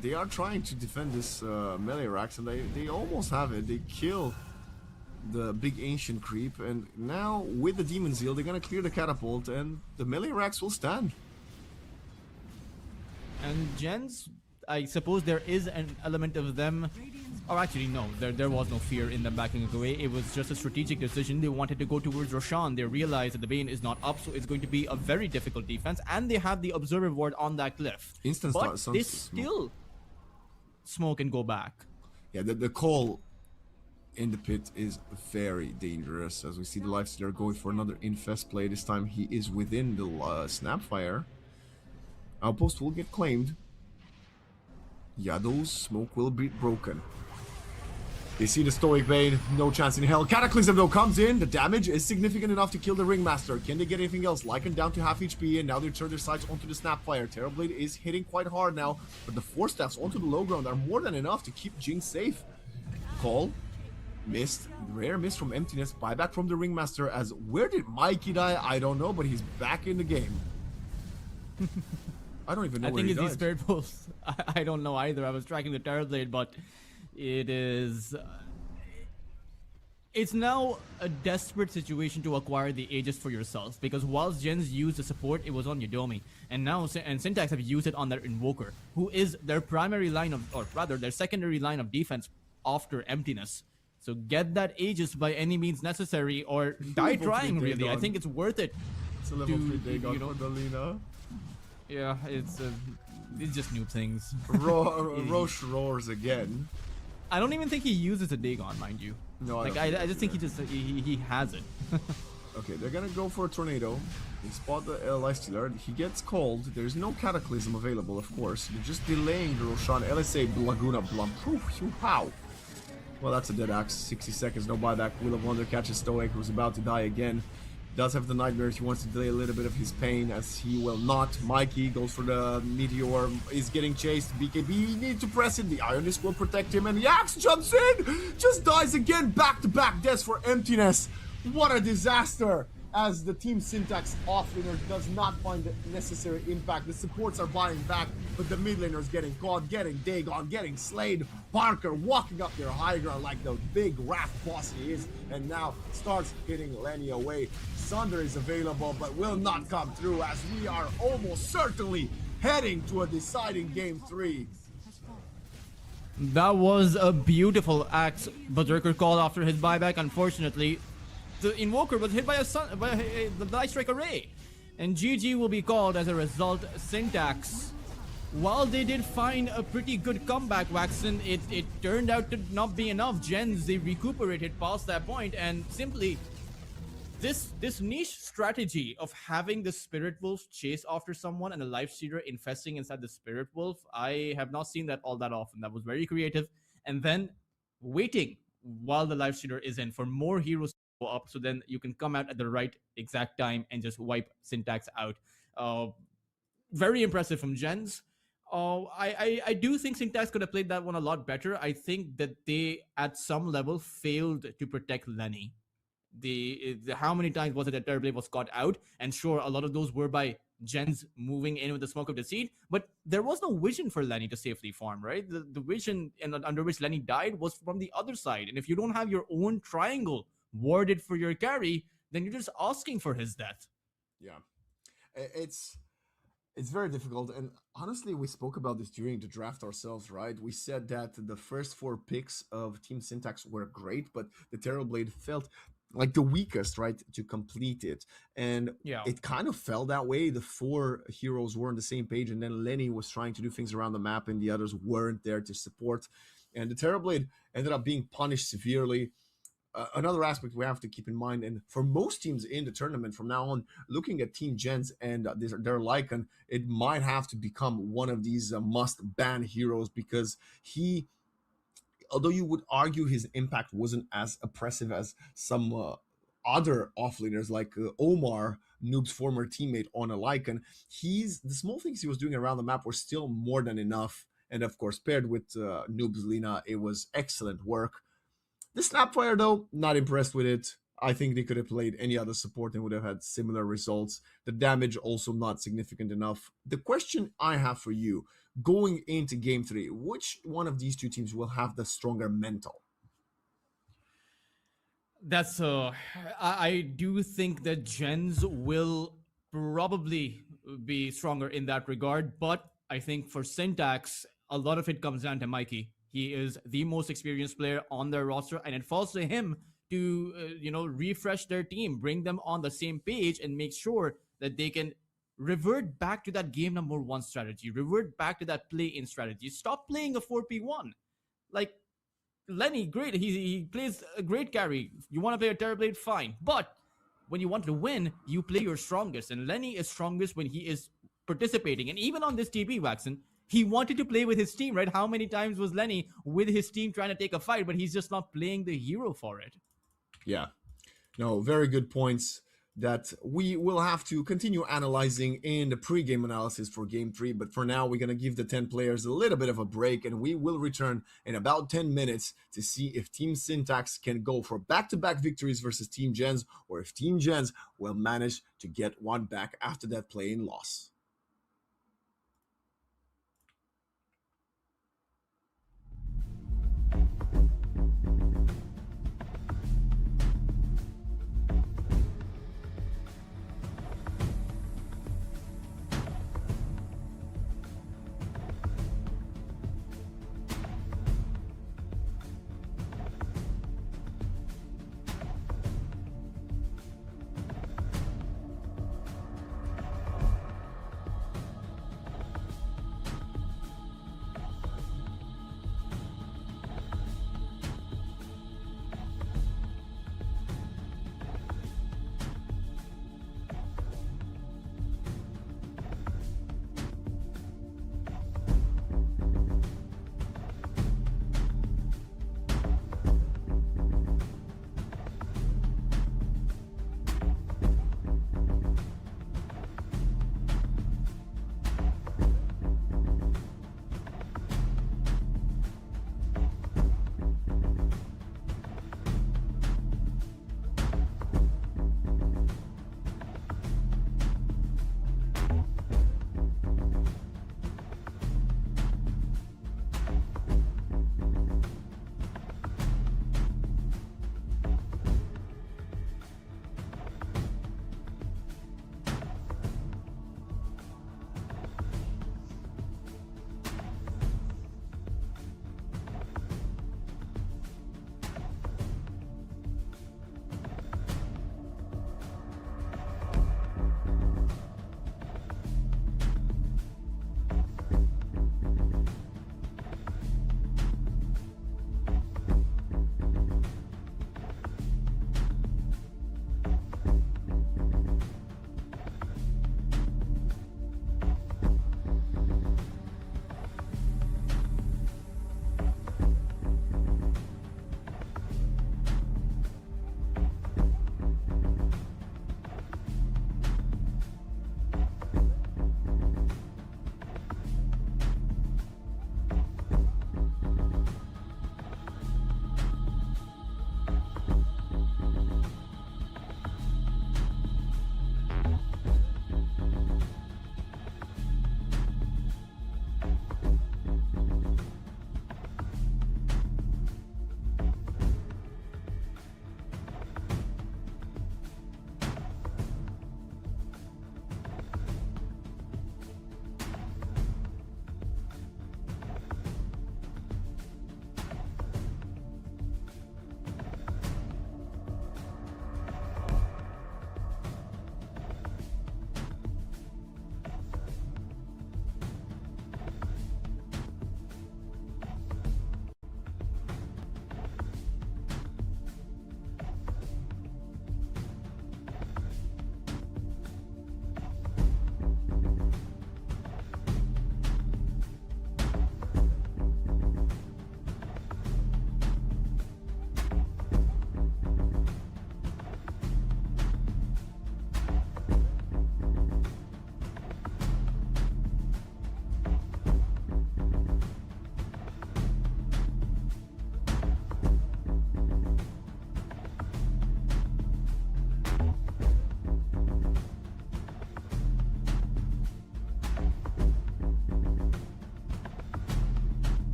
They are trying to defend this melee racks, and they almost have it. They kill the big ancient creep, and now with the Demon Zeal, they're gonna clear the catapult, and the melee racks will stand. And Jen's I suppose there is an element of them. Or actually, no, there was no fear in them backing away. It was just a strategic decision. They wanted to go towards Roshan. They realized that the Bane is not up, so it's going to be a very difficult defense. And they have the Observer Ward on that cliff. But they still smoke and go back. Yeah, the call in the pit is very dangerous. As we see the Lifestealer going for another Infest play. This time he is within the Snapfire. Outpost will get claimed. Yado's smoke will be broken. They see the Stoic Bane, no chance in hell. Cataclysm though comes in, the damage is significant enough to kill the Ringmaster. Can they get anything else? Lycan down to half HP, and now they turn their sights onto the Snapfire. Terrorblade is hitting quite hard now, but the 4 staffs onto the low ground are more than enough to keep Jing safe. Call, missed, rare miss from Emptiness, buyback from the Ringmaster. As where did Mikey die? I don't know, but he's back in the game. I don't even know where he died. I think it's these Spirit Wolves. I don't know either. I was tracking the Terrorblade, but it is... it's now a desperate situation to acquire the Aegis for yourself, because whilst JENZ used the support, it was on Yudomi, and now Syntax have used it on their Invoker, who is their primary line of, or rather their secondary line of defense after Emptiness. So get that Aegis by any means necessary, or die trying, really. I think it's worth it. It's a level 3 Dagon for Dalina. Yeah, it's just noob things. Roche roars again. I don't even think he uses a Dagon, mind you. No, I just think he has it. Okay, they're gonna go for a tornado. They spot the Lifestealer. He gets called. There's no Cataclysm available, of course. They're just delaying the Roshan. LSA Laguna Blump. How? Well, that's a dead axe. 60 seconds, no buyback. Will of Wonder catches Stoic, who's about to die again. Does have the Nightmares. He wants to delay a little bit of his pain, as he will not. Mikey goes for the Meteor, is getting chased. BKB needs to press it. The Ionisk will protect him, and the Axe jumps in! Just dies again. Back-to-back deaths for Emptiness. What a disaster! As the Team Syntax offlaner does not find the necessary impact. The supports are buying back, but the mid laner is getting caught, getting Dagon, getting slayed. Parker walking up their high ground like the big wrath boss he is, and now starts hitting Lenny away. Sunder is available, but will not come through, as we are almost certainly heading to a deciding Game 3. That was a beautiful axe Berserker called after his buyback. Unfortunately, the Invoker was hit by the Light Strike Array, and GG will be called as a result. Syntax, while they did find a pretty good comeback, Waxen, it turned out to not be enough. JENZ, they recuperated past that point, and simply this niche strategy of having the Spirit Wolf chase after someone and a Lifestealer infesting inside the Spirit Wolf, I have not seen that all that often. That was very creative. And then waiting while the Lifestealer is in for more heroes to go up, so then you can come out at the right exact time and just wipe Syntax out. Very impressive from JENZ. I do think Syntax could have played that one a lot better. I think that they, at some level, failed to protect Lenny. How many times was it that Terrorblade was caught out? And sure, a lot of those were by JENZ moving in with the Smoke of Deceit, but there was no vision for Lenny to safely farm, right? The vision under which Lenny died was from the other side, and if you don't have your own triangle warded for your carry, then you're just asking for his death. Yeah, it's very difficult, and honestly, we spoke about this during the draft ourselves, right? We said that the first 4 picks of Team Syntax were great, but the Terrorblade felt like the weakest, right, to complete it. And it kind of fell that way. The 4 heroes were on the same page, and then Lenny was trying to do things around the map, and the others weren't there to support. And the Terrorblade ended up being punished severely. Another aspect we have to keep in mind, and for most teams in the tournament from now on, looking at Team JENZ and their Lycan, it might have to become one of these must-ban heroes, because he, although you would argue his impact wasn't as oppressive as some other offlaners like Omar, Noob's former teammate on a Lycan, the small things he was doing around the map were still more than enough. And of course, paired with Noob's Lina, it was excellent work. The Snapfire, though, not impressed with it. I think they could have played any other support and would have had similar results. The damage also not significant enough. The question I have for you, going into Game 3, which one of these 2 teams will have the stronger mental? That's I do think that JENZ will probably be stronger in that regard, but I think for Syntax, a lot of it comes down to Mikey. He is the most experienced player on their roster, and it falls to him to refresh their team, bring them on the same page, and make sure that they can revert back to that game number 1 strategy, revert back to that play-in strategy. Stop playing a 4p1. Like, Lenny, great, he plays a great carry. You want to play a Terrorblade, fine, but when you want to win, you play your strongest, and Lenny is strongest when he is participating. And even on this TP, Waxen, he wanted to play with his team, right? How many times was Lenny with his team trying to take a fight, but he's just not playing the hero for it? Yeah. No, very good points that we will have to continue analyzing in the pre-game analysis for Game 3. But for now, we're going to give the 10 players a little bit of a break, and we will return in about 10 minutes to see if Team Syntax can go for back-to-back victories versus Team JENZ, or if Team JENZ will manage to get one back after that play-in loss.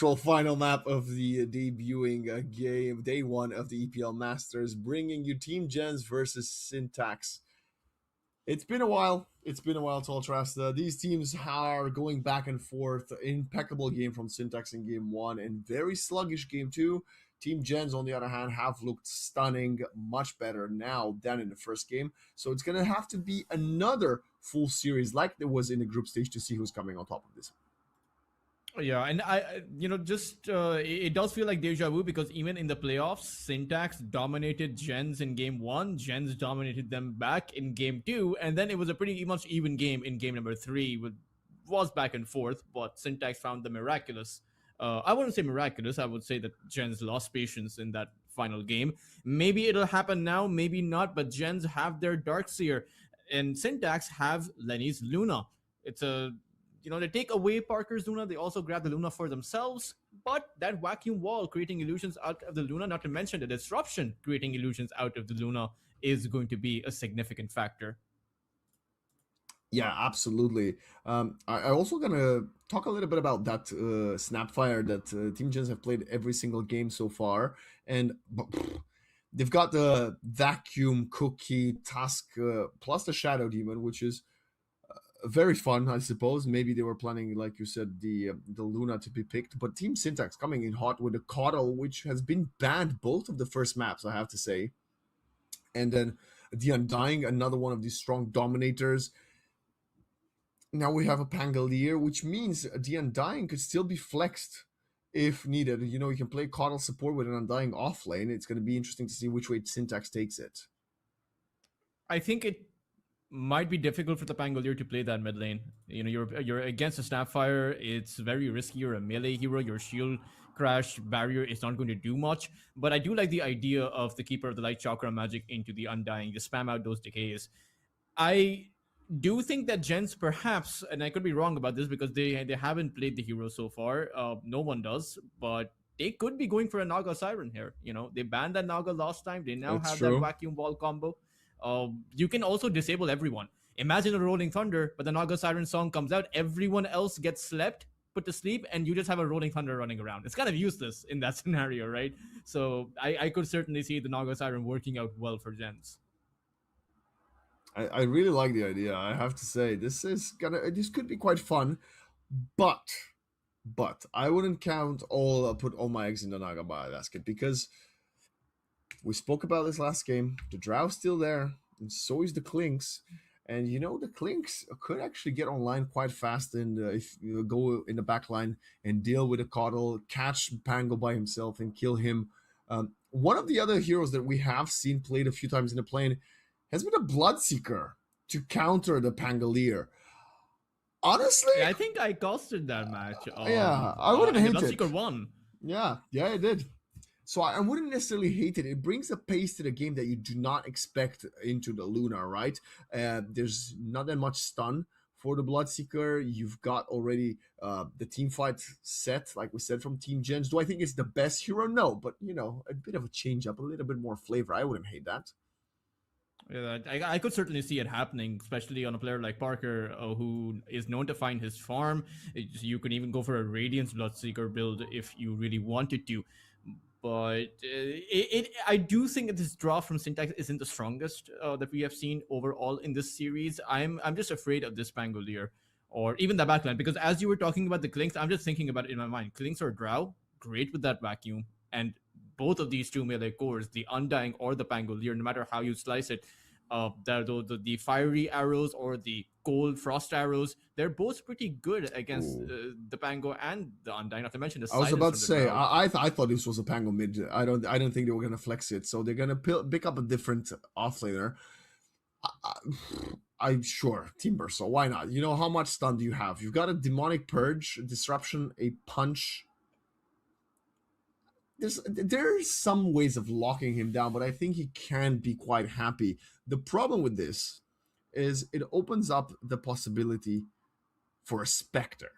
actual final map of the debuting game, day one of the EPL Masters, bringing you Team JENZ versus Syntax. It's been a while. It's been a while, Toltrast. These teams are going back and forth. Impeccable game from Syntax in game one and very sluggish game two. Team JENZ, on the other hand, have looked stunning, much better now than in the first game. So it's going to have to be another full series like there was in the group stage to see who's coming on top of this. Yeah, and it does feel like deja vu because even in the playoffs, Syntax dominated JENZ in game one, JENZ dominated them back in game two, and then it was a pretty much even game in game number three. Was back and forth, but Syntax found the miraculous. I wouldn't say miraculous, I would say that JENZ lost patience in that final game. Maybe it'll happen now, maybe not, but JENZ have their Darkseer, and Syntax have Lenny's Luna. It's a... they take away Parker's Luna, they also grab the Luna for themselves, but that vacuum wall creating illusions out of the Luna, not to mention the disruption creating illusions out of the Luna, is going to be a significant factor. Yeah, absolutely. I also gonna talk a little bit about that Snapfire that Team JENZ have played every single game so far, and they've got the Vacuum Cookie Task plus the Shadow Demon, which is very fun, I suppose. Maybe they were planning, like you said, the Luna to be picked, but Team Syntax coming in hot with a Coddle, which has been banned both of the first maps, I have to say, and then the Undying, another one of these strong dominators. Now we have a Pangolier, which means the Undying could still be flexed if needed. You can play Coddle support with an Undying off lane. It's going to be interesting to see which way Syntax takes it. I think it might be difficult for the Pangolier to play that mid lane. You're against a Snapfire. It's very risky. You're a melee hero. Your shield crash barrier is not going to do much. But I do like the idea of the Keeper of the Light Chakra magic into the Undying to spam out those decays. I do think that JENZ perhaps, and I could be wrong about this because they haven't played the hero so far. No one does, but they could be going for a Naga Siren here. They banned that Naga last time. They now have that vacuum wall combo. You can also disable everyone. Imagine a Rolling Thunder, but the Naga Siren song comes out, everyone else gets put to sleep, and you just have a Rolling Thunder running around. It's kind of useless in that scenario, right? So I could certainly see the Naga Siren working out well for JENZ. I really like the idea, I have to say. This could be quite fun, but I wouldn't put all my eggs in the Naga basket, because we spoke about this last game. The Drow's still there, and so is the Clinks. And the Clinks could actually get online quite fast, and if you go in the back line and deal with a Coddle, catch Pango by himself and kill him. One of the other heroes that we have seen played a few times in the plane has been a Bloodseeker to counter the Pangolier. Honestly, I think I costed that match. Yeah, I wouldn't hate it. Bloodseeker won. Yeah, it did. So I wouldn't necessarily hate it. It brings a pace to the game that you do not expect into the Luna, right? There's not that much stun for the Bloodseeker. You've got already the team fight set, like we said, from Team JENZ. Do I think it's the best hero? No, but a bit of a change up, a little bit more flavor. I wouldn't hate that. Yeah, I could certainly see it happening, especially on a player like Parker, who is known to find his farm. You could even go for a Radiance Bloodseeker build if you really wanted to. But I do think that this draw from Syntax isn't the strongest that we have seen overall in this series. I'm just afraid of this Pangolier, or even the backline, because as you were talking about the Clinks, I'm just thinking about it in my mind. Clinks or Drow, great with that vacuum, and both of these two melee cores, the Undying or the Pangolier, no matter how you slice it, the fiery arrows or the cold frost arrows, they're both pretty good against the Pango and the Undying. Not to mention the I was about to say, I thought this was a Pango mid. I don't think they were gonna flex it, so they're gonna pick up a different offlaner. I'm sure Team Burso. Why not? How much stun do you have? You've got a Demonic Purge, Disruption, a Punch. There's some ways of locking him down, but I think he can be quite happy. The problem with this is it opens up the possibility for a Spectre.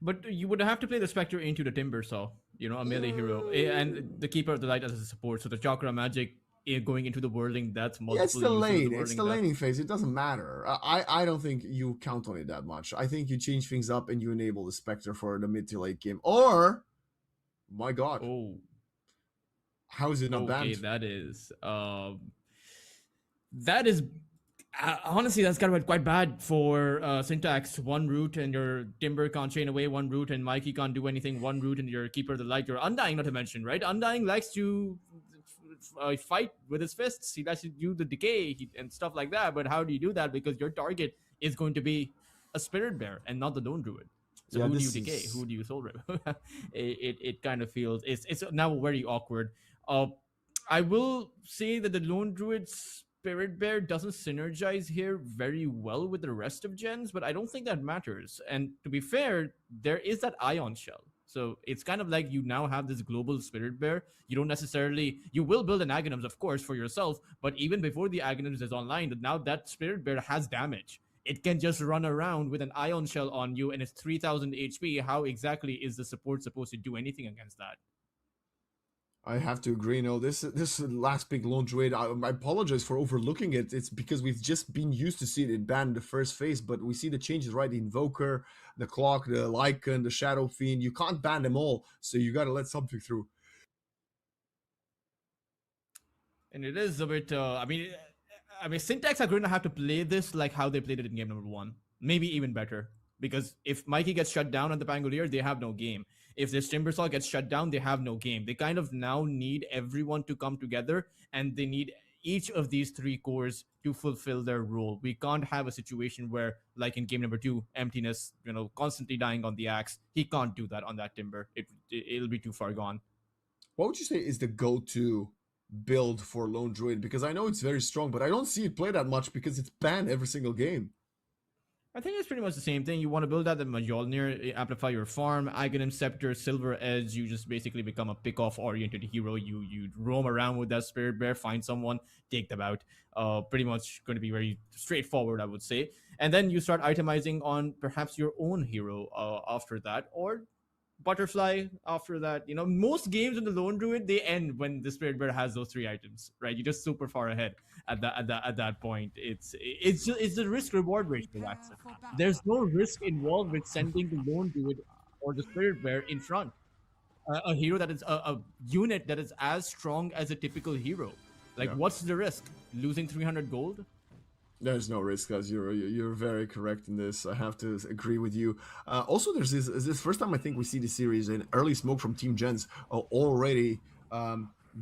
But you would have to play the Spectre into the Timbersaw, a melee hero, and the Keeper of the Light as a support. So the Chakra magic going into the whirling death. Yeah, it's Multiple the uses of lane. the It's the whirling death. laning phase. It doesn't matter. I don't think you count on it that much. I think you change things up and you enable the Spectre for the mid to late game. Or, my God, Oh, how is it not okay, banned? that is honestly, that's gotta be quite bad for Syntax. One root and your Timber can't chain away, one root and Mikey can't do anything, one root and your Keeper of the Light, your Undying, not to mention, right? Undying likes to fight with his fists. He likes to do the decay and stuff like that. But how do you do that? Because your target is going to be a Spirit Bear and not the Lone Druid. So Yeah, who do you this decay? is- Who do you Soul Rip? it kind of feels it's now very awkward. I will say that the Lone Druid Spirit Bear doesn't synergize here very well with the rest of gens, but I don't think that matters. And to be fair, there is that Ion Shell. So it's kind of like you now have this global Spirit Bear. You don't necessarily, you will build an Aghanims, of course, for yourself, but even before the Aghanims is online, now that Spirit Bear has damage. It can just run around with an Ion Shell on you and it's 3000 HP. How exactly is the support supposed to do anything against that? I have to agree. No, this last big Lone Druid, I apologize for overlooking it. It's because we've just been used to seeing it banned the first phase, but we see the changes, right? The Invoker, the Clock, the Lycan, the Shadow Fiend. You can't ban them all, so you got to let something through. And it is a bit, I mean, Syntax are going to have to play this like how they played it in game number 1. Maybe even better. Because if Mikey gets shut down on the Pangolier, they have no game. If this Timbersaw gets shut down, they have no game. They kind of now need everyone to come together, and they need each of these 3 cores to fulfill their role. We can't have a situation where, like in game number 2, Emptiness, constantly dying on the axe. He can't do that on that Timber. It'll be too far gone. What would you say is the go-to build for Lone Druid? Because I know it's very strong, but I don't see it play that much because it's banned every single game. I think it's pretty much the same thing. You want to build out the Mjolnir, amplify your farm, Aghanim Scepter, Silver Edge. You just basically become a pick-off oriented hero. You roam around with that Spirit Bear, find someone, take them out. Pretty much going to be very straightforward, I would say. And then you start itemizing on perhaps your own hero after that, or Butterfly after that. Most games in the Lone Druid, they end when the Spirit Bear has those 3 items, right? You're just super far ahead at that point. It's the risk reward ratio. There's no risk involved with sending the Lone Druid or the Spirit Bear in front. A hero that is a unit that is as strong as a typical hero. Like, what's the risk? Losing 300 gold? There's no risk, guys. You're very correct in this. I have to agree with you. Also, there's this first time I think we see the series in early smoke from Team JENZ already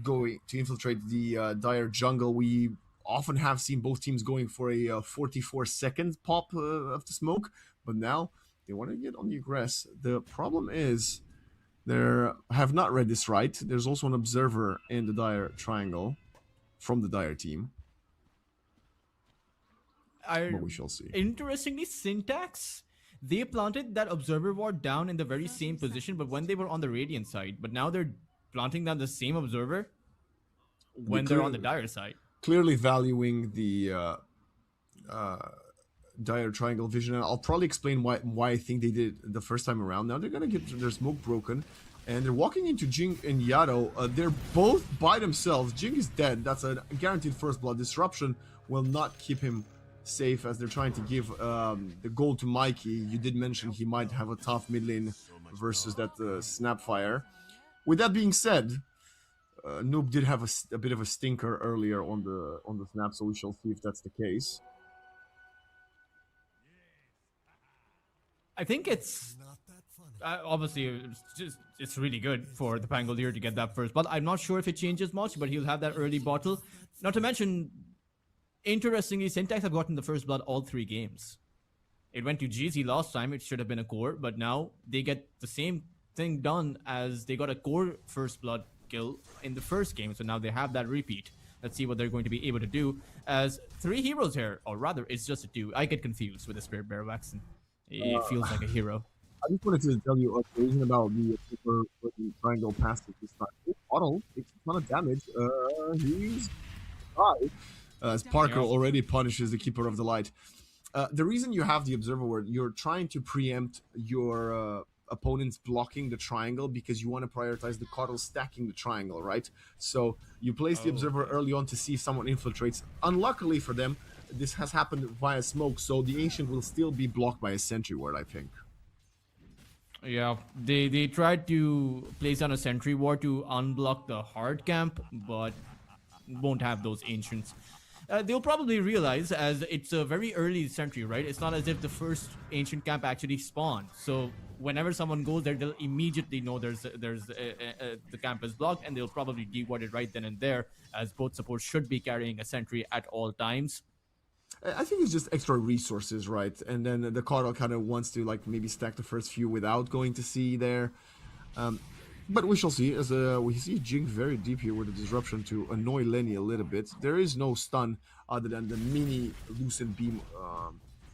going to infiltrate the dire jungle. We often have seen both teams going for a 44-second pop of the smoke, but now they want to get on the aggress. The problem is they have not read this right. There's also an observer in the dire triangle from the dire team. But we shall see. Interestingly, Syntax, they planted that Observer Ward down in the very same position, but when they were on the Radiant side. But now they're planting down the same Observer when they're on the Dire side. Clearly valuing the dire triangle vision, and I'll probably explain why I think they did it the first time around. Now they're gonna get their smoke broken, and they're walking into Jing and Yado. They're both by themselves. Jing is dead. That's a guaranteed first blood. Disruption will not keep him safe as they're trying to give the gold to Mikey. You did mention he might have a tough mid lane versus that Snapfire. With that being said, Noob did have a bit of a stinker earlier on the snap, so we shall see if that's the case. I think it's obviously it's really good for the Pangolier to get that first, but I'm not sure if it changes much. But he'll have that early bottle. Not to mention, interestingly, Syntax have gotten the first blood all 3 games. It went to GZ last time. It should have been a core, but now they get the same thing done as they got a core first blood kill in the first game. So now they have that repeat. Let's see what they're going to be able to do. As 3 heroes here, or rather, it's just a 2. I get confused with the Spirit Bear Waxen. It feels like a hero. I just wanted to tell you a reason about the super triangle passive this time. This bottle takes a ton of damage. He's high. As Parker already punishes the Keeper of the Light. The reason you have the Observer Ward, you're trying to preempt your opponents blocking the triangle because you want to prioritize the Coddle stacking the triangle, right? So you place the Observer early on to see if someone infiltrates. Unluckily for them, this has happened via smoke, so the Ancient will still be blocked by a Sentry Ward, I think. Yeah, they tried to place on a sentry ward to unblock the hard camp, but won't have those ancients. They'll probably realize, as it's a very early sentry, right? It's not as if the first ancient camp actually spawned. So whenever someone goes there, they'll immediately know the camp is blocked, and they'll probably deward it right then and there, as both supports should be carrying a sentry at all times. I think it's just extra resources, right? And then the Coddle kind of wants to like maybe stack the first few without going to C there. But we shall see, as we see Jing very deep here with the disruption to annoy Lenny a little bit. There is no stun other than the mini Lucent Beam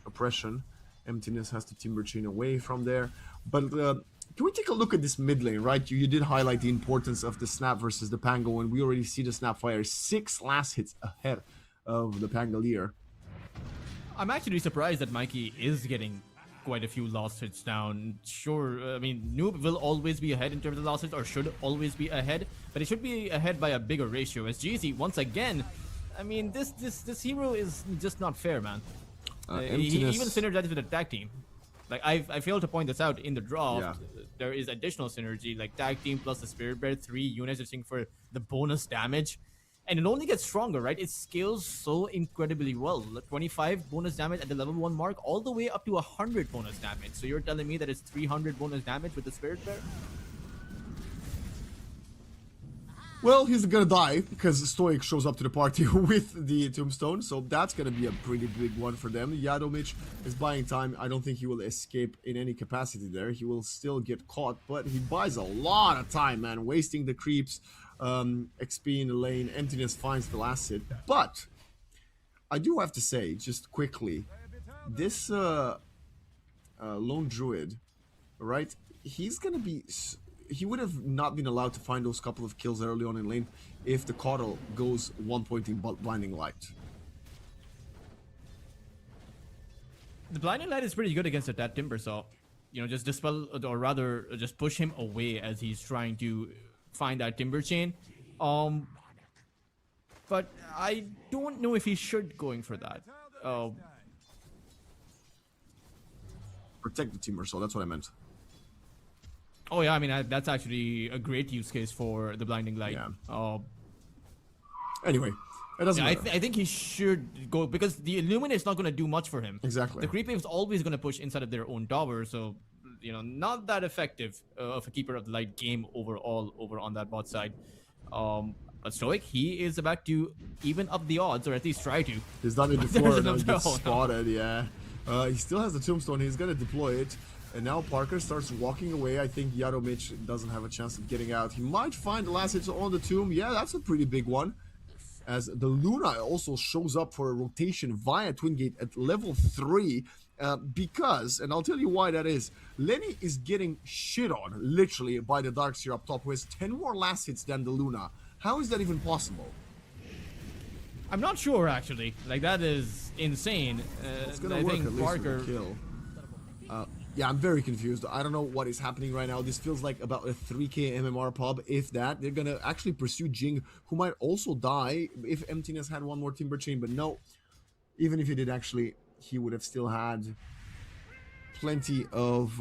oppression. Emptiness has the Timber Chain away from there. But can we take a look at this mid lane, right? You did highlight the importance of the Snap versus the Pango, and we already see the Snapfire 6 last hits ahead of the Pangolier. I'm actually surprised that Mikey is getting quite a few last hits down. Sure, I mean, Noob will always be ahead in terms of last hits, or should always be ahead, but it should be ahead by a bigger ratio. As GZ, once again, I mean, this hero is just not fair, man. He even synergizes with the tag team. Like, I failed to point this out in the draft. Yeah. There is additional synergy, like tag team plus the Spirit Bear, 3 units just for the bonus damage. And it only gets stronger, right? It scales so incredibly well. 25 bonus damage at the level 1 mark, all the way up to 100 bonus damage. So you're telling me that it's 300 bonus damage with the Spirit Bear? Well, he's gonna die because Stoic shows up to the party with the Tombstone, so that's gonna be a pretty big one for them. Yadomich is buying time. I don't think he will escape in any capacity there. He will still get caught, but he buys a lot of time, man, wasting the creeps. XP in the lane, Emptiness finds the last hit. But I do have to say, just quickly, this Lone Druid, right? He's gonna be. He would have not been allowed to find those couple of kills early on in lane if the Coddle goes 1 point in Blinding Light. The Blinding Light is pretty good against that Timber Saw. You know, just dispel, or rather, just push him away as he's trying to find that Timber Chain. But I don't know if he should going for that. Protect the Timber Saw, that's what I meant. Oh yeah, I mean, that's actually a great use case for the Blinding Light. Yeah. Anyway, it doesn't matter. I think he should go, because the Illuminate's not going to do much for him. Exactly. The Creep Wave's always going to push inside of their own tower, so, you know, not that effective of a Keeper of the Light game overall over on that bot side. But Stoic, he is about to even up the odds, or at least try to. He's done it before, now he gets spotted, yeah. He still has the Tombstone, he's going to deploy it. And now Parker starts walking away. I think Yadomich doesn't have a chance of getting out. He might find the last hits on the Tomb. Yeah, that's a pretty big one. As the Luna also shows up for a rotation via Twin Gate at level 3. Because, and I'll tell you why that is, Lenny is getting shit on, literally, by the Darkseer up top, who has 10 more last hits than the Luna. How is that even possible? I'm not sure, actually. Like, that is insane. It's gonna work, at least Parker with a kill. Yeah, I'm very confused. I don't know what is happening right now. This feels like about a 3k MMR pub, if that. They're gonna actually pursue Jing, who might also die if Emptiness had one more Timber Chain, but no. Even if he did, actually, he would have still had plenty of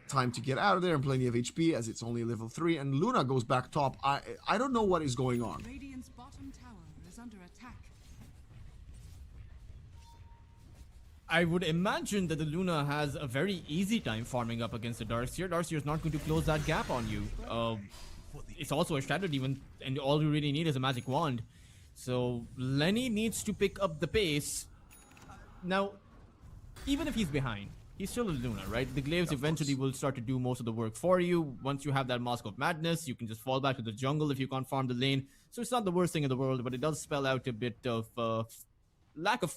time to get out of there and plenty of HP, as it's only level 3, and Luna goes back top. I don't know what is going on. Radiant's bottom tower is under attack. I would imagine that the Luna has a very easy time farming up against the Darkseer. Darkseer is not going to close that gap on you. It's also a Shadow Demon, and all you really need is a Magic Wand. So Lenny needs to pick up the pace. Now, even if he's behind, he's still a Luna, right? The Glaives eventually will start to do most of the work for you. Once you have that Mask of Madness, you can just fall back to the jungle if you can't farm the lane. So it's not the worst thing in the world, but it does spell out a bit of lack of,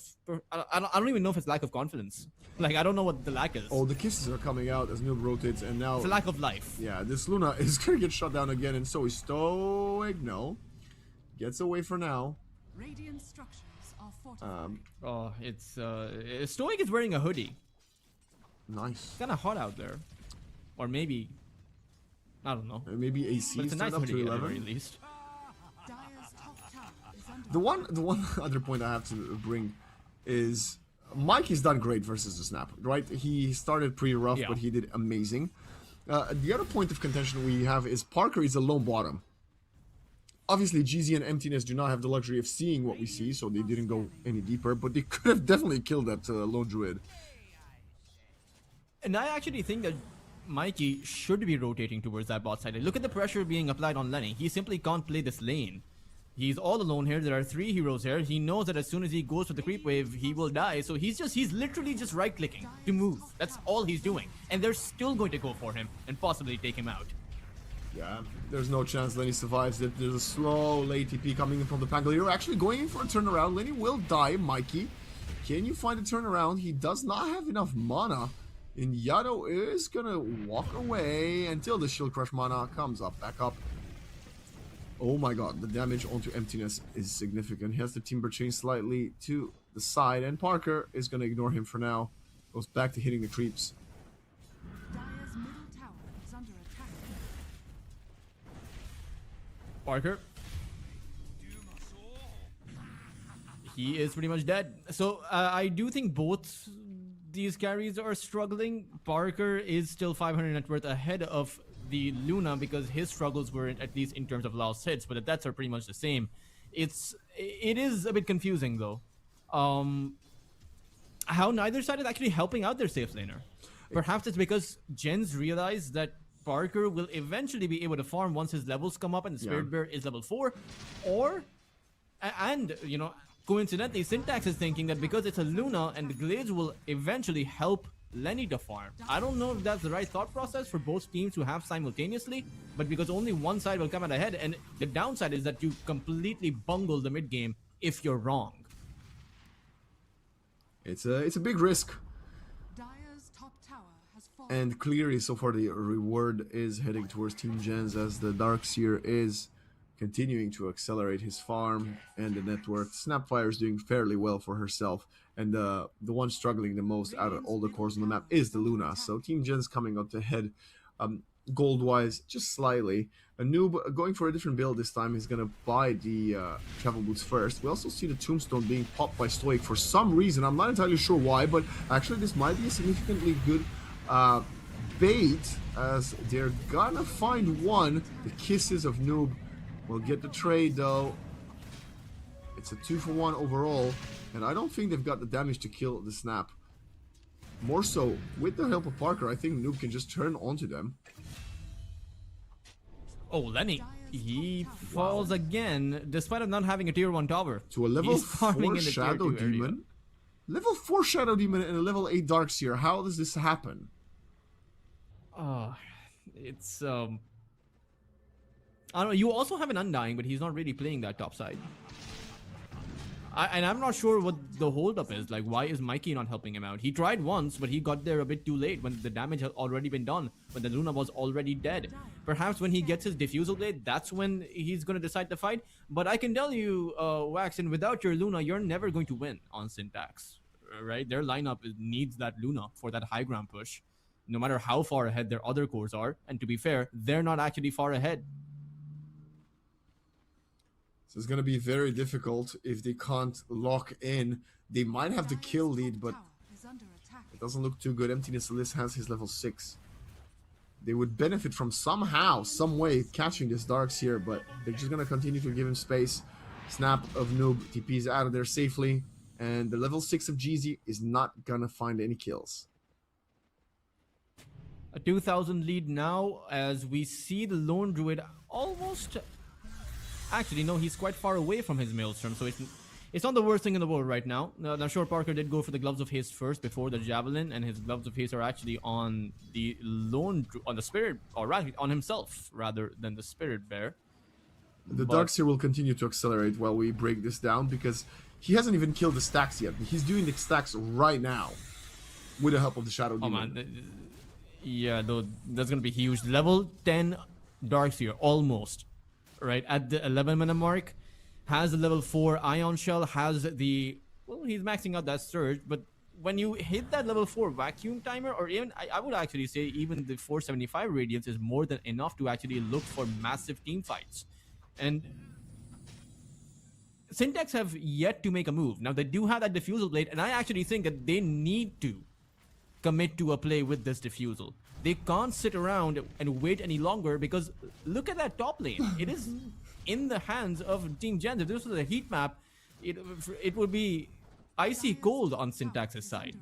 I don't even know if it's lack of confidence. Like, I don't know what the lack is. Oh, the kisses are coming out as Noob rotates, and now it's a lack of life. Yeah, this Luna is gonna get shut down again, and so is Stoic. No, gets away for now. Radiant structures are fortified. Oh, it's Stoic is wearing a hoodie. Nice. It's kind of hot out there. or maybe I don't know. Maybe AC But it's a nice stand up to hoodie at the very 11. least. Dire's top tower is under The one other point I have to bring is Mikey's done great versus the snap, right? He started pretty rough, Yeah. but he did amazing. The other point of contention we have is Parker is a lone bottom. Obviously, GZ and Emptiness do not have the luxury of seeing what we see, so they didn't go any deeper, but they could have definitely killed that lone druid. And I actually think that Mikey should be rotating towards that bot side. Look at the pressure being applied on Lenny. He simply can't play this lane. He's all alone here. There are 3 heroes here. He knows that as soon as he goes for the creep wave, he will die. So he's literally just right clicking to move. That's all he's doing. And they're still going to go for him and possibly take him out. Yeah, there's no chance Lenny survives it. There's a slow late TP coming in from the Pangolier. Actually going in for a turnaround. Lenny will die. Mikey, can you find a turnaround? He does not have enough mana. And Yado is gonna walk away until the Shield Crush mana comes up, back up. Oh my god, the damage onto Emptiness is significant. He has the Timber Chain slightly to the side, and Parker is gonna ignore him for now. Goes back to hitting the creeps. Dire's middle tower is under attack. Parker. He is pretty much dead. So I do think both these carries are struggling. Parker is still 500 net worth ahead of the Luna because his struggles were at least in terms of last hits, but the deaths are pretty much the same. It is a bit confusing though. How neither side is actually helping out their safe laner. Perhaps it's because JENZ realized that Parker will eventually be able to farm once his levels come up and the Spirit Bear is level 4, and you know, coincidentally, Syntax is thinking that because it's a Luna and the Glades will eventually help Lenny to farm. I don't know if that's the right thought process for both teams to have simultaneously, but because only one side will come out ahead, and the downside is that you completely bungle the mid game if you're wrong. It's a big risk. Dire's top tower has fallen. And clearly, so far, the reward is heading towards Team JENZ as the Darkseer is continuing to accelerate his farm and the network. Snapfire is doing fairly well for herself, and the one struggling the most out of all the cores on the map is the Luna. So Team JENZ coming up ahead, gold-wise, just slightly. A noob going for a different build this time. He's gonna buy the travel boots first. We also see the tombstone being popped by Stoic for some reason. I'm not entirely sure why, but actually this might be a significantly good bait, as they're gonna find one. The kisses of noob will get the trade though. It's a 2-for-1 overall, and I don't think they've got the damage to kill the snap. More so, with the help of Parker, I think noob can just turn onto them. Oh, Lenny, he falls again, despite of not having a tier 1 tower. To a level He's farming 4 in the tier Shadow 2 area. Demon? Level 4 Shadow Demon and a level 8 Darkseer. How does this happen? It's I don't know, you also have an Undying, but he's not really playing that top side. And I'm not sure what the holdup is. Like, why is Mikey not helping him out? He tried once, but he got there a bit too late when the damage had already been done, when the Luna was already dead. Perhaps when he gets his Diffusal Blade, that's when he's going to decide to fight. But I can tell you, Waxen, without your Luna, you're never going to win on Syntax. Right? Their lineup needs that Luna for that high ground push, no matter how far ahead their other cores are. And to be fair, they're not actually far ahead. So it's going to be very difficult if they can't lock in. They might have the kill lead, but Is under attack. it doesn't look too good. Emptiness Alyss has his level 6. They would benefit from somehow, some way, catching this Darkseer, but they're just going to continue to give him space. Snap of noob, TP's out of there safely, and the level 6 of GZ is not going to find any kills. A 2,000 lead now as we see the Lone Druid almost... Actually, no, he's quite far away from his Maelstrom, so it's not the worst thing in the world right now. Now, sure, Parker did go for the Gloves of Haste first before the Javelin, and his Gloves of Haste are actually on the on the Spirit, or rather, on himself, rather than the Spirit Bear. The Darkseer will continue to accelerate while we break this down, because he hasn't even killed the stacks yet. He's doing the stacks right now with the help of the Shadow Demon. Oh man, yeah, though that's gonna be huge. Level 10 Darkseer, almost. Right at the 11-minute mark, has the level 4 Ion Shell, has the, well, he's maxing out that Surge, but when you hit that level 4 vacuum timer, or even I would actually say even the 475 radiance is more than enough to actually look for massive team fights. And Syntax have yet to make a move. Now they do have that diffusal blade, and I actually think that they need to commit to a play with this diffusal. They can't sit around and wait any longer, because look at that top lane. It is in the hands of Team JENZ. If this was a heat map, it would be icy cold on Syntax's side.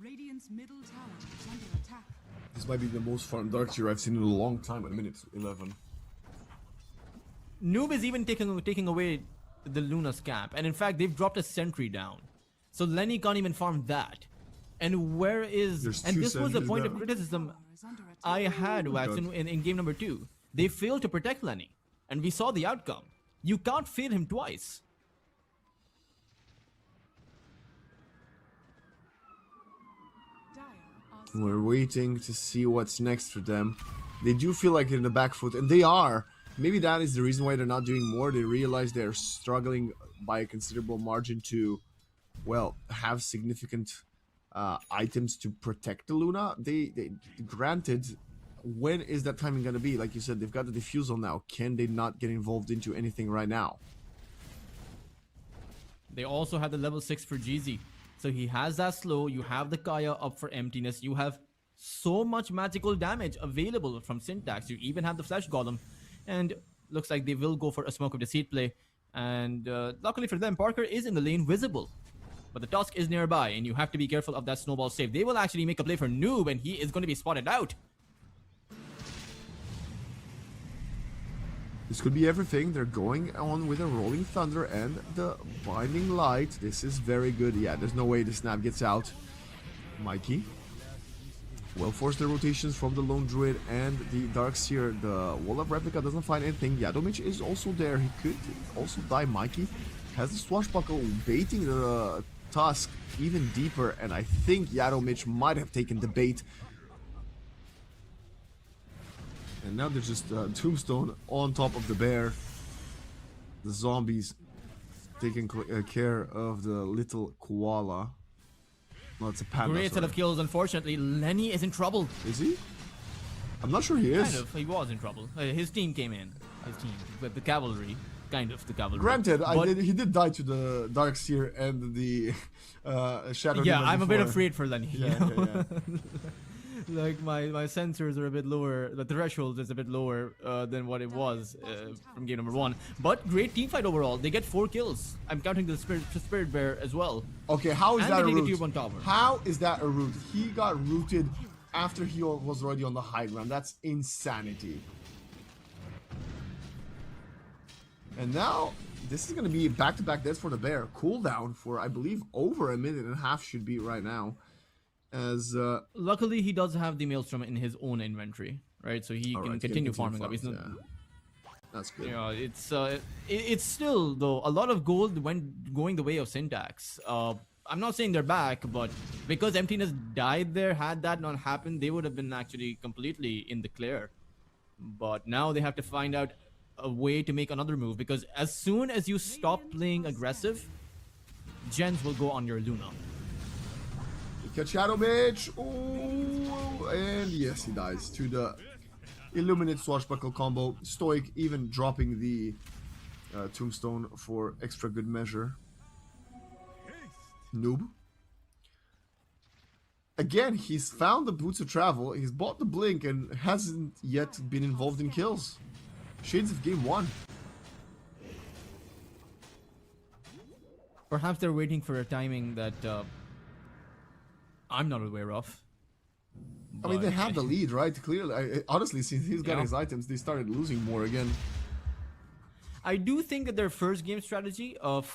Radiant's middle tower is under attack. This might be the most farmed Dark Tier I've seen in a long time at minute 11. Noob is even taking away the Luna's cap, and in fact they've dropped a sentry down, so Lenny can't even farm that. And where is... And this was a point of criticism I had, Wax, in game number 2. They failed to protect Lenny, and we saw the outcome. You can't fail him twice. We're waiting to see what's next for them. They do feel like they're in the back foot, and they are. Maybe that is the reason why they're not doing more. They realize they're struggling by a considerable margin to, well, have significant items to protect the Luna. They granted, when is that timing going to be? Like you said, they've got the diffusal now. Can they not get involved into anything right now? They also have the level 6 for GZ. So he has that slow, you have the Kaya up for emptiness, you have so much magical damage available from Syntax, you even have the Flesh Golem, and looks like they will go for a Smoke of Deceit play. And luckily for them, Parker is in the lane visible. But the Tusk is nearby, and you have to be careful of that snowball save. They will actually make a play for Noob, and he is going to be spotted out. This could be everything. They're going on with a Rolling Thunder and the Binding Light. This is very good. Yeah, there's no way the snap gets out. Mikey. Well forced the rotations from the Lone Druid and the Darkseer. The Wall-Up Replica doesn't find anything. Yadomich is also there. He could also die. Mikey has the Swashbuckle baiting the Tusk even deeper. And I think Yadomich might have taken the bait. And now there's just Tombstone on top of the bear. The zombies taking care of the little koala. No, it's a panda. Great set of kills. Unfortunately, Lenny is in trouble. Is he? I'm not sure he is. Kind of. He was in trouble. His team came in. His team. With the cavalry. Kind of the cavalry. Granted, he did die to the Darkseer and the Shadow. Yeah, Demon I'm before. a bit afraid for Lenny. Yeah, you know? yeah. Like my sensors are a bit lower, the threshold is a bit lower than what it was from game number 1. But great team fight overall. They get 4 kills. I'm counting the Spirit Bear as well. Okay, how is that a root? Tower. How is that a root? He got rooted after he was already on the high ground. That's insanity. And now, this is going to be back-to-back deaths for the bear. Cooldown for, I believe, over a minute and a half should be right now. As luckily he does have the Maelstrom in his own inventory, right? So he can continue farming up. Yeah. That's good. Yeah, it's still though a lot of gold went going the way of Syntax. I'm not saying they're back, but because Emptiness died there, had that not happened, they would have been actually completely in the clear. But now they have to find out a way to make another move, because as soon as you stop playing aggressive, JENZ will go on your Luna. Catch Yadomich! Oh, and yes, he dies to the Illuminate Swashbuckle combo. Stoic even dropping the Tombstone for extra good measure. Noob. Again, he's found the Boots of Travel, he's bought the Blink, and hasn't yet been involved in kills. Shades of game 1. Perhaps they're waiting for a timing that I'm not aware of. I mean, they have the lead, right? Clearly, honestly, since he's got his items, they started losing more again. I do think that their first game strategy of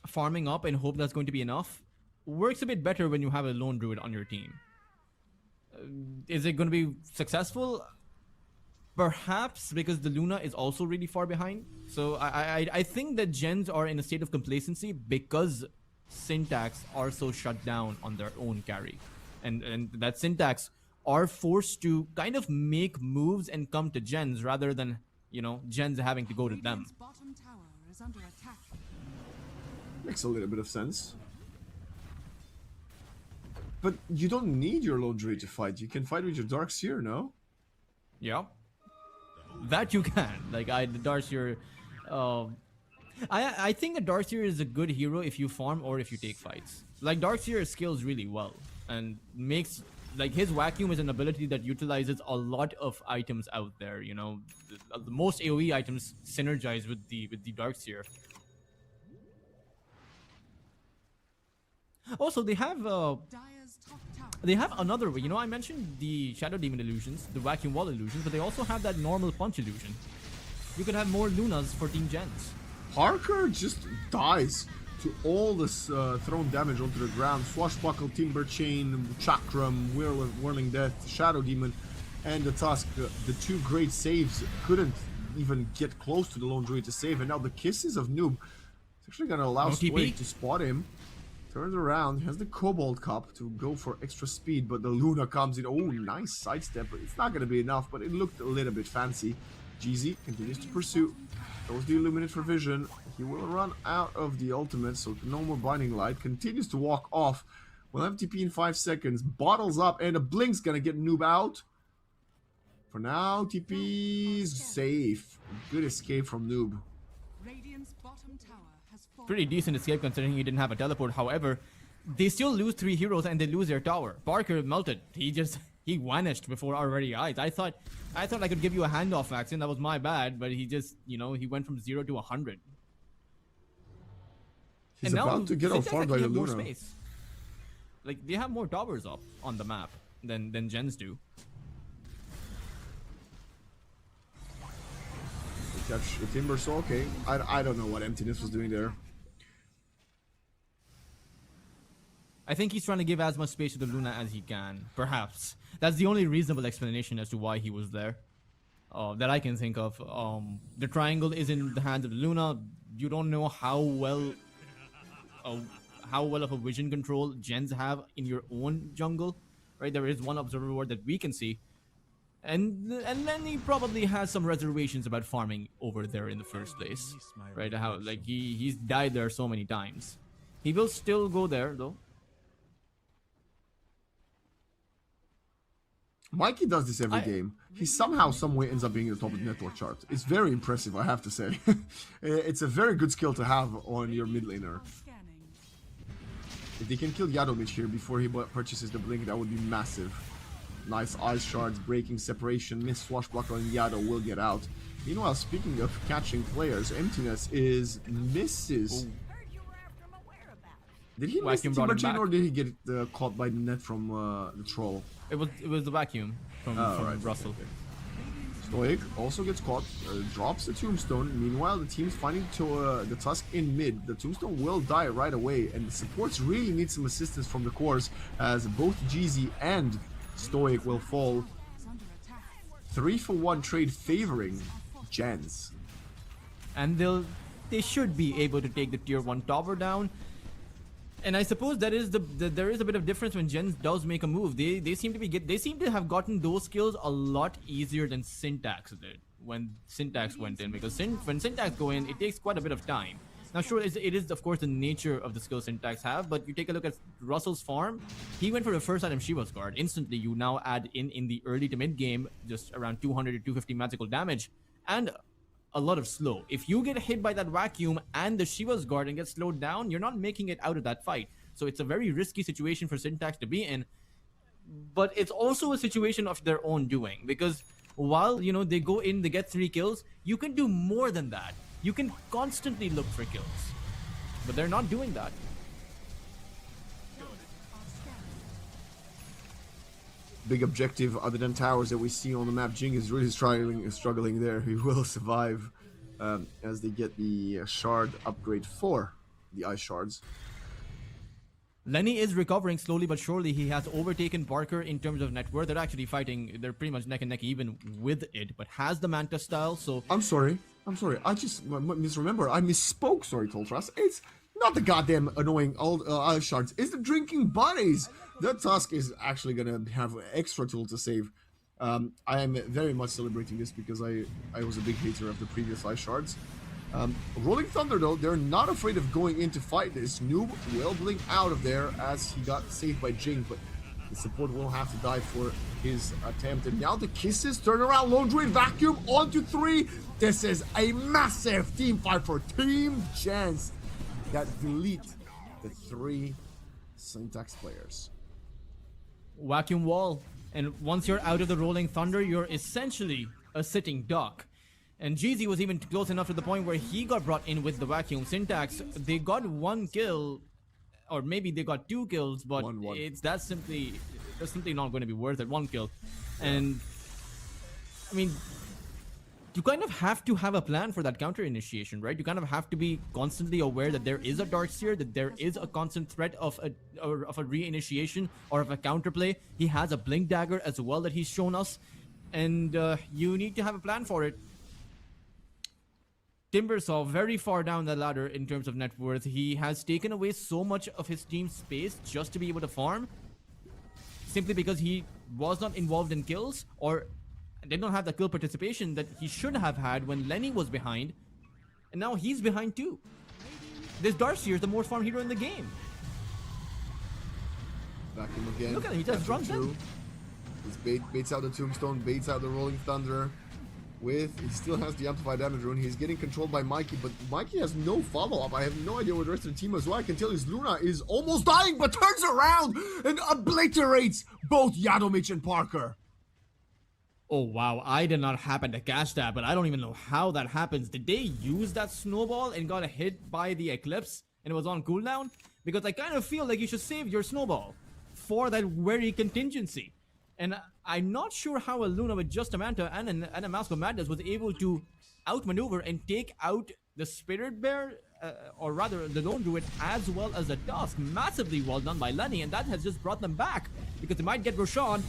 farming up and hope that's going to be enough works a bit better when you have a Lone Druid on your team. Is it going to be successful? Perhaps, because the Luna is also really far behind. So I think that JENZ are in a state of complacency because Syntax are so shut down on their own carry, and that Syntax are forced to kind of make moves and come to JENZ rather than, you know, JENZ having to go to them. Bottom tower is under attack. Makes a little bit of sense. But you don't need your Lone Druid to fight. You can fight with your Dark Seer, no? Yeah. That you can. Like, the Darkseer... I think the Darkseer is a good hero if you farm or if you take fights. Like, Darkseer scales really well and makes... Like, his vacuum is an ability that utilizes a lot of items out there, you know. The most AoE items synergize with the Darkseer. Also, they have Dire's top tower. they have another way. You know, I mentioned the Shadow Demon illusions, the vacuum wall illusions, but they also have that normal punch illusion. You could have more Lunas for Team JENZ. Parker just dies to all this thrown damage onto the ground. Swashbuckle, Timber Chain, Chakram, Whirling Death, Shadow Demon, and the Tusk. The two great saves couldn't even get close to the Lone Druid to save, and now the Kisses of Noob. It's actually going to allow No TP. Stoic to spot him. Turns around, has the Cobalt Cup to go for extra speed, but the Luna comes in. Oh, nice sidestep. It's not going to be enough, but it looked a little bit fancy. GZ continues to pursue. Throws the Illuminate for vision. He will run out of the ultimate, so no more Binding Light. Continues to walk off. We'll have TP in 5 seconds. Bottles up, and a Blink's going to get Noob out. For now, TP's safe. Good escape from Noob. Radiant's bottom tower has fallen. Pretty decent escape considering he didn't have a teleport. However, they still lose 3 heroes and they lose their tower. Barker melted. He vanished before our very eyes. I thought I could give you a handoff vaccine. That was my bad, but he just, you know, he went from 0 to 100. He's about to get Syntax outfarmed by actually the have more Luna. space. Like, they have more towers up on the map than JENZ do. Catch the Timber, so okay. I don't know what Emptiness was doing there. I think he's trying to give as much space to the Luna as he can. Perhaps. That's the only reasonable explanation as to why he was there. That I can think of. The triangle is in the hands of the Luna. You don't know how well of a vision control JENZ have in your own jungle. Right? There is one observer ward that we can see. And then he probably has some reservations about farming over there in the first place. Right? How, like, he's died there so many times. He will still go there though. Mikey does this every game. He somehow, someway ends up being at the top of the network chart. It's very impressive, I have to say. It's a very good skill to have on your mid laner. Scanning. If they can kill Yadomich here before he purchases the Blink, that would be massive. Nice Ice Shards, breaking separation, miss Swashbuckle, and Yado will get out. Meanwhile, speaking of catching players, Emptiness misses. Did he miss the Vacuum brought Timber him Chain, back. or did he get caught by the net from the troll? It was the vacuum from right. Russell. Stoic also gets caught, drops the Tombstone. Meanwhile, the team's finding the Tusk in mid. The Tombstone will die right away, and the supports really need some assistance from the cores, as both GZ and Stoic will fall. Is under attack. 3-for-1 trade favoring JENZ. And they should be able to take the tier 1 tower down. And I suppose there is a bit of difference when JENZ does make a move. They seem to have gotten those kills a lot easier than Syntax did when Syntax went in, because when Syntax go in, it takes quite a bit of time. Now sure, it is of course the nature of the skill Syntax have, but you take a look at Russell's farm. He went for the first item Shiva's Guard. Instantly you now add in the early to mid game just around 200 to 250 magical damage and a lot of slow. If you get hit by that vacuum and the Shiva's Guard and get slowed down, you're not making it out of that fight. So it's a very risky situation for Syntax to be in, but it's also a situation of their own doing, because while, you know, they go in, they get 3 kills, you can do more than that. You can constantly look for kills, but they're not doing that. Big objective other than towers that we see on the map. Jing is really struggling there. He will survive as they get the shard upgrade for the ice shards. Lenny is recovering slowly but surely. He has overtaken Barker in terms of net worth. They're actually fighting. They're pretty much neck and neck even with it, but has the Manta style. So I'm sorry. I just misremember. I misspoke. Sorry, Toltras. It's not the goddamn annoying old ice shards. It's the drinking buddies. The Tusk is actually gonna have an extra tool to save. I am very much celebrating this because I was a big hater of the previous ice shards. Rolling Thunder, though, they're not afraid of going in to fight this. Noob will blink out of there as he got saved by Jing, but The support will have to die for his attempt. And now the kisses turn around. Lone Druid vacuum onto 3. This is a massive team fight for Team JENZ that delete the 3 Syntax players. Vacuum wall. And once you're out of the Rolling Thunder, you're essentially a sitting duck. And GZ was even close enough to the point where he got brought in with the vacuum. Syntax, they got 1 kill, or maybe they got 2 kills, but that's simply not going to be worth it. 1 kill. And I mean, you kind of have to have a plan for that counter initiation, right? You kind of have to be constantly aware that there is a Darkseer, that there is a constant threat of a re-initiation or of a counterplay. He has a Blink Dagger as well that he's shown us, and you need to have a plan for it. Timbersaw very far down the ladder in terms of net worth. He has taken away so much of his team's space just to be able to farm, simply because he was not involved in kills or did not have the kill participation that he should have had when Lenny was behind, and now he's behind too. This Darkseer is the most farm hero in the game. Vacuum again. Look at him, he just runs in. He baits out the Tombstone, baits out the Rolling Thunder. He still has the Amplified Damage rune. He's getting controlled by Mikey, but Mikey has no follow-up. I have no idea what the rest of the team is. What I can tell is Luna is almost dying, but turns around and obliterates both Yadomich and Parker. Oh wow, I did not happen to catch that, but I don't even know how that happens. Did they use that snowball and got hit by the Eclipse and it was on cooldown? Because I kind of feel like you should save your snowball for that very contingency. And I'm not sure how a Luna with just a Manta and a Mask of Madness was able to outmaneuver and take out the Spirit Bear, or rather the Lone Druid, as well as the Dusk. Massively well done by Lenny, and that has just brought them back, because they might get Roshan.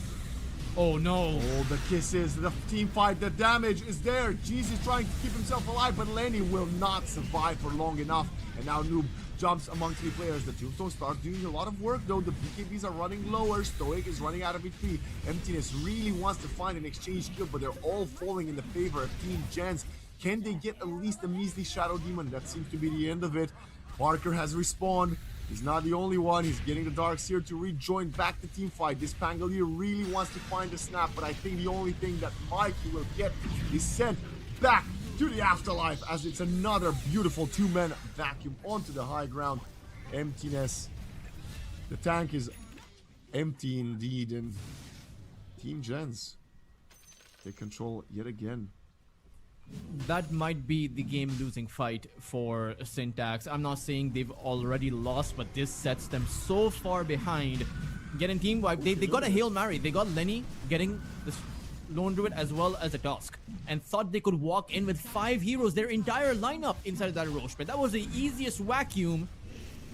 Oh no. Oh, the kisses, the team fight, the damage is there. Jeez is trying to keep himself alive, but Lenny will not survive for long enough. And now Noob jumps among 3 players. The Tombstone starts doing a lot of work though. The BKBs are running lower. Stoic is running out of HP. Emptiness really wants to find an exchange kill, but they're all falling in the favor of Team JENZ. Can they get at least a measly Shadow Demon? That seems to be the end of it. Parker has respawned. He's not the only one. He's getting the Darkseer to rejoin back the team fight. This Pangolier really wants to find a snap, but I think the only thing that Mikey will get is sent back to the afterlife, as it's another beautiful 2-man vacuum onto the high ground. Emptiness. The tank is empty indeed, and Team JENZ take control yet again. That might be the game-losing fight for Syntax. I'm not saying they've already lost, but this sets them so far behind. Getting team wipe, they got a Hail Mary. They got Lenny getting this Lone Druid as well as a Dusk, and thought they could walk in with 5 heroes, their entire lineup inside of that Roche. But that was the easiest vacuum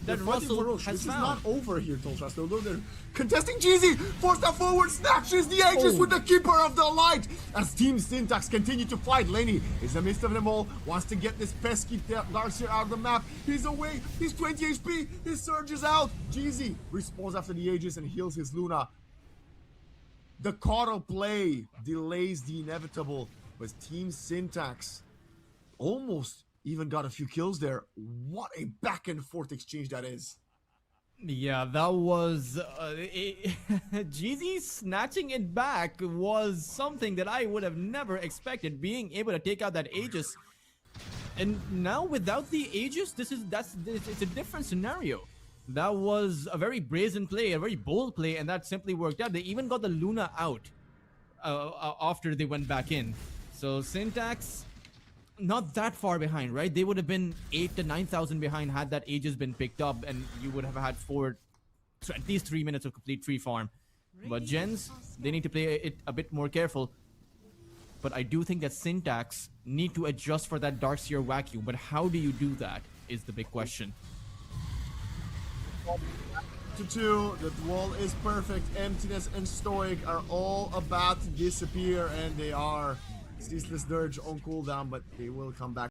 that Russell has found. It's not over here, Toltrasco. Although they're contesting GZ, forced that forward, snatches the Aegis with the Keeper of the Light. As Team Syntax continue to fight, Lenny is the midst of them all, wants to get this pesky Darkseer out of the map. He's away, he's 20 HP, his Surge is out. GZ respawns after the Aegis and heals his Luna. The Coddle play delays the inevitable, but Team Syntax almost even got a few kills there. What a back and forth exchange that is. Yeah, that was GZ snatching it back was something that I would have never expected, being able to take out that Aegis. And now without the Aegis, it's a different scenario. That was a very brazen play, a very bold play, and that simply worked out. They even got the Luna out after they went back in. So Syntax, not that far behind, right? They would have been 8,000 to 9,000 behind had that Aegis been picked up, and you would have had at least 3 minutes of complete free farm. But JENZ, they need to play it a bit more careful. But I do think that Syntax need to adjust for that Darkseer vacuum. But how do you do that is the big question. 2-2, the wall is perfect. Emptiness and Stoic are all about to disappear, and they are. Ceaseless Dirge on cooldown, but they will come back.